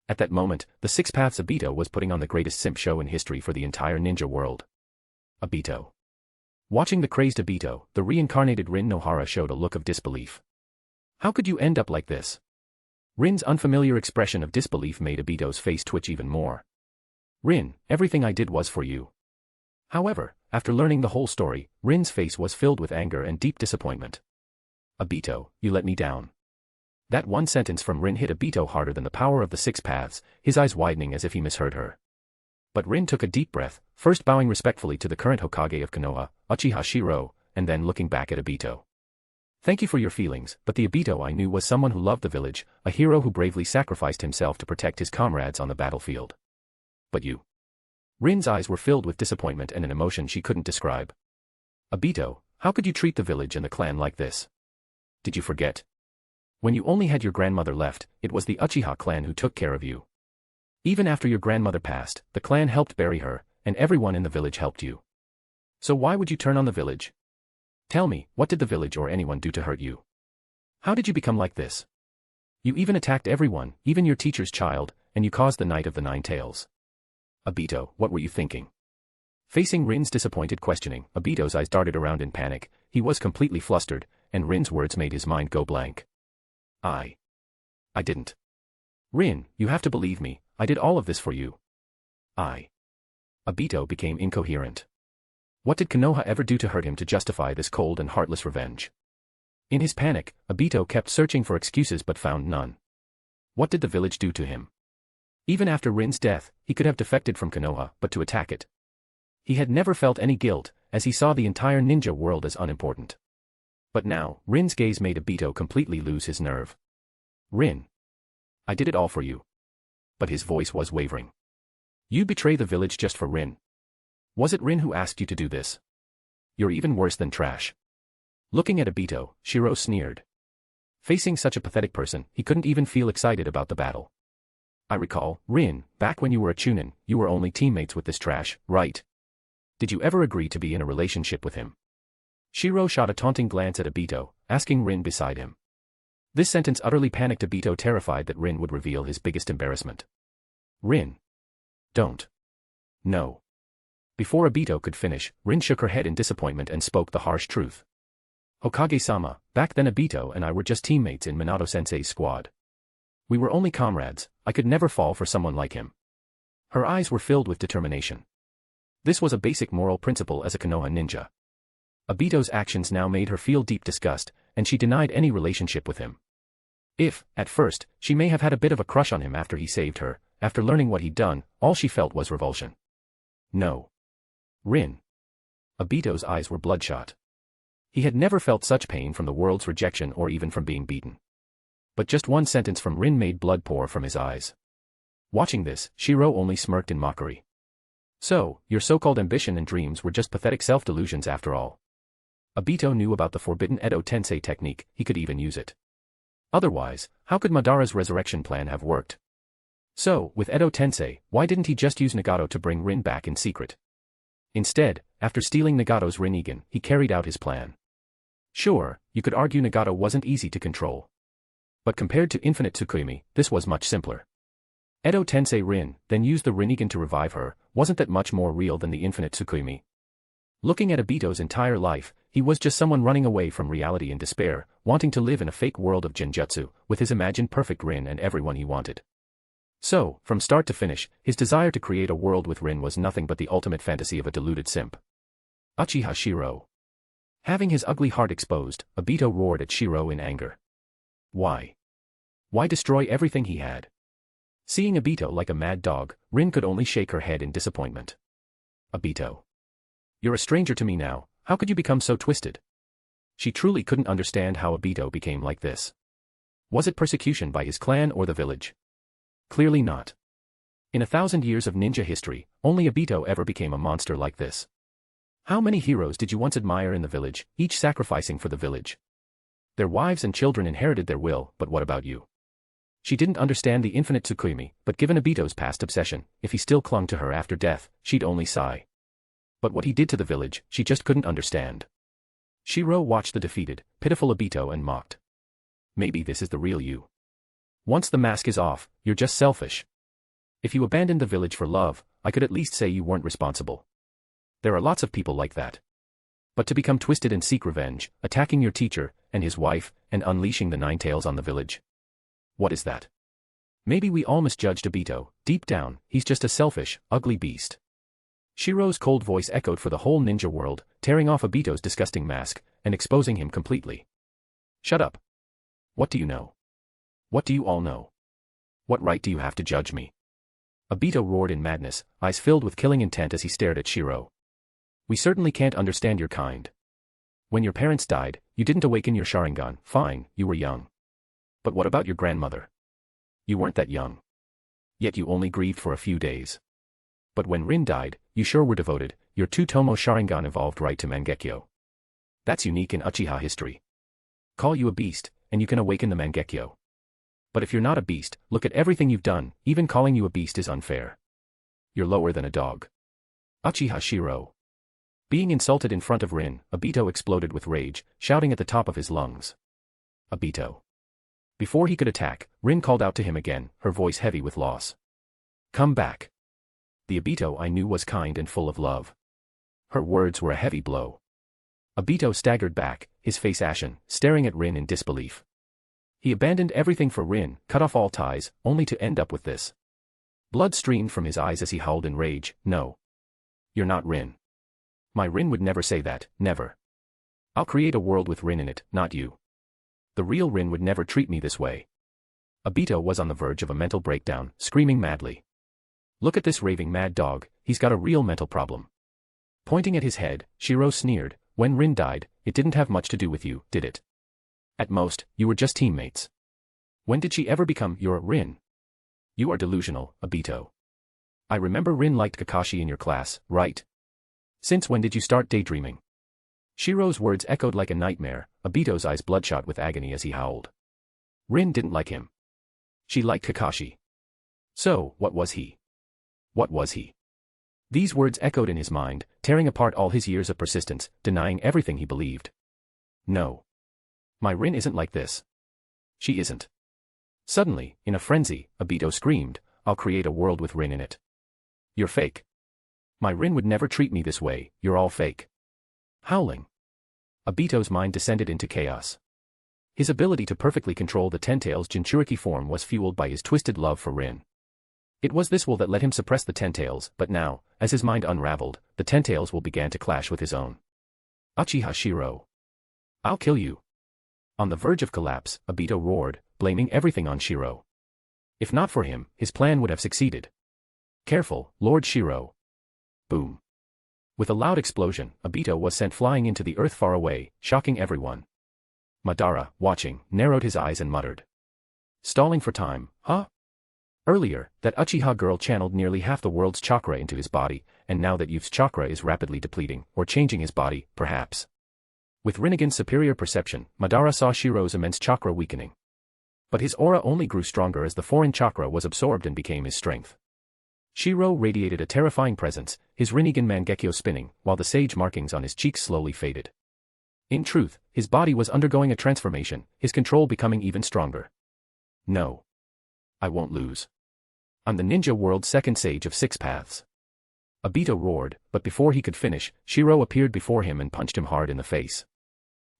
At that moment, the 6 Paths Obito was putting on the greatest simp show in history for the entire ninja world. Obito. Watching the crazed Obito, the reincarnated Rin Nohara showed a look of disbelief. How could you end up like this? Rin's unfamiliar expression of disbelief made Obito's face twitch even more. Rin, everything I did was for you. However, after learning the whole story, Rin's face was filled with anger and deep disappointment. Obito, you let me down. That one sentence from Rin hit Obito harder than the power of the 6 Paths, his eyes widening as if he misheard her. But Rin took a deep breath, first bowing respectfully to the current Hokage of Konoha, Uchiha Shirou, and then looking back at Obito. Thank you for your feelings, but the Obito I knew was someone who loved the village, a hero who bravely sacrificed himself to protect his comrades on the battlefield. But you. Rin's eyes were filled with disappointment and an emotion she couldn't describe. Obito, How could you treat the village and the clan like this? Did you forget? When you only had your grandmother left, it was the Uchiha clan who took care of you. Even after your grandmother passed, the clan helped bury her, and everyone in the village helped you. So why would you turn on the village? Tell me, what did the village or anyone do to hurt you? How did you become like this? You even attacked everyone, even your teacher's child, and you caused the Night of the Nine Tails. Obito, what were you thinking? Facing Rin's disappointed questioning, Obito's eyes darted around in panic. He was completely flustered, and Rin's words made his mind go blank. I didn't. Rin, you have to believe me, I did all of this for you. Obito became incoherent. What did Konoha ever do to hurt him to justify this cold and heartless revenge? In his panic, Obito kept searching for excuses but found none. What did the village do to him? Even after Rin's death, he could have defected from Konoha, but to attack it. He had never felt any guilt, as he saw the entire ninja world as unimportant. But now, Rin's gaze made Obito completely lose his nerve. Rin. I did it all for you. But his voice was wavering. You betray the village just for Rin. Was it Rin who asked you to do this? You're even worse than trash. Looking at Obito, Shirou sneered. Facing such a pathetic person, he couldn't even feel excited about the battle. I recall, Rin, back when you were a Chunin, you were only teammates with this trash, right? Did you ever agree to be in a relationship with him? Shirou shot a taunting glance at Obito, asking Rin beside him. This sentence utterly panicked Obito, terrified that Rin would reveal his biggest embarrassment. Rin. Don't. No. Before Obito could finish, Rin shook her head in disappointment and spoke the harsh truth. Hokage-sama, back then Obito and I were just teammates in Minato-sensei's squad. We were only comrades, I could never fall for someone like him. Her eyes were filled with determination. This was a basic moral principle as a Konoha ninja. Obito's actions now made her feel deep disgust, and she denied any relationship with him. If, at first, she may have had a bit of a crush on him after he saved her, after learning what he'd done, all she felt was revulsion. No. Rin. Obito's eyes were bloodshot. He had never felt such pain from the world's rejection or even from being beaten. But just one sentence from Rin made blood pour from his eyes. Watching this, Shirou only smirked in mockery. So, your so-called ambition and dreams were just pathetic self-delusions after all. Obito knew about the forbidden Edo Tensei technique, he could even use it. Otherwise, how could Madara's resurrection plan have worked? So, with Edo Tensei, why didn't he just use Nagato to bring Rin back in secret? Instead, after stealing Nagato's Rinnegan, he carried out his plan. Sure, you could argue Nagato wasn't easy to control. But compared to Infinite Tsukuyomi, this was much simpler. Edo Tensei Rin, then used the Rinnegan to revive her, wasn't that much more real than the Infinite Tsukuyomi? Looking at Obito's entire life, he was just someone running away from reality in despair, wanting to live in a fake world of genjutsu, with his imagined perfect Rin and everyone he wanted. So, from start to finish, his desire to create a world with Rin was nothing but the ultimate fantasy of a deluded simp. Uchiha Shirou. Having his ugly heart exposed, Obito roared at Shirou in anger. Why? Why destroy everything he had? Seeing Obito like a mad dog, Rin could only shake her head in disappointment. Obito. You're a stranger to me now, how could you become so twisted? She truly couldn't understand how Obito became like this. Was it persecution by his clan or the village? Clearly not. In 1,000 years of ninja history, only Obito ever became a monster like this. How many heroes did you once admire in the village, each sacrificing for the village? Their wives and children inherited their will, but what about you? She didn't understand the infinite Tsukuyomi, but given Obito's past obsession, if he still clung to her after death, she'd only sigh. But what he did to the village, she just couldn't understand. Shirou watched the defeated, pitiful Obito and mocked. Maybe this is the real you. Once the mask is off, you're just selfish. If you abandoned the village for love, I could at least say you weren't responsible. There are lots of people like that. But to become twisted and seek revenge, attacking your teacher, and his wife, and unleashing the Nine Tails on the village. What is that? Maybe we all misjudged Obito, deep down, he's just a selfish, ugly beast. Shirou's cold voice echoed for the whole ninja world, tearing off Obito's disgusting mask, and exposing him completely. Shut up. What do you know? What do you all know? What right do you have to judge me? Obito roared in madness, eyes filled with killing intent as he stared at Shirou. We certainly can't understand your kind. When your parents died, you didn't awaken your Sharingan, fine, you were young. But what about your grandmother? You weren't that young. Yet you only grieved for a few days. But when Rin died, you sure were devoted, your two-tomo Sharingan evolved right to Mangekyo. That's unique in Uchiha history. Call you a beast, and you can awaken the Mangekyo. But if you're not a beast, look at everything you've done, even calling you a beast is unfair. You're lower than a dog. Uchiha Shirou. Being insulted in front of Rin, Obito exploded with rage, shouting at the top of his lungs. Obito. Before he could attack, Rin called out to him again, her voice heavy with loss. Come back. The Obito I knew was kind and full of love. Her words were a heavy blow. Obito staggered back, his face ashen, staring at Rin in disbelief. He abandoned everything for Rin, cut off all ties, only to end up with this. Blood streamed from his eyes as he howled in rage, no. You're not Rin. My Rin would never say that, never. I'll create a world with Rin in it, not you. The real Rin would never treat me this way. Obito was on the verge of a mental breakdown, screaming madly. Look at this raving mad dog, he's got a real mental problem. Pointing at his head, Shirou sneered, when Rin died, it didn't have much to do with you, did it? At most, you were just teammates. When did she ever become your Rin? You are delusional, Obito. I remember Rin liked Kakashi in your class, right? Since when did you start daydreaming? Shirou's words echoed like a nightmare, Obito's eyes bloodshot with agony as he howled. Rin didn't like him. She liked Kakashi. So, what was he? What was he? These words echoed in his mind, tearing apart all his years of persistence, denying everything he believed. No. My Rin isn't like this. She isn't. Suddenly, in a frenzy, Obito screamed, I'll create a world with Rin in it. You're fake. My Rin would never treat me this way, you're all fake. Howling. Obito's mind descended into chaos. His ability to perfectly control the Ten-Tails Jinchuriki form was fueled by his twisted love for Rin. It was this will that let him suppress the Ten-Tails, but now, as his mind unraveled, the Ten-Tails will began to clash with his own. Uchiha Shirou. I'll kill you. On the verge of collapse, Obito roared, blaming everything on Shirou. If not for him, his plan would have succeeded. Careful, Lord Shirou. Boom. With a loud explosion, Obito was sent flying into the earth far away, shocking everyone. Madara, watching, narrowed his eyes and muttered. Stalling for time, huh? Earlier, that Uchiha girl channeled nearly half the world's chakra into his body, and now that youth's chakra is rapidly depleting, or changing his body, perhaps. With Rinnegan's superior perception, Madara saw Shirou's immense chakra weakening. But his aura only grew stronger as the foreign chakra was absorbed and became his strength. Shirou radiated a terrifying presence, his Rinnegan Mangekyo spinning, while the sage markings on his cheeks slowly faded. In truth, his body was undergoing a transformation, his control becoming even stronger. No. I won't lose. I'm the ninja world's second sage of 6 paths. Obito roared, but before he could finish, Shirou appeared before him and punched him hard in the face.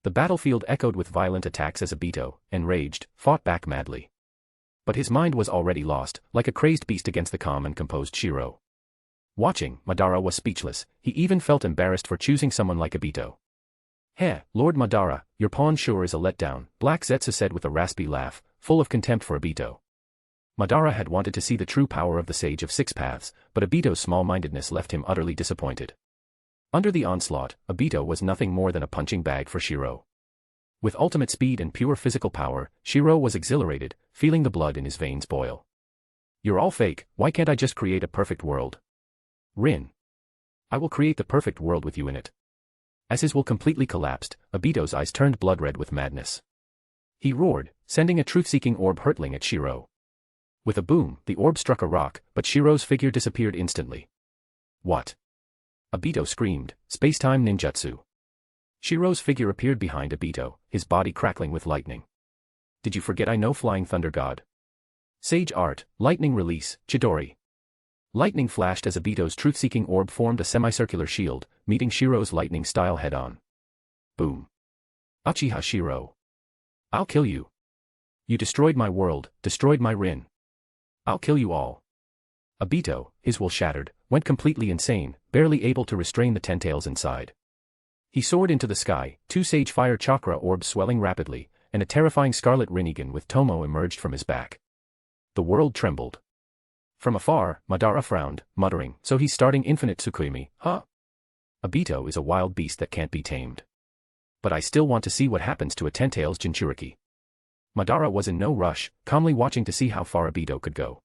The battlefield echoed with violent attacks as Obito, enraged, fought back madly. But his mind was already lost, like a crazed beast against the calm and composed Shirou. Watching, Madara was speechless, he even felt embarrassed for choosing someone like Obito. Heh, Lord Madara, your pawn sure is a letdown, Black Zetsu said with a raspy laugh, full of contempt for Obito. Madara had wanted to see the true power of the Sage of 6 Paths, but Obito's small-mindedness left him utterly disappointed. Under the onslaught, Obito was nothing more than a punching bag for Shirou. With ultimate speed and pure physical power, Shirou was exhilarated, feeling the blood in his veins boil. You're all fake, why can't I just create a perfect world? Rin. I will create the perfect world with you in it. As his will completely collapsed, Obito's eyes turned blood-red with madness. He roared, sending a truth-seeking orb hurtling at Shirou. With a boom, the orb struck a rock, but Shirou's figure disappeared instantly. What? Obito screamed, space-time ninjutsu. Shirou's figure appeared behind Obito, his body crackling with lightning. Did you forget I know Flying Thunder God? Sage Art, Lightning Release, Chidori. Lightning flashed as Obito's truth-seeking orb formed a semicircular shield, meeting Shirou's lightning style head-on. Boom. Uchiha Shirou. I'll kill you. You destroyed my world, destroyed my Rin. I'll kill you all. Obito, his will shattered, went completely insane, barely able to restrain the Ten-Tails inside. He soared into the sky, 2 Sage Fire Chakra orbs swelling rapidly, and a terrifying scarlet Rinnegan with Tomo emerged from his back. The world trembled. From afar, Madara frowned, muttering, so he's starting Infinite Tsukuyomi, huh? Obito is a wild beast that can't be tamed. But I still want to see what happens to a Ten-Tails Jinchuriki. Madara was in no rush, calmly watching to see how far Obito could go.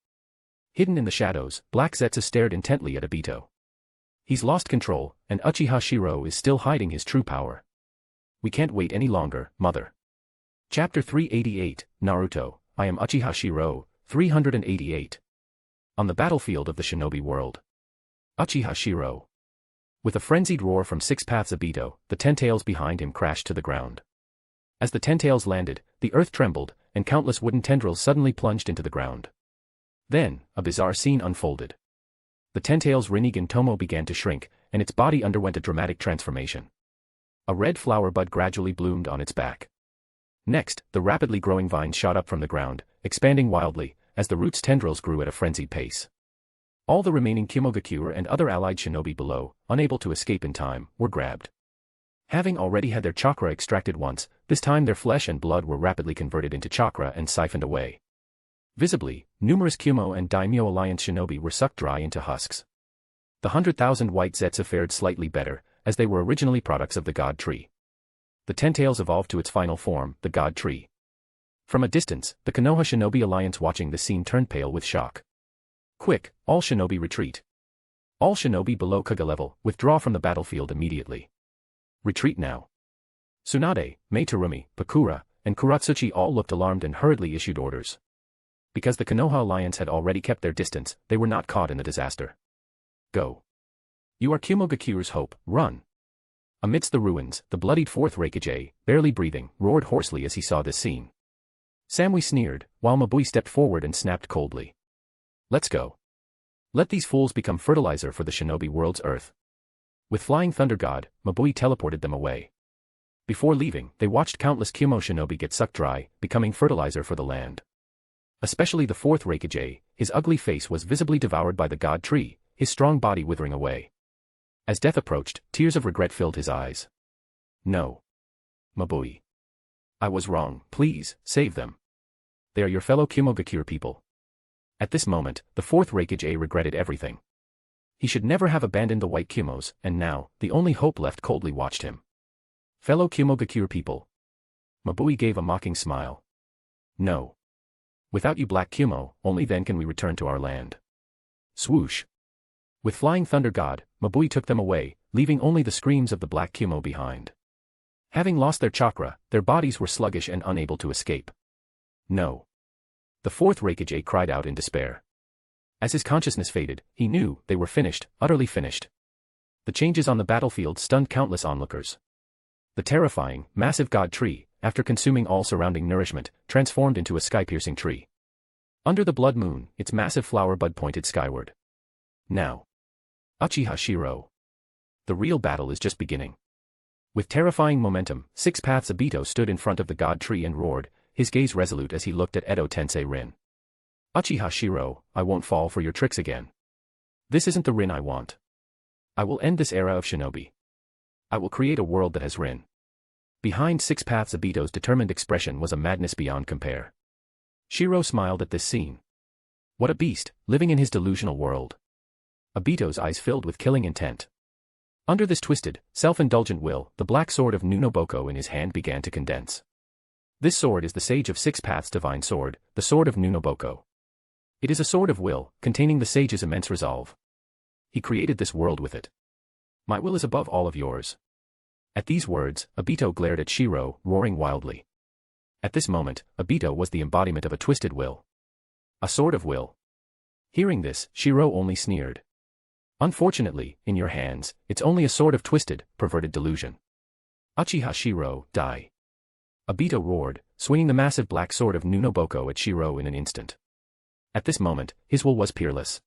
Hidden in the shadows, Black Zetsu stared intently at Obito. He's lost control, and Uchiha Shirou is still hiding his true power. We can't wait any longer, mother. Chapter 388, Naruto, I am Uchiha Shirou, 388. On the battlefield of the Shinobi World. Uchiha Shirou. With a frenzied roar from Six Paths Obito, the ten tails behind him crashed to the ground. As the ten tails landed, the earth trembled, and countless wooden tendrils suddenly plunged into the ground. Then, a bizarre scene unfolded. The ten tails Rinnegan Tomo began to shrink, and its body underwent a dramatic transformation. A red flower bud gradually bloomed on its back. Next, the rapidly growing vine shot up from the ground, expanding wildly, as the roots tendrils grew at a frenzied pace. All the remaining Kimogakure and other allied shinobi below, unable to escape in time, were grabbed. Having already had their chakra extracted once, this time their flesh and blood were rapidly converted into chakra and siphoned away. Visibly, numerous Kumo and Daimyo Alliance shinobi were sucked dry into husks. The 100,000 white Zetsu fared slightly better, as they were originally products of the God Tree. The ten tails evolved to its final form, the God Tree. From a distance, the Konoha Shinobi Alliance watching this scene turned pale with shock. Quick, all shinobi retreat. All shinobi below Kaga level, withdraw from the battlefield immediately. Retreat now. Tsunade, Mei Terumi, Pakura, and Kuratsuchi all looked alarmed and hurriedly issued orders. Because the Konoha Alliance had already kept their distance, they were not caught in the disaster. Go. You are Kumogakure's hope, run. Amidst the ruins, the bloodied fourth Raikage, barely breathing, roared hoarsely as he saw this scene. Samui sneered, while Mabui stepped forward and snapped coldly. Let's go. Let these fools become fertilizer for the Shinobi World's earth. With Flying Thunder God, Mabui teleported them away. Before leaving, they watched countless Kumo shinobi get sucked dry, becoming fertilizer for the land. Especially the fourth Raikage, his ugly face was visibly devoured by the God Tree, his strong body withering away. As death approached, tears of regret filled his eyes. No. Mabui. I was wrong, please, save them. They are your fellow Kimogakure people. At this moment, the fourth Raikage regretted everything. He should never have abandoned the white Kumos, and now, the only hope left coldly watched him. Fellow Kimogakure people. Mabui gave a mocking smile. No. Without you Black Kumo, only then can we return to our land. Swoosh. With Flying Thunder God, Mabui took them away, leaving only the screams of the Black Kumo behind. Having lost their chakra, their bodies were sluggish and unable to escape. No. The fourth Raikage cried out in despair. As his consciousness faded, he knew they were finished, utterly finished. The changes on the battlefield stunned countless onlookers. The terrifying, massive God Tree, after consuming all surrounding nourishment, transformed into a sky-piercing tree. Under the blood moon, its massive flower bud pointed skyward. Now. Uchiha Shirou. The real battle is just beginning. With terrifying momentum, Six Paths Obito stood in front of the God Tree and roared, his gaze resolute as he looked at Edo Tensei Rin. Uchiha Shirou, I won't fall for your tricks again. This isn't the Rin I want. I will end this era of shinobi. I will create a world that has Rin. Behind Six Paths Obito's determined expression was a madness beyond compare. Shirou smiled at this scene. What a beast, living in his delusional world. Obito's eyes filled with killing intent. Under this twisted, self-indulgent will, the black sword of Nunoboko in his hand began to condense. This sword is the Sage of Six Paths divine sword, the sword of Nunoboko. It is a sword of will, containing the sage's immense resolve. He created this world with it. My will is above all of yours. At these words, Obito glared at Shirou, roaring wildly. At this moment, Obito was the embodiment of a twisted will. A sword of will. Hearing this, Shirou only sneered. Unfortunately, in your hands, it's only a sword of twisted, perverted delusion. Uchiha Shirou, die. Obito roared, swinging the massive black sword of Nunoboko at Shirou in an instant. At this moment, his will was peerless.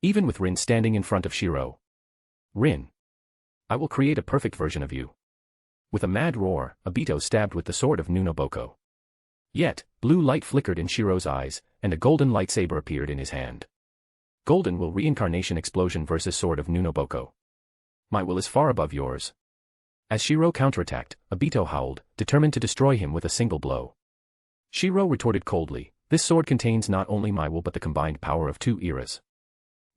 Even with Rin standing in front of Shirou. Rin. I will create a perfect version of you. With a mad roar, Obito stabbed with the sword of Nunoboko. Yet, blue light flickered in Shirou's eyes, and a golden lightsaber appeared in his hand. Golden Will Reincarnation Explosion versus Sword of Nunoboko. My will is far above yours. As Shirou counterattacked, Obito howled, determined to destroy him with a single blow. Shirou retorted coldly, this sword contains not only my will but the combined power of two eras.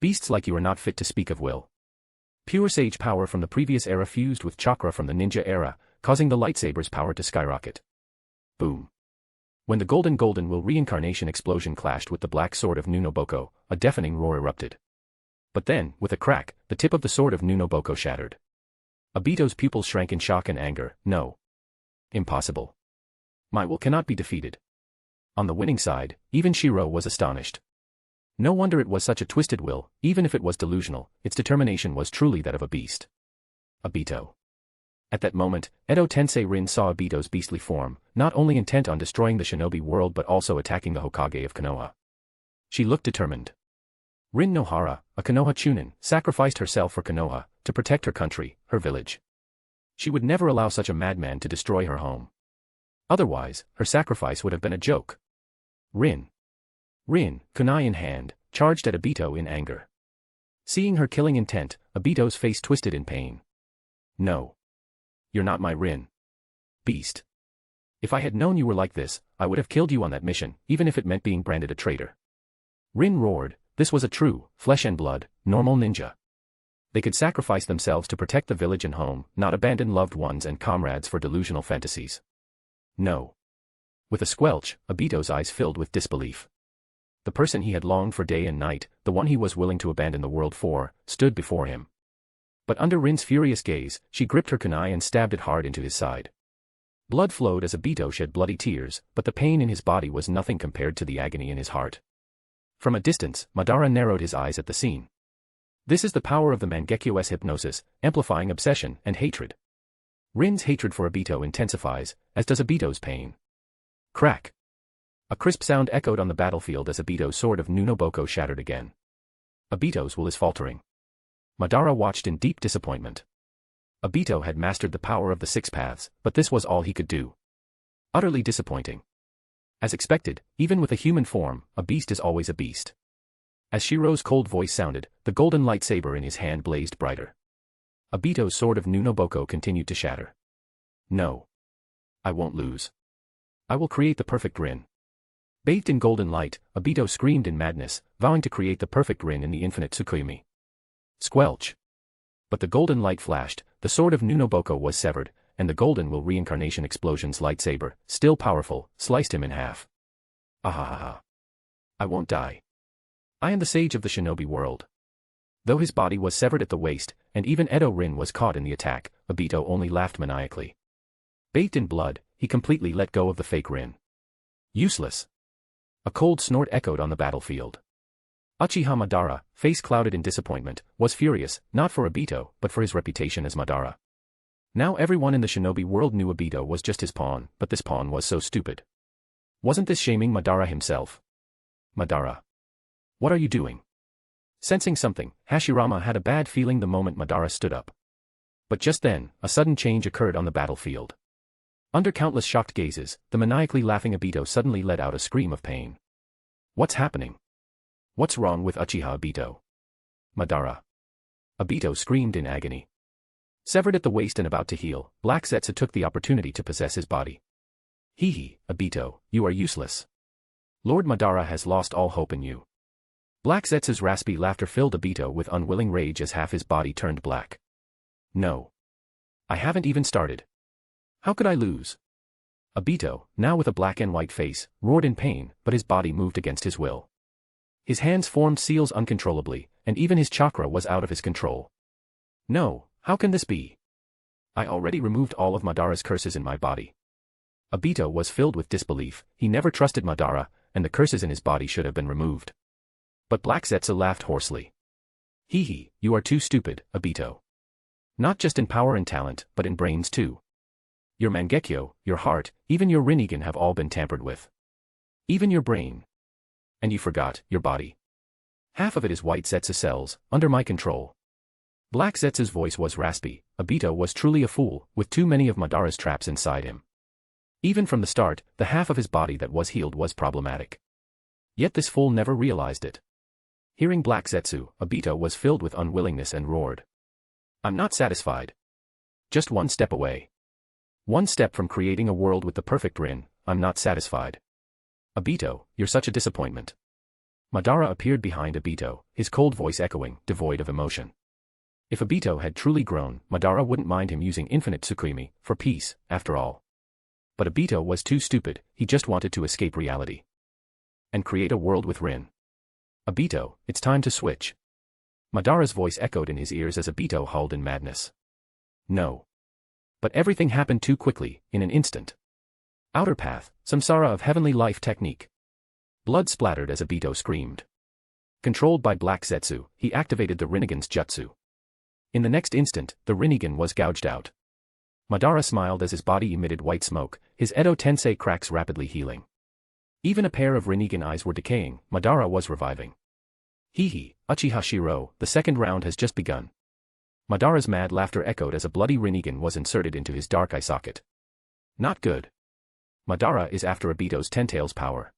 Beasts like you are not fit to speak of will. Pure sage power from the previous era fused with chakra from the ninja era, causing the lightsaber's power to skyrocket. Boom. When the Golden Will Reincarnation Explosion clashed with the black sword of Nunoboko, a deafening roar erupted. But then, with a crack, the tip of the sword of Nunoboko shattered. Obito's pupils shrank in shock and anger. No. Impossible. My will cannot be defeated. On the winning side, even Shirou was astonished. No wonder it was such a twisted will, even if it was delusional, its determination was truly that of a beast. Obito. At that moment, Edo Tensei Rin saw Obito's beastly form, not only intent on destroying the Shinobi World but also attacking the Hokage of Konoha. She looked determined. Rin Nohara, a Konoha Chunin, sacrificed herself for Konoha, to protect her country, her village. She would never allow such a madman to destroy her home. Otherwise, her sacrifice would have been a joke. Rin, kunai in hand, charged at Obito in anger. Seeing her killing intent, Obito's face twisted in pain. No. You're not my Rin. Beast. If I had known you were like this, I would have killed you on that mission, even if it meant being branded a traitor. Rin roared. This was a true, flesh and blood, normal ninja. They could sacrifice themselves to protect the village and home, not abandon loved ones and comrades for delusional fantasies. No. With a squelch, Obito's eyes filled with disbelief. The person he had longed for day and night, the one he was willing to abandon the world for, stood before him. But under Rin's furious gaze, she gripped her kunai and stabbed it hard into his side. Blood flowed as Obito shed bloody tears, but the pain in his body was nothing compared to the agony in his heart. From a distance, Madara narrowed his eyes at the scene. This is the power of the Mangekyo's hypnosis, amplifying obsession and hatred. Rin's hatred for Obito intensifies, as does Obito's pain. Crack! A crisp sound echoed on the battlefield as Obito's sword of Nunoboko shattered again. Obito's will is faltering. Madara watched in deep disappointment. Obito had mastered the power of the six paths, but this was all he could do. Utterly disappointing. As expected, even with a human form, a beast is always a beast. As Shirou's cold voice sounded, the golden lightsaber in his hand blazed brighter. Obito's sword of Nunoboko continued to shatter. No. I won't lose. I will create the perfect Rin. Bathed in golden light, Obito screamed in madness, vowing to create the perfect Rin in the infinite Tsukuyomi. Squelch. But the golden light flashed, the sword of Nunoboko was severed, and the golden will reincarnation explosion's lightsaber, still powerful, sliced him in half. Ahahaha. I won't die. I am the sage of the Shinobi World. Though his body was severed at the waist, and even Edo Rin was caught in the attack, Obito only laughed maniacally. Bathed in blood, he completely let go of the fake Rin. Useless. A cold snort echoed on the battlefield. Uchiha Madara, face clouded in disappointment, was furious, not for Obito, but for his reputation as Madara. Now everyone in the Shinobi World knew Obito was just his pawn, but this pawn was so stupid. Wasn't this shaming Madara himself? Madara. What are you doing? Sensing something, Hashirama had a bad feeling the moment Madara stood up. But just then, a sudden change occurred on the battlefield. Under countless shocked gazes, the maniacally laughing Obito suddenly let out a scream of pain. What's happening? What's wrong with Uchiha Obito? Madara. Obito screamed in agony. Severed at the waist and about to heal, Black Zetsu took the opportunity to possess his body. Hee, Obito, you are useless. Lord Madara has lost all hope in you. Black Zetsu's raspy laughter filled Obito with unwilling rage as half his body turned black. No. I haven't even started. How could I lose? Obito, now with a black and white face, roared in pain, but his body moved against his will. His hands formed seals uncontrollably, and even his chakra was out of his control. No. How can this be? I already removed all of Madara's curses in my body. Obito was filled with disbelief, he never trusted Madara, and the curses in his body should have been removed. But Black Zetsu laughed hoarsely. Hee, you are too stupid, Obito. Not just in power and talent, but in brains too. Your Mangekyo, your heart, even your Rinnegan have all been tampered with. Even your brain. And you forgot, your body. Half of it is white Zetsu cells, under my control. Black Zetsu's voice was raspy. Obito was truly a fool, with too many of Madara's traps inside him. Even from the start, the half of his body that was healed was problematic. Yet this fool never realized it. Hearing Black Zetsu, Obito was filled with unwillingness and roared. I'm not satisfied. Just one step away. One step from creating a world with the perfect Rin, I'm not satisfied. Obito, you're such a disappointment. Madara appeared behind Obito, his cold voice echoing, devoid of emotion. If Obito had truly grown, Madara wouldn't mind him using infinite Tsukuyomi, for peace, after all. But Obito was too stupid, he just wanted to escape reality. And create a world with Rin. Obito, it's time to switch. Madara's voice echoed in his ears as Obito howled in madness. No. But everything happened too quickly, in an instant. Outer path, samsara of heavenly life technique. Blood splattered as Obito screamed. Controlled by Black Zetsu, he activated the Rinnegan's jutsu. In the next instant, the Rinnegan was gouged out. Madara smiled as his body emitted white smoke, his Edo Tensei cracks rapidly healing. Even a pair of Rinnegan eyes were decaying, Madara was reviving. Hee, Uchiha Shirou, the second round has just begun. Madara's mad laughter echoed as a bloody Rinnegan was inserted into his dark eye socket. Not good. Madara is after Obito's Ten-Tails power.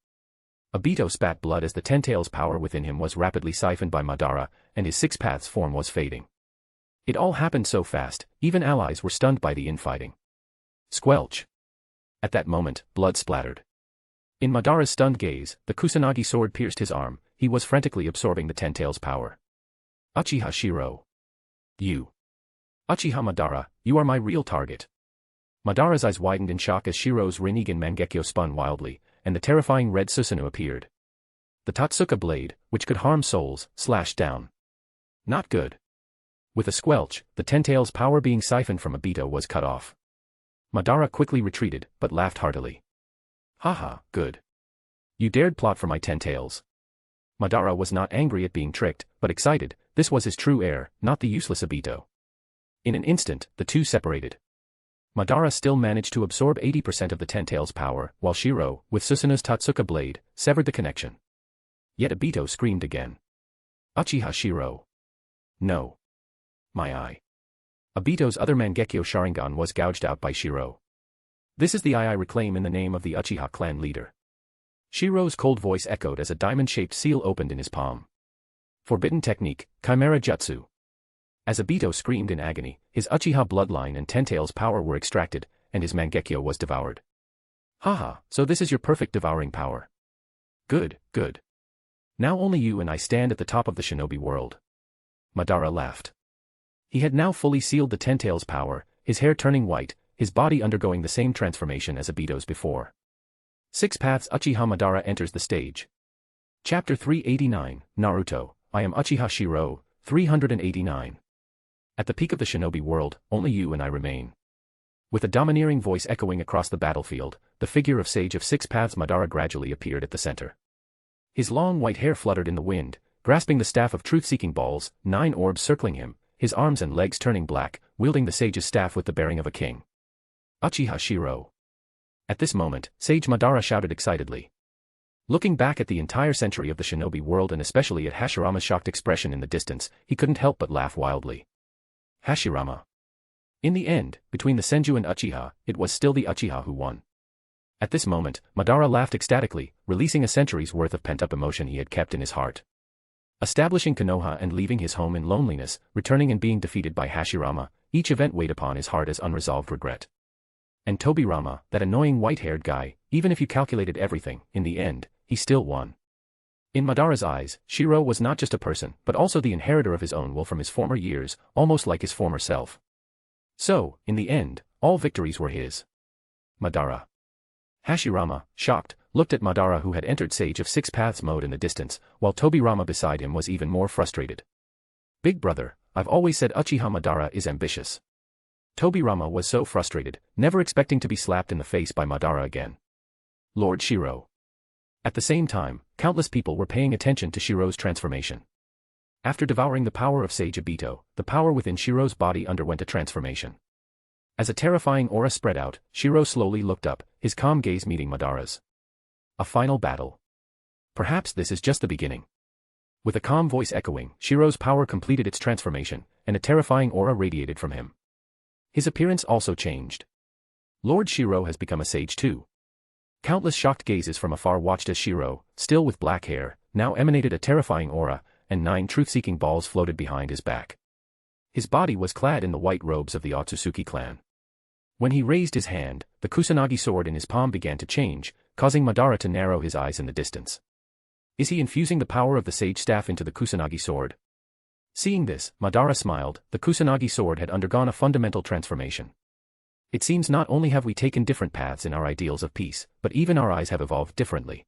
Obito spat blood as the Ten-Tails power within him was rapidly siphoned by Madara, and his Six Paths form was fading. It all happened so fast, even allies were stunned by the infighting. Squelch. At that moment, blood splattered. In Madara's stunned gaze, the Kusanagi sword pierced his arm, he was frantically absorbing the Ten-Tails power. Uchiha Shirou. You. Uchiha Madara, you are my real target. Madara's eyes widened in shock as Shirou's Rinnegan Mangekyo spun wildly, and the terrifying red Susanoo appeared. The Tatsuka blade, which could harm souls, slashed down. Not good. With a squelch, the Ten-Tails power being siphoned from Obito was cut off. Madara quickly retreated, but laughed heartily. Haha, good. You dared plot for my Ten-Tails. Madara was not angry at being tricked, but excited, this was his true heir, not the useless Obito. In an instant, the two separated. Madara still managed to absorb 80% of the Ten-Tails power, while Shirou, with Susanoo's Tatsuka blade, severed the connection. Yet Obito screamed again. Uchiha Shirou. No. My eye. Obito's other Mangekyo Sharingan was gouged out by Shirou. This is the eye I reclaim in the name of the Uchiha clan leader. Shirou's cold voice echoed as a diamond-shaped seal opened in his palm. Forbidden technique, Chimera Jutsu. As Obito screamed in agony, his Uchiha bloodline and Ten-Tails power were extracted, and his Mangekyo was devoured. Haha, so this is your perfect devouring power. Good, good. Now only you and I stand at the top of the Shinobi World. Madara laughed. He had now fully sealed the Ten-Tails power, his hair turning white, his body undergoing the same transformation as Obito's before. Six Paths Uchiha Madara enters the stage. Chapter 389, Naruto, I am Uchiha Shirou, 389. At the peak of the Shinobi World, only you and I remain. With a domineering voice echoing across the battlefield, the figure of Sage of Six Paths Madara gradually appeared at the center. His long white hair fluttered in the wind, grasping the staff of truth-seeking balls, 9 orbs circling him, his arms and legs turning black, wielding the sage's staff with the bearing of a king. Uchiha Shirou. At this moment, Sage Madara shouted excitedly. Looking back at the entire century of the Shinobi World and especially at Hashirama's shocked expression in the distance, he couldn't help but laugh wildly. Hashirama. In the end, between the Senju and Uchiha, it was still the Uchiha who won. At this moment, Madara laughed ecstatically, releasing a century's worth of pent-up emotion he had kept in his heart. Establishing Konoha and leaving his home in loneliness, returning and being defeated by Hashirama, each event weighed upon his heart as unresolved regret. And Tobirama, that annoying white-haired guy, even if you calculated everything, in the end, he still won. In Madara's eyes, Shirou was not just a person, but also the inheritor of his own will from his former years, almost like his former self. So, in the end, all victories were his. Madara. Hashirama, shocked, looked at Madara who had entered Sage of Six Paths mode in the distance, while Tobirama beside him was even more frustrated. Big brother, I've always said Uchiha Madara is ambitious. Tobirama was so frustrated, never expecting to be slapped in the face by Madara again. Lord Shirou. At the same time, countless people were paying attention to Shirou's transformation. After devouring the power of Sage Obito, the power within Shirou's body underwent a transformation. As a terrifying aura spread out, Shirou slowly looked up, his calm gaze meeting Madara's. A final battle. Perhaps this is just the beginning. With a calm voice echoing, Shirou's power completed its transformation, and a terrifying aura radiated from him. His appearance also changed. Lord Shirou has become a sage too. Countless shocked gazes from afar watched as Shirou, still with black hair, now emanated a terrifying aura, and 9 truth-seeking balls floated behind his back. His body was clad in the white robes of the Otsutsuki clan. When he raised his hand, the Kusanagi sword in his palm began to change, causing Madara to narrow his eyes in the distance. Is he infusing the power of the sage staff into the Kusanagi sword? Seeing this, Madara smiled, the Kusanagi sword had undergone a fundamental transformation. It seems not only have we taken different paths in our ideals of peace, but even our eyes have evolved differently.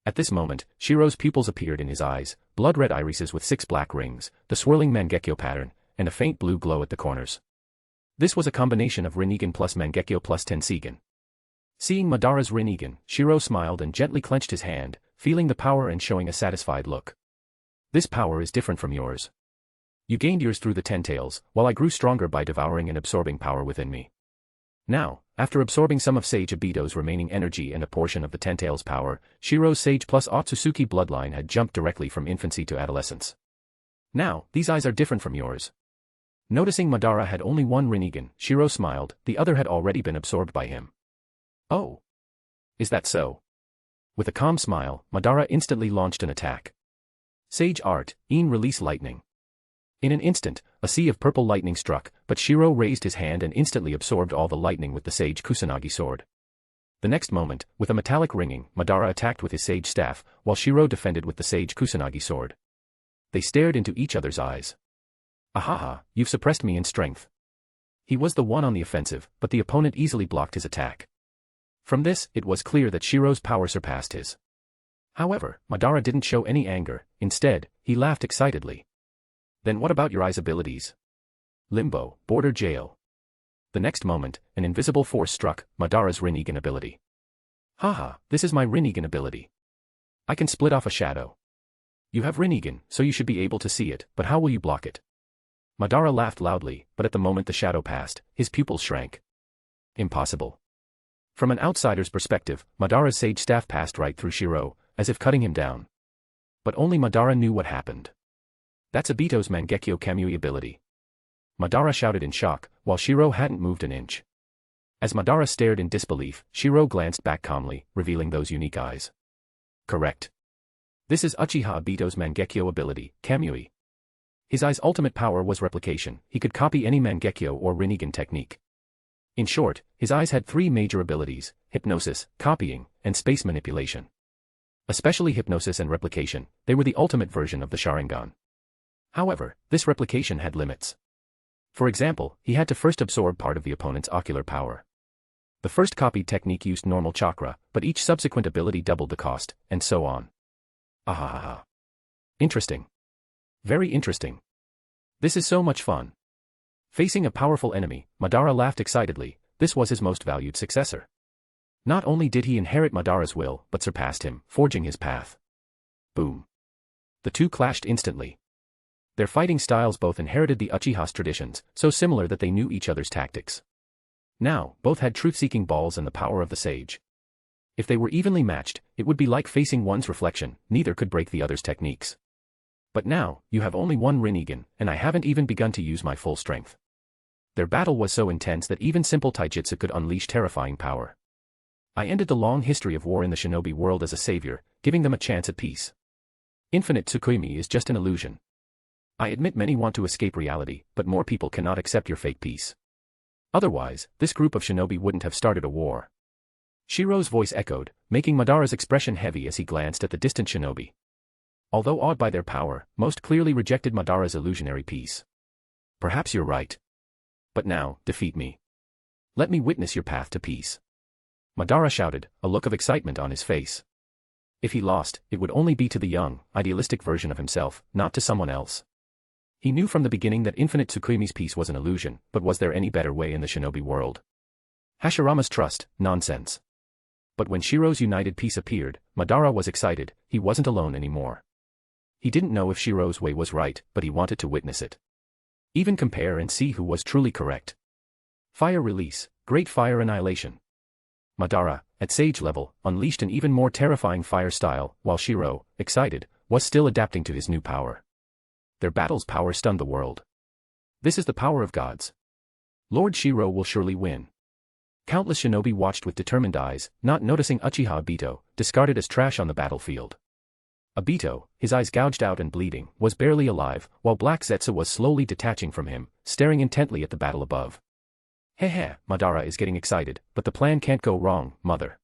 At this moment, Shirou's pupils appeared in his eyes, blood-red irises with 6 black rings, the swirling Mangekyo pattern, and a faint blue glow at the corners. This was a combination of Rinnegan plus Mangekyo plus Tenseigan. Seeing Madara's Rinnegan, Shirou smiled and gently clenched his hand, feeling the power and showing a satisfied look. This power is different from yours. You gained yours through the Ten Tails, while I grew stronger by devouring and absorbing power within me. Now, after absorbing some of Sage Obito's remaining energy and a portion of the Ten Tails power, Shirou's Sage plus Otsutsuki bloodline had jumped directly from infancy to adolescence. Now, these eyes are different from yours. Noticing Madara had only one Rinnegan, Shirou smiled, the other had already been absorbed by him. Oh. Is that so? With a calm smile, Madara instantly launched an attack. Sage Art, Release Lightning. In an instant, a sea of purple lightning struck, but Shirou raised his hand and instantly absorbed all the lightning with the Sage Kusanagi sword. The next moment, with a metallic ringing, Madara attacked with his Sage Staff, while Shirou defended with the Sage Kusanagi sword. They stared into each other's eyes. Ahaha, you've suppressed me in strength. He was the one on the offensive, but the opponent easily blocked his attack. From this, it was clear that Shirou's power surpassed his. However, Madara didn't show any anger, instead, he laughed excitedly. Then what about your eyes' abilities? Limbo, Border Jail. The next moment, an invisible force struck Madara's Rinnegan ability. Haha, this is my Rinnegan ability. I can split off a shadow. You have Rinnegan, so you should be able to see it, but how will you block it? Madara laughed loudly, but at the moment the shadow passed, his pupils shrank. Impossible. From an outsider's perspective, Madara's Sage Staff passed right through Shirou, as if cutting him down. But only Madara knew what happened. That's Obito's Mangekyo Kamui ability. Madara shouted in shock, while Shirou hadn't moved an inch. As Madara stared in disbelief, Shirou glanced back calmly, revealing those unique eyes. Correct. This is Uchiha Obito's Mangekyo ability, Kamui. His eye's ultimate power was replication, he could copy any Mangekyo or Rinnegan technique. In short, his eyes had three major abilities: hypnosis, copying, and space manipulation. Especially hypnosis and replication, they were the ultimate version of the Sharingan. However, this replication had limits. For example, he had to first absorb part of the opponent's ocular power. The first copied technique used normal chakra, but each subsequent ability doubled the cost, and so on. Ahahaha. Interesting. Very interesting. This is so much fun. Facing a powerful enemy, Madara laughed excitedly, this was his most valued successor. Not only did he inherit Madara's will, but surpassed him, forging his path. Boom. The two clashed instantly. Their fighting styles both inherited the Uchiha's traditions, so similar that they knew each other's tactics. Now, both had truth-seeking balls and the power of the sage. If they were evenly matched, it would be like facing one's reflection, neither could break the other's techniques. But now, you have only one Rinnegan, and I haven't even begun to use my full strength. Their battle was so intense that even simple taijutsu could unleash terrifying power. I ended the long history of war in the Shinobi World as a savior, giving them a chance at peace. Infinite Tsukuyomi is just an illusion. I admit many want to escape reality, but more people cannot accept your fake peace. Otherwise, this group of shinobi wouldn't have started a war. Shirou's voice echoed, making Madara's expression heavy as he glanced at the distant shinobi. Although awed by their power, most clearly rejected Madara's illusionary peace. Perhaps you're right. But now, defeat me. Let me witness your path to peace. Madara shouted, a look of excitement on his face. If he lost, it would only be to the young, idealistic version of himself, not to someone else. He knew from the beginning that Infinite Tsukuyomi's peace was an illusion, but was there any better way in the shinobi world? Hashirama's trust, nonsense. But when Shirou's united peace appeared, Madara was excited, he wasn't alone anymore. He didn't know if Shirou's way was right, but he wanted to witness it. Even compare and see who was truly correct. Fire Release, Great Fire Annihilation. Madara, at sage level, unleashed an even more terrifying fire style, while Shirou, excited, was still adapting to his new power. Their battle's power stunned the world. This is the power of gods. Lord Shirou will surely win. Countless shinobi watched with determined eyes, not noticing Uchiha Obito, discarded as trash on the battlefield. Obito, his eyes gouged out and bleeding, was barely alive, while Black Zetsu was slowly detaching from him, staring intently at the battle above. Heh, Madara is getting excited, but the plan can't go wrong, mother.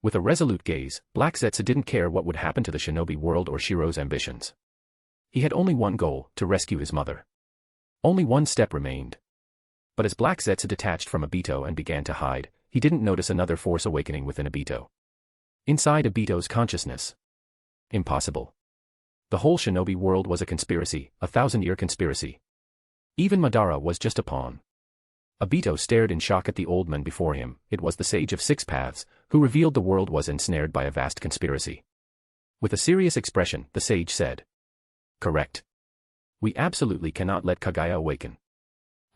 With a resolute gaze, Black Zetsu didn't care what would happen to the shinobi world or Shirou's ambitions. He had only one goal, to rescue his mother. Only one step remained. But as Black Zetsu detached from Obito and began to hide, he didn't notice another force awakening within Obito. Inside Obito's consciousness. Impossible. The whole shinobi world was a conspiracy, a 1,000-year conspiracy. Even Madara was just a pawn. Obito stared in shock at the old man before him. It was the Sage of Six Paths, who revealed the world was ensnared by a vast conspiracy. With a serious expression, the sage said, "Correct. We absolutely cannot let Kaguya awaken.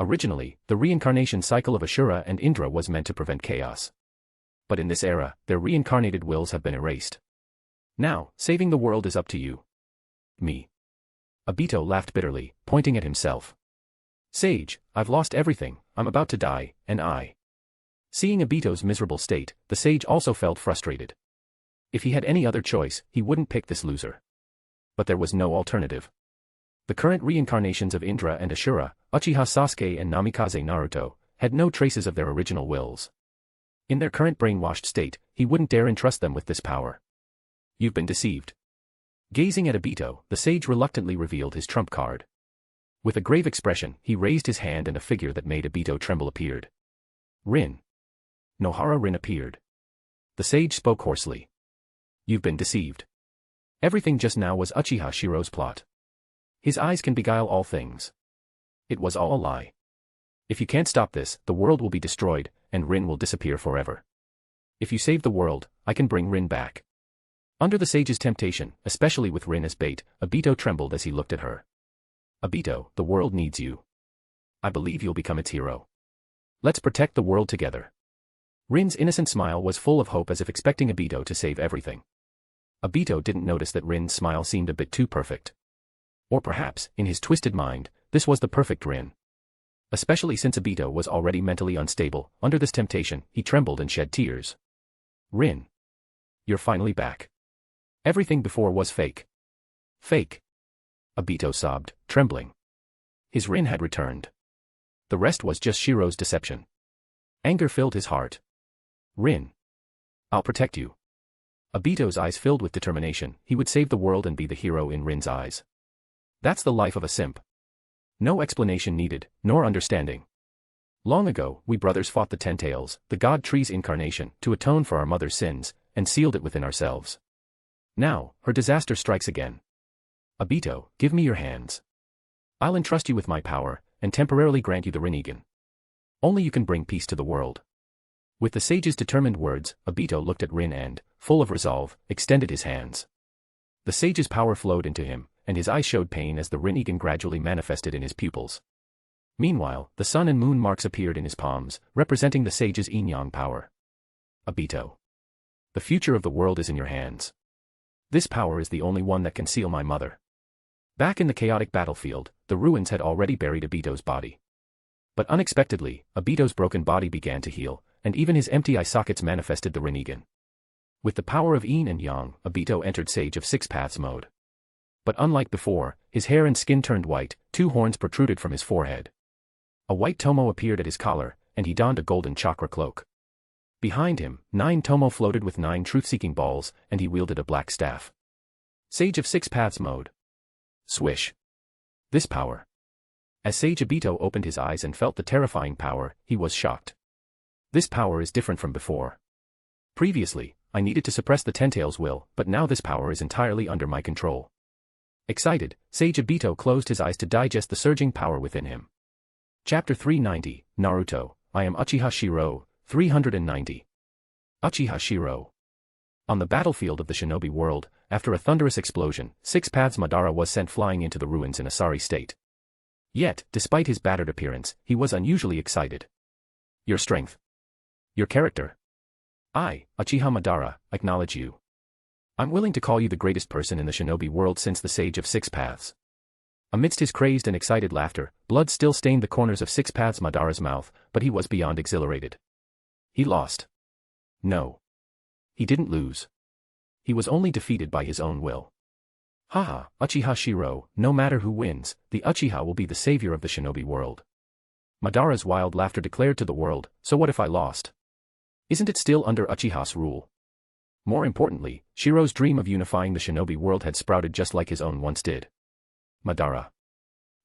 Originally, the reincarnation cycle of Ashura and Indra was meant to prevent chaos. But in this era, their reincarnated wills have been erased. Now, saving the world is up to you." "Me?" Obito laughed bitterly, pointing at himself. "Sage, I've lost everything, I'm about to die, and I." Seeing Obito's miserable state, the sage also felt frustrated. If he had any other choice, he wouldn't pick this loser. But there was no alternative. The current reincarnations of Indra and Ashura, Uchiha Sasuke and Namikaze Naruto, had no traces of their original wills. In their current brainwashed state, he wouldn't dare entrust them with this power. "You've been deceived." Gazing at Obito, the sage reluctantly revealed his trump card. With a grave expression, he raised his hand and a figure that made Obito tremble appeared. Rin. Nohara Rin appeared. The sage spoke hoarsely. "You've been deceived. Everything just now was Uchiha Shirou's plot. His eyes can beguile all things. It was all a lie. If you can't stop this, the world will be destroyed, and Rin will disappear forever. If you save the world, I can bring Rin back." Under the sage's temptation, especially with Rin as bait, Obito trembled as he looked at her. "Obito, the world needs you. I believe you'll become its hero. Let's protect the world together." Rin's innocent smile was full of hope as if expecting Obito to save everything. Obito didn't notice that Rin's smile seemed a bit too perfect. Or perhaps, in his twisted mind, this was the perfect Rin. Especially since Obito was already mentally unstable, under this temptation, he trembled and shed tears. "Rin. You're finally back. Everything before was fake." "Fake?" Obito sobbed, trembling. His Rin had returned. The rest was just Shirou's deception. Anger filled his heart. "Rin. I'll protect you." Obito's eyes filled with determination. He would save the world and be the hero in Rin's eyes. That's the life of a simp. No explanation needed, nor understanding. Long ago, we brothers fought the Ten Tails, the God Tree's incarnation, to atone for our mother's sins, and sealed it within ourselves. Now, her disaster strikes again. Obito, give me your hands. I'll entrust you with my power, and temporarily grant you the Rinnegan. Only you can bring peace to the world. With the sage's determined words, Obito looked at Rin and, full of resolve, extended his hands. The sage's power flowed into him, and his eyes showed pain as the Rinnegan gradually manifested in his pupils. Meanwhile, the sun and moon marks appeared in his palms, representing the sage's yin-yang power. Obito. The future of the world is in your hands. This power is the only one that can seal my mother. Back in the chaotic battlefield, the ruins had already buried Obito's body. But unexpectedly, Obito's broken body began to heal, and even his empty eye sockets manifested the Rinnegan. With the power of yin and yang, Obito entered Sage of Six Paths mode. But unlike before, his hair and skin turned white, 2 horns protruded from his forehead. A white tomo appeared at his collar, and he donned a golden chakra cloak. Behind him, 9 tomo floated with 9 truth-seeking balls, and he wielded a black staff. Sage of Six Paths mode. Swish. This power. As Sage Obito opened his eyes and felt the terrifying power, he was shocked. This power is different from before. Previously, I needed to suppress the Ten-Tails will, but now this power is entirely under my control. Excited, Sage Obito closed his eyes to digest the surging power within him. Chapter 390, Naruto, I am Uchiha Shirou, 390. Uchiha Shirou. On the battlefield of the Shinobi World, after a thunderous explosion, Six Paths Madara was sent flying into the ruins in a sorry state. Yet, despite his battered appearance, he was unusually excited. Your strength. Your character. I, Uchiha Madara, acknowledge you. I'm willing to call you the greatest person in the Shinobi world since the Sage of Six Paths. Amidst his crazed and excited laughter, blood still stained the corners of Six Paths Madara's mouth, but he was beyond exhilarated. He lost. No. He didn't lose. He was only defeated by his own will. Haha, Uchiha Shirou, no matter who wins, the Uchiha will be the savior of the Shinobi world. Madara's wild laughter declared to the world, so what if I lost? Isn't it still under Uchiha's rule? More importantly, Shirou's dream of unifying the Shinobi world had sprouted just like his own once did. Madara.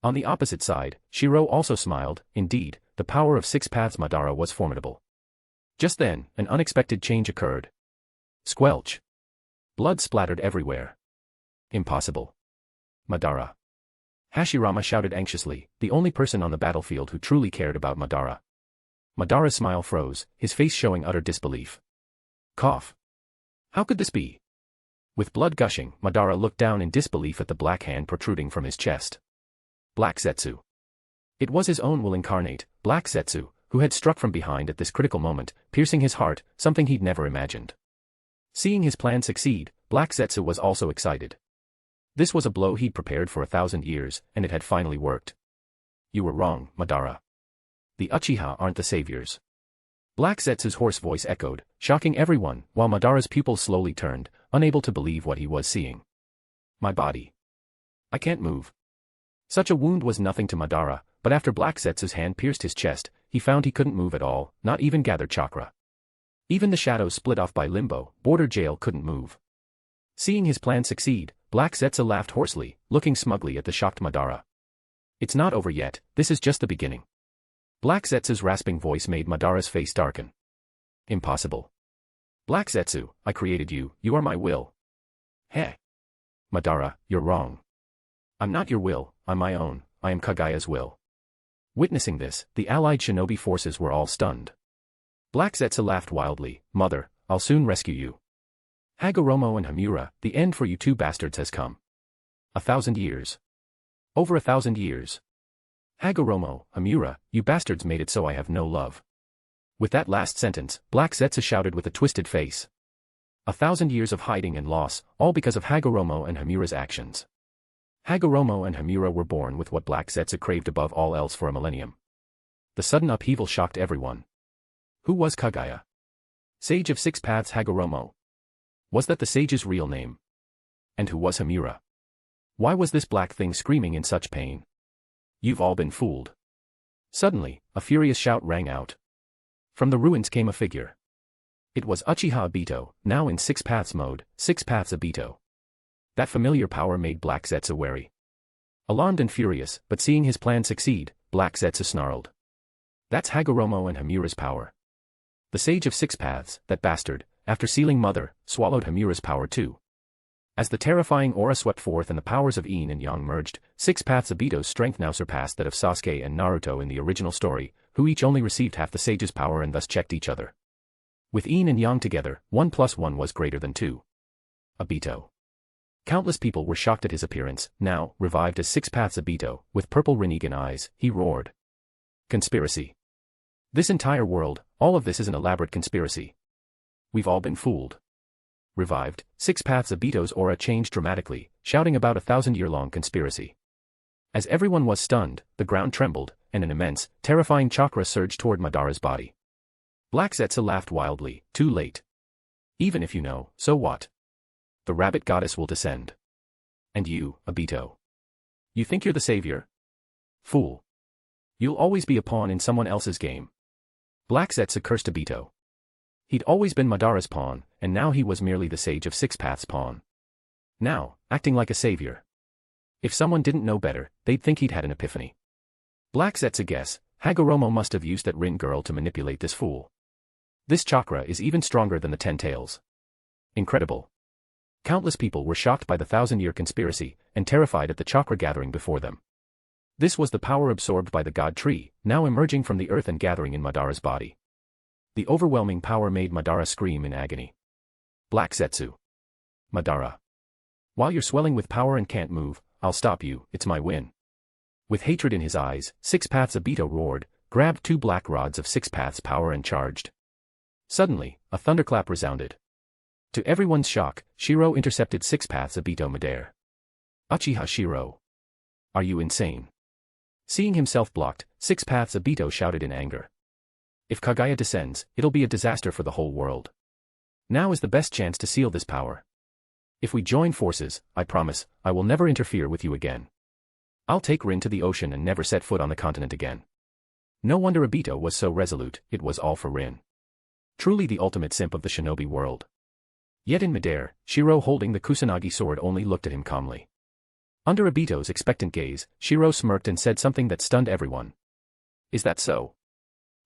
On the opposite side, Shirou also smiled. Indeed, the power of Six Paths Madara was formidable. Just then, an unexpected change occurred. Squelch. Blood splattered everywhere. Impossible. Madara. Hashirama shouted anxiously, the only person on the battlefield who truly cared about Madara. Madara's smile froze, his face showing utter disbelief. Cough. How could this be? With blood gushing, Madara looked down in disbelief at the black hand protruding from his chest. Black Zetsu. It was his own will incarnate, Black Zetsu, who had struck from behind at this critical moment, piercing his heart, something he'd never imagined. Seeing his plan succeed, Black Zetsu was also excited. This was a blow he'd prepared for 1,000 years, and it had finally worked. You were wrong, Madara. The Uchiha aren't the saviors. Black Zetsu's hoarse voice echoed, shocking everyone, while Madara's pupils slowly turned, unable to believe what he was seeing. My body. I can't move. Such a wound was nothing to Madara, but after Black Zetsu's hand pierced his chest, he found he couldn't move at all, not even gather chakra. Even the shadows split off by limbo, border jail couldn't move. Seeing his plan succeed, Black Zetsu laughed hoarsely, looking smugly at the shocked Madara. It's not over yet, this is just the beginning. Black Zetsu's rasping voice made Madara's face darken. Impossible. Black Zetsu, I created you, you are my will. Heh. Madara, you're wrong. I'm not your will, I'm my own, I am Kagaya's will. Witnessing this, the allied shinobi forces were all stunned. Black Zetsu laughed wildly, Mother, I'll soon rescue you. Hagoromo and Hamura, the end for you two bastards has come. 1,000 years. Over 1,000 years. Hagoromo, Hamura, you bastards made it so I have no love. With that last sentence, Black Zetsu shouted with a twisted face. 1,000 years of hiding and loss, all because of Hagoromo and Hamura's actions. Hagoromo and Hamura were born with what Black Zetsu craved above all else for a millennium. The sudden upheaval shocked everyone. Who was Kagaya? Sage of Six Paths Hagoromo. Was that the sage's real name? And who was Hamura? Why was this black thing screaming in such pain? You've all been fooled. Suddenly, a furious shout rang out. From the ruins came a figure. It was Uchiha Obito, now in Six Paths mode, Six Paths Obito. That familiar power made Black Zetsu wary. Alarmed and furious, but seeing his plan succeed, Black Zetsu snarled. That's Hagoromo and Hamura's power. The Sage of Six Paths, that bastard, after sealing Mother, swallowed Hamura's power too. As the terrifying aura swept forth and the powers of Yin and Yang merged, Six Paths Obito's strength now surpassed that of Sasuke and Naruto in the original story, who each only received half the sage's power and thus checked each other. With Yin and Yang together, 1 + 1 was greater than 2. Obito. Countless people were shocked at his appearance, now, revived as Six Paths Obito, with purple Rinnegan eyes, he roared. Conspiracy. This entire world, all of this is an elaborate conspiracy. We've all been fooled. Revived, Six Paths Obito's aura changed dramatically, shouting about 1,000-year-long conspiracy. As everyone was stunned, the ground trembled, and an immense, terrifying chakra surged toward Madara's body. Black Zetsu laughed wildly, too late. Even if you know, so what? The rabbit goddess will descend. And you, Obito. You think you're the savior? Fool. You'll always be a pawn in someone else's game. Black Zetsu cursed Obito. He'd always been Madara's pawn, and now he was merely the Sage of Six Paths' pawn. Now, acting like a savior. If someone didn't know better, they'd think he'd had an epiphany. Black Zetsu guess, Hagoromo must have used that Rin girl to manipulate this fool. This chakra is even stronger than the 10 tails. Incredible. Countless people were shocked by the 1,000-year conspiracy, and terrified at the chakra gathering before them. This was the power absorbed by the God Tree, now emerging from the earth and gathering in Madara's body. The overwhelming power made Madara scream in agony. Black Zetsu. Madara. While you're swelling with power and can't move, I'll stop you, it's my win. With hatred in his eyes, Six Paths Obito roared, grabbed 2 black rods of Six Paths power and charged. Suddenly, a thunderclap resounded. To everyone's shock, Shirou intercepted Six Paths Obito midair. Uchiha Shirou. Are you insane? Seeing himself blocked, Six Paths Obito shouted in anger. If Kagaya descends, it'll be a disaster for the whole world. Now is the best chance to seal this power. If we join forces, I promise, I will never interfere with you again. I'll take Rin to the ocean and never set foot on the continent again. No wonder Obito was so resolute, it was all for Rin. Truly the ultimate simp of the shinobi world. Yet in midair, Shirou holding the Kusanagi sword only looked at him calmly. Under Obito's expectant gaze, Shirou smirked and said something that stunned everyone. Is that so?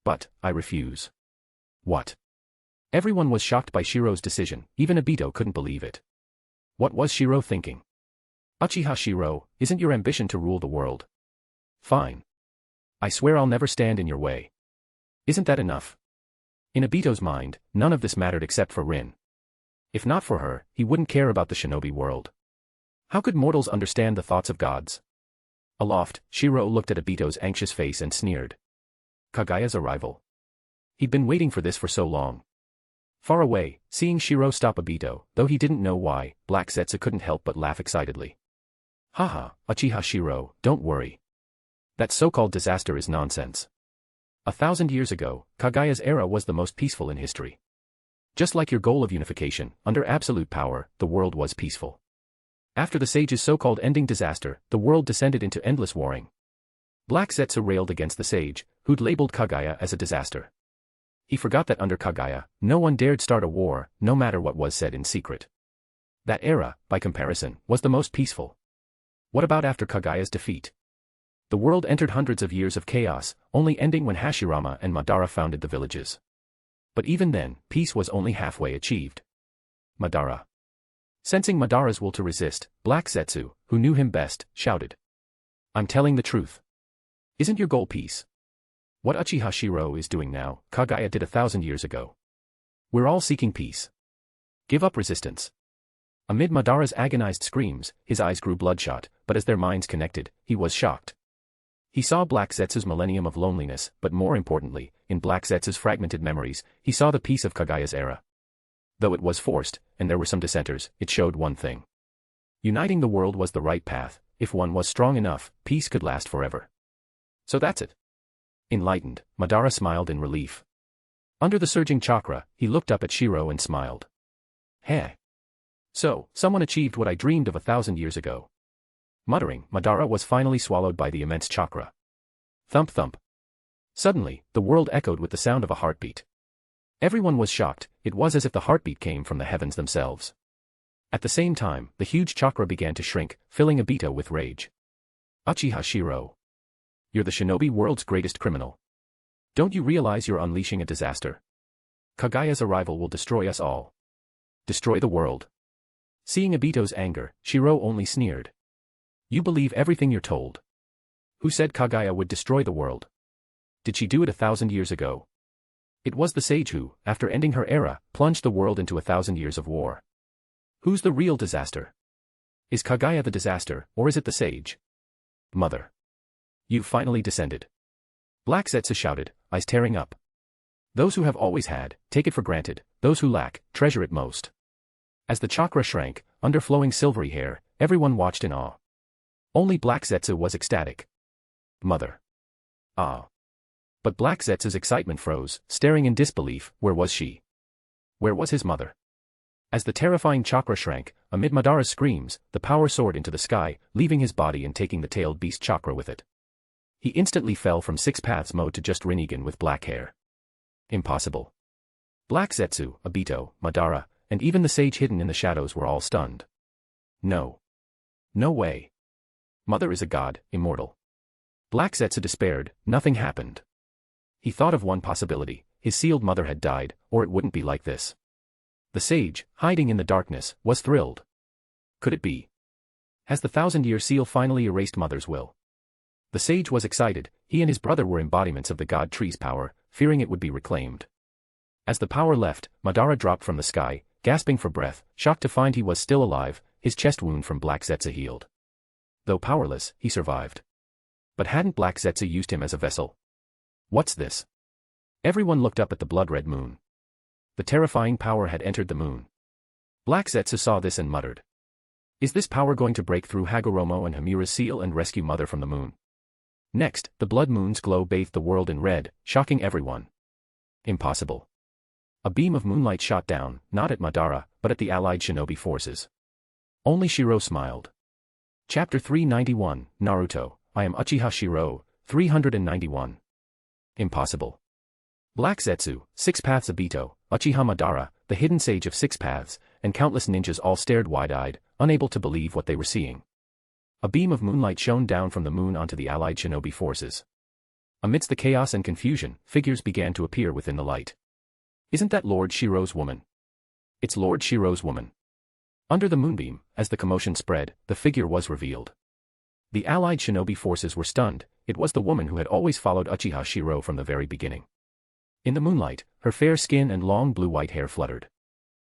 But, I refuse. What? Everyone was shocked by Shirou's decision, even Obito couldn't believe it. What was Shirou thinking? Uchiha Shirou, isn't your ambition to rule the world? Fine. I swear I'll never stand in your way. Isn't that enough? In Obito's mind, none of this mattered except for Rin. If not for her, he wouldn't care about the Shinobi world. How could mortals understand the thoughts of gods? Aloft, Shirou looked at Obito's anxious face and sneered. Kagaya's arrival. He'd been waiting for this for so long. Far away, seeing Shirou stop Obito, though he didn't know why, Black Zetsu couldn't help but laugh excitedly. Haha, Uchiha Shirou, don't worry. That so-called disaster is nonsense. 1,000 years ago, Kagaya's era was the most peaceful in history. Just like your goal of unification, under absolute power, the world was peaceful. After the sage's so-called ending disaster, the world descended into endless warring. Black Zetsu railed against the sage, who'd labeled Kagaya as a disaster. He forgot that under Kagaya, no one dared start a war, no matter what was said in secret. That era, by comparison, was the most peaceful. What about after Kagaya's defeat? The world entered hundreds of years of chaos, only ending when Hashirama and Madara founded the villages. But even then, peace was only halfway achieved. Madara. Sensing Madara's will to resist, Black Zetsu, who knew him best, shouted. I'm telling the truth. Isn't your goal peace? What Uchiha Shirou is doing now, Kagaya did 1,000 years ago. We're all seeking peace. Give up resistance. Amid Madara's agonized screams, his eyes grew bloodshot, but as their minds connected, he was shocked. He saw Black Zetsu's millennium of loneliness, but more importantly, in Black Zetsu's fragmented memories, he saw the peace of Kagaya's era. Though it was forced, and there were some dissenters, it showed one thing. Uniting the world was the right path. If one was strong enough, peace could last forever. So that's it. Enlightened, Madara smiled in relief. Under the surging chakra, he looked up at Shirou and smiled. Heh. So, someone achieved what I dreamed of 1,000 years ago. Muttering, Madara was finally swallowed by the immense chakra. Thump thump. Suddenly, the world echoed with the sound of a heartbeat. Everyone was shocked. It was as if the heartbeat came from the heavens themselves. At the same time, the huge chakra began to shrink, filling Obito with rage. Uchiha Shirou. You're the Shinobi world's greatest criminal. Don't you realize you're unleashing a disaster? Kagaya's arrival will destroy us all. Destroy the world. Seeing Obito's anger, Shirou only sneered. You believe everything you're told. Who said Kagaya would destroy the world? Did she do it 1,000 years ago? It was the sage who, after ending her era, plunged the world into 1,000 years of war. Who's the real disaster? Is Kagaya the disaster, or is it the sage? Mother. You've finally descended. Black Zetsu shouted, eyes tearing up. Those who have always had, take it for granted, those who lack, treasure it most. As the chakra shrank, under flowing silvery hair, everyone watched in awe. Only Black Zetsu was ecstatic. Mother. Ah. But Black Zetsu's excitement froze, staring in disbelief. Where was she? Where was his mother? As the terrifying chakra shrank, amid Madara's screams, the power soared into the sky, leaving his body and taking the tailed beast chakra with it. He instantly fell from 6 paths mode to just Rinnegan with black hair. Impossible. Black Zetsu, Obito, Madara, and even the sage hidden in the shadows were all stunned. No. No way. Mother is a god, immortal. Black Zetsu despaired. Nothing happened. He thought of one possibility. His sealed mother had died, or it wouldn't be like this. The sage, hiding in the darkness, was thrilled. Could it be? Has the 1,000-year seal finally erased Mother's will? The sage was excited. He and his brother were embodiments of the god tree's power, fearing it would be reclaimed. As the power left, Madara dropped from the sky, gasping for breath, shocked to find he was still alive. His chest wound from Black Zetsu healed. Though powerless, he survived. But hadn't Black Zetsu used him as a vessel? What's this? Everyone looked up at the blood-red moon. The terrifying power had entered the moon. Black Zetsu saw this and muttered. Is this power going to break through Hagoromo and Hamura's seal and rescue Mother from the moon? Next, the blood moon's glow bathed the world in red, shocking everyone. Impossible. A beam of moonlight shot down, not at Madara, but at the allied shinobi forces. Only Shirou smiled. Chapter 391, Naruto, I am Uchiha Shirou, 391. Impossible. Black Zetsu, 6 Paths Obito, Uchiha Madara, the hidden sage of 6 paths, and countless ninjas all stared wide-eyed, unable to believe what they were seeing. A beam of moonlight shone down from the moon onto the allied shinobi forces. Amidst the chaos and confusion, figures began to appear within the light. Isn't that Lord Shirou's woman? It's Lord Shirou's woman. Under the moonbeam, as the commotion spread, the figure was revealed. The allied shinobi forces were stunned. It was the woman who had always followed Uchiha Shirou from the very beginning. In the moonlight, her fair skin and long blue-white hair fluttered.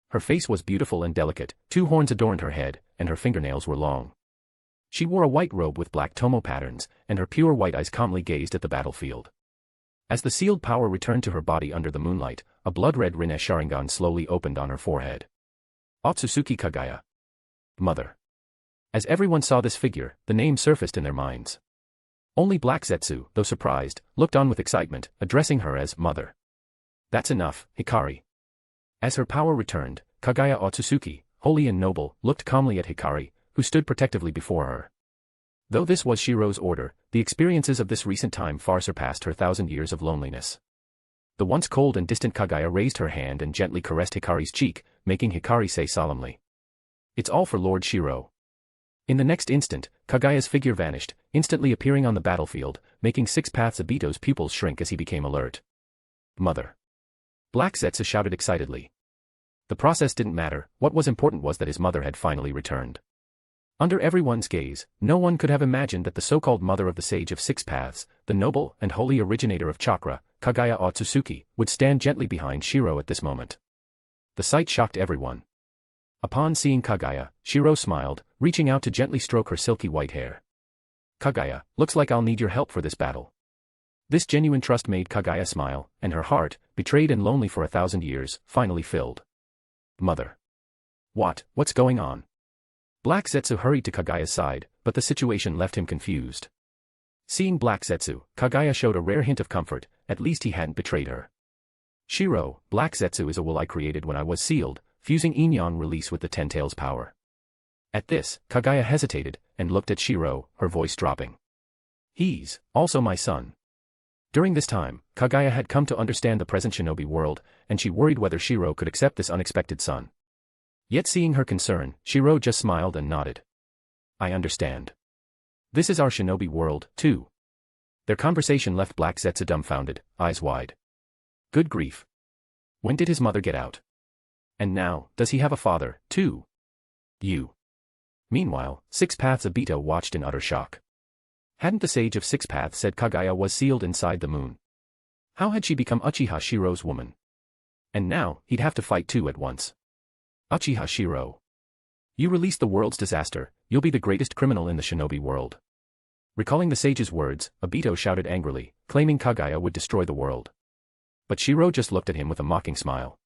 Her face was beautiful and delicate, 2 horns adorned her head, and her fingernails were long. She wore a white robe with black tomo patterns, and her pure white eyes calmly gazed at the battlefield. As the sealed power returned to her body under the moonlight, a blood-red Rinne Sharingan slowly opened on her forehead. Otsutsuki Kagaya. Mother. As everyone saw this figure, the name surfaced in their minds. Only Black Zetsu, though surprised, looked on with excitement, addressing her as Mother. That's enough, Hikari. As her power returned, Kagaya Otsutsuki, holy and noble, looked calmly at Hikari, who stood protectively before her. Though this was Shirou's order, the experiences of this recent time far surpassed her 1,000 years of loneliness. The once cold and distant Kagaya raised her hand and gently caressed Hikari's cheek, making Hikari say solemnly, "It's all for Lord Shirou." In the next instant, Kagaya's figure vanished, instantly appearing on the battlefield, making Six Paths Obito's pupils shrink as he became alert. Mother. Black Zetsu shouted excitedly. The process didn't matter, what was important was that his mother had finally returned. Under everyone's gaze, no one could have imagined that the so-called mother of the Sage of Six Paths, the noble and holy originator of chakra, Kagaya Otsutsuki, would stand gently behind Shirou at this moment. The sight shocked everyone. Upon seeing Kagaya, Shirou smiled, reaching out to gently stroke her silky white hair. Kagaya, looks like I'll need your help for this battle. This genuine trust made Kagaya smile, and her heart, betrayed and lonely for 1,000 years, finally filled. Mother. What's going on? Black Zetsu hurried to Kagaya's side, but the situation left him confused. Seeing Black Zetsu, Kagaya showed a rare hint of comfort, at least he hadn't betrayed her. Shirou, Black Zetsu is a will I created when I was sealed, fusing Yin-Yang release with the Ten Tails power. At this, Kagaya hesitated, and looked at Shirou, her voice dropping. He's also my son. During this time, Kagaya had come to understand the present Shinobi world, and she worried whether Shirou could accept this unexpected son. Yet seeing her concern, Shirou just smiled and nodded. I understand. This is our Shinobi world, too. Their conversation left Black Zetsu dumbfounded, eyes wide. Good grief. When did his mother get out? And now, does he have a father, too? You. Meanwhile, Six Paths Obito watched in utter shock. Hadn't the Sage of Six Paths said Kagaya was sealed inside the moon? How had she become Uchiha Shirou's woman? And now, he'd have to fight two at once. Uchiha Shirou. You release the world's disaster, you'll be the greatest criminal in the Shinobi world. Recalling the sage's words, Obito shouted angrily, claiming Kagaya would destroy the world. But Shirou just looked at him with a mocking smile.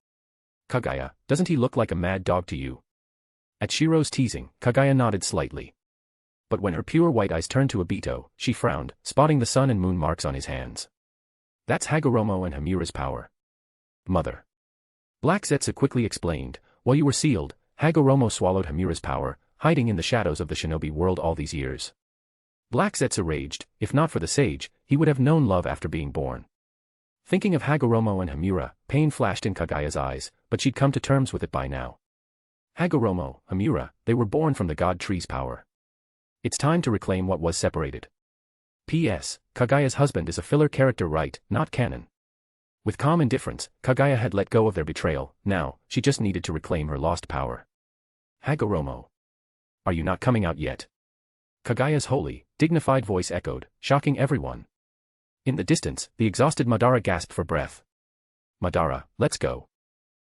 Kagaya, doesn't he look like a mad dog to you? At Shirou's teasing, Kagaya nodded slightly. But when her pure white eyes turned to Obito, she frowned, spotting the sun and moon marks on his hands. That's Hagoromo and Hamura's power. Mother. Black Zetsu quickly explained, while you were sealed, Hagoromo swallowed Hamura's power, hiding in the shadows of the Shinobi world all these years. Black Zetsu raged, if not for the sage, he would have known love after being born. Thinking of Hagoromo and Hamura, pain flashed in Kagaya's eyes, but she'd come to terms with it by now. Hagoromo, Hamura, they were born from the God Tree's power. It's time to reclaim what was separated. P.S. Kagaya's husband is a filler character, right, not canon. With calm indifference, Kagaya had let go of their betrayal, now, she just needed to reclaim her lost power. Hagoromo. Are you not coming out yet? Kagaya's holy, dignified voice echoed, shocking everyone. In the distance, the exhausted Madara gasped for breath. Madara, let's go.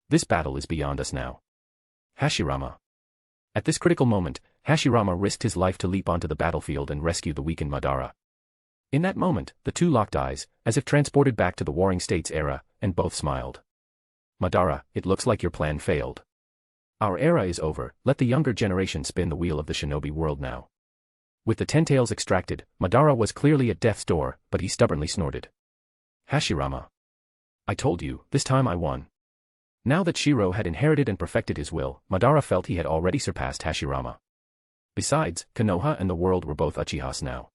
This battle is beyond us now. Hashirama. At this critical moment, Hashirama risked his life to leap onto the battlefield and rescue the weakened Madara. In that moment, the two locked eyes, as if transported back to the Warring States era, and both smiled. Madara, it looks like your plan failed. Our era is over, let the younger generation spin the wheel of the Shinobi world now. With the Ten Tails extracted, Madara was clearly at death's door, but he stubbornly snorted. Hashirama. I told you, this time I won. Now that Shirou had inherited and perfected his will, Madara felt he had already surpassed Hashirama. Besides, Konoha and the world were both Uchihas now.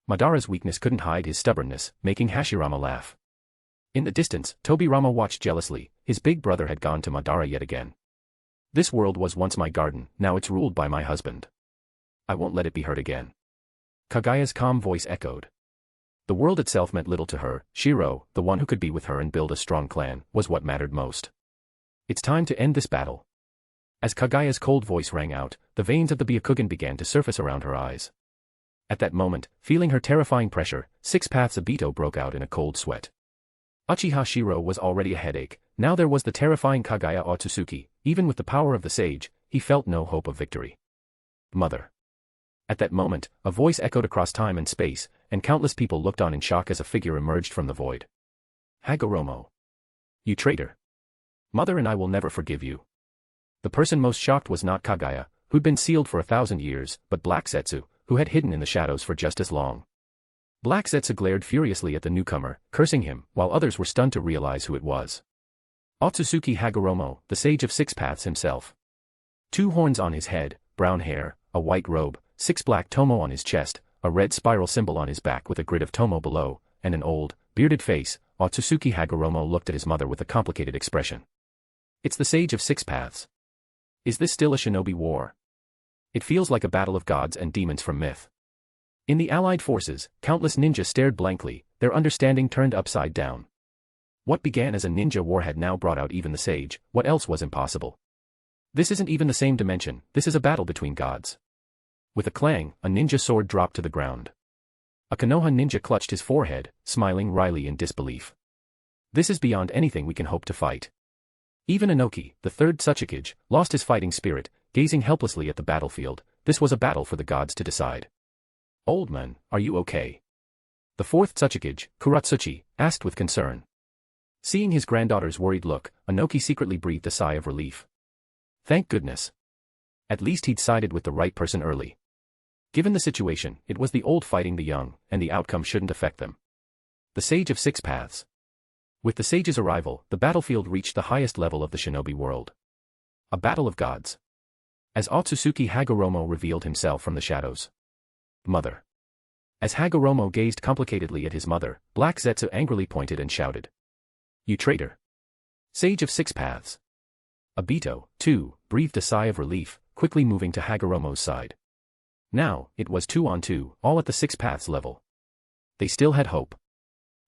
Madara's weakness couldn't hide his stubbornness, making Hashirama laugh. In the distance, Tobirama watched jealously, his big brother had gone to Madara yet again. This world was once my garden, now it's ruled by my husband. I won't let it be hurt again. Kagaya's calm voice echoed. The world itself meant little to her, Shirou, the one who could be with her and build a strong clan, was what mattered most. It's time to end this battle. As Kagaya's cold voice rang out, the veins of the Byakugan began to surface around her eyes. At that moment, feeling her terrifying pressure, Six Paths Obito broke out in a cold sweat. Uchiha Shirou was already a headache, now there was the terrifying Kagaya Otsutsuki. Even with the power of the sage, he felt no hope of victory. Mother. At that moment, a voice echoed across time and space, and countless people looked on in shock as a figure emerged from the void. Hagoromo. You traitor. Mother and I will never forgive you. The person most shocked was not Kagaya, who'd been sealed for 1,000 years, but Black Zetsu, who had hidden in the shadows for just as long. Black Zetsu glared furiously at the newcomer, cursing him, while others were stunned to realize who it was. Otsutsuki Hagoromo, the sage of six paths himself. 2 horns on his head, brown hair, a white robe, 6 black tomo on his chest, a red spiral symbol on his back with a grid of tomo below, and an old, bearded face. Otsutsuki Hagoromo looked at his mother with a complicated expression. It's the sage of six paths. Is this still a shinobi war? It feels like a battle of gods and demons from myth. In the allied forces, countless ninja stared blankly, their understanding turned upside down. What began as a ninja war had now brought out even the sage. What else was impossible? This isn't even the same dimension, this is a battle between gods. With a clang, a ninja sword dropped to the ground. A Konoha ninja clutched his forehead, smiling wryly in disbelief. This is beyond anything we can hope to fight. Even Inoki, the third Tsuchikage, lost his fighting spirit, gazing helplessly at the battlefield. This was a battle for the gods to decide. Old man, are you okay? The fourth Tsuchikage, Kuratsuchi, asked with concern. Seeing his granddaughter's worried look, Inoki secretly breathed a sigh of relief. Thank goodness. At least he'd sided with the right person early. Given the situation, it was the old fighting the young, and the outcome shouldn't affect them. The Sage of Six Paths. With the sage's arrival, the battlefield reached the highest level of the shinobi world. A battle of gods. As Otsutsuki Hagoromo revealed himself from the shadows. Mother. As Hagoromo gazed complicatedly at his mother, Black Zetsu angrily pointed and shouted. You traitor. Sage of Six Paths. Obito, too, breathed a sigh of relief, quickly moving to Hagoromo's side. Now, it was 2-on-2, all at the Six Paths level. They still had hope.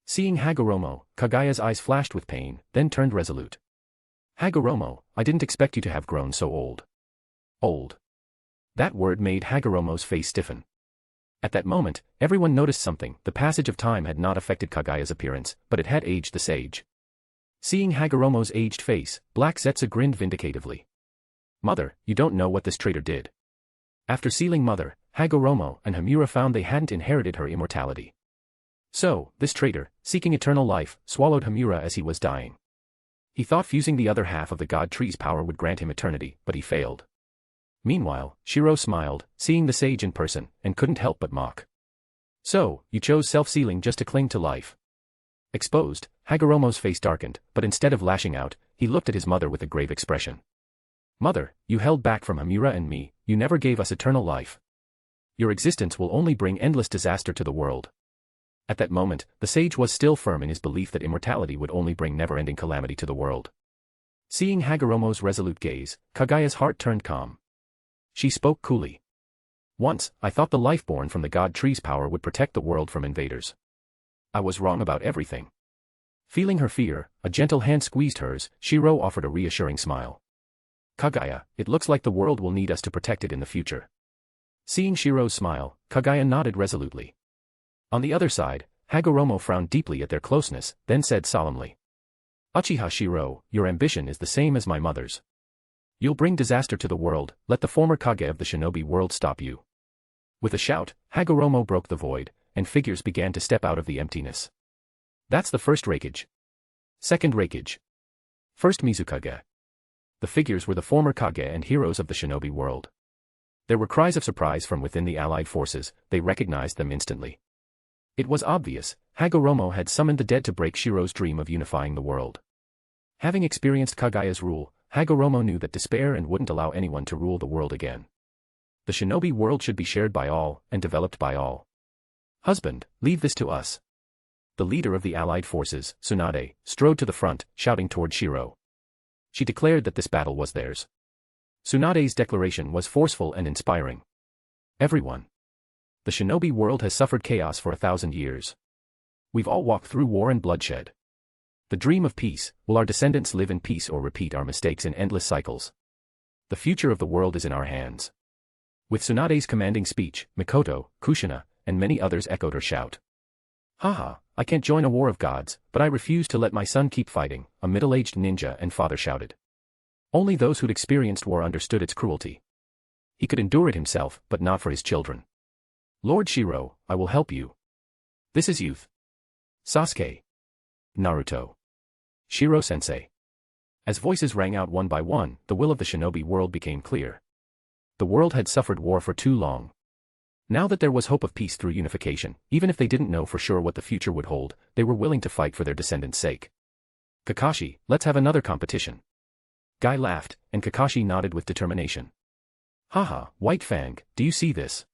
Seeing Hagoromo, Kagaya's eyes flashed with pain, then turned resolute. Hagoromo, I didn't expect you to have grown so old. Old. That word made Hagoromo's face stiffen. At that moment, everyone noticed something. The passage of time had not affected Kagaya's appearance, but it had aged the sage. Seeing Hagoromo's aged face, Black Zetsu grinned vindicatively. Mother, you don't know what this traitor did. After sealing Mother, Hagoromo and Hamura found they hadn't inherited her immortality. So, this traitor, seeking eternal life, swallowed Hamura as he was dying. He thought fusing the other half of the god tree's power would grant him eternity, but he failed. Meanwhile, Shirou smiled, seeing the sage in person, and couldn't help but mock. So, you chose self-sealing just to cling to life. Exposed, Hagoromo's face darkened, but instead of lashing out, he looked at his mother with a grave expression. Mother, you held back from Hamura and me, you never gave us eternal life. Your existence will only bring endless disaster to the world. At that moment, the sage was still firm in his belief that immortality would only bring never-ending calamity to the world. Seeing Hagoromo's resolute gaze, Kagaya's heart turned calm. She spoke coolly. Once, I thought the life born from the god tree's power would protect the world from invaders. I was wrong about everything. Feeling her fear, a gentle hand squeezed hers. Shirou offered a reassuring smile. Kagaya, it looks like the world will need us to protect it in the future. Seeing Shirou's smile, Kagaya nodded resolutely. On the other side, Hagoromo frowned deeply at their closeness, then said solemnly. Uchiha Shirou, your ambition is the same as my mother's. You'll bring disaster to the world, let the former Kage of the shinobi world stop you. With a shout, Hagoromo broke the void, and figures began to step out of the emptiness. That's the first Raikage. Second Raikage. First Mizukage. The figures were the former Kage and heroes of the shinobi world. There were cries of surprise from within the allied forces, they recognized them instantly. It was obvious, Hagoromo had summoned the dead to break Shirou's dream of unifying the world. Having experienced Kagaya's rule, Hagoromo knew that despair and wouldn't allow anyone to rule the world again. The shinobi world should be shared by all, and developed by all. Husband, leave this to us. The leader of the allied forces, Tsunade, strode to the front, shouting toward Shirou. She declared that this battle was theirs. Tsunade's declaration was forceful and inspiring. Everyone. The shinobi world has suffered chaos for 1,000 years. We've all walked through war and bloodshed. The dream of peace, will our descendants live in peace or repeat our mistakes in endless cycles? The future of the world is in our hands. With Tsunade's commanding speech, Mikoto, Kushina, and many others echoed her shout. Haha, I can't join a war of gods, but I refuse to let my son keep fighting, a middle-aged ninja and father shouted. Only those who'd experienced war understood its cruelty. He could endure it himself, but not for his children. Lord Shirou, I will help you. This is youth. Sasuke. Naruto. Shiro-sensei. As voices rang out one by one, the will of the Shinobi world became clear. The world had suffered war for too long. Now that there was hope of peace through unification, even if they didn't know for sure what the future would hold, they were willing to fight for their descendants' sake. Kakashi, let's have another competition. Guy laughed, and Kakashi nodded with determination. Haha, White Fang, do you see this?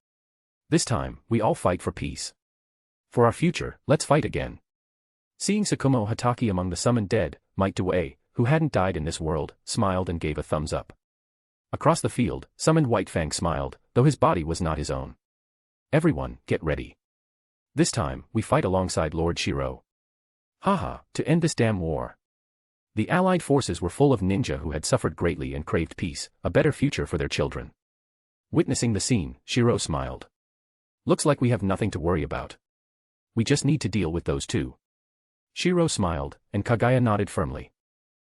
This time, we all fight for peace. For our future, let's fight again. Seeing Tsukumo Hatake among the summoned dead, Might Due, who hadn't died in this world, smiled and gave a thumbs up. Across the field, summoned White Fang smiled, though his body was not his own. Everyone, get ready. This time, we fight alongside Lord Shirou. Haha, to end this damn war. The allied forces were full of ninja who had suffered greatly and craved peace, a better future for their children. Witnessing the scene, Shirou smiled. Looks like we have nothing to worry about. We just need to deal with those two. Shirou smiled, and Kaguya nodded firmly.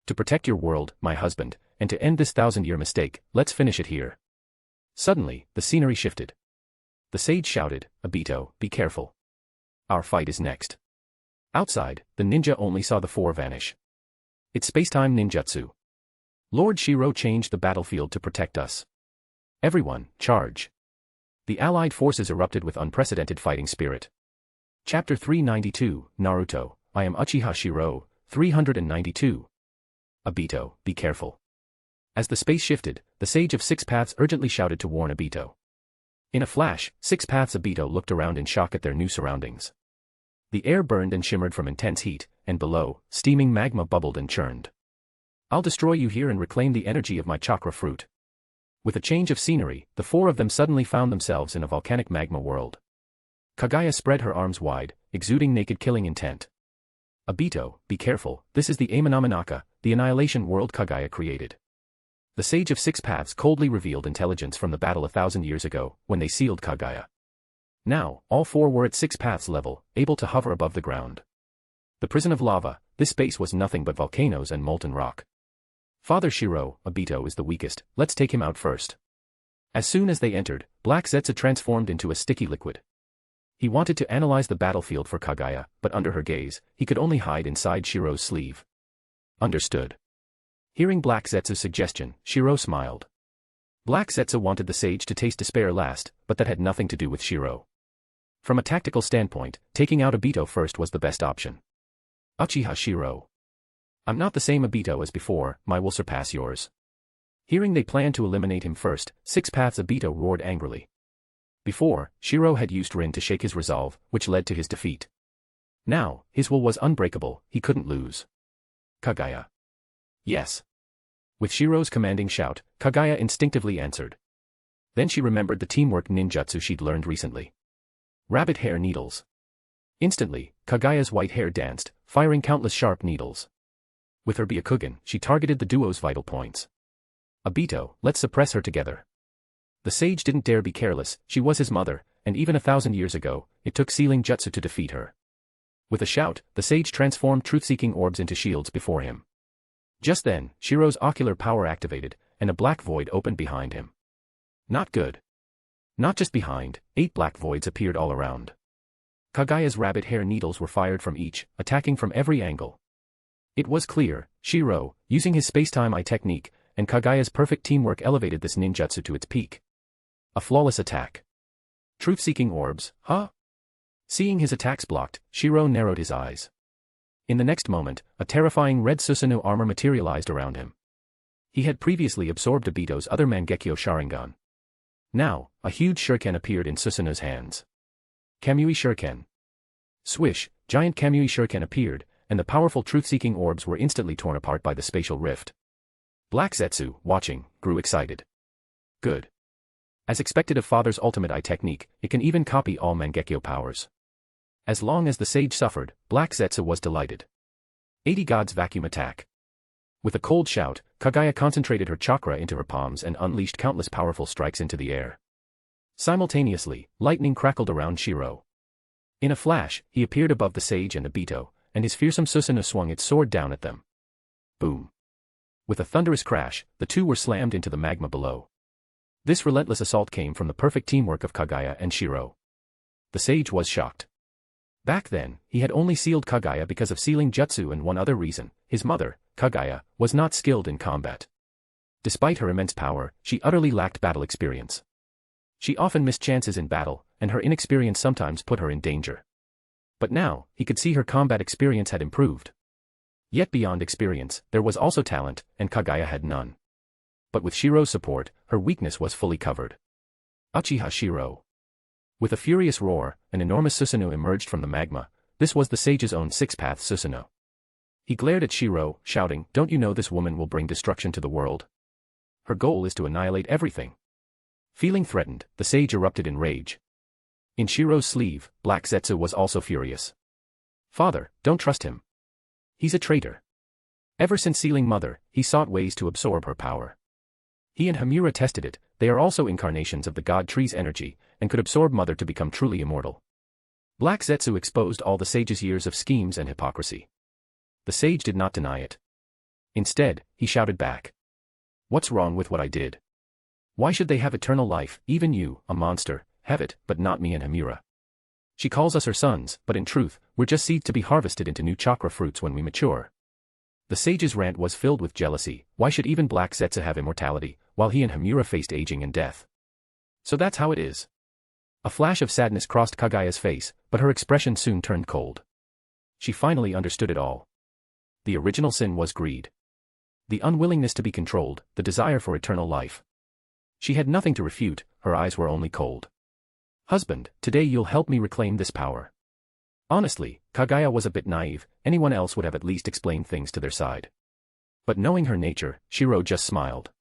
To protect your world, my husband, and to end this 1,000-year mistake, let's finish it here. Suddenly, the scenery shifted. The sage shouted, Obito, be careful. Our fight is next. Outside, the ninja only saw the four vanish. It's spacetime ninjutsu. Lord Shirou changed the battlefield to protect us. Everyone, charge. The allied forces erupted with unprecedented fighting spirit. Chapter 392, Naruto, I am Uchiha Shirou, 392. Obito, be careful. As the space shifted, the Sage of Six Paths urgently shouted to warn Obito. In a flash, Six Paths Obito looked around in shock at their new surroundings. The air burned and shimmered from intense heat, and below, steaming magma bubbled and churned. I'll destroy you here and reclaim the energy of my chakra fruit. With a change of scenery, the four of them suddenly found themselves in a volcanic magma world. Kaguya spread her arms wide, exuding naked killing intent. Obito, be careful, this is the Amenominaka, the annihilation world Kaguya created. The Sage of Six Paths coldly revealed intelligence from the battle 1,000 years ago, when they sealed Kaguya. Now, all four were at Six Paths level, able to hover above the ground. The prison of lava, this space was nothing but volcanoes and molten rock. Father Shirou, Obito is the weakest, let's take him out first. As soon as they entered, Black Zetsu transformed into a sticky liquid. He wanted to analyze the battlefield for Kaguya, but under her gaze, he could only hide inside Shirou's sleeve. Understood. Hearing Black Zetsu's suggestion, Shirou smiled. Black Zetsu wanted the sage to taste despair last, but that had nothing to do with Shirou. From a tactical standpoint, taking out Obito first was the best option. Uchiha Shirou. I'm not the same Obito as before, my will surpass yours. Hearing they planned to eliminate him first, Six Paths Obito roared angrily. Before, Shirou had used Rin to shake his resolve, which led to his defeat. Now, his will was unbreakable, he couldn't lose. Kaguya. Yes. With Shirou's commanding shout, Kaguya instinctively answered. Then she remembered the teamwork ninjutsu she'd learned recently. Rabbit hair needles. Instantly, Kaguya's white hair danced, firing countless sharp needles. With her Byakugan, she targeted the duo's vital points. Obito, let's suppress her together. The sage didn't dare be careless, she was his mother, and even 1,000 years ago, it took sealing jutsu to defeat her. With a shout, the sage transformed truth-seeking orbs into shields before him. Just then, Shirou's ocular power activated, and a black void opened behind him. Not good. Not just behind, 8 black voids appeared all around. Kaguya's rabbit hair needles were fired from each, attacking from every angle. It was clear, Shirou, using his space-time eye technique, and Kaguya's perfect teamwork elevated this ninjutsu to its peak. A flawless attack. Truth-seeking orbs, huh? Seeing his attacks blocked, Shirou narrowed his eyes. In the next moment, a terrifying red Susanoo armor materialized around him. He had previously absorbed Obito's other Mangekyo Sharingan. Now, a huge shuriken appeared in Susanoo's hands. Kamui Shuriken. Swish, giant Kamui Shuriken appeared, and the powerful truth-seeking orbs were instantly torn apart by the spatial rift. Black Zetsu, watching, grew excited. Good. As expected of Father's ultimate eye technique, it can even copy all Mangekyo powers. As long as the sage suffered, Black Zetsu was delighted. 80 Gods Vacuum Attack. With a cold shout, Kaguya concentrated her chakra into her palms and unleashed countless powerful strikes into the air. Simultaneously, lightning crackled around Shirou. In a flash, he appeared above the sage and Obito, and his fearsome Susanoo swung its sword down at them. Boom. With a thunderous crash, the two were slammed into the magma below. This relentless assault came from the perfect teamwork of Kaguya and Shirou. The sage was shocked. Back then, he had only sealed Kaguya because of sealing jutsu and one other reason: his mother, Kaguya, was not skilled in combat. Despite her immense power, she utterly lacked battle experience. She often missed chances in battle, and her inexperience sometimes put her in danger. But now, he could see her combat experience had improved. Yet beyond experience, there was also talent, and Kaguya had none. But with Shirou's support, her weakness was fully covered. Uchiha Shirou. With a furious roar, an enormous Susanoo emerged from the magma. This was the sage's own six-path Susanoo. He glared at Shirou, shouting, "Don't you know this woman will bring destruction to the world? Her goal is to annihilate everything." Feeling threatened, the sage erupted in rage. In Shirou's sleeve, Black Zetsu was also furious. "Father, don't trust him. He's a traitor." Ever since sealing Mother, he sought ways to absorb her power. He and Hamura tested it. They are also incarnations of the God Tree's energy, and could absorb Mother to become truly immortal. Black Zetsu exposed all the sage's years of schemes and hypocrisy. The sage did not deny it. Instead, he shouted back. "What's wrong with what I did? Why should they have eternal life? Even you, a monster, have it, but not me and Hamura. She calls us her sons, but in truth, we're just seeds to be harvested into new chakra fruits when we mature." The sage's rant was filled with jealousy. Why should even Black Zetsu have immortality, while he and Hamura faced aging and death? So that's how it is. A flash of sadness crossed Kaguya's face, but her expression soon turned cold. She finally understood it all. The original sin was greed. The unwillingness to be controlled, the desire for eternal life. She had nothing to refute, her eyes were only cold. "Husband, today you'll help me reclaim this power." Honestly, Kaguya was a bit naive. Anyone else would have at least explained things to their side. But knowing her nature, Shirou just smiled.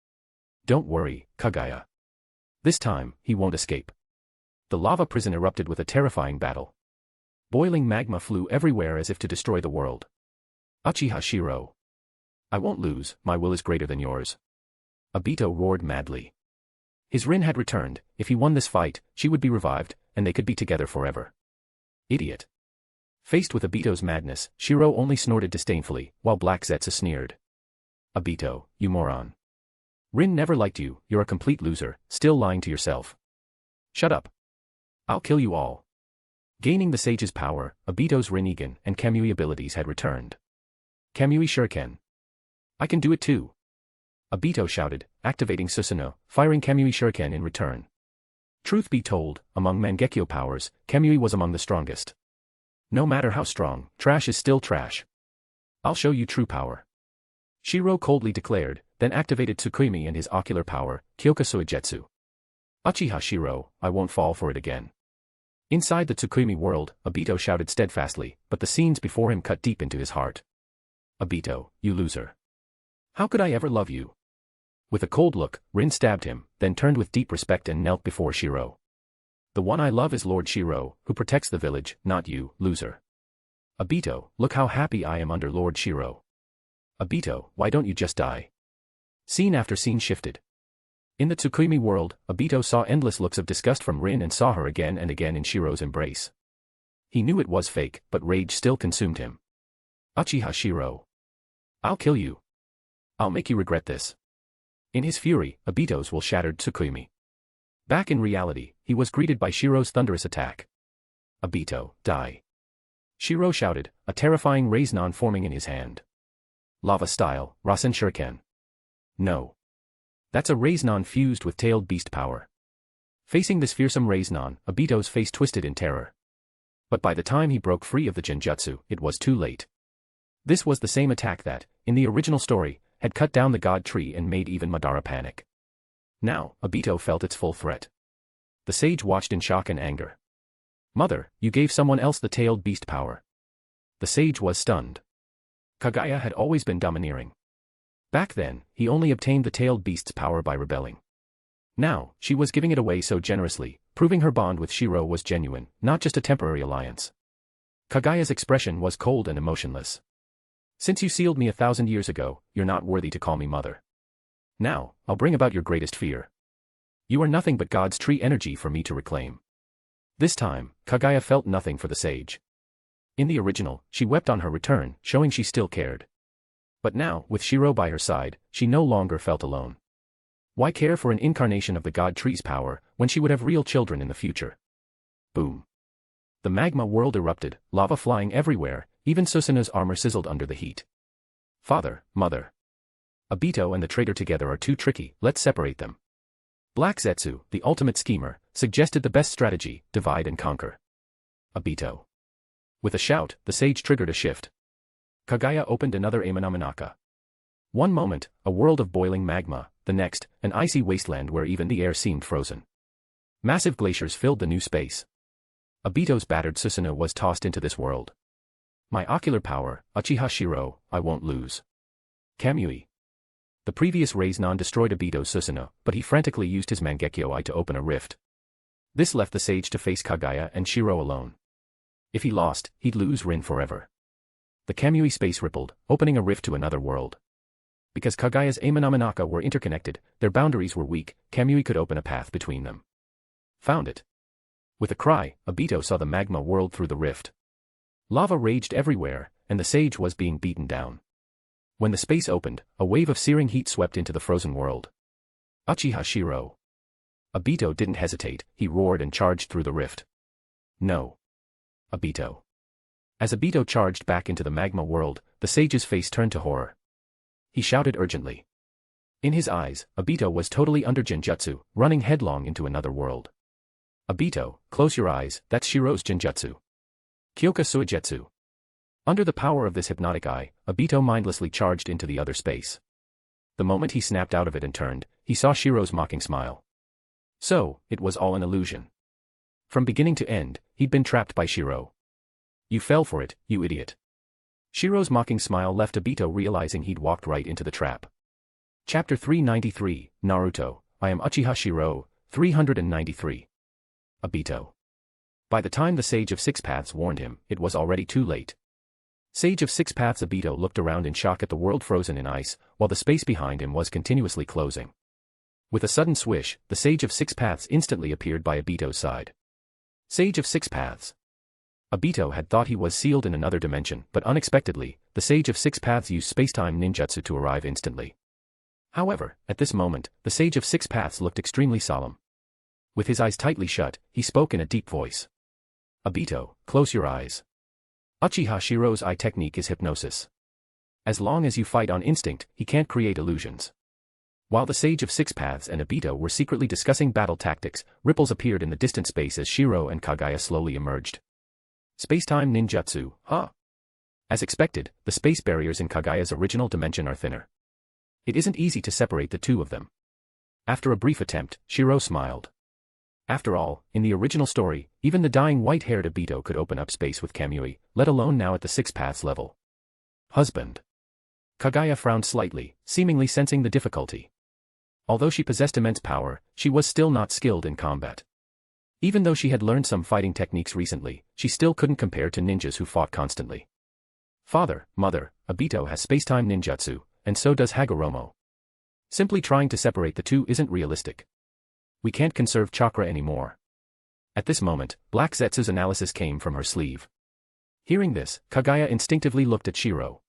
"Don't worry, Kaguya. This time, he won't escape." The lava prison erupted with a terrifying battle. Boiling magma flew everywhere as if to destroy the world. Uchiha Shirou. "I won't lose, my will is greater than yours." Obito roared madly. His Rin had returned. If he won this fight, she would be revived, and they could be together forever. Idiot. Faced with Obito's madness, Shirou only snorted disdainfully, while Black Zetsu sneered. "Obito, you moron. Rin never liked you, you're a complete loser, still lying to yourself. Shut up. I'll kill you all." Gaining the sage's power, Obito's Rinnegan and Kamui abilities had returned. Kamui Shuriken. "I can do it too." Obito shouted, activating Susanoo, firing Kamui Shuriken in return. Truth be told, among Mangekyo powers, Kamui was among the strongest. No matter how strong, trash is still trash. "I'll show you true power." Shirou coldly declared, then activated Tsukuyomi and his ocular power, Kyoka Suigetsu. "Uchiha Shirou, I won't fall for it again." Inside the Tsukuyomi world, Obito shouted steadfastly, but the scenes before him cut deep into his heart. "Obito, you loser. How could I ever love you?" With a cold look, Rin stabbed him, then turned with deep respect and knelt before Shirou. "The one I love is Lord Shirou, who protects the village, not you, loser." "Obito, look how happy I am under Lord Shirou." "Obito, why don't you just die?" Scene after scene shifted. In the Tsukuyomi world, Obito saw endless looks of disgust from Rin and saw her again and again in Shirou's embrace. He knew it was fake, but rage still consumed him. "Uchiha Shirou. I'll kill you. I'll make you regret this." In his fury, Obito's will shattered Tsukuyomi. Back in reality, he was greeted by Shirou's thunderous attack. "Obito, die." Shirou shouted, a terrifying Rasengan forming in his hand. Lava style, Rasen Shuriken. No. That's a Rasengan fused with tailed beast power. Facing this fearsome Rasengan, Obito's face twisted in terror. But by the time he broke free of the Genjutsu, it was too late. This was the same attack that, in the original story, had cut down the God Tree and made even Madara panic. Now, Obito felt its full threat. The sage watched in shock and anger. "Mother, you gave someone else the tailed beast power." The sage was stunned. Kaguya had always been domineering. Back then, he only obtained the tailed beast's power by rebelling. Now, she was giving it away so generously, proving her bond with Shirou was genuine, not just a temporary alliance. Kaguya's expression was cold and emotionless. "Since you sealed me 1,000 years ago, you're not worthy to call me mother. Now, I'll bring about your greatest fear. You are nothing but God's tree energy for me to reclaim." This time, Kagaya felt nothing for the sage. In the original, she wept on her return, showing she still cared. But now, with Shirou by her side, she no longer felt alone. Why care for an incarnation of the god tree's power, when she would have real children in the future? Boom. The magma world erupted, lava flying everywhere, even Susanoo's armor sizzled under the heat. Father, mother. Obito and the traitor together are too tricky, let's separate them. Black Zetsu, the ultimate schemer, suggested the best strategy, divide and conquer. Obito. With a shout, the sage triggered a shift. Kagaya opened another Amenominaka. One moment, a world of boiling magma, the next, an icy wasteland where even the air seemed frozen. Massive glaciers filled the new space. Obito's battered Susanoo was tossed into this world. My ocular power, Uchiha Shirou, I won't lose. Kamui. The previous raise non-destroyed Obito's Susanoo, but he frantically used his Mangekyo Eye to open a rift. This left the sage to face Kagaya and Shirou alone. If he lost, he'd lose Rin forever. The Kamui space rippled, opening a rift to another world. Because Kagaya's Amenominaka were interconnected, their boundaries were weak, Kamui could open a path between them. Found it. With a cry, Obito saw the magma world through the rift. Lava raged everywhere, and the sage was being beaten down. When the space opened, a wave of searing heat swept into the frozen world. Uchiha Shirou. Obito didn't hesitate, he roared and charged through the rift. No. Obito. As Obito charged back into the magma world, the sage's face turned to horror. He shouted urgently. In his eyes, Obito was totally under Genjutsu, running headlong into another world. Obito, close your eyes, that's Shirou's Genjutsu. Kyoka Suigetsu. Under the power of this hypnotic eye, Obito mindlessly charged into the other space. The moment he snapped out of it and turned, he saw Shirou's mocking smile. So, it was all an illusion. From beginning to end, he'd been trapped by Shirou. You fell for it, you idiot. Shirou's mocking smile left Obito realizing he'd walked right into the trap. Chapter 393, Naruto, I am Uchiha Shirou, 393. Obito. By the time the Sage of Six Paths warned him, it was already too late. Sage of Six Paths Obito looked around in shock at the world frozen in ice, while the space behind him was continuously closing. With a sudden swish, the Sage of Six Paths instantly appeared by Obito's side. Sage of Six Paths. Obito had thought he was sealed in another dimension, but unexpectedly, the Sage of Six Paths used spacetime ninjutsu to arrive instantly. However, at this moment, the Sage of Six Paths looked extremely solemn. With his eyes tightly shut, he spoke in a deep voice. Obito, close your eyes. Uchiha Shirou's eye technique is hypnosis. As long as you fight on instinct, he can't create illusions. While the Sage of Six Paths and Obito were secretly discussing battle tactics, ripples appeared in the distant space as Shirou and Kagaya slowly emerged. Spacetime ninjutsu, huh? As expected, the space barriers in Kagaya's original dimension are thinner. It isn't easy to separate the two of them. After a brief attempt, Shirou smiled. After all, in the original story, even the dying white-haired Obito could open up space with Kamui, let alone now at the Six Paths level. Husband. Kagaya frowned slightly, seemingly sensing the difficulty. Although she possessed immense power, she was still not skilled in combat. Even though she had learned some fighting techniques recently, she still couldn't compare to ninjas who fought constantly. Father, mother, Obito has spacetime ninjutsu, and so does Hagoromo. Simply trying to separate the two isn't realistic. We can't conserve chakra anymore. At this moment, Black Zetsu's analysis came from her sleeve. Hearing this, Kagaya instinctively looked at Shirou.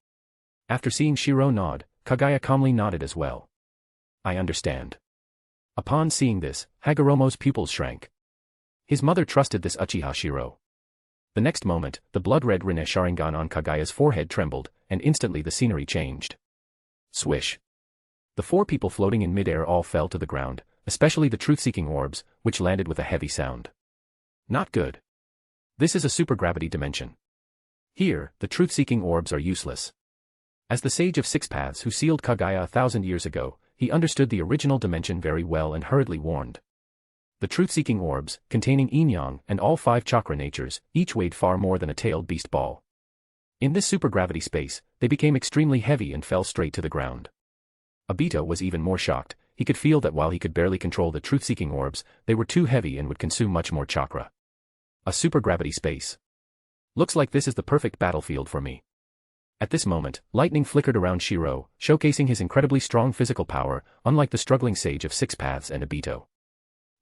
After seeing Shirou nod, Kagaya calmly nodded as well. I understand. Upon seeing this, Hagoromo's pupils shrank. His mother trusted this Uchiha Shirou. The next moment, the blood-red Rinne Sharingan on Kagaya's forehead trembled, and instantly the scenery changed. Swish. The four people floating in midair all fell to the ground, especially the truth-seeking orbs, which landed with a heavy sound. Not good. This is a supergravity dimension. Here, the truth-seeking orbs are useless. As the Sage of Six Paths who sealed Kagaya 1,000 years ago, he understood the original dimension very well and hurriedly warned. The truth-seeking orbs, containing yin-yang and all 5 chakra natures, each weighed far more than a tailed beast ball. In this supergravity space, they became extremely heavy and fell straight to the ground. Obito was even more shocked. He could feel that while he could barely control the truth-seeking orbs, they were too heavy and would consume much more chakra. A supergravity space. Looks like this is the perfect battlefield for me. At this moment, lightning flickered around Shirou, showcasing his incredibly strong physical power, unlike the struggling Sage of Six Paths and Obito.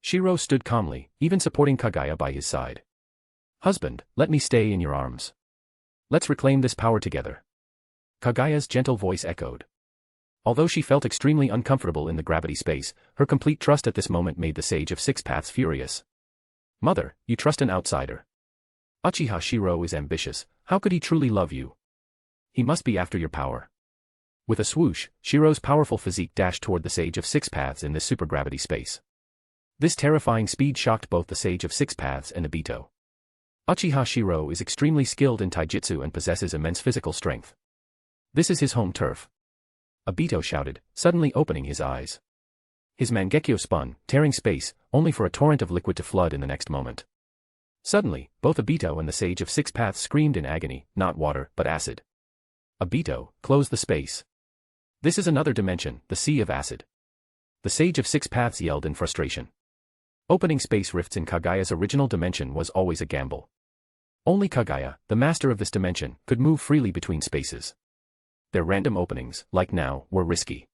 Shirou stood calmly, even supporting Kagaya by his side. Husband, let me stay in your arms. Let's reclaim this power together. Kagaya's gentle voice echoed. Although she felt extremely uncomfortable in the gravity space, her complete trust at this moment made the Sage of Six Paths furious. Mother, you trust an outsider. Uchiha Shirou is ambitious, how could he truly love you? He must be after your power. With a swoosh, Shirou's powerful physique dashed toward the Sage of Six Paths in this supergravity space. This terrifying speed shocked both the Sage of Six Paths and Obito. Uchiha Shirou is extremely skilled in taijutsu and possesses immense physical strength. This is his home turf. Obito shouted, suddenly opening his eyes. His Mangekyo spun, tearing space, only for a torrent of liquid to flood in the next moment. Suddenly, both Obito and the Sage of Six Paths screamed in agony, not water, but acid. Obito, close the space. This is another dimension, the Sea of Acid. The Sage of Six Paths yelled in frustration. Opening space rifts in Kagaya's original dimension was always a gamble. Only Kagaya, the master of this dimension, could move freely between spaces. Their random openings, like now, were risky.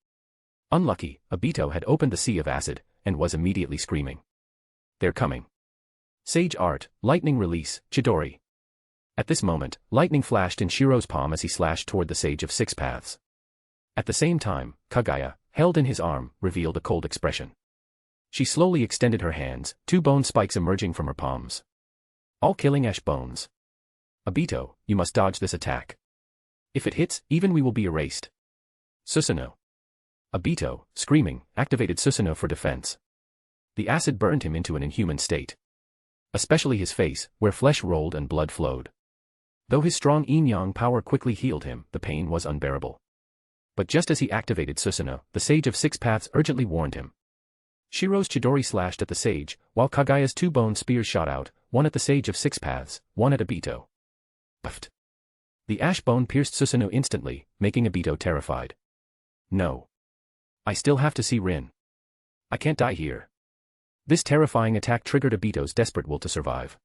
Unlucky, Obito had opened the Sea of Acid, and was immediately screaming. They're coming. Sage Art, Lightning Release, Chidori. At this moment, lightning flashed in Shirou's palm as he slashed toward the Sage of Six Paths. At the same time, Kagaya, held in his arm, revealed a cold expression. She slowly extended her hands, two bone spikes emerging from her palms. All-killing ash bones. Obito, you must dodge this attack. If it hits, even we will be erased. Susanoo. Obito, screaming, activated Susanoo for defense. The acid burned him into an inhuman state. Especially his face, where flesh rolled and blood flowed. Though his strong yin-yang power quickly healed him, the pain was unbearable. But just as he activated Susanoo, the Sage of Six Paths urgently warned him. Shirou's Chidori slashed at the Sage, while Kagaya's two bone spears shot out, one at the Sage of Six Paths, one at Obito. Puffed. The ash bone pierced Susanoo instantly, making Obito terrified. No. I still have to see Rin. I can't die here. This terrifying attack triggered Obito's desperate will to survive.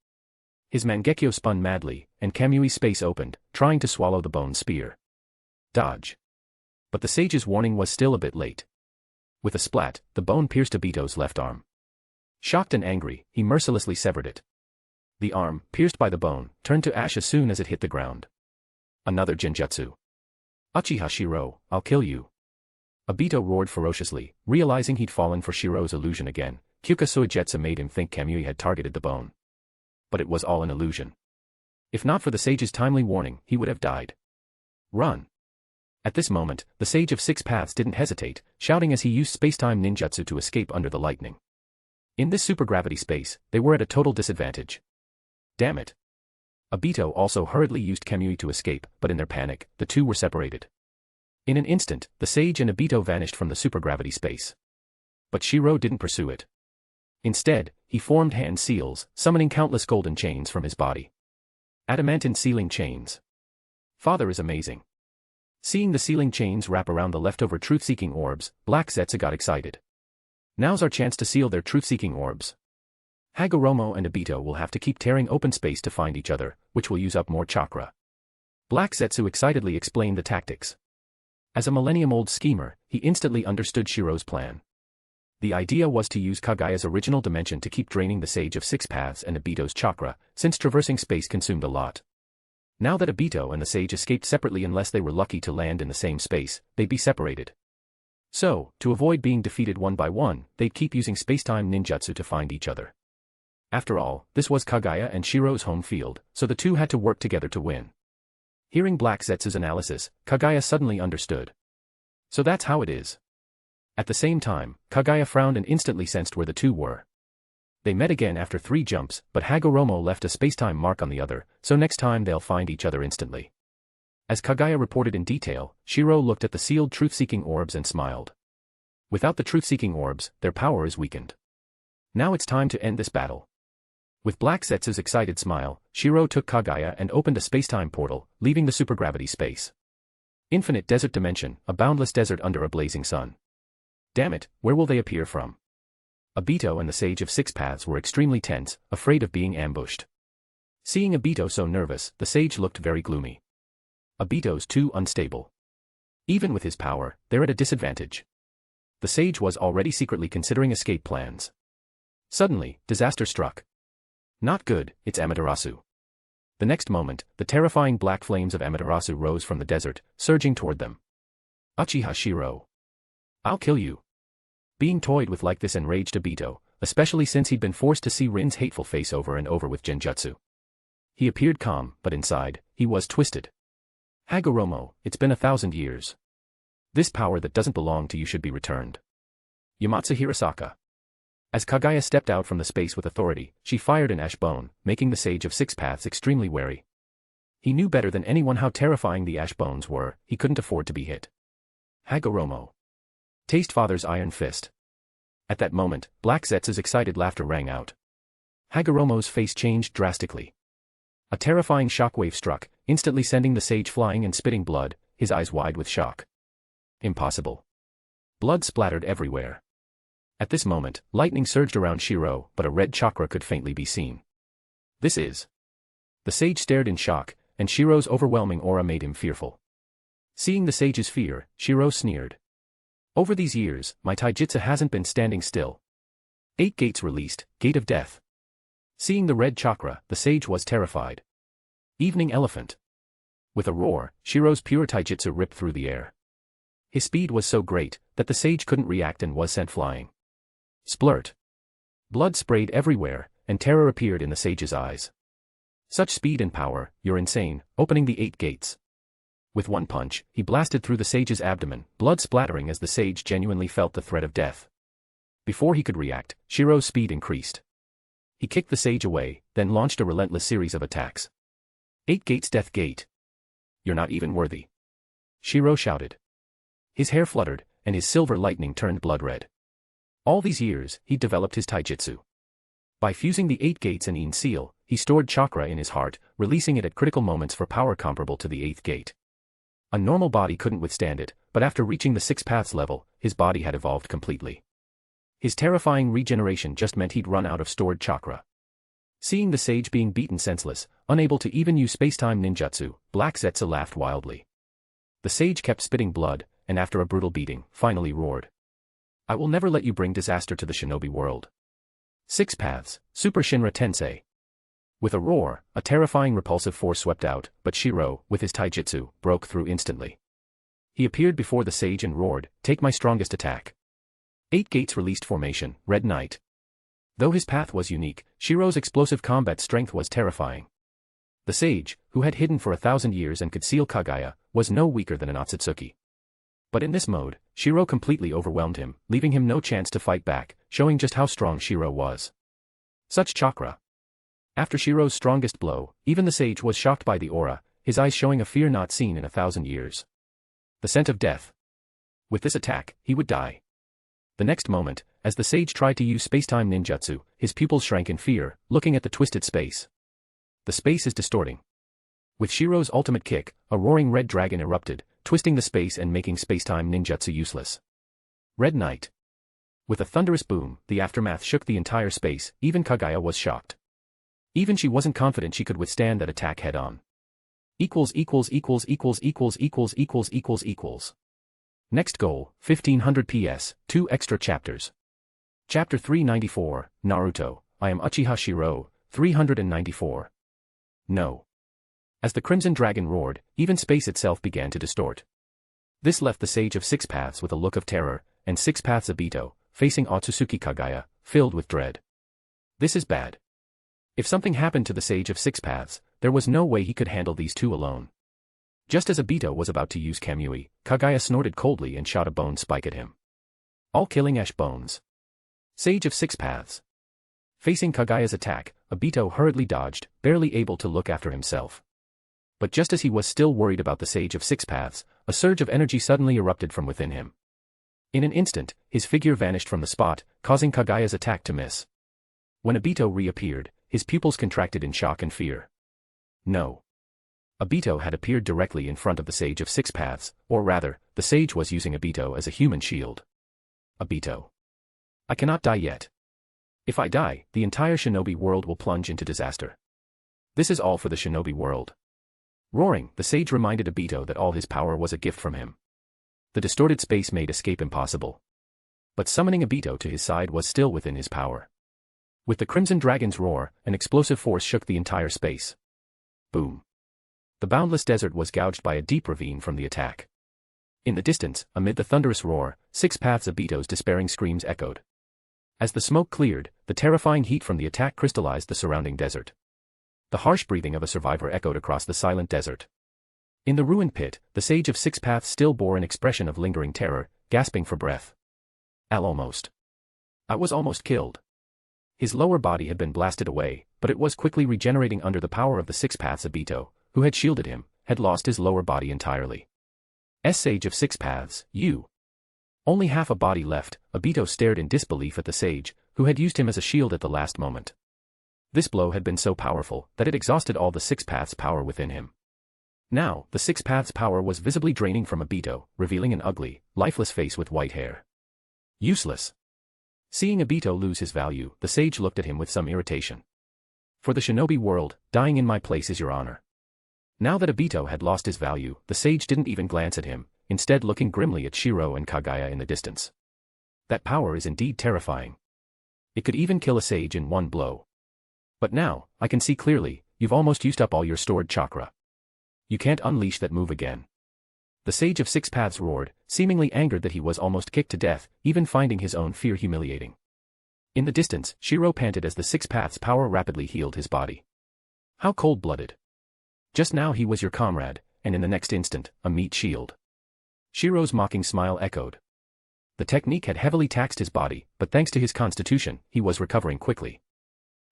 His Mangekyo spun madly, and Kamui's space opened, trying to swallow the bone spear. Dodge. But the Sage's warning was still a bit late. With a splat, the bone pierced Obito's left arm. Shocked and angry, he mercilessly severed it. The arm, pierced by the bone, turned to ash as soon as it hit the ground. Another genjutsu. Uchiha Shirou, I'll kill you. Obito roared ferociously, realizing he'd fallen for Shirou's illusion again. Kyuka Suigetsu made him think Kamui had targeted the bone. But it was all an illusion. If not for the Sage's timely warning, he would have died. Run. At this moment, the Sage of Six Paths didn't hesitate, shouting as he used space-time ninjutsu to escape under the lightning. In this supergravity space, they were at a total disadvantage. Damn it. Obito also hurriedly used Kamui to escape, but in their panic, the two were separated. In an instant, the Sage and Obito vanished from the supergravity space. But Shirou didn't pursue it. Instead, he formed hand seals, summoning countless golden chains from his body. Adamantine sealing chains. Father is amazing. Seeing the sealing chains wrap around the leftover truth-seeking orbs, Black Zetsu got excited. Now's our chance to seal their truth-seeking orbs. Hagoromo and Obito will have to keep tearing open space to find each other, which will use up more chakra. Black Zetsu excitedly explained the tactics. As a millennium-old schemer, he instantly understood Shirou's plan. The idea was to use Kagaya's original dimension to keep draining the Sage of Six Paths and Obito's chakra, since traversing space consumed a lot. Now that Obito and the Sage escaped separately unless they were lucky to land in the same space, they'd be separated. So, to avoid being defeated one by one, they'd keep using space-time ninjutsu to find each other. After all, this was Kagaya and Shirou's home field, so the two had to work together to win. Hearing Black Zetsu's analysis, Kagaya suddenly understood. So that's how it is. At the same time, Kagaya frowned and instantly sensed where the two were. They met again after 3 jumps, but Hagoromo left a space-time mark on the other, so next time they'll find each other instantly. As Kagaya reported in detail, Shirou looked at the sealed truth-seeking orbs and smiled. Without the truth-seeking orbs, their power is weakened. Now it's time to end this battle. With Black Zetsu's excited smile, Shirou took Kagaya and opened a space-time portal, leaving the supergravity space. Infinite desert dimension, a boundless desert under a blazing sun. Damn it, where will they appear from? Obito and the Sage of Six Paths were extremely tense, afraid of being ambushed. Seeing Obito so nervous, the Sage looked very gloomy. Obito's too unstable. Even with his power, they're at a disadvantage. The Sage was already secretly considering escape plans. Suddenly, disaster struck. Not good, it's Amaterasu. The next moment, the terrifying black flames of Amaterasu rose from the desert, surging toward them. Uchiha Shirou. I'll kill you. Being toyed with like this enraged Obito, especially since he'd been forced to see Rin's hateful face over and over with genjutsu. He appeared calm, but inside, he was twisted. Hagoromo, it's been 1,000 years. This power that doesn't belong to you should be returned. Yamatsu Hirasaka. As Kaguya stepped out from the space with authority, she fired an ash bone, making the Sage of Six Paths extremely wary. He knew better than anyone how terrifying the ash bones were, he couldn't afford to be hit. Hagoromo. Taste Father's iron fist. At that moment, Black Zetsu's excited laughter rang out. Hagoromo's face changed drastically. A terrifying shockwave struck, instantly sending the sage flying and spitting blood, his eyes wide with shock. Impossible. Blood splattered everywhere. At this moment, lightning surged around Shirou, but a red chakra could faintly be seen. This is. The sage stared in shock, and Shirou's overwhelming aura made him fearful. Seeing the sage's fear, Shirou sneered. Over these years, my taijutsu hasn't been standing still. 8 gates released, Gate of Death. Seeing the red chakra, the sage was terrified. Evening Elephant. With a roar, Shirou's pure taijutsu ripped through the air. His speed was so great, that the sage couldn't react and was sent flying. Splurt. Blood sprayed everywhere, and terror appeared in the sage's eyes. Such speed and power, you're insane, opening the 8 gates. With one punch, he blasted through the sage's abdomen, blood splattering as the sage genuinely felt the threat of death. Before he could react, Shirou's speed increased. He kicked the sage away, then launched a relentless series of attacks. 8 gates Death Gate. You're not even worthy. Shirou shouted. His hair fluttered, and his silver lightning turned blood red. All these years, he'd developed his taijutsu. By fusing the 8 gates and Yin seal, he stored chakra in his heart, releasing it at critical moments for power comparable to the 8th gate. A normal body couldn't withstand it, but after reaching the 6 paths level, his body had evolved completely. His terrifying regeneration just meant he'd run out of stored chakra. Seeing the sage being beaten senseless, unable to even use space-time ninjutsu, Black Zetsu laughed wildly. The sage kept spitting blood, and after a brutal beating, finally roared. I will never let you bring disaster to the Shinobi World. 6 paths, Super Shinra Tensei. With a roar, a terrifying repulsive force swept out, but Shirou, with his taijutsu, broke through instantly. He appeared before the sage and roared, take my strongest attack. 8 gates released formation, Red Knight. Though his path was unique, Shirou's explosive combat strength was terrifying. The sage, who had hidden for 1,000 years and could seal Kaguya, was no weaker than an Otsutsuki. But in this mode, Shirou completely overwhelmed him, leaving him no chance to fight back, showing just how strong Shirou was. Such chakra. After Shirou's strongest blow, even the sage was shocked by the aura, his eyes showing a fear not seen in 1,000 years. The scent of death. With this attack, he would die. The next moment, as the sage tried to use space-time ninjutsu, his pupils shrank in fear, looking at the twisted space. The space is distorting. With Shirou's ultimate kick, a roaring red dragon erupted, twisting the space and making space-time ninjutsu useless. Red Knight. With a thunderous boom, the aftermath shook the entire space, even Kaguya was shocked. Even she wasn't confident she could withstand that attack head-on. Next goal, 1500 PS, 2 extra chapters. Chapter 394, Naruto, I am Uchiha Shirou, 394. No. As the Crimson Dragon roared, even space itself began to distort. This left the Sage of 6 Paths with a look of terror, and 6 Paths Obito, facing Otsutsuki Kaguya, filled with dread. This is bad. If something happened to the Sage of 6 Paths, there was no way he could handle these two alone. Just as Obito was about to use Kamui, Kaguya snorted coldly and shot a bone spike at him. All-killing ash bones. Sage of 6 Paths. Facing Kaguya's attack, Obito hurriedly dodged, barely able to look after himself. But just as he was still worried about the Sage of 6 Paths, a surge of energy suddenly erupted from within him. In an instant, his figure vanished from the spot, causing Kaguya's attack to miss. When Obito reappeared, his pupils contracted in shock and fear. No. Obito had appeared directly in front of the Sage of 6 Paths, or rather, the Sage was using Obito as a human shield. Obito. I cannot die yet. If I die, the entire Shinobi World will plunge into disaster. This is all for the Shinobi World. Roaring, the Sage reminded Obito that all his power was a gift from him. The distorted space made escape impossible. But summoning Obito to his side was still within his power. With the Crimson Dragon's roar, an explosive force shook the entire space. Boom. The boundless desert was gouged by a deep ravine from the attack. In the distance, amid the thunderous roar, six paths of Obito's despairing screams echoed. As the smoke cleared, the terrifying heat from the attack crystallized the surrounding desert. The harsh breathing of a survivor echoed across the silent desert. In the ruined pit, the Sage of Six Paths still bore an expression of lingering terror, gasping for breath. I was almost killed. His lower body had been blasted away, but it was quickly regenerating under the power of the Six Paths. Obito, who had shielded him, had lost his lower body entirely. Sage of Six Paths, you. Only half a body left. Obito stared in disbelief at the sage, who had used him as a shield at the last moment. This blow had been so powerful that it exhausted all the Six Paths' power within him. Now, the Six Paths' power was visibly draining from Obito, revealing an ugly, lifeless face with white hair. Useless. Seeing Obito lose his value, the sage looked at him with some irritation. For the Shinobi World, dying in my place is your honor. Now that Obito had lost his value, the sage didn't even glance at him, instead looking grimly at Shirou and Kagaya in the distance. That power is indeed terrifying. It could even kill a sage in one blow. But now, I can see clearly, you've almost used up all your stored chakra. You can't unleash that move again. The Sage of Six Paths roared, seemingly angered that he was almost kicked to death, even finding his own fear humiliating. In the distance, Shirou panted as the Six Paths' power rapidly healed his body. How cold-blooded. Just now he was your comrade, and in the next instant, a meat shield. Shirou's mocking smile echoed. The technique had heavily taxed his body, but thanks to his constitution, he was recovering quickly.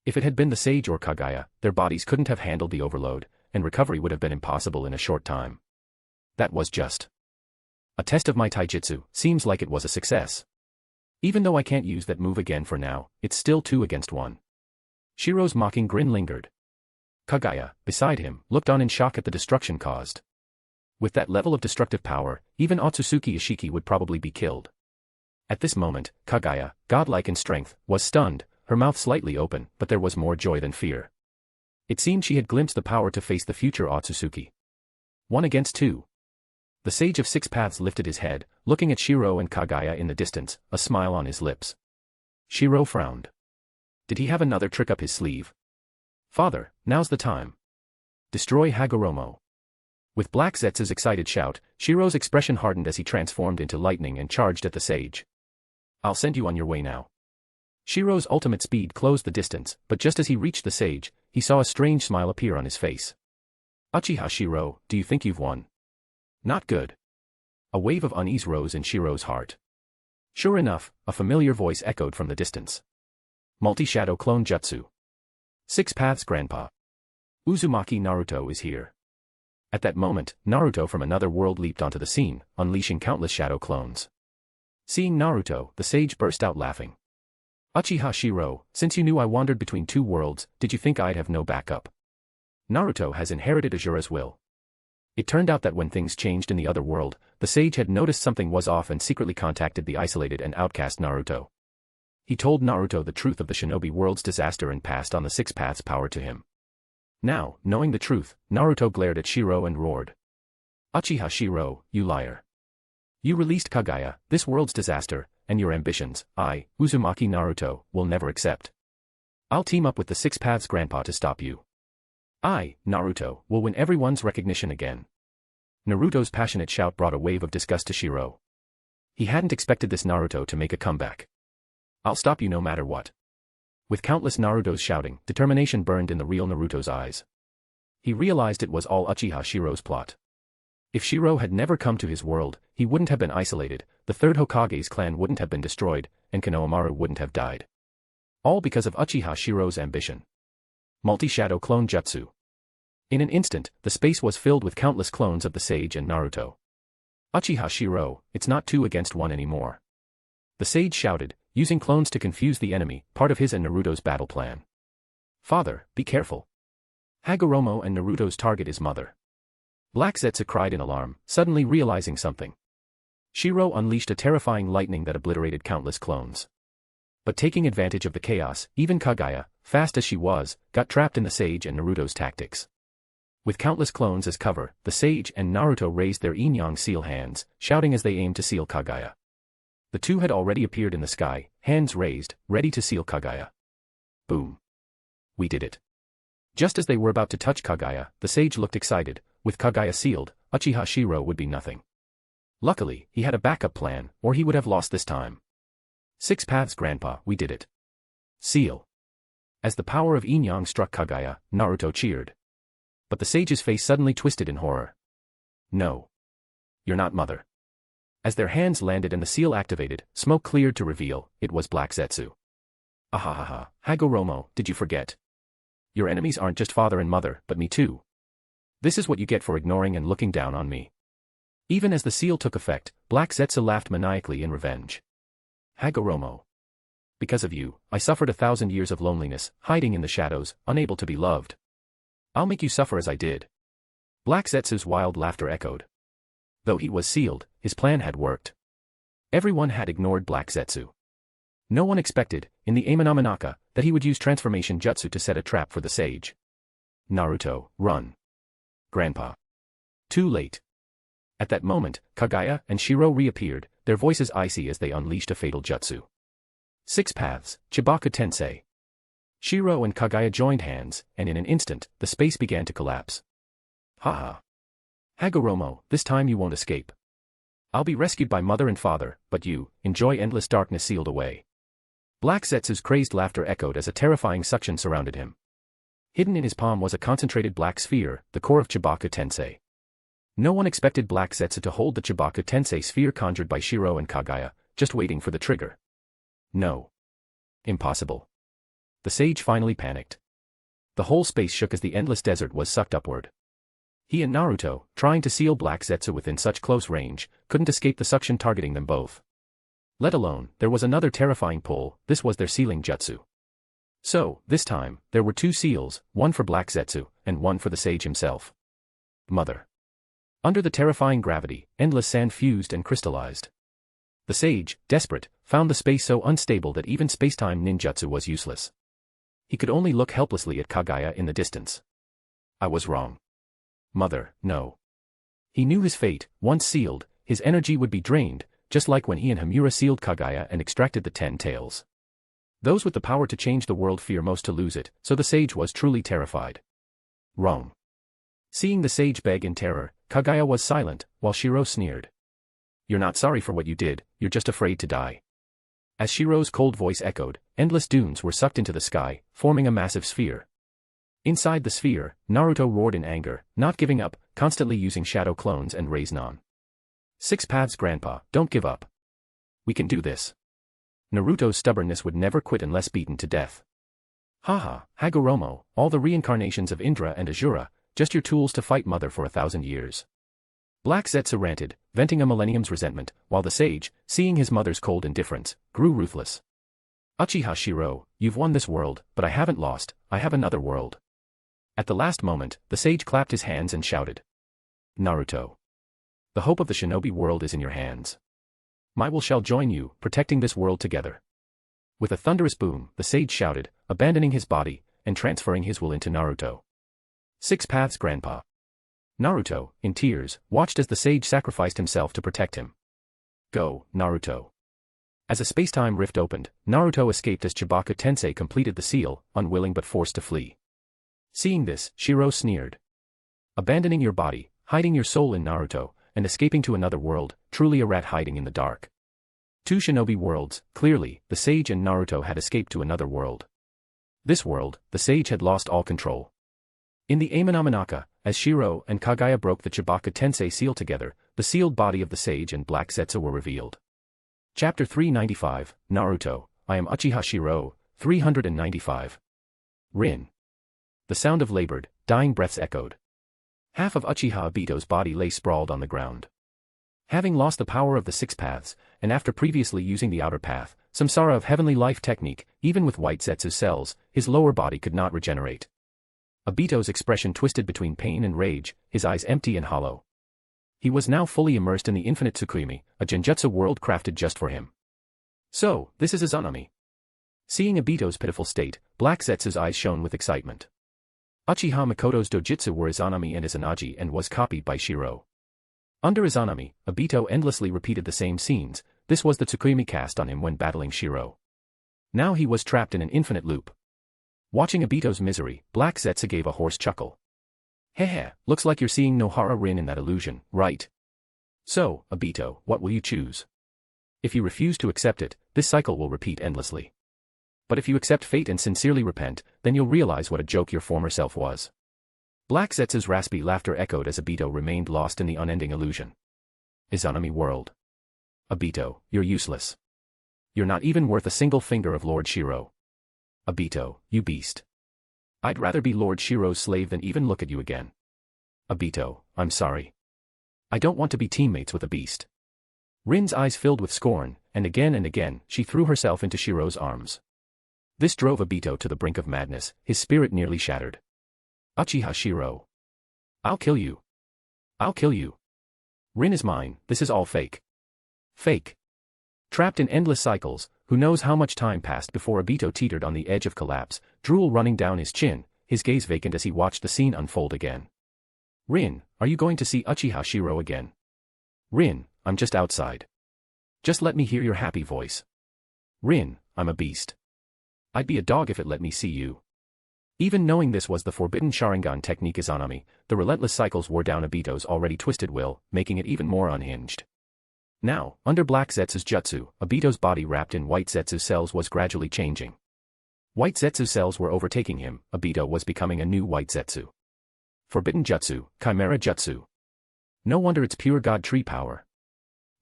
If it had been the sage or Kagaya, their bodies couldn't have handled the overload, and recovery would have been impossible in a short time. That was just a test of my taijutsu. Seems like it was a success. Even though I can't use that move again for now, it's still 2 against 1. Shirou's mocking grin lingered. Kagaya, beside him, looked on in shock at the destruction caused. With that level of destructive power, even Otsutsuki Ishiki would probably be killed. At this moment, Kagaya, godlike in strength, was stunned, her mouth slightly open, but there was more joy than fear. It seemed she had glimpsed the power to face the future Otsutsuki. 1 against 2. The Sage of Six Paths lifted his head, looking at Shirou and Kagaya in the distance, a smile on his lips. Shirou frowned. Did he have another trick up his sleeve? Father, now's the time. Destroy Hagoromo. With Black Zetsu's excited shout, Shirou's expression hardened as he transformed into lightning and charged at the sage. I'll send you on your way now. Shirou's ultimate speed closed the distance, but just as he reached the sage, he saw a strange smile appear on his face. Uchiha Shirou, do you think you've won? Not good. A wave of unease rose in Shirou's heart. Sure enough, a familiar voice echoed from the distance. Multi-Shadow Clone Jutsu. Six Paths Grandpa. Uzumaki Naruto is here. At that moment, Naruto from another world leaped onto the scene, unleashing countless shadow clones. Seeing Naruto, the sage burst out laughing. Uchiha Shirou, since you knew I wandered between 2 worlds, did you think I'd have no backup? Naruto has inherited Asura's will. It turned out that when things changed in the other world, the sage had noticed something was off and secretly contacted the isolated and outcast Naruto. He told Naruto the truth of the Shinobi World's disaster and passed on the Six Paths power to him. Now, knowing the truth, Naruto glared at Shirou and roared. Uchiha Shirou, you liar. You released Kagaya, this world's disaster, and your ambitions, I, Uzumaki Naruto, will never accept. I'll team up with the Six Paths Grandpa to stop you. I, Naruto, will win everyone's recognition again. Naruto's passionate shout brought a wave of disgust to Shirou. He hadn't expected this Naruto to make a comeback. I'll stop you no matter what. With countless Narutos shouting, determination burned in the real Naruto's eyes. He realized it was all Uchiha Shirou's plot. If Shirou had never come to his world, he wouldn't have been isolated, the third Hokage's clan wouldn't have been destroyed, and Konohamaru wouldn't have died. All because of Uchiha Shirou's ambition. Multi-Shadow Clone Jutsu. In an instant, the space was filled with countless clones of the sage and Naruto. Uchiha Shirou, it's not 2 against 1 anymore. The sage shouted, using clones to confuse the enemy, part of his and Naruto's battle plan. Father, be careful. Hagoromo and Naruto's target is Mother. Black Zetsu cried in alarm, suddenly realizing something. Shirou unleashed a terrifying lightning that obliterated countless clones. But taking advantage of the chaos, even Kagaya, fast as she was, got trapped in the sage and Naruto's tactics. With countless clones as cover, the sage and Naruto raised their yin-yang seal hands, shouting as they aimed to seal Kagaya. The two had already appeared in the sky, hands raised, ready to seal Kagaya. Boom. We did it. Just as they were about to touch Kaguya, the sage looked excited. With Kaguya sealed, Uchiha Shirou would be nothing. Luckily, he had a backup plan, or he would have lost this time. 6 paths Grandpa, we did it. Seal. As the power of Yin-Yang struck Kaguya, Naruto cheered. But the sage's face suddenly twisted in horror. No. You're not Mother. As their hands landed and the seal activated, smoke cleared to reveal, it was Black Zetsu. Ahahaha, Hagoromo, did you forget? Your enemies aren't just father and mother, but me too. This is what you get for ignoring and looking down on me. Even as the seal took effect, Black Zetsu laughed maniacally in revenge. Hagoromo. Because of you, I suffered 1,000 years of loneliness, hiding in the shadows, unable to be loved. I'll make you suffer as I did. Black Zetsu's wild laughter echoed. Though he was sealed, his plan had worked. Everyone had ignored Black Zetsu. No one expected, in the Amenominaka, that he would use transformation jutsu to set a trap for the sage. Naruto, run. Grandpa. Too late. At that moment, Kaguya and Shirou reappeared, their voices icy as they unleashed a fatal jutsu. 6 paths, Chibaku Tensei. Shirou and Kaguya joined hands, and in an instant, the space began to collapse. Haha. Hagoromo, this time you won't escape. I'll be rescued by mother and father, but you, enjoy endless darkness sealed away. Black Zetsu's crazed laughter echoed as a terrifying suction surrounded him. Hidden in his palm was a concentrated black sphere, the core of Chibaku Tensei. No one expected Black Zetsu to hold the Chibaku Tensei sphere conjured by Shirou and Kaguya, just waiting for the trigger. No. Impossible. The sage finally panicked. The whole space shook as the endless desert was sucked upward. He and Naruto, trying to seal Black Zetsu within such close range, couldn't escape the suction targeting them both. Let alone, there was another terrifying pull, this was their sealing jutsu. So, this time, there were 2 seals, one for Black Zetsu, and one for the sage himself. Mother. Under the terrifying gravity, endless sand fused and crystallized. The sage, desperate, found the space so unstable that even spacetime ninjutsu was useless. He could only look helplessly at Kaguya in the distance. I was wrong. Mother, no. He knew his fate, once sealed, his energy would be drained, just like when he and Hamura sealed Kaguya and extracted the 10 tails. Those with the power to change the world fear most to lose it, so the sage was truly terrified. Wrong. Seeing the sage beg in terror, Kaguya was silent, while Shirou sneered. You're not sorry for what you did, you're just afraid to die. As Shirou's cold voice echoed, endless dunes were sucked into the sky, forming a massive sphere. Inside the sphere, Naruto roared in anger, not giving up, constantly using shadow clones and Raiznan. 6 paths Grandpa, don't give up. We can do this. Naruto's stubbornness would never quit unless beaten to death. Haha, Hagoromo, all the reincarnations of Indra and Azura, just your tools to fight Mother for 1,000 years. Black Zetsu ranted, venting a millennium's resentment, while the sage, seeing his mother's cold indifference, grew ruthless. Uchiha Shirou, you've won this world, but I haven't lost, I have another world. At the last moment, the sage clapped his hands and shouted. Naruto. The hope of the Shinobi World is in your hands. My will shall join you, protecting this world together. With a thunderous boom, the sage shouted, abandoning his body, and transferring his will into Naruto. 6 paths Grandpa. Naruto, in tears, watched as the sage sacrificed himself to protect him. Go, Naruto. As a spacetime rift opened, Naruto escaped as Chibaku Tensei completed the seal, unwilling but forced to flee. Seeing this, Shirou sneered. Abandoning your body, hiding your soul in Naruto, and escaping to another world, truly a rat hiding in the dark. 2 shinobi worlds, clearly, the sage and Naruto had escaped to another world. This world, the sage had lost all control. In the Amenominaka, as Shirou and Kaguya broke the Chibaku Tensei seal together, the sealed body of the sage and Black Zetsu were revealed. Chapter 395, Naruto, I am Uchiha Shirou, 395. Rin. The sound of labored, dying breaths echoed. Half of Uchiha Obito's body lay sprawled on the ground. Having lost the power of the 6 paths, and after previously using the outer path, Samsara of heavenly life technique, even with white Zetsu cells, his lower body could not regenerate. Obito's expression twisted between pain and rage, his eyes empty and hollow. He was now fully immersed in the infinite Tsukuyomi, a genjutsu world crafted just for him. So, this is Izanami. Seeing Obito's pitiful state, Black Zetsu's eyes shone with excitement. Uchiha Makoto's dojutsu were Izanami and Izanaji and was copied by Shirou. Under Izanami, Obito endlessly repeated the same scenes, this was the Tsukuyomi cast on him when battling Shirou. Now he was trapped in an infinite loop. Watching Obito's misery, Black Zetsu gave a hoarse chuckle. Heh, looks like you're seeing Nohara Rin in that illusion, right? So, Obito, what will you choose? If you refuse to accept it, this cycle will repeat endlessly. But if you accept fate and sincerely repent, then you'll realize what a joke your former self was. Black Zetsu's raspy laughter echoed as Obito remained lost in the unending illusion. Izanami World. Obito, you're useless. You're not even worth a single finger of Lord Shirou. Obito, you beast. I'd rather be Lord Shirou's slave than even look at you again. Obito, I'm sorry. I don't want to be teammates with a beast. Rin's eyes filled with scorn, and again, she threw herself into Shirou's arms. This drove Obito to the brink of madness, his spirit nearly shattered. Uchiha Shirou. I'll kill you. I'll kill you. Rin is mine, this is all fake. Fake. Trapped in endless cycles, who knows how much time passed before Obito teetered on the edge of collapse, drool running down his chin, his gaze vacant as he watched the scene unfold again. Rin, are you going to see Uchiha Shirou again? Rin, I'm just outside. Just let me hear your happy voice. Rin, I'm a beast. I'd be a dog if it let me see you. Even knowing this was the forbidden Sharingan technique Izanami, the relentless cycles wore down Obito's already twisted will, making it even more unhinged. Now, under Black Zetsu's jutsu, Obito's body wrapped in white Zetsu cells was gradually changing. White Zetsu cells were overtaking him, Obito was becoming a new white Zetsu. Forbidden Jutsu, Chimera Jutsu. No wonder it's pure God tree power.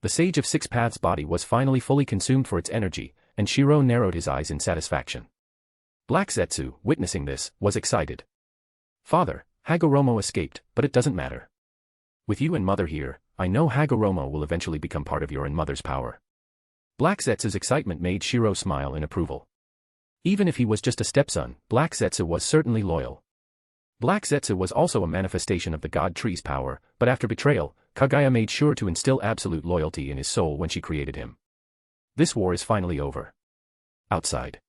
The Sage of Six Paths body was finally fully consumed for its energy, and Shirou narrowed his eyes in satisfaction. Black Zetsu, witnessing this, was excited. Father, Hagoromo escaped, but it doesn't matter. With you and Mother here, I know Hagoromo will eventually become part of your and Mother's power. Black Zetsu's excitement made Shirou smile in approval. Even if he was just a stepson, Black Zetsu was certainly loyal. Black Zetsu was also a manifestation of the God Tree's power, but after betrayal, Kaguya made sure to instill absolute loyalty in his soul when she created him. This war is finally over. Outside.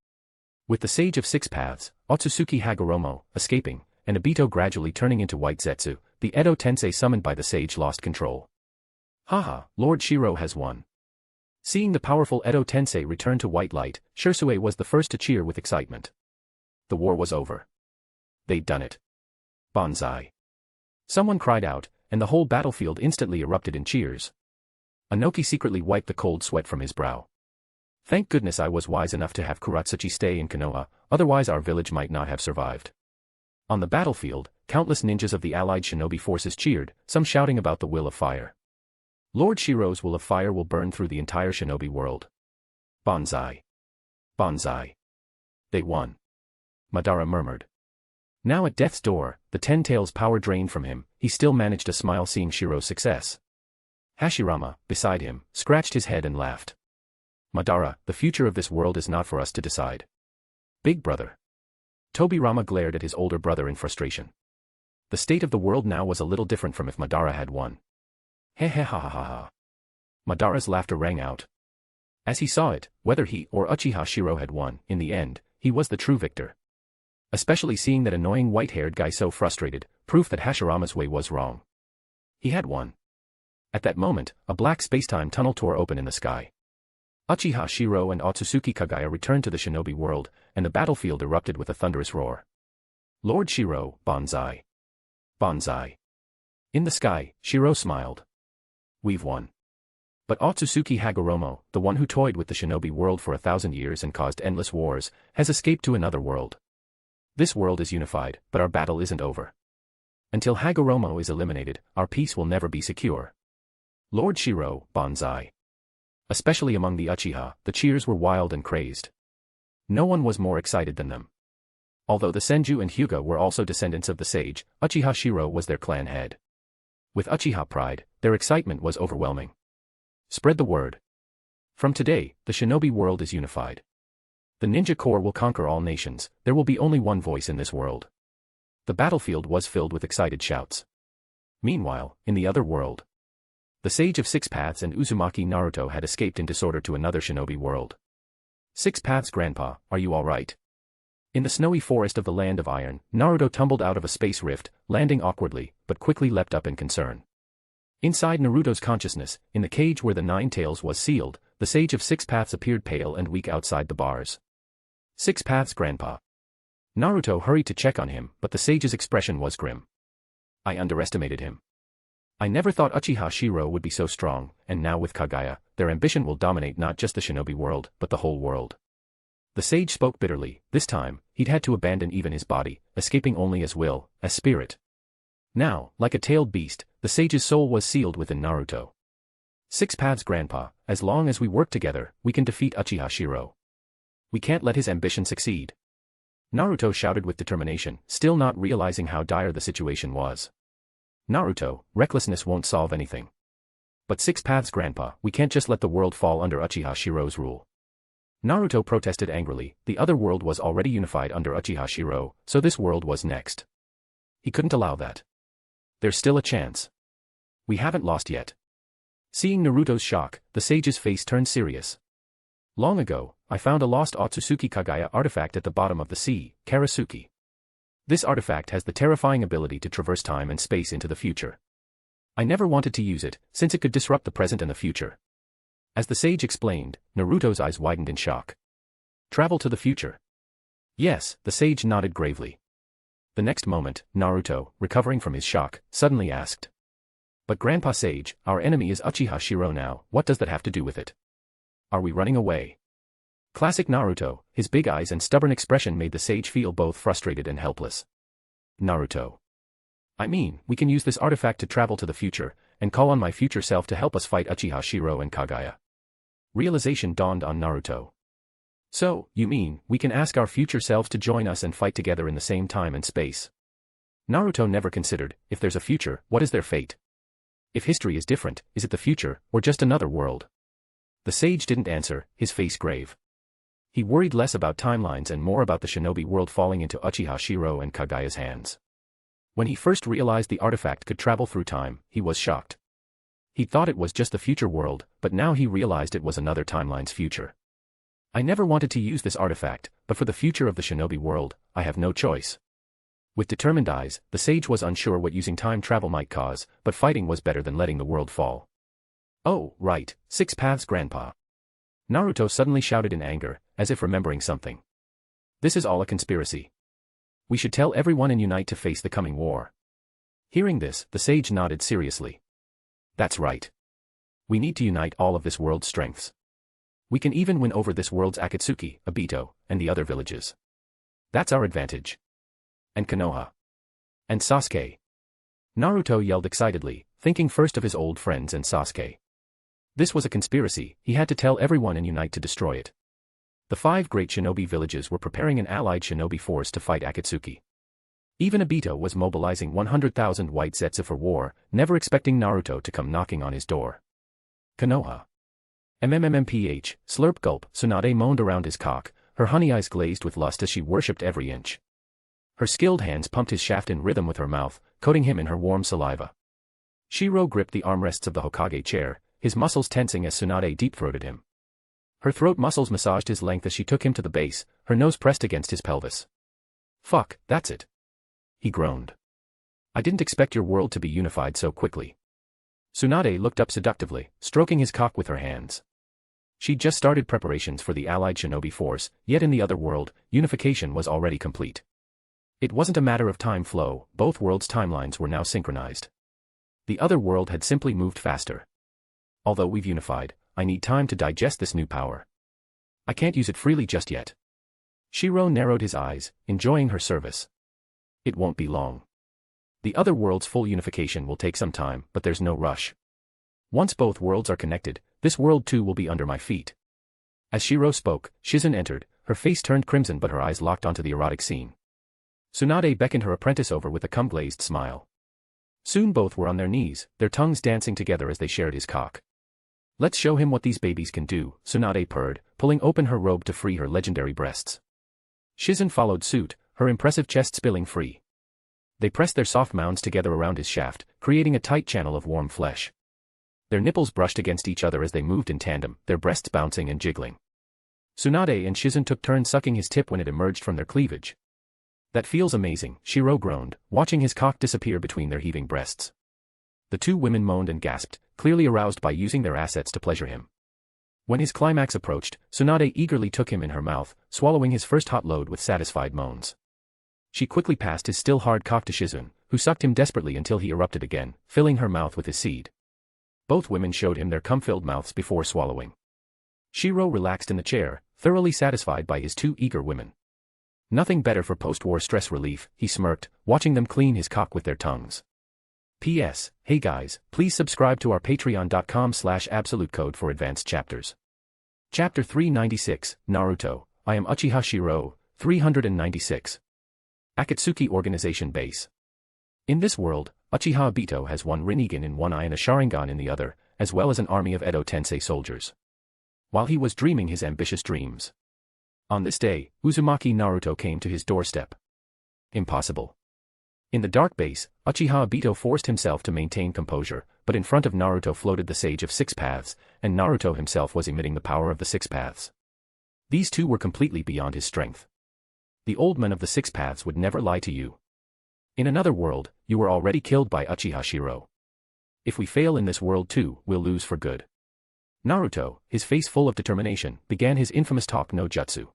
With the Sage of Six Paths, Otsutsuki Hagoromo, escaping, and Obito gradually turning into White Zetsu, the Edo Tensei summoned by the sage lost control. Haha, Lord Shirou has won. Seeing the powerful Edo Tensei return to white light, Shisui was the first to cheer with excitement. The war was over. They'd done it. Banzai. Someone cried out, and the whole battlefield instantly erupted in cheers. Anoki secretly wiped the cold sweat from his brow. Thank goodness I was wise enough to have Kuratsuchi stay in Konoha, otherwise our village might not have survived. On the battlefield, countless ninjas of the allied shinobi forces cheered, some shouting about the will of fire. Lord Shirou's will of fire will burn through the entire shinobi world. Banzai. Banzai. They won. Madara murmured. Now at death's door, the Ten Tails' power drained from him, he still managed to smile seeing Shirou's success. Hashirama, beside him, scratched his head and laughed. Madara, the future of this world is not for us to decide. Big brother. Tobirama glared at his older brother in frustration. The state of the world now was a little different from if Madara had won. He he ha ha ha ha. Madara's laughter rang out. As he saw it, whether he or Uchiha Shirou had won, in the end, he was the true victor. Especially seeing that annoying white-haired guy so frustrated, proof that Hashirama's way was wrong. He had won. At that moment, a black spacetime tunnel tore open in the sky. Uchiha Shirou and Otsutsuki Kaguya returned to the shinobi world, and the battlefield erupted with a thunderous roar. Lord Shirou, Banzai. Banzai. In the sky, Shirou smiled. We've won. But Otsutsuki Hagoromo, the one who toyed with the shinobi world for 1,000 years and caused endless wars, has escaped to another world. This world is unified, but our battle isn't over. Until Hagoromo is eliminated, our peace will never be secure. Lord Shirou, Banzai. Especially among the Uchiha, the cheers were wild and crazed. No one was more excited than them. Although the Senju and Hyuga were also descendants of the sage, Uchiha Shirou was their clan head. With Uchiha pride, their excitement was overwhelming. Spread the word. From today, the shinobi world is unified. The ninja corps will conquer all nations, there will be only one voice in this world. The battlefield was filled with excited shouts. Meanwhile, in the other world, the Sage of Six Paths and Uzumaki Naruto had escaped in disorder to another shinobi world. Six Paths Grandpa, are you alright? In the snowy forest of the Land of Iron, Naruto tumbled out of a space rift, landing awkwardly, but quickly leapt up in concern. Inside Naruto's consciousness, in the cage where the Nine Tails was sealed, the Sage of Six Paths appeared pale and weak outside the bars. Six Paths Grandpa. Naruto hurried to check on him, but the sage's expression was grim. I underestimated him. I never thought Uchiha Shirou would be so strong, and now with Kaguya, their ambition will dominate not just the Shinobi world, but the whole world. The sage spoke bitterly. This time, he'd had to abandon even his body, escaping only as will, as spirit. Now, like a tailed beast, the sage's soul was sealed within Naruto. 6 paths, Grandpa. As long as we work together, we can defeat Uchiha Shirou. We can't let his ambition succeed. Naruto shouted with determination, still not realizing how dire the situation was. Naruto, recklessness won't solve anything. But 6 paths, Grandpa, we can't just let the world fall under Uchiha Shirou's rule. Naruto protested angrily. The other world was already unified under Uchiha Shirou, so this world was next. He couldn't allow that. There's still a chance. We haven't lost yet. Seeing Naruto's shock, the sage's face turned serious. Long ago, I found a lost Otsutsuki Kaguya artifact at the bottom of the sea, Karasuki. This artifact has the terrifying ability to traverse time and space into the future. I never wanted to use it, since it could disrupt the present and the future. As the sage explained, Naruto's eyes widened in shock. Travel to the future. Yes, the sage nodded gravely. The next moment, Naruto, recovering from his shock, suddenly asked. But Grandpa Sage, our enemy is Uchiha Shirou now, what does that have to do with it? Are we running away? Classic Naruto, his big eyes and stubborn expression made the sage feel both frustrated and helpless. Naruto. I mean, we can use this artifact to travel to the future, and call on my future self to help us fight Uchiha Shirou and Kaguya. Realization dawned on Naruto. So, you mean, we can ask our future selves to join us and fight together in the same time and space? Naruto never considered, if there's a future, what is their fate? If history is different, is it the future, or just another world? The sage didn't answer, his face grave. He worried less about timelines and more about the Shinobi world falling into Uchiha Shirou and Kaguya's hands. When he first realized the artifact could travel through time, he was shocked. He thought it was just the future world, but now he realized it was another timeline's future. I never wanted to use this artifact, but for the future of the Shinobi world, I have no choice. With determined eyes, the sage was unsure what using time travel might cause, but fighting was better than letting the world fall. Oh, right, 6 paths, Grandpa. Naruto suddenly shouted in anger, as if remembering something. This is all a conspiracy. We should tell everyone and unite to face the coming war. Hearing this, the sage nodded seriously. That's right. We need to unite all of this world's strengths. We can even win over this world's Akatsuki, Obito, and the other villages. That's our advantage. And Konoha. And Sasuke. Naruto yelled excitedly, thinking first of his old friends and Sasuke. This was a conspiracy, he had to tell everyone and unite to destroy it. The 5 great shinobi villages were preparing an allied shinobi force to fight Akatsuki. Even Obito was mobilizing 100,000 white Zetsu for war, never expecting Naruto to come knocking on his door. Konoha. MMMPH, slurp gulp, Tsunade moaned around his cock, her honey eyes glazed with lust as she worshipped every inch. Her skilled hands pumped his shaft in rhythm with her mouth, coating him in her warm saliva. Shirou gripped the armrests of the Hokage chair, his muscles tensing as Tsunade deep-throated him. Her throat muscles massaged his length as she took him to the base, her nose pressed against his pelvis. Fuck, that's it. He groaned. I didn't expect your world to be unified so quickly. Tsunade looked up seductively, stroking his cock with her hands. She'd just started preparations for the allied shinobi force, yet in the other world, unification was already complete. It wasn't a matter of time flow, both worlds' timelines were now synchronized. The other world had simply moved faster. Although we've unified, I need time to digest this new power. I can't use it freely just yet. Shirou narrowed his eyes, enjoying her service. It won't be long. The other world's full unification will take some time, but there's no rush. Once both worlds are connected, this world too will be under my feet. As Shirou spoke, Shizen entered, her face turned crimson but her eyes locked onto the erotic scene. Tsunade beckoned her apprentice over with a cum-glazed smile. Soon both were on their knees, their tongues dancing together as they shared his cock. Let's show him what these babies can do, Tsunade purred, pulling open her robe to free her legendary breasts. Shizen followed suit, her impressive chest spilling free. They pressed their soft mounds together around his shaft, creating a tight channel of warm flesh. Their nipples brushed against each other as they moved in tandem, their breasts bouncing and jiggling. Tsunade and Shizen took turns sucking his tip when it emerged from their cleavage. That feels amazing, Shirou groaned, watching his cock disappear between their heaving breasts. The two women moaned and gasped, clearly aroused by using their assets to pleasure him. When his climax approached, Tsunade eagerly took him in her mouth, swallowing his first hot load with satisfied moans. She quickly passed his still hard cock to Shizune, who sucked him desperately until he erupted again, filling her mouth with his seed. Both women showed him their cum-filled mouths before swallowing. Shirou relaxed in the chair, thoroughly satisfied by his two eager women. Nothing better for post-war stress relief, he smirked, watching them clean his cock with their tongues. P.S. Hey guys, please subscribe to our patreon.com/absolutecode for advanced chapters. Chapter 396, Naruto, I am Uchiha Shirou, 396. Akatsuki Organization Base. In this world, Uchiha Obito has one Rinnegan in one eye and a Sharingan in the other, as well as an army of Edo Tensei soldiers. While he was dreaming his ambitious dreams. On this day, Uzumaki Naruto came to his doorstep. Impossible. In the dark base, Uchiha Obito forced himself to maintain composure, but in front of Naruto floated the Sage of Six Paths, and Naruto himself was emitting the power of the Six Paths. These two were completely beyond his strength. The old man of the Six Paths would never lie to you. In another world, you were already killed by Uchiha Shirou. If we fail in this world too, we'll lose for good. Naruto, his face full of determination, began his infamous talk no jutsu.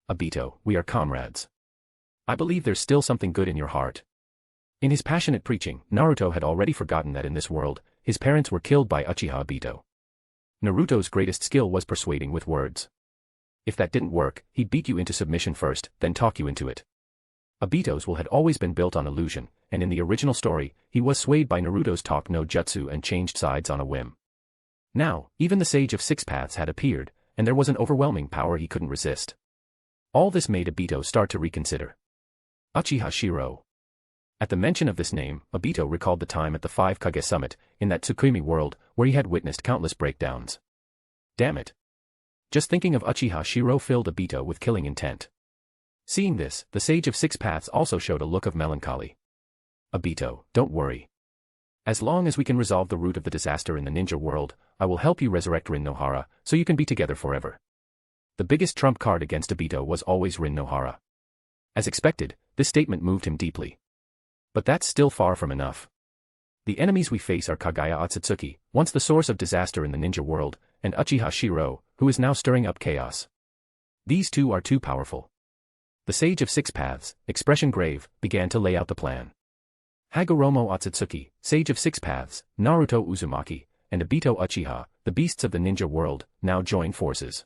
Obito, we are comrades. I believe there's still something good in your heart. In his passionate preaching, Naruto had already forgotten that in this world, his parents were killed by Uchiha Obito. Naruto's greatest skill was persuading with words. If that didn't work, he'd beat you into submission first, then talk you into it. Obito's will had always been built on illusion, and in the original story, he was swayed by Naruto's talk no jutsu and changed sides on a whim. Now, even the Sage of Six Paths had appeared, and there was an overwhelming power he couldn't resist. All this made Obito start to reconsider. Uchiha Shirou. At the mention of this name, Obito recalled the time at the Five Kage Summit, in that Tsukimi world, where he had witnessed countless breakdowns. Damn it. Just thinking of Uchiha Shirou filled Obito with killing intent. Seeing this, the Sage of Six Paths also showed a look of melancholy. Obito, don't worry. As long as we can resolve the root of the disaster in the ninja world, I will help you resurrect Rin Nohara, so you can be together forever. The biggest trump card against Obito was always Rin Nohara. As expected, this statement moved him deeply. But that's still far from enough. The enemies we face are Kagaya Otsutsuki, once the source of disaster in the ninja world, and Uchiha Shirou, who is now stirring up chaos. These two are too powerful. The Sage of Six Paths, expression grave, began to lay out the plan. Hagoromo Otsutsuki, Sage of Six Paths, Naruto Uzumaki, and Obito Uchiha, the beasts of the ninja world, now join forces.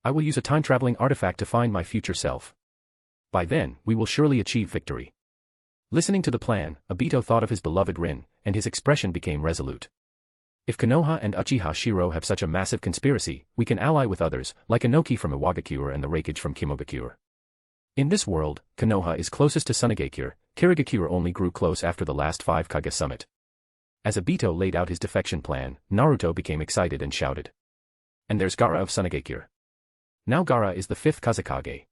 I will use a time-traveling artifact to find my future self. By then, we will surely achieve victory. Listening to the plan, Obito thought of his beloved Rin, and his expression became resolute. If Konoha and Uchiha Shirou have such a massive conspiracy, we can ally with others, like Inoki from Iwagakure and the Reikage from Kimogakure. In this world, Konoha is closest to Sunagakure, Kirigakure only grew close after the last Five Kage Summit. As Obito laid out his defection plan, Naruto became excited and shouted. And there's Gaara of Sunagakure. Now Gaara is the fifth Kazekage.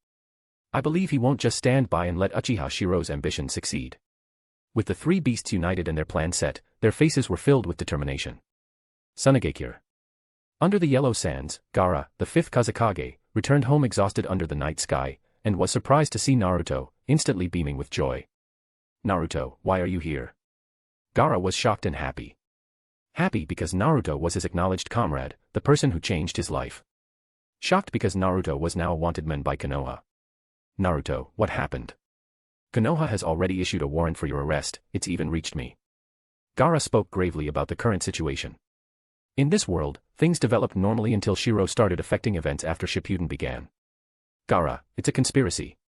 I believe he won't just stand by and let Uchiha Shirou's ambition succeed. With the three beasts united and their plan set, their faces were filled with determination. Sunagakure. Under the yellow sands, Gaara, the fifth Kazekage, returned home exhausted under the night sky, and was surprised to see Naruto, instantly beaming with joy. Naruto, why are you here? Gaara was shocked and happy. Happy because Naruto was his acknowledged comrade, the person who changed his life. Shocked because Naruto was now a wanted man by Konoha. Naruto, what happened? Konoha has already issued a warrant for your arrest, it's even reached me. Gaara spoke gravely about the current situation. In this world, things developed normally until Shirou started affecting events after Shippuden began. Gaara, it's a conspiracy.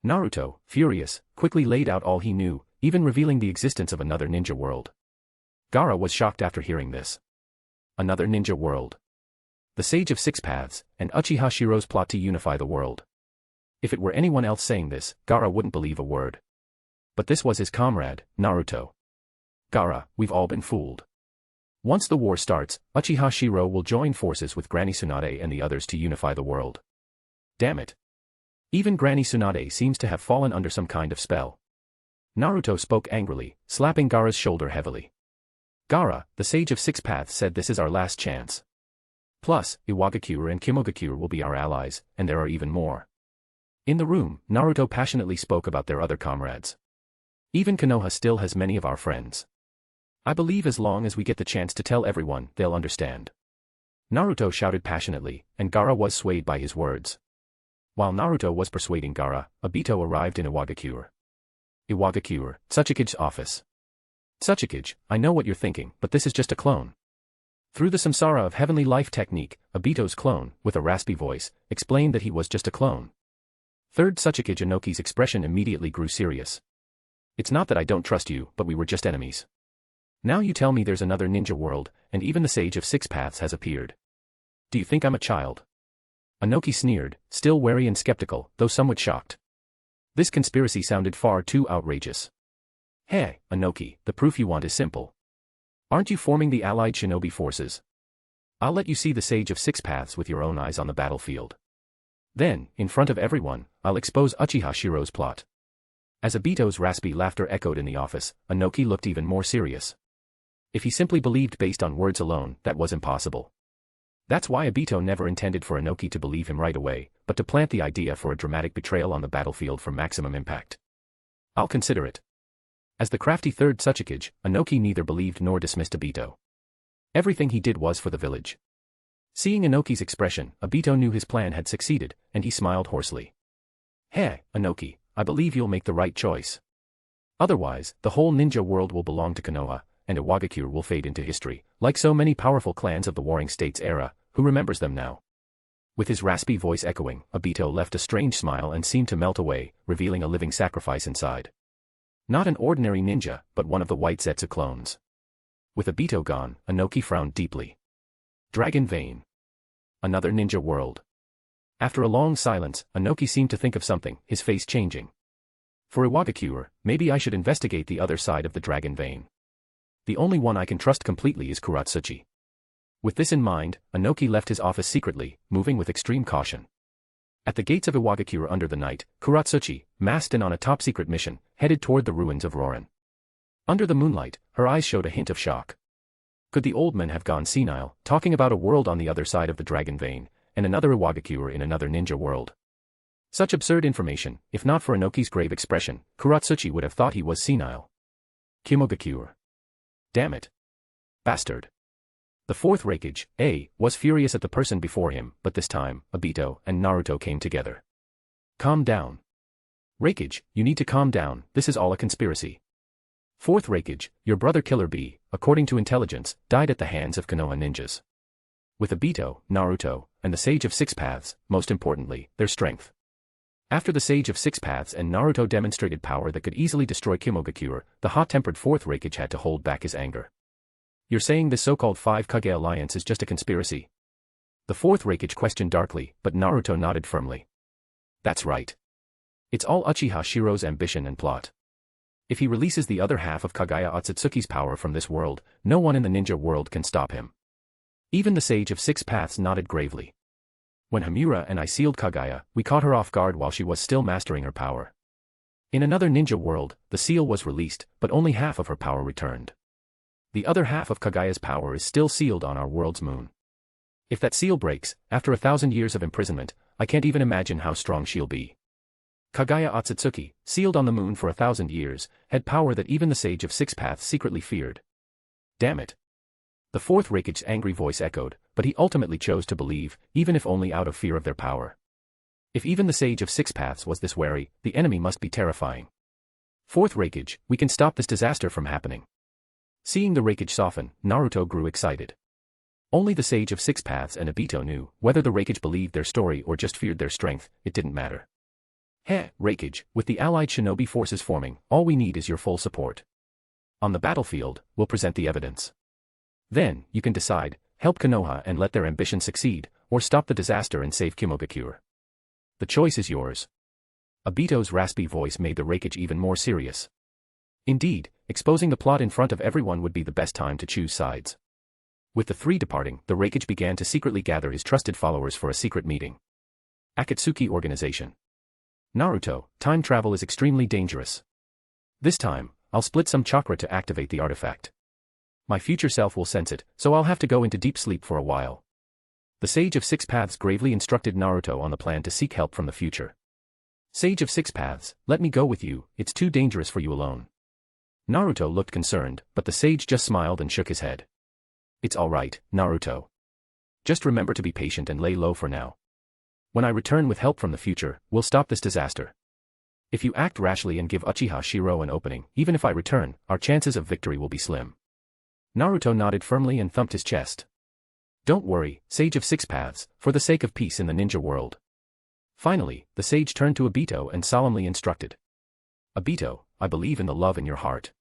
Naruto, furious, quickly laid out all he knew, even revealing the existence of another ninja world. Gaara was shocked after hearing this. Another ninja world. The Sage of Six Paths, and Uchiha Shirou's plot to unify the world. If it were anyone else saying this, Gaara wouldn't believe a word. But this was his comrade, Naruto. Gaara, we've all been fooled. Once the war starts, Uchiha Shirou will join forces with Granny Tsunade and the others to unify the world. Damn it. Even Granny Tsunade seems to have fallen under some kind of spell. Naruto spoke angrily, slapping Gaara's shoulder heavily. Gaara, the Sage of Six Paths said this is our last chance. Plus, Iwagakure and Kimogakure will be our allies, and there are even more. In the room, Naruto passionately spoke about their other comrades. Even Konoha still has many of our friends. I believe as long as we get the chance to tell everyone, they'll understand. Naruto shouted passionately, and Gaara was swayed by his words. While Naruto was persuading Gaara, Obito arrived in Iwagakure. Iwagakure, Tsuchikage's office. Tsuchikage, I know what you're thinking, but this is just a clone. Through the samsara of heavenly life technique, Obito's clone, with a raspy voice, explained that he was just a clone. Third Tsuchikage Inoki's expression immediately grew serious. It's not that I don't trust you, but we were just enemies. Now you tell me there's another ninja world, and even the Sage of Six Paths has appeared. Do you think I'm a child? Inoki sneered, still wary and skeptical, though somewhat shocked. This conspiracy sounded far too outrageous. Hey, Inoki, the proof you want is simple. Aren't you forming the allied shinobi forces? I'll let you see the Sage of Six Paths with your own eyes on the battlefield. Then, in front of everyone, I'll expose Uchiha Shirou's plot. As Obito's raspy laughter echoed in the office, Inoki looked even more serious. If he simply believed based on words alone, that was impossible. That's why Obito never intended for Inoki to believe him right away, but to plant the idea for a dramatic betrayal on the battlefield for maximum impact. I'll consider it. As the crafty third Tsuchikage, Inoki neither believed nor dismissed Obito. Everything he did was for the village. Seeing Inoki's expression, Obito knew his plan had succeeded, and he smiled hoarsely. Hey, Inoki, I believe you'll make the right choice. Otherwise, the whole ninja world will belong to Konoha, and Iwagakure will fade into history, like so many powerful clans of the Warring States era, who remembers them now? With his raspy voice echoing, Obito left a strange smile and seemed to melt away, revealing a living sacrifice inside. Not an ordinary ninja, but one of the White Zetsu clones. With Obito gone, Inoki frowned deeply. Dragon Vein. Another ninja world. After a long silence, Inoki seemed to think of something, his face changing. For Iwagakure, maybe I should investigate the other side of the Dragon Vein. The only one I can trust completely is Kuratsuchi. With this in mind, Inoki left his office secretly, moving with extreme caution. At the gates of Iwagakure under the night, Kuratsuchi, masked and on a top-secret mission, headed toward the ruins of Rorin. Under the moonlight, her eyes showed a hint of shock. Could the old man have gone senile, talking about a world on the other side of the Dragon Vein, and another Iwagakure in another ninja world? Such absurd information, if not for Inoki's grave expression, Kuratsuchi would have thought he was senile. Kimogakure. Damn it. Bastard. The fourth Raikage, A, was furious at the person before him, but this time, Obito and Naruto came together. Calm down. Raikage, you need to calm down, this is all a conspiracy. Fourth Raikage, your brother Killer B, according to intelligence, died at the hands of Konoha ninjas. With Obito, Naruto, and the Sage of Six Paths, most importantly, their strength. After the Sage of Six Paths and Naruto demonstrated power that could easily destroy Kimogakure, the hot-tempered fourth Raikage had to hold back his anger. You're saying this so-called Five Kage alliance is just a conspiracy? The fourth Raikage questioned darkly, but Naruto nodded firmly. That's right. It's all Uchiha Shirou's ambition and plot. If he releases the other half of Kaguya Otsutsuki's power from this world, no one in the ninja world can stop him. Even the Sage of Six Paths nodded gravely. When Hamura and I sealed Kaguya, we caught her off guard while she was still mastering her power. In another ninja world, the seal was released, but only half of her power returned. The other half of Kaguya's power is still sealed on our world's moon. If that seal breaks, after 1,000 years of imprisonment, I can't even imagine how strong she'll be. Kaguya Otsutsuki, sealed on the moon for 1,000 years, had power that even the Sage of Six Paths secretly feared. Damn it. The fourth Raikage's angry voice echoed, but he ultimately chose to believe, even if only out of fear of their power. If even the Sage of Six Paths was this wary, the enemy must be terrifying. Fourth Raikage, we can stop this disaster from happening. Seeing the Raikage soften, Naruto grew excited. Only the Sage of Six Paths and Obito knew, whether the Raikage believed their story or just feared their strength, it didn't matter. Heh, Raikage, with the allied shinobi forces forming, all we need is your full support. On the battlefield, we'll present the evidence. Then, you can decide, help Konoha and let their ambition succeed, or stop the disaster and save Kimogakure. The choice is yours. Obito's raspy voice made the Raikage even more serious. Indeed, exposing the plot in front of everyone would be the best time to choose sides. With the three departing, the Raikage began to secretly gather his trusted followers for a secret meeting. Akatsuki Organization. Naruto, time travel is extremely dangerous. This time, I'll split some chakra to activate the artifact. My future self will sense it, so I'll have to go into deep sleep for a while. The Sage of Six Paths gravely instructed Naruto on the plan to seek help from the future. Sage of Six Paths, let me go with you, it's too dangerous for you alone. Naruto looked concerned, but the sage just smiled and shook his head. It's all right, Naruto. Just remember to be patient and lay low for now. When I return with help from the future, we'll stop this disaster. If you act rashly and give Uchiha Shirou an opening, even if I return, our chances of victory will be slim. Naruto nodded firmly and thumped his chest. Don't worry, Sage of Six Paths, for the sake of peace in the ninja world. Finally, the sage turned to Obito and solemnly instructed. Obito, I believe in the love in your heart.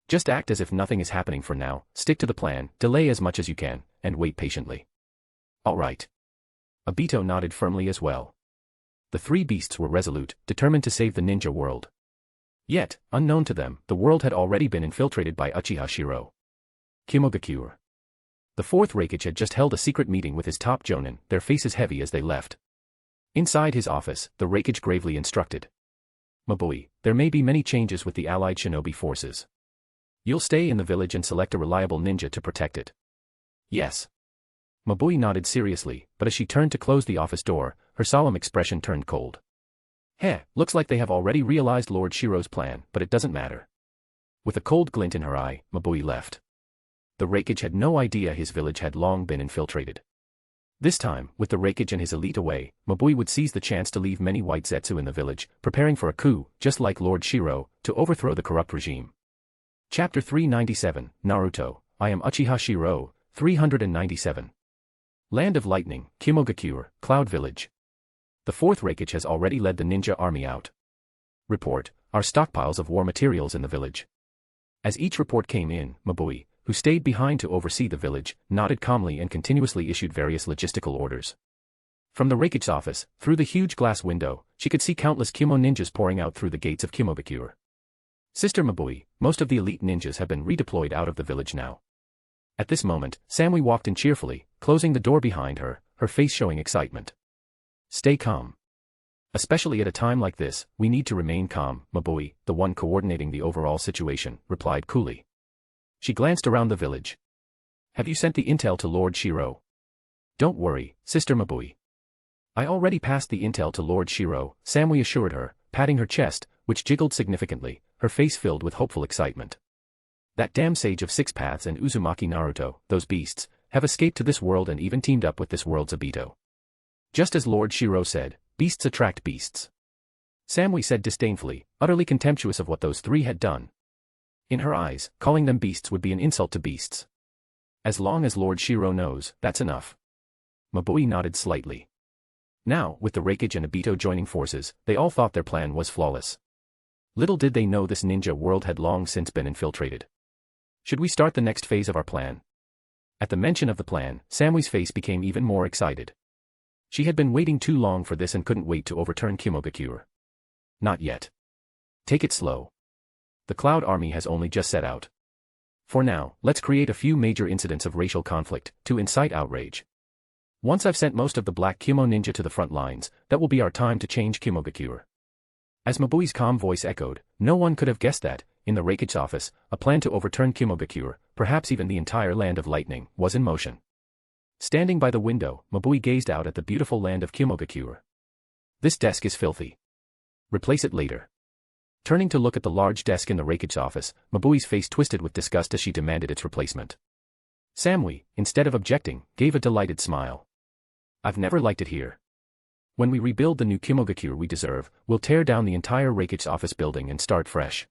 Just act as if nothing is happening for now, stick to the plan, delay as much as you can, and wait patiently. All right. Obito nodded firmly as well. The three beasts were resolute, determined to save the ninja world. Yet, unknown to them, the world had already been infiltrated by Uchiha Shirou. Kimogakure. The fourth Raikage had just held a secret meeting with his top jonin, their faces heavy as they left. Inside his office, the Raikage gravely instructed. Mabui, there may be many changes with the allied shinobi forces. You'll stay in the village and select a reliable ninja to protect it. Yes. Mabui nodded seriously, but as she turned to close the office door, her solemn expression turned cold. Heh, looks like they have already realized Lord Shirou's plan, but it doesn't matter. With a cold glint in her eye, Mabui left. The Raikage had no idea his village had long been infiltrated. This time, with the Raikage and his elite away, Mabui would seize the chance to leave many white Zetsu in the village, preparing for a coup, just like Lord Shirou, to overthrow the corrupt regime. Chapter 397, Naruto, I am Uchiha Shirou, 397. Land of Lightning, Kimogakure, Cloud Village. The fourth Raikage has already led the ninja army out. Report, our stockpiles of war materials in the village. As each report came in, Mabui, who stayed behind to oversee the village, nodded calmly and continuously issued various logistical orders. From the Raikage's office, through the huge glass window, she could see countless Kimo ninjas pouring out through the gates of Kimogakure. Sister Mabui, most of the elite ninjas have been redeployed out of the village now. At this moment, Samui walked in cheerfully, closing the door behind her, her face showing excitement. Stay calm. Especially at a time like this, we need to remain calm, Mabui, the one coordinating the overall situation, replied coolly. She glanced around the village. Have you sent the intel to Lord Shirou? Don't worry, Sister Mabui. I already passed the intel to Lord Shirou, Samui assured her, patting her chest, which jiggled significantly, her face filled with hopeful excitement. That damn Sage of Six Paths and Uzumaki Naruto, those beasts, have escaped to this world and even teamed up with this world's Obito. Just as Lord Shirou said, beasts attract beasts. Samui said disdainfully, utterly contemptuous of what those three had done. In her eyes, calling them beasts would be an insult to beasts. As long as Lord Shirou knows, that's enough. Mabui nodded slightly. Now, with the Raikage and Obito joining forces, they all thought their plan was flawless. Little did they know this ninja world had long since been infiltrated. Should we start the next phase of our plan? At the mention of the plan, Samui's face became even more excited. She had been waiting too long for this and couldn't wait to overturn Kimogakure. Not yet. Take it slow. The Cloud Army has only just set out. For now, let's create a few major incidents of racial conflict, to incite outrage. Once I've sent most of the black Kimo ninja to the front lines, that will be our time to change Kimogakure. As Mabui's calm voice echoed, no one could have guessed that, in the Raikage's office, a plan to overturn Kimogakure, perhaps even the entire Land of Lightning, was in motion. Standing by the window, Mabui gazed out at the beautiful land of Kimogakure. This desk is filthy. Replace it later. Turning to look at the large desk in the Raikage's office, Mabui's face twisted with disgust as she demanded its replacement. Samui, instead of objecting, gave a delighted smile. I've never liked it here. When we rebuild the new Kimogakure we deserve, we'll tear down the entire Raikage's office building and start fresh.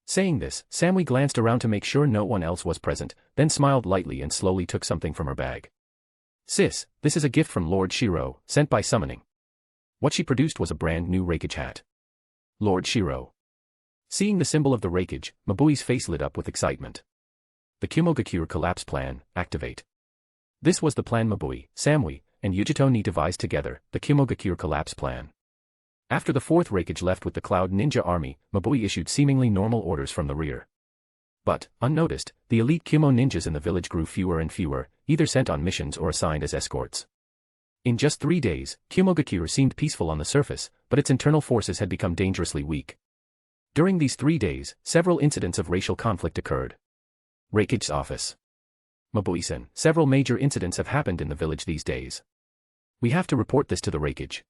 Saying this, Samui glanced around to make sure no one else was present, then smiled lightly and slowly took something from her bag. Sis, this is a gift from Lord Shirou, sent by summoning. What she produced was a brand new Raikage hat. Lord Shirou. Seeing the symbol of the Raikage, Mabui's face lit up with excitement. The Kimogakure collapse plan, activate. This was the plan Mabui, Samui, and Yujito devised together, the Kimogakure collapse plan. After the fourth Raikage left with the Cloud Ninja army, Mabui issued seemingly normal orders from the rear. But, unnoticed, the elite Kimo ninjas in the village grew fewer and fewer, either sent on missions or assigned as escorts. In just 3 days, Kimogakure seemed peaceful on the surface, but its internal forces had become dangerously weak. During these 3 days, several incidents of racial conflict occurred. Raikage's office. Mabui-san, several major incidents have happened in the village these days. We have to report this to the Raikage.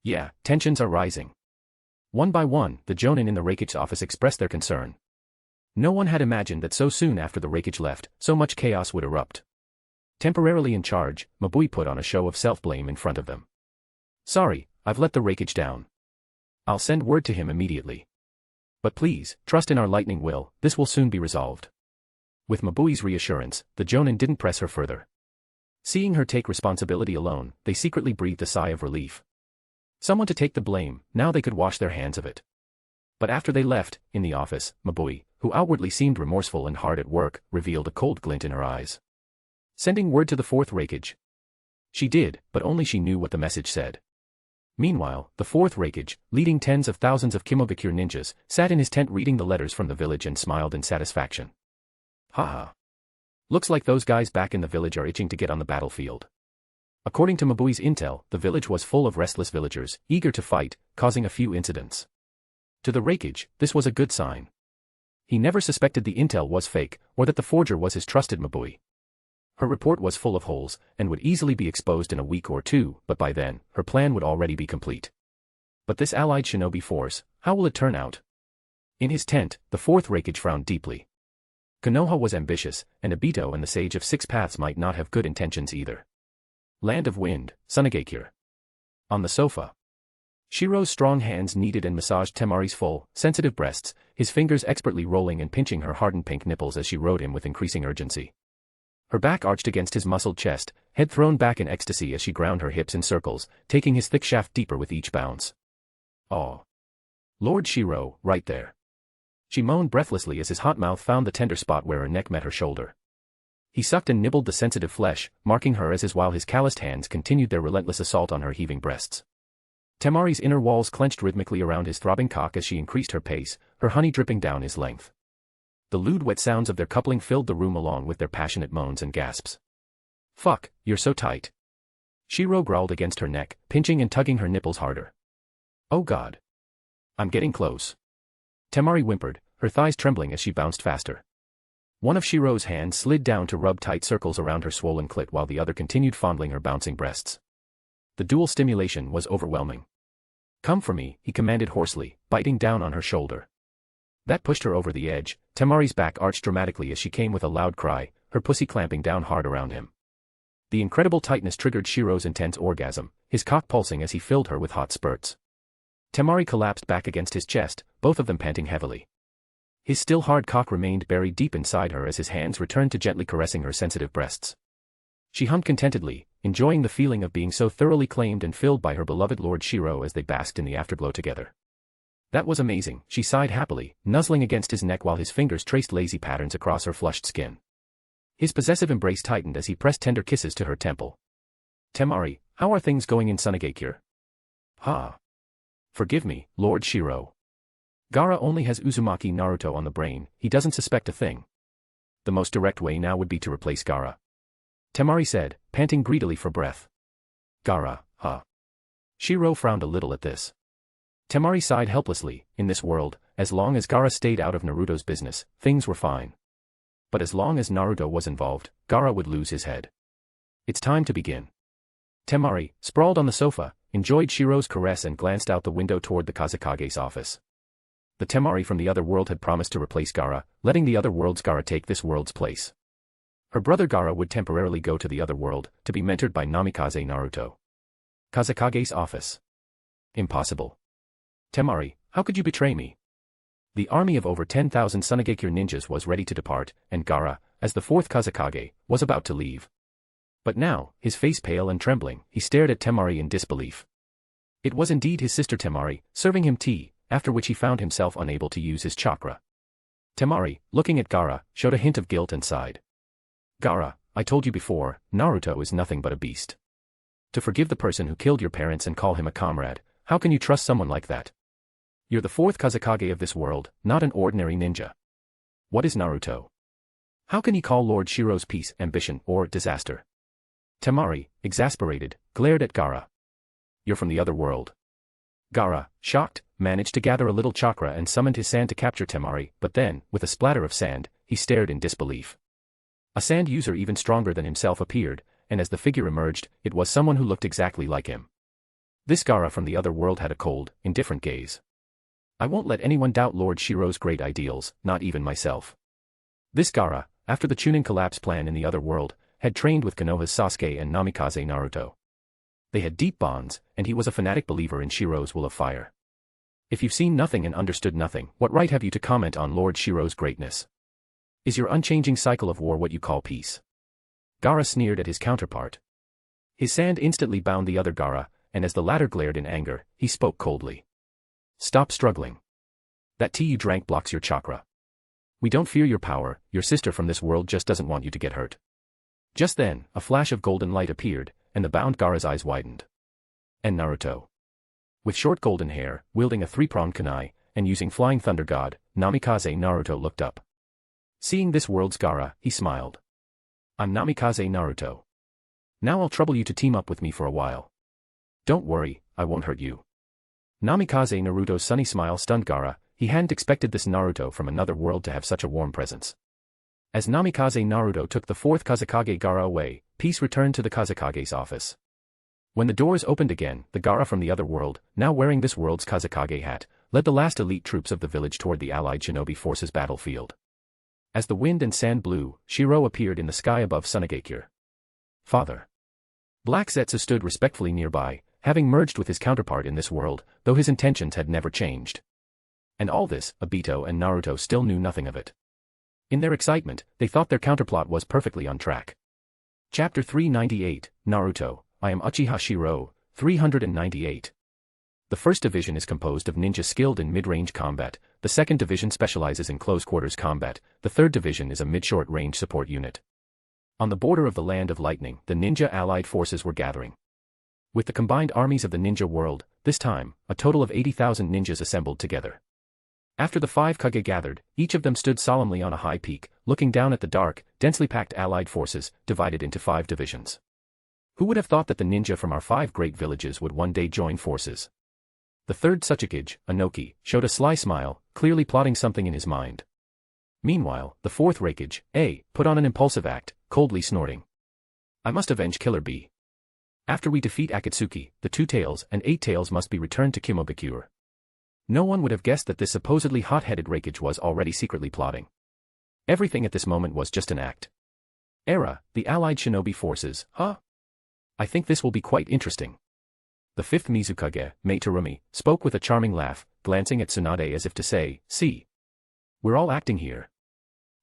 Yeah, tensions are rising. One by one, the jonin in the Raikage's office expressed their concern. No one had imagined that so soon after the Raikage left, so much chaos would erupt. Temporarily in charge, Mabui put on a show of self-blame in front of them. Sorry, I've let the Raikage down. I'll send word to him immediately. But please, trust in our lightning will, this will soon be resolved. With Mabui's reassurance, the Jonin didn't press her further. Seeing her take responsibility alone, they secretly breathed a sigh of relief. Someone to take the blame, now they could wash their hands of it. But after they left, in the office, Mabui, who outwardly seemed remorseful and hard at work, revealed a cold glint in her eyes. Sending word to the fourth Raikage. She did, but only she knew what the message said. Meanwhile, the fourth Raikage, leading tens of thousands of Kimobikure ninjas, sat in his tent reading the letters from the village and smiled in satisfaction. Haha. Looks like those guys back in the village are itching to get on the battlefield. According to Mabui's intel, the village was full of restless villagers, eager to fight, causing a few incidents. To the Raikage, this was a good sign. He never suspected the intel was fake, or that the forger was his trusted Mabui. Her report was full of holes, and would easily be exposed in a week or two, but by then, her plan would already be complete. But this allied shinobi force, how will it turn out? In his tent, the fourth Raikage frowned deeply. Konoha was ambitious, and Obito and the Sage of Six Paths might not have good intentions either. Land of Wind, Sunagakure. On the sofa. Shirou's strong hands kneaded and massaged Temari's full, sensitive breasts, his fingers expertly rolling and pinching her hardened pink nipples as she rode him with increasing urgency. Her back arched against his muscled chest, head thrown back in ecstasy as she ground her hips in circles, taking his thick shaft deeper with each bounce. Oh. Lord Shirou, right there. She moaned breathlessly as his hot mouth found the tender spot where her neck met her shoulder. He sucked and nibbled the sensitive flesh, marking her as while his calloused hands continued their relentless assault on her heaving breasts. Temari's inner walls clenched rhythmically around his throbbing cock as she increased her pace, her honey dripping down his length. The lewd wet sounds of their coupling filled the room along with their passionate moans and gasps. Fuck, you're so tight. Shirou growled against her neck, pinching and tugging her nipples harder. Oh God. I'm getting close. Temari whimpered, her thighs trembling as she bounced faster. One of Shirou's hands slid down to rub tight circles around her swollen clit while the other continued fondling her bouncing breasts. The dual stimulation was overwhelming. Come for me, he commanded hoarsely, biting down on her shoulder. That pushed her over the edge. Temari's back arched dramatically as she came with a loud cry, her pussy clamping down hard around him. The incredible tightness triggered Shirou's intense orgasm, his cock pulsing as he filled her with hot spurts. Temari collapsed back against his chest, both of them panting heavily. His still hard cock remained buried deep inside her as his hands returned to gently caressing her sensitive breasts. She hummed contentedly, enjoying the feeling of being so thoroughly claimed and filled by her beloved Lord Shirou as they basked in the afterglow together. That was amazing, she sighed happily, nuzzling against his neck while his fingers traced lazy patterns across her flushed skin. His possessive embrace tightened as he pressed tender kisses to her temple. Temari, how are things going in Sunagakure? Ha. Forgive me, Lord Shirou. Gaara only has Uzumaki Naruto on the brain, he doesn't suspect a thing. The most direct way now would be to replace Gaara. Temari said, panting greedily for breath. Gaara, huh? Shirou frowned a little at this. Temari sighed helplessly, in this world, as long as Gaara stayed out of Naruto's business, things were fine. But as long as Naruto was involved, Gaara would lose his head. It's time to begin. Temari, sprawled on the sofa, enjoyed Shirou's caress and glanced out the window toward the Kazekage's office. The Temari from the other world had promised to replace Gaara, letting the other world's Gaara take this world's place. Her brother Gaara would temporarily go to the other world, to be mentored by Namikaze Naruto. Kazekage's office. Impossible. Temari, how could you betray me? The army of over 10,000 Sunagakure ninjas was ready to depart, and Gaara, as the fourth Kazekage, was about to leave. But now, his face pale and trembling, he stared at Temari in disbelief. It was indeed his sister Temari, serving him tea, after which he found himself unable to use his chakra. Temari, looking at Gaara, showed a hint of guilt and sighed. Gaara, I told you before, Naruto is nothing but a beast. To forgive the person who killed your parents and call him a comrade, how can you trust someone like that? You're the fourth Kazekage of this world, not an ordinary ninja. What is Naruto? How can he call Lord Shirou's peace, ambition, or disaster? Temari, exasperated, glared at Gaara. You're from the other world. Gaara, shocked, managed to gather a little chakra and summoned his sand to capture Temari, but then, with a splatter of sand, he stared in disbelief. A sand user even stronger than himself appeared, and as the figure emerged, it was someone who looked exactly like him. This Gaara from the other world had a cold, indifferent gaze. I won't let anyone doubt Lord Shirou's great ideals, not even myself. This Gaara, after the Chunin collapse plan in the other world, had trained with Konoha's Sasuke and Namikaze Naruto. They had deep bonds, and he was a fanatic believer in Shirou's will of fire. If you've seen nothing and understood nothing, what right have you to comment on Lord Shirou's greatness? Is your unchanging cycle of war what you call peace? Gaara sneered at his counterpart. His sand instantly bound the other Gaara, and as the latter glared in anger, he spoke coldly. Stop struggling. That tea you drank blocks your chakra. We don't fear your power, your sister from this world just doesn't want you to get hurt. Just then, a flash of golden light appeared, and the bound Gaara's eyes widened. And Naruto. With short golden hair, wielding a three-pronged kunai, and using flying thunder god, Namikaze Naruto looked up. Seeing this world's Gaara, he smiled. I'm Namikaze Naruto. Now I'll trouble you to team up with me for a while. Don't worry, I won't hurt you. Namikaze Naruto's sunny smile stunned Gaara. He hadn't expected this Naruto from another world to have such a warm presence. As Namikaze Naruto took the fourth Kazekage Gaara away, peace returned to the Kazekage's office. When the doors opened again, the Gaara from the other world, now wearing this world's Kazekage hat, led the last elite troops of the village toward the allied shinobi forces' battlefield. As the wind and sand blew, Shirou appeared in the sky above Sunagakure. Father. Black Zetsu stood respectfully nearby, having merged with his counterpart in this world, though his intentions had never changed. And all this, Obito and Naruto still knew nothing of it. In their excitement, they thought their counterplot was perfectly on track. Chapter 398, Naruto, I am Uchiha Shirou, 398. The first division is composed of ninja skilled in mid-range combat, the second division specializes in close-quarters combat, the third division is a mid-short range support unit. On the border of the Land of Lightning, the ninja allied forces were gathering. With the combined armies of the ninja world, this time, a total of 80,000 ninjas assembled together. After the five Kage gathered, each of them stood solemnly on a high peak, looking down at the dark, densely packed allied forces, divided into 5 divisions. Who would have thought that the ninja from our 5 great villages would one day join forces? The third Tsuchikage, Inoki, showed a sly smile, clearly plotting something in his mind. Meanwhile, the fourth Raikage, A, put on an impulsive act, coldly snorting. I must avenge Killer B. After we defeat Akatsuki, the 2 tails and 8 tails must be returned to Kimogakure. No one would have guessed that this supposedly hot-headed Raikage was already secretly plotting. Everything at this moment was just an act. Era, the allied shinobi forces, huh? I think this will be quite interesting. The fifth Mizukage, Mei Terumi, spoke with a charming laugh, glancing at Tsunade as if to say, see. We're all acting here.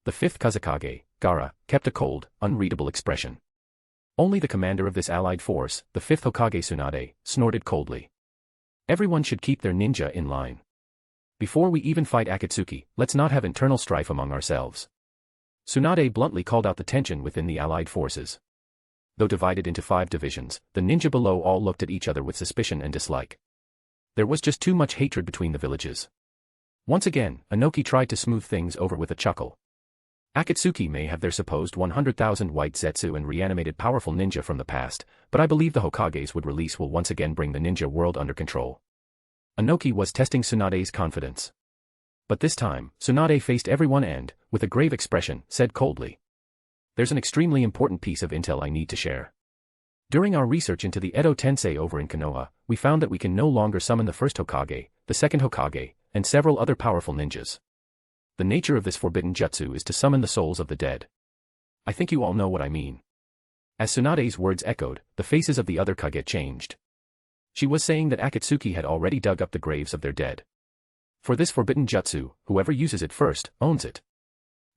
The fifth Kazekage, Gaara, kept a cold, unreadable expression. Only the commander of this allied force, the fifth Hokage Tsunade, snorted coldly. Everyone should keep their ninja in line. Before we even fight Akatsuki, let's not have internal strife among ourselves. Tsunade bluntly called out the tension within the allied forces. Though divided into 5 divisions, the ninja below all looked at each other with suspicion and dislike. There was just too much hatred between the villages. Once again, Inoki tried to smooth things over with a chuckle. Akatsuki may have their supposed 100,000 white Zetsu and reanimated powerful ninja from the past, but I believe the Hokage's would release will once again bring the ninja world under control. Inoki was testing Tsunade's confidence. But this time, Tsunade faced everyone and, with a grave expression, said coldly. There's an extremely important piece of intel I need to share. During our research into the Edo Tensei over in Konoha, we found that we can no longer summon the first Hokage, the second Hokage, and several other powerful ninjas. The nature of this forbidden jutsu is to summon the souls of the dead. I think you all know what I mean. As Tsunade's words echoed, the faces of the other Kage changed. She was saying that Akatsuki had already dug up the graves of their dead. For this forbidden jutsu, whoever uses it first, owns it.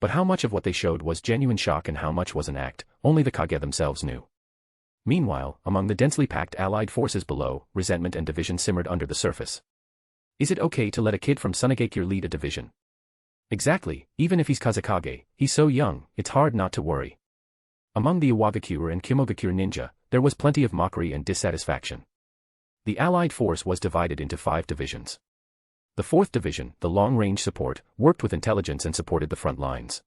But how much of what they showed was genuine shock and how much was an act, only the Kage themselves knew. Meanwhile, among the densely packed allied forces below, resentment and division simmered under the surface. Is it okay to let a kid from Sunagakure lead a division? Exactly, even if he's Kazekage, he's so young, it's hard not to worry. Among the Iwagakure and Kimogakure ninja, there was plenty of mockery and dissatisfaction. The allied force was divided into 5 divisions. The 4th division, the long-range support, worked with intelligence and supported the front lines.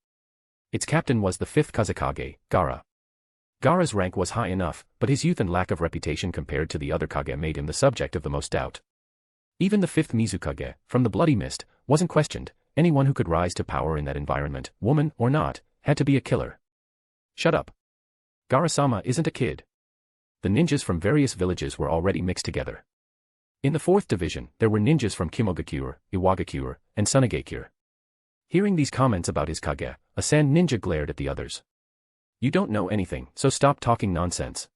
Its captain was the 5th Kazekage, Gaara. Gaara's rank was high enough, but his youth and lack of reputation compared to the other Kage made him the subject of the most doubt. Even the 5th Mizukage, from the Bloody Mist, wasn't questioned. Anyone who could rise to power in that environment, woman or not, had to be a killer. Shut up. Gaara-sama isn't a kid. The ninjas from various villages were already mixed together. In the 4th division, there were ninjas from Kimogakure, Iwagakure, and Sunagakure. Hearing these comments about his Kage, a sand ninja glared at the others. You don't know anything, so stop talking nonsense.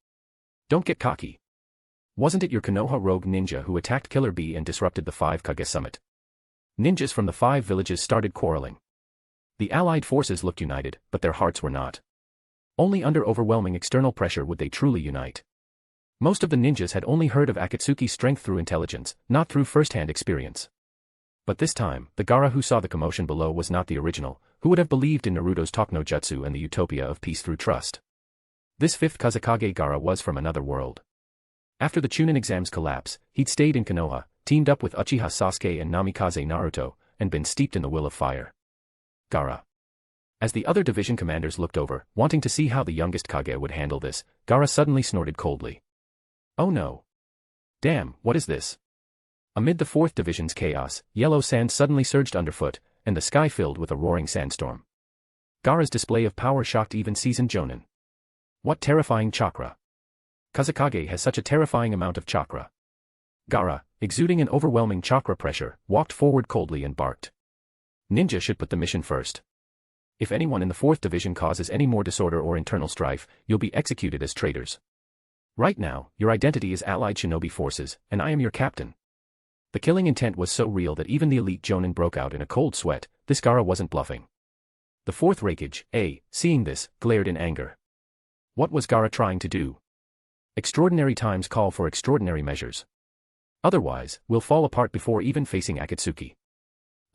Don't get cocky. Wasn't it your Konoha rogue ninja who attacked Killer Bee and disrupted the 5 Kage summit? Ninjas from the 5 villages started quarreling. The allied forces looked united, but their hearts were not. Only under overwhelming external pressure would they truly unite. Most of the ninjas had only heard of Akatsuki's strength through intelligence, not through first-hand experience. But this time, the Gaara who saw the commotion below was not the original, who would have believed in Naruto's Talk no Jutsu and the utopia of peace through trust. This 5th Kazekage Gaara was from another world. After the Chunin exam's collapse, he'd stayed in Konoha, teamed up with Uchiha Sasuke and Namikaze Naruto, and been steeped in the will of fire. Gaara. As the other division commanders looked over, wanting to see how the youngest Kage would handle this, Gaara suddenly snorted coldly. Oh no. Damn, what is this? Amid the 4th Division's chaos, yellow sand suddenly surged underfoot, and the sky filled with a roaring sandstorm. Gaara's display of power shocked even seasoned jonin. What terrifying chakra! Kazekage has such a terrifying amount of chakra. Gaara, exuding an overwhelming chakra pressure, walked forward coldly and barked. Ninja should put the mission first. If anyone in the 4th Division causes any more disorder or internal strife, you'll be executed as traitors. Right now, your identity is allied shinobi forces, and I am your captain. The killing intent was so real that even the elite jonin broke out in a cold sweat. This Gaara wasn't bluffing. The 4th Raikage, seeing this, glared in anger. What was Gaara trying to do? Extraordinary times call for extraordinary measures. Otherwise, we'll fall apart before even facing Akatsuki.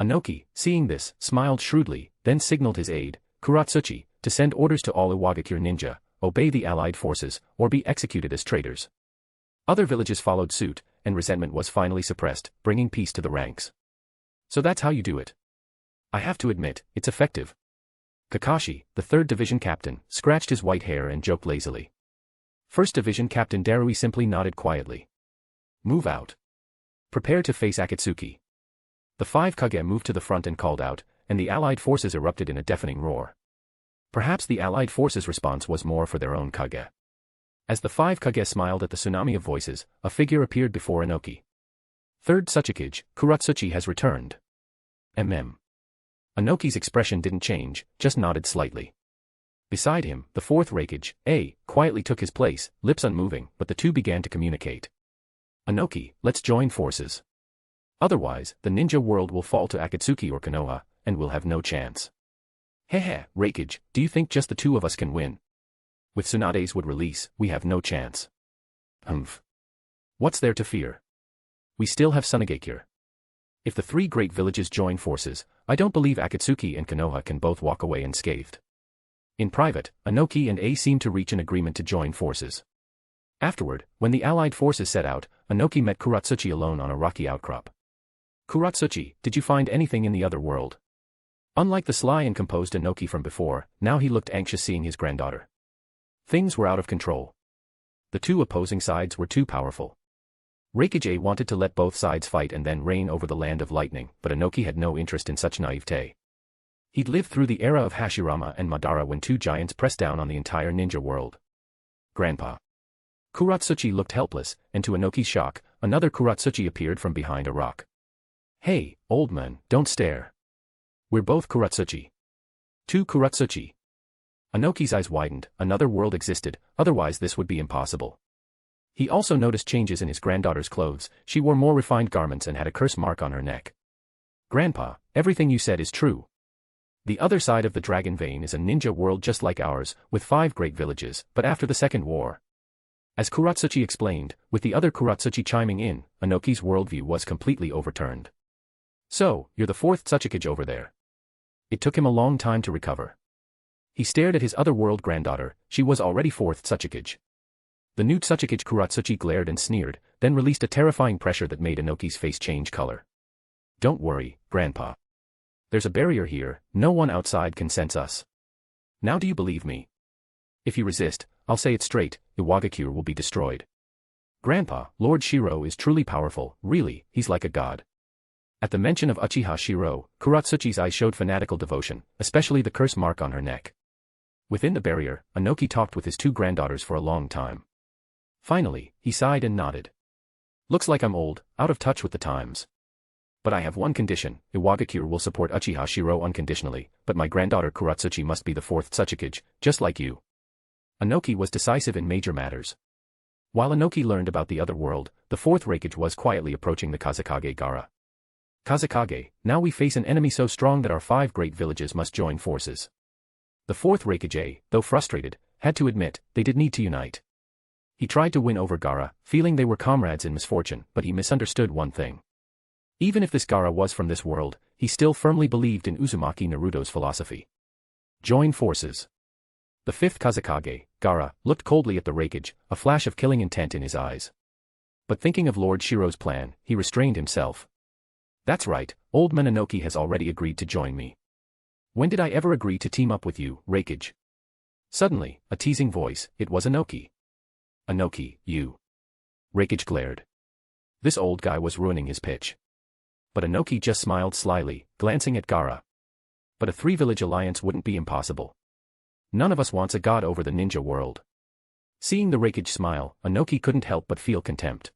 Inoki, seeing this, smiled shrewdly, then signaled his aide, Kuratsuchi, to send orders to all Iwagakure ninja, obey the allied forces, or be executed as traitors. Other villages followed suit, and resentment was finally suppressed, bringing peace to the ranks. So that's how you do it. I have to admit, it's effective. Kakashi, the 3rd Division captain, scratched his white hair and joked lazily. 1st Division Captain Darui simply nodded quietly. Move out. Prepare to face Akatsuki. The 5 Kage moved to the front and called out, and the allied forces erupted in a deafening roar. Perhaps the allied forces' response was more for their own Kage. As the 5 Kage smiled at the tsunami of voices, a figure appeared before Inoki. 3rd Tsuchikage, Kuratsuchi has returned. Inoki's expression didn't change, just nodded slightly. Beside him, the 4th Raikage, quietly took his place, lips unmoving, but the two began to communicate. Inoki, let's join forces. Otherwise, the ninja world will fall to Akatsuki or Konoha, and we'll have no chance. Hehe, Raikage, do you think just the two of us can win? With Tsunade's would release, we have no chance. What's there to fear? We still have Sunagakure. If the 3 great villages join forces, I don't believe Akatsuki and Konoha can both walk away unscathed. In private, Inoki and A seemed to reach an agreement to join forces. Afterward, when the allied forces set out, Inoki met Kuratsuchi alone on a rocky outcrop. Kuratsuchi, did you find anything in the other world? Unlike the sly and composed Inoki from before, now he looked anxious seeing his granddaughter. Things were out of control. The two opposing sides were too powerful. Raikage wanted to let both sides fight and then reign over the land of lightning, but Inoki had no interest in such naivete. He'd lived through the era of Hashirama and Madara when 2 giants pressed down on the entire ninja world. Grandpa. Kuratsuchi looked helpless, and to Inoki's shock, another Kuratsuchi appeared from behind a rock. Hey, old man, don't stare. We're both Kuratsuchi. 2 Kuratsuchi. Inoki's eyes widened, another world existed, otherwise this would be impossible. He also noticed changes in his granddaughter's clothes. She wore more refined garments and had a curse mark on her neck. Grandpa, everything you said is true. The other side of the dragon vein is a ninja world just like ours, with 5 great villages, but after the Second War. As Kuratsuchi explained, with the other Kuratsuchi chiming in, Inoki's worldview was completely overturned. So, you're the 4th Tsuchikage over there. It took him a long time to recover. He stared at his other world granddaughter. She was already 4th Tsuchikage. The new Tsuchikage Kuratsuchi glared and sneered, then released a terrifying pressure that made Inoki's face change color. Don't worry, Grandpa. There's a barrier here, no one outside can sense us. Now do you believe me? If you resist, I'll say it straight, Iwagakure will be destroyed. Grandpa, Lord Shirou is truly powerful, really, he's like a god. At the mention of Uchiha Shirou, Kuratsuchi's eyes showed fanatical devotion, especially the curse mark on her neck. Within the barrier, Inoki talked with his 2 granddaughters for a long time. Finally, he sighed and nodded. Looks like I'm old, out of touch with the times. But I have one condition, Iwagakure will support Uchiha Shirou unconditionally, but my granddaughter Kuratsuchi must be the 4th Tsuchikage, just like you. Inoki was decisive in major matters. While Inoki learned about the other world, the fourth Raikage was quietly approaching the Kazekage Gaara. Kazekage, now we face an enemy so strong that our 5 great villages must join forces. The fourth Raikage, though frustrated, had to admit, they did need to unite. He tried to win over Gaara, feeling they were comrades in misfortune, but he misunderstood one thing. Even if this Gaara was from this world, he still firmly believed in Uzumaki Naruto's philosophy. Join forces. The fifth Kazekage, Gaara, looked coldly at the Raikage, a flash of killing intent in his eyes. But thinking of Lord Shirou's plan, he restrained himself. That's right, old Mononoke has already agreed to join me. When did I ever agree to team up with you, Raikage? Suddenly, a teasing voice, it was Inoki. Inoki, you. Raikage glared. This old guy was ruining his pitch. But Inoki just smiled slyly, glancing at Gaara. But a 3-village alliance wouldn't be impossible. None of us wants a god over the ninja world. Seeing the Raikage smile, Inoki couldn't help but feel contempt.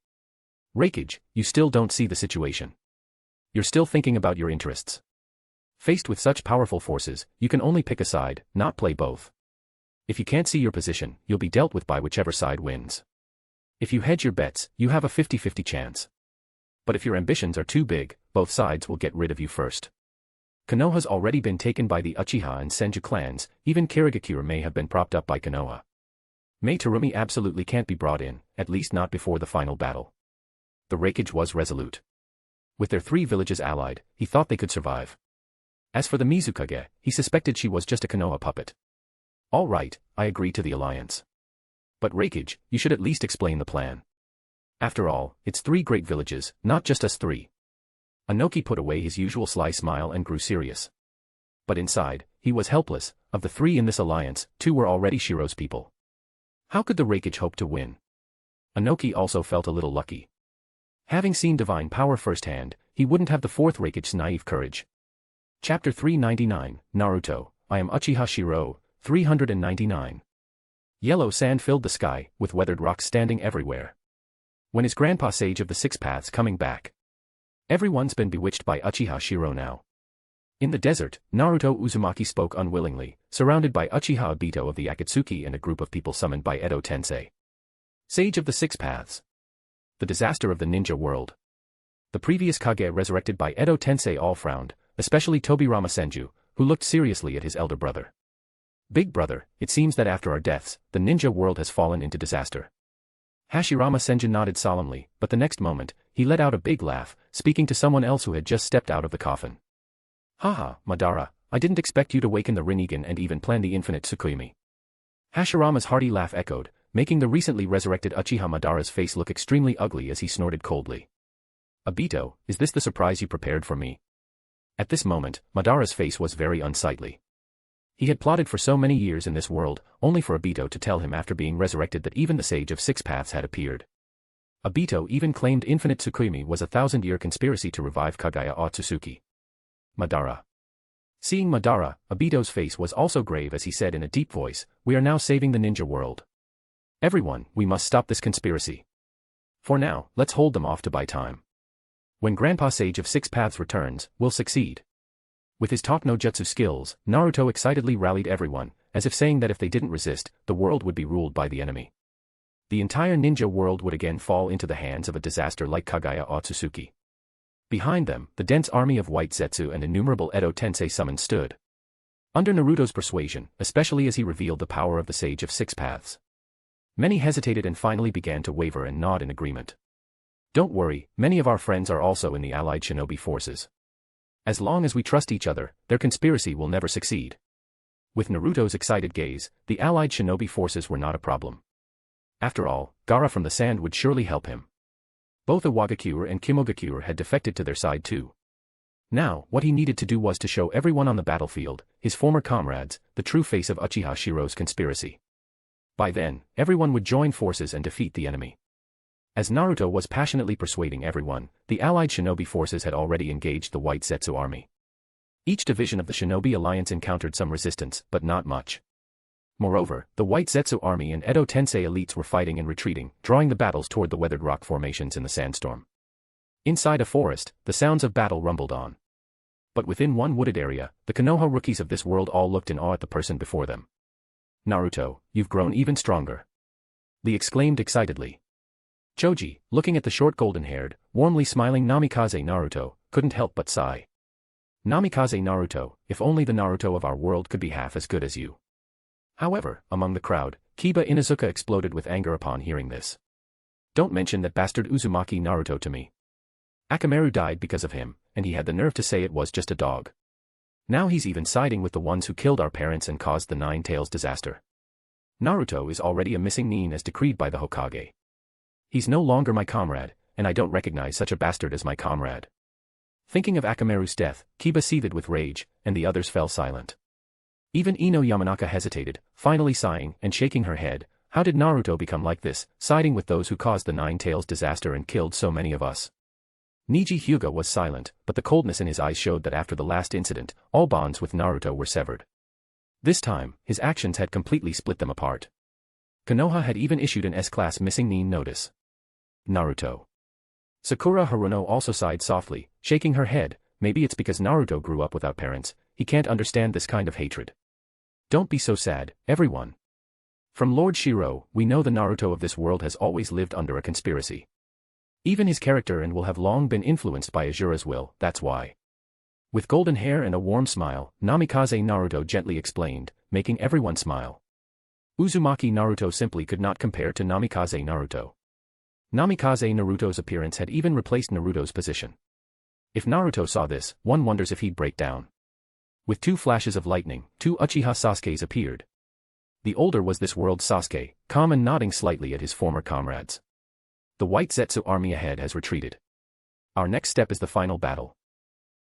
Raikage, you still don't see the situation. You're still thinking about your interests. Faced with such powerful forces, you can only pick a side, not play both. If you can't see your position, you'll be dealt with by whichever side wins. If you hedge your bets, you have a 50-50 chance. But if your ambitions are too big, both sides will get rid of you first. Konoha's already been taken by the Uchiha and Senju clans, even Kirigakure may have been propped up by Konoha. Mei Terumi absolutely can't be brought in, at least not before the final battle. The Raikage was resolute. With their 3 villages allied, he thought they could survive. As for the Mizukage, he suspected she was just a Konoha puppet. All right, I agree to the alliance. But Raikage, you should at least explain the plan. After all, it's 3 great villages, not just us 3. Inoki put away his usual sly smile and grew serious. But inside, he was helpless. Of the 3 in this alliance, 2 were already Shirou's people. How could the Raikage hope to win? Inoki also felt a little lucky. Having seen divine power firsthand, he wouldn't have the 4th Raikage's naive courage. Chapter 399, Naruto, I am Uchiha Shirou, 399. Yellow sand filled the sky, with weathered rocks standing everywhere. When is Grandpa Sage of the 6 Paths coming back? Everyone's been bewitched by Uchiha Shirou now. In the desert, Naruto Uzumaki spoke unwillingly, surrounded by Uchiha Obito of the Akatsuki and a group of people summoned by Edo Tensei. Sage of the 6 Paths. The disaster of the ninja world. The previous Kage resurrected by Edo Tensei all frowned, especially Tobirama Senju, who looked seriously at his elder brother. Big brother, it seems that after our deaths, the ninja world has fallen into disaster. Hashirama Senju nodded solemnly, but the next moment, he let out a big laugh, speaking to someone else who had just stepped out of the coffin. Haha, Madara, I didn't expect you to waken the Rinnegan and even plan the infinite Tsukuyomi. Hashirama's hearty laugh echoed, making the recently resurrected Uchiha Madara's face look extremely ugly as he snorted coldly. Obito, is this the surprise you prepared for me? At this moment, Madara's face was very unsightly. He had plotted for so many years in this world, only for Obito to tell him after being resurrected that even the Sage of 6 Paths had appeared. Obito even claimed infinite Tsukuyomi was a 1,000-year conspiracy to revive Kagaya Otsutsuki. Madara. Seeing Madara, Obito's face was also grave as he said in a deep voice, we are now saving the ninja world. Everyone, we must stop this conspiracy. For now, let's hold them off to buy time. When Grandpa Sage of 6 Paths returns, we'll succeed. With his top no jutsu skills, Naruto excitedly rallied everyone, as if saying that if they didn't resist, the world would be ruled by the enemy. The entire ninja world would again fall into the hands of a disaster like Kagaya Otsutsuki. Behind them, the dense army of White Zetsu and innumerable Edo Tensei summoned stood. Under Naruto's persuasion, especially as he revealed the power of the Sage of 6 Paths. Many hesitated and finally began to waver and nod in agreement. Don't worry, many of our friends are also in the allied shinobi forces. As long as we trust each other, their conspiracy will never succeed. With Naruto's excited gaze, the allied shinobi forces were not a problem. After all, Gaara from the sand would surely help him. Both Iwagakure and Kimogakure had defected to their side too. Now, what he needed to do was to show everyone on the battlefield, his former comrades, the true face of Uchiha Shirou's conspiracy. By then, everyone would join forces and defeat the enemy. As Naruto was passionately persuading everyone, the allied shinobi forces had already engaged the White Zetsu army. Each division of the shinobi alliance encountered some resistance, but not much. Moreover, the White Zetsu army and Edo Tensei elites were fighting and retreating, drawing the battles toward the weathered rock formations in the sandstorm. Inside a forest, the sounds of battle rumbled on. But within one wooded area, the Konoha rookies of this world all looked in awe at the person before them. Naruto, you've grown even stronger. Lee exclaimed excitedly. Choji, looking at the short golden-haired, warmly smiling Namikaze Naruto, couldn't help but sigh. Namikaze Naruto, if only the Naruto of our world could be half as good as you. However, among the crowd, Kiba Inuzuka exploded with anger upon hearing this. Don't mention that bastard Uzumaki Naruto to me. Akamaru died because of him, and he had the nerve to say it was just a dog. Now he's even siding with the ones who killed our parents and caused the Nine Tails disaster. Naruto is already a missing nin as decreed by the Hokage. He's no longer my comrade, and I don't recognize such a bastard as my comrade. Thinking of Akamaru's death, Kiba seethed with rage, and the others fell silent. Even Ino Yamanaka hesitated, finally sighing and shaking her head. How did Naruto become like this, siding with those who caused the Nine Tails disaster and killed so many of us? Niji Hyuga was silent, but the coldness in his eyes showed that after the last incident, all bonds with Naruto were severed. This time, his actions had completely split them apart. Konoha had even issued an S-class missing nin notice. Naruto. Sakura Haruno also sighed softly, shaking her head. Maybe it's because Naruto grew up without parents, he can't understand this kind of hatred. Don't be so sad, everyone. From Lord Shirou, we know the Naruto of this world has always lived under a conspiracy. Even his character and will have long been influenced by Azura's will, that's why. With golden hair and a warm smile, Namikaze Naruto gently explained, making everyone smile. Uzumaki Naruto simply could not compare to Namikaze Naruto. Namikaze Naruto's appearance had even replaced Naruto's position. If Naruto saw this, one wonders if he'd break down. With two flashes of lightning, two Uchiha Sasukes appeared. The older was this world's Sasuke, calm and nodding slightly at his former comrades. The White Zetsu army ahead has retreated. Our next step is the final battle.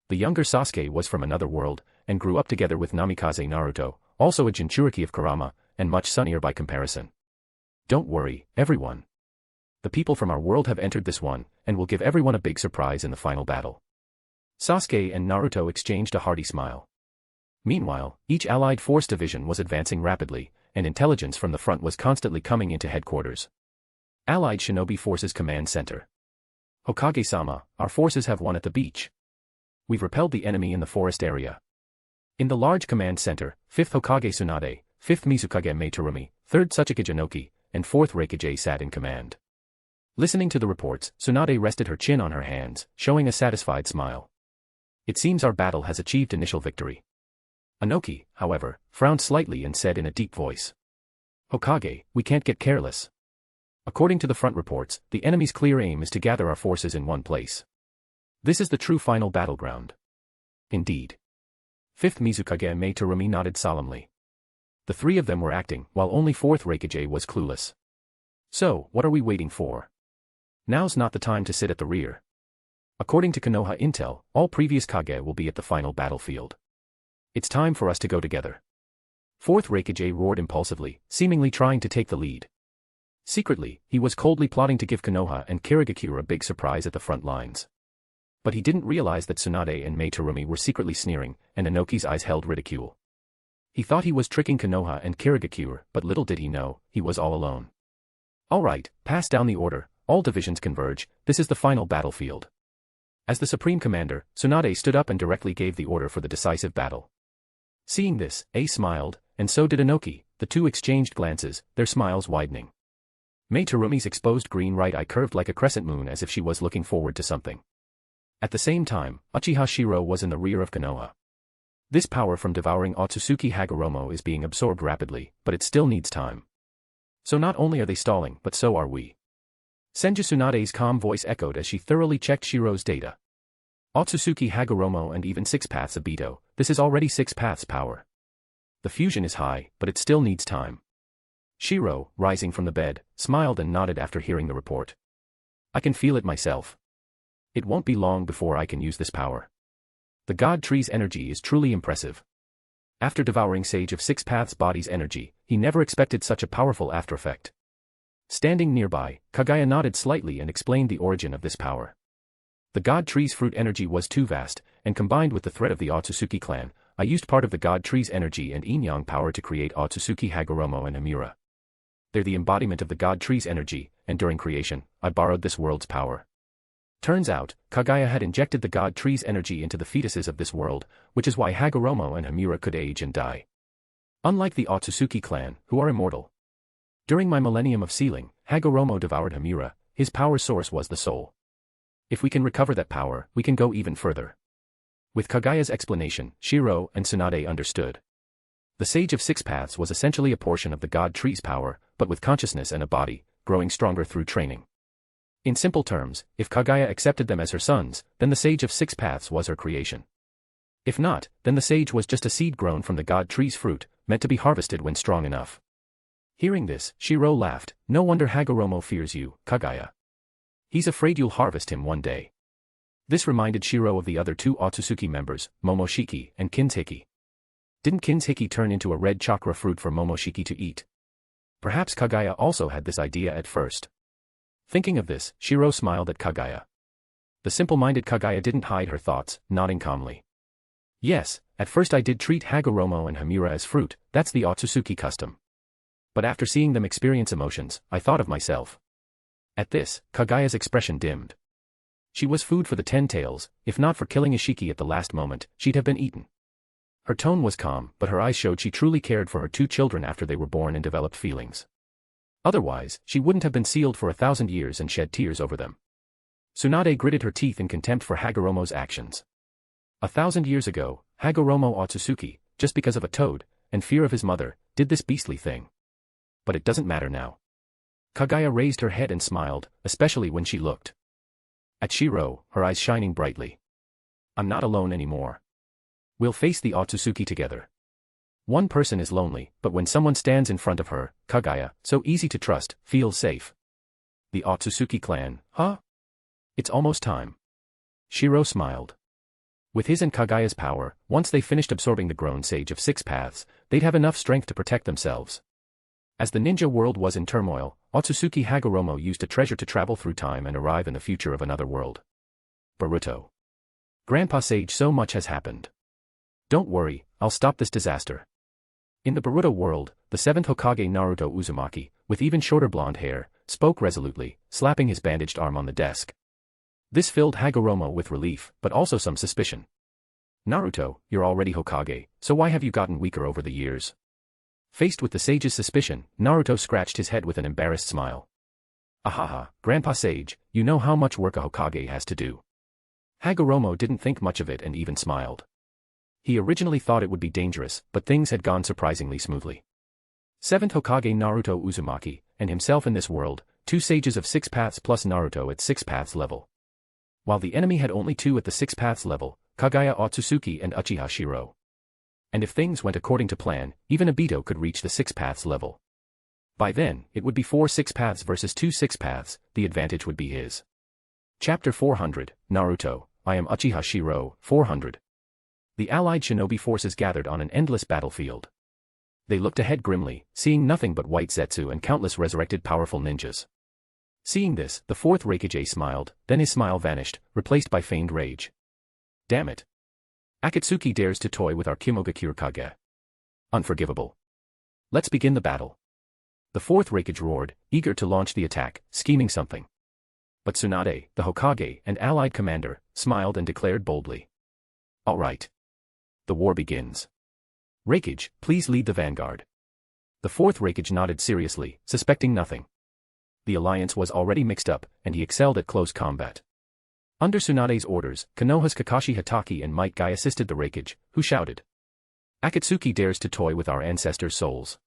The younger Sasuke was from another world, and grew up together with Namikaze Naruto, also a Jinchuriki of Kurama, and much sunnier by comparison. Don't worry, everyone. The people from our world have entered this one, and will give everyone a big surprise in the final battle. Sasuke and Naruto exchanged a hearty smile. Meanwhile, each allied force division was advancing rapidly, and intelligence from the front was constantly coming into headquarters. Allied Shinobi Forces Command Center. Hokage-sama, our forces have won at the beach. We've repelled the enemy in the forest area. In the large command center, 5th Hokage Tsunade, 5th Mizukage Meitarumi, 3rd Tsuchikage Inoki, and 4th Reikage sat in command. Listening to the reports, Tsunade rested her chin on her hands, showing a satisfied smile. It seems our battle has achieved initial victory. Inoki, however, frowned slightly and said in a deep voice. Hokage, we can't get careless. According to the front reports, the enemy's clear aim is to gather our forces in one place. This is the true final battleground. Indeed. 5th Mizukage Meitarumi nodded solemnly. The three of them were acting, while only 4th Reikage was clueless. So, what are we waiting for? Now's not the time to sit at the rear. According to Konoha intel, all previous Kage will be at the final battlefield. It's time for us to go together. 4th Reikage roared impulsively, seemingly trying to take the lead. Secretly, he was coldly plotting to give Konoha and Kirigakure a big surprise at the front lines. But he didn't realize that Tsunade and Meitarumi were secretly sneering, and Inoki's eyes held ridicule. He thought he was tricking Konoha and Kirigakure, but little did he know, he was all alone. Alright, pass down the order, all divisions converge, this is the final battlefield. As the Supreme Commander, Tsunade stood up and directly gave the order for the decisive battle. Seeing this, A smiled, and so did Inoki. The two exchanged glances, their smiles widening. Meitarumi's exposed green right eye curved like a crescent moon as if she was looking forward to something. At the same time, Uchiha Shirou was in the rear of Konoha. This power from devouring Otsutsuki Hagoromo is being absorbed rapidly, but it still needs time. So not only are they stalling, but so are we. Senju Tsunade's calm voice echoed as she thoroughly checked Shirou's data. Otsutsuki Hagoromo and even 6 paths of Bito, this is already 6 paths power. The fusion is high, but it still needs time. Shirou, rising from the bed, smiled and nodded after hearing the report. I can feel it myself. It won't be long before I can use this power. The God Tree's energy is truly impressive. After devouring Sage of 6 Paths' body's energy, he never expected such a powerful after effect. Standing nearby, Kagaya nodded slightly and explained the origin of this power. The God Tree's fruit energy was too vast, and combined with the threat of the Otsutsuki clan, I used part of the God Tree's energy and yin-yang power to create Otsutsuki Hagoromo and Hamura. They're the embodiment of the God Tree's energy, and during creation, I borrowed this world's power. Turns out, Kagaya had injected the God Tree's energy into the fetuses of this world, which is why Hagoromo and Hamura could age and die. Unlike the Otsutsuki clan, who are immortal. During my millennium of sealing, Hagoromo devoured Hamura, his power source was the soul. If we can recover that power, we can go even further. With Kagaya's explanation, Shirou and Tsunade understood. The Sage of Six Paths was essentially a portion of the God Tree's power, but with consciousness and a body, growing stronger through training. In simple terms, if Kagaya accepted them as her sons, then the Sage of Six Paths was her creation. If not, then the sage was just a seed grown from the God Tree's fruit, meant to be harvested when strong enough. Hearing this, Shirou laughed. No wonder Hagoromo fears you, Kagaya. He's afraid you'll harvest him one day. This reminded Shirou of the other two Otsutsuki members, Momoshiki and Kinshiki. Didn't Kinshiki turn into a red chakra fruit for Momoshiki to eat? Perhaps Kagaya also had this idea at first. Thinking of this, Shirou smiled at Kagaya. The simple-minded Kagaya didn't hide her thoughts, nodding calmly. Yes, at first I did treat Hagoromo and Hamura as fruit, that's the Otsutsuki custom. But after seeing them experience emotions, I thought of myself. At this, Kagaya's expression dimmed. She was food for the 10 tails, if not for killing Ishiki at the last moment, she'd have been eaten. Her tone was calm, but her eyes showed she truly cared for her two children after they were born and developed feelings. Otherwise, she wouldn't have been sealed for 1,000 years and shed tears over them. Tsunade gritted her teeth in contempt for Hagoromo's actions. 1,000 years ago, Hagoromo Otsutsuki, just because of a toad, and fear of his mother, did this beastly thing. But it doesn't matter now. Kagaya raised her head and smiled, especially when she looked at Shirou, her eyes shining brightly. I'm not alone anymore. We'll face the Otsutsuki together. One person is lonely, but when someone stands in front of her, Kagaya, so easy to trust, feels safe. The Otsutsuki clan, huh? It's almost time. Shirou smiled. With his and Kagaya's power, once they finished absorbing the grown Sage of Six Paths, they'd have enough strength to protect themselves. As the ninja world was in turmoil, Otsutsuki Hagoromo used a treasure to travel through time and arrive in the future of another world. Boruto. Grandpa Sage, so much has happened. Don't worry, I'll stop this disaster. In the Boruto world, the 7th Hokage Naruto Uzumaki, with even shorter blonde hair, spoke resolutely, slapping his bandaged arm on the desk. This filled Hagoromo with relief, but also some suspicion. Naruto, you're already Hokage, so why have you gotten weaker over the years? Faced with the sage's suspicion, Naruto scratched his head with an embarrassed smile. Ahaha, Grandpa Sage, you know how much work a Hokage has to do. Hagoromo didn't think much of it and even smiled. He originally thought it would be dangerous, but things had gone surprisingly smoothly. 7th Hokage Naruto Uzumaki, and himself in this world, 2 sages of 6 paths plus Naruto at 6 paths level. While the enemy had only 2 at the 6 paths level, Kagaya Otsutsuki and Uchiha Shirou. And if things went according to plan, even Obito could reach the 6 paths level. By then, it would be 4 6 paths versus 2 6 paths, the advantage would be his. Chapter 400, Naruto, I am Uchiha Shirou, 400. The allied shinobi forces gathered on an endless battlefield. They looked ahead grimly, seeing nothing but white Zetsu and countless resurrected powerful ninjas. Seeing this, the 4th Raikage smiled, then his smile vanished, replaced by feigned rage. Damn it. Akatsuki dares to toy with our Kimogakure Kage. Unforgivable. Let's begin the battle. The 4th Raikage roared, eager to launch the attack, scheming something. But Tsunade, the Hokage and allied commander, smiled and declared boldly. All right. The war begins. Raikage, please lead the vanguard. The 4th Raikage nodded seriously, suspecting nothing. The alliance was already mixed up, and he excelled at close combat. Under Tsunade's orders, Konoha's Kakashi Hatake and Might Guy assisted the Raikage, who shouted. Akatsuki dares to toy with our ancestors' souls.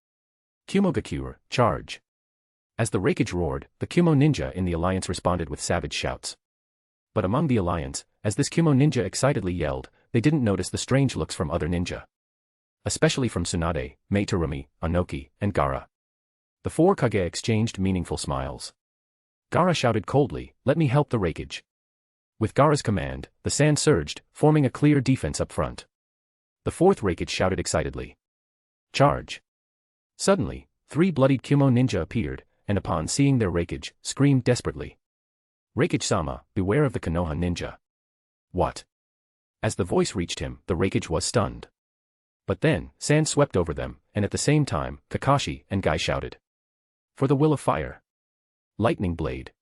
Kumogakure, charge. As the Raikage roared, the Kumo ninja in the alliance responded with savage shouts. But among the alliance, as this Kumo ninja excitedly yelled, they didn't notice the strange looks from other ninja. Especially from Tsunade, Meitarumi, Anoki, and Gaara. The 4 Kage exchanged meaningful smiles. Gaara shouted coldly, let me help the Raikage. With Gaara's command, the sand surged, forming a clear defense up front. The 4th Raikage shouted excitedly. Charge. Suddenly, 3 bloodied Kumo ninja appeared, and upon seeing their Raikage, screamed desperately. Raikage-sama, beware of the Konoha ninja. What? As the voice reached him, the Raikage was stunned. But then, sand swept over them, and at the same time, Kakashi and Guy shouted. For the will of fire. Lightning blade.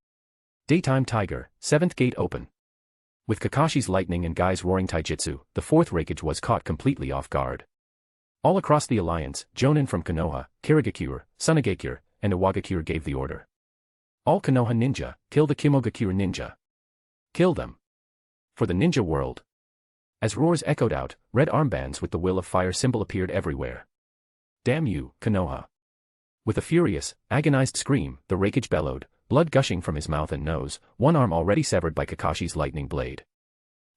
Daytime tiger, 7th gate open. With Kakashi's lightning and Guy's roaring taijutsu, the 4th Raikage was caught completely off guard. All across the alliance, Jonin from Konoha, Kirigakure, Sunagakure, and Iwagakure gave the order. All Konoha ninja, kill the Kimogakure ninja. Kill them. For the ninja world. As roars echoed out, red armbands with the will of fire symbol appeared everywhere. Damn you, Konoha. With a furious, agonized scream, the Raikage bellowed, blood gushing from his mouth and nose, one arm already severed by Kakashi's lightning blade.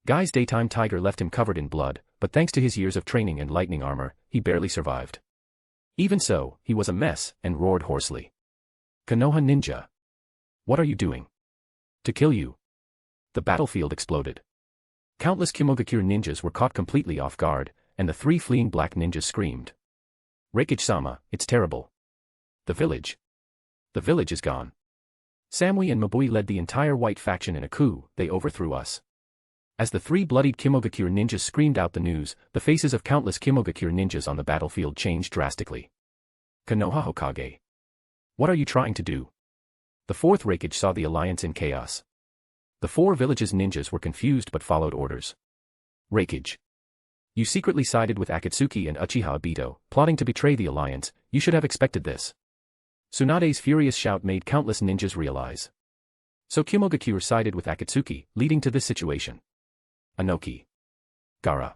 Guy's daytime tiger left him covered in blood, but thanks to his years of training and lightning armor, he barely survived. Even so, he was a mess, and roared hoarsely. Konoha ninja. What are you doing? To kill you. The battlefield exploded. Countless Kimogakure ninjas were caught completely off guard, and the 3 fleeing black ninjas screamed. Raikage-sama, it's terrible. The village. The village is gone. Samui and Mabui led the entire white faction in a coup, they overthrew us. As the 3 bloodied Kimogakure ninjas screamed out the news, the faces of countless Kimogakure ninjas on the battlefield changed drastically. Konoha Hokage. What are you trying to do? The 4th Raikage saw the alliance in chaos. The 4 villages' ninjas were confused but followed orders. Raikage. You secretly sided with Akatsuki and Uchiha Obito, plotting to betray the alliance. You should have expected this. Tsunade's furious shout made countless ninjas realize. So Kimogakure sided with Akatsuki, leading to this situation. Anoki. Gaara.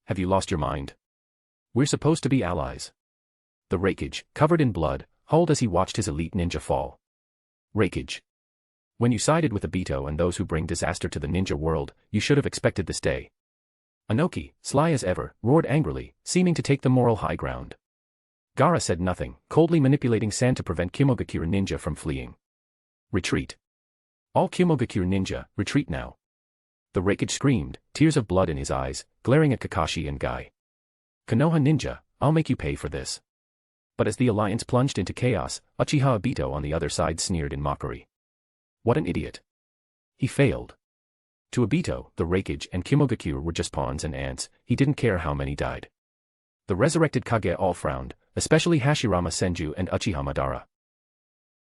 Have you lost your mind? We're supposed to be allies. The Raikage, covered in blood, howled as he watched his elite ninja fall. Raikage. When you sided with Obito and those who bring disaster to the ninja world, you should have expected this day. Anoki, sly as ever, roared angrily, seeming to take the moral high ground. Gaara said nothing, coldly manipulating sand to prevent Kimogakure ninja from fleeing. Retreat. All Kimogakure ninja, retreat now. The Raikage screamed, tears of blood in his eyes, glaring at Kakashi and Guy. Konoha ninja, I'll make you pay for this. But as the alliance plunged into chaos, Uchiha Obito on the other side sneered in mockery. What an idiot. He failed. To Obito, the Raikage and Kimogakure were just pawns and ants, he didn't care how many died. The resurrected Kage all frowned, especially Hashirama Senju and Uchiha Madara.